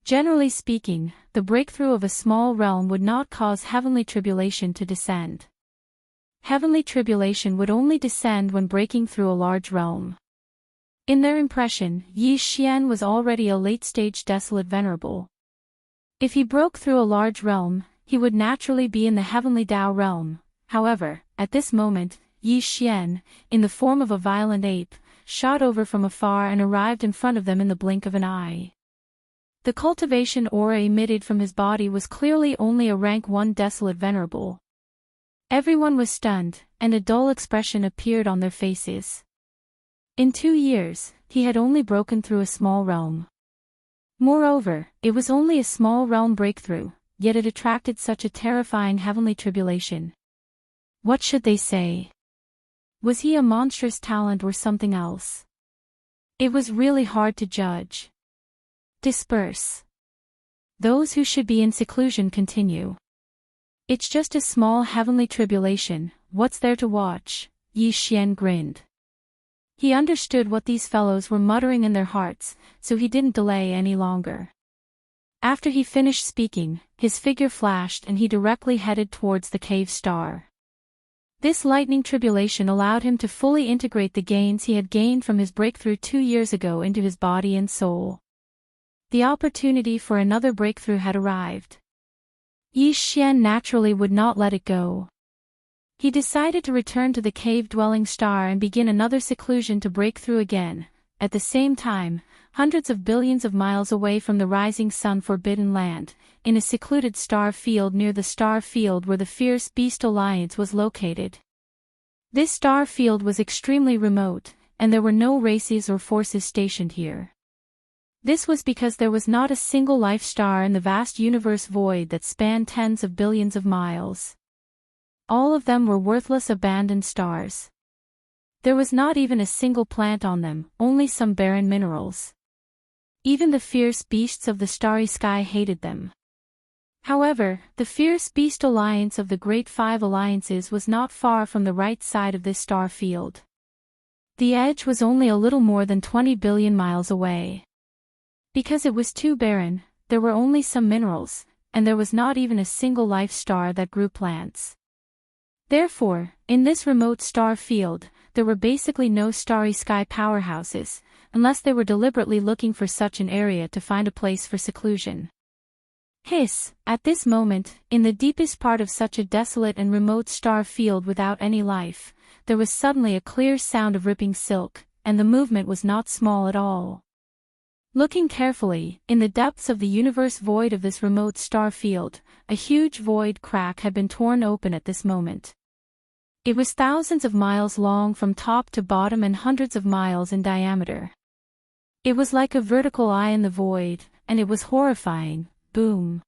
Generally speaking, the breakthrough of a small realm would not cause heavenly tribulation to descend. Heavenly tribulation would only descend when breaking through a large realm. In their impression, Yi Xian was already a late-stage Desolate Venerable. If he broke through a large realm, he would naturally be in the heavenly Tao realm. However, at this moment, Yi Xian, in the form of a violent ape, shot over from afar and arrived in front of them in the blink of an eye. The cultivation aura emitted from his body was clearly only a rank 1 Desolate Venerable. Everyone was stunned, and a dull expression appeared on their faces. In 2 years, he had only broken through a small realm. Moreover, it was only a small realm breakthrough, yet it attracted such a terrifying heavenly tribulation. What should they say? Was he a monstrous talent or something else? It was really hard to judge. Disperse. Those who should be in seclusion continue. It's just a small heavenly tribulation, what's there to watch? Yi Xian grinned. He understood what these fellows were muttering in their hearts, so he didn't delay any longer. After he finished speaking, his figure flashed and he directly headed towards the cave star. This lightning tribulation allowed him to fully integrate the gains he had gained from his breakthrough 2 years ago into his body and soul. The opportunity for another breakthrough had arrived. Yi Xian naturally would not let it go. He decided to return to the cave-dwelling star and begin another seclusion to break through again. At the same time, hundreds of billions of miles away from the rising sun Forbidden Land, in a secluded star field near the star field where the Fierce Beast Alliance was located. This star field was extremely remote, and there were no races or forces stationed here. This was because there was not a single life star in the vast universe void that spanned tens of billions of miles. All of them were worthless abandoned stars. There was not even a single plant on them, only some barren minerals. Even the fierce beasts of the starry sky hated them. However, the Fierce Beast Alliance of the Great Five Alliances was not far from the right side of this star field. The edge was only a little more than 20 billion miles away. Because it was too barren, there were only some minerals, and there was not even a single life star that grew plants. Therefore, in this remote star field, there were basically no starry sky powerhouses, unless they were deliberately looking for such an area to find a place for seclusion. Hiss, at this moment, in the deepest part of such a desolate and remote star field without any life, there was suddenly a clear sound of ripping silk, and the movement was not small at all. Looking carefully, in the depths of the universe void of this remote star field, a huge void crack had been torn open at this moment. It was thousands of miles long from top to bottom and hundreds of miles in diameter. It was like a vertical eye in the void, and it was horrifying. Boom.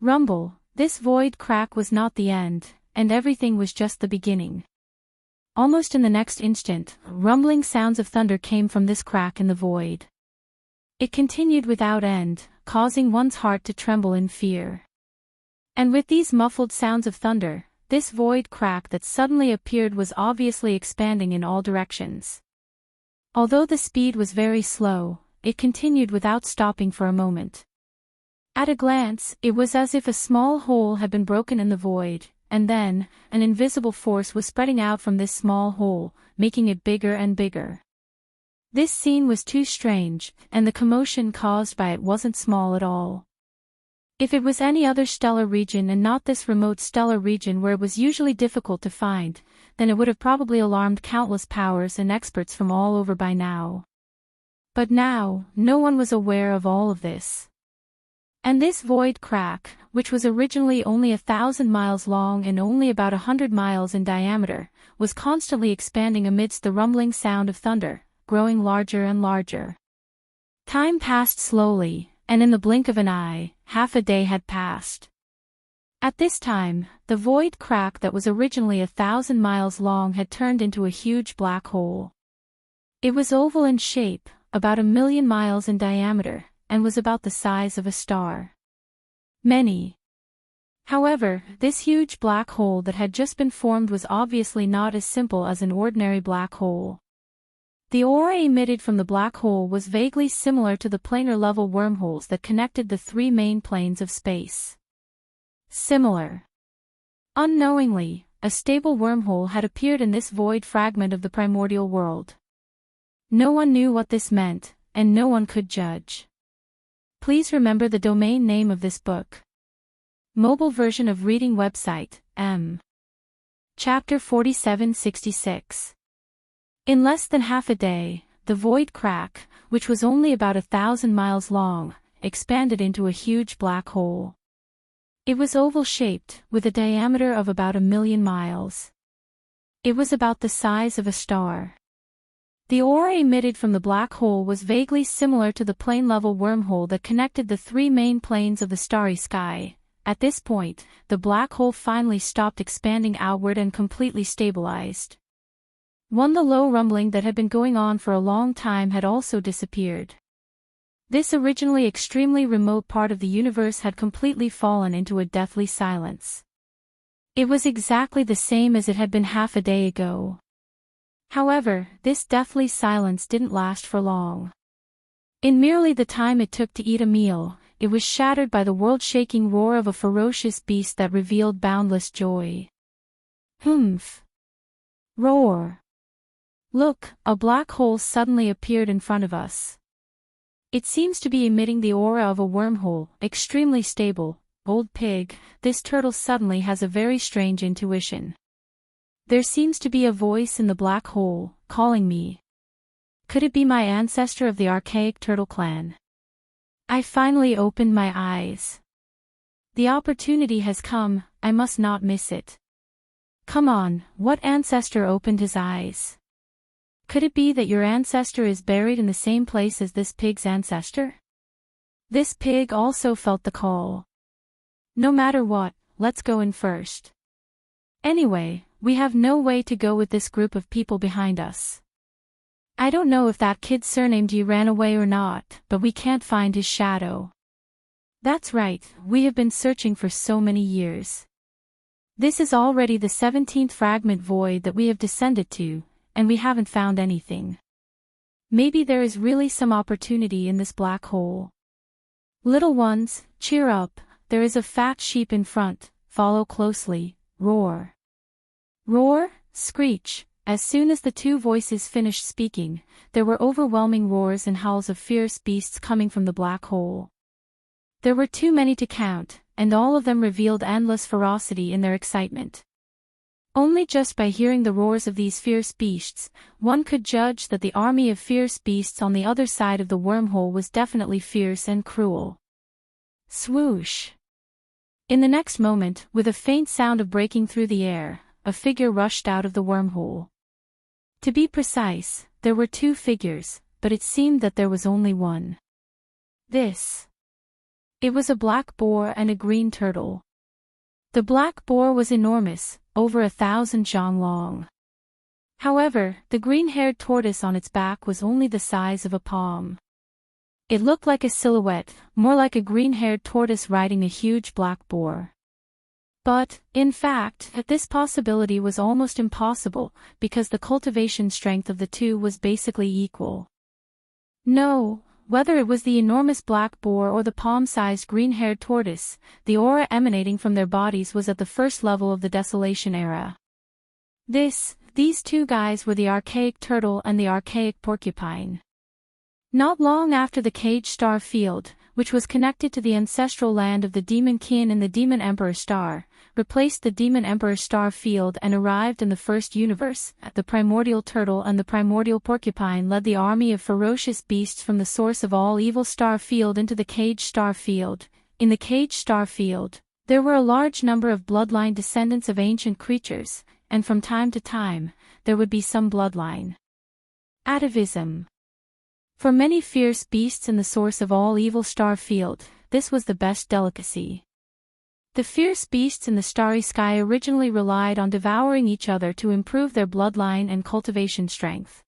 Rumble, this void crack was not the end, and everything was just the beginning. Almost in the next instant, rumbling sounds of thunder came from this crack in the void. It continued without end, causing one's heart to tremble in fear. And with these muffled sounds of thunder, this void crack that suddenly appeared was obviously expanding in all directions. Although the speed was very slow, it continued without stopping for a moment. At a glance, it was as if a small hole had been broken in the void, and then, an invisible force was spreading out from this small hole, making it bigger and bigger. This scene was too strange, and the commotion caused by it wasn't small at all. If it was any other stellar region and not this remote stellar region where it was usually difficult to find, then it would have probably alarmed countless powers and experts from all over by now. But now, no one was aware of all of this. And this void crack, which was originally only 1,000 miles long and only about 100 miles in diameter, was constantly expanding amidst the rumbling sound of thunder, growing larger and larger. Time passed slowly, and in the blink of an eye, half a day had passed. At this time, the void crack that was originally 1,000 miles long had turned into a huge black hole. It was oval in shape, about 1,000,000 miles in diameter, and was about the size of a star. However, this huge black hole that had just been formed was obviously not as simple as an ordinary black hole. The aura emitted from the black hole was vaguely similar to the planar-level wormholes that connected the three main planes of space. Similar. Unknowingly, a stable wormhole had appeared in this void fragment of the primordial world. No one knew what this meant, and no one could judge. Please remember the domain name of this book. Mobile version of reading website, M. Chapter 4766. In less than half a day, the void crack, which was only about 1,000 miles long, expanded into a huge black hole. It was oval-shaped, with a diameter of about 1,000,000 miles. It was about the size of a star. The aura emitted from the black hole was vaguely similar to the plane-level wormhole that connected the three main planes of the starry sky. At this point, the black hole finally stopped expanding outward and completely stabilized. The low rumbling that had been going on for a long time had also disappeared. This originally extremely remote part of the universe had completely fallen into a deathly silence. It was exactly the same as it had been half a day ago. However, this deathly silence didn't last for long. In merely the time it took to eat a meal, it was shattered by the world-shaking roar of a ferocious beast that revealed boundless joy. Humph! Roar! Look, a black hole suddenly appeared in front of us. It seems to be emitting the aura of a wormhole, extremely stable. Old pig, this turtle suddenly has a very strange intuition. There seems to be a voice in the black hole, calling me. Could it be my ancestor of the archaic turtle clan? I finally opened my eyes. The opportunity has come, I must not miss it. Come on, what ancestor opened his eyes? Could it be that your ancestor is buried in the same place as this pig's ancestor? This pig also felt the call. No matter what, let's go in first. Anyway, we have no way to go with this group of people behind us. I don't know if that kid surnamed Yi ran away or not, but we can't find his shadow. That's right, we have been searching for so many years. This is already the 17th fragment void that we have descended to, and we haven't found anything. Maybe there is really some opportunity in this black hole. Little ones, cheer up, there is a fat sheep in front, follow closely, roar. Roar, screech. As soon as the two voices finished speaking, there were overwhelming roars and howls of fierce beasts coming from the black hole. There were too many to count, and all of them revealed endless ferocity in their excitement. Only just by hearing the roars of these fierce beasts, one could judge that the army of fierce beasts on the other side of the wormhole was definitely fierce and cruel. Swoosh! In the next moment, with a faint sound of breaking through the air, a figure rushed out of the wormhole. To be precise, there were two figures, but it seemed that there was only one. It was a black boar and a green turtle. The black boar was enormous, over 1,000 zhang long. However, the green-haired tortoise on its back was only the size of a palm. It looked like a silhouette, more like a green-haired tortoise riding a huge black boar. But, in fact, this possibility was almost impossible, because the cultivation strength of the two was basically equal. No, whether it was the enormous black boar or the palm-sized green-haired tortoise, the aura emanating from their bodies was at the first level of the Desolation era. These two guys were the archaic turtle and the archaic porcupine. Not long after the Cage Star Field, which was connected to the ancestral land of the Demon Kin and the Demon Emperor Star, replaced the Demon Emperor Star Field and arrived in the first universe, the primordial turtle and the primordial porcupine led the army of ferocious beasts from the source of all evil Star Field into the Cage Star Field. In the Cage Star Field, there were a large number of bloodline descendants of ancient creatures, and from time to time, there would be some bloodline atavism. For many fierce beasts in the source of all evil Star Field, this was the best delicacy. The fierce beasts in the starry sky originally relied on devouring each other to improve their bloodline and cultivation strength.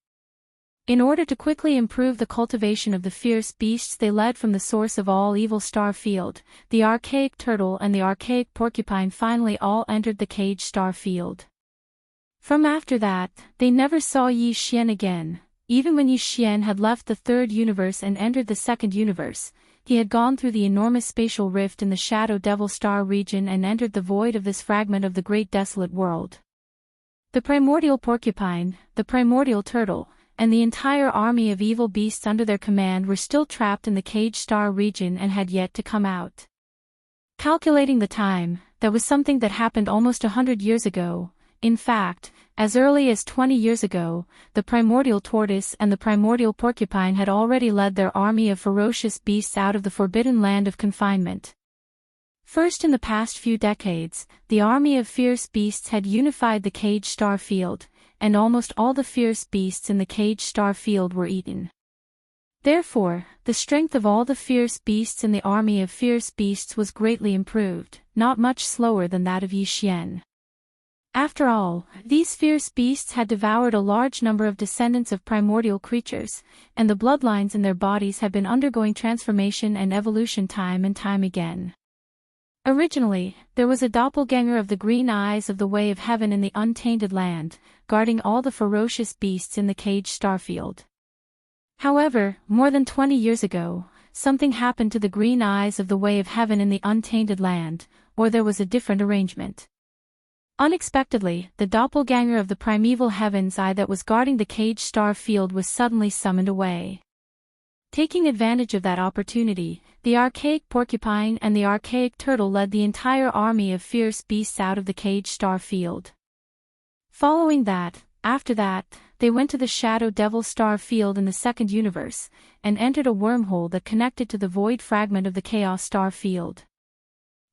In order to quickly improve the cultivation of the fierce beasts they led from the source of all evil Star Field, the archaic turtle and the archaic porcupine finally all entered the Cage Star Field. From after that, they never saw Yi Xian again. Even when Yi Xian had left the third universe and entered the second universe, he had gone through the enormous spatial rift in the Shadow Devil Star region and entered the void of this fragment of the great desolate world. The primordial porcupine, the primordial turtle, and the entire army of evil beasts under their command were still trapped in the Cage Star region and had yet to come out. Calculating the time, that was something that happened almost 100 years ago. In fact, as early as 20 years ago, the primordial tortoise and the primordial porcupine had already led their army of ferocious beasts out of the forbidden land of confinement. First in the past few decades, the army of fierce beasts had unified the Cage Star Field, and almost all the fierce beasts in the Cage Star Field were eaten. Therefore, the strength of all the fierce beasts in the army of fierce beasts was greatly improved, not much slower than that of Yi Xian. After all, these fierce beasts had devoured a large number of descendants of primordial creatures, and the bloodlines in their bodies had been undergoing transformation and evolution time and time again. Originally, there was a doppelganger of the green eyes of the Way of Heaven in the untainted land, guarding all the ferocious beasts in the caged starfield. However, more than 20 years ago, something happened to the green eyes of the Way of Heaven in the untainted land, or there was a different arrangement. Unexpectedly, the doppelganger of the primeval heaven's eye that was guarding the caged star field was suddenly summoned away. Taking advantage of that opportunity, the archaic porcupine and the archaic turtle led the entire army of fierce beasts out of the caged star field. After that, they went to the Shadow Devil star field in the second universe, and entered a wormhole that connected to the void fragment of the Chaos star field.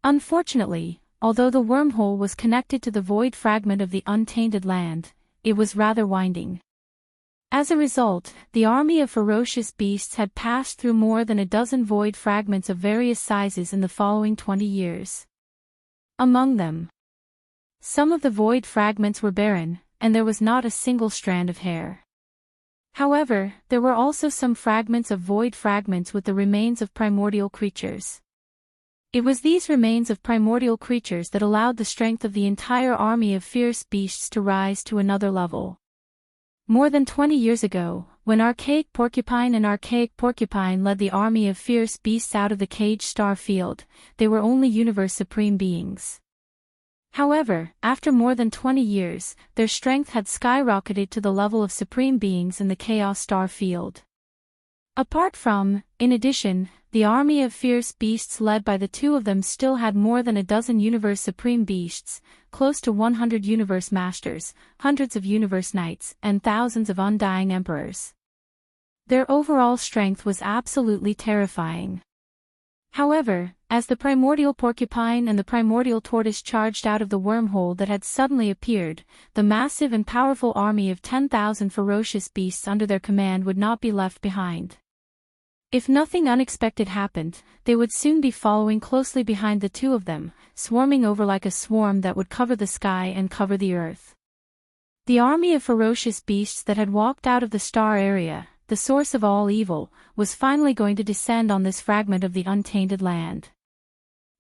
Unfortunately, although the wormhole was connected to the void fragment of the untainted land, it was rather winding. As a result, the army of ferocious beasts had passed through more than a dozen void fragments of various sizes in the following 20 years. Among them, some of the void fragments were barren, and there was not a single strand of hair. However, there were also some fragments of void fragments with the remains of primordial creatures. It was these remains of primordial creatures that allowed the strength of the entire army of fierce beasts to rise to another level. More than 20 years ago, when Archaic Porcupine and Archaic Porcupine led the army of fierce beasts out of the caged star field, they were only universe supreme beings. However, after more than 20 years, their strength had skyrocketed to the level of supreme beings in the Chaos star field. In addition, the army of fierce beasts led by the two of them still had more than a dozen universe supreme beasts, close to 100 universe masters, hundreds of universe knights, and thousands of undying emperors. Their overall strength was absolutely terrifying. However, as the primordial porcupine and the primordial tortoise charged out of the wormhole that had suddenly appeared, the massive and powerful army of 10,000 ferocious beasts under their command would not be left behind. If nothing unexpected happened, they would soon be following closely behind the two of them, swarming over like a swarm that would cover the sky and cover the earth. The army of ferocious beasts that had walked out of the star area, the source of all evil, was finally going to descend on this fragment of the untainted land.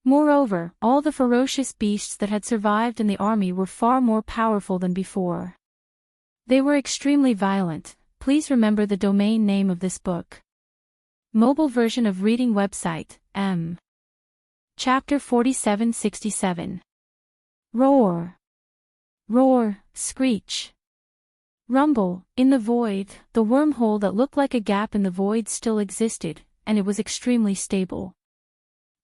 Moreover, all the ferocious beasts that had survived in the army were far more powerful than before. They were extremely violent. Please remember the domain name of this book. Mobile version of reading website, M. Chapter 4767. Roar. Roar, screech. Rumble. In the void, the wormhole that looked like a gap in the void still existed, and it was extremely stable.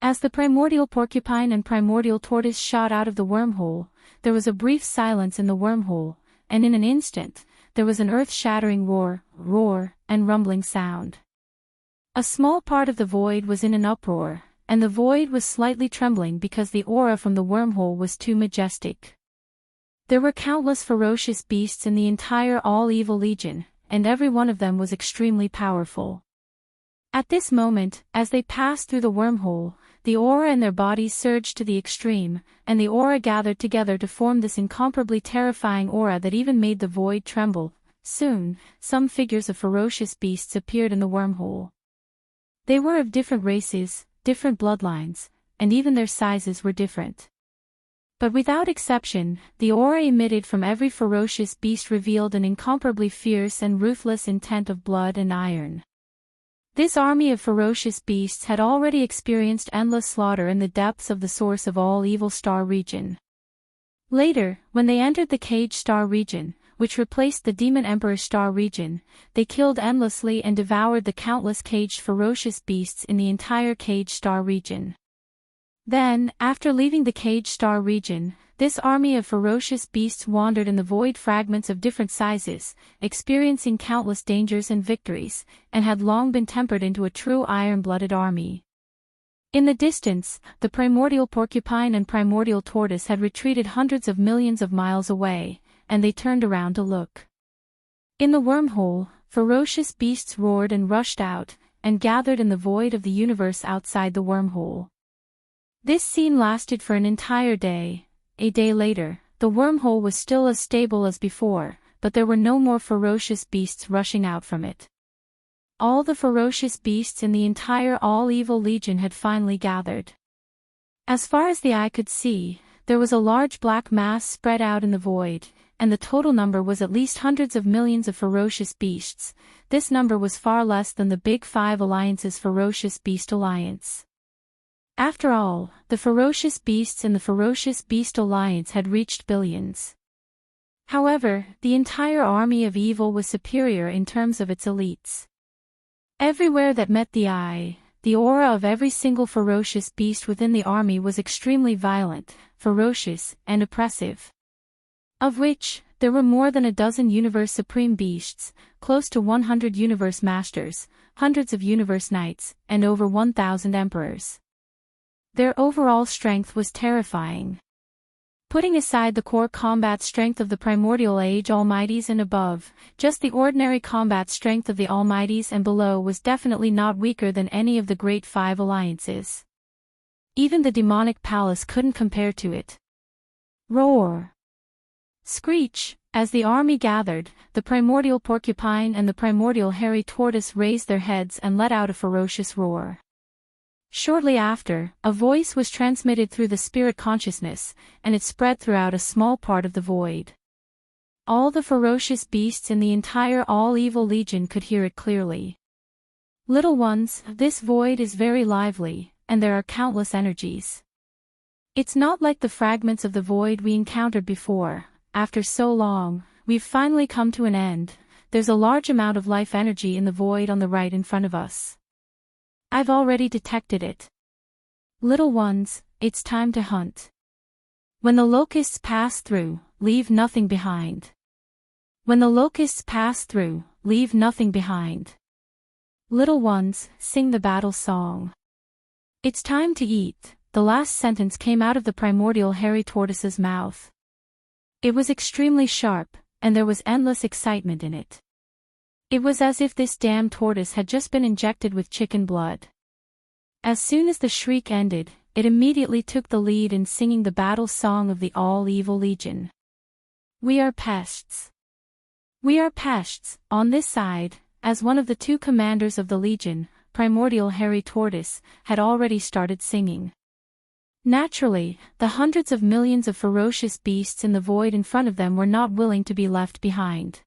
As the primordial porcupine and primordial tortoise shot out of the wormhole, there was a brief silence in the wormhole, and in an instant, there was an earth-shattering roar, and rumbling sound. A small part of the void was in an uproar, and the void was slightly trembling because the aura from the wormhole was too majestic. There were countless ferocious beasts in the entire all-evil legion, and every one of them was extremely powerful. At this moment, as they passed through the wormhole, the aura in their bodies surged to the extreme, and the aura gathered together to form this incomparably terrifying aura that even made the void tremble. Soon, some figures of ferocious beasts appeared in the wormhole. They were of different races, different bloodlines, and even their sizes were different. But without exception, the aura emitted from every ferocious beast revealed an incomparably fierce and ruthless intent of blood and iron. This army of ferocious beasts had already experienced endless slaughter in the depths of the source of all evil star region. Later, when they entered the cage star region, which replaced the Demon Emperor star region, they killed endlessly and devoured the countless caged ferocious beasts in the entire cage star region. Then, after leaving the cage star region, this army of ferocious beasts wandered in the void fragments of different sizes, experiencing countless dangers and victories, and had long been tempered into a true iron-blooded army. In the distance, the primordial porcupine and primordial tortoise had retreated hundreds of millions of miles away, and they turned around to look. In the wormhole, ferocious beasts roared and rushed out, and gathered in the void of the universe outside the wormhole. This scene lasted for an entire day. A day later, the wormhole was still as stable as before, but there were no more ferocious beasts rushing out from it. All the ferocious beasts in the entire all-evil legion had finally gathered. As far as the eye could see, there was a large black mass spread out in the void, and the total number was at least hundreds of millions of ferocious beasts. This number was far less than the Big Five Alliance's Ferocious Beast Alliance. After all, the ferocious beasts in the Ferocious Beast Alliance had reached billions. However, the entire army of evil was superior in terms of its elites. Everywhere that met the eye, the aura of every single ferocious beast within the army was extremely violent, ferocious, and oppressive. Of which, there were more than a dozen Universe Supreme Beasts, close to 100 Universe Masters, hundreds of Universe Knights, and over 1,000 Emperors. Their overall strength was terrifying. Putting aside the core combat strength of the Primordial Age Almighties and above, just the ordinary combat strength of the Almighties and below was definitely not weaker than any of the Great Five Alliances. Even the Demonic Palace couldn't compare to it. Roar! Screech! As the army gathered, the Primordial Porcupine and the Primordial Hairy Tortoise raised their heads and let out a ferocious roar. Shortly after, a voice was transmitted through the spirit consciousness, and it spread throughout a small part of the void. All the ferocious beasts in the entire All-Evil Legion could hear it clearly. Little ones, this void is very lively, and there are countless energies. It's not like the fragments of the void we encountered before. After so long, we've finally come to an end. There's a large amount of life energy in the void on the right in front of us. I've already detected it. Little ones, it's time to hunt. When the locusts pass through, leave nothing behind. When the locusts pass through, leave nothing behind. Little ones, sing the battle song. It's time to eat. The last sentence came out of the Primordial Hairy Tortoise's mouth. It was extremely sharp, and there was endless excitement in it. It was as if this damn tortoise had just been injected with chicken blood. As soon as the shriek ended, it immediately took the lead in singing the battle song of the All-Evil Legion. We are pests. We are pests, on this side, as one of the two commanders of the Legion, Primordial Hairy Tortoise, had already started singing. Naturally, the hundreds of millions of ferocious beasts in the void in front of them were not willing to be left behind.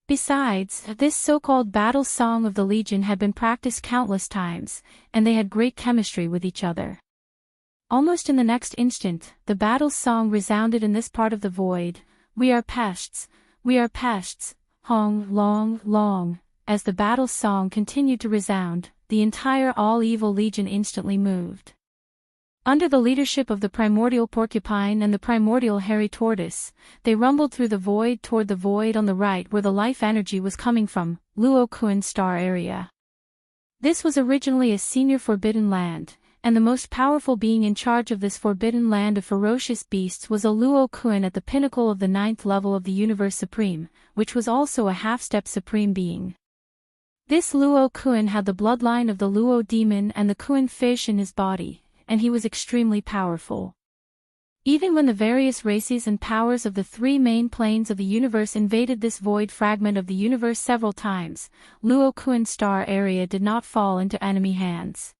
Besides, this so-called battle song of the Legion had been practiced countless times, and they had great chemistry with each other. Almost in the next instant, the battle song resounded in this part of the void. We are pests, hong, long, long. As the battle song continued to resound, the entire All-Evil Legion instantly moved. Under the leadership of the Primordial Porcupine and the Primordial Hairy Tortoise, they rumbled through the void toward the void on the right where the life energy was coming from, Luo Kun Star area. This was originally a senior forbidden land, and the most powerful being in charge of this forbidden land of ferocious beasts was a Luo Kun at the pinnacle of the 9th level of the Universe Supreme, which was also a half-step supreme being. This Luo Kun had the bloodline of the Luo demon and the Kun fish in his body, and he was extremely powerful. Even when the various races and powers of the three main planes of the universe invaded this void fragment of the universe several times, Luo Kun Star area did not fall into enemy hands.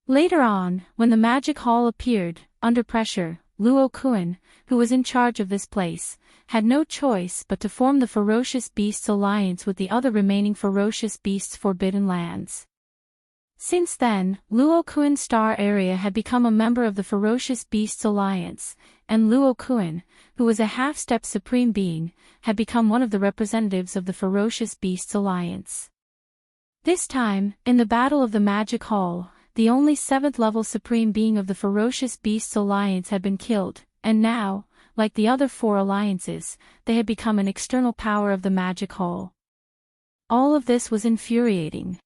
Later on, when the magic hall appeared, under pressure, Luo Kun, who was in charge of this place, had no choice but to form the Ferocious Beasts Alliance with the other remaining Ferocious Beasts Forbidden Lands. Since then, Luo Kun Star area had become a member of the Ferocious Beasts Alliance, and Luo Kun, who was a half-step supreme being, had become one of the representatives of the Ferocious Beasts Alliance. This time, in the Battle of the Magic Hall, the only 7th-level supreme being of the Ferocious Beasts Alliance had been killed, and now, like the other 4 alliances, they had become an external power of the Magic Hall. All of this was infuriating.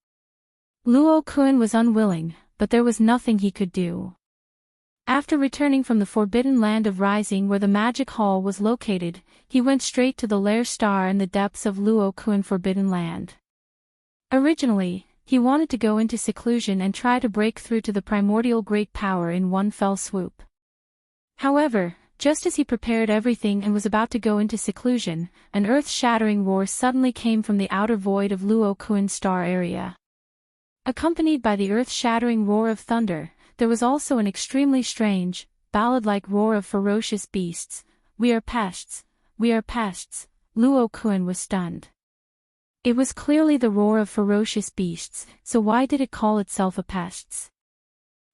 Luo Kun was unwilling, but there was nothing he could do. After returning from the Forbidden Land of Rising where the Magic Hall was located, he went straight to the Lair Star in the depths of Luo Kun Forbidden Land. Originally, he wanted to go into seclusion and try to break through to the primordial great power in one fell swoop. However, just as he prepared everything and was about to go into seclusion, an earth-shattering roar suddenly came from the outer void of Luo Kun Star area. Accompanied by the earth-shattering roar of thunder, there was also an extremely strange, ballad-like roar of ferocious beasts. "We are pests! We are pests!" Luo Kun was stunned. It was clearly the roar of ferocious beasts, so why did it call itself a pests?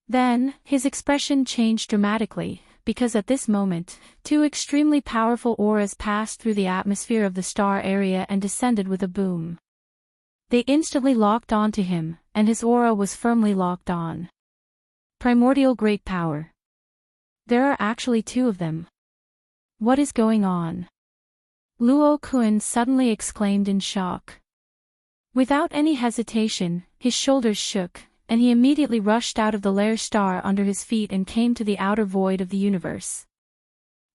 Then, his expression changed dramatically, because at this moment, two extremely powerful auras passed through the atmosphere of the star area and descended with a boom. They instantly locked onto him, and his aura was firmly locked on. Primordial Great Power. There are actually two of them. What is going on? Luo Kun suddenly exclaimed in shock. Without any hesitation, his shoulders shook, and he immediately rushed out of the lair star under his feet and came to the outer void of the universe.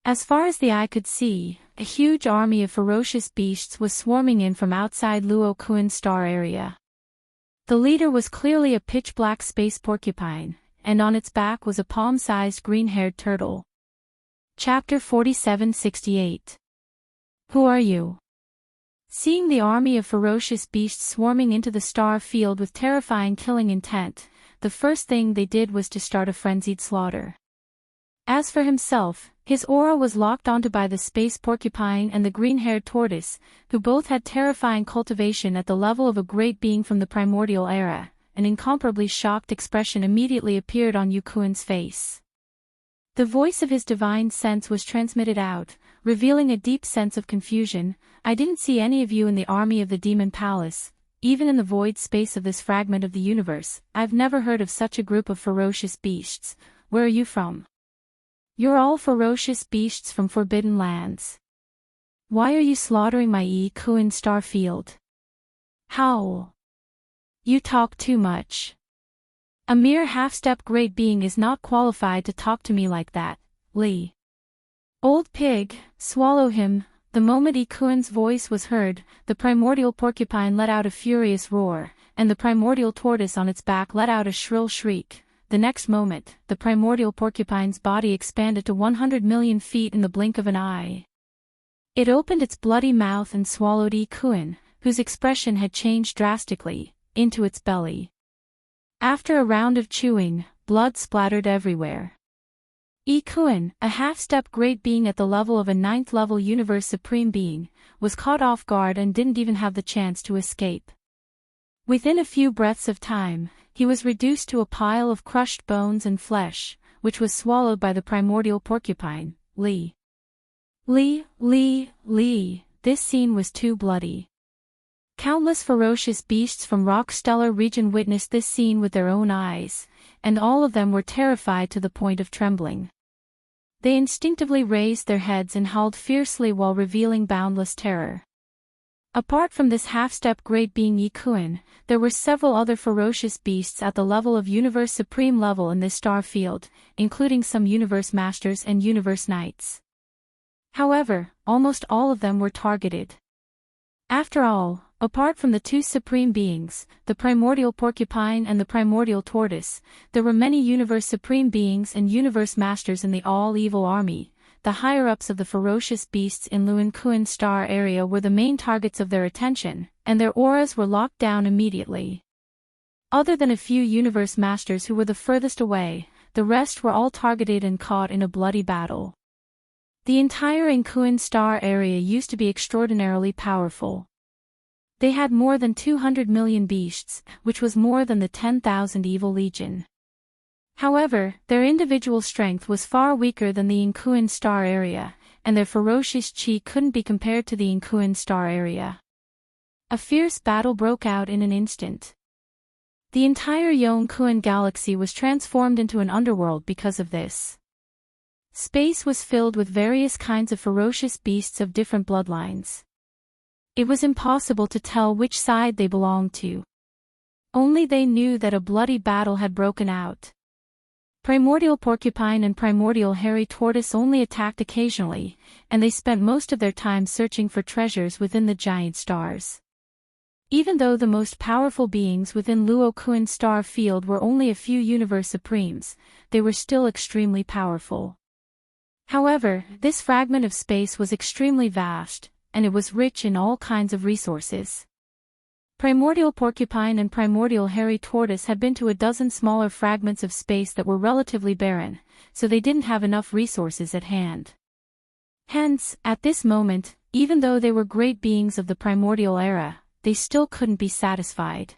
As far as the eye could see, a huge army of ferocious beasts was swarming in from outside Luo Kun's star area. The leader was clearly a pitch-black space porcupine, and on its back was a palm-sized green-haired turtle. Chapter 4768. Who are you? Seeing the army of ferocious beasts swarming into the star field with terrifying killing intent, the first thing they did was to start a frenzied slaughter. As for himself, his aura was locked onto by the space porcupine and the green-haired tortoise, who both had terrifying cultivation at the level of a great being from the primordial era. An incomparably shocked expression immediately appeared on Yu Kuen's face. The voice of his divine sense was transmitted out, revealing a deep sense of confusion. "I didn't see any of you in the army of the Demon Palace, even in the void space of this fragment of the universe. I've never heard of such a group of ferocious beasts. Where are you from?" "You're all ferocious beasts from forbidden lands. Why are you slaughtering my Yi Kun star field?" "Howl. You talk too much. A mere half-step great being is not qualified to talk to me like that, Li. Old pig, swallow him." The moment Yi Kun's voice was heard, the primordial porcupine let out a furious roar, and the primordial tortoise on its back let out a shrill shriek. The next moment, the primordial porcupine's body expanded to 100 million feet in the blink of an eye. It opened its bloody mouth and swallowed Yi Kun, whose expression had changed drastically, into its belly. After a round of chewing, blood splattered everywhere. Yi Kun, a half-step great being at the level of a 9th-level universe supreme being, was caught off guard and didn't even have the chance to escape. Within a few breaths of time, he was reduced to a pile of crushed bones and flesh, which was swallowed by the primordial porcupine, Li. This scene was too bloody. Countless ferocious beasts from Rock-Stellar region witnessed this scene with their own eyes, and all of them were terrified to the point of trembling. They instinctively raised their heads and howled fiercely while revealing boundless terror. Apart from this half-step great being Yi Kun, there were several other ferocious beasts at the level of Universe Supreme level in this star field, including some Universe Masters and Universe Knights. However, almost all of them were targeted. After all, apart from the two supreme beings, the primordial porcupine and the primordial tortoise, there were many Universe Supreme beings and Universe Masters in the all-evil army. The higher-ups of the ferocious beasts in Luan Kuen's star area were the main targets of their attention, and their auras were locked down immediately. Other than a few Universe Masters who were the furthest away, the rest were all targeted and caught in a bloody battle. The entire Nkuen star area used to be extraordinarily powerful. They had more than 200 million beasts, which was more than the 10,000 Evil Legion. However, their individual strength was far weaker than the Nkuen star area, and their ferocious chi couldn't be compared to the Nkuen star area. A fierce battle broke out in an instant. The entire Yongkuen galaxy was transformed into an underworld because of this. Space was filled with various kinds of ferocious beasts of different bloodlines. It was impossible to tell which side they belonged to. Only they knew that a bloody battle had broken out. Primordial porcupine and primordial hairy tortoise only attacked occasionally, and they spent most of their time searching for treasures within the giant stars. Even though the most powerful beings within Luo Kuen's star field were only a few Universe Supremes, they were still extremely powerful. However, this fragment of space was extremely vast, and it was rich in all kinds of resources. Primordial porcupine and primordial hairy tortoise had been to a dozen smaller fragments of space that were relatively barren, so they didn't have enough resources at hand. Hence, at this moment, even though they were great beings of the primordial era, they still couldn't be satisfied.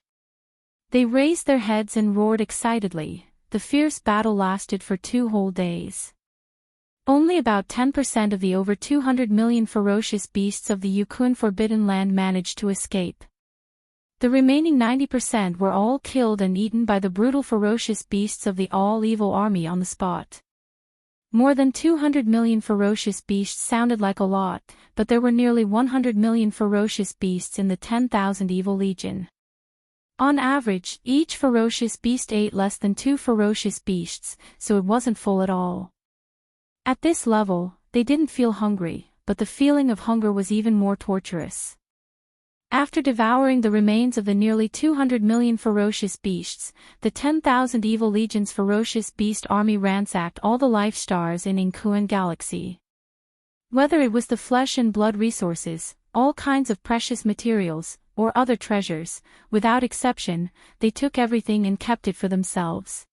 They raised their heads and roared excitedly. The fierce battle lasted for 2 whole days. Only about 10% of the over 200 million ferocious beasts of the Yukun Forbidden Land managed to escape. The remaining 90% were all killed and eaten by the brutal ferocious beasts of the all-evil army on the spot. More than 200 million ferocious beasts sounded like a lot, but there were nearly 100 million ferocious beasts in the 10,000 evil legion. On average, each ferocious beast ate less than 2 ferocious beasts, so it wasn't full at all. At this level, they didn't feel hungry, but the feeling of hunger was even more torturous. After devouring the remains of the nearly 200 million ferocious beasts, the 10,000 evil legion's ferocious beast army ransacked all the life stars in Yingkuan Galaxy. Whether it was the flesh and blood resources, all kinds of precious materials, or other treasures, without exception, they took everything and kept it for themselves.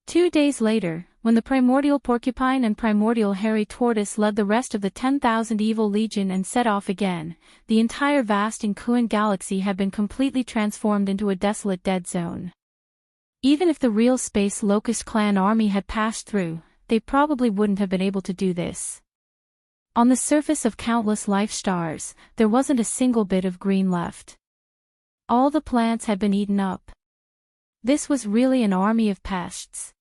2 days later, when the primordial porcupine and primordial hairy tortoise led the rest of the 10,000 evil legion and set off again, the entire vast Yingkuan Galaxy had been completely transformed into a desolate dead zone. Even if the real Space Locust clan army had passed through, they probably wouldn't have been able to do this. On the surface of countless life stars, there wasn't a single bit of green left. All the plants had been eaten up. This was really an army of pests.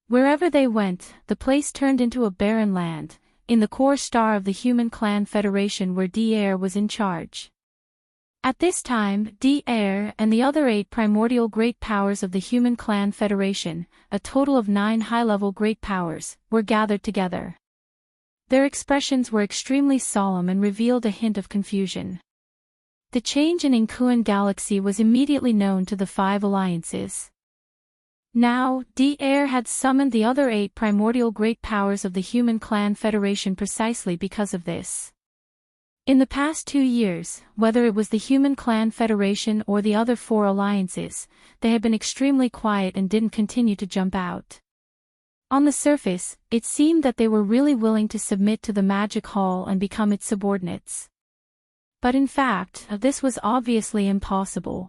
Wherever they went, the place turned into a barren land, in the core star of the Human Clan Federation where D'Air was in charge. At this time, D'Air and the other 8 primordial great powers of the Human Clan Federation, a total of 9 high-level great powers, were gathered together. Their expressions were extremely solemn and revealed a hint of confusion. The change in Yingkuan Galaxy was immediately known to the 5 alliances. Now, D'Air had summoned the other 8 primordial great powers of the Human Clan Federation precisely because of this. In the past 2 years, whether it was the Human Clan Federation or the other 4 alliances, they had been extremely quiet and didn't continue to jump out. On the surface, it seemed that they were really willing to submit to the Magic Hall and become its subordinates. But in fact, this was obviously impossible.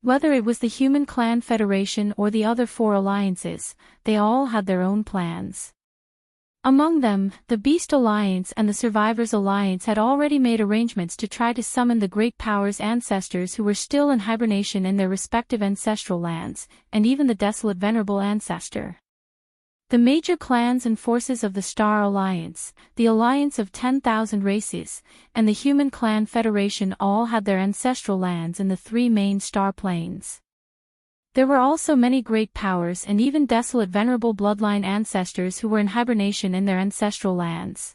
Whether it was the Human Clan Federation or the other 4 alliances, they all had their own plans. Among them, the Beast Alliance and the Survivors Alliance had already made arrangements to try to summon the Great Powers' ancestors who were still in hibernation in their respective ancestral lands, and even the desolate Venerable Ancestor. The major clans and forces of the Star Alliance, the Alliance of 10,000 Races, and the Human Clan Federation all had their ancestral lands in the 3 main star planes. There were also many great powers and even desolate venerable bloodline ancestors who were in hibernation in their ancestral lands.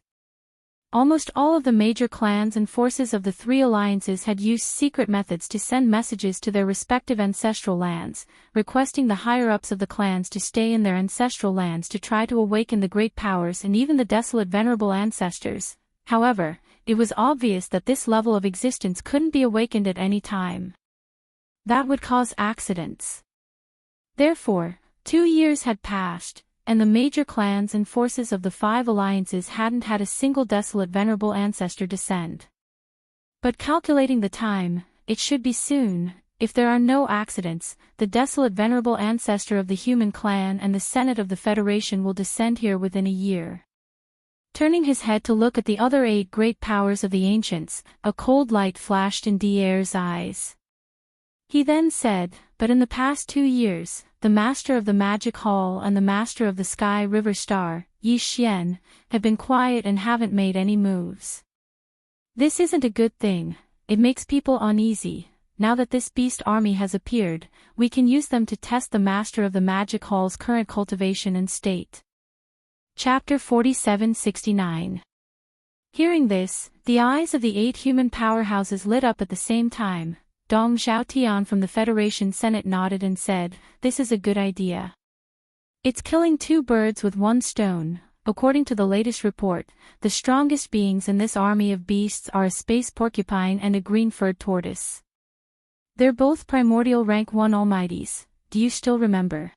Almost all of the major clans and forces of the 3 alliances had used secret methods to send messages to their respective ancestral lands, requesting the higher-ups of the clans to stay in their ancestral lands to try to awaken the great powers and even the desolate venerable ancestors. However, it was obvious that this level of existence couldn't be awakened at any time. That would cause accidents. Therefore, 2 years had passed, and the major clans and forces of the 5 alliances hadn't had a single desolate venerable ancestor descend. But calculating the time, it should be soon. If there are no accidents, the desolate venerable ancestor of the Human Clan and the Senate of the Federation will descend here within a year. Turning his head to look at the other 8 great powers of the ancients, a cold light flashed in D'Air's eyes. He then said, "But in the past 2 years, the Master of the Magic Hall and the Master of the Sky River Star, Yi Xian, have been quiet and haven't made any moves. This isn't a good thing, it makes people uneasy. Now that this beast army has appeared, we can use them to test the Master of the Magic Hall's current cultivation and state." Chapter 4769. Hearing this, the eyes of the 8 human powerhouses lit up at the same time. Dong Xiaotian from the Federation Senate nodded and said, "This is a good idea. It's killing 2 birds with 1 stone. According to the latest report, the strongest beings in this army of beasts are a space porcupine and a green-furred tortoise. They're both primordial rank 1 almighties, do you still remember?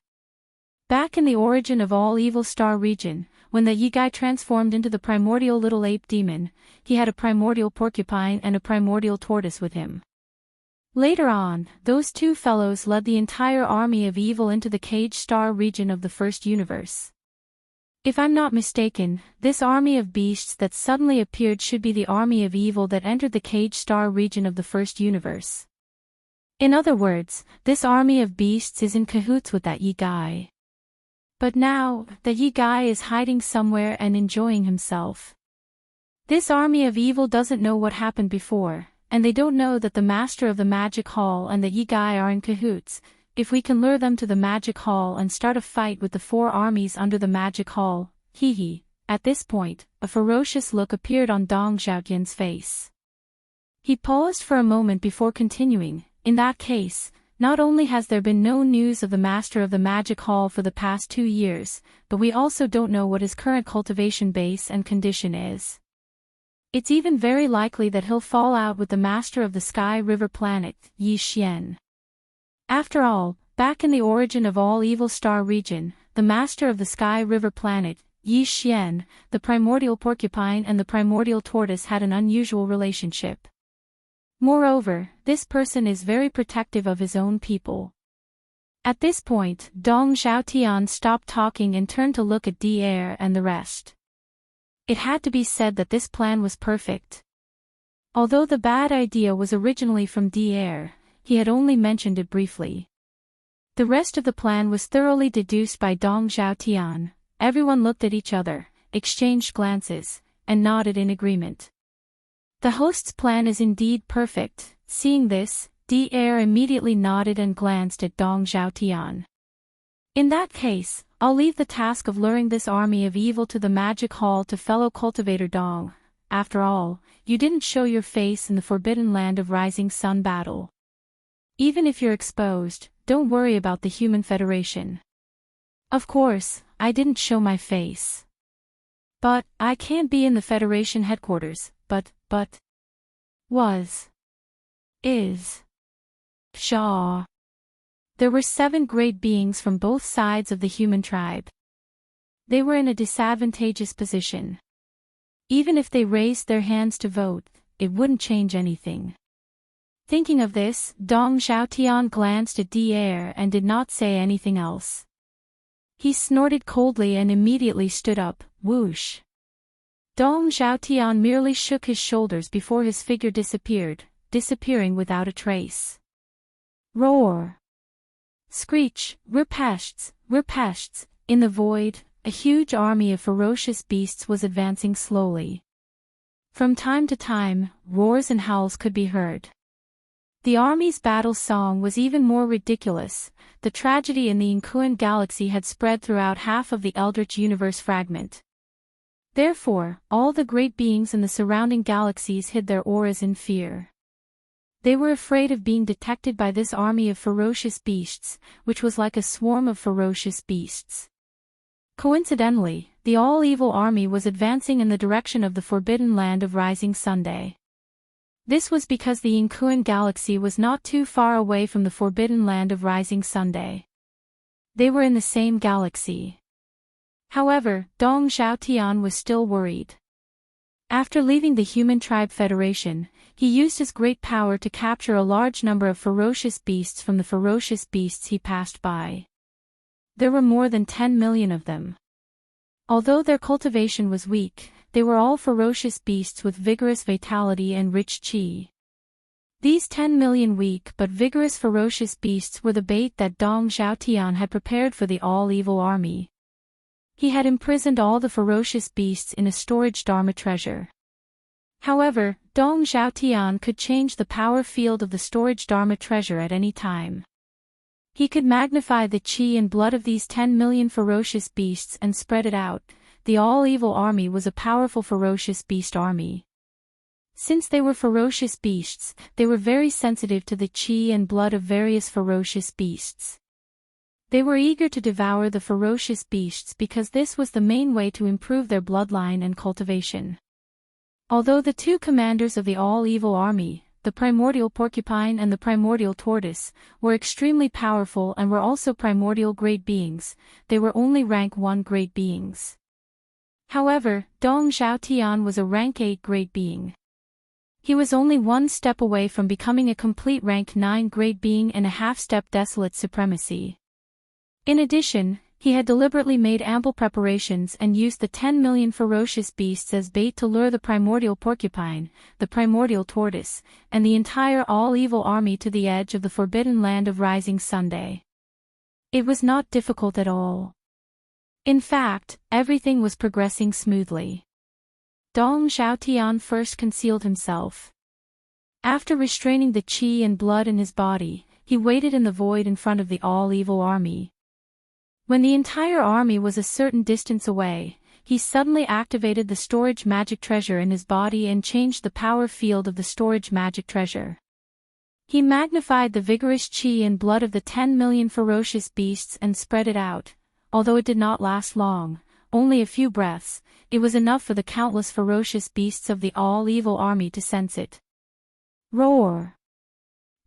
Back in the origin of all evil star region, when the Yigai transformed into the primordial little ape demon, he had a primordial porcupine and a primordial tortoise with him. Later on, those two fellows led the entire army of evil into the cage star region of the first universe. If I'm not mistaken, this army of beasts that suddenly appeared should be the army of evil that entered the cage star region of the first universe. In other words, this army of beasts is in cahoots with that Yigai. But now, the Yigai is hiding somewhere and enjoying himself. This army of evil doesn't know what happened before, and they don't know that the master of the magic hall and the Yigai are in cahoots. If we can lure them to the magic hall and start a fight with the 4 armies under the magic hall, hee. At this point, a ferocious look appeared on Dong Xiaotian's face. He paused for a moment before continuing, in that case, not only has there been no news of the master of the magic hall for the past 2 years, but we also don't know what his current cultivation base and condition is. It's even very likely that he'll fall out with the master of the Sky River planet, Yi Xian. After all, back in the origin of all evil star region, the master of the Sky River planet, Yi Xian, the primordial porcupine and the primordial tortoise had an unusual relationship. Moreover, this person is very protective of his own people. At this point, Dong Xiaotian stopped talking and turned to look at D'Air and the rest. It had to be said that this plan was perfect. Although the bad idea was originally from D'Air, he had only mentioned it briefly. The rest of the plan was thoroughly deduced by Dong Xiaotian. Everyone looked at each other, exchanged glances, and nodded in agreement. The host's plan is indeed perfect. Seeing this, D'Air immediately nodded and glanced at Dong Xiaotian. In that case, I'll leave the task of luring this army of evil to the magic hall to fellow cultivator Dong. After all, you didn't show your face in the forbidden land of Rising Sun battle. Even if you're exposed, don't worry about the Human Federation. Of course, I didn't show my face. But, I can't be in the Federation headquarters, but, is. Shaw. There were 7 great beings from both sides of the human tribe. They were in a disadvantageous position. Even if they raised their hands to vote, it wouldn't change anything. Thinking of this, Dong Xiaotian glanced at D'Air and did not say anything else. He snorted coldly and immediately stood up, whoosh. Dong Xiaotian merely shook his shoulders before his figure disappeared, disappearing without a trace. Roar! Screech, we're pests! In the void, a huge army of ferocious beasts was advancing slowly. From time to time, roars and howls could be heard. The army's battle song was even more ridiculous. The tragedy in the Inkuan galaxy had spread throughout half of the Eldritch universe fragment. Therefore, all the great beings in the surrounding galaxies hid their auras in fear. They were afraid of being detected by this army of ferocious beasts, which was like a swarm of ferocious beasts. Coincidentally, the all-evil army was advancing in the direction of the forbidden land of Rising Sunday. This was because the Inkuan galaxy was not too far away from the forbidden land of Rising Sunday. They were in the same galaxy. However, Dong Xiaotian was still worried. After leaving the Human Tribe Federation, he used his great power to capture a large number of ferocious beasts from the ferocious beasts he passed by. There were more than 10 million of them. Although their cultivation was weak, they were all ferocious beasts with vigorous vitality and rich qi. These 10 million weak but vigorous ferocious beasts were the bait that Dong Xiaotian had prepared for the all-evil army. He had imprisoned all the ferocious beasts in a storage Dharma treasure. However, Dong Xiaotian could change the power field of the storage Dharma treasure at any time. He could magnify the qi and blood of these 10 million ferocious beasts and spread it out. The all-evil army was a powerful ferocious beast army. Since they were ferocious beasts, they were very sensitive to the qi and blood of various ferocious beasts. They were eager to devour the ferocious beasts because this was the main way to improve their bloodline and cultivation. Although the 2 commanders of the all-evil army, the primordial porcupine and the primordial tortoise, were extremely powerful and were also primordial great beings. They were only rank 1 great beings. However, Dong Zhaotian was a rank 8 great being. He was only one step away from becoming a complete rank 9 great being and a half-step desolate supremacy. In addition, he had deliberately made ample preparations and used the 10 million ferocious beasts as bait to lure the primordial porcupine, the primordial tortoise, and the entire all-evil army to the edge of the forbidden land of rising Sunday. It was not difficult at all. In fact, everything was progressing smoothly. Dong Zhaotian first concealed himself. After restraining the qi and blood in his body, he waited in the void in front of the all-evil army. When the entire army was a certain distance away, he suddenly activated the storage magic treasure in his body and changed the power field of the storage magic treasure. He magnified the vigorous qi and blood of the 10 million ferocious beasts and spread it out. Although it did not last long, only a few breaths, it was enough for the countless ferocious beasts of the all-evil army to sense it. Roar!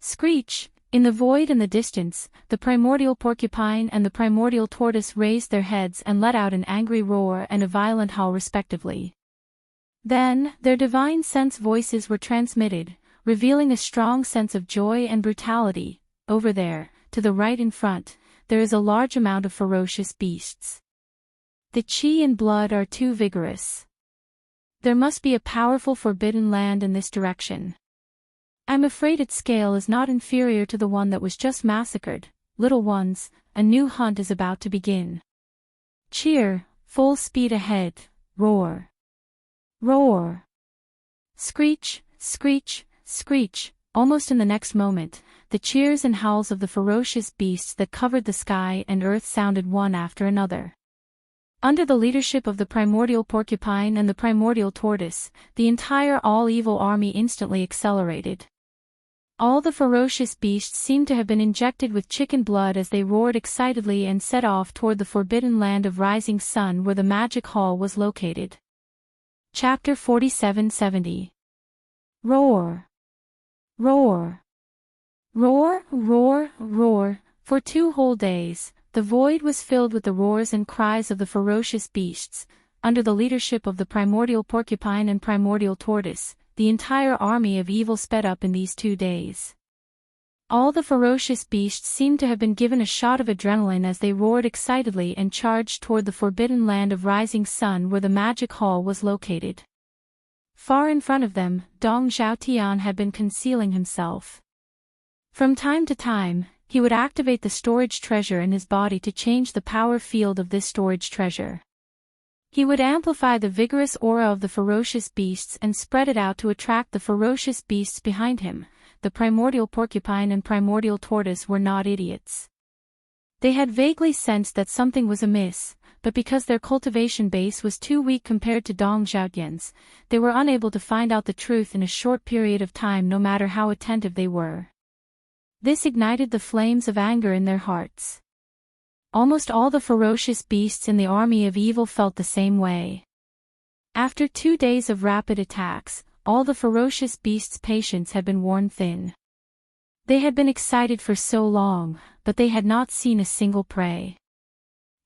Screech! In the void and the distance, the primordial porcupine and the primordial tortoise raised their heads and let out an angry roar and a violent howl respectively. Then, their divine sense voices were transmitted, revealing a strong sense of joy and brutality. Over there, to the right in front, there is a large amount of ferocious beasts. The qi and blood are too vigorous. There must be a powerful forbidden land in this direction. I'm afraid its scale is not inferior to the one that was just massacred. Little ones, a new hunt is about to begin. Cheer, full speed ahead, roar. Roar. Screech, screech, screech. Almost in the next moment, the cheers and howls of the ferocious beasts that covered the sky and earth sounded one after another. Under the leadership of the primordial porcupine and the primordial tortoise, the entire all-evil army instantly accelerated. All the ferocious beasts seemed to have been injected with chicken blood as they roared excitedly and set off toward the forbidden land of rising sun where the magic hall was located. Chapter 4770. Roar! Roar! Roar, roar, roar. For 2 whole days, the void was filled with the roars and cries of the ferocious beasts. Under the leadership of the primordial porcupine and primordial tortoise, the entire army of evil sped up in these 2 days. All the ferocious beasts seemed to have been given a shot of adrenaline as they roared excitedly and charged toward the forbidden land of rising sun where the magic hall was located. Far in front of them, Dong Zhaotian had been concealing himself. From time to time, he would activate the storage treasure in his body to change the power field of this storage treasure. He would amplify the vigorous aura of the ferocious beasts and spread it out to attract the ferocious beasts behind him. The primordial porcupine and primordial tortoise were not idiots. They had vaguely sensed that something was amiss, but because their cultivation base was too weak compared to Dong Zhaotian's, they were unable to find out the truth in a short period of time no matter how attentive they were. This ignited the flames of anger in their hearts. Almost all the ferocious beasts in the army of evil felt the same way. After 2 days of rapid attacks, all the ferocious beasts' patience had been worn thin. They had been excited for so long, but they had not seen a single prey.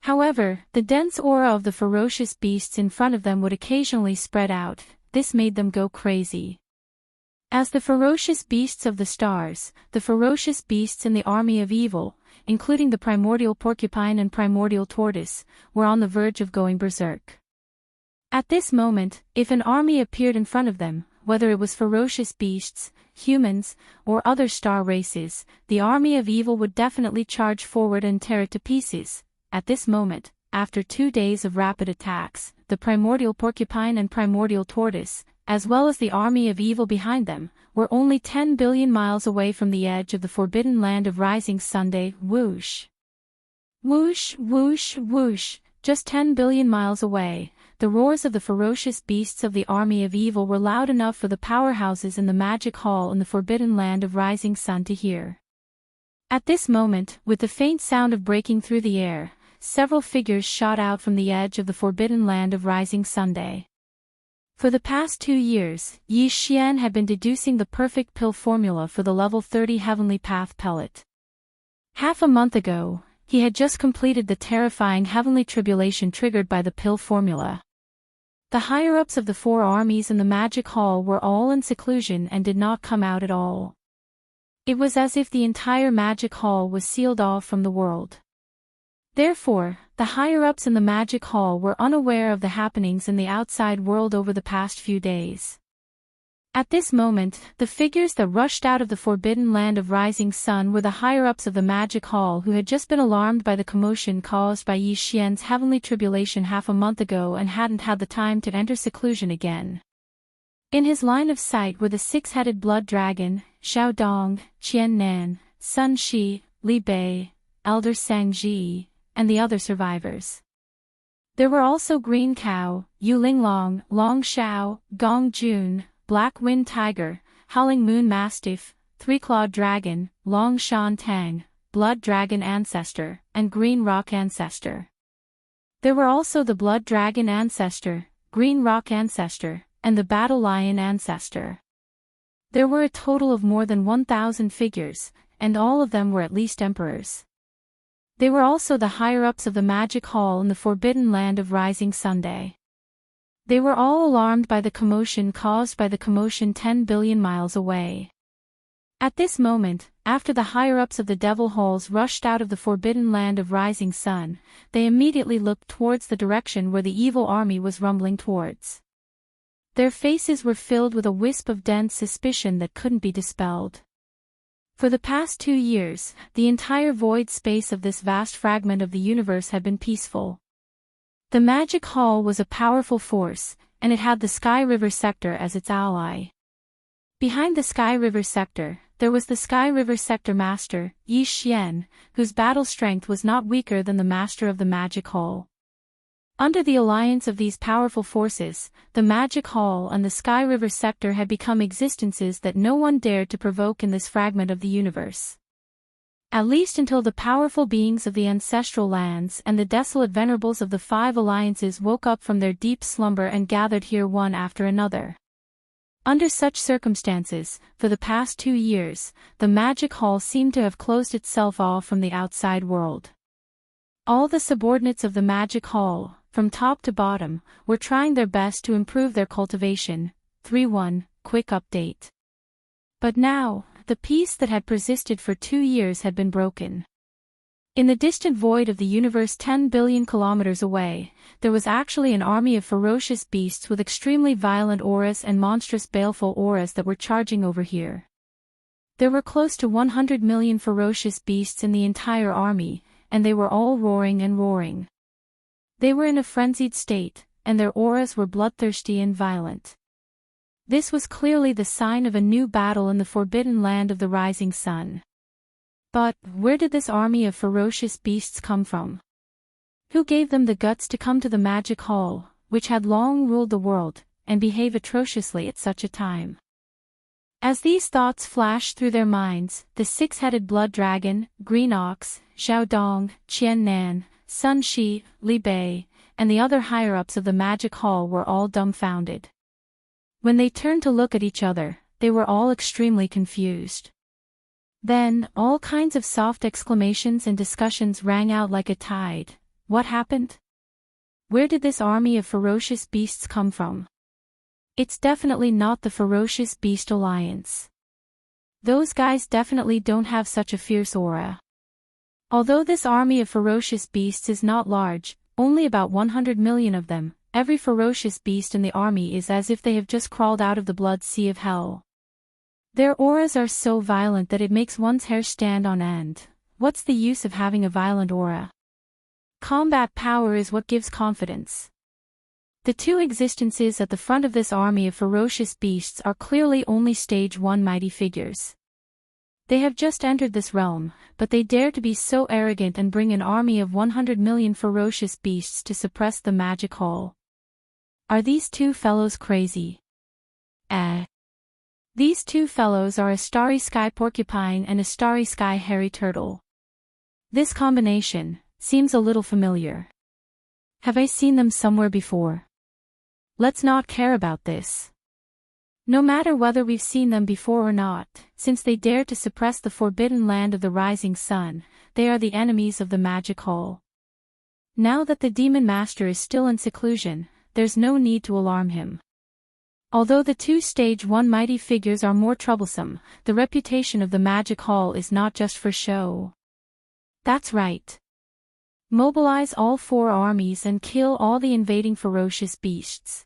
However, the dense aura of the ferocious beasts in front of them would occasionally spread out. This made them go crazy. As the ferocious beasts of the stars, the ferocious beasts in the army of evil, including the primordial porcupine and primordial tortoise, were on the verge of going berserk. At this moment, if an army appeared in front of them, whether it was ferocious beasts, humans, or other star races, the army of evil would definitely charge forward and tear it to pieces. At this moment, after 2 days of rapid attacks, the primordial porcupine and primordial tortoise, as well as the army of evil behind them, were only 10 billion miles away from the edge of the forbidden land of rising Sunday. Whoosh! Whoosh, whoosh, whoosh, just 10 billion miles away. The roars of the ferocious beasts of the army of evil were loud enough for the powerhouses in the magic hall in the forbidden land of rising sun to hear. At this moment, with the faint sound of breaking through the air, several figures shot out from the edge of the forbidden land of rising Sunday. For the past 2 years, Yi Xian had been deducing the perfect pill formula for the level 30 Heavenly Path pellet. Half a month ago, he had just completed the terrifying heavenly tribulation triggered by the pill formula. The higher-ups of the 4 armies in the magic hall were all in seclusion and did not come out at all. It was as if the entire magic hall was sealed off from the world. Therefore, the higher-ups in the magic hall were unaware of the happenings in the outside world over the past few days. At this moment, the figures that rushed out of the forbidden land of rising sun were the higher-ups of the magic hall who had just been alarmed by the commotion caused by Yi Xian's heavenly tribulation half a month ago and hadn't had the time to enter seclusion again. In his line of sight were the 6-headed blood dragon, Xiao Dong, Qian Nan, Sun Shi, Li Bei, Elder Sang Ji, and the other survivors. There were also Green Cow, Yu Linglong, Long Xiao, Gong Jun, Black Wind Tiger, Howling Moon Mastiff, 3-Clawed Dragon, Long Shan Tang, Blood Dragon Ancestor, and Green Rock Ancestor. There were also the Blood Dragon Ancestor, Green Rock Ancestor, and the Battle Lion Ancestor. There were a total of more than 1,000 figures, and all of them were at least emperors. They were also the higher-ups of the magic hall in the forbidden land of rising Sunday. They were all alarmed by the commotion caused by the commotion 10 billion miles away. At this moment, after the higher-ups of the devil halls rushed out of the forbidden land of rising sun, they immediately looked towards the direction where the evil army was rumbling towards. Their faces were filled with a wisp of dense suspicion that couldn't be dispelled. For the past 2 years, the entire void space of this vast fragment of the universe had been peaceful. The Magic Hall was a powerful force, and it had the Sky River Sector as its ally. Behind the Sky River Sector, there was the Sky River Sector Master, Yi Xian, whose battle strength was not weaker than the Master of the Magic Hall. Under the alliance of these powerful forces, the Magic Hall and the Sky River Sector had become existences that no one dared to provoke in this fragment of the universe. At least until the powerful beings of the ancestral lands and the desolate venerables of the 5 alliances woke up from their deep slumber and gathered here one after another. Under such circumstances, for the past 2 years, the Magic Hall seemed to have closed itself off from the outside world. All the subordinates of the Magic Hall, from top to bottom, were trying their best to improve their cultivation. 3.1 Quick update. But now, the peace that had persisted for 2 years had been broken. In the distant void of the universe 10 billion kilometers away, there was actually an army of ferocious beasts with extremely violent auras and monstrous baleful auras that were charging over here. There were close to 100 million ferocious beasts in the entire army, and they were all roaring and roaring. They were in a frenzied state, and their auras were bloodthirsty and violent. This was clearly the sign of a new battle in the forbidden land of the rising sun. But, where did this army of ferocious beasts come from? Who gave them the guts to come to the Magic Hall, which had long ruled the world, and behave atrociously at such a time? As these thoughts flashed through their minds, the 6-headed blood dragon, Green Ox, Xiao Dong, Qian Nan, Sun Shi, Li Bei, and the other higher-ups of the Magic Hall were all dumbfounded. When they turned to look at each other, they were all extremely confused. Then, all kinds of soft exclamations and discussions rang out like a tide. What happened? Where did this army of ferocious beasts come from? It's definitely not the Ferocious Beast Alliance. Those guys definitely don't have such a fierce aura. Although this army of ferocious beasts is not large, only about 100 million of them, every ferocious beast in the army is as if they have just crawled out of the blood sea of hell. Their auras are so violent that it makes one's hair stand on end. What's the use of having a violent aura? Combat power is what gives confidence. The 2 existences at the front of this army of ferocious beasts are clearly only stage 1 mighty figures. They have just entered this realm, but they dare to be so arrogant and bring an army of 100 million ferocious beasts to suppress the Magic Hall. Are these 2 fellows crazy? These 2 fellows are a starry sky porcupine and a starry sky hairy turtle. This combination seems a little familiar. Have I seen them somewhere before? Let's not care about this. No matter whether we've seen them before or not, since they dare to suppress the forbidden land of the rising sun, they are the enemies of the magic hall. Now that the demon master is still in seclusion, there's no need to alarm him. Although the two stage 1 mighty figures are more troublesome, the reputation of the magic hall is not just for show. That's right. Mobilize all 4 armies and kill all the invading ferocious beasts.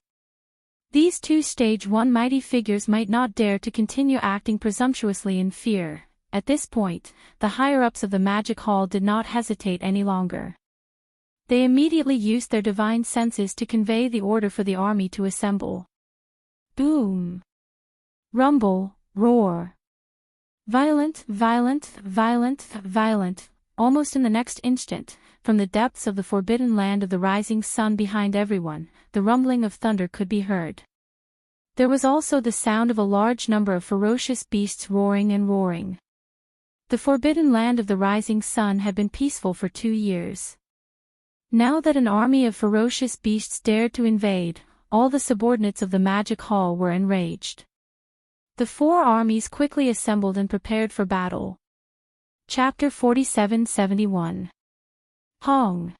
These two stage 1 mighty figures might not dare to continue acting presumptuously in fear. At this point, the higher-ups of the magic hall did not hesitate any longer. They immediately used their divine senses to convey the order for the army to assemble. Boom! Rumble, roar. Violent, violent, violent, violent. Almost in the next instant, from the depths of the forbidden land of the rising sun behind everyone, the rumbling of thunder could be heard. There was also the sound of a large number of ferocious beasts roaring and roaring. The forbidden land of the rising sun had been peaceful for 2 years. Now that an army of ferocious beasts dared to invade, all the subordinates of the magic hall were enraged. The 4 armies quickly assembled and prepared for battle. Chapter 47-71. Hong.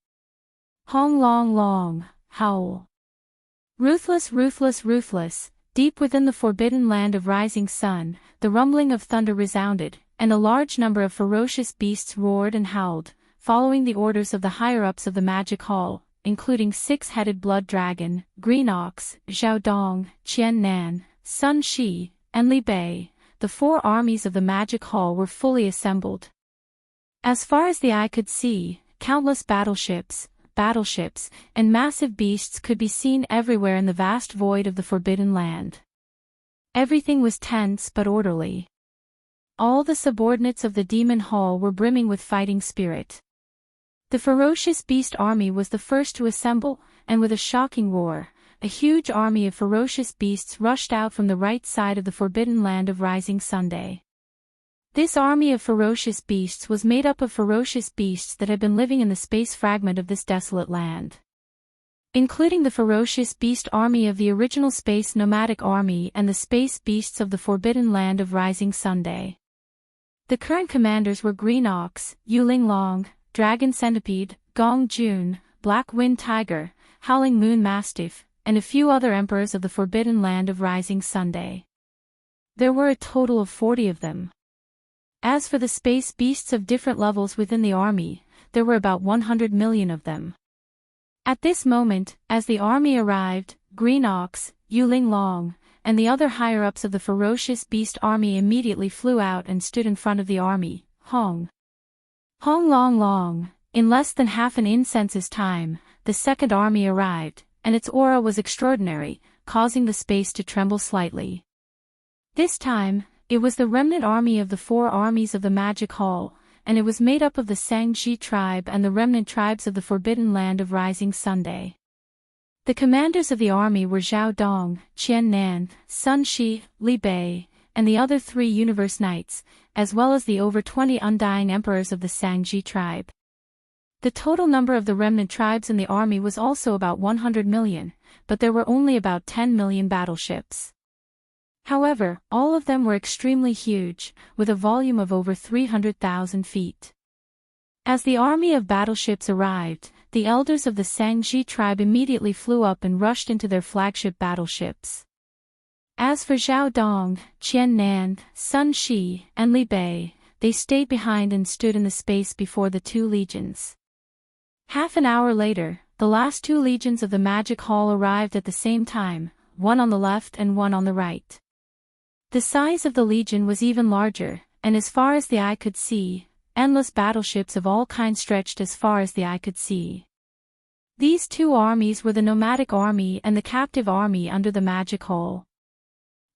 Hong long long, howl. Ruthless, ruthless, ruthless, deep within the forbidden land of rising sun, the rumbling of thunder resounded, and a large number of ferocious beasts roared and howled, following the orders of the higher-ups of the magic hall, including 6-headed blood dragon, green ox, Zhao Dong, Qian Nan, Sun Shi, and Li Bei. The 4 armies of the magic hall were fully assembled. As far as the eye could see, countless battleships, and massive beasts could be seen everywhere in the vast void of the forbidden land. Everything was tense but orderly. All the subordinates of the demon hall were brimming with fighting spirit. The ferocious beast army was the first to assemble, and with a shocking roar, a huge army of ferocious beasts rushed out from the right side of the forbidden land of rising Sunday. This army of ferocious beasts was made up of ferocious beasts that had been living in the space fragment of this desolate land. Including the ferocious beast army of the original space nomadic army and the space beasts of the forbidden land of rising Sunday. The current commanders were Green Ox, Yuling Long, Dragon Centipede, Gong Jun, Black Wind Tiger, Howling Moon Mastiff, and a few other emperors of the forbidden land of rising Sunday. There were a total of 40 of them. As for the space beasts of different levels within the army, there were about 100 million of them. At this moment, as the army arrived, Green Ox, Yuling Long, and the other higher-ups of the ferocious beast army immediately flew out and stood in front of the army. Hong. Hong long long. In less than half an incense's time, the second army arrived, and its aura was extraordinary, causing the space to tremble slightly. This time, it was the remnant army of the 4 armies of the Magic Hall, and it was made up of the Xianxia tribe and the remnant tribes of the Forbidden Land of Rising Sunday. The commanders of the army were Zhao Dong, Qian Nan, Sun Shi, Li Bei, and the other 3 Universe Knights, as well as the over 20 undying emperors of the Xianxia tribe. The total number of the remnant tribes in the army was also about 100 million, but there were only about 10 million battleships. However, all of them were extremely huge, with a volume of over 300,000 feet. As the army of battleships arrived, the elders of the Xianxia tribe immediately flew up and rushed into their flagship battleships. As for Zhao Dong, Qian Nan, Sun Shi, and Li Bei, they stayed behind and stood in the space before the 2 legions. Half an hour later, the last 2 legions of the Magic Hall arrived at the same time, one on the left and one on the right. The size of the legion was even larger, and as far as the eye could see, endless battleships of all kinds stretched as far as the eye could see. These 2 armies were the nomadic army and the captive army under the Magic Hall.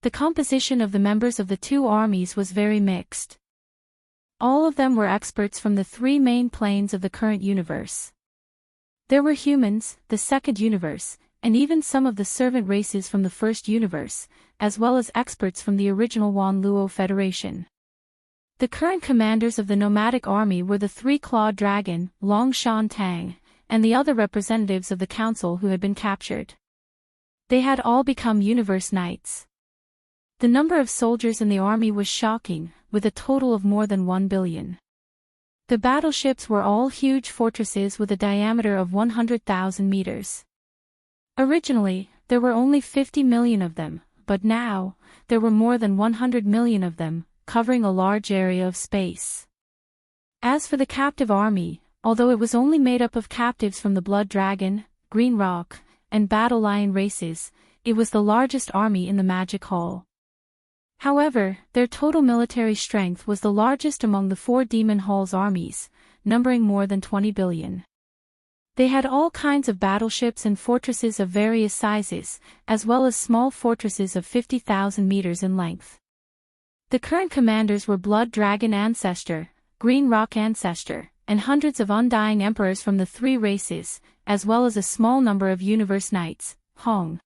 The composition of the members of the 2 armies was very mixed. All of them were experts from the 3 main planes of the current universe. There were humans, the second universe, and even some of the servant races from the first universe, as well as experts from the original Wan Luo Federation. The current commanders of the nomadic army were the 3-clawed dragon, Long Shan Tang, and the other representatives of the council who had been captured. They had all become universe knights. The number of soldiers in the army was shocking, with a total of more than 1 billion. The battleships were all huge fortresses with a diameter of 100,000 meters. Originally, there were only 50 million of them, but now, there were more than 100 million of them, covering a large area of space. As for the captive army, although it was only made up of captives from the Blood Dragon, Green Rock, and Battle Lion races, it was the largest army in the Magic Hall. However, their total military strength was the largest among the 4 Demon Hall's armies, numbering more than 20 billion. They had all kinds of battleships and fortresses of various sizes, as well as small fortresses of 50,000 meters in length. The current commanders were Blood Dragon Ancestor, Green Rock Ancestor, and hundreds of Undying Emperors from the 3 races, as well as a small number of Universe Knights, Hong,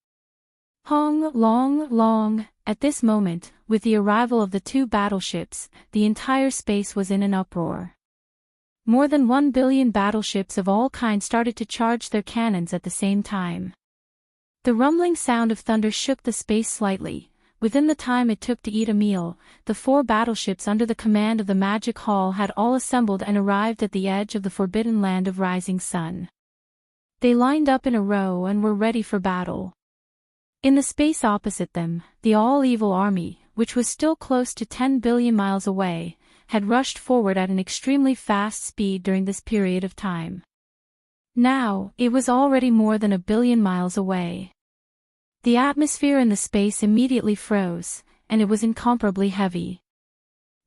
Long. At this moment, with the arrival of the 2 battleships, the entire space was in an uproar. More than 1 billion battleships of all kinds started to charge their cannons at the same time. The rumbling sound of thunder shook the space slightly. Within the time it took to eat a meal, the 4 battleships under the command of the Magic Hall had all assembled and arrived at the edge of the forbidden land of Rising Sun. They lined up in a row and were ready for battle. In the space opposite them, the all-evil army, which was still close to 10 billion miles away, had rushed forward at an extremely fast speed during this period of time. Now, it was already more than 1 billion miles away. The atmosphere in the space immediately froze, and it was incomparably heavy.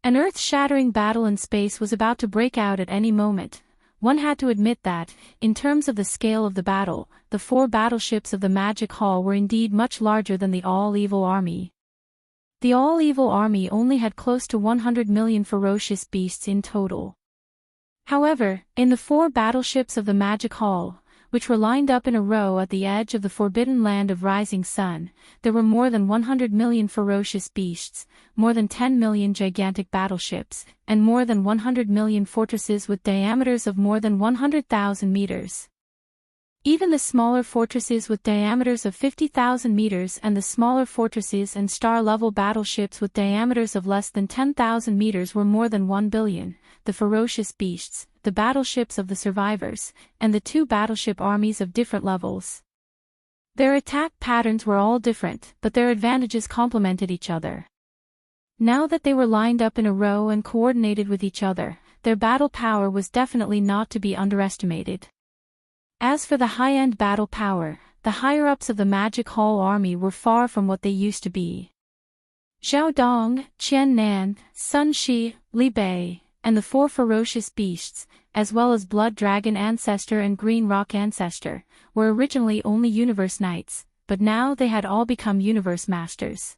An earth-shattering battle in space was about to break out at any moment. One had to admit that, in terms of the scale of the battle, the 4 battleships of the Magic Hall were indeed much larger than the all-evil army. The all-evil army only had close to 100 million ferocious beasts in total. However, in the 4 battleships of the Magic Hall, which were lined up in a row at the edge of the forbidden land of Rising Sun, there were more than 100 million ferocious beasts, more than 10 million gigantic battleships, and more than 100 million fortresses with diameters of more than 100,000 meters. Even the smaller fortresses with diameters of 50,000 meters and the smaller fortresses and star-level battleships with diameters of less than 10,000 meters were more than 1 billion, the ferocious beasts, the battleships of the survivors, and the 2 battleship armies of different levels. Their attack patterns were all different, but their advantages complemented each other. Now that they were lined up in a row and coordinated with each other, their battle power was definitely not to be underestimated. As for the high-end battle power, the higher-ups of the Magic Hall army were far from what they used to be. Zhao Dong, Qian Nan, Sun Shi, Li Bei, and the 4 ferocious beasts, as well as Blood Dragon Ancestor and Green Rock Ancestor, were originally only Universe Knights, but now they had all become Universe Masters.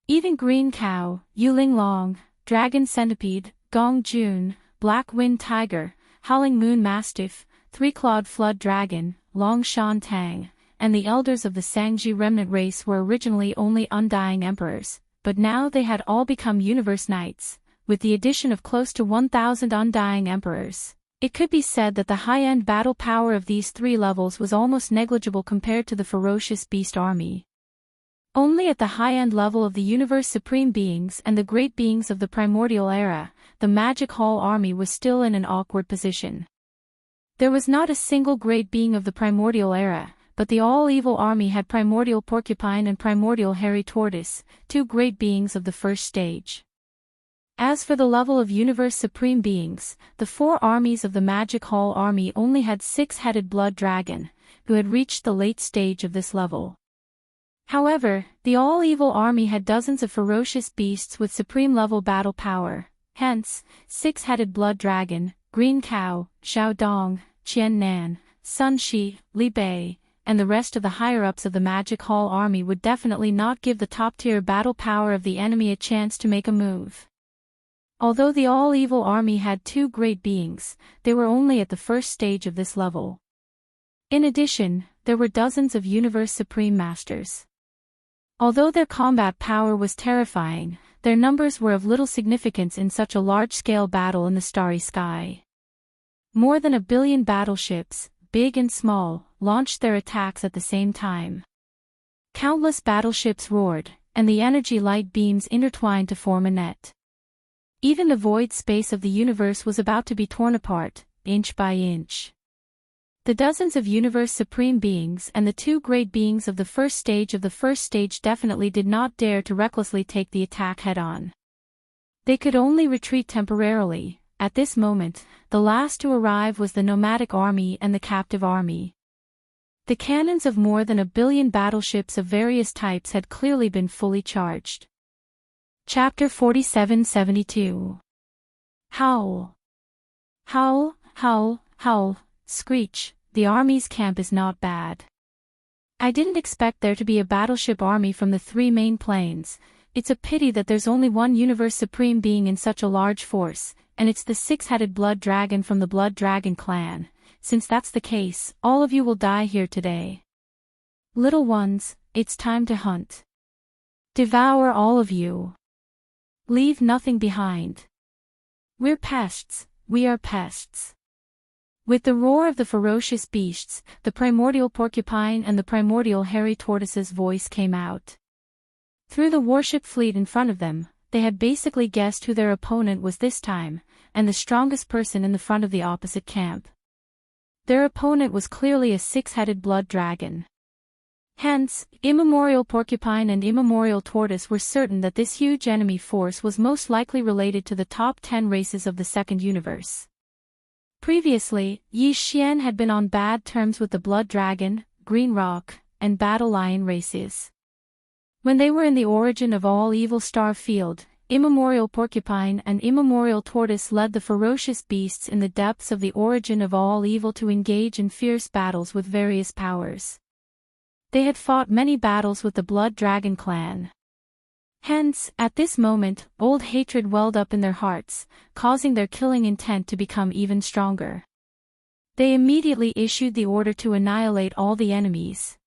Even Green Cow, Yuling Long, Dragon Centipede, Gong Jun, Black Wind Tiger, Howling Moon Mastiff, 3-clawed Flood Dragon, Long Shan Tang, and the elders of the Xianxia remnant race were originally only Undying Emperors, but now they had all become Universe Knights. With the addition of close to 1,000 Undying Emperors, it could be said that the high-end battle power of these 3 levels was almost negligible compared to the ferocious beast army. Only at the high-end level of the Universe Supreme Beings and the Great Beings of the Primordial Era, the Magic Hall army was still in an awkward position. There was not a single Great Being of the Primordial Era, but the all-evil army had Primordial Porcupine and Primordial Hairy Tortoise, 2 Great Beings of the first stage. As for the level of Universe Supreme Beings, the 4 armies of the Magic Hall army only had 6-headed Blood Dragon, who had reached the late stage of this level. However, the all-evil army had dozens of ferocious beasts with supreme-level battle power, hence, 6-headed Blood Dragon, Green Cow, Zhao Dong, Qian Nan, Sun Shi, Li Bei, and the rest of the higher-ups of the Magic Hall army would definitely not give the top-tier battle power of the enemy a chance to make a move. Although the all-evil army had 2 great beings, they were only at the first stage of this level. In addition, there were dozens of Universe Supreme Masters. Although their combat power was terrifying, their numbers were of little significance in such a large-scale battle in the starry sky. More than 1 billion battleships, big and small, launched their attacks at the same time. Countless battleships roared, and the energy light beams intertwined to form a net. Even the void space of the universe was about to be torn apart, inch by inch. The dozens of universe supreme beings and the two great beings of the first stage definitely did not dare to recklessly take the attack head-on. They could only retreat temporarily. At this moment, the last to arrive was the nomadic army and the captive army. The cannons of more than 1 billion battleships of various types had clearly been fully charged. Chapter 4772. Howl. Howl, howl, howl, screech, the army's camp is not bad. I didn't expect there to be a battleship army from the 3 main planes. It's a pity that there's only one universe supreme being in such a large force, and it's the 6-headed blood dragon from the Blood Dragon clan. Since that's the case, all of you will die here today. Little ones, it's time to hunt. Devour all of you. Leave nothing behind. We're pests, we are pests. With the roar of the ferocious beasts, the primordial porcupine and the primordial hairy tortoise's voice came out. Through the warship fleet in front of them, they had basically guessed who their opponent was this time, and the strongest person in the front of the opposite camp. Their opponent was clearly a 6-headed blood dragon. Hence, immemorial porcupine and immemorial tortoise were certain that this huge enemy force was most likely related to the top 10 races of the second universe. Previously, Xianxia had been on bad terms with the Blood Dragon, Green Rock, and Battle Lion races. When they were in the origin of all evil star field, immemorial porcupine and immemorial tortoise led the ferocious beasts in the depths of the origin of all evil to engage in fierce battles with various powers. They had fought many battles with the Blood Dragon clan. Hence, at this moment, old hatred welled up in their hearts, causing their killing intent to become even stronger. They immediately issued the order to annihilate all the enemies.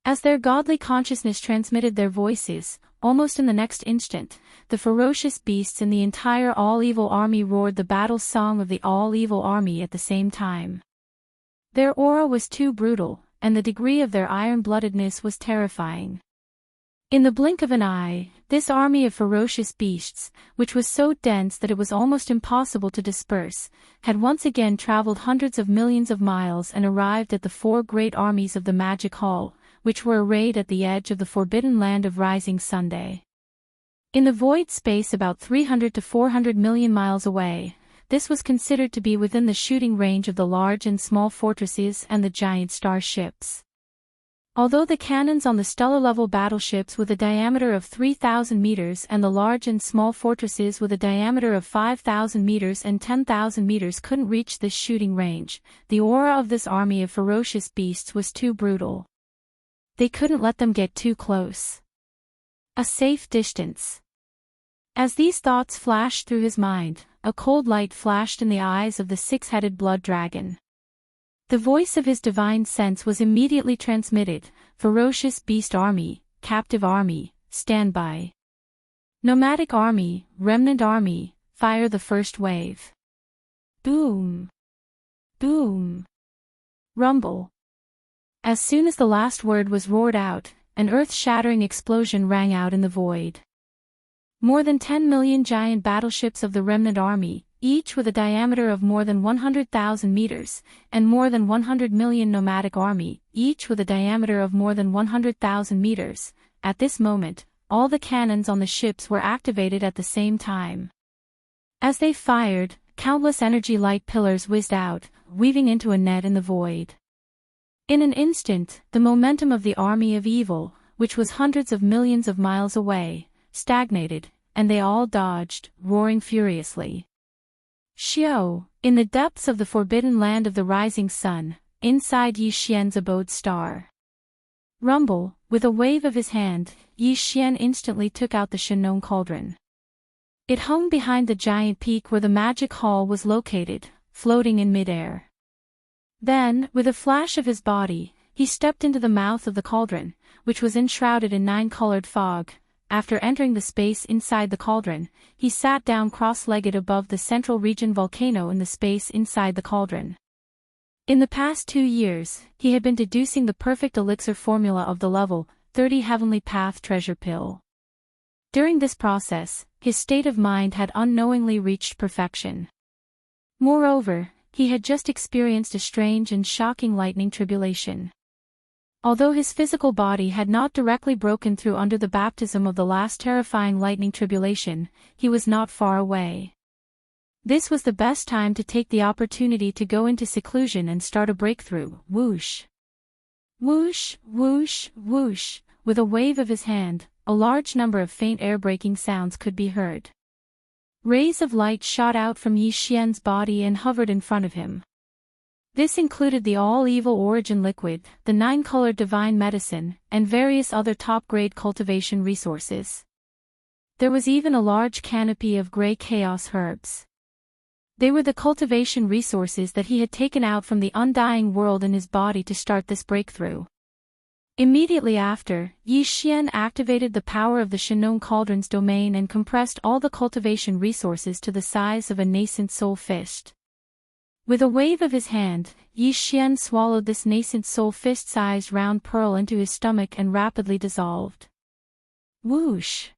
As their godly consciousness transmitted their voices, almost in the next instant, the ferocious beasts in the entire all-evil army roared the battle song of the all-evil army at the same time. Their aura was too brutal, and the degree of their iron-bloodedness was terrifying. In the blink of an eye, this army of ferocious beasts, which was so dense that it was almost impossible to disperse, had once again traveled hundreds of millions of miles and arrived at the 4 great armies of the Magic Hall, which were arrayed at the edge of the forbidden land of Rising Sunday. In the void space about 300 to 400 million miles away, this was considered to be within the shooting range of the large and small fortresses and the giant starships. Although the cannons on the stellar-level battleships with a diameter of 3,000 meters and the large and small fortresses with a diameter of 5,000 meters and 10,000 meters couldn't reach this shooting range, the aura of this army of ferocious beasts was too brutal. They couldn't let them get too close. A safe distance. As these thoughts flashed through his mind, a cold light flashed in the eyes of the 6-headed blood dragon. The voice of his divine sense was immediately transmitted: ferocious beast army, captive army, stand by. Nomadic army, remnant army, fire the first wave. Boom. Boom. Rumble. As soon as the last word was roared out, an earth-shattering explosion rang out in the void. More than 10 million giant battleships of the remnant army, each with a diameter of more than 100,000 meters, and more than 100 million nomadic army, each with a diameter of more than 100,000 meters. At this moment, all the cannons on the ships were activated at the same time. As they fired, countless energy light pillars whizzed out, weaving into a net in the void. In an instant, the momentum of the army of evil, which was hundreds of millions of miles away, stagnated, and they all dodged, roaring furiously. Xiao, in the depths of the forbidden land of the rising sun, inside Yi Xian's abode star. Rumble, with a wave of his hand, Yi Xian instantly took out the Shenong cauldron. It hung behind the giant peak where the magic hall was located, floating in midair. Then, with a flash of his body, he stepped into the mouth of the cauldron, which was enshrouded in 9-colored fog. After entering the space inside the cauldron, he sat down cross-legged above the central region volcano in the space inside the cauldron. In the past 2 years, he had been deducing the perfect elixir formula of the level 30 Heavenly Path treasure pill. During this process, his state of mind had unknowingly reached perfection. Moreover, he had just experienced a strange and shocking lightning tribulation. Although his physical body had not directly broken through under the baptism of the last terrifying lightning tribulation, he was not far away. This was the best time to take the opportunity to go into seclusion and start a breakthrough. Whoosh! Whoosh, whoosh, whoosh. With a wave of his hand, a large number of faint air-breaking sounds could be heard. Rays of light shot out from Yi Xian's body and hovered in front of him. This included the all-evil origin liquid, the 9-colored divine medicine, and various other top-grade cultivation resources. There was even a large canopy of gray chaos herbs. They were the cultivation resources that he had taken out from the undying world in his body to start this breakthrough. Immediately after, Yi Xian activated the power of the Shenong Cauldron's domain and compressed all the cultivation resources to the size of a nascent soul fist. With a wave of his hand, Yi Xian swallowed this nascent soul fist-sized round pearl into his stomach and rapidly dissolved. Whoosh!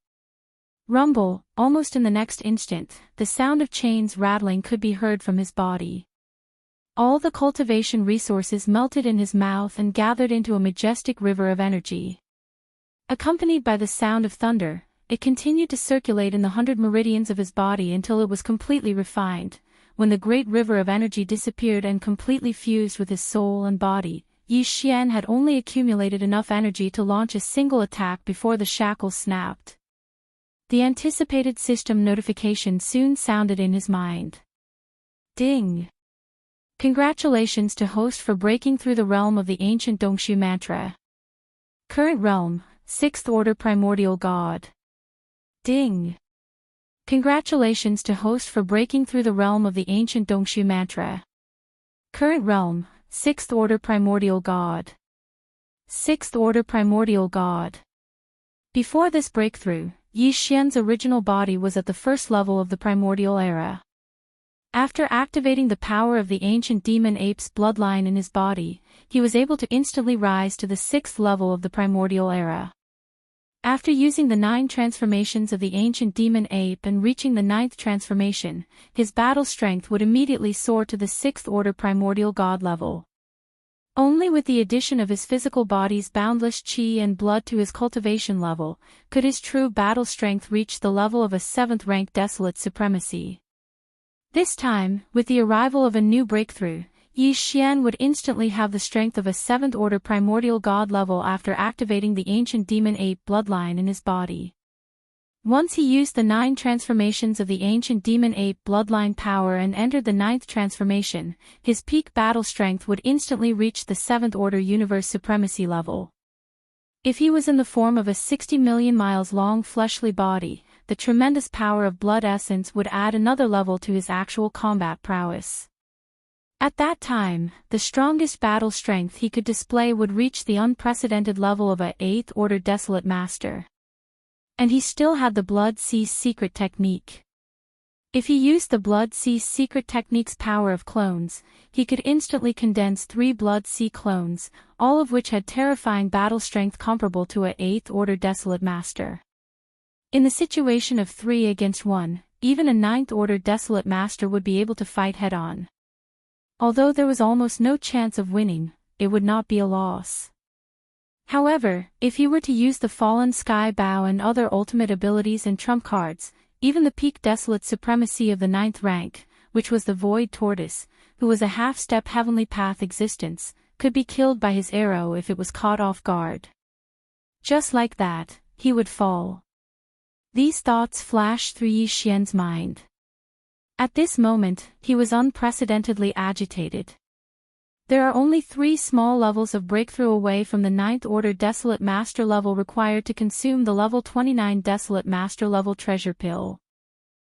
Rumble, almost in the next instant, the sound of chains rattling could be heard from his body. All the cultivation resources melted in his mouth and gathered into a majestic river of energy. Accompanied by the sound of thunder, it continued to circulate in the 100 meridians of his body until it was completely refined. When the great river of energy disappeared and completely fused with his soul and body, Yi Xian had only accumulated enough energy to launch a single attack before the shackles snapped. The anticipated system notification soon sounded in his mind. Ding! Congratulations to host for breaking through the realm of the ancient Dongshu mantra. Current realm, 6th Order Primordial God. Ding! Congratulations to host for breaking through the realm of the ancient Dongshu mantra. Current realm, 6th Order Primordial God. 6th Order Primordial God. Before this breakthrough, Yi Xian's original body was at the first level of the primordial era. After activating the power of the ancient demon ape's bloodline in his body, he was able to instantly rise to the 6th level of the primordial era. After using the 9 transformations of the ancient demon ape and reaching the 9th transformation, his battle strength would immediately soar to the 6th order primordial god level. Only with the addition of his physical body's boundless qi and blood to his cultivation level, could his true battle strength reach the level of a 7th-rank desolate supremacy. This time, with the arrival of a new breakthrough, Yi Xian would instantly have the strength of a 7th order primordial god level after activating the ancient demon ape bloodline in his body. Once he used the 9 transformations of the ancient demon ape bloodline power and entered the 9th transformation, his peak battle strength would instantly reach the 7th order universe supremacy level. If he was in the form of a 60 million miles long fleshly body, the tremendous power of blood essence would add another level to his actual combat prowess. At that time, the strongest battle strength he could display would reach the unprecedented level of a 8th order desolate master. And he still had the Blood Sea's secret technique. If he used the Blood Sea's secret technique's power of clones, he could instantly condense 3 Blood Sea clones, all of which had terrifying battle strength comparable to a 8th order desolate master. In the situation of 3 against 1, even a 9th order desolate master would be able to fight head-on. Although there was almost no chance of winning, it would not be a loss. However, if he were to use the Fallen Sky Bow and other ultimate abilities and trump cards, even the peak desolate supremacy of the 9th rank, which was the Void Tortoise, who was a half-step heavenly path existence, could be killed by his arrow if it was caught off guard. Just like that, he would fall. These thoughts flashed through Yi Xian's mind. At this moment, he was unprecedentedly agitated. There are only 3 small levels of breakthrough away from the 9th order desolate master level required to consume the level 29 desolate master level treasure pill.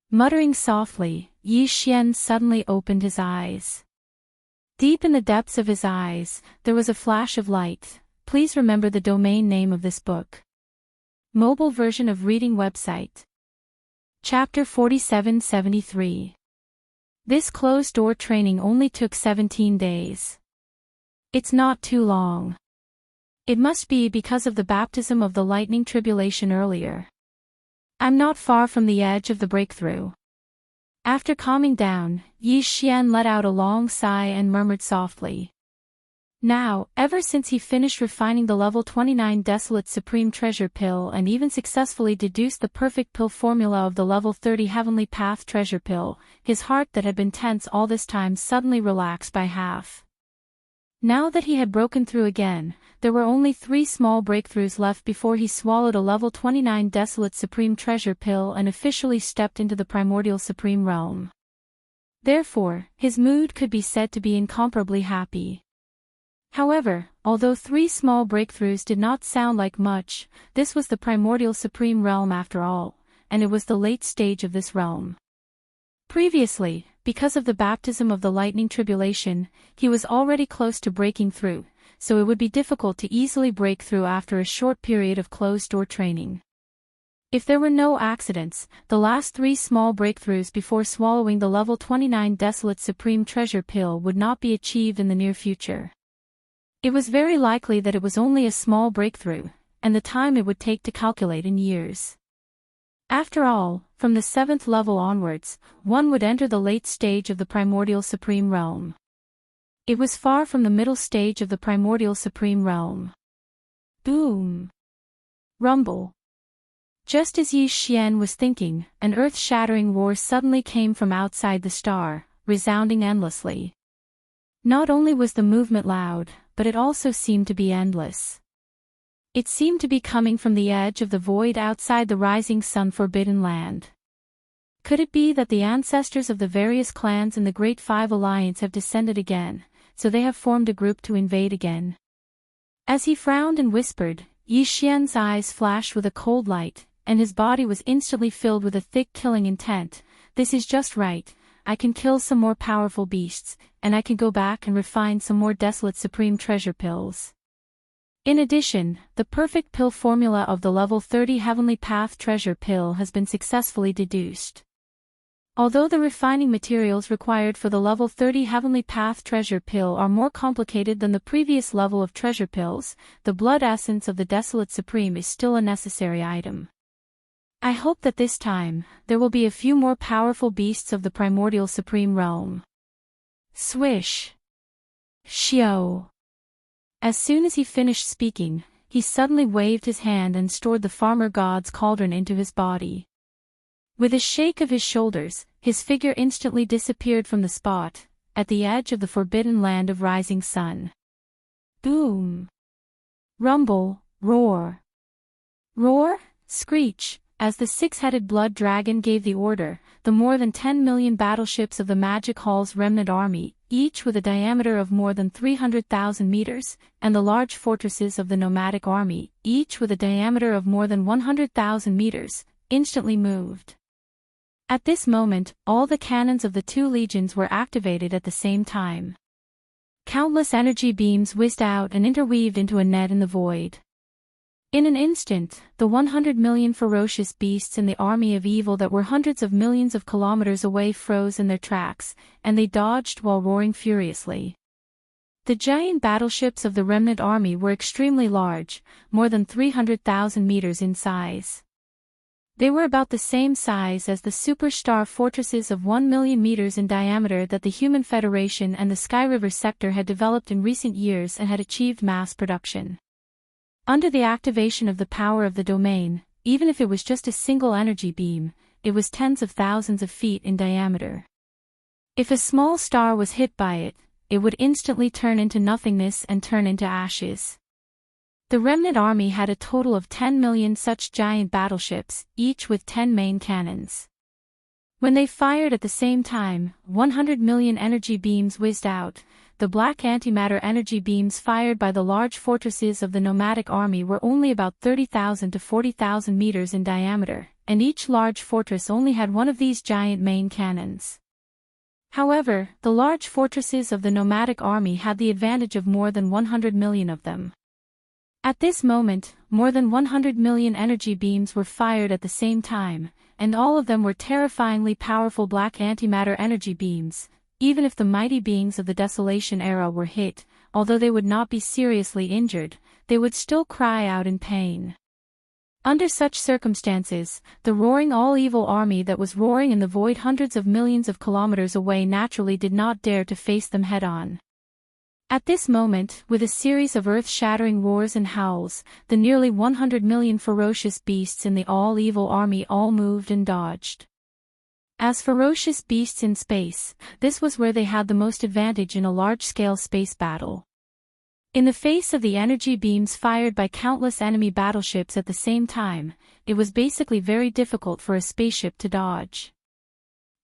Muttering softly, Yi Xian suddenly opened his eyes. Deep in the depths of his eyes, there was a flash of light. Please remember the domain name of this book. Mobile version of reading website. Chapter 4773. This closed-door training only took 17 days. It's not too long. It must be because of the baptism of the lightning tribulation earlier. I'm not far from the edge of the breakthrough. After calming down, Yi Xian let out a long sigh and murmured softly. Now, ever since he finished refining the level 29 Desolate Supreme Treasure Pill and even successfully deduced the perfect pill formula of the level 30 Heavenly Path Treasure Pill, his heart that had been tense all this time suddenly relaxed by half. Now that he had broken through again, there were only 3 small breakthroughs left before he swallowed a level 29 Desolate Supreme Treasure Pill and officially stepped into the Primordial Supreme Realm. Therefore, his mood could be said to be incomparably happy. However, although 3 small breakthroughs did not sound like much, this was the Primordial Supreme Realm after all, and it was the late stage of this realm. Previously, because of the baptism of the lightning tribulation, he was already close to breaking through, so it would be difficult to easily break through after a short period of closed-door training. If there were no accidents, the last 3 small breakthroughs before swallowing the level 29 Desolate Supreme Treasure Pill would not be achieved in the near future. It was very likely that it was only a small breakthrough, and the time it would take to calculate in years. After all, from the 7th level onwards, one would enter the late stage of the Primordial Supreme Realm. It was far from the middle stage of the Primordial Supreme Realm. Boom! Rumble! Just as Yi Xian was thinking, an earth-shattering roar suddenly came from outside the star, resounding endlessly. Not only was the movement loud, but it also seemed to be endless. It seemed to be coming from the edge of the void outside the rising sun forbidden land. Could it be that the ancestors of the various clans in the Great Five Alliance have descended again, so they have formed a group to invade again? As he frowned and whispered, Yi Xian's eyes flashed with a cold light, and his body was instantly filled with a thick killing intent. This is just right. I can kill some more powerful beasts, and I can go back and refine some more Desolate Supreme Treasure Pills. In addition, the perfect pill formula of the level 30 Heavenly Path Treasure Pill has been successfully deduced. Although the refining materials required for the level 30 Heavenly Path Treasure Pill are more complicated than the previous level of treasure pills, the blood essence of the Desolate Supreme is still a necessary item. I hope that this time, there will be a few more powerful beasts of the Primordial Supreme Realm. Swish! Xiao! As soon as he finished speaking, he suddenly waved his hand and stored the farmer god's cauldron into his body. With a shake of his shoulders, his figure instantly disappeared from the spot, at the edge of the forbidden land of rising sun. Boom! Rumble, roar! Roar, screech! As the 6-headed blood dragon gave the order, the more than 10 million battleships of the Magic Hall's remnant army, each with a diameter of more than 300,000 meters, and the large fortresses of the nomadic army, each with a diameter of more than 100,000 meters, instantly moved. At this moment, all the cannons of the 2 legions were activated at the same time. Countless energy beams whizzed out and interweaved into a net in the void. In an instant, the 100 million ferocious beasts in the army of evil that were hundreds of millions of kilometers away froze in their tracks, and they dodged while roaring furiously. The giant battleships of the remnant army were extremely large, more than 300,000 meters in size. They were about the same size as the superstar fortresses of 1 million meters in diameter that the Human Federation and the Sky River sector had developed in recent years and had achieved mass production. Under the activation of the power of the domain, even if it was just a single energy beam, it was tens of thousands of feet in diameter. If a small star was hit by it, it would instantly turn into nothingness and turn into ashes. The remnant army had a total of 10 million such giant battleships, each with 10 main cannons. When they fired at the same time, 100 million energy beams whizzed out. The black antimatter energy beams fired by the large fortresses of the nomadic army were only about 30,000 to 40,000 meters in diameter, and each large fortress only had one of these giant main cannons. However, the large fortresses of the nomadic army had the advantage of more than 100 million of them. At this moment, more than 100 million energy beams were fired at the same time, and all of them were terrifyingly powerful black antimatter energy beams. Even if the mighty beings of the Desolation era were hit, although they would not be seriously injured, they would still cry out in pain. Under such circumstances, the roaring all-evil army that was roaring in the void hundreds of millions of kilometers away naturally did not dare to face them head-on. At this moment, with a series of earth-shattering roars and howls, the nearly 100 million ferocious beasts in the all-evil army all moved and dodged. As ferocious beasts in space, this was where they had the most advantage in a large-scale space battle. In the face of the energy beams fired by countless enemy battleships at the same time, it was basically very difficult for a spaceship to dodge.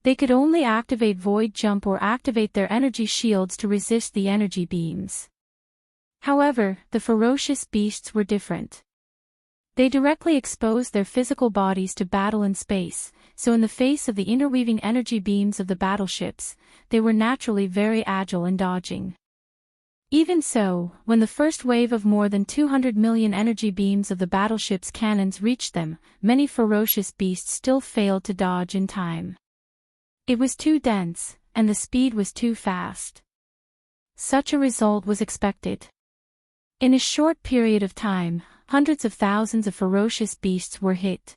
They could only activate void jump or activate their energy shields to resist the energy beams. However, the ferocious beasts were different. They directly exposed their physical bodies to battle in space, so in the face of the interweaving energy beams of the battleships, they were naturally very agile in dodging. Even so, when the first wave of more than 200 million energy beams of the battleship's cannons reached them, many ferocious beasts still failed to dodge in time. It was too dense, and the speed was too fast. Such a result was expected. In a short period of time, hundreds of thousands of ferocious beasts were hit.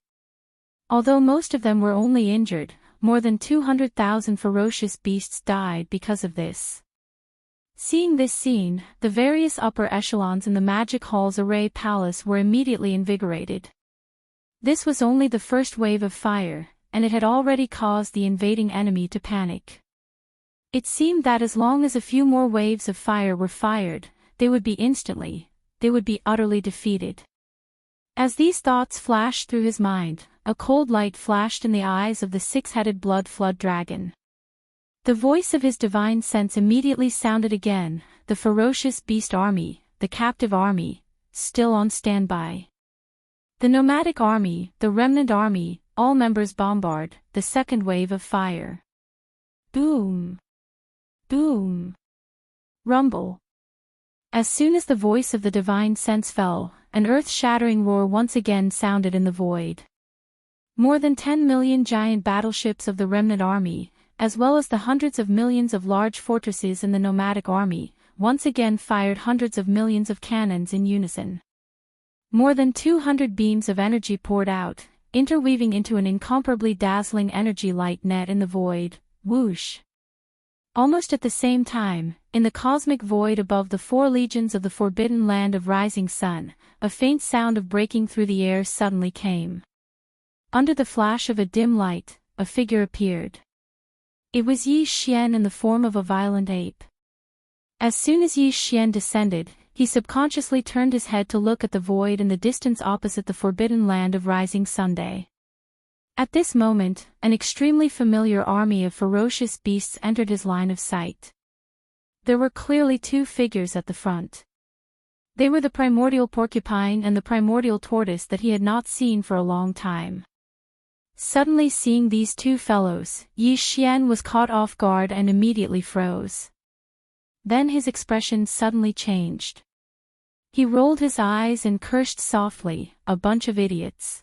Although most of them were only injured, more than 200,000 ferocious beasts died because of this. Seeing this scene, the various upper echelons in the Magic Hall's Array Palace were immediately invigorated. This was only the first wave of fire, and it had already caused the invading enemy to panic. It seemed that as long as a few more waves of fire were fired, they would be utterly defeated. As these thoughts flashed through his mind, a cold light flashed in the eyes of the six-headed blood flood dragon. The voice of his divine sense immediately sounded again, the ferocious beast army, the captive army, still on standby. The nomadic army, the remnant army, all members bombard, the second wave of fire. Boom! Boom! Rumble! As soon as the voice of the divine sense fell, an earth-shattering roar once again sounded in the void. More than 10 million giant battleships of the remnant army, as well as the hundreds of millions of large fortresses in the nomadic army, once again fired hundreds of millions of cannons in unison. More than 200 beams of energy poured out, interweaving into an incomparably dazzling energy light net in the void, whoosh. Almost at the same time, in the cosmic void above the 4 legions of the forbidden land of rising sun, a faint sound of breaking through the air suddenly came. Under the flash of a dim light, a figure appeared. It was Yi Xian in the form of a violent ape. As soon as Yi Xian descended, he subconsciously turned his head to look at the void in the distance opposite the forbidden land of rising Sunday. At this moment, an extremely familiar army of ferocious beasts entered his line of sight. There were clearly 2 figures at the front. They were the primordial porcupine and the primordial tortoise that he had not seen for a long time. Suddenly seeing these 2 fellows, Yi Xian was caught off guard and immediately froze. Then his expression suddenly changed. He rolled his eyes and cursed softly, "A bunch of idiots."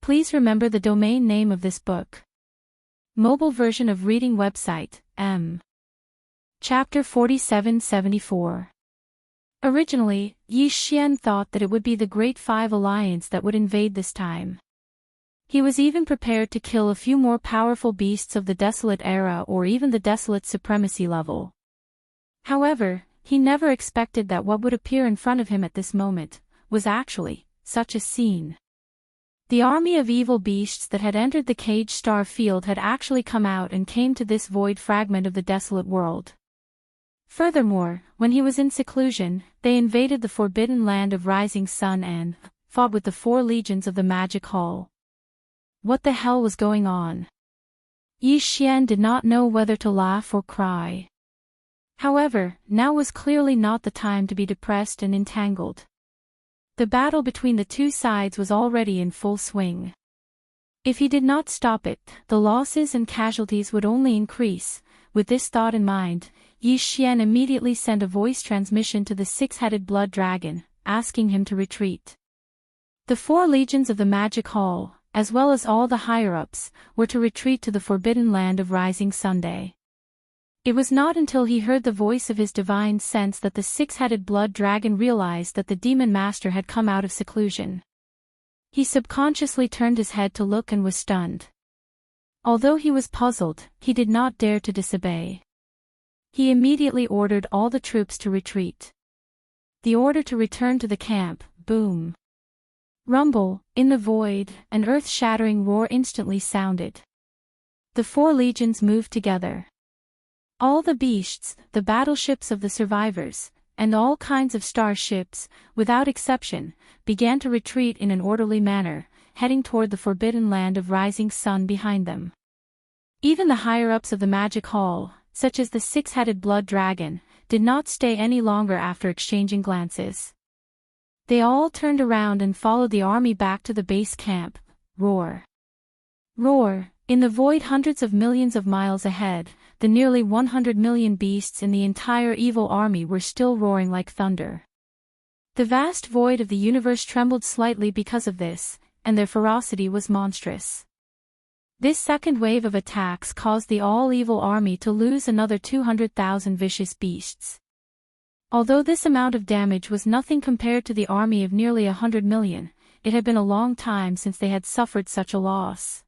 Please remember the domain name of this book. Mobile version of reading website, M. Chapter 4774. Originally, Yi Xian thought that it would be the Great Five Alliance that would invade this time. He was even prepared to kill a few more powerful beasts of the Desolate Era or even the Desolate Supremacy level. However, he never expected that what would appear in front of him at this moment was actually such a scene. The army of evil beasts that had entered the Cage Star Field had actually come out and came to this void fragment of the desolate world. Furthermore, when he was in seclusion, they invaded the forbidden land of rising sun and fought with the 4 legions of the Magic Hall. What the hell was going on? Yi Xian did not know whether to laugh or cry. However, now was clearly not the time to be depressed and entangled. The battle between the 2 sides was already in full swing. If he did not stop it, the losses and casualties would only increase. With this thought in mind, Yi Xian immediately sent a voice transmission to the 6-headed blood dragon, asking him to retreat. The 4 legions of the Magic Hall, as well as all the higher-ups, were to retreat to the forbidden land of rising Sunday. It was not until he heard the voice of his divine sense that the six-headed blood dragon realized that the demon master had come out of seclusion. He subconsciously turned his head to look and was stunned. Although he was puzzled, he did not dare to disobey. He immediately ordered all the troops to retreat. The order to return to the camp, boom. Rumble, in the void, an earth-shattering roar instantly sounded. The four legions moved together. All the beasts, the battleships of the survivors, and all kinds of starships, without exception, began to retreat in an orderly manner, heading toward the forbidden land of rising sun behind them. Even the higher-ups of the magic hall, such as the six-headed blood dragon, did not stay any longer after exchanging glances. They all turned around and followed the army back to the base camp. Roar. Roar. In the void hundreds of millions of miles ahead, the nearly 100 million beasts in the entire evil army were still roaring like thunder. The vast void of the universe trembled slightly because of this, and their ferocity was monstrous. This second wave of attacks caused the all-evil army to lose another 200,000 vicious beasts. Although this amount of damage was nothing compared to the army of nearly 100 million, it had been a long time since they had suffered such a loss.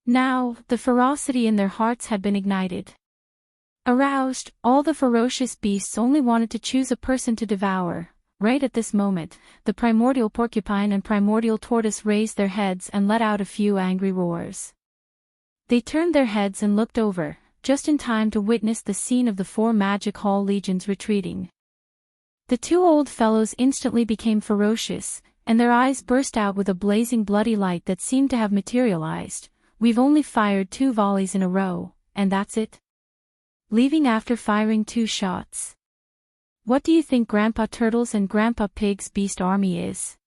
Now, the ferocity in their hearts had been ignited. Aroused, all the ferocious beasts only wanted to choose a person to devour. Right at this moment, the primordial porcupine and primordial tortoise raised their heads and let out a few angry roars. They turned their heads and looked over, just in time to witness the scene of the four magic hall legions retreating. The two old fellows instantly became ferocious, and their eyes burst out with a blazing bloody light that seemed to have materialized. We've only fired 2 volleys in a row, and that's it? Leaving after firing 2 shots. What do you think Grandpa Turtle's and Grandpa Pig's beast army is?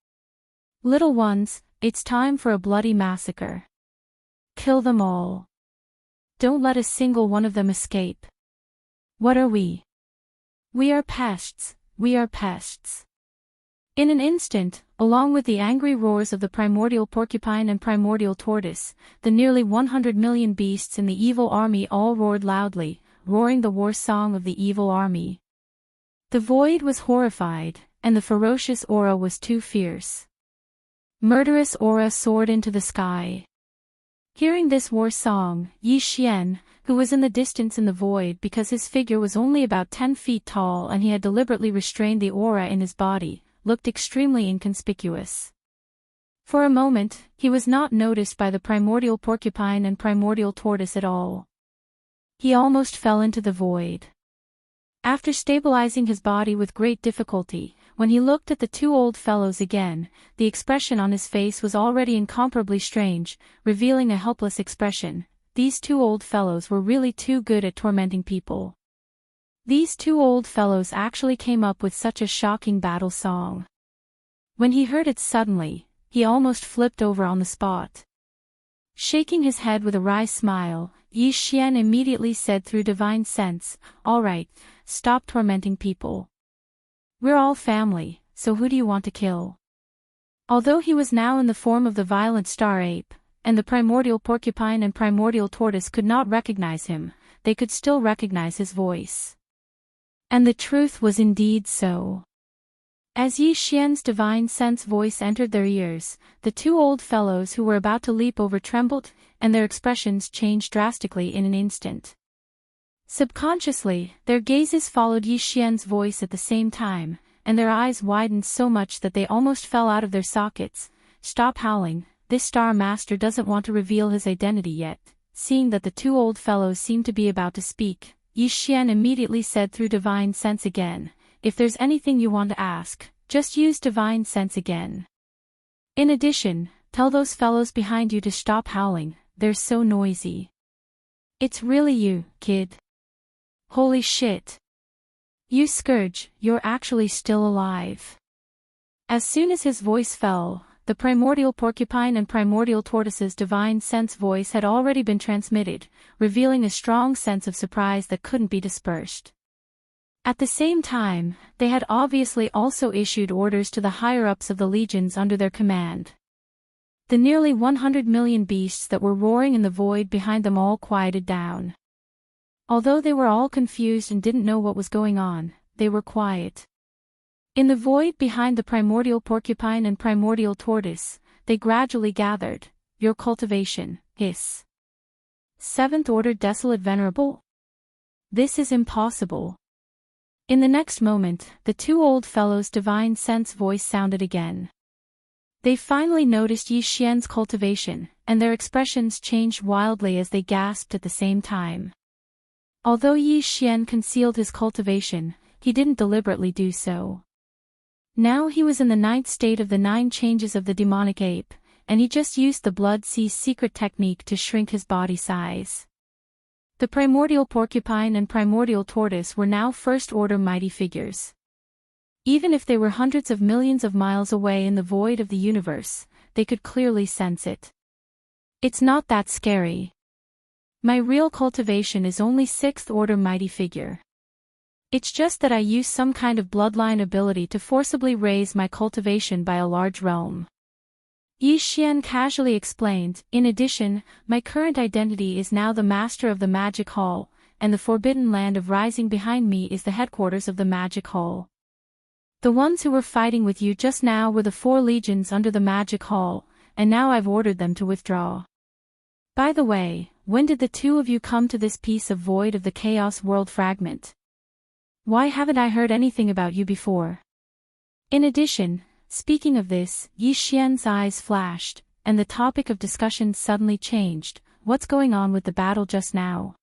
Little ones, it's time for a bloody massacre. Kill them all. Don't let a single one of them escape. What are we? We are pests, we are pests. In an instant, along with the angry roars of the primordial porcupine and primordial tortoise, the nearly 100 million beasts in the evil army all roared loudly, roaring the war song of the evil army. The void was horrified, and the ferocious aura was too fierce. Murderous aura soared into the sky. Hearing this war song, Xianxia, who was in the distance in the void because his figure was only about 10 feet tall and he had deliberately restrained the aura in his body, looked extremely inconspicuous. For a moment, he was not noticed by the primordial porcupine and primordial tortoise at all. He almost fell into the void. After stabilizing his body with great difficulty, when he looked at the 2 old fellows again, the expression on his face was already incomparably strange, revealing a helpless expression. These 2 old fellows were really too good at tormenting people. These 2 old fellows actually came up with such a shocking battle song. When he heard it suddenly, he almost flipped over on the spot. Shaking his head with a wry smile, Xianxia immediately said through divine sense, "All right, stop tormenting people. We're all family, so who do you want to kill?" Although he was now in the form of the violent star ape, and the primordial porcupine and primordial tortoise could not recognize him, they could still recognize his voice. And the truth was indeed so. As Xianxia's divine sense voice entered their ears, the 2 old fellows who were about to leap over trembled, and their expressions changed drastically in an instant. Subconsciously, their gazes followed Xianxia's voice at the same time, and their eyes widened so much that they almost fell out of their sockets. "Stop howling, this Star Master doesn't want to reveal his identity yet." Seeing that the 2 old fellows seemed to be about to speak, Xianxia immediately said through divine sense again, "If there's anything you want to ask, just use divine sense again. In addition, tell those fellows behind you to stop howling, they're so noisy." "It's really you, kid. Holy shit. You Scourge, you're actually still alive." As soon as his voice fell, the primordial porcupine and primordial tortoise's divine sense voice had already been transmitted, revealing a strong sense of surprise that couldn't be dispersed. At the same time, they had obviously also issued orders to the higher-ups of the legions under their command. The nearly 100 million beasts that were roaring in the void behind them all quieted down. Although they were all confused and didn't know what was going on, they were quiet. In the void behind the primordial porcupine and primordial tortoise, they gradually gathered. Your cultivation, hiss. Seventh order desolate venerable? This is impossible. In the next moment, the two old fellows' divine sense voice sounded again. They finally noticed Yi Xian's cultivation, and their expressions changed wildly as they gasped at the same time. Although Yi Xian concealed his cultivation, he didn't deliberately do so. Now he was in the 9th state of the 9 changes of the demonic ape, and he just used the Blood Sea's secret technique to shrink his body size. The primordial porcupine and primordial tortoise were now first-order mighty figures. Even if they were hundreds of millions of miles away in the void of the universe, they could clearly sense it. It's not that scary. My real cultivation is only 6th-order mighty figure. It's just that I use some kind of bloodline ability to forcibly raise my cultivation by a large realm. Yi Xian casually explained. In addition, my current identity is now the master of the Magic Hall, and the Forbidden Land of Rising behind me is the headquarters of the Magic Hall. The ones who were fighting with you just now were the 4 legions under the Magic Hall, and now I've ordered them to withdraw. By the way, when did the two of you come to this piece of void of the Chaos World fragment? Why haven't I heard anything about you before? In addition, speaking of this, Yi Xian's eyes flashed, and the topic of discussion suddenly changed. What's going on with the battle just now?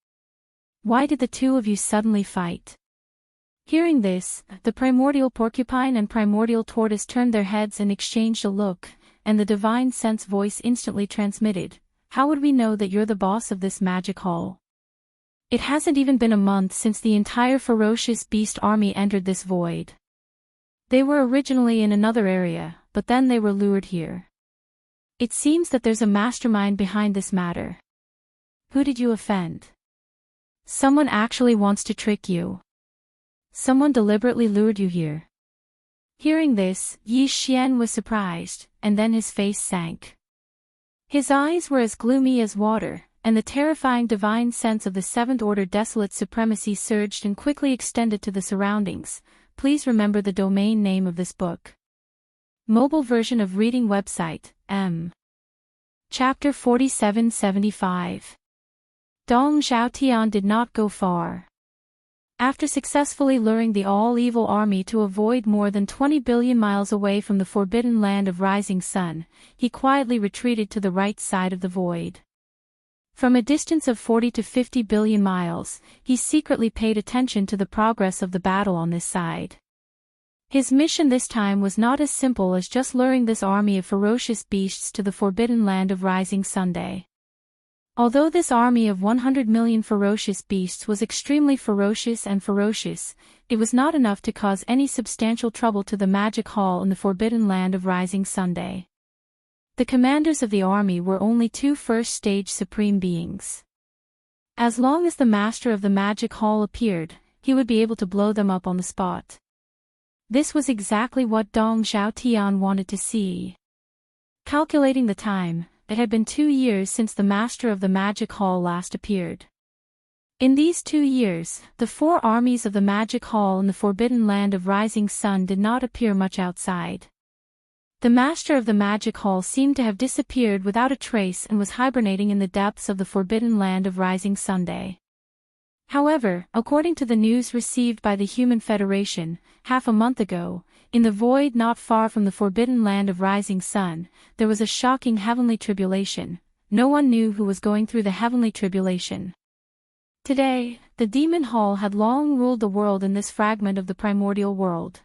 Why did the two of you suddenly fight? Hearing this, the primordial porcupine and primordial tortoise turned their heads and exchanged a look, and the divine sense voice instantly transmitted. How would we know that you're the boss of this magic hall? It hasn't even been a month since the entire ferocious beast army entered this void. They were originally in another area, but then they were lured here. It seems that there's a mastermind behind this matter. Who did you offend? Someone actually wants to trick you. Someone deliberately lured you here. Hearing this, Yi Xian was surprised, and then his face sank. His eyes were as gloomy as water, and the terrifying divine sense of the 7th order desolate supremacy surged and quickly extended to the surroundings. Please remember the domain name of this book. Mobile version of reading website, M. Chapter 4775. Dong Zhaotian did not go far. After successfully luring the all-evil army to a void more than 20 billion miles away from the forbidden land of rising sun, he quietly retreated to the right side of the void. From a distance of 40 to 50 billion miles, he secretly paid attention to the progress of the battle on this side. His mission this time was not as simple as just luring this army of ferocious beasts to the forbidden land of rising Sunday. Although this army of 100 million ferocious beasts was extremely ferocious, it was not enough to cause any substantial trouble to the Magic Hall in the Forbidden Land of Rising Sunday. The commanders of the army were only 2 first-stage supreme beings. As long as the master of the Magic Hall appeared, he would be able to blow them up on the spot. This was exactly what Dong Zhaotian wanted to see. Calculating the time, it had been 2 years since the master of the Magic Hall last appeared. In these 2 years, the 4 armies of the Magic Hall in the Forbidden Land of Rising Sun did not appear much outside. The master of the Magic Hall seemed to have disappeared without a trace and was hibernating in the depths of the Forbidden Land of Rising Sunday. However, according to the news received by the Human Federation, half a month ago, in the void not far from the Forbidden Land of Rising Sun, there was a shocking heavenly tribulation. No one knew who was going through the heavenly tribulation. Today, the Demon Hall had long ruled the world in this fragment of the primordial world.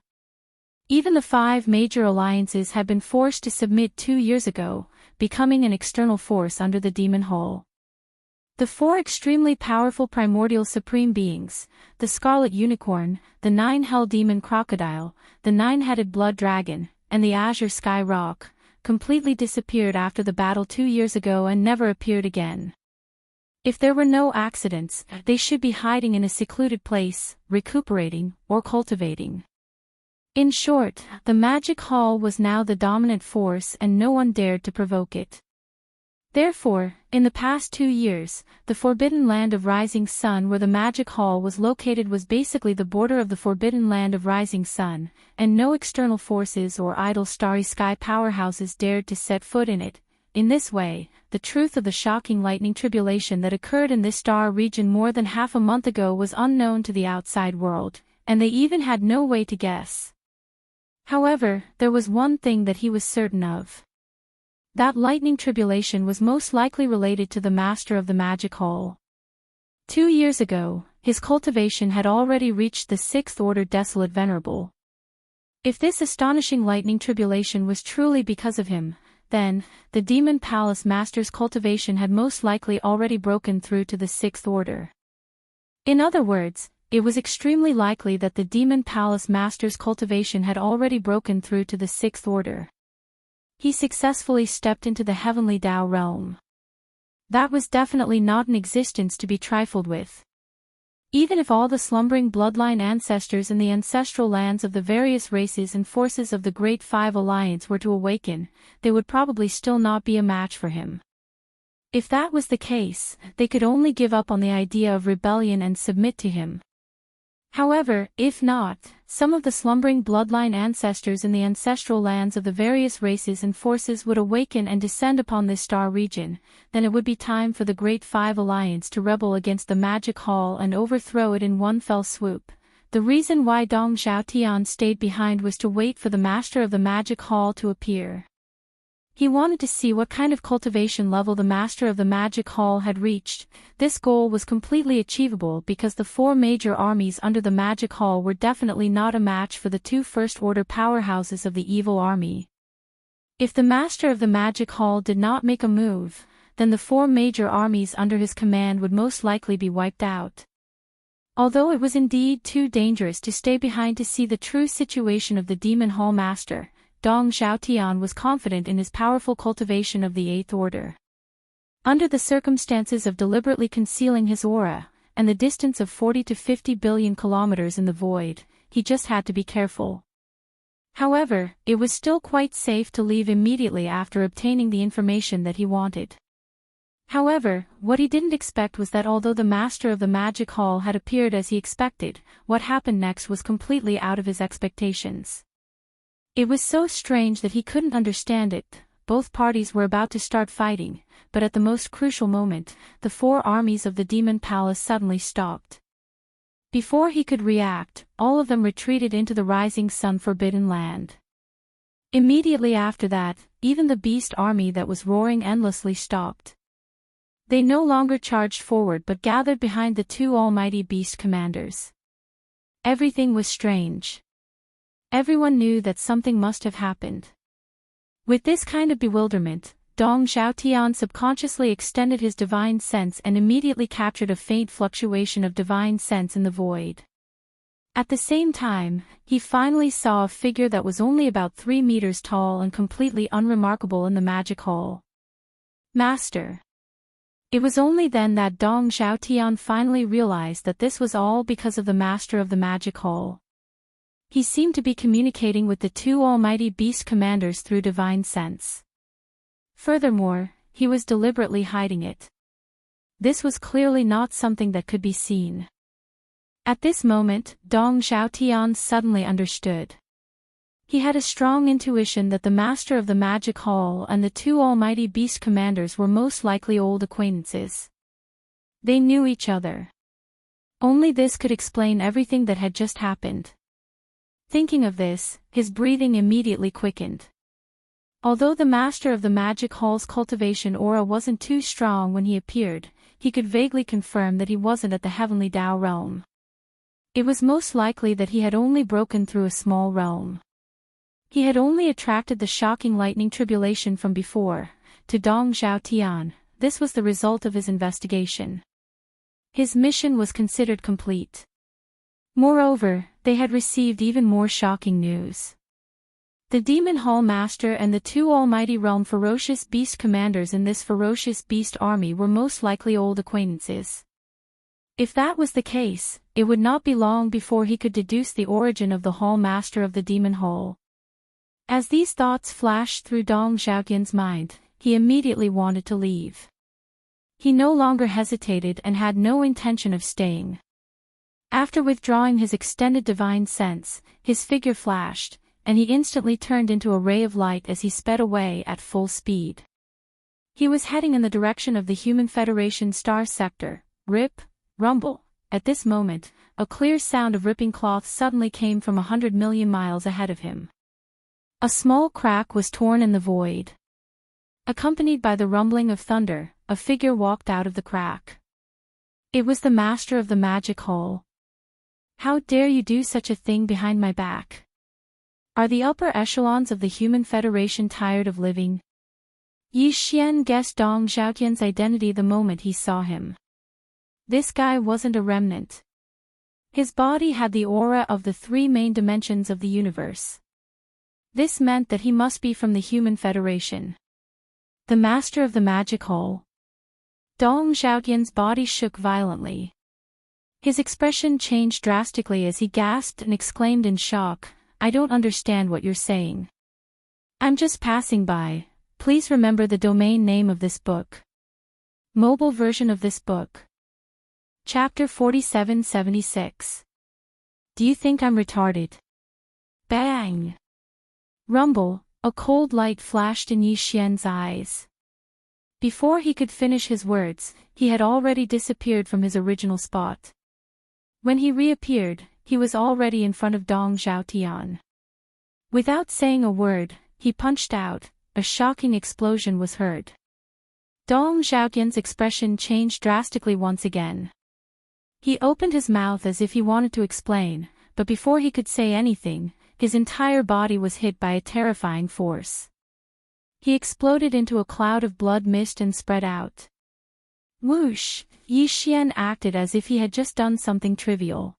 Even the 5 major alliances had been forced to submit 2 years ago, becoming an external force under the Demon Hall. The 4 extremely powerful primordial supreme beings, the Scarlet Unicorn, the 9 Hell Demon Crocodile, the 9-headed Blood Dragon, and the Azure Sky Rock, completely disappeared after the battle 2 years ago and never appeared again. If there were no accidents, they should be hiding in a secluded place, recuperating, or cultivating. In short, the Magic Hall was now the dominant force and no one dared to provoke it. Therefore, in the past 2 years, the Forbidden Land of Rising Sun where the Magic Hall was located was basically the border of the Forbidden Land of Rising Sun, and no external forces or idle starry sky powerhouses dared to set foot in it. In this way, the truth of the shocking lightning tribulation that occurred in this star region more than half a month ago was unknown to the outside world, and they even had no way to guess. However, there was one thing that he was certain of. That lightning tribulation was most likely related to the Master of the Magic Hall. 2 years ago, his cultivation had already reached the 6th order Desolate Venerable. If this astonishing lightning tribulation was truly because of him, then, the Demon Palace Master's cultivation had most likely already broken through to the 6th order. In other words, it was extremely likely that the Demon Palace Master's cultivation had already broken through to the 6th order. He successfully stepped into the Heavenly Tao realm. That was definitely not an existence to be trifled with. Even if all the slumbering bloodline ancestors in the ancestral lands of the various races and forces of the Great Five Alliance were to awaken, they would probably still not be a match for him. If that was the case, they could only give up on the idea of rebellion and submit to him. However, if not, some of the slumbering bloodline ancestors in the ancestral lands of the various races and forces would awaken and descend upon this star region, then it would be time for the Great Five Alliance to rebel against the Magic Hall and overthrow it in one fell swoop. The reason why Dong Xiaotian stayed behind was to wait for the Master of the Magic Hall to appear. He wanted to see what kind of cultivation level the Master of the Magic Hall had reached. This goal was completely achievable because the 4 major armies under the Magic Hall were definitely not a match for the 2 first-order powerhouses of the evil army. If the Master of the Magic Hall did not make a move, then the 4 major armies under his command would most likely be wiped out. Although it was indeed too dangerous to stay behind to see the true situation of the Demon Hall Master, Dong Xiaotian was confident in his powerful cultivation of the 8th order. Under the circumstances of deliberately concealing his aura, and the distance of 40 to 50 billion kilometers in the void, he just had to be careful. However, it was still quite safe to leave immediately after obtaining the information that he wanted. However, what he didn't expect was that although the Master of the Magic Hall had appeared as he expected, what happened next was completely out of his expectations. It was so strange that he couldn't understand it. Both parties were about to start fighting, but at the most crucial moment, the 4 armies of the Demon Palace suddenly stopped. Before he could react, all of them retreated into the Rising Sun Forbidden Land. Immediately after that, even the beast army that was roaring endlessly stopped. They no longer charged forward but gathered behind the 2 almighty beast commanders. Everything was strange. Everyone knew that something must have happened. With this kind of bewilderment, Dong Xiaotian subconsciously extended his divine sense and immediately captured a faint fluctuation of divine sense in the void. At the same time, he finally saw a figure that was only about 3 meters tall and completely unremarkable in the Magic Hall. Master. It was only then that Dong Xiaotian finally realized that this was all because of the Master of the Magic Hall. He seemed to be communicating with the 2 almighty beast commanders through divine sense. Furthermore, he was deliberately hiding it. This was clearly not something that could be seen. At this moment, Dong Xiaotian suddenly understood. He had a strong intuition that the Master of the Magic Hall and the 2 almighty beast commanders were most likely old acquaintances. They knew each other. Only this could explain everything that had just happened. Thinking of this, his breathing immediately quickened. Although the Master of the Magic Hall's cultivation aura wasn't too strong when he appeared, he could vaguely confirm that he wasn't at the Heavenly Tao realm. It was most likely that he had only broken through a small realm. He had only attracted the shocking lightning tribulation from before. To Dong Xiaotian, this was the result of his investigation. His mission was considered complete. Moreover, they had received even more shocking news. The Demon Hall Master and the 2 almighty realm ferocious beast commanders in this ferocious beast army were most likely old acquaintances. If that was the case, it would not be long before he could deduce the origin of the Hall Master of the Demon Hall. As these thoughts flashed through Dong Xiaotian's mind, he immediately wanted to leave. He no longer hesitated and had no intention of staying. After withdrawing his extended divine sense, his figure flashed, and he instantly turned into a ray of light as he sped away at full speed. He was heading in the direction of the Human Federation star sector. Rip, rumble. At this moment, a clear sound of ripping cloth suddenly came from 100 million miles ahead of him. A small crack was torn in the void. Accompanied by the rumbling of thunder, a figure walked out of the crack. It was the master of the magic hall. How dare you do such a thing behind my back? Are the upper echelons of the Human Federation tired of living? Yi Xian guessed Dong Xiaotian's identity the moment he saw him. This guy wasn't a remnant. His body had the aura of the three main dimensions of the universe. This meant that he must be from the Human Federation. The master of the magic hall. Dong Xiaotian's body shook violently. His expression changed drastically as he gasped and exclaimed in shock, "I don't understand what you're saying. I'm just passing by. Please remember the domain name of this book." Mobile version of this book. Chapter 4776. Do you think I'm retarded? Bang! Rumble, a cold light flashed in Yi Xian's eyes. Before he could finish his words, he had already disappeared from his original spot. When he reappeared, he was already in front of Dong Xiaotian. Without saying a word, he punched out. A shocking explosion was heard. Dong Xiaotian's expression changed drastically once again. He opened his mouth as if he wanted to explain, but before he could say anything, his entire body was hit by a terrifying force. He exploded into a cloud of blood mist and spread out. Whoosh! Yi Xian acted as if he had just done something trivial.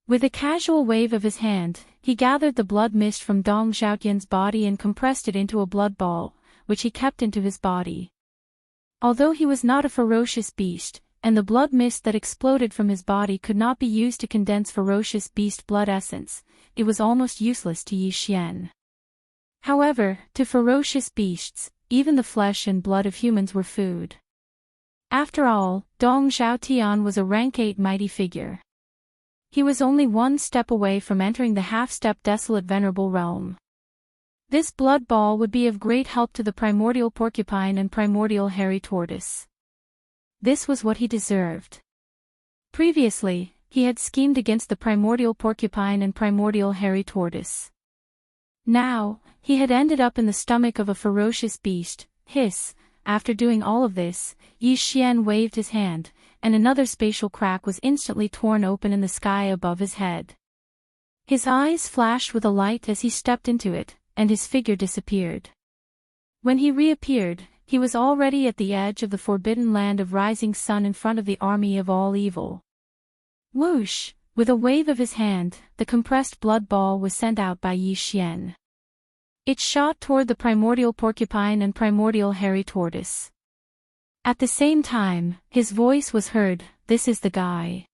With a casual wave of his hand, he gathered the blood mist from Dong Xiaotian's body and compressed it into a blood ball, which he kept into his body. Although he was not a ferocious beast, and the blood mist that exploded from his body could not be used to condense ferocious beast blood essence, it was almost useless to Yi Xian. However, to ferocious beasts, even the flesh and blood of humans were food. After all, Dong Xiaotian was a rank 8 mighty figure. He was only one step away from entering the half-step desolate venerable realm. This blood ball would be of great help to the primordial porcupine and primordial hairy tortoise. This was what he deserved. Previously, he had schemed against the primordial porcupine and primordial hairy tortoise. Now, he had ended up in the stomach of a ferocious beast. Hiss! After doing all of this, Yi Xian waved his hand, and another spatial crack was instantly torn open in the sky above his head. His eyes flashed with a light as he stepped into it, and his figure disappeared. When he reappeared, he was already at the edge of the forbidden land of rising sun in front of the army of all evil. Whoosh! With a wave of his hand, the compressed blood ball was sent out by Yi Xian. It shot toward the primordial porcupine and primordial hairy tortoise. At the same time, his voice was heard, "This is the guy.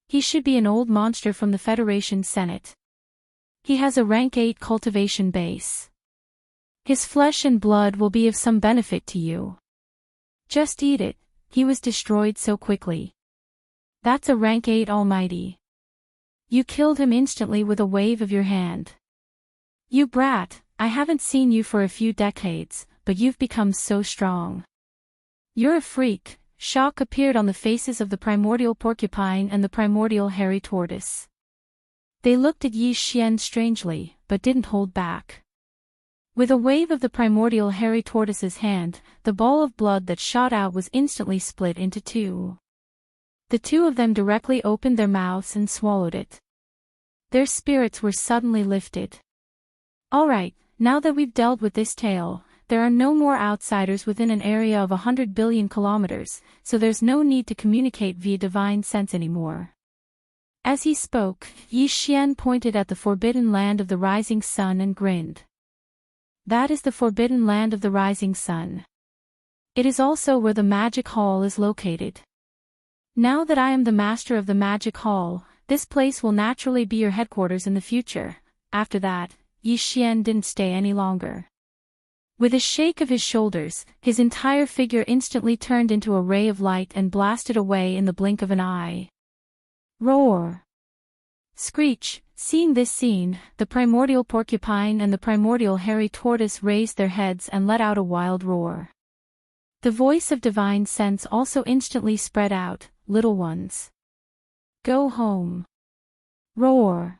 He should be an old monster from the Federation Senate. He has a rank 8 cultivation base. His flesh and blood will be of some benefit to you. Just eat it." He was destroyed so quickly. That's a rank 8 almighty. You killed him instantly with a wave of your hand. You brat, I haven't seen you for a few decades, but you've become so strong. You're a freak. Shock appeared on the faces of the primordial porcupine and the primordial hairy tortoise. They looked at Yi Xian strangely, but didn't hold back. With a wave of the primordial hairy tortoise's hand, the ball of blood that shot out was instantly split into two. The two of them directly opened their mouths and swallowed it. Their spirits were suddenly lifted. Alright, now that we've dealt with this tale, there are no more outsiders within an area of 100 billion kilometers, so there's no need to communicate via divine sense anymore. As he spoke, Yi Xian pointed at the forbidden land of the rising sun and grinned. That is the forbidden land of the rising sun. It is also where the magic hall is located. Now that I am the master of the magic hall, this place will naturally be your headquarters in the future. After that, Yi Xian didn't stay any longer. With a shake of his shoulders, his entire figure instantly turned into a ray of light and blasted away in the blink of an eye. Roar! Screech! Seeing this scene, the primordial porcupine and the primordial hairy tortoise raised their heads and let out a wild roar. The voice of divine sense also instantly spread out, "Little ones, go home." Roar!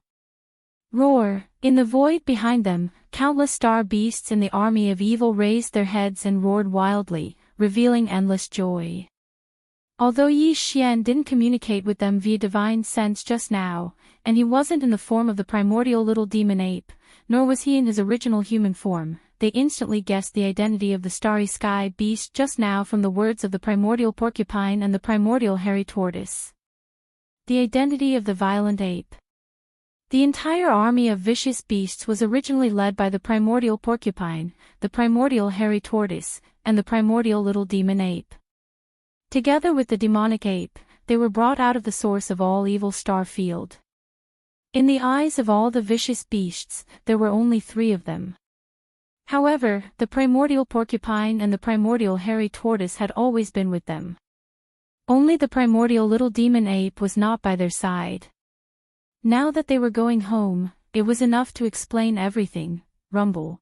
Roar! In the void behind them, countless star beasts in the army of evil raised their heads and roared wildly, revealing endless joy. Although Yi Xian didn't communicate with them via divine sense just now, and he wasn't in the form of the primordial little demon ape, nor was he in his original human form, they instantly guessed the identity of the starry sky beast just now from the words of the primordial porcupine and the primordial hairy tortoise. The identity of the violent ape. The entire army of vicious beasts was originally led by the primordial porcupine, the primordial hairy tortoise, and the primordial little demon ape. Together with the demonic ape, they were brought out of the source of all evil star field. In the eyes of all the vicious beasts, there were only 3 of them. However, the primordial porcupine and the primordial hairy tortoise had always been with them. Only the primordial little demon ape was not by their side. Now that they were going home, it was enough to explain everything. Rumble.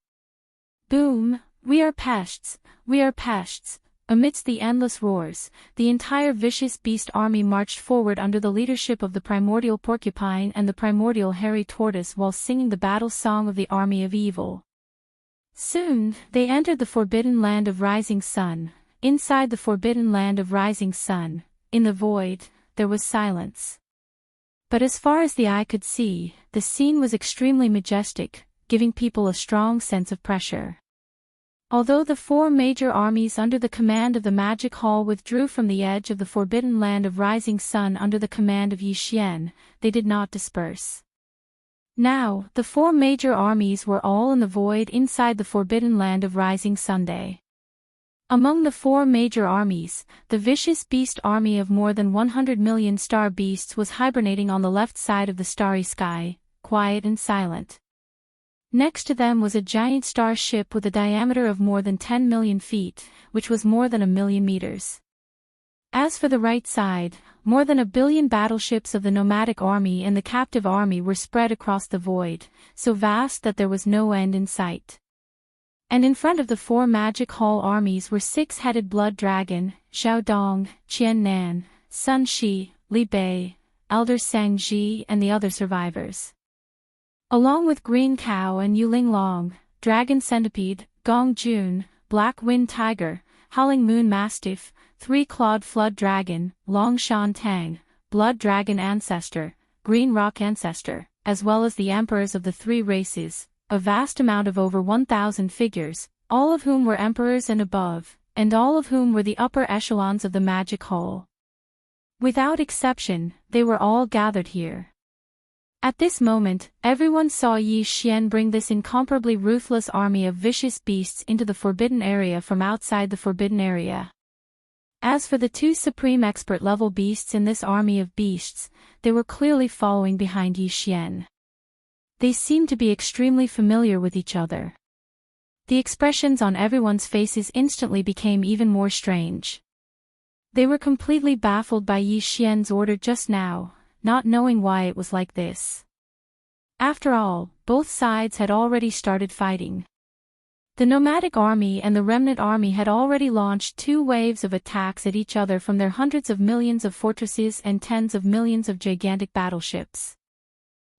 Boom! We are pests! We are pests! Amidst the endless roars, the entire vicious beast army marched forward under the leadership of the primordial porcupine and the primordial hairy tortoise while singing the battle song of the army of evil. Soon, they entered the forbidden land of rising sun. Inside the forbidden land of rising sun, in the void, there was silence. But as far as the eye could see, the scene was extremely majestic, giving people a strong sense of pressure. Although the 4 major armies under the command of the Magic Hall withdrew from the edge of the forbidden land of rising sun under the command of Yi Xian, they did not disperse. Now, the 4 major armies were all in the void inside the forbidden land of rising Sunday. Among the 4 major armies, the vicious beast army of more than 100 million star beasts was hibernating on the left side of the starry sky, quiet and silent. Next to them was a giant star ship with a diameter of more than 10 million feet, which was more than 1 million meters. As for the right side, more than 1 billion battleships of the nomadic army and the captive army were spread across the void, so vast that there was no end in sight. And in front of the 4 Magic Hall armies were 6-headed blood dragon, Xiaodong, Qian Nan, Sun Shi, Li Bei, Elder Sang Ji and the other survivors. Along with Green Cow and Yuling Long, Dragon Centipede, Gong Jun, Black Wind Tiger, Howling Moon Mastiff, 3-clawed Flood Dragon, Long Shan Tang, Blood Dragon Ancestor, Green Rock Ancestor, as well as the emperors of the 3 races, a vast amount of over 1,000 figures, all of whom were emperors and above, and all of whom were the upper echelons of the Magic Hall. Without exception, they were all gathered here. At this moment, everyone saw Yi Xian bring this incomparably ruthless army of vicious beasts into the forbidden area from outside the forbidden area. As for the 2 supreme expert-level beasts in this army of beasts, they were clearly following behind Yi Xian. They seemed to be extremely familiar with each other. The expressions on everyone's faces instantly became even more strange. They were completely baffled by Yi Xian's order just now, not knowing why it was like this. After all, both sides had already started fighting. The nomadic army and the remnant army had already launched 2 waves of attacks at each other from their hundreds of millions of fortresses and tens of millions of gigantic battleships.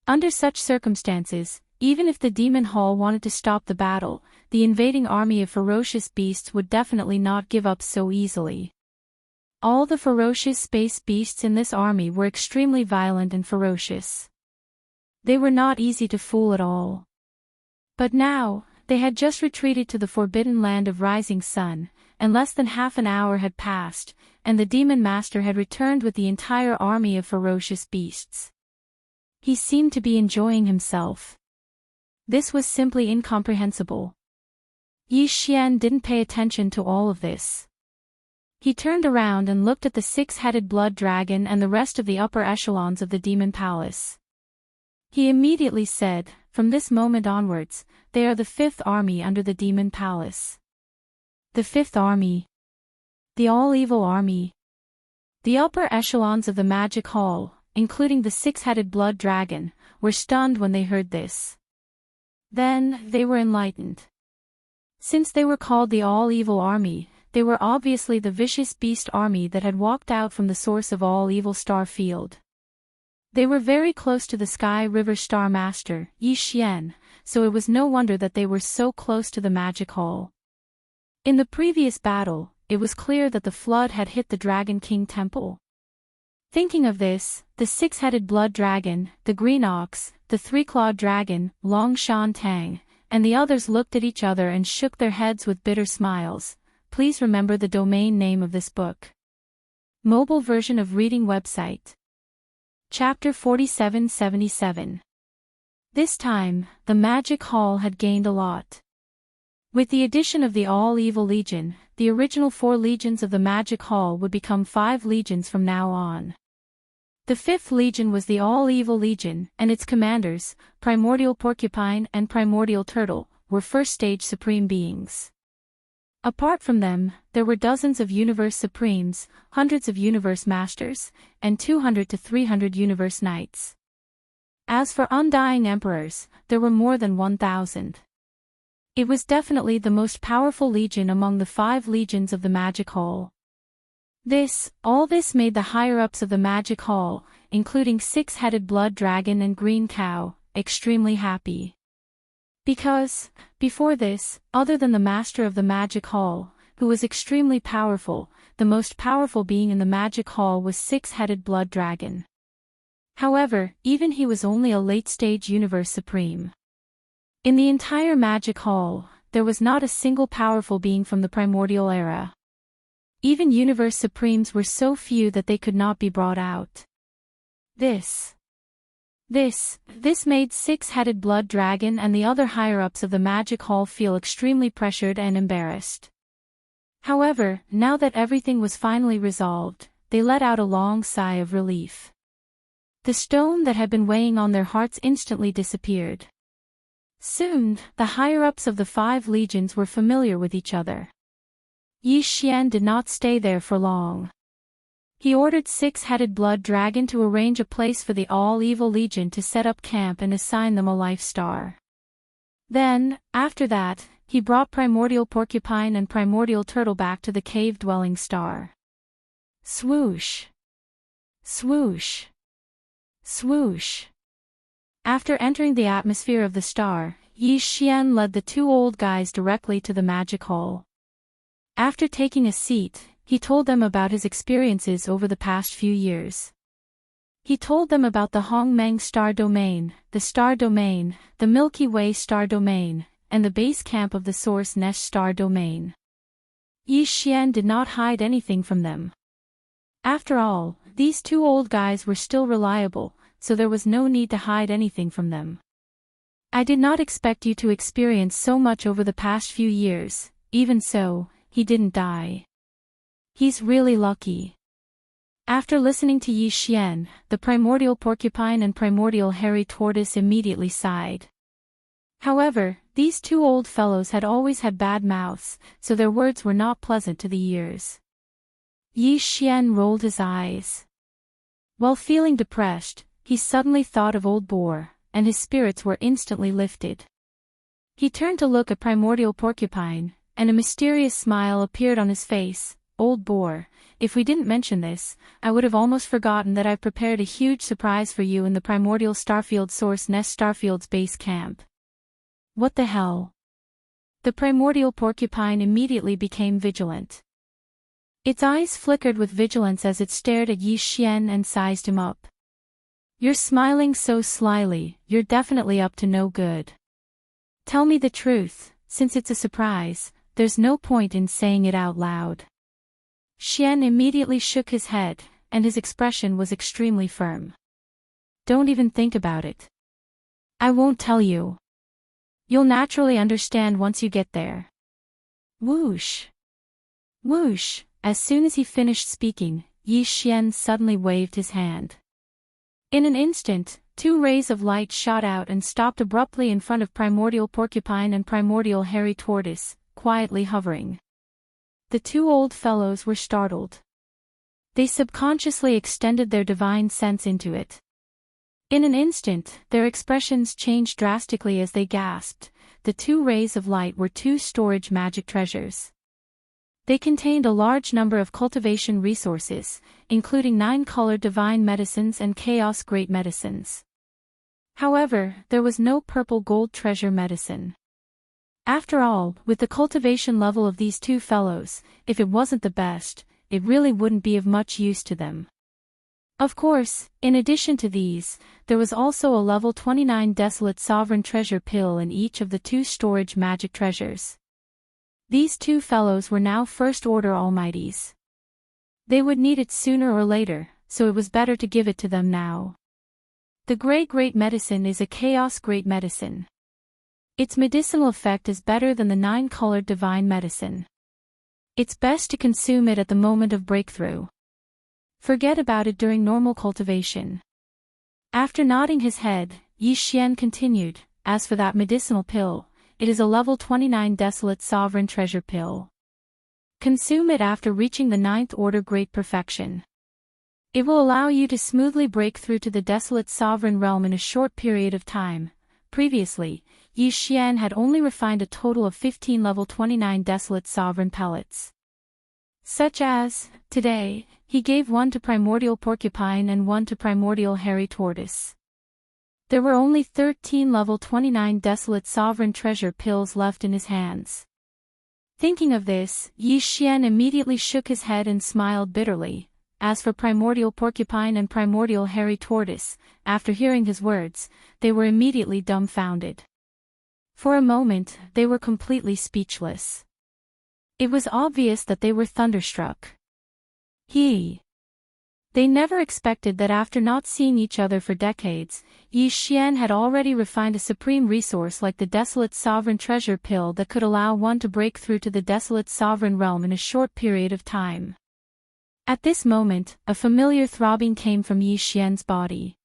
Under such circumstances, even if the Demon Hall wanted to stop the battle, the invading army of ferocious beasts would definitely not give up so easily. All the ferocious space beasts in this army were extremely violent and ferocious. They were not easy to fool at all. But now, they had just retreated to the forbidden land of rising sun, and less than half an hour had passed, and the Demon Master had returned with the entire army of ferocious beasts. He seemed to be enjoying himself. This was simply incomprehensible. Yi Xian didn't pay attention to all of this. He turned around and looked at the 6-headed blood dragon and the rest of the upper echelons of the demon palace. He immediately said, from this moment onwards, they are the fifth army under the Demon Palace. The fifth army. The all-evil army. The upper echelons of the Magic Hall, including the six-headed blood dragon, were stunned when they heard this. Then, they were enlightened. Since they were called the all-evil army, they were obviously the vicious beast army that had walked out from the source of all evil star field. They were very close to the Sky River Star Master, Xianxia, so it was no wonder that they were so close to the Magic Hall. In the previous battle, it was clear that the flood had hit the Dragon King Temple. Thinking of this, the six-headed blood dragon, the green ox, the three-clawed dragon, Long Shan Tang, and the others looked at each other and shook their heads with bitter smiles. Please remember the domain name of this book. Mobile version of reading website. Chapter 4777. This time, the Magic Hall had gained a lot. With the addition of the All-Evil Legion, the original 4 legions of the Magic Hall would become 5 legions from now on. The 5th legion was the All-Evil Legion, and its commanders, Primordial Porcupine and Primordial Turtle, were first-stage supreme beings. Apart from them, there were dozens of Universe Supremes, hundreds of Universe Masters, and 200 to 300 Universe Knights. As for Undying Emperors, there were more than 1,000. It was definitely the most powerful legion among the 5 legions of the Magic Hall. All this made the higher-ups of the Magic Hall, including six-headed blood dragon and green cow, extremely happy. Because, before this, other than the master of the Magic Hall, who was extremely powerful, the most powerful being in the Magic Hall was six-headed blood dragon. However, even he was only a late-stage Universe Supreme. In the entire Magic Hall, there was not a single powerful being from the primordial era. Even Universe Supremes were so few that they could not be brought out. This made six-headed blood dragon and the other higher-ups of the Magic Hall feel extremely pressured and embarrassed. However, now that everything was finally resolved, they let out a long sigh of relief. The stone that had been weighing on their hearts instantly disappeared. Soon, the higher-ups of the 5 legions were familiar with each other. Xianxia did not stay there for long. He ordered six-headed blood dragon to arrange a place for the All-Evil Legion to set up camp and assign them a life star. Then, after that, he brought Primordial Porcupine and Primordial Turtle back to the cave-dwelling star. Swoosh! Swoosh! Swoosh! After entering the atmosphere of the star, Xianxia led the 2 old guys directly to the Magic Hall. After taking a seat, he told them about his experiences over the past few years. He told them about the Hongmeng Star Domain, the Milky Way Star Domain, and the base camp of the Source Nest Star Domain. Xianxia did not hide anything from them. After all, these 2 old guys were still reliable, so there was no need to hide anything from them. I did not expect you to experience so much over the past few years. Even so, he didn't die. He's really lucky. After listening to Xianxia, the Primordial Porcupine and Primordial Hairy Tortoise immediately sighed. However, these 2 old fellows had always had bad mouths, so their words were not pleasant to the ears. Xianxia rolled his eyes. While feeling depressed, he suddenly thought of Old Boar, and his spirits were instantly lifted. He turned to look at Primordial Porcupine, and a mysterious smile appeared on his face. Old Boar, if we didn't mention this, I would have almost forgotten that I've prepared a huge surprise for you in the Primordial Starfield Source Nest Starfield's base camp. What the hell? The Primordial Porcupine immediately became vigilant. Its eyes flickered with vigilance as it stared at Xianxia and sized him up. You're smiling so slyly, you're definitely up to no good. Tell me the truth, since it's a surprise, there's no point in saying it out loud. Xian immediately shook his head, and his expression was extremely firm. Don't even think about it. I won't tell you. You'll naturally understand once you get there. Whoosh! Whoosh! As soon as he finished speaking, Xian suddenly waved his hand. In an instant, two rays of light shot out and stopped abruptly in front of primordial porcupine and primordial hairy tortoise, quietly hovering. The two old fellows were startled. They subconsciously extended their divine sense into it. In an instant, their expressions changed drastically as they gasped. The two rays of light were two storage magic treasures. They contained a large number of cultivation resources, including 9 colored divine medicines and chaos great medicines. However, there was no purple gold treasure medicine. After all, with the cultivation level of these two fellows, if it wasn't the best, it really wouldn't be of much use to them. Of course, in addition to these, there was also a level 29 desolate sovereign treasure pill in each of the two storage magic treasures. These two fellows were now first-order almighties. They would need it sooner or later, so it was better to give it to them now. The Grey Great Medicine is a Chaos Great Medicine. Its medicinal effect is better than the 9-colored Divine Medicine. It's best to consume it at the moment of breakthrough. Forget about it during normal cultivation. After nodding his head, Yi Xian continued, as for that medicinal pill, it is a level 29 desolate sovereign treasure pill. Consume it after reaching the 9th order great perfection. It will allow you to smoothly break through to the desolate sovereign realm in a short period of time. Previously, Yi Xian had only refined a total of 15 level 29 desolate sovereign pellets. Such as, today, he gave one to primordial porcupine and one to primordial hairy tortoise. There were only 13 level 29 desolate sovereign treasure pills left in his hands. Thinking of this, Yi Xian immediately shook his head and smiled bitterly. As for primordial porcupine and primordial hairy tortoise, after hearing his words, they were immediately dumbfounded. For a moment, they were completely speechless. It was obvious that they were thunderstruck. They never expected that after not seeing each other for decades, Yi Xian had already refined a supreme resource like the desolate sovereign treasure pill that could allow one to break through to the desolate sovereign realm in a short period of time. At this moment, a familiar throbbing came from Yi Xian's body.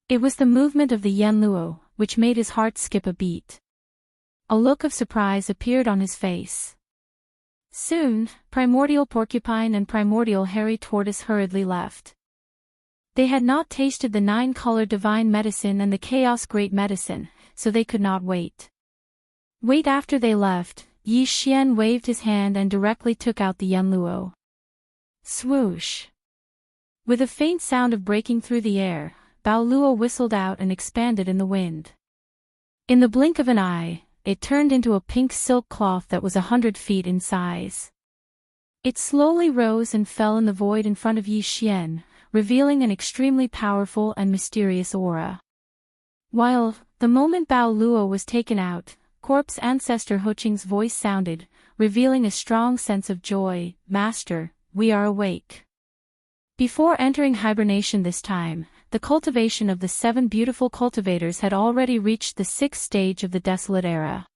It was the movement of the Yanluo, which made his heart skip a beat. A look of surprise appeared on his face. Soon, primordial porcupine and primordial hairy tortoise hurriedly left. They had not tasted the 9-colored divine medicine and the chaos great medicine, so they could not wait. After they left, Yi Xian waved his hand and directly took out the Yanluo. Swoosh! With a faint sound of breaking through the air, Bao Luo whistled out and expanded in the wind. In the blink of an eye, it turned into a pink silk cloth that was 100 feet in size. It slowly rose and fell in the void in front of Yi Xian, revealing an extremely powerful and mysterious aura. While, the moment Bao Luo was taken out, corpse ancestor Ho Qing's voice sounded, revealing a strong sense of joy. Master, we are awake. Before entering hibernation this time, the cultivation of the 7 beautiful cultivators had already reached the 6th stage of the desolate era.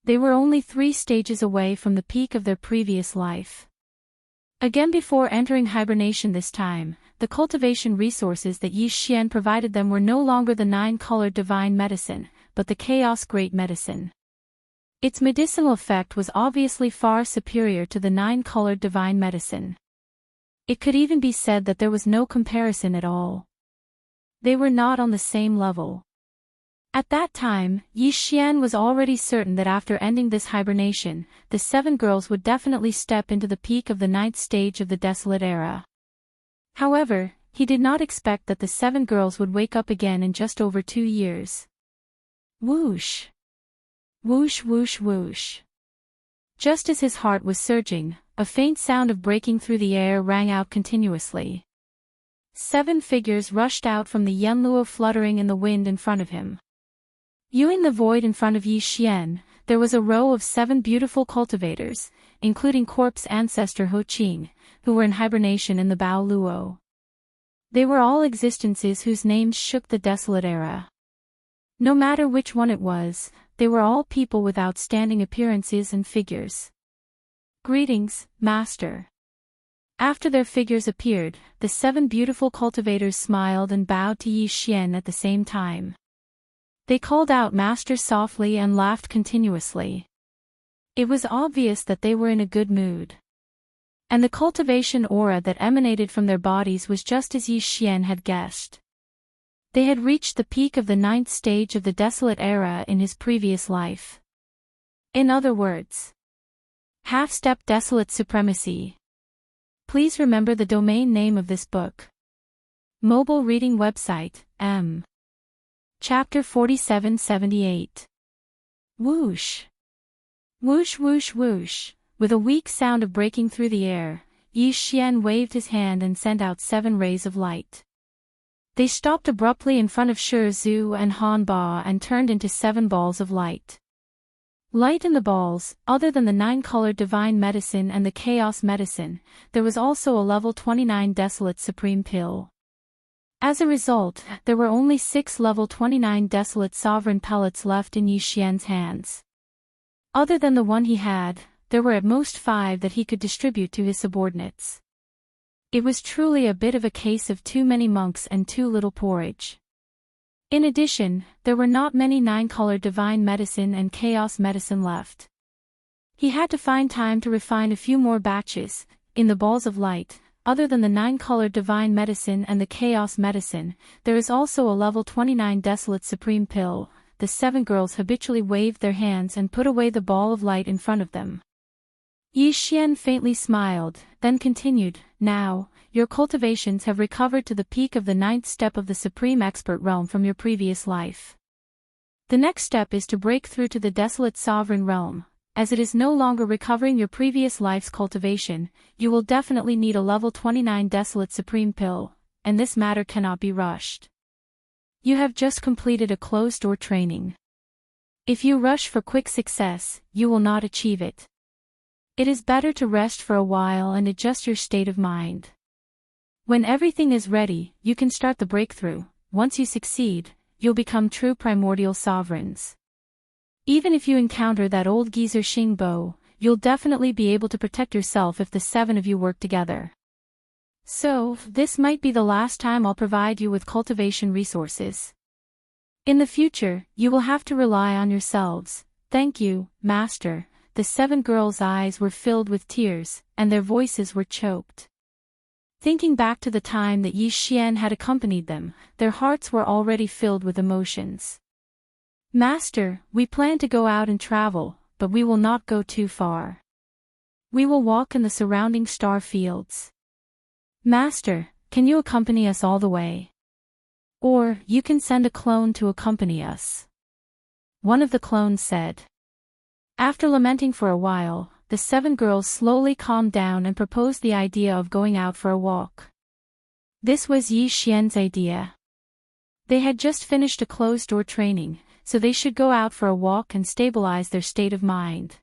They were only 3 stages away from the peak of their previous life. Again, before entering hibernation this time, the cultivation resources that Yi Xian provided them were no longer the 9-colored divine medicine, but the chaos great medicine. Its medicinal effect was obviously far superior to the 9-colored divine medicine. It could even be said that there was no comparison at all. They were not on the same level. At that time, Yi Xian was already certain that after ending this hibernation, the 7 girls would definitely step into the peak of the 9th stage of the desolate era. However, he did not expect that the 7 girls would wake up again in just over 2 years. Whoosh! Whoosh whoosh whoosh. Just as his heart was surging, a faint sound of breaking through the air rang out continuously. 7 figures rushed out from the Yanluo fluttering in the wind in front of him. Viewing the void in front of Yi Xian, there was a row of 7 beautiful cultivators, including corpse ancestor Ho Qing, who were in hibernation in the Bao Luo. They were all existences whose names shook the desolate era. No matter which one it was, they were all people with outstanding appearances and figures. Greetings, Master. After their figures appeared, the 7 beautiful cultivators smiled and bowed to Yi Xian at the same time. They called out Master softly and laughed continuously. It was obvious that they were in a good mood. And the cultivation aura that emanated from their bodies was just as Yi Xian had guessed. They had reached the peak of the 9th stage of the desolate era in his previous life. In other words, half-step desolate supremacy. Please remember the domain name of this book. Mobile reading website, M. Chapter 4778. Whoosh. Whoosh whoosh whoosh. With a weak sound of breaking through the air, Yi Xian waved his hand and sent out 7 rays of light. They stopped abruptly in front of Shi Zhu and Han Ba and turned into 7 balls of light. Light in the balls, other than the 9-colored divine medicine and the chaos medicine, there was also a level 29 desolate supreme pill. As a result, there were only 6 level 29 desolate sovereign pellets left in Yi Xian's hands. Other than the one he had, there were at most 5 that he could distribute to his subordinates. It was truly a bit of a case of too many monks and too little porridge. In addition, there were not many 9-colored divine medicine and chaos medicine left. He had to find time to refine a few more batches. In the balls of light, other than the 9-colored divine medicine and the chaos medicine, there is also a level 29 desolate supreme pill. The 7 girls habitually waved their hands and put away the ball of light in front of them. Yi Xian faintly smiled, then continued, "Now, your cultivations have recovered to the peak of the 9th step of the Supreme Expert realm from your previous life. The next step is to break through to the Desolate Sovereign realm. As it is no longer recovering your previous life's cultivation, you will definitely need a level 29 Desolate Supreme pill, and this matter cannot be rushed. You have just completed a closed-door training. If you rush for quick success, you will not achieve it. It is better to rest for a while and adjust your state of mind. When everything is ready, you can start the breakthrough. Once you succeed, you'll become true primordial sovereigns. Even if you encounter that old geezer Xingbo, you'll definitely be able to protect yourself if the 7 of you work together. So, this might be the last time I'll provide you with cultivation resources. In the future, you will have to rely on yourselves. Thank you, Master." The 7 girls' eyes were filled with tears, and their voices were choked. Thinking back to the time that Yi Xian had accompanied them, their hearts were already filled with emotions. "Master, we plan to go out and travel, but we will not go too far. We will walk in the surrounding star fields. Master, can you accompany us all the way? Or, you can send a clone to accompany us." One of the clones said. After lamenting for a while, the 7 girls slowly calmed down and proposed the idea of going out for a walk. This was Yi Xian's idea. They had just finished a closed-door training, so they should go out for a walk and stabilize their state of mind.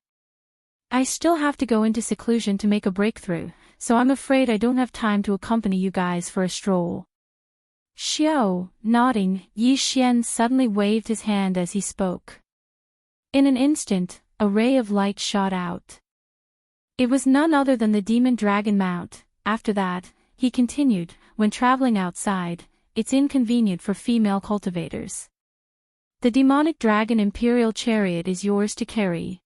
"I still have to go into seclusion to make a breakthrough, so I'm afraid I don't have time to accompany you guys for a stroll." Xiao, nodding, Yi Xian suddenly waved his hand as he spoke. In an instant, a ray of light shot out. It was none other than the demon dragon mount. After that, he continued, "When traveling outside, it's inconvenient for female cultivators. The demonic dragon imperial chariot is yours to carry.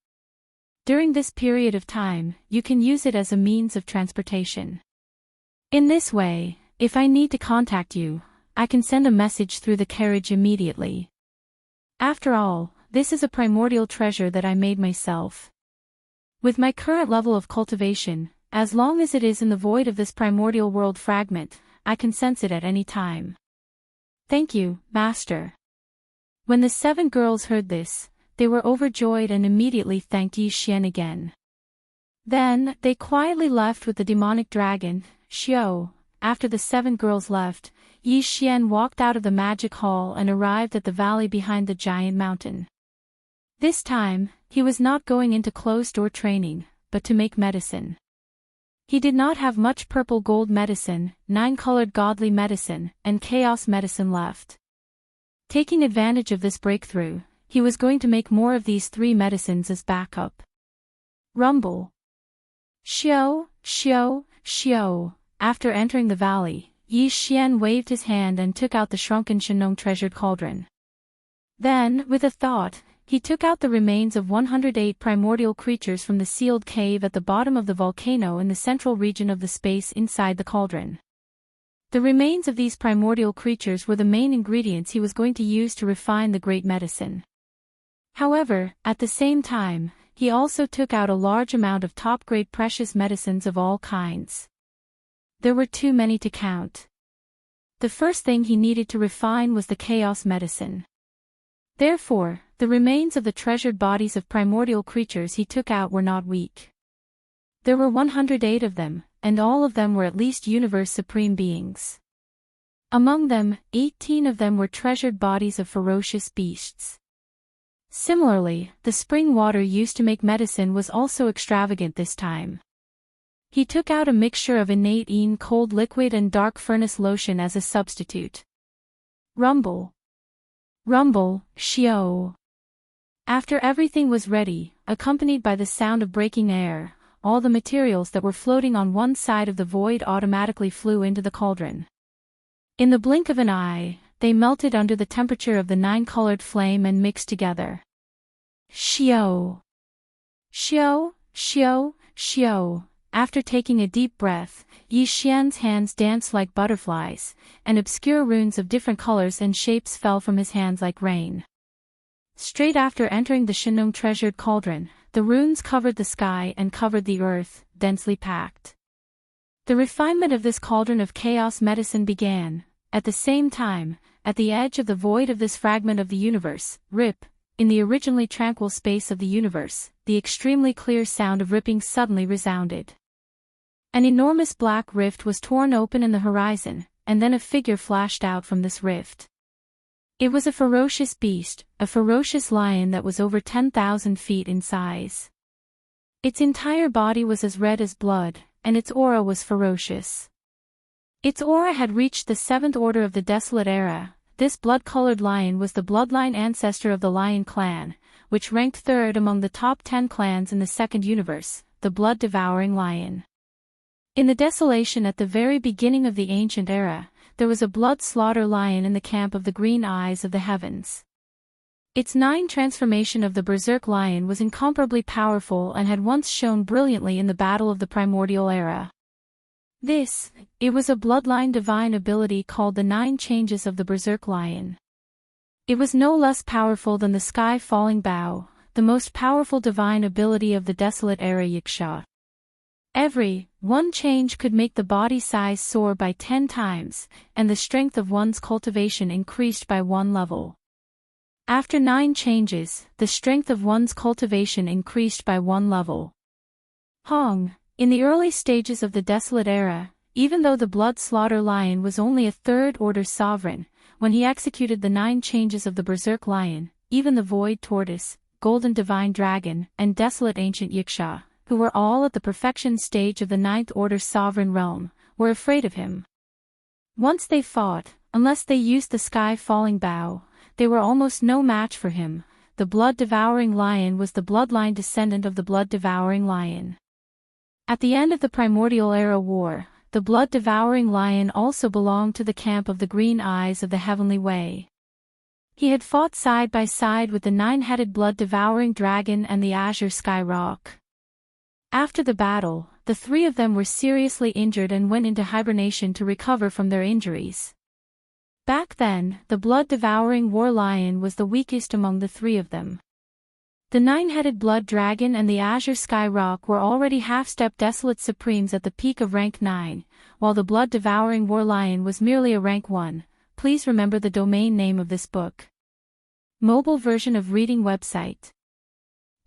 During this period of time, you can use it as a means of transportation. In this way, if I need to contact you, I can send a message through the carriage immediately. After all, this is a primordial treasure that I made myself. With my current level of cultivation, as long as it is in the void of this primordial world fragment, I can sense it at any time." "Thank you, Master." When the 7 girls heard this, they were overjoyed and immediately thanked Yi Xian again. Then, they quietly left with the demonic dragon, Xiao. After the 7 girls left, Yi Xian walked out of the magic hall and arrived at the valley behind the giant mountain. This time, he was not going into closed-door training, but to make medicine. He did not have much purple gold medicine, 9-colored godly medicine, and chaos medicine left. Taking advantage of this breakthrough, he was going to make more of these 3 medicines as backup. Rumble. Xiao, Xiao. After entering the valley, Yi Xian waved his hand and took out the shrunken Shenong treasured cauldron. Then, with a thought, he took out the remains of 108 primordial creatures from the sealed cave at the bottom of the volcano in the central region of the space inside the cauldron. The remains of these primordial creatures were the main ingredients he was going to use to refine the great medicine. However, at the same time, he also took out a large amount of top-grade precious medicines of all kinds. There were too many to count. The first thing he needed to refine was the chaos medicine. Therefore, the remains of the treasured bodies of primordial creatures he took out were not weak. There were 108 of them, and all of them were at least universe supreme beings. Among them, 18 of them were treasured bodies of ferocious beasts. Similarly, the spring water used to make medicine was also extravagant this time. He took out a mixture of innate cold liquid and dark furnace lotion as a substitute. Rumble. Rumble, Xiao. After everything was ready, accompanied by the sound of breaking air, all the materials that were floating on one side of the void automatically flew into the cauldron. In the blink of an eye, they melted under the temperature of the 9-colored flame and mixed together. Xiao. Xiao, Xiao, Xiao. After taking a deep breath, Yi Xian's hands danced like butterflies, and obscure runes of different colors and shapes fell from his hands like rain. Straight after entering the Shenong treasured cauldron, the runes covered the sky and covered the earth, densely packed. The refinement of this cauldron of chaos medicine began. At the same time, at the edge of the void of this fragment of the universe, rip, in the originally tranquil space of the universe, the extremely clear sound of ripping suddenly resounded. An enormous black rift was torn open in the horizon, and then a figure flashed out from this rift. It was a ferocious beast, a ferocious lion that was over 10,000 feet in size. Its entire body was as red as blood, and its aura was ferocious. Its aura had reached the 7th order of the Desolate Era. This blood-colored lion was the bloodline ancestor of the Lion clan, which ranked 3rd among the top 10 clans in the Second Universe, the blood-devouring lion. In the desolation at the very beginning of the ancient era, there was a blood-slaughter lion in the camp of the Green Eyes of the Heavens. Its 9 transformation of the Berserk lion was incomparably powerful and had once shone brilliantly in the battle of the Primordial Era. It was a bloodline divine ability called the 9 changes of the Berserk lion. It was no less powerful than the sky-falling bow, the most powerful divine ability of the Desolate Era Xianxia. Every one change could make the body size soar by 10 times, and the strength of one's cultivation increased by 1 level. After 9 changes, the strength of one's cultivation increased by 1 level. Hong. In the early stages of the Desolate Era, even though the blood-slaughter lion was only a 3rd-order sovereign, when he executed the 9 changes of the Berserk lion, even the Void Tortoise, Golden Divine Dragon, and Desolate Ancient Xianxia, who were all at the perfection stage of the 9th-order sovereign realm, were afraid of him. Once they fought, unless they used the sky-falling bow, they were almost no match for him. The blood-devouring lion was the bloodline descendant of the blood-devouring lion. At the end of the Primordial Era War, the blood-devouring lion also belonged to the camp of the Green Eyes of the Heavenly Way. He had fought side by side with the 9-headed blood-devouring dragon and the Azure Sky Rock. After the battle, the 3 of them were seriously injured and went into hibernation to recover from their injuries. Back then, the blood-devouring war lion was the weakest among the 3 of them. The 9-headed blood dragon and the Azure Sky Rock were already half-step desolate supremes at the peak of rank 9, while the blood-devouring war lion was merely a rank 1. Please remember the domain name of this book. Mobile version of reading website.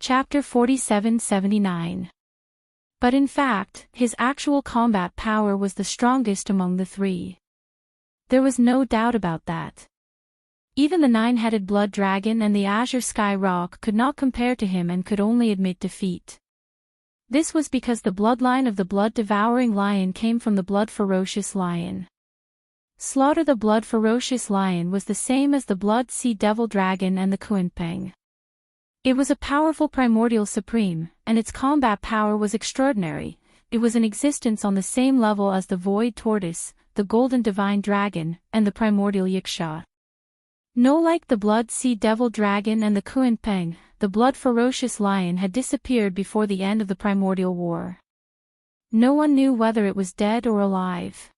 Chapter 4779. But in fact, his actual combat power was the strongest among the 3. There was no doubt about that. Even the 9-headed blood dragon and the Azure Sky Rock could not compare to him and could only admit defeat. This was because the bloodline of the blood-devouring lion came from the blood-ferocious lion. Slaughter the blood-ferocious lion was the same as the blood-sea devil dragon and the Kuanpeng. It was a powerful primordial supreme, and its combat power was extraordinary. it was in existence on the same level as the Void Tortoise, the Golden Divine Dragon, and the Primordial Xianxia. No, like the Blood Sea Devil Dragon and the Kuan Peng, the Blood Ferocious Lion had disappeared before the end of the Primordial War. No one knew whether it was dead or alive.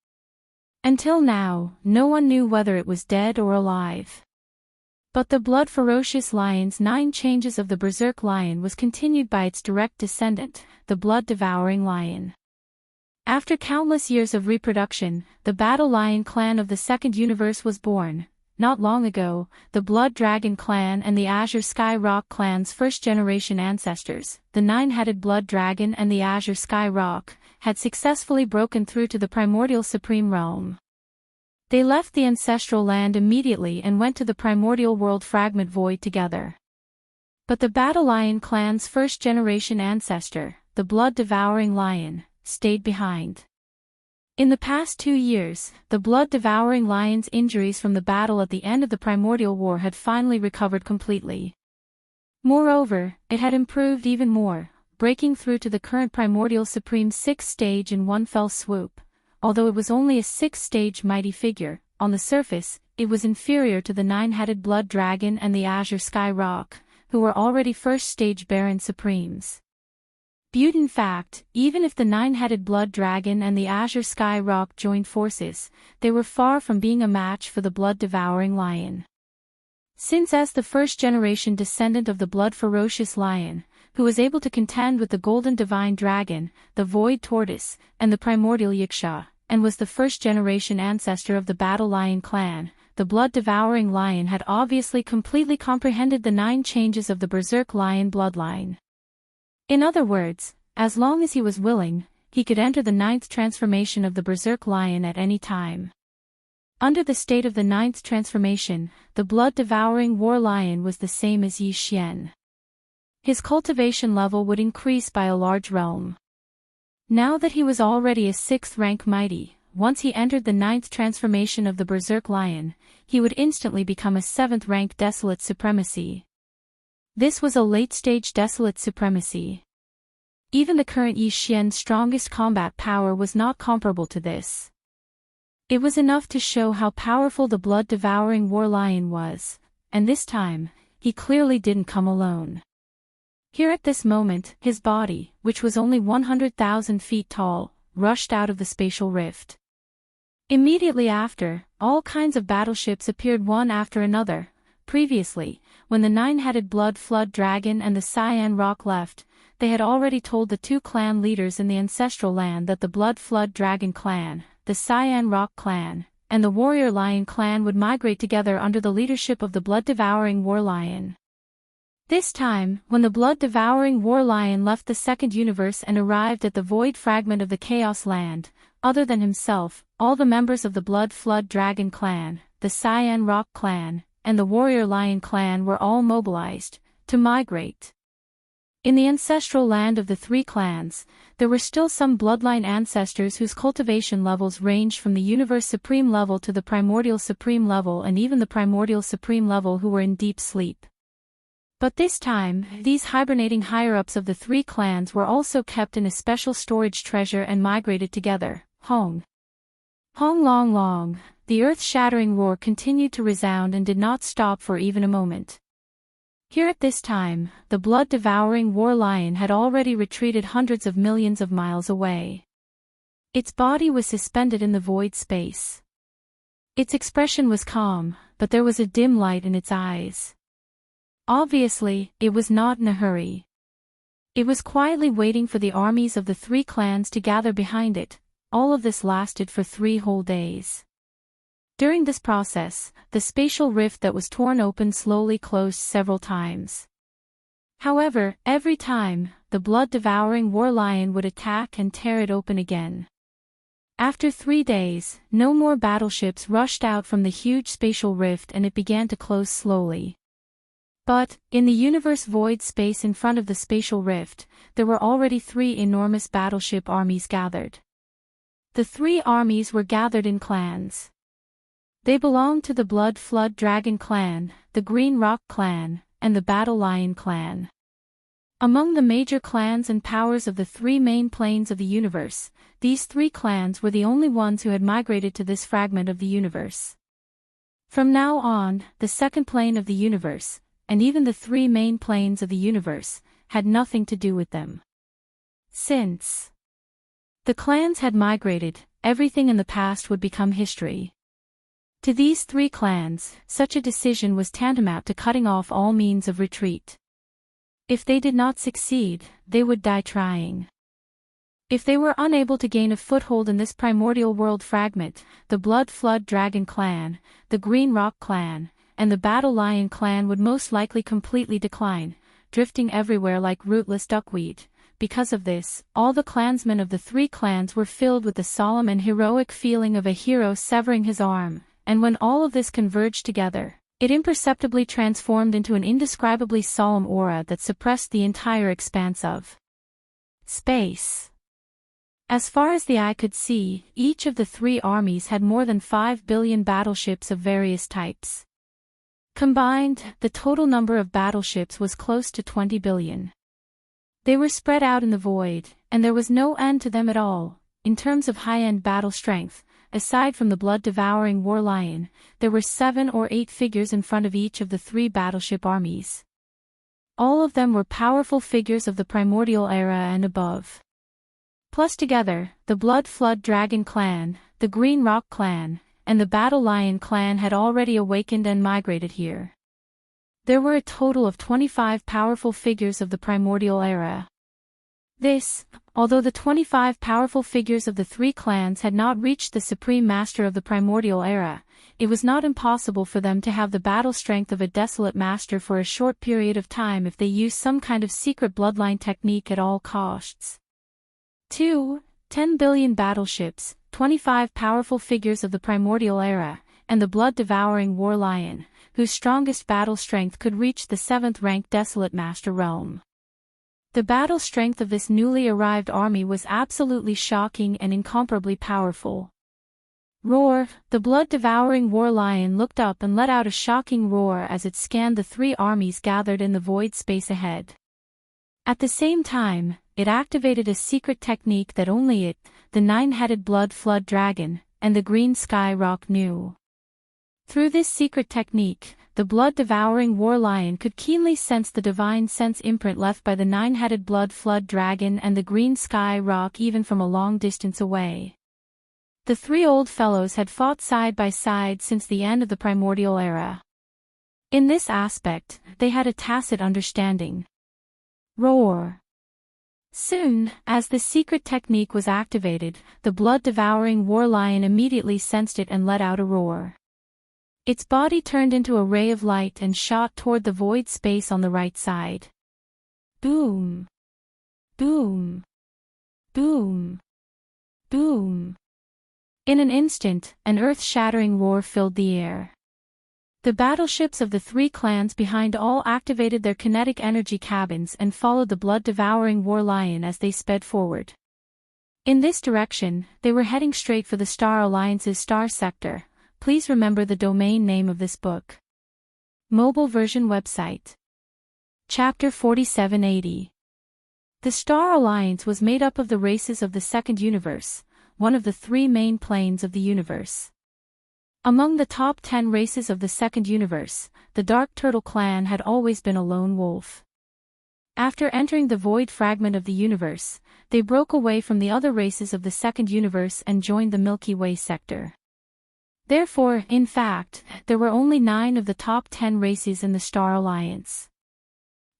Until now, no one knew whether it was dead or alive. But the Blood Ferocious Lion's 9 changes of the Berserk Lion was continued by its direct descendant, the Blood-Devouring Lion. After countless years of reproduction, the Battle Lion clan of the Second Universe was born. Not long ago, the Blood Dragon clan and the Azure Sky Rock clan's first-generation ancestors, the 9-headed Blood Dragon and the Azure Sky Rock, had successfully broken through to the Primordial Supreme Realm. They left the ancestral land immediately and went to the Primordial World Fragment Void together. But the Battle Lion clan's first-generation ancestor, the Blood-Devouring Lion, stayed behind. In the past 2 years, the Blood-Devouring Lion's injuries from the battle at the end of the Primordial War had finally recovered completely. Moreover, it had improved even more, breaking through to the current Primordial Supreme 6th stage in one fell swoop. Although it was only a 6th-stage mighty figure, on the surface, it was inferior to the 9-headed Blood Dragon and the Azure Sky Rock, who were already 1st-stage Baron Supremes. In fact, even if the 9-headed Blood Dragon and the Azure Sky Rock joined forces, they were far from being a match for the Blood-Devouring Lion. Since as the first-generation descendant of the Blood Ferocious Lion, who was able to contend with the Golden Divine Dragon, the Void Tortoise, and the Primordial Xianxia, and was the first-generation ancestor of the Battle Lion clan, the Blood-Devouring Lion had obviously completely comprehended the 9 changes of the Berserk Lion bloodline. In other words, as long as he was willing, he could enter the 9th transformation of the Berserk Lion at any time. Under the state of the 9th transformation, the Blood-Devouring War Lion was the same as Yi Xian. His cultivation level would increase by a large realm. Now that he was already a 6th-rank mighty, once he entered the 9th transformation of the Berserk Lion, he would instantly become a 7th-rank Desolate Supremacy. This was a late-stage Desolate Supremacy. Even the current Yi Xian's strongest combat power was not comparable to this. It was enough to show how powerful the Blood-Devouring War Lion was, and this time, he clearly didn't come alone. Here at this moment, his body, which was only 100,000 feet tall, rushed out of the spatial rift. Immediately after, all kinds of battleships appeared one after another. Previously, when the 9-headed Blood Flood Dragon and the Cyan Rock left, they had already told the 2 clan leaders in the ancestral land that the Blood Flood Dragon clan, the Cyan Rock clan, and the Warrior Lion clan would migrate together under the leadership of the Blood-Devouring War Lion. This time, when the Blood-Devouring War Lion left the Second Universe and arrived at the void fragment of the Chaos Land, other than himself, all the members of the Blood Flood Dragon clan, the Cyan Rock clan, and the Warrior Lion clan were all mobilized to migrate. In the ancestral land of the 3 clans, there were still some bloodline ancestors whose cultivation levels ranged from the Universe Supreme level to the Primordial Supreme level and even the Primordial Supreme level who were in deep sleep. But this time, these hibernating higher-ups of the 3 clans were also kept in a special storage treasure and migrated together. Hong. Hong long long, the earth-shattering roar continued to resound and did not stop for even a moment. Here at this time, the Blood-Devouring War Lion had already retreated hundreds of millions of miles away. Its body was suspended in the void space. Its expression was calm, but there was a dim light in its eyes. Obviously, it was not in a hurry. It was quietly waiting for the armies of the 3 clans to gather behind it. All of this lasted for 3 whole days. During this process, the spatial rift that was torn open slowly closed several times. However, every time, the Blood-Devouring War Lion would attack and tear it open again. After 3 days, no more battleships rushed out from the huge spatial rift and it began to close slowly. But, in the universe void space in front of the spatial rift, there were already 3 enormous battleship armies gathered. The 3 armies were gathered in clans. They belonged to the Blood Flood Dragon clan, the Green Rock clan, and the Battle Lion clan. Among the major clans and powers of the three main planes of the universe, these three clans were the only ones who had migrated to this fragment of the universe. From now on, the second plane of the universe, and even the three main planes of the universe, had nothing to do with them. Since the clans had migrated, everything in the past would become history. To these three clans, such a decision was tantamount to cutting off all means of retreat. If they did not succeed, they would die trying. If they were unable to gain a foothold in this primordial world fragment, the Blood Flood Dragon clan, the Green Rock clan, and the Battle Lion clan would most likely completely decline, drifting everywhere like rootless duckweed. Because of this, all the clansmen of the three clans were filled with the solemn and heroic feeling of a hero severing his arm, and when all of this converged together, it imperceptibly transformed into an indescribably solemn aura that suppressed the entire expanse of space. As far as the eye could see, each of the three armies had more than 5 billion battleships of various types. Combined, the total number of battleships was close to 20 billion. They were spread out in the void, and there was no end to them at all. In terms of high-end battle strength, aside from the blood-devouring war lion, there were 7 or 8 figures in front of each of the three battleship armies. All of them were powerful figures of the primordial era and above. Plus together, the Blood Flood Dragon clan, the Green Rock clan, and the Battle Lion clan had already awakened and migrated here. There were a total of 25 powerful figures of the primordial era. This, although the 25 powerful figures of the three clans had not reached the supreme master of the primordial era, it was not impossible for them to have the battle strength of a desolate master for a short period of time if they used some kind of secret bloodline technique at all costs. 10 billion battleships, 25 powerful figures of the primordial era, and the blood-devouring war lion, whose strongest battle strength could reach the 7th-ranked desolate master realm. The battle strength of this newly arrived army was absolutely shocking and incomparably powerful. Roar! The blood-devouring war lion looked up and let out a shocking roar as it scanned the three armies gathered in the void space ahead. At the same time, it activated a secret technique that only it, the 9-headed Blood Flood Dragon, and the Green Sky Rock knew. Through this secret technique, the blood-devouring war lion could keenly sense the divine sense imprint left by the 9-headed Blood Flood Dragon and the Green Sky Rock even from a long distance away. The three old fellows had fought side by side since the end of the primordial era. In this aspect, they had a tacit understanding. Roar! Soon, as the secret technique was activated, the blood-devouring war lion immediately sensed it and let out a roar. Its body turned into a ray of light and shot toward the void space on the right side. Boom! Boom! Boom! Boom! In an instant, an earth-shattering roar filled the air. The battleships of the three clans behind all activated their kinetic energy cabins and followed the blood-devouring war lion as they sped forward. In this direction, they were heading straight for the Star Alliance's star sector. Please remember the domain name of this book. Mobile version website. Chapter 4780. The Star Alliance was made up of the races of the Second Universe, one of the three main planes of the universe. Among the top 10 races of the Second Universe, the Dark Turtle clan had always been a lone wolf. After entering the void fragment of the universe, they broke away from the other races of the Second Universe and joined the Milky Way sector. Therefore, in fact, there were only 9 of the top 10 races in the Star Alliance.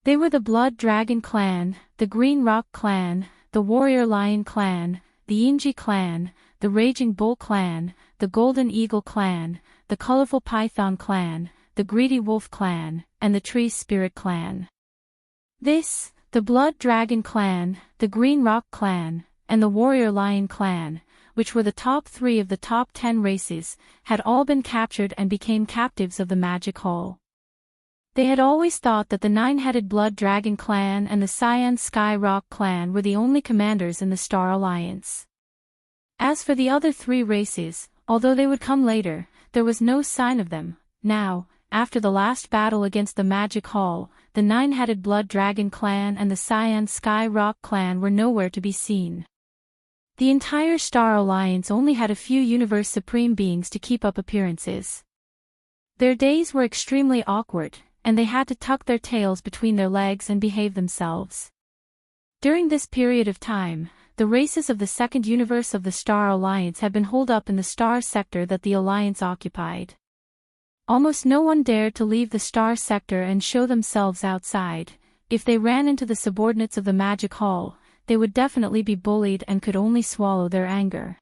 They were the Blood Dragon clan, the Green Rock clan, the Warrior Lion clan, the Yinji clan, the Raging Bull clan, the Golden Eagle clan, the Colorful Python clan, the Greedy Wolf clan, and the Tree Spirit clan. This, the Blood Dragon clan, the Green Rock clan, and the Warrior Lion clan, which were the top 3 of the top 10 races, had all been captured and became captives of the Magic Hall. They had always thought that the 9-headed Blood Dragon clan and the Cyan Sky Rock clan were the only commanders in the Star Alliance. As for the other 3 races, although they would come later, there was no sign of them. Now, after the last battle against the Magic Hall, the nine-headed Blood Dragon clan and the Cyan Sky Rock clan were nowhere to be seen. The entire Star Alliance only had a few Universe Supreme beings to keep up appearances. Their days were extremely awkward, and they had to tuck their tails between their legs and behave themselves. During this period of time, the races of the second universe of the Star Alliance had been holed up in the star sector that the Alliance occupied. Almost no one dared to leave the star sector and show themselves outside. If they ran into the subordinates of the Magic Hall, they would definitely be bullied and could only swallow their anger.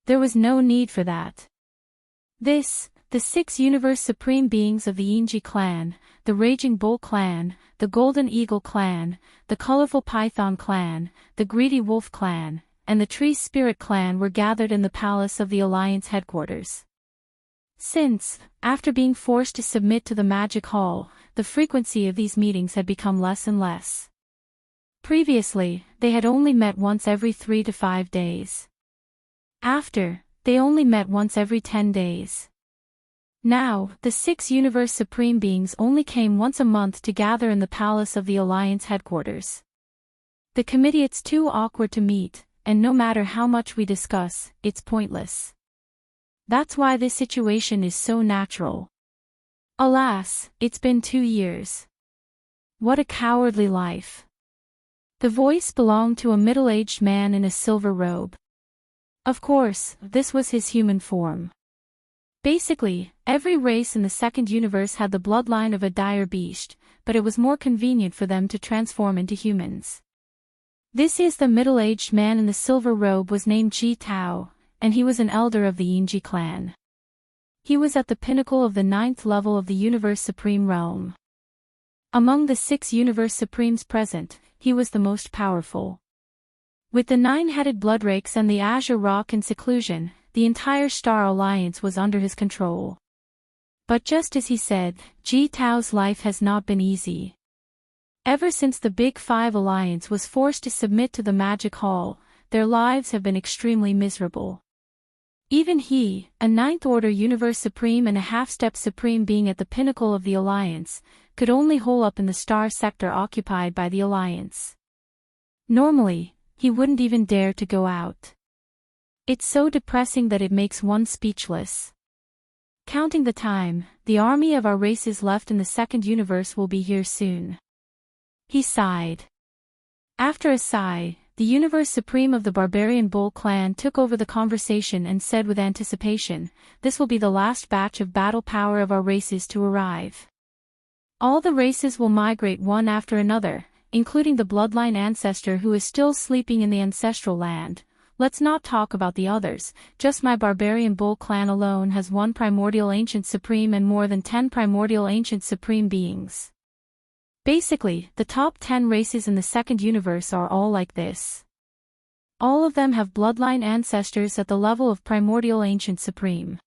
There was no need for that. The 6 Universe Supreme Beings of the Xianxia clan, the Raging Bull clan, the Golden Eagle clan, the Colorful Python clan, the Greedy Wolf clan, and the Tree Spirit clan were gathered in the palace of the Alliance headquarters. Since, after being forced to submit to the Magic Hall, the frequency of these meetings had become less and less. Previously, they had only met once every 3 to 5 days. After, they only met once every 10 days. Now, the 6 Universe Supreme Beings only came once a month to gather in the palace of the Alliance headquarters. The committee, it's too awkward to meet, and no matter how much we discuss, it's pointless. That's why this situation is so natural. Alas, it's been 2 years. What a cowardly life. The voice belonged to a middle-aged man in a silver robe. Of course, this was his human form. Basically, every race in the second universe had the bloodline of a dire beast, but it was more convenient for them to transform into humans. This is the middle-aged man in the silver robe was named Ji Tao, and he was an elder of the Xianxia clan. He was at the pinnacle of the 9th level of the Universe Supreme realm. Among the 6 Universe Supremes present, he was the most powerful. With the 9-headed Bloodrakes and the Azure Rock in seclusion, the entire Star Alliance was under his control. But just as he said, Ji Tao's life has not been easy. Ever since the Big Five Alliance was forced to submit to the Magic Hall, their lives have been extremely miserable. Even he, a 9th Order Universe Supreme and a half-step Supreme being at the pinnacle of the Alliance, could only hole up in the star sector occupied by the Alliance. Normally, he wouldn't even dare to go out. It's so depressing that it makes one speechless. Counting the time, the army of our races left in the second universe will be here soon. He sighed. After a sigh, the Universe Supreme of the Barbarian Bull clan took over the conversation and said with anticipation, "This will be the last batch of battle power of our races to arrive. All the races will migrate one after another, including the bloodline ancestor who is still sleeping in the ancestral land. Let's not talk about the others, just my Barbarian Bull clan alone has 1 Primordial Ancient Supreme and more than 10 Primordial Ancient Supreme beings. Basically, the top 10 races in the second universe are all like this. All of them have bloodline ancestors at the level of Primordial Ancient Supreme."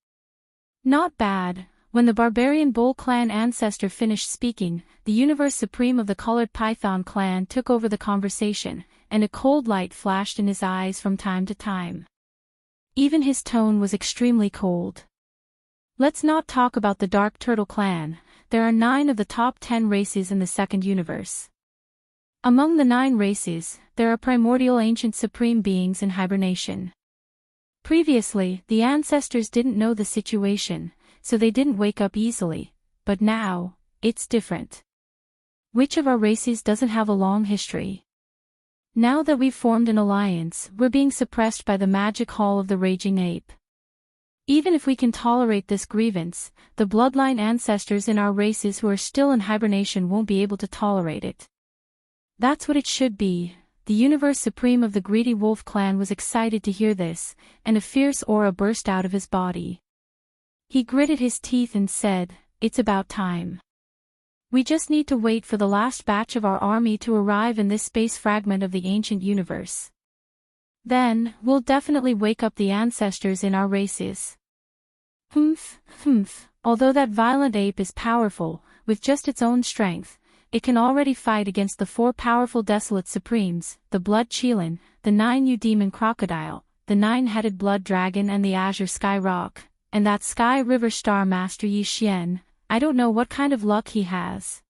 Not bad. When the Barbarian Bull clan ancestor finished speaking, the Universe Supreme of the Colored Python clan took over the conversation, and a cold light flashed in his eyes from time to time. Even his tone was extremely cold. "Let's not talk about the Dark Turtle clan. There are 9 of the top 10 races in the second universe. Among the 9 races, there are Primordial Ancient Supreme beings in hibernation. Previously, the ancestors didn't know the situation, so they didn't wake up easily, but now, it's different. Which of our races doesn't have a long history? Now that we've formed an alliance, we're being suppressed by the Magic Hall of the Raging Ape. Even if we can tolerate this grievance, the bloodline ancestors in our races who are still in hibernation won't be able to tolerate it. That's what it should be." The Universe Supreme of the Greedy Wolf clan was excited to hear this, and a fierce aura burst out of his body. He gritted his teeth and said, "It's about time. We just need to wait for the last batch of our army to arrive in this space fragment of the ancient universe. Then, we'll definitely wake up the ancestors in our races." Although that violent ape is powerful, with just its own strength, it can already fight against the 4 powerful Desolate Supremes, the Blood Qilin, the 9 Demon Crocodile, the 9-headed Blood Dragon and the Azure Sky Rock, and that Sky River Star Master Yi Xian. I don't know what kind of luck he has.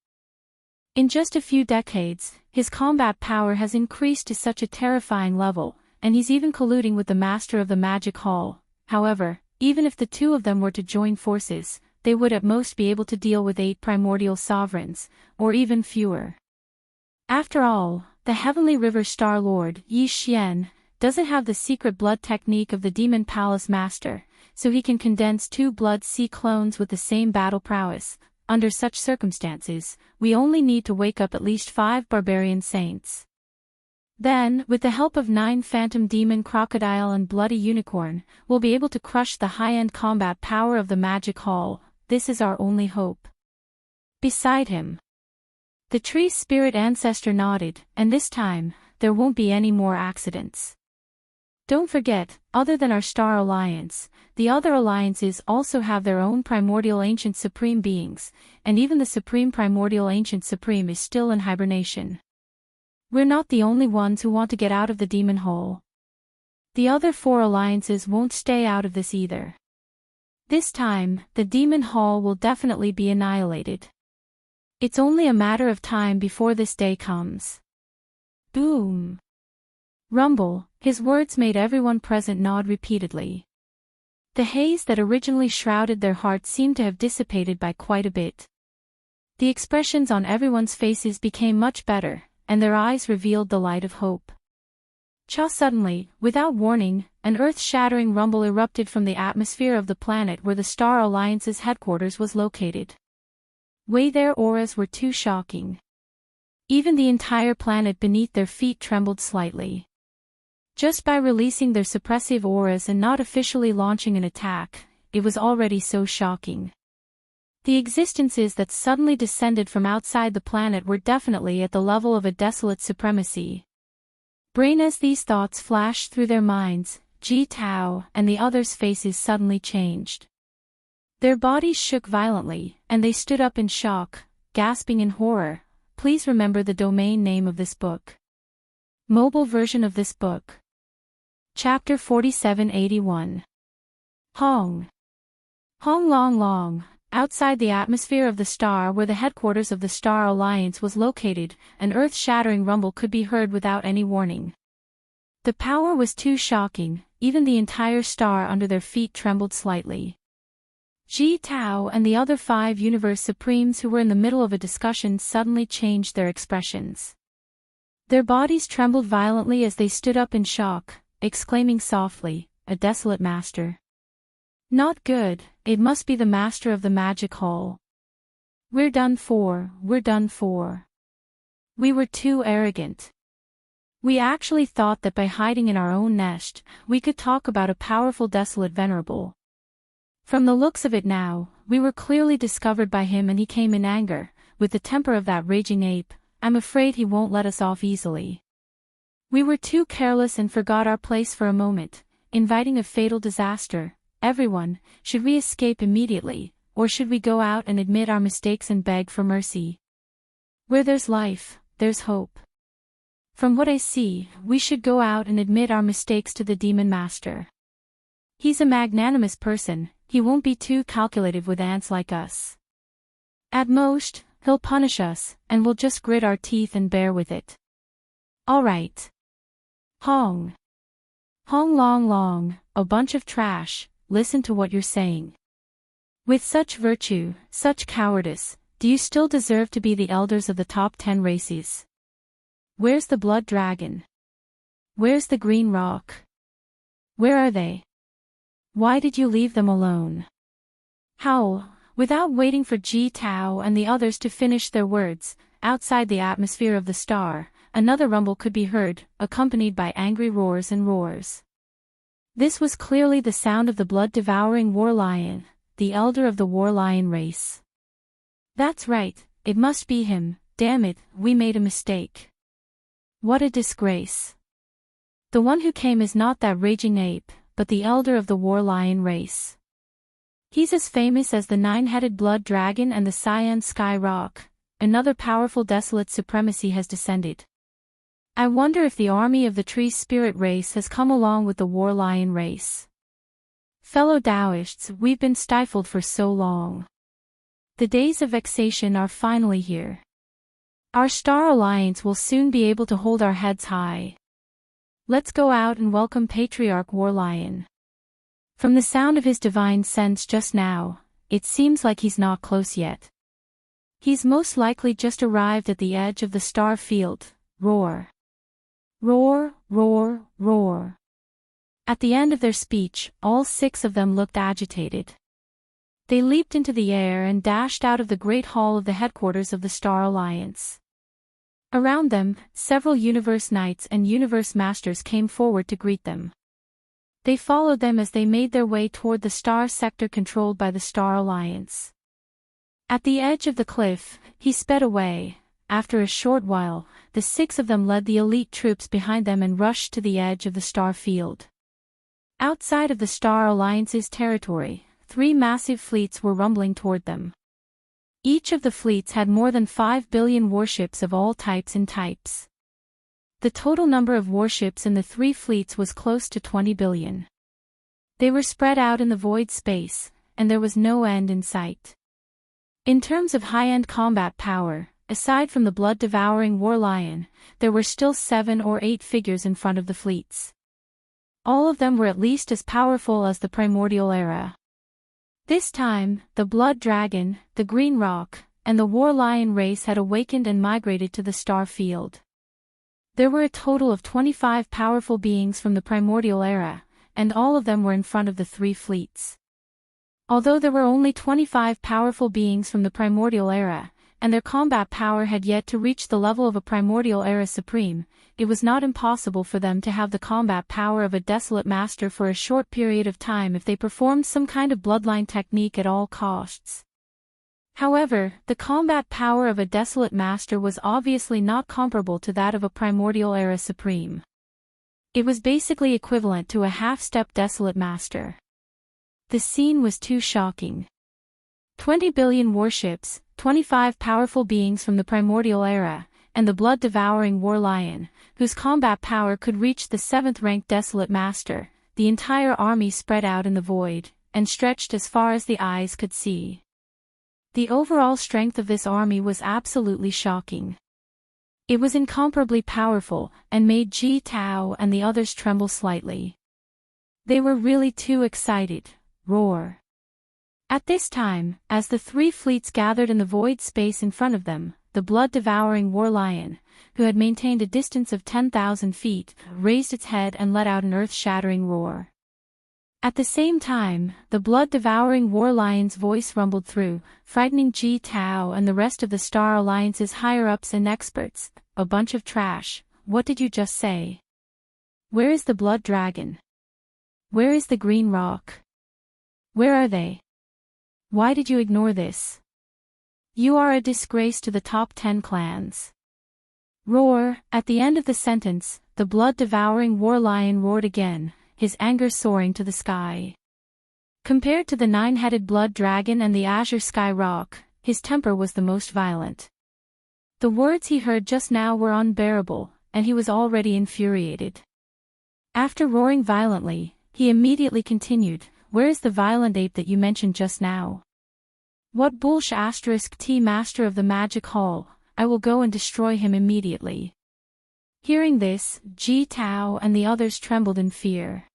In just a few decades, his combat power has increased to such a terrifying level, and he's even colluding with the master of the magic hall. However, even if the two of them were to join forces, they would at most be able to deal with 8 primordial sovereigns, or even fewer. After all, the Heavenly River Star Lord, Xian, doesn't have the secret blood technique of the Demon Palace Master, so he can condense 2 Blood Sea clones with the same battle prowess. Under such circumstances, we only need to wake up at least 5 barbarian saints. Then, with the help of 9 Phantom Demon Crocodile and Bloody Unicorn, we'll be able to crush the high-end combat power of the Magic Hall. This is our only hope. Beside him, the tree spirit ancestor nodded, and this time, there won't be any more accidents. Don't forget, other than our Star Alliance, the other alliances also have their own primordial ancient supreme beings, and even the supreme primordial ancient supreme is still in hibernation. We're not the only ones who want to get out of the demon hole. The other 4 alliances won't stay out of this either. This time, the demon hall will definitely be annihilated. It's only a matter of time before this day comes. Boom! Rumble, his words made everyone present nod repeatedly. The haze that originally shrouded their hearts seemed to have dissipated by quite a bit. The expressions on everyone's faces became much better, and their eyes revealed the light of hope. Suddenly, without warning, an earth-shattering rumble erupted from the atmosphere of the planet where the Star Alliance's headquarters was located. Their auras were too shocking. Even the entire planet beneath their feet trembled slightly. Just by releasing their suppressive auras and not officially launching an attack, it was already so shocking. The existences that suddenly descended from outside the planet were definitely at the level of a desolate supremacy. Brain as these thoughts flashed through their minds, Ji Tao and the others' faces suddenly changed. Their bodies shook violently, and they stood up in shock, gasping in horror. Please remember the domain name of this book. Mobile version of this book. Chapter 4781. Hong. Hong Long Long, outside the atmosphere of the star where the headquarters of the Star Alliance was located, an earth-shattering rumble could be heard without any warning. The power was too shocking, even the entire star under their feet trembled slightly. Ji Tao and the other 5 Universe Supremes who were in the middle of a discussion suddenly changed their expressions. Their bodies trembled violently as they stood up in shock, exclaiming softly, "A desolate master. Not good, it must be the master of the magic hall. We're done for, we're done for. We were too arrogant. We actually thought that by hiding in our own nest, we could talk about a powerful desolate venerable. From the looks of it now, we were clearly discovered by him and he came in anger, with the temper of that raging ape. I'm afraid he won't let us off easily. We were too careless and forgot our place for a moment, inviting a fatal disaster. Everyone, should we escape immediately, or should we go out and admit our mistakes and beg for mercy? Where there's life, there's hope. From what I see, we should go out and admit our mistakes to the Demon Master. He's a magnanimous person, he won't be too calculative with ants like us. At most, he'll punish us, and we'll just grit our teeth and bear with it. All right. Hong. Hong Long Long, a bunch of trash, listen to what you're saying. With such virtue, such cowardice, do you still deserve to be the elders of the top 10 races? Where's the blood dragon? Where's the green rock? Where are they? Why did you leave them alone? Howl. Without waiting for Ji Tao and the others to finish their words, outside the atmosphere of the star, another rumble could be heard, accompanied by angry roars and roars. This was clearly the sound of the blood-devouring war lion, the elder of the war lion race. That's right, it must be him. Damn it, we made a mistake. What a disgrace. The one who came is not that raging ape, but the elder of the war lion race. He's as famous as the 9-headed blood dragon and the cyan sky rock. Another powerful desolate supremacy has descended. I wonder if the army of the tree spirit race has come along with the war lion race. Fellow Taoists, we've been stifled for so long. The days of vexation are finally here. Our Star Alliance will soon be able to hold our heads high. Let's go out and welcome Patriarch Warlion. From the sound of his divine sense just now, it seems like he's not close yet. He's most likely just arrived at the edge of the star field. Roar. Roar, roar, roar. At the end of their speech, all 6 of them looked agitated. They leaped into the air and dashed out of the great hall of the headquarters of the Star Alliance. Around them, several Universe Knights and Universe Masters came forward to greet them. They followed them as they made their way toward the star sector controlled by the Star Alliance. At the edge of the cliff, he sped away. After a short while, the 6 of them led the elite troops behind them and rushed to the edge of the star field. Outside of the Star Alliance's territory, 3 massive fleets were rumbling toward them. Each of the fleets had more than 5 billion warships of all types and types. The total number of warships in the 3 fleets was close to 20 billion. They were spread out in the void space, and there was no end in sight. In terms of high-end combat power, aside from the blood-devouring Warlion, there were still 7 or 8 figures in front of the fleets. All of them were at least as powerful as the primordial era. This time, the Blood Dragon, the Green Rock, and the Warlion race had awakened and migrated to the star field. There were a total of 25 powerful beings from the primordial era, and all of them were in front of the 3 fleets. Although there were only 25 powerful beings from the primordial era, and their combat power had yet to reach the level of a primordial era supreme, it was not impossible for them to have the combat power of a desolate master for a short period of time if they performed some kind of bloodline technique at all costs. However, the combat power of a desolate master was obviously not comparable to that of a primordial era supreme. It was basically equivalent to a half-step desolate master. The scene was too shocking. 20 billion warships, 25 powerful beings from the primordial era, and the blood-devouring Warlion, whose combat power could reach the 7th-ranked desolate master, the entire army spread out in the void, and stretched as far as the eyes could see. The overall strength of this army was absolutely shocking. It was incomparably powerful, and made Ji Tao and the others tremble slightly. They were really too excited. Roar. At this time, as the 3 fleets gathered in the void space in front of them, the blood-devouring Warlion, who had maintained a distance of 10,000 feet, raised its head and let out an earth-shattering roar. At the same time, the blood-devouring Warlion's voice rumbled through, frightening Ji Tao and the rest of the Star Alliance's higher-ups and experts. A bunch of trash. What did you just say? Where is the Blood Dragon? Where is the Green Rock? Where are they? Why did you ignore this? You are a disgrace to the top 10 clans. Roar. At the end of the sentence, the blood-devouring Warlion roared again, his anger soaring to the sky. Compared to the 9-headed Blood Dragon and the Azure Sky Rock, his temper was the most violent. The words he heard just now were unbearable, and he was already infuriated. After roaring violently, he immediately continued, "Where is the violent ape that you mentioned just now? What bullsh***t master of the magic hall, I will go and destroy him immediately." Hearing this, Ji Tao and the others trembled in fear.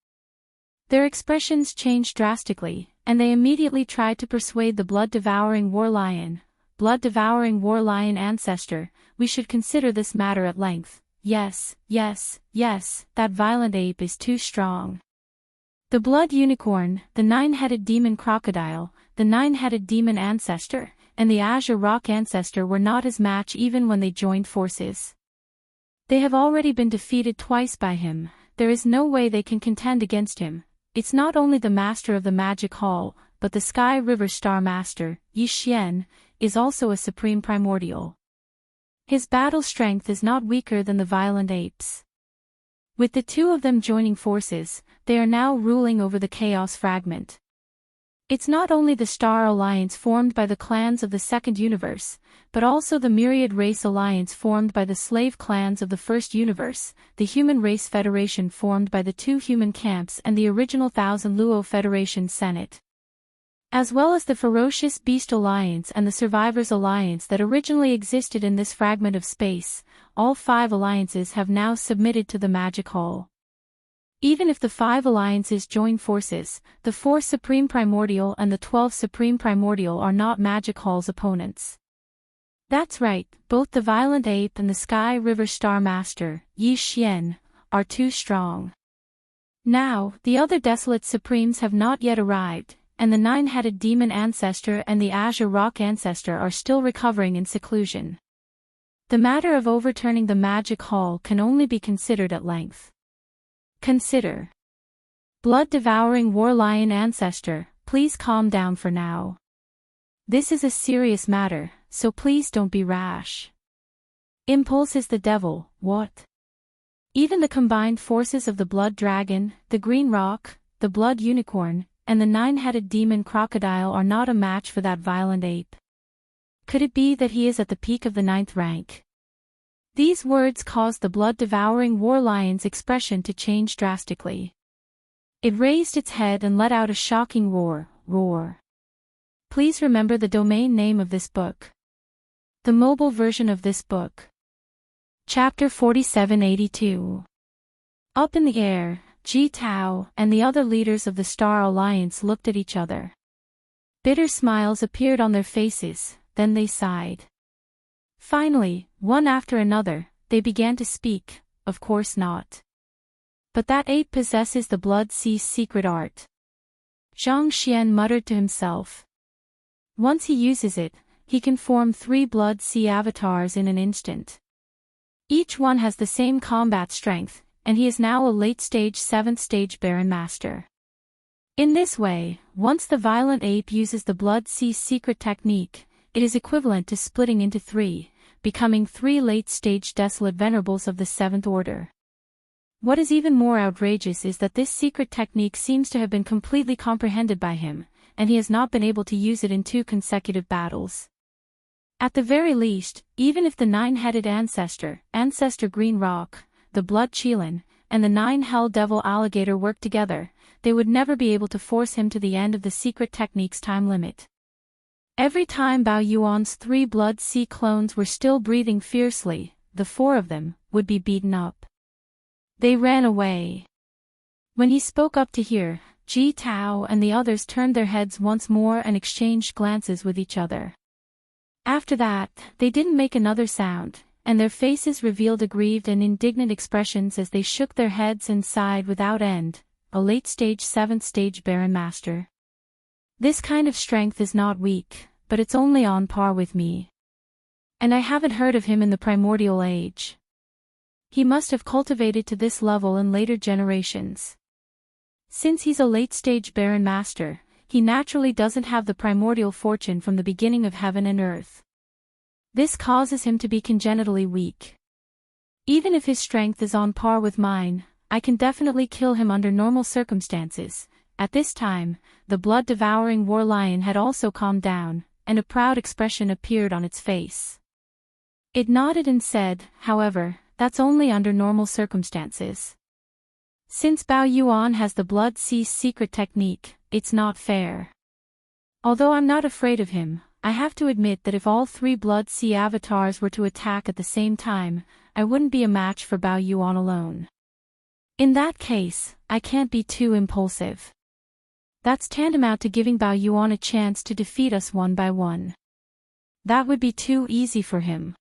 Their expressions changed drastically, and they immediately tried to persuade the blood-devouring Warlion. "Blood-devouring Warlion ancestor, we should consider this matter at length. Yes, yes, yes, that violent ape is too strong. The Blood Unicorn, the 9-headed demon crocodile, the 9-headed demon ancestor, and the Azure Rock ancestor were not his match even when they joined forces. They have already been defeated twice by him, there is no way they can contend against him. It's not only the master of the magic hall, but the Sky River Star Master, Yi Xian, is also a supreme primordial. His battle strength is not weaker than the violent apes. With the 2 of them joining forces, they are now ruling over the Chaos Fragment. It's not only the Star Alliance formed by the clans of the Second Universe, but also the Myriad Race Alliance formed by the slave clans of the First Universe, the Human Race Federation formed by the 2 human camps and the original Thousand Luo Federation Senate. as well as the Ferocious Beast Alliance and the Survivors Alliance that originally existed in this fragment of space. All 5 alliances have now submitted to the Magic Hall. Even if the 5 alliances join forces, the 4 Supreme Primordial and the 12 Supreme Primordial are not Magic Hall's opponents. That's right, both the Violent Ape and the Sky River Star Master, Yi Xian, are too strong. Now, the other Desolate Supremes have not yet arrived, and the 9-headed Demon Ancestor and the Azure Rock Ancestor are still recovering in seclusion. The matter of overturning the Magic Hall can only be considered at length. Consider. Blood-devouring War Lion Ancestor, please calm down for now. This is a serious matter, so please don't be rash. Impulse is the devil, what? Even the combined forces of the Blood Dragon, the Green Rock, the Blood Unicorn, and the 9-headed Demon Crocodile are not a match for that Violent Ape. Could it be that he is at the peak of the 9th rank? These words caused the blood-devouring War Lion's expression to change drastically. It raised its head and let out a shocking roar. Please remember the domain name of this book. The mobile version of this book. Chapter 4782. Up in the air, Ji Tao and the other leaders of the Star Alliance looked at each other. Bitter smiles appeared on their faces, then they sighed. Finally, one after another, they began to speak. Of course not. But that ape possesses the Blood Sea's secret art. Xianxia muttered to himself. Once he uses it, he can form 3 Blood Sea avatars in an instant. Each one has the same combat strength, and he is now a late-stage 7th stage Baron Master. In this way, once the Violent Ape uses the Blood Sea's secret technique, it is equivalent to splitting into 3, becoming 3 late-stage Desolate Venerables of the 7th Order. What is even more outrageous is that this secret technique seems to have been completely comprehended by him, and he has not been able to use it in 2 consecutive battles. At the very least, even if the 9-headed Ancestor Green Rock, the Blood Qilin, and the 9 Hell Devil Alligator work together, they would never be able to force him to the end of the secret technique's time limit. Every time Bao Yuan's 3 Blood Sea clones were still breathing fiercely, the 4 of them would be beaten up. They ran away. When he spoke up to hear, Ji Tao and the others turned their heads once more and exchanged glances with each other. After that, they didn't make another sound, and their faces revealed aggrieved and indignant expressions as they shook their heads and sighed without end. A late-stage 7th stage Baron Master. This kind of strength is not weak, but it's only on par with me. And I haven't heard of him in the primordial age. He must have cultivated to this level in later generations. Since he's a late-stage Baron Master, he naturally doesn't have the primordial fortune from the beginning of heaven and earth. This causes him to be congenitally weak. Even if his strength is on par with mine, I can definitely kill him under normal circumstances. At this time, the blood-devouring War Lion had also calmed down, and a proud expression appeared on its face. It nodded and said, however, that's only under normal circumstances. Since Bao Yuan has the Blood Sea's secret technique, it's not fair. Although I'm not afraid of him, I have to admit that if all 3 Blood Sea avatars were to attack at the same time, I wouldn't be a match for Bao Yuan alone. In that case, I can't be too impulsive. That's tantamount to giving Bao Yuan a chance to defeat us one by one. That would be too easy for him.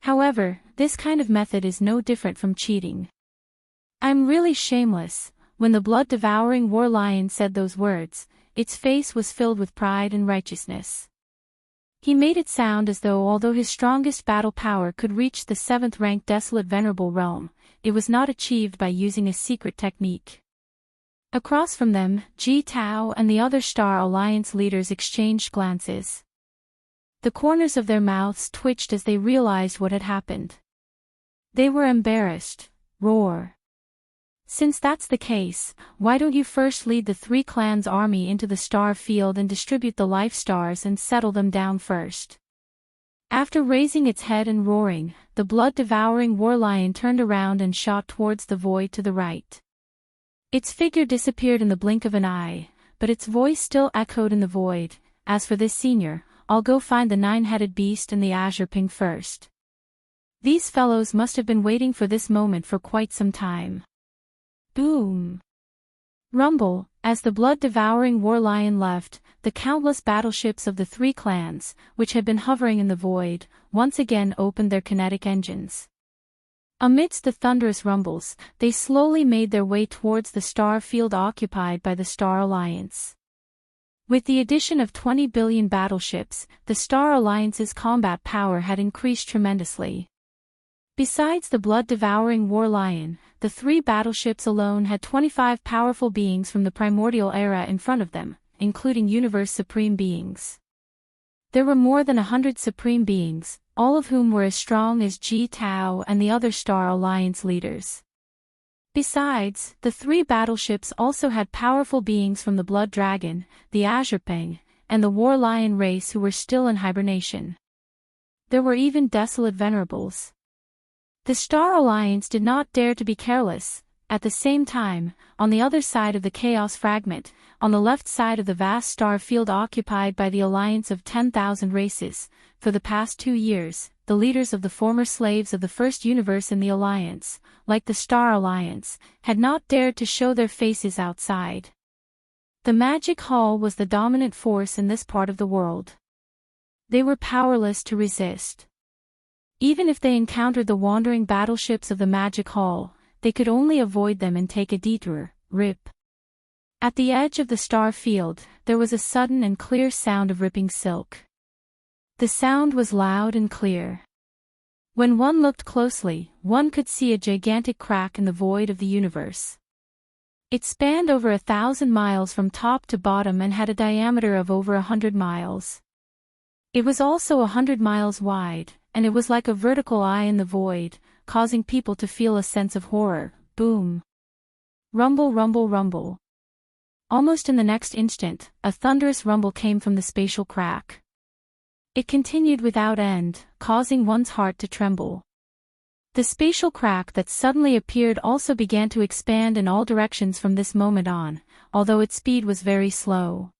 However, this kind of method is no different from cheating. I'm really shameless. When the blood-devouring War Lion said those words, its face was filled with pride and righteousness. He made it sound as though although his strongest battle power could reach the 7th rank Desolate Venerable Realm, it was not achieved by using a secret technique. Across from them, Ji Tao and the other Star Alliance leaders exchanged glances. The corners of their mouths twitched as they realized what had happened. They were embarrassed. Roar. Since that's the case, why don't you first lead the 3 clans' army into the star field and distribute the life stars and settle them down first? After raising its head and roaring, the blood-devouring War Lion turned around and shot towards the void to the right. Its figure disappeared in the blink of an eye, but its voice still echoed in the void. As for this senior, I'll go find the nine-headed beast and the azure ping first. These fellows must have been waiting for this moment for quite some time. Boom! Rumble, as the blood-devouring war lion left, the countless battleships of the three clans, which had been hovering in the void, once again opened their kinetic engines. Amidst the thunderous rumbles, they slowly made their way towards the star field occupied by the Star Alliance. With the addition of 20 billion battleships, the Star Alliance's combat power had increased tremendously. Besides the blood-devouring war lion, the three battleships alone had 25 powerful beings from the primordial era in front of them, including universe supreme beings. There were more than 100 supreme beings, all of whom were as strong as Ji Tao and the other Star Alliance leaders. Besides, the three battleships also had powerful beings from the Blood Dragon, the Azure Peng, and the War Lion race who were still in hibernation. There were even desolate venerables. The Star Alliance did not dare to be careless. At the same time, on the other side of the Chaos Fragment, on the left side of the vast star field occupied by the alliance of 10,000 races, for the past 2 years, the leaders of the former slaves of the first universe in the alliance, like the Star Alliance, had not dared to show their faces outside. The Magic Hall was the dominant force in this part of the world. They were powerless to resist. Even if they encountered the wandering battleships of the Magic Hall, they could only avoid them and take a detour. Rip. At the edge of the star field, there was a sudden and clear sound of ripping silk. The sound was loud and clear. When one looked closely, one could see a gigantic crack in the void of the universe. It spanned over 1,000 miles from top to bottom and had a diameter of over 100 miles. It was also 100 miles wide, and it was like a vertical eye in the void, causing people to feel a sense of horror. Boom! Rumble, rumble, rumble. Almost in the next instant, a thunderous rumble came from the spatial crack. It continued without end, causing one's heart to tremble. The spatial crack that suddenly appeared also began to expand in all directions from this moment on, although its speed was very slow.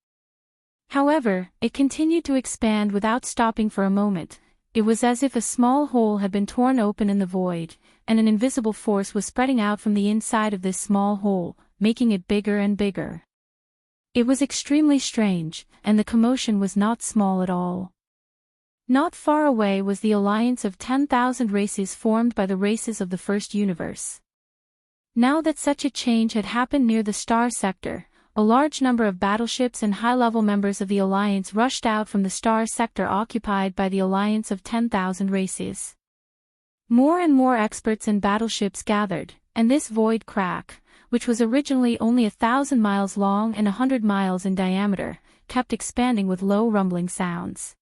However, it continued to expand without stopping for a moment. It was as if a small hole had been torn open in the void, and an invisible force was spreading out from the inside of this small hole, making it bigger and bigger. It was extremely strange, and the commotion was not small at all. Not far away was the alliance of 10,000 races formed by the races of the first universe. Now that such a change had happened near the star sector, a large number of battleships and high-level members of the alliance rushed out from the star sector occupied by the alliance of 10,000 races. More and more experts and battleships gathered, and this void crack, which was originally only 1,000 miles long and 100 miles in diameter, kept expanding with low rumbling sounds.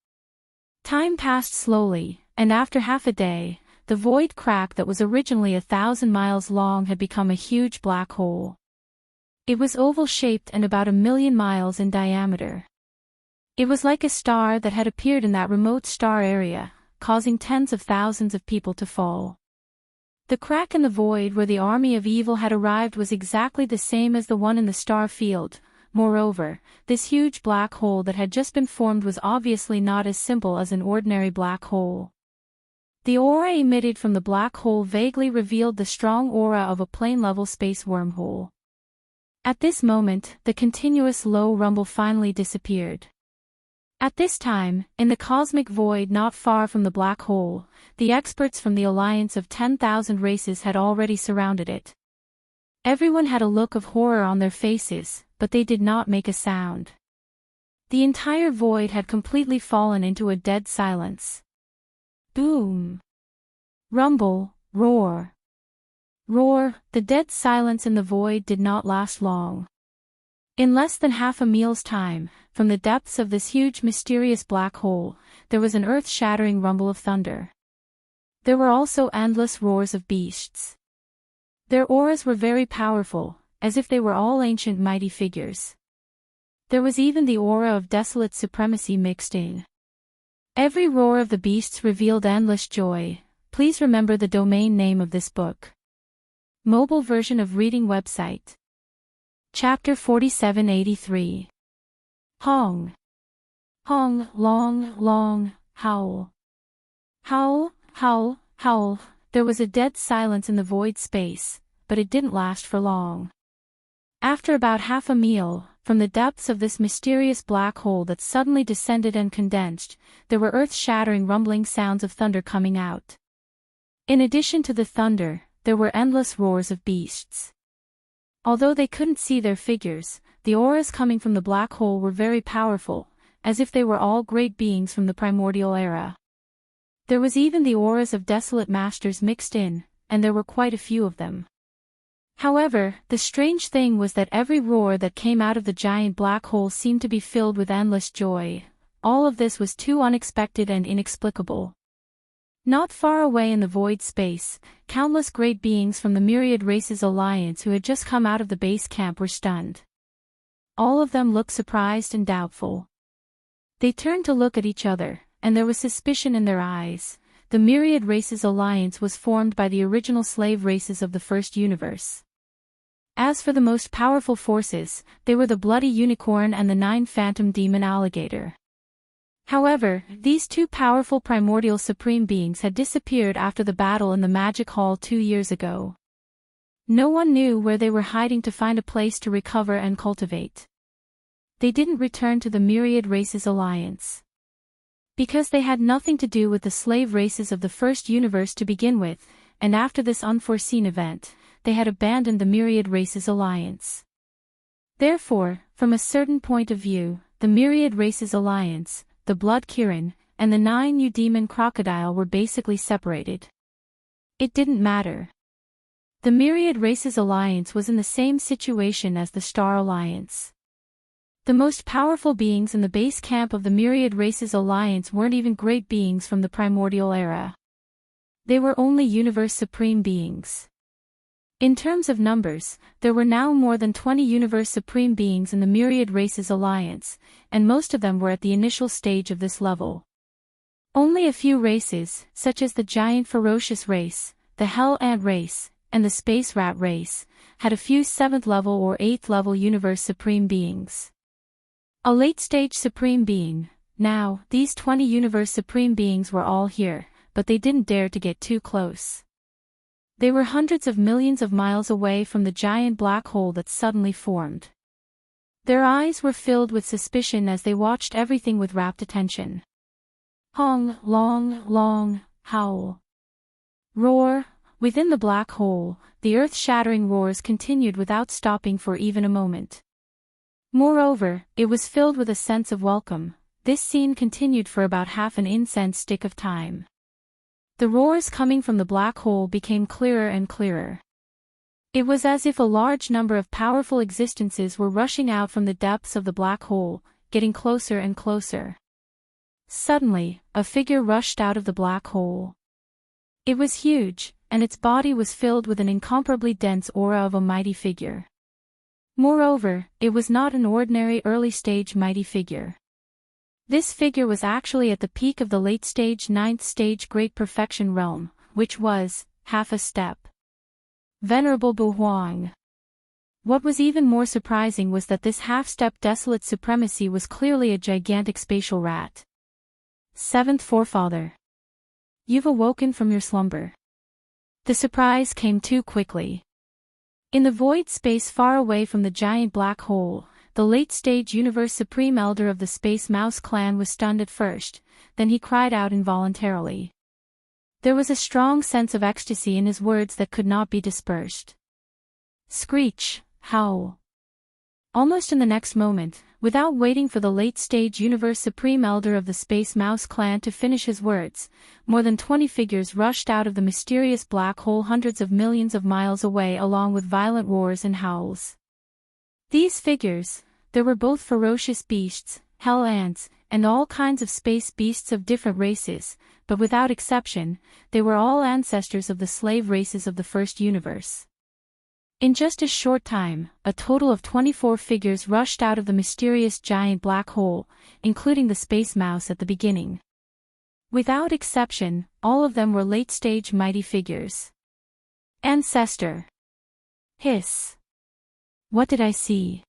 Time passed slowly, and after half a day, the void crack that was originally 1,000 miles long had become a huge black hole. It was oval-shaped and about 1,000,000 miles in diameter. It was like a star that had appeared in that remote star area, causing tens of thousands of people to fall. The crack in the void where the army of evil had arrived was exactly the same as the one in the star field. Moreover, this huge black hole that had just been formed was obviously not as simple as an ordinary black hole. The aura emitted from the black hole vaguely revealed the strong aura of a plane-level space wormhole. At this moment, the continuous low rumble finally disappeared. At this time, in the cosmic void not far from the black hole, the experts from the alliance of 10,000 races had already surrounded it. Everyone had a look of horror on their faces, but they did not make a sound. The entire void had completely fallen into a dead silence. Boom! Rumble, roar. Roar, the dead silence in the void did not last long. In less than half a meal's time, from the depths of this huge mysterious black hole, there was an earth-shattering rumble of thunder. There were also endless roars of beasts. Their auras were very powerful, as if they were all ancient mighty figures. There was even the aura of desolate supremacy mixed in. Every roar of the beasts revealed endless joy. Please remember the domain name of this book. Mobile version of reading website. Chapter 4783. Hong. Hong, long, long, howl. Howl, howl, howl. There was a dead silence in the void space, but it didn't last for long. After about half a meal, from the depths of this mysterious black hole that suddenly descended and condensed, there were earth-shattering rumbling sounds of thunder coming out. In addition to the thunder, there were endless roars of beasts. Although they couldn't see their figures, the auras coming from the black hole were very powerful, as if they were all great beings from the primordial era. There was even the auras of desolate masters mixed in, and there were quite a few of them. However, the strange thing was that every roar that came out of the giant black hole seemed to be filled with endless joy. All of this was too unexpected and inexplicable. Not far away in the void space, countless great beings from the Myriad Races Alliance who had just come out of the base camp were stunned. All of them looked surprised and doubtful. They turned to look at each other, and there was suspicion in their eyes. The Myriad Races Alliance was formed by the original slave races of the first universe. As for the most powerful forces, they were the Bloody Unicorn and the 9 Phantom Demon Alligator. However, these two powerful primordial supreme beings had disappeared after the battle in the Magic Hall 2 years ago. No one knew where they were hiding to find a place to recover and cultivate. They didn't return to the Myriad Races Alliance. Because they had nothing to do with the slave races of the first universe to begin with, and after this unforeseen event, they had abandoned the Myriad Races Alliance. Therefore, from a certain point of view, the Myriad Races Alliance, the Blood Kirin, and the 9 Demon Crocodile were basically separated. It didn't matter. The Myriad Races Alliance was in the same situation as the Star Alliance. The most powerful beings in the base camp of the Myriad Races Alliance weren't even great beings from the primordial era. They were only universe supreme beings. In terms of numbers, there were now more than 20 universe supreme beings in the Myriad Races Alliance, and most of them were at the initial stage of this level. Only a few races, such as the Giant Ferocious race, the Hell Ant race, and the Space Rat race, had a few 7th level or 8th level universe supreme beings. A late-stage supreme being. Now, these 20 universe supreme beings were all here, but they didn't dare to get too close. They were hundreds of millions of miles away from the giant black hole that suddenly formed. Their eyes were filled with suspicion as they watched everything with rapt attention. Hong, long, long, howl. Roar. Within the black hole, the earth-shattering roars continued without stopping for even a moment. Moreover, it was filled with a sense of welcome. This scene continued for about half an incense stick of time. The roars coming from the black hole became clearer and clearer. It was as if a large number of powerful existences were rushing out from the depths of the black hole, getting closer and closer. Suddenly, a figure rushed out of the black hole. It was huge, and its body was filled with an incomparably dense aura of a mighty figure. Moreover, it was not an ordinary early-stage mighty figure. This figure was actually at the peak of the late-stage 9th stage Great Perfection realm, which was half a step. Venerable Bu Huang. What was even more surprising was that this half-step desolate supremacy was clearly a gigantic spatial rat. 7th Forefather. You've awoken from your slumber. The surprise came too quickly. In the void space far away from the giant black hole, the late-stage Universe Supreme Elder of the Space Mouse clan was stunned at first, then he cried out involuntarily. There was a strong sense of ecstasy in his words that could not be dispersed. Screech, howl. Almost in the next moment, without waiting for the late-stage Universe Supreme Elder of the Space Mouse clan to finish his words, more than 20 figures rushed out of the mysterious black hole hundreds of millions of miles away along with violent roars and howls. These figures, there were both ferocious beasts, hell ants, and all kinds of space beasts of different races, but without exception, they were all ancestors of the slave races of the first universe. In just a short time, a total of 24 figures rushed out of the mysterious giant black hole, including the space mouse at the beginning. Without exception, all of them were late-stage mighty figures. Ancestor. Hiss. What did I see?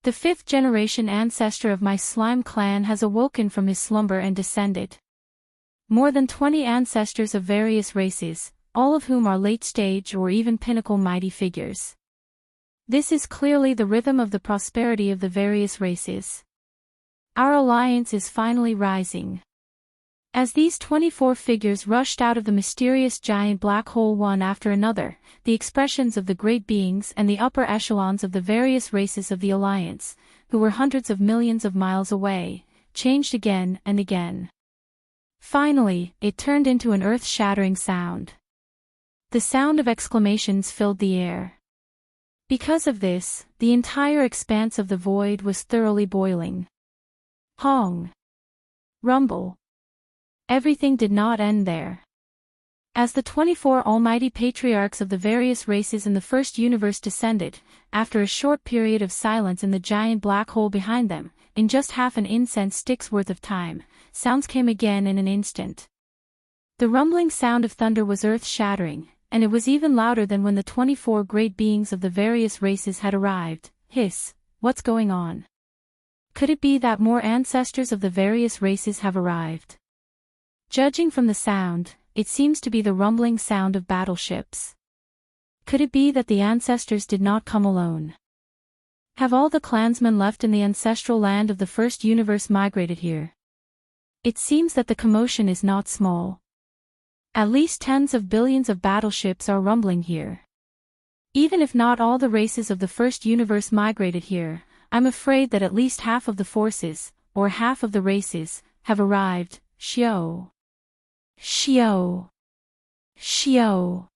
The fifth-generation ancestor of my slime clan has awoken from his slumber and descended. More than 20 ancestors of various races, all of whom are late-stage or even pinnacle mighty figures. This is clearly the rhythm of the prosperity of the various races. Our alliance is finally rising. As these 24 figures rushed out of the mysterious giant black hole one after another, the expressions of the great beings and the upper echelons of the various races of the alliance, who were hundreds of millions of miles away, changed again and again. Finally, it turned into an earth-shattering sound. The sound of exclamations filled the air. Because of this, the entire expanse of the void was thoroughly boiling. Hong. Rumble. Everything did not end there. As the 24 almighty patriarchs of the various races in the first universe descended, after a short period of silence in the giant black hole behind them, in just half an incense stick's worth of time, sounds came again in an instant. The rumbling sound of thunder was earth-shattering, and it was even louder than when the 24 great beings of the various races had arrived. Hiss, what's going on? Could it be that more ancestors of the various races have arrived? Judging from the sound, it seems to be the rumbling sound of battleships. Could it be that the ancestors did not come alone? Have all the clansmen left in the ancestral land of the first universe migrated here? It seems that the commotion is not small. At least tens of billions of battleships are rumbling here. Even if not all the races of the first universe migrated here, I'm afraid that at least half of the forces, or half of the races, have arrived. Xiao. Xiao. Xiao.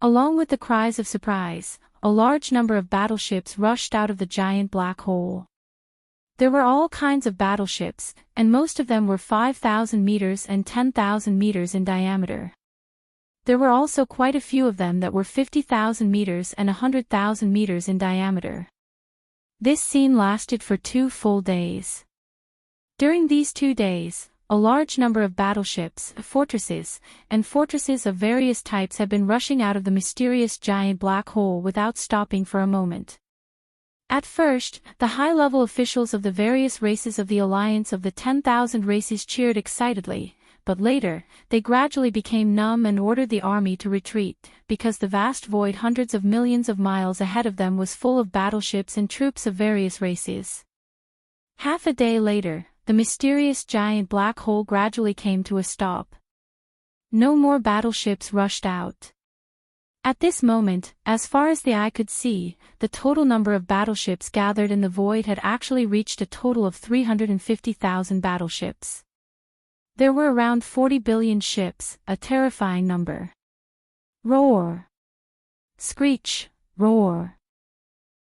Along with the cries of surprise, a large number of battleships rushed out of the giant black hole. There were all kinds of battleships, and most of them were 5,000 meters and 10,000 meters in diameter. There were also quite a few of them that were 50,000 meters and 100,000 meters in diameter. This scene lasted for 2 full days. During these 2 days, a large number of battleships, fortresses of various types have been rushing out of the mysterious giant black hole without stopping for a moment. At first, the high-level officials of the various races of the alliance of the 10,000 races cheered excitedly, but later, they gradually became numb and ordered the army to retreat, because the vast void hundreds of millions of miles ahead of them was full of battleships and troops of various races. Half a day later, the mysterious giant black hole gradually came to a stop. No more battleships rushed out. At this moment, as far as the eye could see, the total number of battleships gathered in the void had actually reached a total of 350,000 battleships. There were around 40 billion ships, a terrifying number. Roar! Screech! Roar!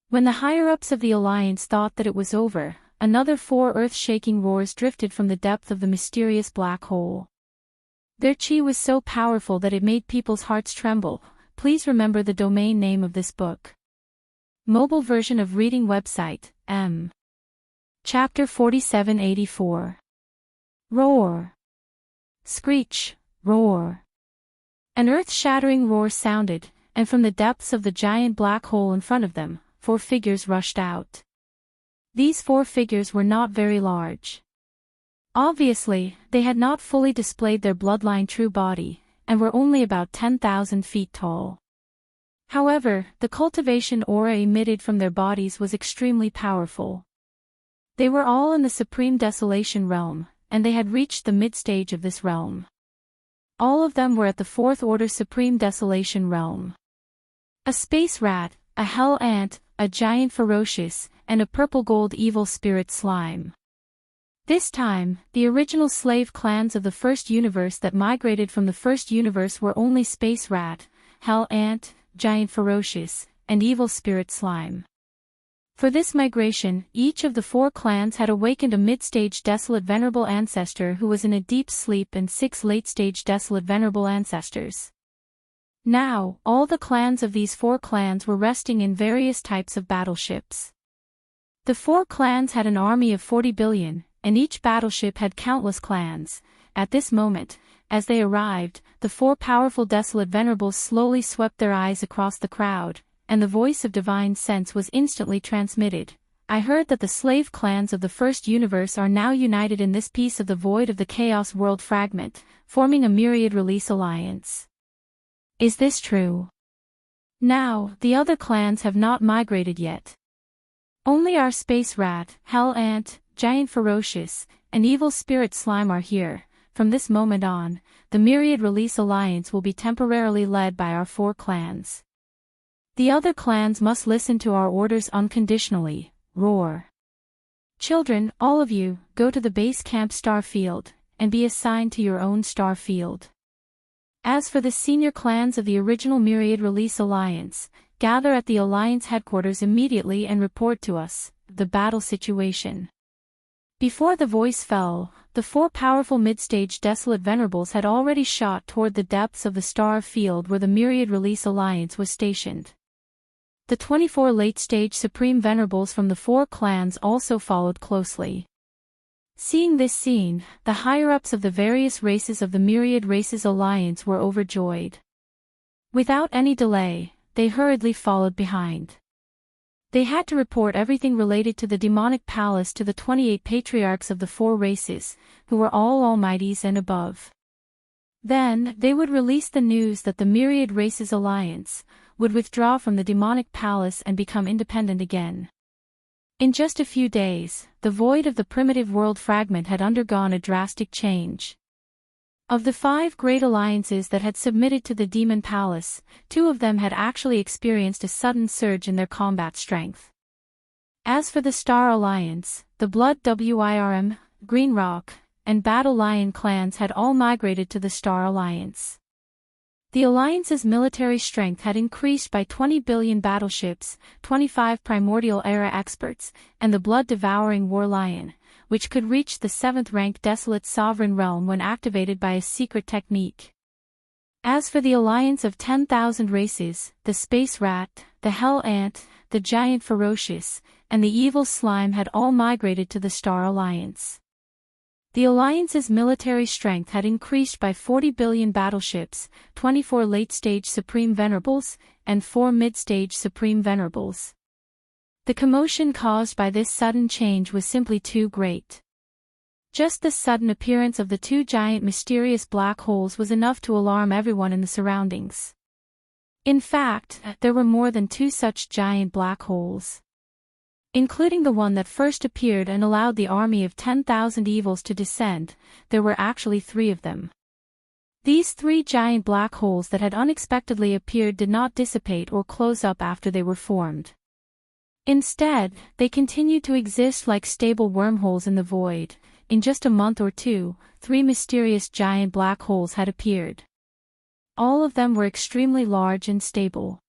When the higher-ups of the alliance thought that it was over, another 4 earth-shaking roars drifted from the depth of the mysterious black hole. Their chi was so powerful that it made people's hearts tremble. Please remember the domain name of this book. Mobile version of reading website, M. Chapter 4784. Roar. Screech, roar. An earth-shattering roar sounded, and from the depths of the giant black hole in front of them, 4 figures rushed out. These 4 figures were not very large. Obviously, they had not fully displayed their bloodline true body, and were only about 10,000 feet tall. However, the cultivation aura emitted from their bodies was extremely powerful. They were all in the supreme desolation realm, and they had reached the mid-stage of this realm. All of them were at the 4th order supreme desolation realm. A space rat, a hell ant, a giant ferocious, and a purple-gold evil spirit slime. This time, the original slave clans of the first universe that migrated from the first universe were only Space Rat, Hell Ant, Giant Ferocious, and Evil Spirit Slime. For this migration, each of the 4 clans had awakened a mid-stage desolate venerable ancestor who was in a deep sleep and 6 late-stage desolate venerable ancestors. Now, all the clans of these 4 clans were resting in various types of battleships. The 4 clans had an army of 40 billion, and each battleship had countless clans. At this moment, as they arrived, the 4 powerful desolate venerables slowly swept their eyes across the crowd, and the voice of divine sense was instantly transmitted. I heard that the slave clans of the first universe are now united in this piece of the void of the Chaos World fragment, forming a myriad release alliance. Is this true? Now, the other clans have not migrated yet. Only our space rat, hell ant, giant ferocious, and evil spirit slime are here. From this moment on, the myriad release alliance will be temporarily led by our 4 clans. The other clans must listen to our orders unconditionally. Roar. Children, all of you, go to the base camp star field, and be assigned to your own star field. As for the senior clans of the original Myriad Release Alliance, gather at the Alliance headquarters immediately and report to us the battle situation. Before the voice fell, the 4 powerful mid-stage Desolate Venerables had already shot toward the depths of the star field where the Myriad Release Alliance was stationed. The 24 late-stage Supreme Venerables from the 4 clans also followed closely. Seeing this scene, the higher-ups of the various races of the Myriad Races Alliance were overjoyed. Without any delay, they hurriedly followed behind. They had to report everything related to the demonic palace to the 28 patriarchs of the 4 races, who were all almighties and above. Then, they would release the news that the Myriad Races Alliance would withdraw from the demonic palace and become independent again. In just a few days, the void of the primitive world fragment had undergone a drastic change. Of the 5 great alliances that had submitted to the demon palace, 2 of them had actually experienced a sudden surge in their combat strength. As for the Star Alliance, the Blood Wyrm, Green Rock, and Battle Lion clans had all migrated to the Star Alliance. The Alliance's military strength had increased by 20 billion battleships, 25 primordial era experts, and the blood-devouring War Lion, which could reach the 7th-rank Desolate Sovereign Realm when activated by a secret technique. As for the Alliance of 10,000 races, the Space Rat, the Hell Ant, the Giant Ferocious, and the Evil Slime had all migrated to the Star Alliance. The Alliance's military strength had increased by 40 billion battleships, 24 late-stage Supreme Venerables, and 4 mid-stage Supreme Venerables. The commotion caused by this sudden change was simply too great. Just the sudden appearance of the 2 giant mysterious black holes was enough to alarm everyone in the surroundings. In fact, there were more than 2 such giant black holes. Including the one that first appeared and allowed the army of 10,000 evils to descend, there were actually 3 of them. These 3 giant black holes that had unexpectedly appeared did not dissipate or close up after they were formed. Instead, they continued to exist like stable wormholes in the void. In just a month or 2, 3 mysterious giant black holes had appeared. All of them were extremely large and stable.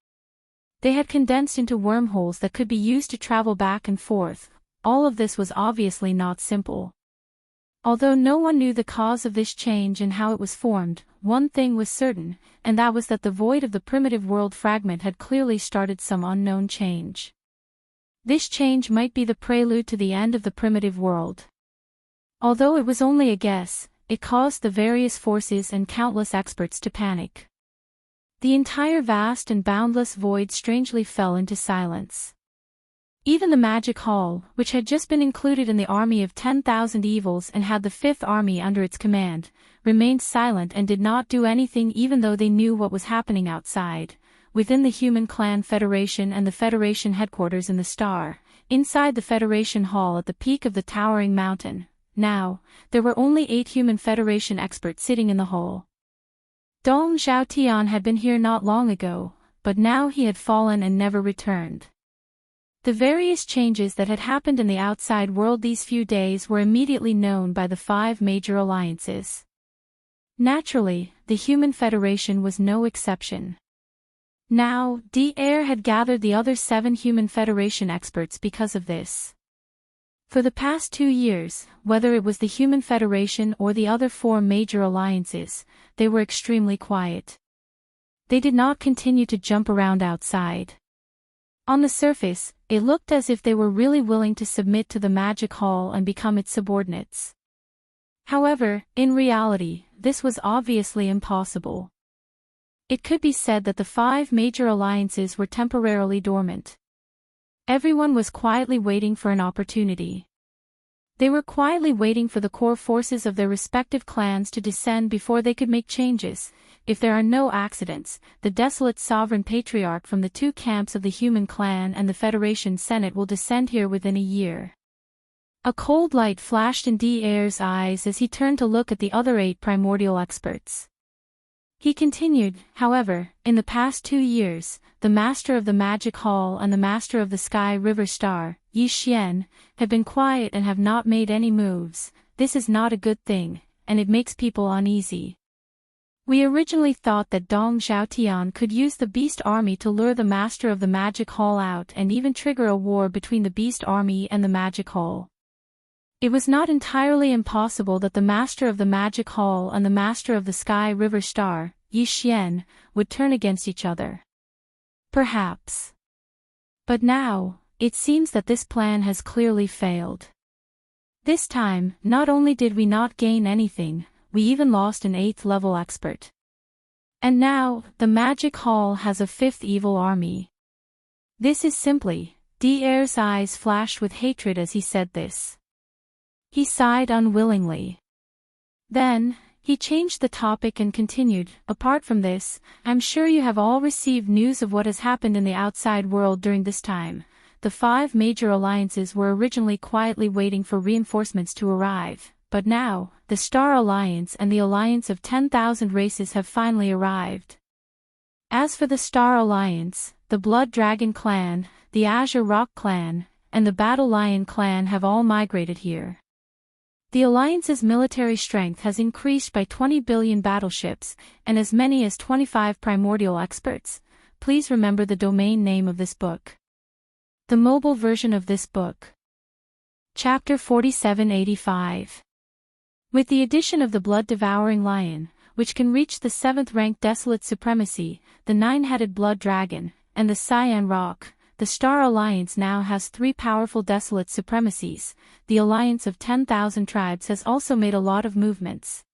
They had condensed into wormholes that could be used to travel back and forth. All of this was obviously not simple. Although no one knew the cause of this change and how it was formed, one thing was certain, and that was that the void of the primitive world fragment had clearly started some unknown change. This change might be the prelude to the end of the primitive world. Although it was only a guess, it caused the various forces and countless experts to panic. The entire vast and boundless void strangely fell into silence. Even the Magic Hall, which had just been included in the army of 10,000 evils and had the 5th army under its command, remained silent and did not do anything even though they knew what was happening outside, within the Human Clan Federation and the Federation headquarters in the Star, inside the Federation Hall at the peak of the towering mountain. Now, there were only 8 Human Federation experts sitting in the hall. Dong Xiaotian had been here not long ago, but now he had fallen and never returned. The various changes that had happened in the outside world these few days were immediately known by the 5 major alliances. Naturally, the Human Federation was no exception. Now, DR had gathered the other 7 Human Federation experts because of this. For the past 2 years, whether it was the Human Federation or the other 4 major alliances, they were extremely quiet. They did not continue to jump around outside. On the surface, it looked as if they were really willing to submit to the Magic Hall and become its subordinates. However, in reality, this was obviously impossible. It could be said that the 5 major alliances were temporarily dormant. Everyone was quietly waiting for an opportunity. They were quietly waiting for the core forces of their respective clans to descend before they could make changes. If there are no accidents, the desolate sovereign patriarch from the 2 camps of the human clan and the Federation Senate will descend here within a year. A cold light flashed in D'Air's eyes as he turned to look at the other 8 primordial experts. He continued, however, in the past 2 years, the Master of the Magic Hall and the Master of the Sky River Star, Yi Xian, have been quiet and have not made any moves. This is not a good thing, and it makes people uneasy. We originally thought that Dong Zhaotian could use the Beast Army to lure the Master of the Magic Hall out and even trigger a war between the Beast Army and the Magic Hall. It was not entirely impossible that the Master of the Magic Hall and the Master of the Sky River Star, Yi Xian, would turn against each other. Perhaps. But now, it seems that this plan has clearly failed. This time, not only did we not gain anything, we even lost an 8th level expert. And now, the Magic Hall has a 5th evil army. This is simply, D'Air's eyes flashed with hatred as he said this. He sighed unwillingly. Then, he changed the topic and continued, apart from this, I'm sure you have all received news of what has happened in the outside world during this time. The 5 major alliances were originally quietly waiting for reinforcements to arrive, but now, the Star Alliance and the Alliance of 10,000 races have finally arrived. As for the Star Alliance, the Blood Dragon Clan, the Azure Rock Clan, and the Battle Lion Clan have all migrated here. The Alliance's military strength has increased by 20 billion battleships, and as many as 25 primordial experts. Please remember the domain name of this book. The mobile version of this book. Chapter 4785. With the addition of the blood-devouring lion, which can reach the 7th rank Desolate Supremacy, the 9-headed Blood Dragon, and the Cyan Rock, the Star Alliance now has 3 powerful Desolate Supremacies. The Alliance of 10,000 Tribes has also made a lot of movements.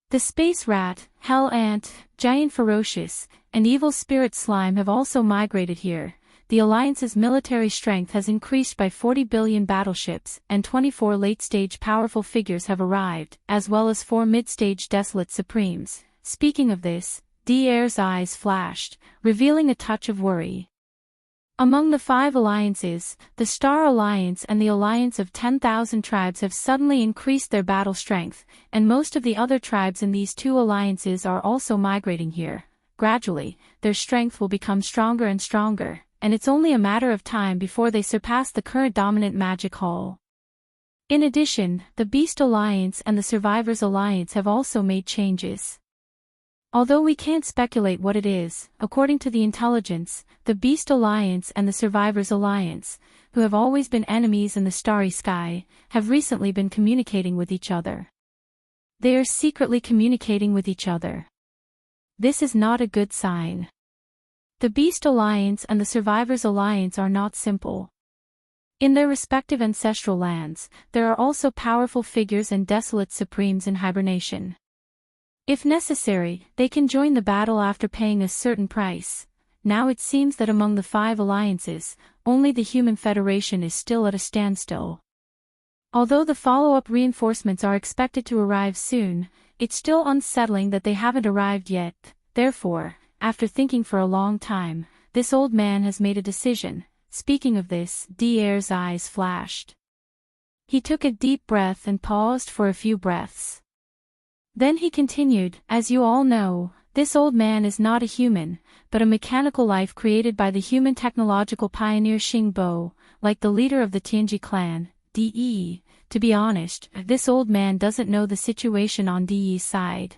The Space Rat, Hell Ant, Giant Ferocious, and Evil Spirit Slime have also migrated here. The Alliance's military strength has increased by 40 billion battleships, and 24 late-stage powerful figures have arrived, as well as 4 mid-stage Desolate Supremes. Speaking of this, D'Air's eyes flashed, revealing a touch of worry. Among the 5 alliances, the Star Alliance and the Alliance of 10,000 Tribes have suddenly increased their battle strength, and most of the other tribes in these 2 alliances are also migrating here. Gradually, their strength will become stronger and stronger, and it's only a matter of time before they surpass the current dominant Magic Hall. In addition, the Beast Alliance and the Survivors Alliance have also made changes. Although we can't speculate what it is, according to the intelligence, the Beast Alliance and the Survivors Alliance, who have always been enemies in the starry sky, have recently been communicating with each other. They are secretly communicating with each other. This is not a good sign. The Beast Alliance and the Survivors Alliance are not simple. In their respective ancestral lands, there are also powerful figures and Desolate Supremes in hibernation. If necessary, they can join the battle after paying a certain price. Now it seems that among the 5 alliances, only the Human Federation is still at a standstill. Although the follow-up reinforcements are expected to arrive soon, it's still unsettling that they haven't arrived yet. Therefore, after thinking for a long time, this old man has made a decision. Speaking of this, D'Air's eyes flashed. He took a deep breath and paused for a few breaths. Then he continued, as you all know, this old man is not a human, but a mechanical life created by the human technological pioneer Xing Bo, like the leader of the Tianji clan, De. To be honest, this old man doesn't know the situation on De's side.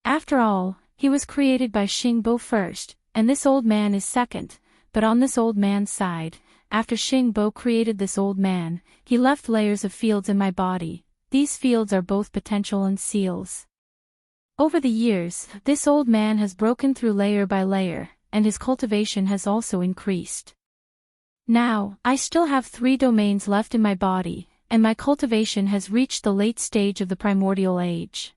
After all, he was created by Xing Bo first, and this old man is second, but on this old man's side, after Xing Bo created this old man, he left layers of fields in my body. These fields are both potential and seals. Over the years, this old man has broken through layer by layer, and his cultivation has also increased. Now, I still have 3 domains left in my body, and my cultivation has reached the late stage of the primordial age.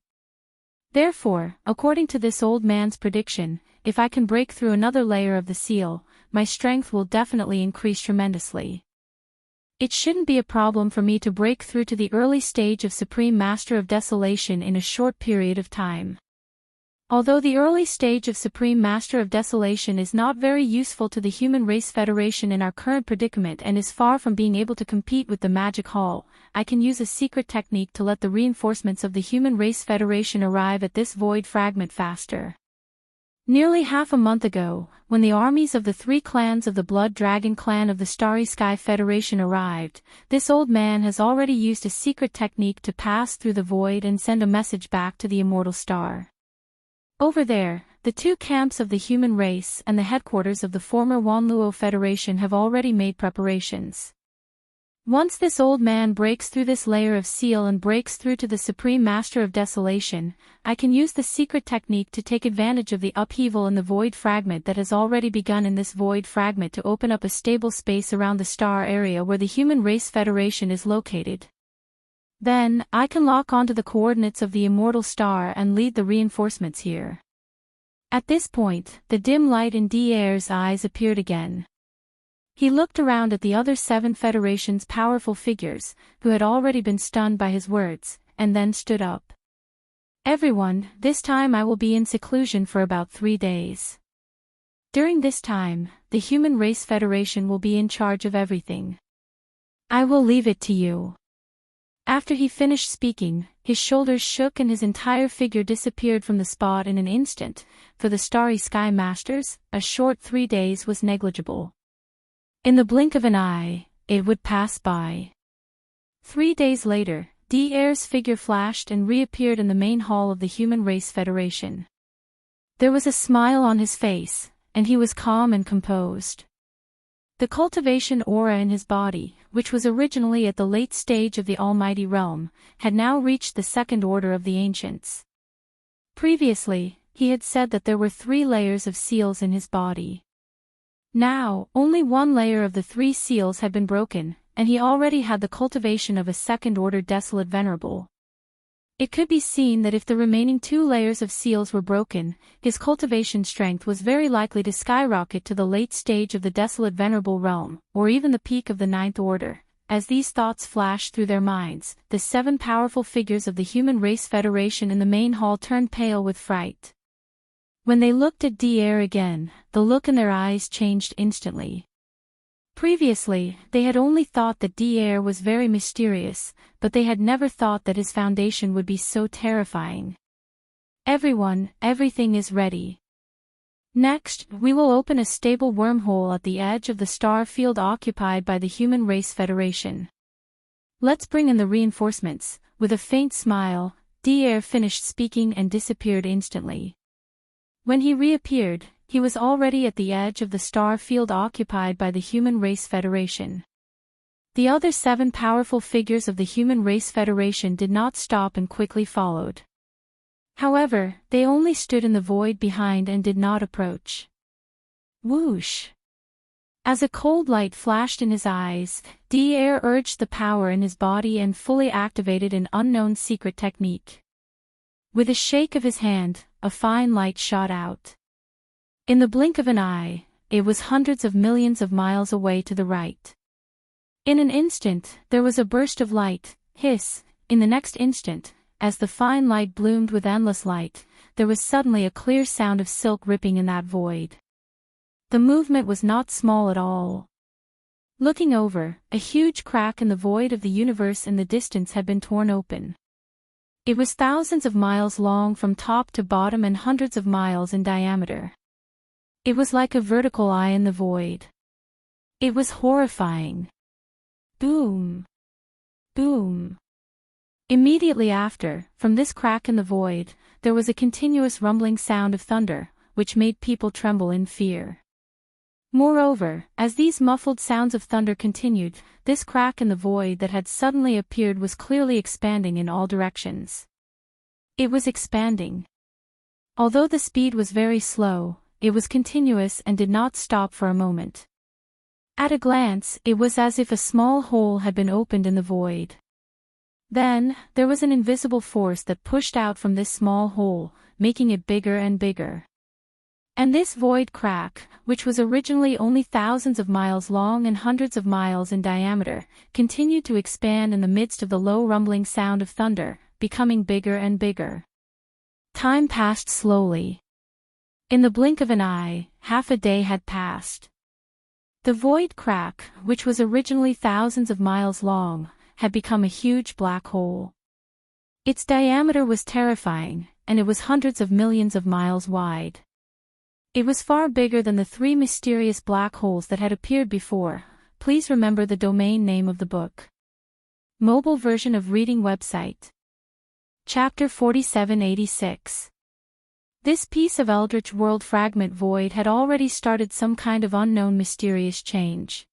Therefore, according to this old man's prediction, if I can break through another layer of the seal, my strength will definitely increase tremendously. It shouldn't be a problem for me to break through to the early stage of Supreme Master of Desolation in a short period of time. Although the early stage of Supreme Master of Desolation is not very useful to the Human Race Federation in our current predicament and is far from being able to compete with the Magic Hall, I can use a secret technique to let the reinforcements of the Human Race Federation arrive at this void fragment faster. Nearly half a month ago, when the armies of the 3 clans of the Blood Dragon clan of the Starry Sky Federation arrived, this old man has already used a secret technique to pass through the void and send a message back to the immortal star. Over there, the 2 camps of the human race and the headquarters of the former Wanluo Federation have already made preparations. Once this old man breaks through this layer of seal and breaks through to the Supreme Master of Desolation, I can use the secret technique to take advantage of the upheaval in the void fragment that has already begun in this void fragment to open up a stable space around the star area where the Human Race Federation is located. Then, I can lock onto the coordinates of the immortal star and lead the reinforcements here. At this point, the dim light in D'Air's eyes appeared again. He looked around at the other 7 Federation's powerful figures, who had already been stunned by his words, and then stood up. Everyone, this time I will be in seclusion for about 3 days. During this time, the Human Race Federation will be in charge of everything. I will leave it to you. After he finished speaking, his shoulders shook and his entire figure disappeared from the spot in an instant. For the Starry Sky Masters, a short 3 days was negligible. In the blink of an eye, it would pass by. 3 days later, D'Air's figure flashed and reappeared in the main hall of the Human Race Federation. There was a smile on his face, and he was calm and composed. The cultivation aura in his body, which was originally at the late stage of the Almighty Realm, had now reached the 2nd order of the Ancients. Previously, he had said that there were 3 layers of seals in his body. Now, only 1 layer of the 3 seals had been broken, and he already had the cultivation of a 2nd order Desolate Venerable. It could be seen that if the remaining 2 layers of seals were broken, his cultivation strength was very likely to skyrocket to the late stage of the Desolate Venerable realm, or even the peak of the 9th order. As these thoughts flashed through their minds, the 7 powerful figures of the Human Race Federation in the main hall turned pale with fright. When they looked at D'Air again, the look in their eyes changed instantly. Previously, they had only thought that D'Air was very mysterious, but they had never thought that his foundation would be so terrifying. Everyone, everything is ready. Next, we will open a stable wormhole at the edge of the star field occupied by the Human Race Federation. Let's bring in the reinforcements. With a faint smile, D'Air finished speaking and disappeared instantly. When he reappeared, he was already at the edge of the star field occupied by the Human Race Federation. The other 7 powerful figures of the Human Race Federation did not stop and quickly followed. However, they only stood in the void behind and did not approach. Whoosh! As a cold light flashed in his eyes, D'Air urged the power in his body and fully activated an unknown secret technique. With a shake of his hand, a fine light shot out. In the blink of an eye, it was hundreds of millions of miles away to the right. In an instant, there was a burst of light, hiss. In the next instant, as the fine light bloomed with endless light, there was suddenly a clear sound of silk ripping in that void. The movement was not small at all. Looking over, a huge crack in the void of the universe in the distance had been torn open. It was thousands of miles long from top to bottom and hundreds of miles in diameter. It was like a vertical eye in the void. It was horrifying. Boom! Boom! Immediately after, from this crack in the void, there was a continuous rumbling sound of thunder, which made people tremble in fear. Moreover, as these muffled sounds of thunder continued, this crack in the void that had suddenly appeared was clearly expanding in all directions. It was expanding. Although the speed was very slow, it was continuous and did not stop for a moment. At a glance, it was as if a small hole had been opened in the void. Then, there was an invisible force that pushed out from this small hole, making it bigger and bigger. And this void crack, which was originally only thousands of miles long and hundreds of miles in diameter, continued to expand in the midst of the low rumbling sound of thunder, becoming bigger and bigger. Time passed slowly. In the blink of an eye, half a day had passed. The void crack, which was originally thousands of miles long, had become a huge black hole. Its diameter was terrifying, and it was hundreds of millions of miles wide. It was far bigger than the 3 mysterious black holes that had appeared before. Please remember the domain name of the book. Mobile version of reading website. Chapter 4786. This piece of eldritch world fragment void had already started some kind of unknown mysterious change.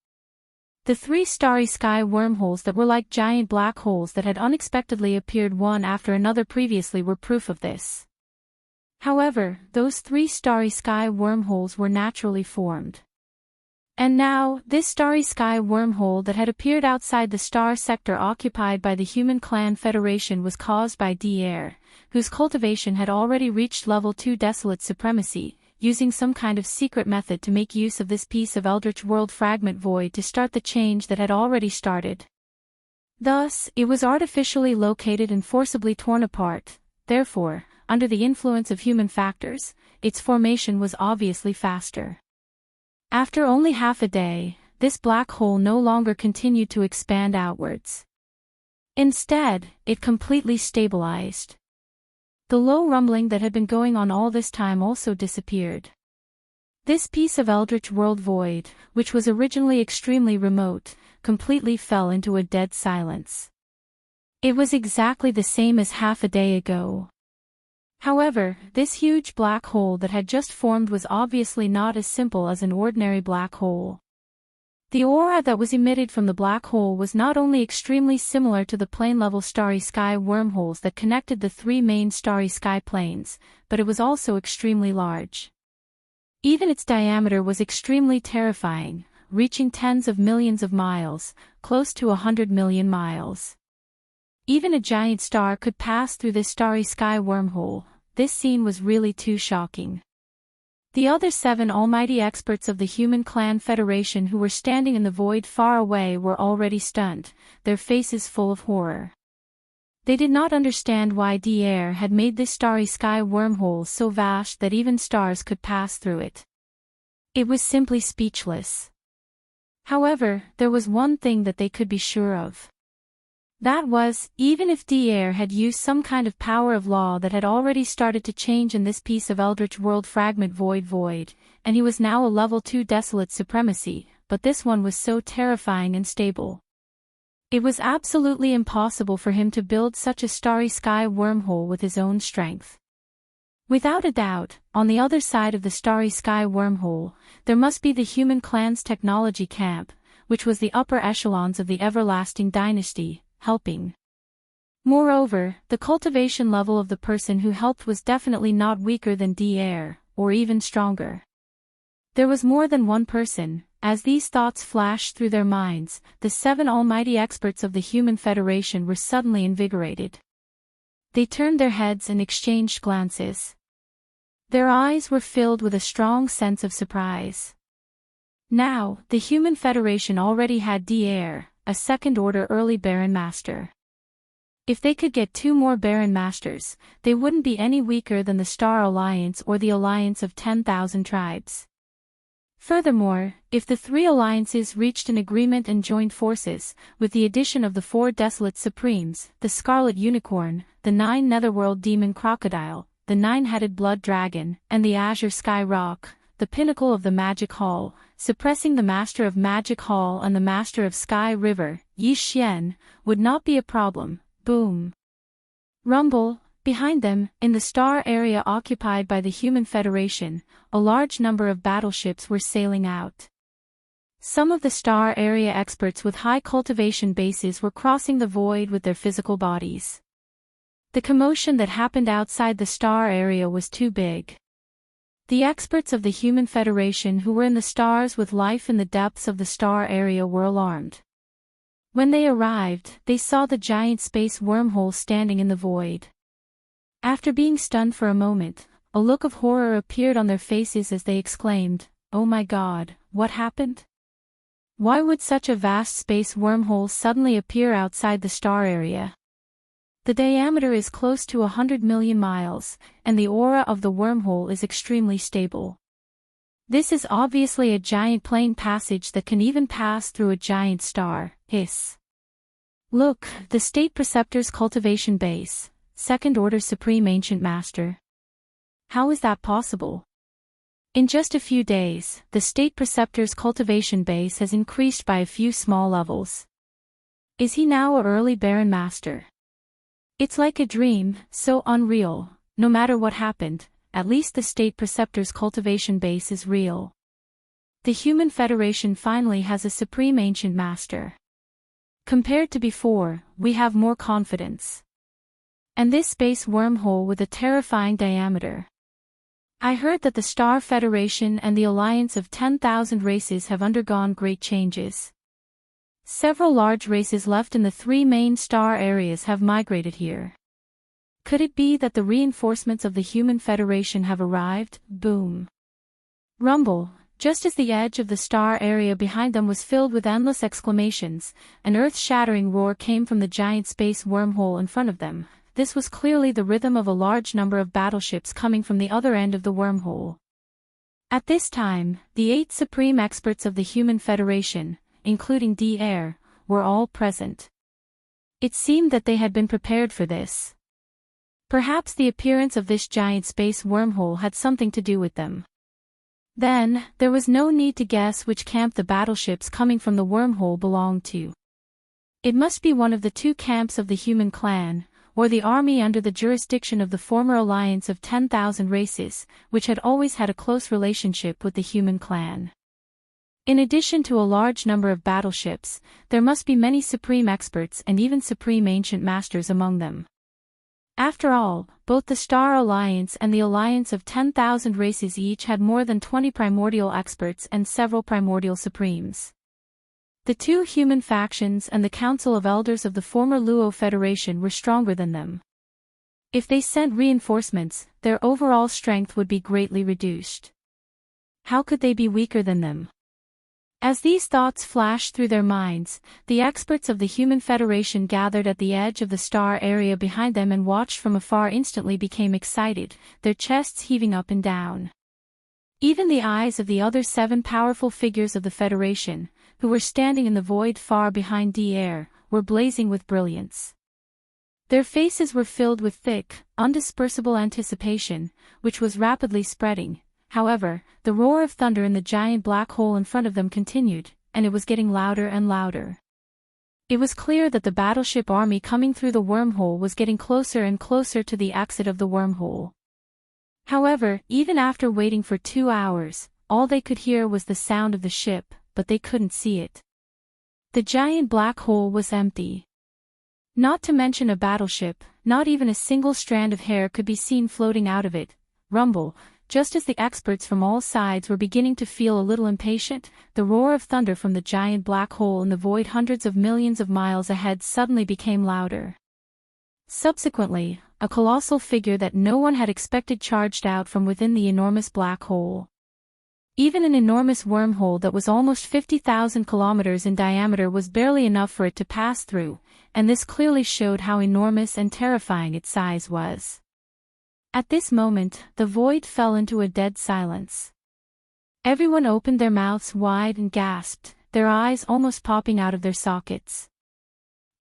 The 3 starry sky wormholes that were like giant black holes that had unexpectedly appeared one after another previously were proof of this. However, those 3 starry sky wormholes were naturally formed. And now, this starry sky wormhole that had appeared outside the star sector occupied by the Human Clan Federation was caused by Air, whose cultivation had already reached level 2 desolate supremacy, using some kind of secret method to make use of this piece of eldritch world fragment void to start the change that had already started. Thus, it was artificially located and forcibly torn apart. Therefore, under the influence of human factors, its formation was obviously faster. After only half a day, this black hole no longer continued to expand outwards. Instead, it completely stabilized. The low rumbling that had been going on all this time also disappeared. This piece of eldritch world void, which was originally extremely remote, completely fell into a dead silence. It was exactly the same as half a day ago. However, this huge black hole that had just formed was obviously not as simple as an ordinary black hole. The aura that was emitted from the black hole was not only extremely similar to the plane-level starry sky wormholes that connected the 3 main starry sky planes, but it was also extremely large. Even its diameter was extremely terrifying, reaching tens of millions of miles, close to 100 million miles. Even a giant star could pass through this starry sky wormhole. This scene was really too shocking. The other 7 almighty experts of the Human Clan Federation who were standing in the void far away were already stunned, their faces full of horror. They did not understand why Air had made this starry sky wormhole so vast that even stars could pass through it. It was simply speechless. However, there was one thing that they could be sure of. That was, even if Air had used some kind of power of law that had already started to change in this piece of eldritch world fragment void, and he was now a level 2 desolate supremacy, but this one was so terrifying and stable. It was absolutely impossible for him to build such a starry sky wormhole with his own strength. Without a doubt, on the other side of the starry sky wormhole, there must be the Human Clan's technology camp, which was the upper echelons of the everlasting dynasty, helping. Moreover, the cultivation level of the person who helped was definitely not weaker than Air, or even stronger. There was more than one person. As these thoughts flashed through their minds, the 7 almighty experts of the Human Federation were suddenly invigorated. They turned their heads and exchanged glances. Their eyes were filled with a strong sense of surprise. Now, the Human Federation already had Air, a second-order early Baron Master. If they could get 2 more Baron Masters, they wouldn't be any weaker than the Star Alliance or the Alliance of 10,000 Tribes. Furthermore, if the 3 alliances reached an agreement and joined forces, with the addition of the 4 Desolate Supremes, the Scarlet Unicorn, the 9 Netherworld Demon Crocodile, the 9-headed Blood Dragon, and the Azure Sky Rock, the pinnacle of the Magic Hall, suppressing the Master of Magic Hall and the Master of Sky River, Xian, would not be a problem. Boom. Rumble. Behind them, in the star area occupied by the Human Federation, a large number of battleships were sailing out. Some of the star area experts with high cultivation bases were crossing the void with their physical bodies. The commotion that happened outside the star area was too big. The experts of the Human Federation who were in the stars with life in the depths of the star area were alarmed. When they arrived, they saw the giant space wormhole standing in the void. After being stunned for a moment, a look of horror appeared on their faces as they exclaimed, "Oh my God, what happened? Why would such a vast space wormhole suddenly appear outside the star area? The diameter is close to 100 million miles, and the aura of the wormhole is extremely stable. This is obviously a giant plane passage that can even pass through a giant star." Hiss. "Look, the State Preceptor's Cultivation Base, Second Order Supreme Ancient Master. How is that possible? In just a few days, the State Preceptor's cultivation base has increased by a few small levels. Is he now a early Baron Master? It's like a dream, so unreal. No matter what happened, at least the State Preceptor's cultivation base is real. The Human Federation finally has a Supreme Ancient Master. Compared to before, we have more confidence. And this space wormhole with a terrifying diameter. I heard that the Star Federation and the alliance of 10,000 races have undergone great changes. Several large races left in the three main star areas have migrated here. Could it be that the reinforcements of the Human Federation have arrived?" Boom. Rumble. Just as the edge of the star area behind them was filled with endless exclamations, an earth-shattering roar came from the giant space wormhole in front of them. This was clearly the rhythm of a large number of battleships coming from the other end of the wormhole. At this time, the 8 supreme experts of the Human Federation, including At, were all present. It seemed that they had been prepared for this. Perhaps the appearance of this giant space wormhole had something to do with them. Then, there was no need to guess which camp the battleships coming from the wormhole belonged to. It must be one of the 2 camps of the human clan, or the army under the jurisdiction of the former alliance of 10,000 races, which had always had a close relationship with the human clan. In addition to a large number of battleships, there must be many supreme experts and even supreme ancient masters among them. After all, both the Star Alliance and the alliance of 10,000 races each had more than 20 primordial experts and several primordial supremes. The 2 human factions and the Council of Elders of the former Luo Federation were stronger than them. If they sent reinforcements, their overall strength would be greatly reduced. How could they be weaker than them? As these thoughts flashed through their minds, the experts of the Human Federation gathered at the edge of the star area behind them and watched from afar instantly became excited, their chests heaving up and down. Even the eyes of the other 7 powerful figures of the Federation, who were standing in the void far behind At, were blazing with brilliance. Their faces were filled with thick, undispersible anticipation, which was rapidly spreading. However, the roar of thunder in the giant black hole in front of them continued, and it was getting louder and louder. It was clear that the battleship army coming through the wormhole was getting closer and closer to the exit of the wormhole. However, even after waiting for 2 hours, all they could hear was the sound of the ship, but they couldn't see it. The giant black hole was empty. Not to mention a battleship, not even a single strand of hair could be seen floating out of it. Rumble. Just as the experts from all sides were beginning to feel a little impatient, the roar of thunder from the giant black hole in the void hundreds of millions of miles ahead suddenly became louder. Subsequently, a colossal figure that no one had expected charged out from within the enormous black hole. Even an enormous wormhole that was almost 50,000 kilometers in diameter was barely enough for it to pass through, and this clearly showed how enormous and terrifying its size was. At this moment, the void fell into a dead silence. Everyone opened their mouths wide and gasped, their eyes almost popping out of their sockets.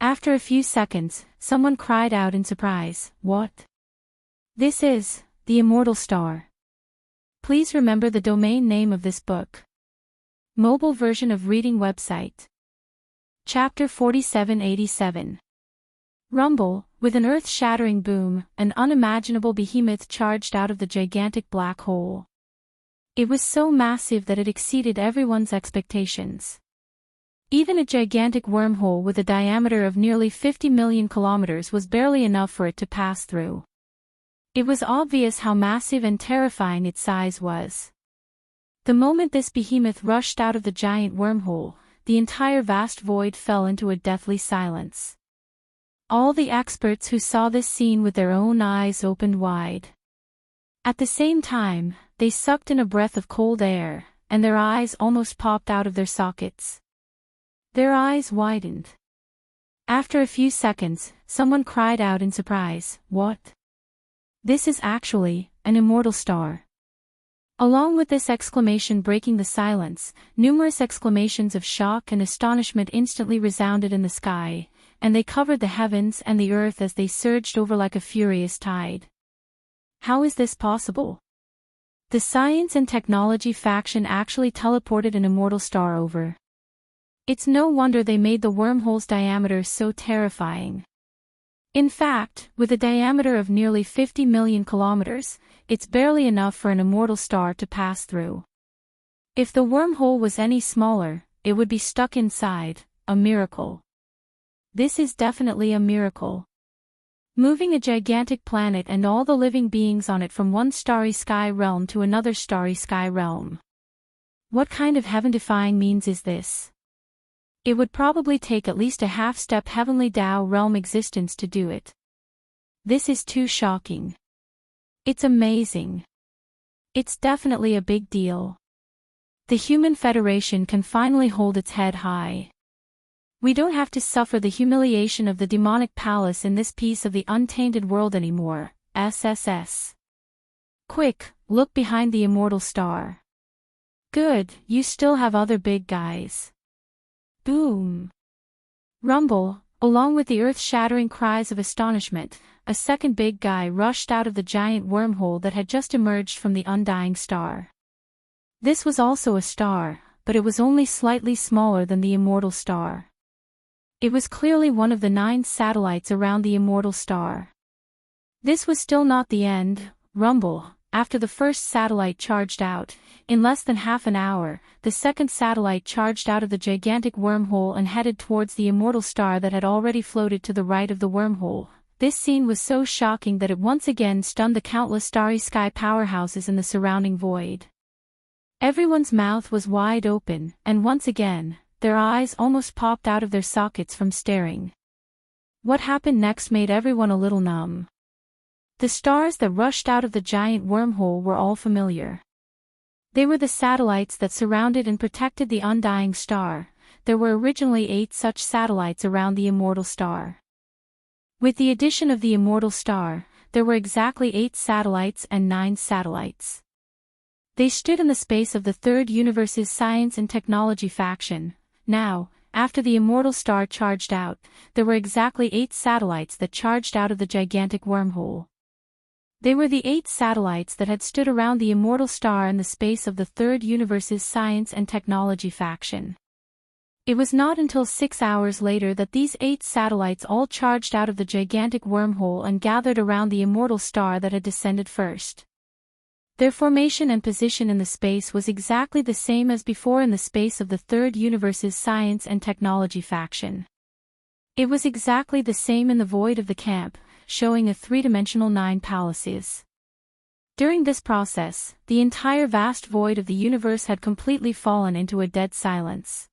After a few seconds, someone cried out in surprise, "What? This is the Immortal Star." Please remember the domain name of this book. Mobile version of reading website. Chapter 4787. Rumble. With an earth-shattering boom, an unimaginable behemoth charged out of the gigantic black hole. It was so massive that it exceeded everyone's expectations. Even a gigantic wormhole with a diameter of nearly 50 million kilometers was barely enough for it to pass through. It was obvious how massive and terrifying its size was. The moment this behemoth rushed out of the giant wormhole, the entire vast void fell into a deathly silence. All the experts who saw this scene with their own eyes opened wide. At the same time, they sucked in a breath of cold air, and their eyes almost popped out of their sockets. Their eyes widened. After a few seconds, someone cried out in surprise, "What? This is actually an immortal star." Along with this exclamation breaking the silence, numerous exclamations of shock and astonishment instantly resounded in the sky, and they covered the heavens and the earth as they surged over like a furious tide. How is this possible? The science and technology faction actually teleported an immortal star over. It's no wonder they made the wormhole's diameter so terrifying. In fact, with a diameter of nearly 50 million kilometers, it's barely enough for an immortal star to pass through. If the wormhole was any smaller, it would be stuck inside, a miracle. This is definitely a miracle. Moving a gigantic planet and all the living beings on it from one starry sky realm to another starry sky realm. What kind of heaven-defying means is this? It would probably take at least a half-step heavenly Tao realm existence to do it. This is too shocking. It's amazing. It's definitely a big deal. The Human Federation can finally hold its head high. We don't have to suffer the humiliation of the demonic palace in this piece of the untainted world anymore. SSS. Quick, look behind the immortal star. Good, you still have other big guys. Boom. Rumble, along with the earth-shattering cries of astonishment, a second big guy rushed out of the giant wormhole that had just emerged from the undying star. This was also a star, but it was only slightly smaller than the immortal star. It was clearly one of the 9 satellites around the immortal star. This was still not the end. Rumble. After the first satellite charged out, in less than half an hour, the second satellite charged out of the gigantic wormhole and headed towards the immortal star that had already floated to the right of the wormhole. This scene was so shocking that it once again stunned the countless starry sky powerhouses in the surrounding void. Everyone's mouth was wide open, and once again, their eyes almost popped out of their sockets from staring. What happened next made everyone a little numb. The stars that rushed out of the giant wormhole were all familiar. They were the satellites that surrounded and protected the undying star. There were originally 8 such satellites around the immortal star. With the addition of the immortal star, there were exactly 8 satellites and 9 satellites. They stood in the space of the Third Universe's science and technology faction. Now, after the immortal star charged out, there were exactly 8 satellites that charged out of the gigantic wormhole. They were the 8 satellites that had stood around the immortal star in the space of the Third Universe's science and technology faction. It was not until 6 hours later that these 8 satellites all charged out of the gigantic wormhole and gathered around the immortal star that had descended first. Their formation and position in the space was exactly the same as before in the space of the Third Universe's science and technology faction. It was exactly the same in the void of the camp, showing a 3-dimensional 9 palaces. During this process, the entire vast void of the universe had completely fallen into a dead silence.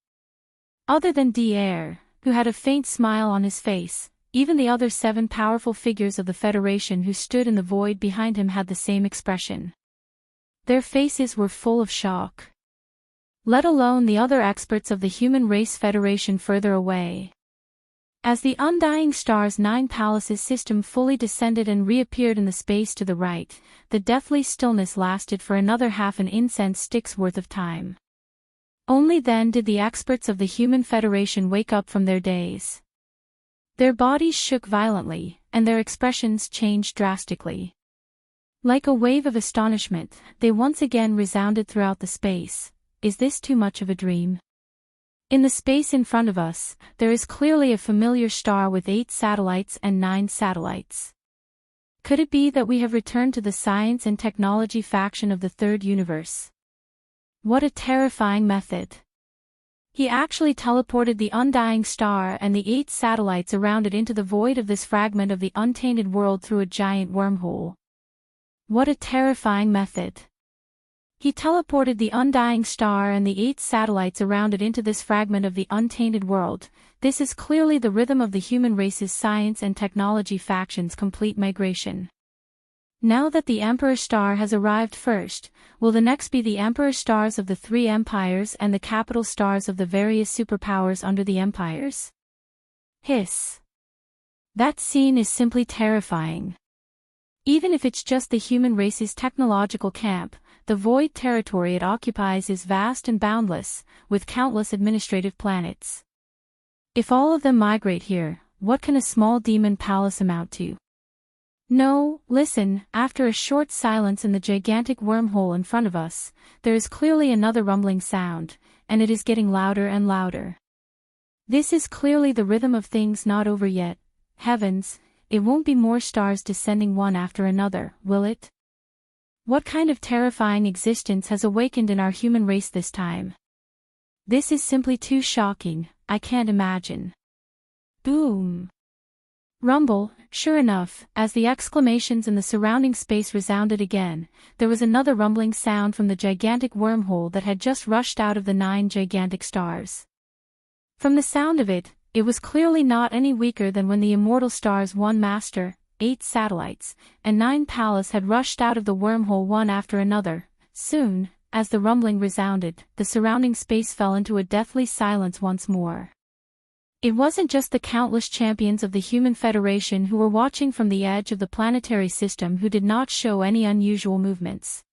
Other than Air, who had a faint smile on his face, even the other 7 powerful figures of the Federation who stood in the void behind him had the same expression. Their faces were full of shock. Let alone the other experts of the Human Race Federation further away. As the undying star's 9 palaces system fully descended and reappeared in the space to the right, the deathly stillness lasted for another half an incense stick's worth of time. Only then did the experts of the Human Federation wake up from their daze. Their bodies shook violently, and their expressions changed drastically. Like a wave of astonishment, they once again resounded throughout the space. Is this too much of a dream? In the space in front of us, there is clearly a familiar star with 8 satellites and 9 satellites. Could it be that we have returned to the science and technology faction of the Third Universe? What a terrifying method. He actually teleported the undying star and the 8 satellites around it into the void of this fragment of the untainted world through a giant wormhole. What a terrifying method. He teleported the undying star and the 8 satellites around it into this fragment of the untainted world. This is clearly the rhythm of the human race's science and technology factions' complete migration. Now that the Emperor Star has arrived first, will the next be the Emperor Stars of the 3 empires and the capital stars of the various superpowers under the empires? Hiss. That scene is simply terrifying. Even if it's just the human race's technological camp, the void territory it occupies is vast and boundless, with countless administrative planets. If all of them migrate here, what can a small demon palace amount to? No, listen, after a short silence in the gigantic wormhole in front of us, there is clearly another rumbling sound, and it is getting louder and louder. This is clearly the rhythm of things not over yet. Heavens, it won't be more stars descending one after another, will it? What kind of terrifying existence has awakened in our human race this time? This is simply too shocking, I can't imagine. Boom! Rumble, sure enough, as the exclamations in the surrounding space resounded again, there was another rumbling sound from the gigantic wormhole that had just rushed out of the 9 gigantic stars. From the sound of it, it was clearly not any weaker than when the immortal stars 1 master, 8 satellites, and 9 palace had rushed out of the wormhole one after another. Soon, as the rumbling resounded, the surrounding space fell into a deathly silence once more. It wasn't just the countless champions of the Human Federation who were watching from the edge of the planetary system who did not show any unusual movements.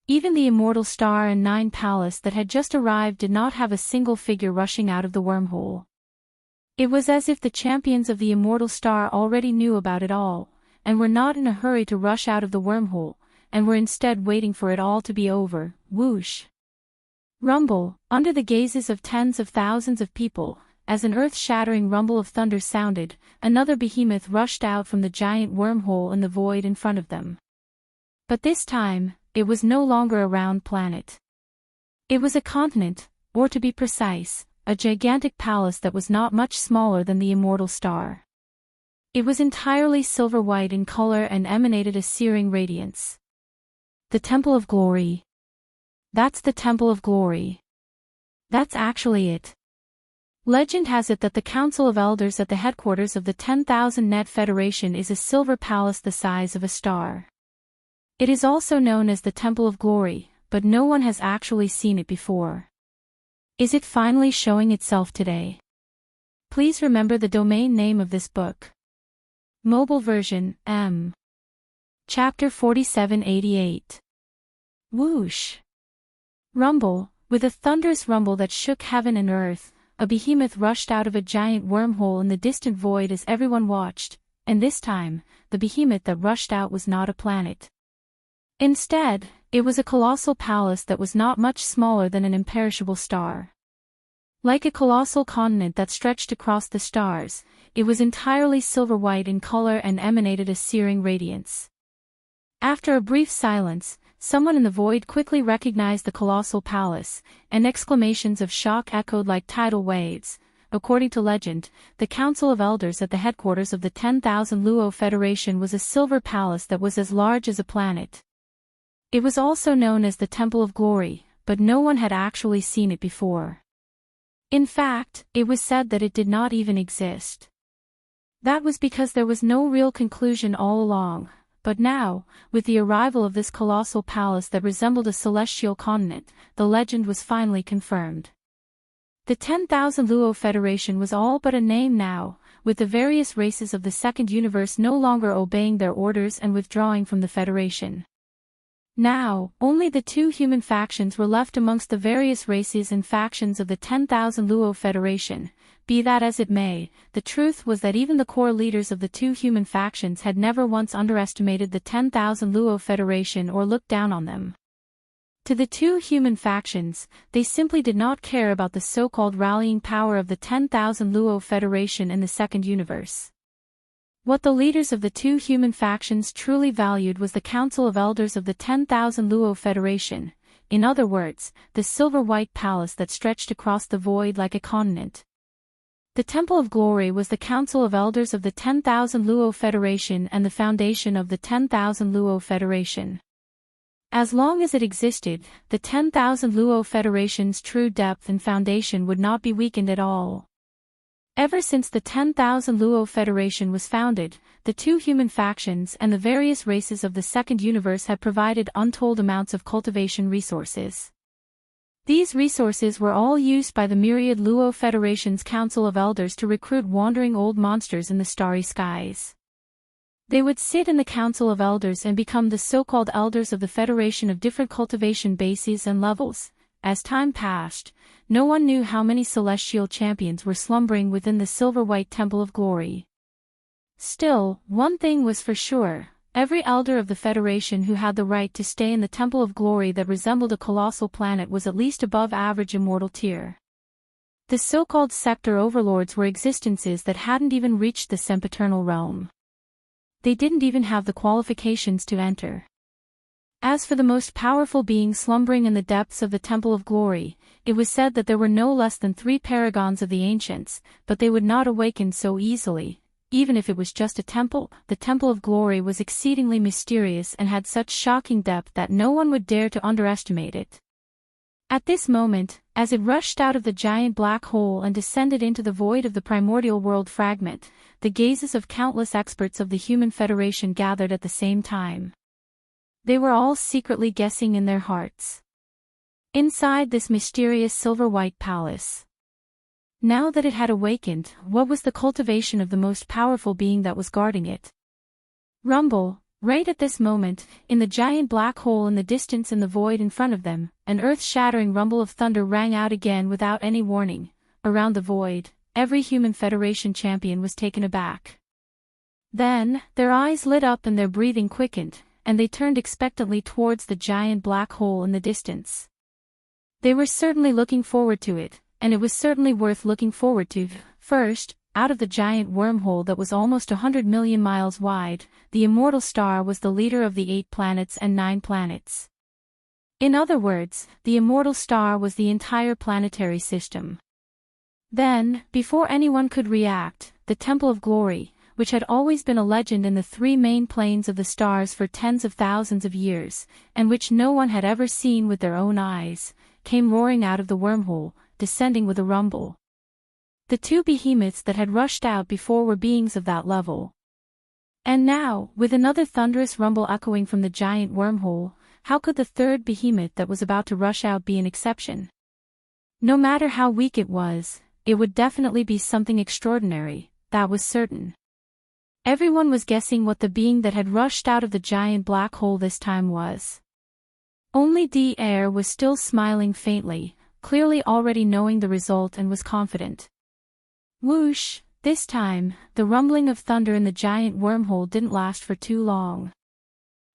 Even the immortal star and 9 palace that had just arrived did not have a single figure rushing out of the wormhole. It was as if the champions of the immortal star already knew about it all, and were not in a hurry to rush out of the wormhole, and were instead waiting for it all to be over. Whoosh! Rumble, under the gazes of tens of thousands of people, as an earth-shattering rumble of thunder sounded, another behemoth rushed out from the giant wormhole in the void in front of them. But this time, it was no longer a round planet. It was a continent, or to be precise, a gigantic palace that was not much smaller than the immortal star. It was entirely silver-white in color and emanated a searing radiance. The Temple of Glory. That's the Temple of Glory. That's actually it. Legend has it that the Council of Elders at the headquarters of the 10,000 Net Federation is a silver palace the size of a star. It is also known as the Temple of Glory, but no one has actually seen it before. Is it finally showing itself today? Please remember the domain name of this book. Mobile version, M. Chapter 4788. Whoosh! Rumble, with a thunderous rumble that shook heaven and earth, a behemoth rushed out of a giant wormhole in the distant void as everyone watched, and this time, the behemoth that rushed out was not a planet. Instead, it was a colossal palace that was not much smaller than an imperishable star. Like a colossal continent that stretched across the stars, it was entirely silver-white in color and emanated a searing radiance. After a brief silence, someone in the void quickly recognized the colossal palace, and exclamations of shock echoed like tidal waves. According to legend, the Council of Elders at the headquarters of the 10,000 Luo Federation was a silver palace that was as large as a planet. It was also known as the Temple of Glory, but no one had actually seen it before. In fact, it was said that it did not even exist. That was because there was no real conclusion all along. But now, with the arrival of this colossal palace that resembled a celestial continent, the legend was finally confirmed. The 10,000 Luo Federation was all but a name now, with the various races of the Second Universe no longer obeying their orders and withdrawing from the Federation. Now, only the 2 human factions were left amongst the various races and factions of the 10,000 Luo Federation. Be that as it may, the truth was that even the core leaders of the 2 human factions had never once underestimated the 10,000 Luo Federation or looked down on them. To the 2 human factions, they simply did not care about the so-called rallying power of the 10,000 Luo Federation in the Second Universe. What the leaders of the 2 human factions truly valued was the Council of Elders of the 10,000 Luo Federation, in other words, the silver-white palace that stretched across the void like a continent. The Temple of Glory was the Council of Elders of the 10,000 Luo Federation and the foundation of the 10,000 Luo Federation. As long as it existed, the 10,000 Luo Federation's true depth and foundation would not be weakened at all. Ever since the 10,000 Luo Federation was founded, the two human factions and the various races of the Second Universe had provided untold amounts of cultivation resources. These resources were all used by the myriad Luo Federation's Council of Elders to recruit wandering old monsters in the starry skies. They would sit in the Council of Elders and become the so-called elders of the Federation of different cultivation bases and levels. As time passed, no one knew how many celestial champions were slumbering within the silver-white Temple of Glory. Still, one thing was for sure, every elder of the Federation who had the right to stay in the Temple of Glory that resembled a colossal planet was at least above average immortal tier. The so-called sector overlords were existences that hadn't even reached the sempiternal realm. They didn't even have the qualifications to enter. As for the most powerful being slumbering in the depths of the Temple of Glory, it was said that there were no less than 3 paragons of the ancients, but they would not awaken so easily. Even if it was just a temple, the Temple of Glory was exceedingly mysterious and had such shocking depth that no one would dare to underestimate it. At this moment, as it rushed out of the giant black hole and descended into the void of the primordial world fragment, the gazes of countless experts of the Human Federation gathered at the same time. They were all secretly guessing in their hearts. Inside this mysterious silver-white palace. Now that it had awakened, what was the cultivation of the most powerful being that was guarding it? Rumble. Right at this moment, in the giant black hole in the distance and the void in front of them, an earth-shattering rumble of thunder rang out again without any warning. Around the void, every Human Federation champion was taken aback. Then, their eyes lit up and their breathing quickened, and they turned expectantly towards the giant black hole in the distance. They were certainly looking forward to it, and it was certainly worth looking forward to. First, out of the giant wormhole that was almost 100 million miles wide, the immortal star was the leader of the 8 planets and 9 planets. In other words, the immortal star was the entire planetary system. Then, before anyone could react, the Temple of Glory, which had always been a legend in the 3 main planes of the stars for tens of thousands of years, and which no one had ever seen with their own eyes, came roaring out of the wormhole, descending with a rumble. The 2 behemoths that had rushed out before were beings of that level. And now, with another thunderous rumble echoing from the giant wormhole, how could the 3rd behemoth that was about to rush out be an exception? No matter how weak it was, it would definitely be something extraordinary, that was certain. Everyone was guessing what the being that had rushed out of the giant black hole this time was. Only Air was still smiling faintly, clearly already knowing the result, and was confident. Whoosh! This time, the rumbling of thunder in the giant wormhole didn't last for too long.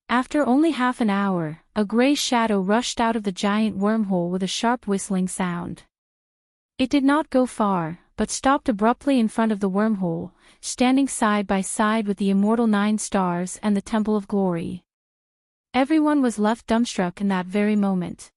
After only half an hour, a gray shadow rushed out of the giant wormhole with a sharp whistling sound. It did not go far, but stopped abruptly in front of the wormhole, standing side by side with the immortal 9 stars and the Temple of Glory. Everyone was left dumbstruck in that very moment.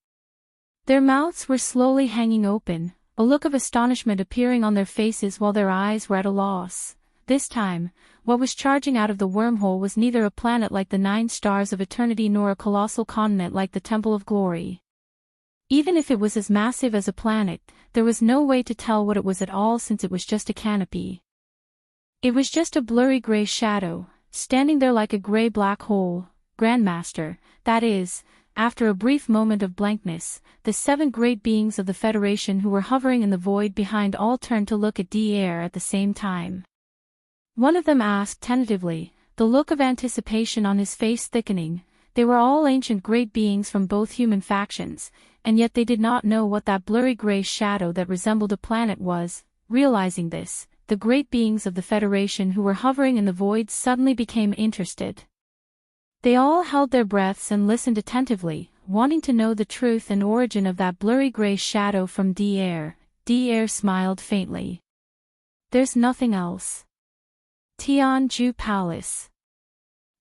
Their mouths were slowly hanging open, a look of astonishment appearing on their faces while their eyes were at a loss. This time, what was charging out of the wormhole was neither a planet like the 9 stars of eternity nor a colossal continent like the Temple of Glory. Even if it was as massive as a planet, there was no way to tell what it was at all since it was just a canopy. It was just a blurry gray shadow, standing there like a gray black hole. Grandmaster, that is. After a brief moment of blankness, the 7 great beings of the Federation who were hovering in the void behind all turned to look at Air at the same time. One of them asked tentatively, the look of anticipation on his face thickening. They were all ancient great beings from both human factions, and yet they did not know what that blurry gray shadow that resembled a planet was. Realizing this, the great beings of the Federation who were hovering in the void suddenly became interested. They all held their breaths and listened attentively, wanting to know the truth and origin of that blurry gray shadow from Air. Air smiled faintly. There's nothing else. Tianju Palace.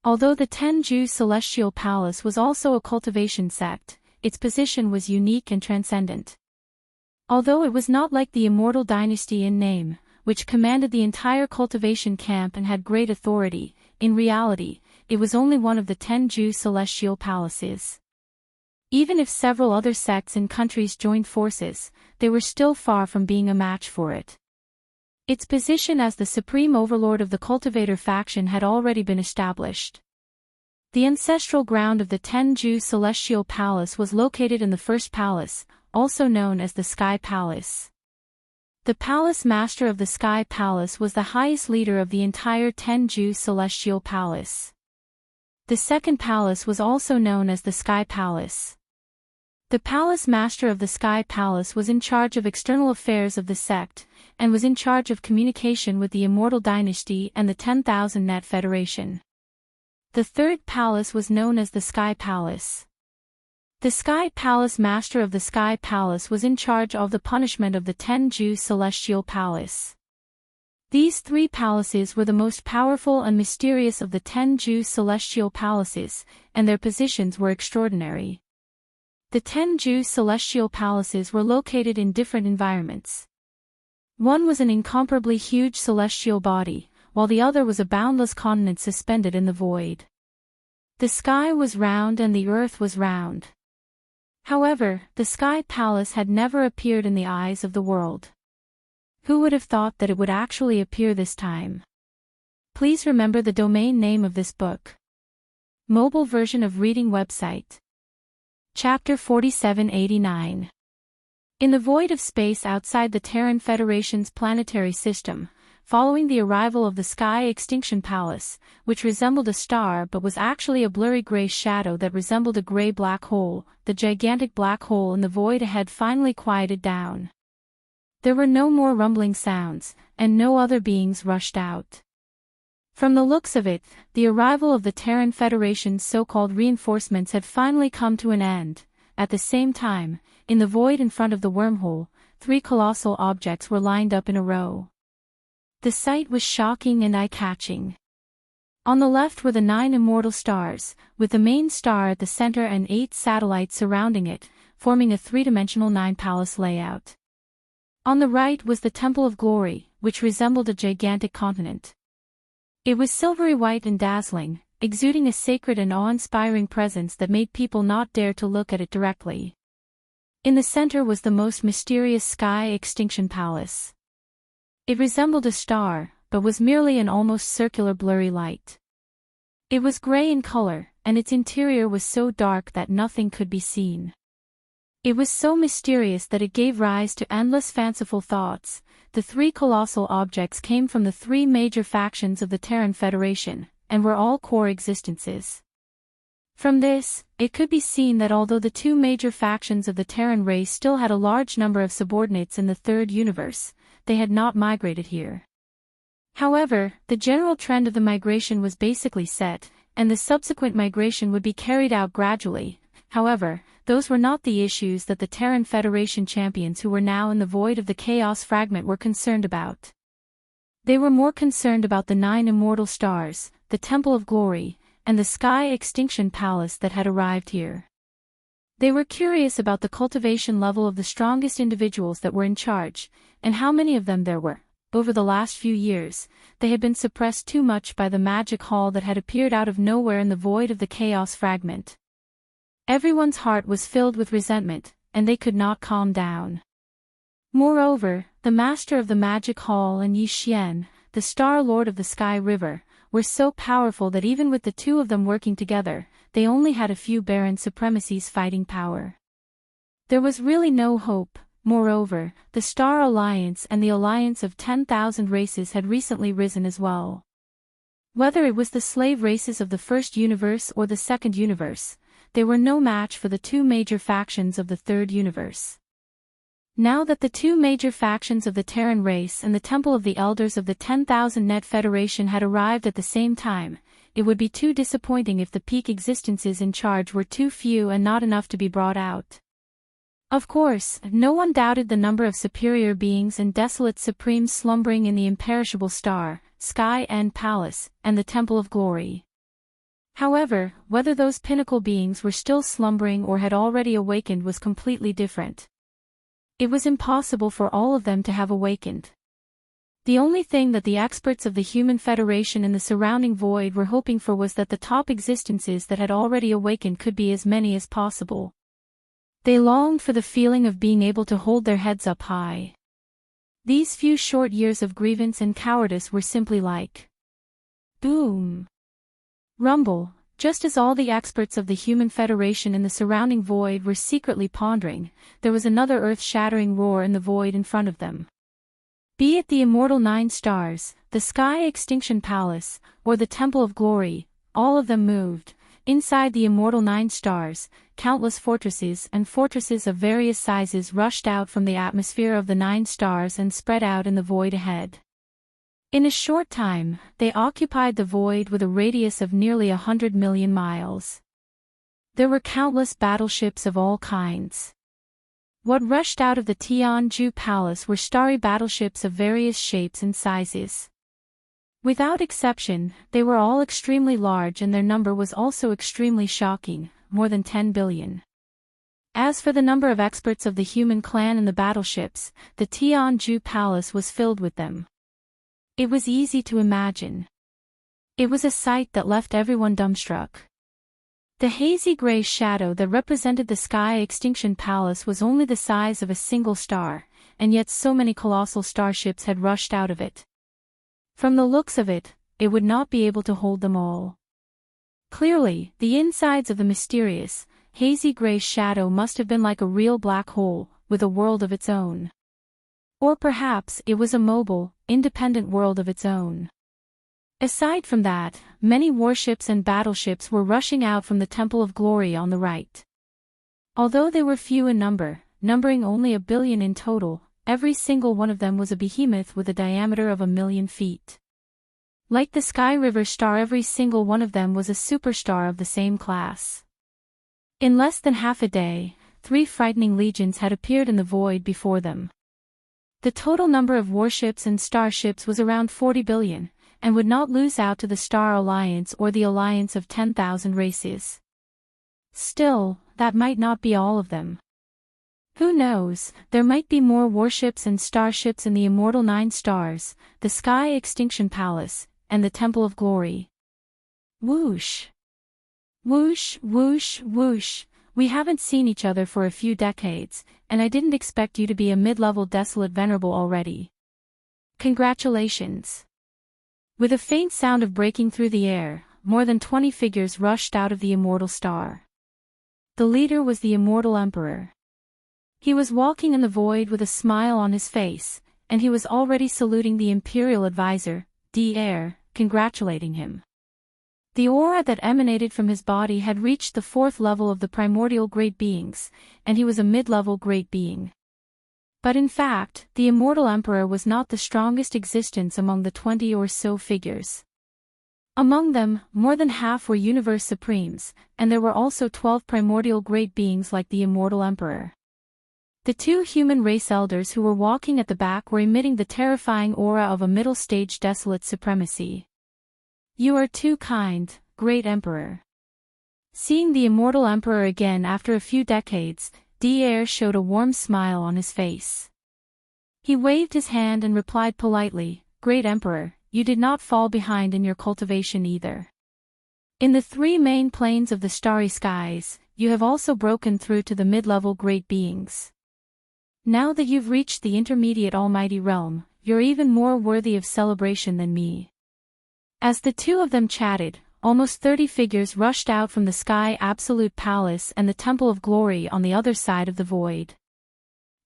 Although the Tenju Celestial Palace was also a cultivation sect, its position was unique and transcendent. Although it was not like the Immortal Dynasty in name, which commanded the entire cultivation camp and had great authority, in reality, it was only one of the Tenju Celestial Palaces. Even if several other sects and countries joined forces, they were still far from being a match for it. Its position as the supreme overlord of the Cultivator faction had already been established. The ancestral ground of the Tenju Celestial Palace was located in the First Palace, also known as the Sky Palace. The Palace Master of the Sky Palace was the highest leader of the entire Tenju Celestial Palace. The Second Palace was also known as the Sky Palace. The Palace Master of the Sky Palace was in charge of external affairs of the sect, and was in charge of communication with the Immortal Dynasty and the 10,000 Net Federation. The Third Palace was known as the Sky Palace. The Sky Palace Master of the Sky Palace was in charge of the punishment of the Tenju Celestial Palace. These three palaces were the most powerful and mysterious of the Tenju Celestial Palaces, and their positions were extraordinary. The Tenju Celestial Palaces were located in different environments. One was an incomparably huge celestial body, while the other was a boundless continent suspended in the void. The sky was round and the earth was round. However, the Sky Palace had never appeared in the eyes of the world. Who would have thought that it would actually appear this time? Please remember the domain name of this book. Mobile version of reading website. Chapter 4789. In the void of space outside the Terran Federation's planetary system, following the arrival of the Sky Extinction Palace, which resembled a star but was actually a blurry gray shadow that resembled a gray black hole, the gigantic black hole in the void ahead finally quieted down. There were no more rumbling sounds, and no other beings rushed out. From the looks of it, the arrival of the Terran Federation's so-called reinforcements had finally come to an end. At the same time, in the void in front of the wormhole, three colossal objects were lined up in a row. The sight was shocking and eye-catching. On the left were the 9 immortal stars, with the main star at the center and 8 satellites surrounding it, forming a three-dimensional 9-palace layout. On the right was the Temple of Glory, which resembled a gigantic continent. It was silvery white and dazzling, exuding a sacred and awe-inspiring presence that made people not dare to look at it directly. In the center was the most mysterious Sky Extinction Palace. It resembled a star, but was merely an almost circular blurry light. It was gray in color, and its interior was so dark that nothing could be seen. It was so mysterious that it gave rise to endless fanciful thoughts. The three colossal objects came from the three major factions of the Terran Federation, and were all core existences. From this, it could be seen that although the two major factions of the Terran race still had a large number of subordinates in the third universe, they had not migrated here. However, the general trend of the migration was basically set, and the subsequent migration would be carried out gradually. However, those were not the issues that the Terran Federation champions who were now in the void of the Chaos Fragment were concerned about. They were more concerned about the 9 immortal stars, the Temple of Glory, and the Sky Extinction Palace that had arrived here. They were curious about the cultivation level of the strongest individuals that were in charge, and how many of them there were. Over the last few years, they had been suppressed too much by the magic hall that had appeared out of nowhere in the void of the Chaos Fragment. Everyone's heart was filled with resentment, and they could not calm down. Moreover, the master of the magic hall and Yi Xian, the Star Lord of the Sky River, were so powerful that even with the two of them working together, they only had a few barren supremacies fighting power. There was really no hope. Moreover, the Star Alliance and the Alliance of 10,000 races had recently risen as well. Whether it was the slave races of the first universe or the second universe, they were no match for the two major factions of the third universe. Now that the two major factions of the Terran race and the Temple of the Elders of the 10,000 Net Federation had arrived at the same time, it would be too disappointing if the peak existences in charge were too few and not enough to be brought out. Of course, no one doubted the number of superior beings and desolate supremes slumbering in the imperishable star, Sky End Palace, and the Temple of Glory. However, whether those pinnacle beings were still slumbering or had already awakened was completely different. It was impossible for all of them to have awakened. The only thing that the experts of the Human Federation in the surrounding void were hoping for was that the top existences that had already awakened could be as many as possible. They longed for the feeling of being able to hold their heads up high. These few short years of grievance and cowardice were simply like boom, rumble, just as all the experts of the Human Federation in the surrounding void were secretly pondering. There was another earth-shattering roar in the void in front of them. Be it the immortal 9 stars, the Sky Extinction Palace, or the Temple of Glory, all of them moved. Inside the immortal 9 stars, countless fortresses and fortresses of various sizes rushed out from the atmosphere of the 9 stars and spread out in the void ahead. In a short time, they occupied the void with a radius of nearly 100 million miles. There were countless battleships of all kinds. What rushed out of the Jianghu Palace were starry battleships of various shapes and sizes. Without exception, they were all extremely large, and their number was also extremely shocking, more than 10 billion. As for the number of experts of the human clan in the battleships, the Jianghu Palace was filled with them. It was easy to imagine. It was a sight that left everyone dumbstruck. The hazy gray shadow that represented the Sky Extinction Palace was only the size of a single star, and yet so many colossal starships had rushed out of it. From the looks of it, it would not be able to hold them all. Clearly, the insides of the mysterious, hazy gray shadow must have been like a real black hole, with a world of its own. Or perhaps it was a mobile, independent world of its own. Aside from that, many warships and battleships were rushing out from the Temple of Glory on the right. Although they were few in number, numbering only 1 billion in total, every single one of them was a behemoth with a diameter of 1 million feet. Like the Sky River star, every single one of them was a superstar of the same class. In less than half a day, 3 frightening legions had appeared in the void before them. The total number of warships and starships was around 40 billion, and would not lose out to the Star Alliance or the alliance of 10,000 races. Still, that might not be all of them. Who knows, there might be more warships and starships in the immortal 9 stars, the Sky Extinction Palace, and the Temple of Glory. Whoosh! Whoosh, whoosh, whoosh. We haven't seen each other for a few decades, and I didn't expect you to be a mid-level desolate venerable already. Congratulations. With a faint sound of breaking through the air, more than 20 figures rushed out of the immortal star. The leader was the immortal emperor. He was walking in the void with a smile on his face, and he was already saluting the imperial advisor, D'Air, congratulating him. The aura that emanated from his body had reached the 4th level of the primordial great beings, and he was a mid-level great being. But in fact, the immortal emperor was not the strongest existence among the 20 or so figures. Among them, more than half were universe supremes, and there were also 12 primordial great beings like the immortal emperor. The 2 human race elders who were walking at the back were emitting the terrifying aura of a middle-stage desolate supremacy. You are too kind, great emperor. Seeing the immortal emperor again after a few decades, D'Air showed a warm smile on his face. He waved his hand and replied politely, Great emperor, you did not fall behind in your cultivation either. In the 3 main planes of the starry skies, you have also broken through to the mid-level great beings. Now that you've reached the intermediate almighty realm, you're even more worthy of celebration than me. As the 2 of them chatted, almost 30 figures rushed out from the Sky Absolute Palace and the Temple of Glory on the other side of the void.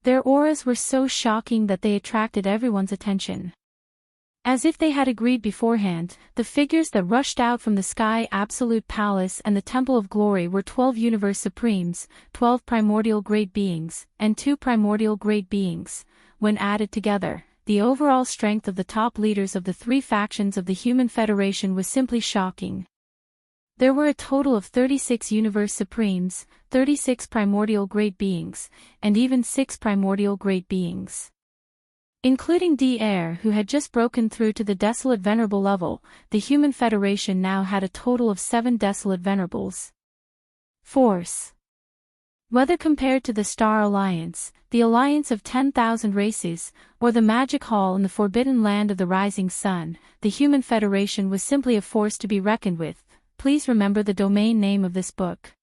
Their auras were so shocking that they attracted everyone's attention. As if they had agreed beforehand, the figures that rushed out from the Sky Absolute Palace and the Temple of Glory were 12 Universe Supremes, 12 Primordial Great Beings, and 2 Primordial Great Beings. When added together, the overall strength of the top leaders of the 3 factions of the Human Federation was simply shocking. There were a total of 36 Universe Supremes, 36 Primordial Great Beings, and even 6 Primordial Great Beings. Including D'Air, who had just broken through to the Desolate Venerable level, the Human Federation now had a total of 7 Desolate Venerables. Force. Whether compared to the Star Alliance, the alliance of 10,000 races, or the Magic Hall in the Forbidden Land of the Rising Sun, the Human Federation was simply a force to be reckoned with. Please remember the domain name of this book.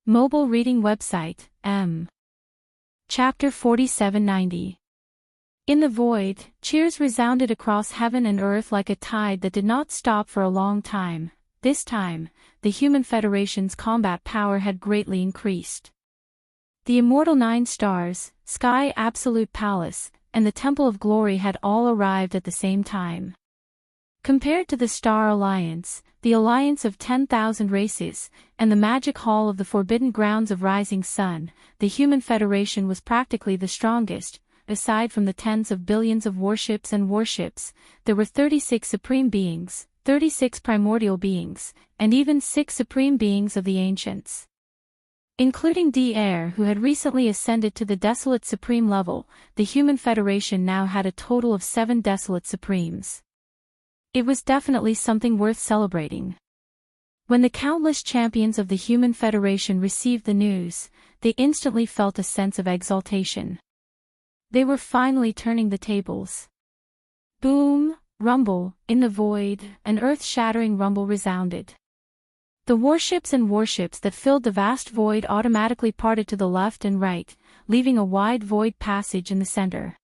Mobile reading website, M. Chapter 4790. In the void, cheers resounded across heaven and earth like a tide that did not stop for a long time. This time, the Human Federation's combat power had greatly increased. The immortal 9 stars, Sky Absolute Palace, and the Temple of Glory had all arrived at the same time. Compared to the Star Alliance, the Alliance of 10,000 Races, and the Magic Hall of the Forbidden Grounds of Rising Sun, the Human Federation was practically the strongest. Aside from the tens of billions of warships, there were 36 supreme beings, 36 primordial beings, and even 6 supreme beings of the ancients. Including Air, who had recently ascended to the Desolate Supreme level, the Human Federation now had a total of 7 Desolate Supremes. It was definitely something worth celebrating. When the countless champions of the Human Federation received the news, they instantly felt a sense of exaltation. They were finally turning the tables. Boom, rumble, in the void, an earth-shattering rumble resounded. The warships that filled the vast void automatically parted to the left and right, leaving a wide void passage in the center.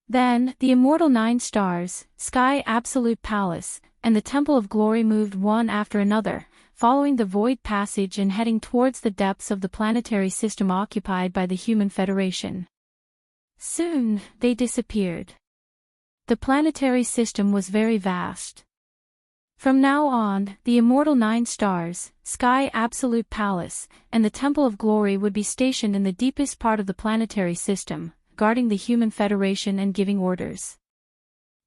Then, the immortal 9 stars, Sky Absolute Palace, and the Temple of Glory moved one after another, following the void passage and heading towards the depths of the planetary system occupied by the Human Federation. Soon, they disappeared. The planetary system was very vast. From now on, the immortal 9 stars, Sky Absolute Palace, and the Temple of Glory would be stationed in the deepest part of the planetary system, guarding the Human Federation and giving orders.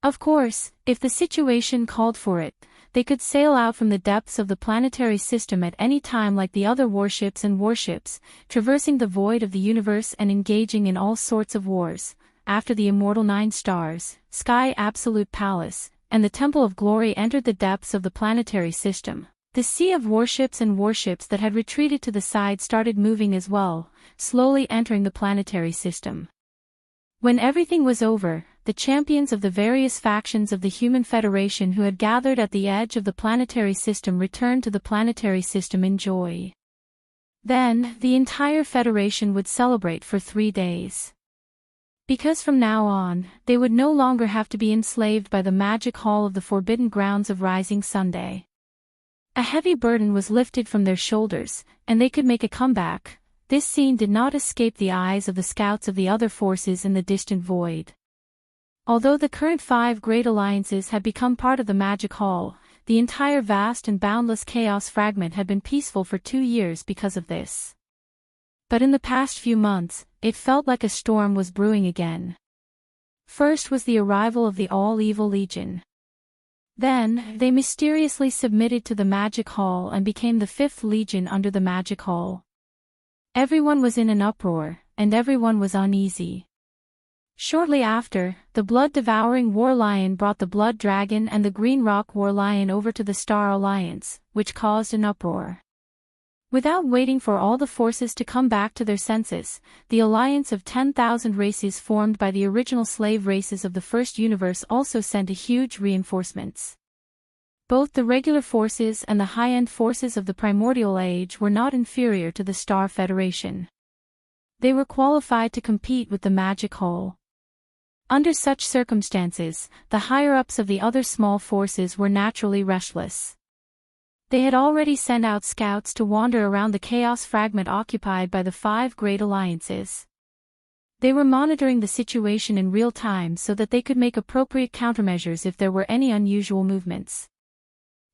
Of course, if the situation called for it, they could sail out from the depths of the planetary system at any time like the other warships, traversing the void of the universe and engaging in all sorts of wars. After the immortal 9 stars, Sky Absolute Palace, and the Temple of Glory entered the depths of the planetary system, the sea of warships that had retreated to the side started moving as well, slowly entering the planetary system. When everything was over, the champions of the various factions of the Human Federation who had gathered at the edge of the planetary system returned to the planetary system in joy. Then, the entire Federation would celebrate for 3 days. Because from now on, they would no longer have to be enslaved by the Magic Hall of the Forbidden Grounds of Rising Sunday. A heavy burden was lifted from their shoulders, and they could make a comeback. This scene did not escape the eyes of the scouts of the other forces in the distant void. Although the current 5 great alliances had become part of the Magic Hall, the entire vast and boundless chaos fragment had been peaceful for 2 years because of this. But in the past few months, it felt like a storm was brewing again. First was the arrival of the All-Evil Legion. Then, they mysteriously submitted to the Magic Hall and became the 5th Legion under the Magic Hall. Everyone was in an uproar, and everyone was uneasy. Shortly after, the blood-devouring War Lion brought the Blood Dragon and the Green Rock War Lion over to the Star Alliance, which caused an uproar. Without waiting for all the forces to come back to their senses, the alliance of 10,000 races formed by the original slave races of the first universe also sent a huge reinforcements. Both the regular forces and the high-end forces of the Primordial Age were not inferior to the Star Federation. They were qualified to compete with the Magic Hall. Under such circumstances, the higher-ups of the other small forces were naturally restless. They had already sent out scouts to wander around the chaos fragment occupied by the 5 great alliances. They were monitoring the situation in real time so that they could make appropriate countermeasures if there were any unusual movements.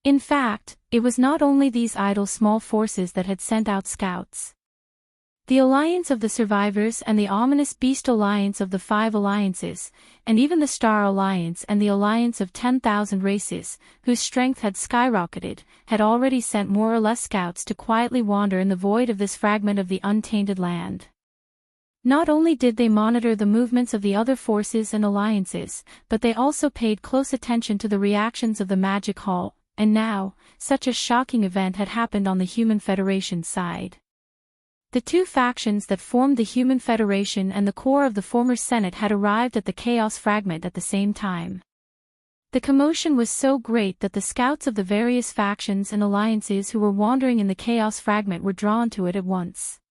In fact, it was not only these idle small forces that had sent out scouts. The Alliance of the Survivors and the ominous Beast Alliance of the 5 Alliances, and even the Star Alliance and the Alliance of 10,000 Races, whose strength had skyrocketed, had already sent more or less scouts to quietly wander in the void of this fragment of the untainted land. Not only did they monitor the movements of the other forces and alliances, but they also paid close attention to the reactions of the Magic Hall, and now, such a shocking event had happened on the Human Federation side. The 2 factions that formed the Human Federation and the core of the former Senate had arrived at the Chaos Fragment at the same time. The commotion was so great that the scouts of the various factions and alliances who were wandering in the chaos fragment were drawn to it at once.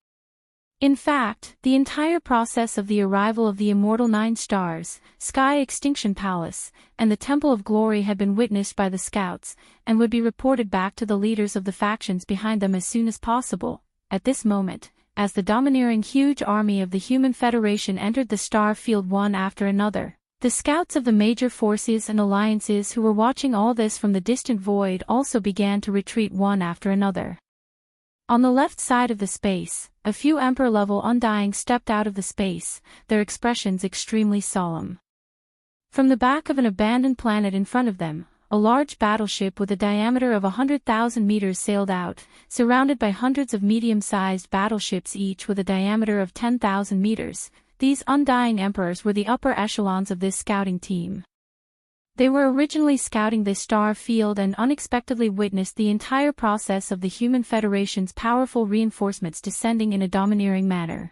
In fact, the entire process of the arrival of the immortal 9 stars, Sky Extinction Palace, and the Temple of Glory had been witnessed by the scouts, and would be reported back to the leaders of the factions behind them as soon as possible. At this moment, as the domineering huge army of the Human Federation entered the star field one after another, the scouts of the major forces and alliances who were watching all this from the distant void also began to retreat one after another. On the left side of the space, a few Emperor-level Undying stepped out of the space, their expressions extremely solemn. From the back of an abandoned planet in front of them, a large battleship with a diameter of 100,000 meters sailed out, surrounded by hundreds of medium-sized battleships each with a diameter of 10,000 meters. These Undying Emperors were the upper echelons of this scouting team. They were originally scouting this star field and unexpectedly witnessed the entire process of the Human Federation's powerful reinforcements descending in a domineering manner.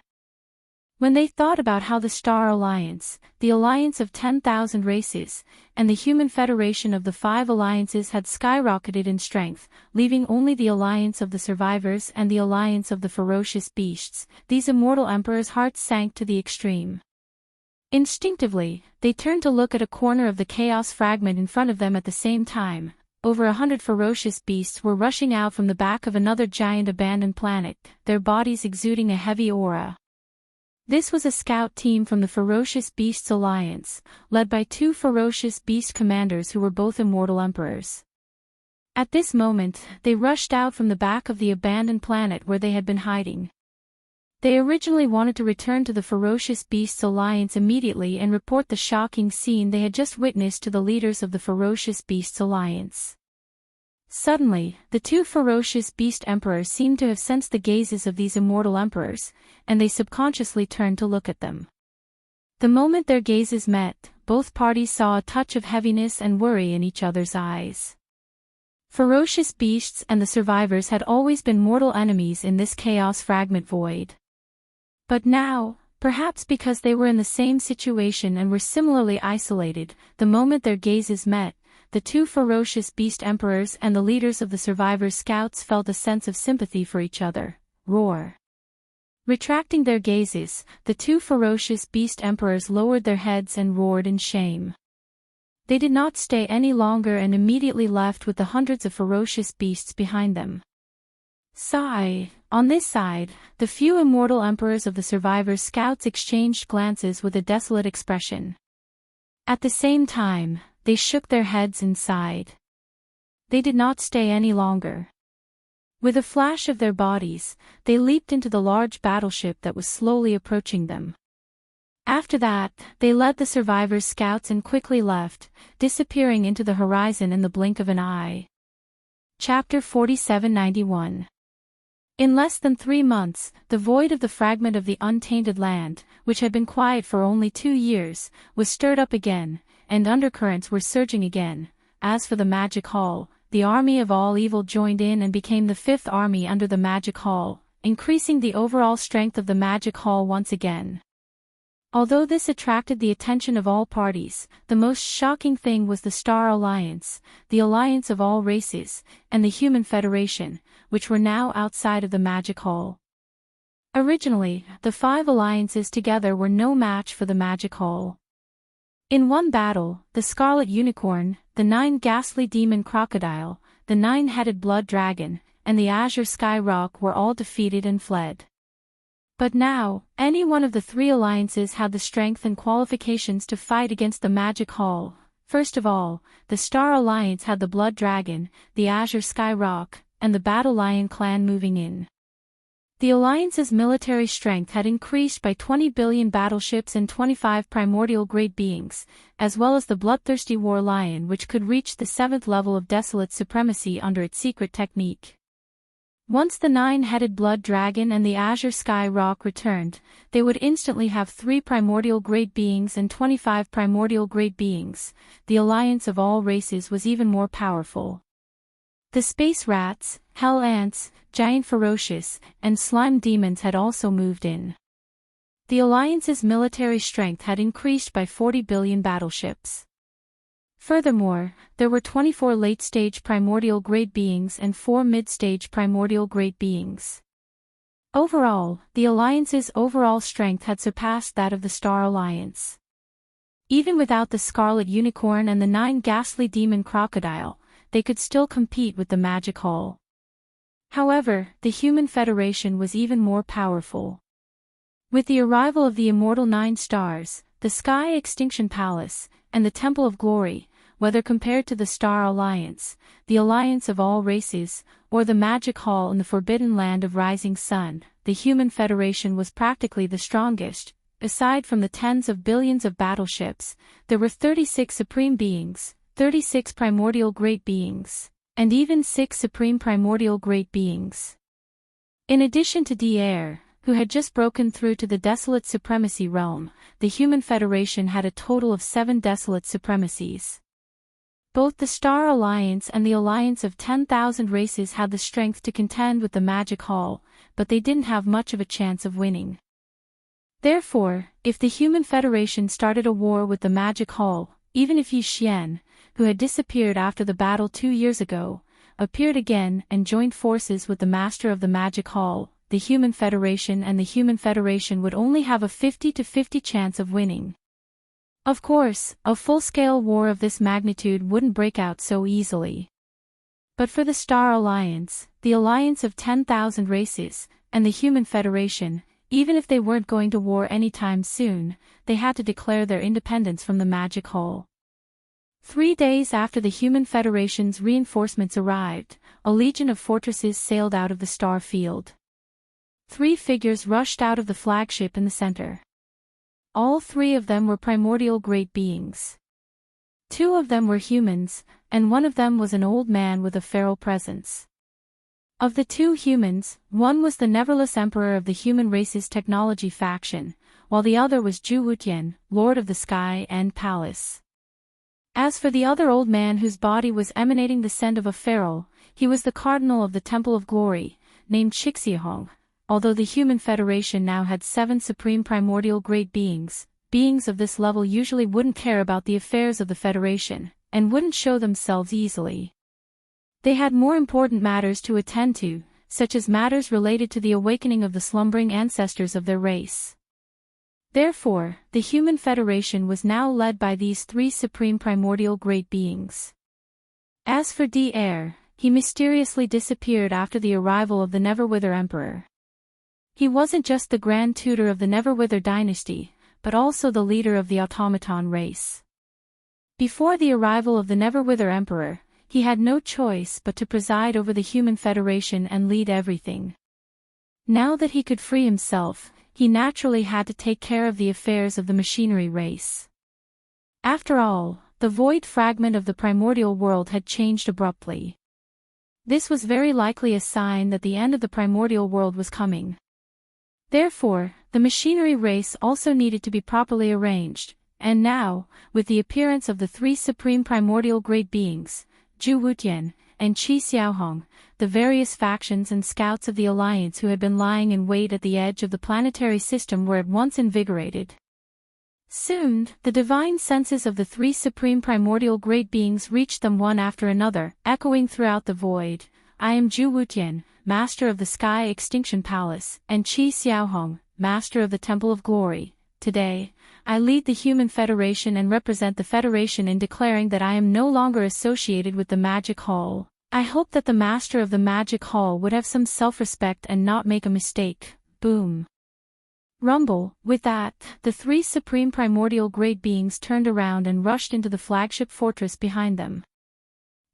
When they thought about how the Star Alliance, the alliance of 10,000 races, and the Human Federation of the 5 alliances had skyrocketed in strength, leaving only the alliance of the survivors and the alliance of the ferocious beasts, these immortal emperors' hearts sank to the extreme. Instinctively, they turned to look at a corner of the chaos fragment in front of them at the same time. Over 100 ferocious beasts were rushing out from the back of another giant abandoned planet, their bodies exuding a heavy aura. This was a scout team from the Ferocious Beasts Alliance, led by 2 ferocious beast commanders who were both immortal emperors. At this moment, they rushed out from the back of the abandoned planet where they had been hiding. They originally wanted to return to the Ferocious Beasts Alliance immediately and report the shocking scene they had just witnessed to the leaders of the Ferocious Beasts Alliance. Suddenly, the 2 ferocious beast emperors seemed to have sensed the gazes of these immortal emperors, and they subconsciously turned to look at them. The moment their gazes met, both parties saw a touch of heaviness and worry in each other's eyes. Ferocious beasts and the survivors had always been mortal enemies in this chaos fragment void. But now, perhaps because they were in the same situation and were similarly isolated, the moment their gazes met, the 2 ferocious beast emperors and the leaders of the survivors' scouts felt a sense of sympathy for each other. Roar. Retracting their gazes, the 2 ferocious beast emperors lowered their heads and roared in shame. They did not stay any longer and immediately left with the hundreds of ferocious beasts behind them. Sigh. On this side, the few immortal emperors of the survivors' scouts exchanged glances with a desolate expression. At the same time, they shook their heads and sighed. They did not stay any longer. With a flash of their bodies, they leaped into the large battleship that was slowly approaching them. After that, they led the survivors' scouts and quickly left, disappearing into the horizon in the blink of an eye. Chapter 4791. In less than 3 months, the void of the fragment of the untainted land, which had been quiet for only 2 years, was stirred up again, and undercurrents were surging again. As for the Magic Hall, the army of all evil joined in and became the 5th army under the Magic Hall, increasing the overall strength of the Magic Hall once again. Although this attracted the attention of all parties, the most shocking thing was the Star Alliance, the alliance of all races, and the Human Federation, which were now outside of the Magic Hall. Originally, the 5 alliances together were no match for the Magic Hall. In one battle, the Scarlet Unicorn, the 9 ghastly demon crocodile, the 9-headed blood dragon, and the Azure Sky Rock were all defeated and fled. But now, any one of the 3 alliances had the strength and qualifications to fight against the Magic Hall. First of all, the Star Alliance had the Blood Dragon, the Azure Sky Rock, and the Battle Lion clan moving in. The Alliance's military strength had increased by 20 billion battleships and 25 primordial great beings, as well as the bloodthirsty War Lion which could reach the 7th level of desolate supremacy under its secret technique. Once the 9-headed blood dragon and the Azure Sky Rock returned, they would instantly have 3 primordial great beings and 25 primordial great beings. The alliance of all races was even more powerful. The space rats, hell ants, giant ferocious, and slime demons had also moved in. The alliance's military strength had increased by 40 billion battleships. Furthermore, there were 24 late-stage primordial great beings and 4 mid-stage primordial great beings. Overall, the Alliance's overall strength had surpassed that of the Star Alliance. Even without the Scarlet Unicorn and the 9 ghastly demon crocodile, they could still compete with the Magic Hall. However, the Human Federation was even more powerful. With the arrival of the immortal 9 stars, the Sky Extinction Palace, and the Temple of Glory, whether compared to the Star Alliance, the Alliance of all races, or the Magic Hall in the Forbidden Land of Rising Sun, the Human Federation was practically the strongest. Aside from the tens of billions of battleships, there were 36 supreme beings, 36 primordial great beings, and even 6 supreme primordial great beings. In addition to D'Air, who had just broken through to the Desolate Supremacy realm, the Human Federation had a total of 7 Desolate Supremacies. Both the Star Alliance and the Alliance of 10,000 races had the strength to contend with the Magic Hall, but they didn't have much of a chance of winning. Therefore, if the Human Federation started a war with the Magic Hall, even if Yi Xian, who had disappeared after the battle 2 years ago, appeared again and joined forces with the Master of the Magic Hall, the Human Federation and the Human Federation would only have a 50-50 chance of winning. Of course, a full-scale war of this magnitude wouldn't break out so easily. But for the Star Alliance, the Alliance of 10,000 races, and the Human Federation, even if they weren't going to war anytime soon, they had to declare their independence from the Magic Hall. 3 days after the Human Federation's reinforcements arrived, a legion of fortresses sailed out of the star field. 3 figures rushed out of the flagship in the center. All 3 of them were primordial great beings. 2 of them were humans, and 1 of them was an old man with a feral presence. Of the 2 humans, one was the neverless emperor of the human race's technology faction, while the other was Zhu Wutian, lord of the Sky and Palace. As for the other old man whose body was emanating the scent of a feral, he was the cardinal of the Temple of Glory, named Xianxia. Although the Human Federation now had 7 supreme primordial great beings, beings of this level usually wouldn't care about the affairs of the Federation, and wouldn't show themselves easily. They had more important matters to attend to, such as matters related to the awakening of the slumbering ancestors of their race. Therefore, the Human Federation was now led by these 3 supreme primordial great beings. As for D'Air, he mysteriously disappeared after the arrival of the Neverwither Emperor. He wasn't just the Grand Tutor of the Neverwither dynasty, but also the leader of the automaton race. Before the arrival of the Neverwither Emperor, he had no choice but to preside over the Human Federation and lead everything. Now that he could free himself, he naturally had to take care of the affairs of the machinery race. After all, the void fragment of the primordial world had changed abruptly. This was very likely a sign that the end of the primordial world was coming. Therefore, the machinery race also needed to be properly arranged, and now, with the appearance of the 3 supreme primordial great beings, Zhu Wutian, and Qi Xiaohong, the various factions and scouts of the Alliance who had been lying in wait at the edge of the planetary system were at once invigorated. Soon, the divine senses of the 3 supreme primordial great beings reached them one after another, echoing throughout the void. I am Zhu Wutian, Master of the Sky Extinction Palace, and Qi Xiaohong, Master of the Temple of Glory. Today, I lead the Human Federation and represent the Federation in declaring that I am no longer associated with the Magic Hall. I hope that the Master of the Magic Hall would have some self-respect and not make a mistake. Boom. Rumble. With that, the 3 supreme primordial great beings turned around and rushed into the flagship fortress behind them.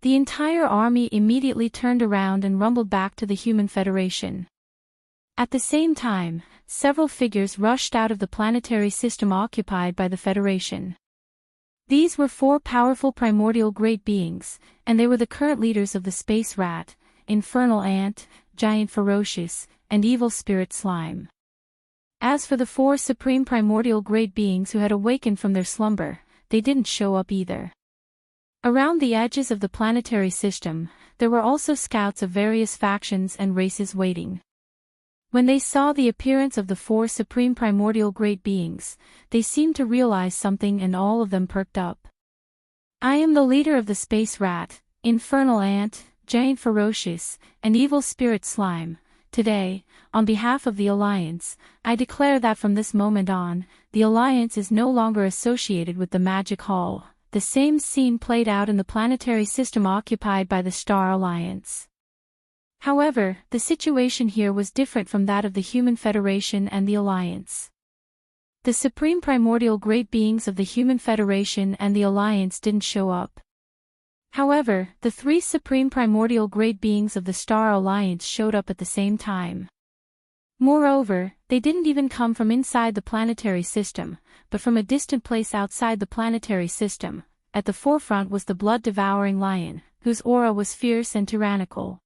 The entire army immediately turned around and rumbled back to the Human Federation. At the same time, several figures rushed out of the planetary system occupied by the Federation. These were 4 powerful primordial great beings, and they were the current leaders of the Space Rat, Infernal Ant, Giant Ferocious, and Evil Spirit Slime. As for the 4 supreme primordial great beings who had awakened from their slumber, they didn't show up either. Around the edges of the planetary system, there were also scouts of various factions and races waiting. When they saw the appearance of the 4 supreme primordial great beings, they seemed to realize something and all of them perked up. I am the leader of the space rat, infernal ant, giant ferocious, and evil spirit slime. Today, on behalf of the Alliance, I declare that from this moment on, the Alliance is no longer associated with the Magic Hall. The same scene played out in the planetary system occupied by the Star Alliance. However, the situation here was different from that of the Human Federation and the Alliance. The supreme primordial great beings of the Human Federation and the Alliance didn't show up. However, the three supreme primordial great beings of the Star Alliance showed up at the same time. Moreover, they didn't even come from inside the planetary system, but from a distant place outside the planetary system. At the forefront was the blood-devouring lion, whose aura was fierce and tyrannical.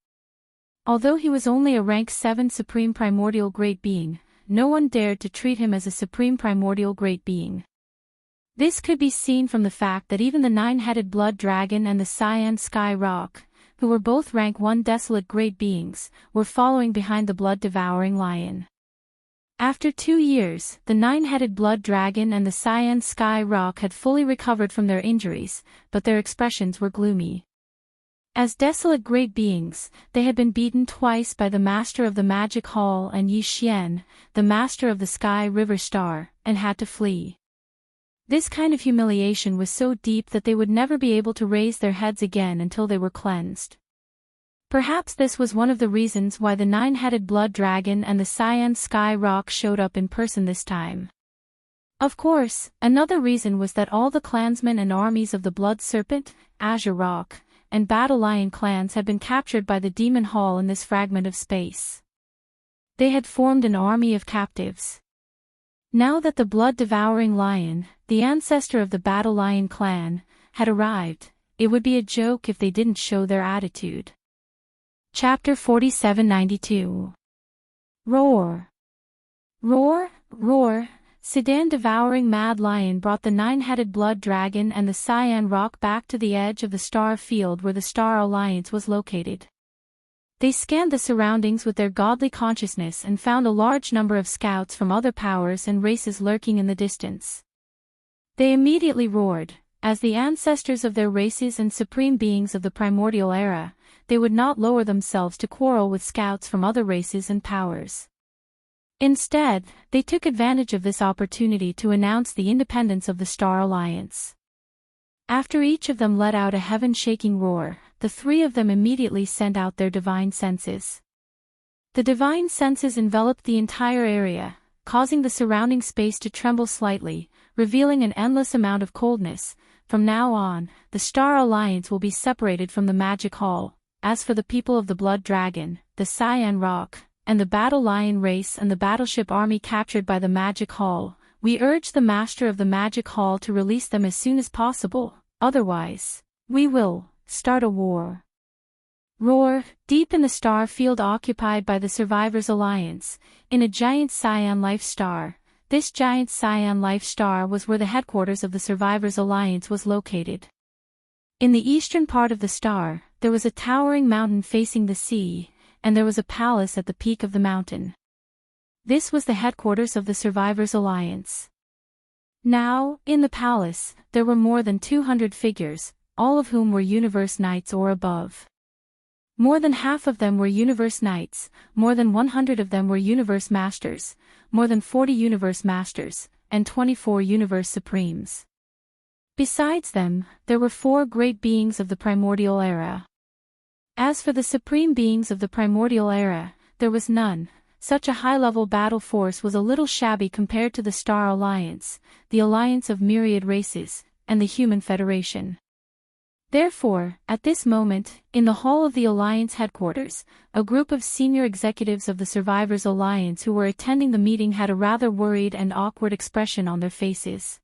Although he was only a rank 7 supreme primordial great being, no one dared to treat him as a supreme primordial great being. This could be seen from the fact that even the 9-headed blood dragon and the cyan sky rock, who were both rank 1 desolate great beings, were following behind the blood-devouring lion. After 2 years, the 9-headed blood dragon and the cyan sky rock had fully recovered from their injuries, but their expressions were gloomy. As desolate great beings, they had been beaten twice by the Master of the Magic Hall and Yi Xian, the Master of the Sky River Star, and had to flee. This kind of humiliation was so deep that they would never be able to raise their heads again until they were cleansed. Perhaps this was one of the reasons why the 9-headed blood dragon and the cyan sky rock showed up in person this time. Of course, another reason was that all the clansmen and armies of the Blood Serpent, Azure Rock, and Battle Lion clans had been captured by the Demon Hall in this fragment of space. They had formed an army of captives. Now that the blood-devouring lion, the ancestor of the Battle Lion clan, had arrived, it would be a joke if they didn't show their attitude. Chapter 4792. Roar! Roar, roar! Sedan-devouring mad lion brought the 9-headed blood dragon and the cyan rock back to the edge of the star field where the Star Alliance was located. They scanned the surroundings with their godly consciousness and found a large number of scouts from other powers and races lurking in the distance. They immediately roared. As the ancestors of their races and supreme beings of the primordial era, they would not lower themselves to quarrel with scouts from other races and powers. Instead, they took advantage of this opportunity to announce the independence of the Star Alliance. After each of them let out a heaven-shaking roar, the three of them immediately sent out their divine senses. The divine senses enveloped the entire area, causing the surrounding space to tremble slightly, revealing an endless amount of coldness. From now on, the Star Alliance will be separated from the Magic Hall. As for the people of the Blood Dragon, the Cyan Rock, and the Battle Lion race and the battleship army captured by the Magic Hall, we urge the Master of the Magic Hall to release them as soon as possible, otherwise, we will start a war. Roar, deep in the star field occupied by the Survivors Alliance, in a giant cyan life star. This giant cyan life star was where the headquarters of the Survivors Alliance was located. In the eastern part of the star, there was a towering mountain facing the sea, and there was a palace at the peak of the mountain. This was the headquarters of the Survivors Alliance. Now, in the palace, there were more than 200 figures, all of whom were Universe Knights or above. More than half of them were Universe Knights, more than 100 of them were Universe Masters, more than 40 Universe Masters, and 24 Universe Supremes. Besides them, there were 4 great beings of the primordial era. As for the supreme beings of the primordial era, there was none. Such a high-level battle force was a little shabby compared to the Star Alliance, the alliance of myriad races, and the Human Federation. Therefore, at this moment, in the hall of the Alliance headquarters, a group of senior executives of the Survivors Alliance who were attending the meeting had a rather worried and awkward expression on their faces.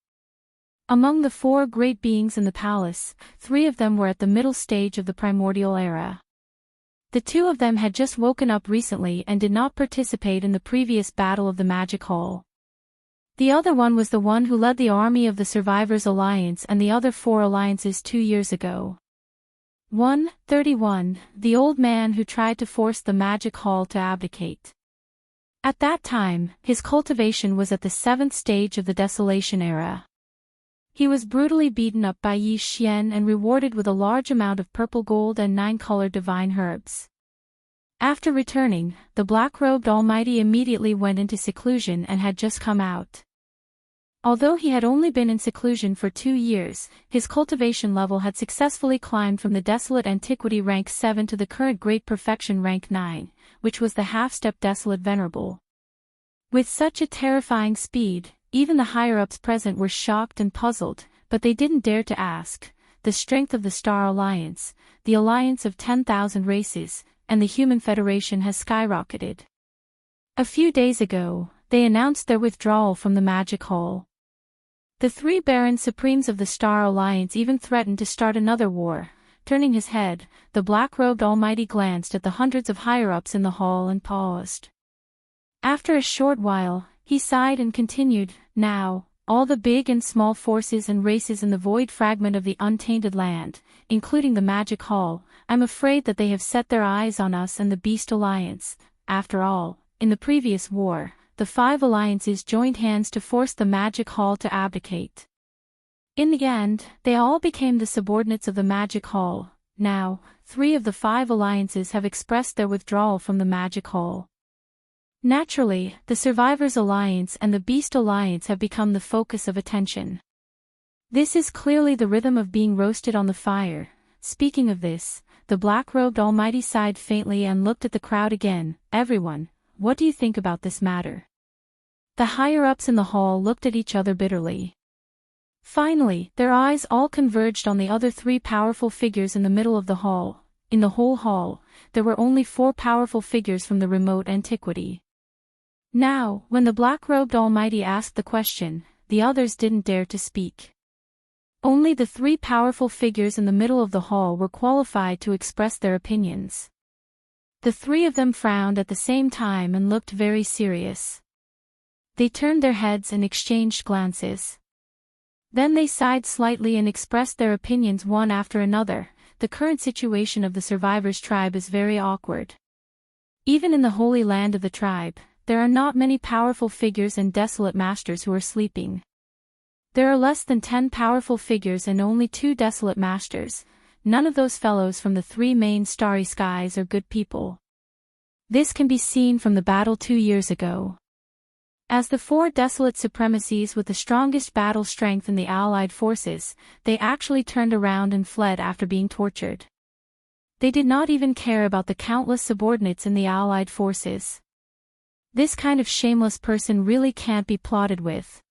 Among the 4 great beings in the palace, 3 of them were at the middle stage of the primordial era. The 2 of them had just woken up recently and did not participate in the previous battle of the Magic Hall. The other one was the one who led the army of the Survivors Alliance and the other 4 alliances 2 years ago. 31, the old man who tried to force the Magic Hall to abdicate. At that time, his cultivation was at the 7th stage of the Desolation era. He was brutally beaten up by Yi Xian and rewarded with a large amount of purple gold and 9-colored divine herbs. After returning, the black-robed Almighty immediately went into seclusion and had just come out. Although he had only been in seclusion for 2 years, his cultivation level had successfully climbed from the Desolate Antiquity rank 7 to the current Great Perfection rank 9, which was the half-step Desolate Venerable. With such a terrifying speed, even the higher-ups present were shocked and puzzled, but they didn't dare to ask. The strength of the Star Alliance, the alliance of 10,000 races, and the Human Federation has skyrocketed. A few days ago, they announced their withdrawal from the Magic Hall. The 3 Baron Supremes of the Star Alliance even threatened to start another war. Turning his head, the black-robed Almighty glanced at the hundreds of higher-ups in the hall and paused. After a short while, he sighed and continued, "Now, all the big and small forces and races in the void fragment of the untainted land, including the Magic Hall, I'm afraid that they have set their eyes on us and the Beast Alliance. After all, in the previous war, the 5 alliances joined hands to force the Magic Hall to abdicate. In the end, they all became the subordinates of the Magic Hall. Now, 3 of the 5 alliances have expressed their withdrawal from the Magic Hall. Naturally, the Survivors Alliance and the Beast Alliance have become the focus of attention. This is clearly the rhythm of being roasted on the fire." Speaking of this, the black-robed Almighty sighed faintly and looked at the crowd again. "Everyone, what do you think about this matter?" The higher-ups in the hall looked at each other bitterly. Finally, their eyes all converged on the other 3 powerful figures in the middle of the hall. In the whole hall, there were only 4 powerful figures from the remote antiquity. Now, when the black-robed Almighty asked the question, the others didn't dare to speak. Only the 3 powerful figures in the middle of the hall were qualified to express their opinions. The 3 of them frowned at the same time and looked very serious. They turned their heads and exchanged glances. Then they sighed slightly and expressed their opinions one after another. The current situation of the Survivors tribe is very awkward. Even in the Holy Land of the tribe, there are not many powerful figures and desolate masters who are sleeping. There are less than 10 powerful figures and only 2 desolate masters. None of those fellows from the 3 main starry skies are good people. This can be seen from the battle 2 years ago. As the 4 desolate supremacies with the strongest battle strength in the allied forces, they actually turned around and fled after being tortured. They did not even care about the countless subordinates in the allied forces. This kind of shameless person really can't be plotted with.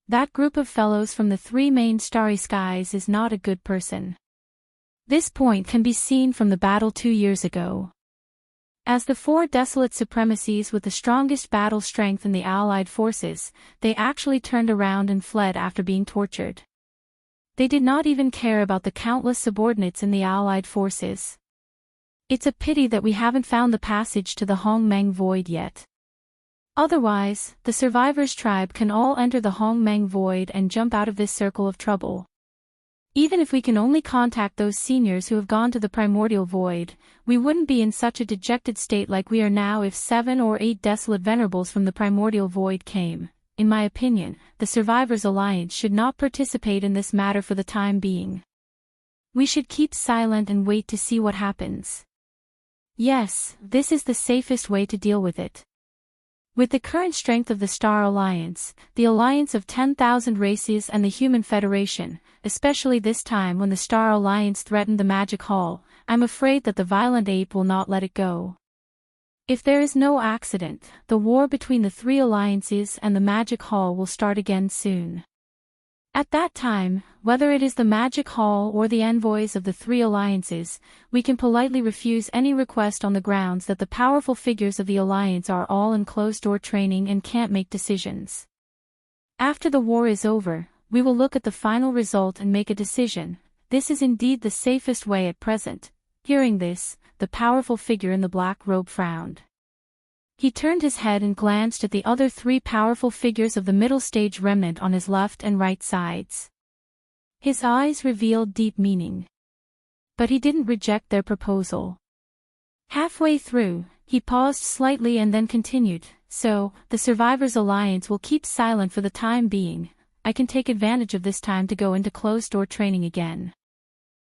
That group of fellows from the 3 main starry skies is not a good person. This point can be seen from the battle 2 years ago. As the 4 desolate supremacies with the strongest battle strength in the allied forces, they actually turned around and fled after being tortured. They did not even care about the countless subordinates in the allied forces. It's a pity that we haven't found the passage to the Hongmeng Void yet. Otherwise, the Survivors tribe can all enter the Hongmeng Void and jump out of this circle of trouble. Even if we can only contact those seniors who have gone to the Primordial Void, we wouldn't be in such a dejected state like we are now if 7 or 8 desolate venerables from the Primordial Void came. In my opinion, the Survivors Alliance should not participate in this matter for the time being. We should keep silent and wait to see what happens. Yes, this is the safest way to deal with it. With the current strength of the Star Alliance, the alliance of 10,000 races and the Human Federation, especially this time when the Star Alliance threatened the Magic Hall, I'm afraid that the violent ape will not let it go. If there is no accident, the war between the 3 alliances and the Magic Hall will start again soon. At that time, whether it is the Magic Hall or the envoys of the 3 alliances, we can politely refuse any request on the grounds that the powerful figures of the alliance are all in closed-door training and can't make decisions. After the war is over, we will look at the final result and make a decision. This is indeed the safest way at present. Hearing this, the powerful figure in the black robe frowned. He turned his head and glanced at the other 3 powerful figures of the middle stage remnant on his left and right sides. His eyes revealed deep meaning. But he didn't reject their proposal. Halfway through, he paused slightly and then continued, "So, the Survivors Alliance will keep silent for the time being. I can take advantage of this time to go into closed-door training again.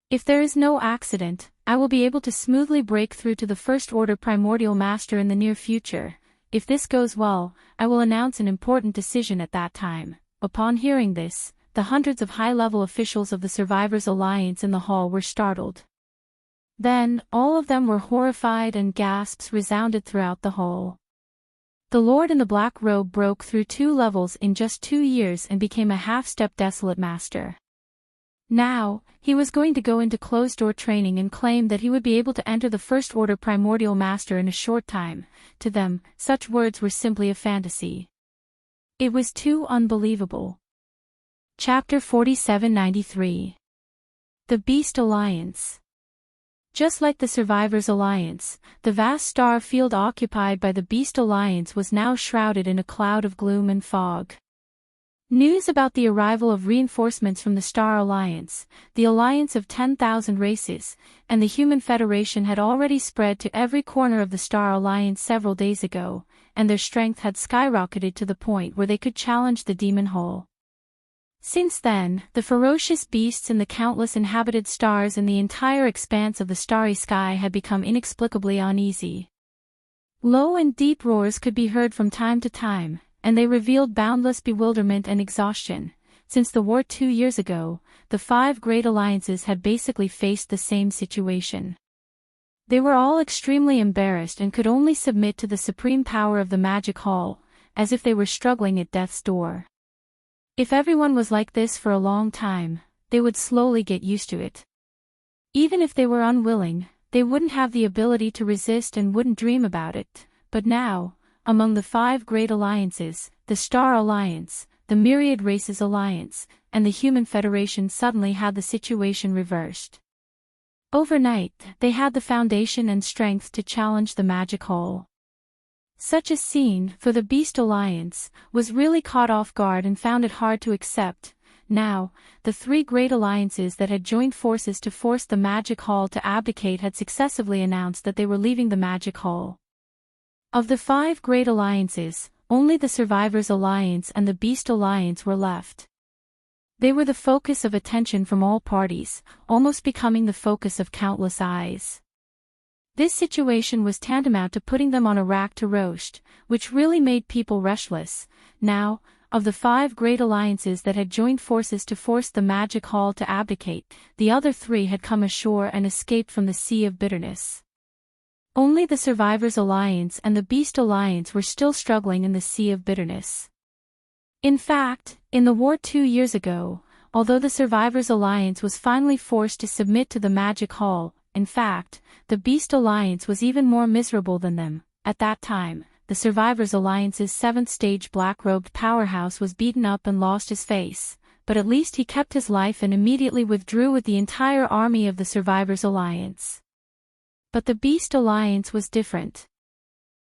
If there is no accident, I will be able to smoothly break through to the First Order Primordial Master in the near future. If this goes well, I will announce an important decision at that time." Upon hearing this, the hundreds of high-level officials of the Survivors Alliance in the hall were startled. Then, all of them were horrified and gasps resounded throughout the hall. The Lord in the black robe broke through 2 levels in just 2 years and became a half-step desolate master. Now, he was going to go into closed-door training and claim that he would be able to enter the First Order Primordial Master in a short time. To them, such words were simply a fantasy. It was too unbelievable. Chapter 4793. The Beast Alliance. Just like the Survivors Alliance, the vast star field occupied by the Beast Alliance was now shrouded in a cloud of gloom and fog. News about the arrival of reinforcements from the Star Alliance, the alliance of 10,000 races, and the Human Federation had already spread to every corner of the Star Alliance several days ago, and their strength had skyrocketed to the point where they could challenge the Demon Hole. Since then, the ferocious beasts and the countless inhabited stars in the entire expanse of the starry sky had become inexplicably uneasy. Low and deep roars could be heard from time to time, and they revealed boundless bewilderment and exhaustion. Since the war 2 years ago, the 5 great alliances had basically faced the same situation. They were all extremely embarrassed and could only submit to the supreme power of the Magic Hall, as if they were struggling at death's door. If everyone was like this for a long time, they would slowly get used to it. Even if they were unwilling, they wouldn't have the ability to resist and wouldn't dream about it. But now, among the 5 great alliances, the Star Alliance, the Myriad Races Alliance, and the Human Federation suddenly had the situation reversed. Overnight, they had the foundation and strength to challenge the Magic Hall. Such a scene, for the Beast Alliance, was really caught off guard and found it hard to accept. Now, the 3 great alliances that had joined forces to force the Magic Hall to abdicate had successively announced that they were leaving the Magic Hall. Of the 5 great alliances, only the Survivors Alliance and the Beast Alliance were left. They were the focus of attention from all parties, almost becoming the focus of countless eyes. This situation was tantamount to putting them on a rack to roast, which really made people restless. Now, of the 5 great alliances that had joined forces to force the Magic Hall to abdicate, the other 3 had come ashore and escaped from the Sea of Bitterness. Only the Survivors Alliance and the Beast Alliance were still struggling in the Sea of Bitterness. In fact, in the war 2 years ago, although the Survivors Alliance was finally forced to submit to the Magic Hall, in fact, the Beast Alliance was even more miserable than them. At that time, the Survivors Alliance's 7th-stage black-robed powerhouse was beaten up and lost his face, but at least he kept his life and immediately withdrew with the entire army of the Survivors Alliance. But the Beast Alliance was different.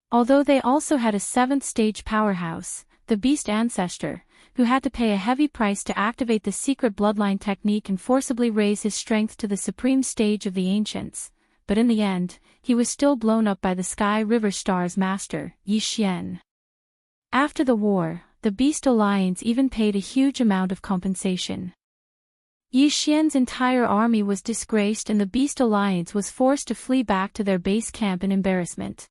Although they also had a 7th-stage powerhouse, the Beast Ancestor, who had to pay a heavy price to activate the secret bloodline technique and forcibly raise his strength to the supreme stage of the Ancients, but in the end, he was still blown up by the Sky River Star's master, Xianxia. After the war, the Beast Alliance even paid a huge amount of compensation. Xianxia's entire army was disgraced and the Beast Alliance was forced to flee back to their base camp in embarrassment.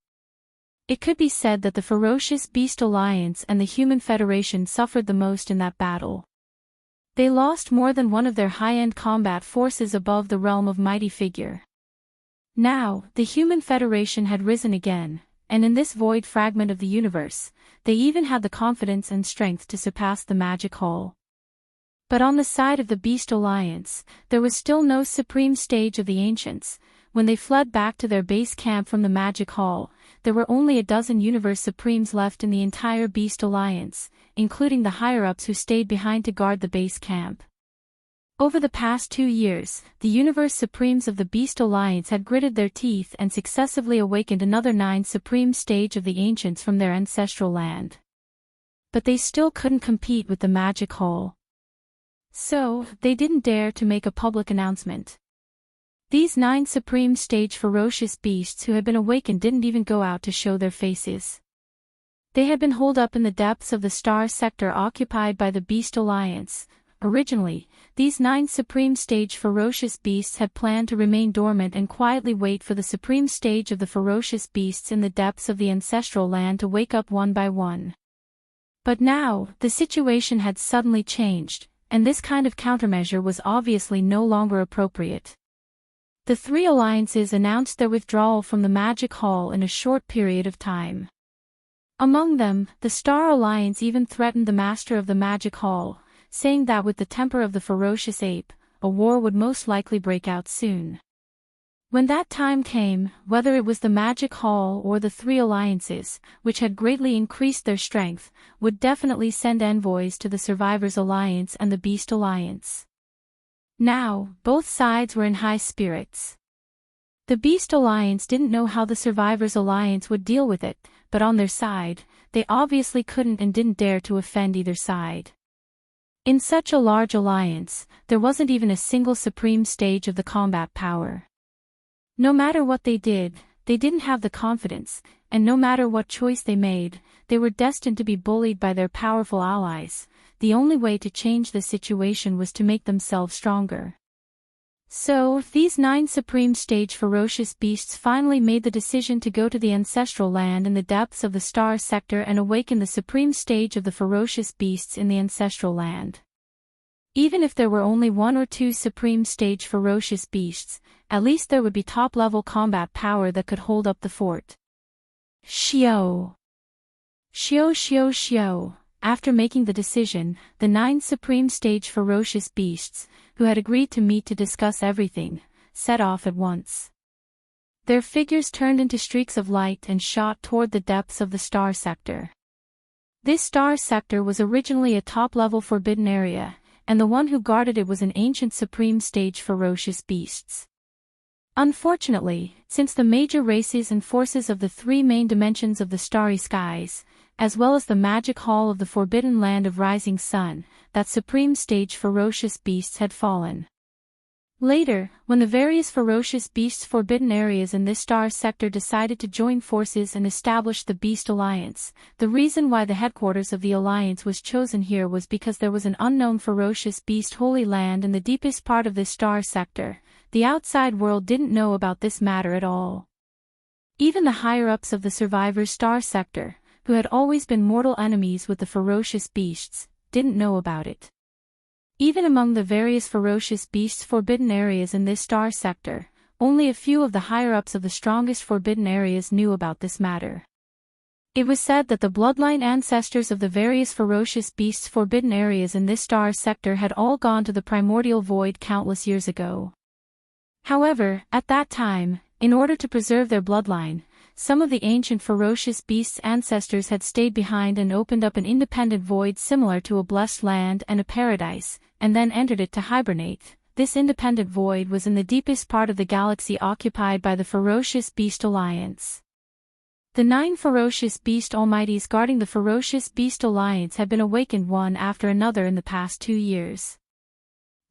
It could be said that the ferocious Beast Alliance and the Human Federation suffered the most in that battle. They lost more than one of their high-end combat forces above the realm of mighty figure. Now, the Human Federation had risen again, and in this void fragment of the universe, they even had the confidence and strength to surpass the Magic Hall. But on the side of the Beast Alliance, there was still no supreme stage of the Ancients. When they fled back to their base camp from the Magic Hall, there were only a dozen Universe Supremes left in the entire Beast Alliance, including the higher-ups who stayed behind to guard the base camp. Over the past 2 years, the Universe Supremes of the Beast Alliance had gritted their teeth and successively awakened another 9 Supreme stage of the Ancients from their ancestral land. But they still couldn't compete with the Magic Hall. So, they didn't dare to make a public announcement. These 9 Supreme Stage ferocious beasts who had been awakened didn't even go out to show their faces. They had been holed up in the depths of the star sector occupied by the Beast Alliance. Originally, these 9 supreme stage ferocious beasts had planned to remain dormant and quietly wait for the supreme stage of the ferocious beasts in the depths of the ancestral land to wake up one by one. But now, the situation had suddenly changed, and this kind of countermeasure was obviously no longer appropriate. The 3 alliances announced their withdrawal from the Magic Hall in a short period of time. Among them, the Star Alliance even threatened the master of the Magic Hall, saying that with the temper of the ferocious ape, a war would most likely break out soon. When that time came, whether it was the Magic Hall or the 3 alliances, which had greatly increased their strength, would definitely send envoys to the Survivors Alliance and the Beast Alliance. Now, both sides were in high spirits. The Beast Alliance didn't know how the Survivors Alliance would deal with it, but on their side, they obviously couldn't and didn't dare to offend either side. In such a large alliance, there wasn't even a single supreme stage of the combat power. No matter what they did, they didn't have the confidence, and no matter what choice they made, they were destined to be bullied by their powerful allies. The only way to change the situation was to make themselves stronger. So, these 9 supreme stage ferocious beasts finally made the decision to go to the ancestral land in the depths of the star sector and awaken the supreme stage of the ferocious beasts in the ancestral land. Even if there were only 1 or 2 supreme stage ferocious beasts, at least there would be top-level combat power that could hold up the fort. Xiao. After making the decision, the 9 supreme stage ferocious beasts, who had agreed to meet to discuss everything, set off at once. Their figures turned into streaks of light and shot toward the depths of the star sector. This star sector was originally a top-level forbidden area, and the one who guarded it was an ancient supreme stage ferocious beasts. Unfortunately, since the major races and forces of the 3 main dimensions of the starry skies, as well as the Magic Hall of the Forbidden Land of Rising Sun, that supreme stage ferocious beasts had fallen. Later, when the various ferocious beasts' forbidden areas in this star sector decided to join forces and establish the Beast Alliance, the reason why the headquarters of the alliance was chosen here was because there was an unknown ferocious beast holy land in the deepest part of this star sector. The outside world didn't know about this matter at all. Even the higher-ups of the Survivors Star Sector, who had always been mortal enemies with the ferocious beasts, didn't know about it. Even among the various ferocious beasts' forbidden areas in this star sector, only a few of the higher-ups of the strongest forbidden areas knew about this matter. It was said that the bloodline ancestors of the various ferocious beasts' forbidden areas in this star sector had all gone to the primordial void countless years ago. However, at that time, in order to preserve their bloodline, some of the ancient ferocious beasts' ancestors had stayed behind and opened up an independent void similar to a blessed land and a paradise, and then entered it to hibernate. This independent void was in the deepest part of the galaxy occupied by the Ferocious Beast Alliance. The 9 ferocious beast almighties guarding the Ferocious Beast Alliance had been awakened one after another in the past 2 years.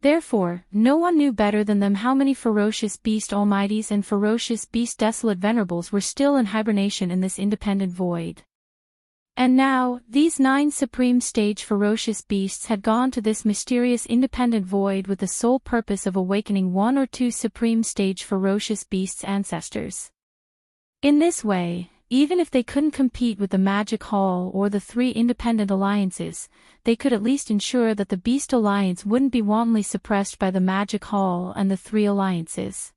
Therefore, no one knew better than them how many Ferocious Beast Almighties and Ferocious Beast Desolate Venerables were still in hibernation in this independent void. And now, these 9 supreme stage ferocious beasts had gone to this mysterious independent void with the sole purpose of awakening 1 or 2 supreme stage ferocious beasts' ancestors. In this way, even if they couldn't compete with the Magic Hall or the 3 independent alliances, they could at least ensure that the Beast Alliance wouldn't be wantonly suppressed by the Magic Hall and the 3 alliances.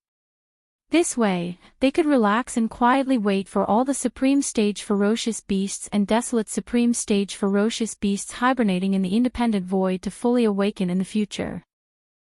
This way, they could relax and quietly wait for all the Supreme Stage Ferocious Beasts and Desolate Supreme Stage Ferocious Beasts hibernating in the independent void to fully awaken in the future.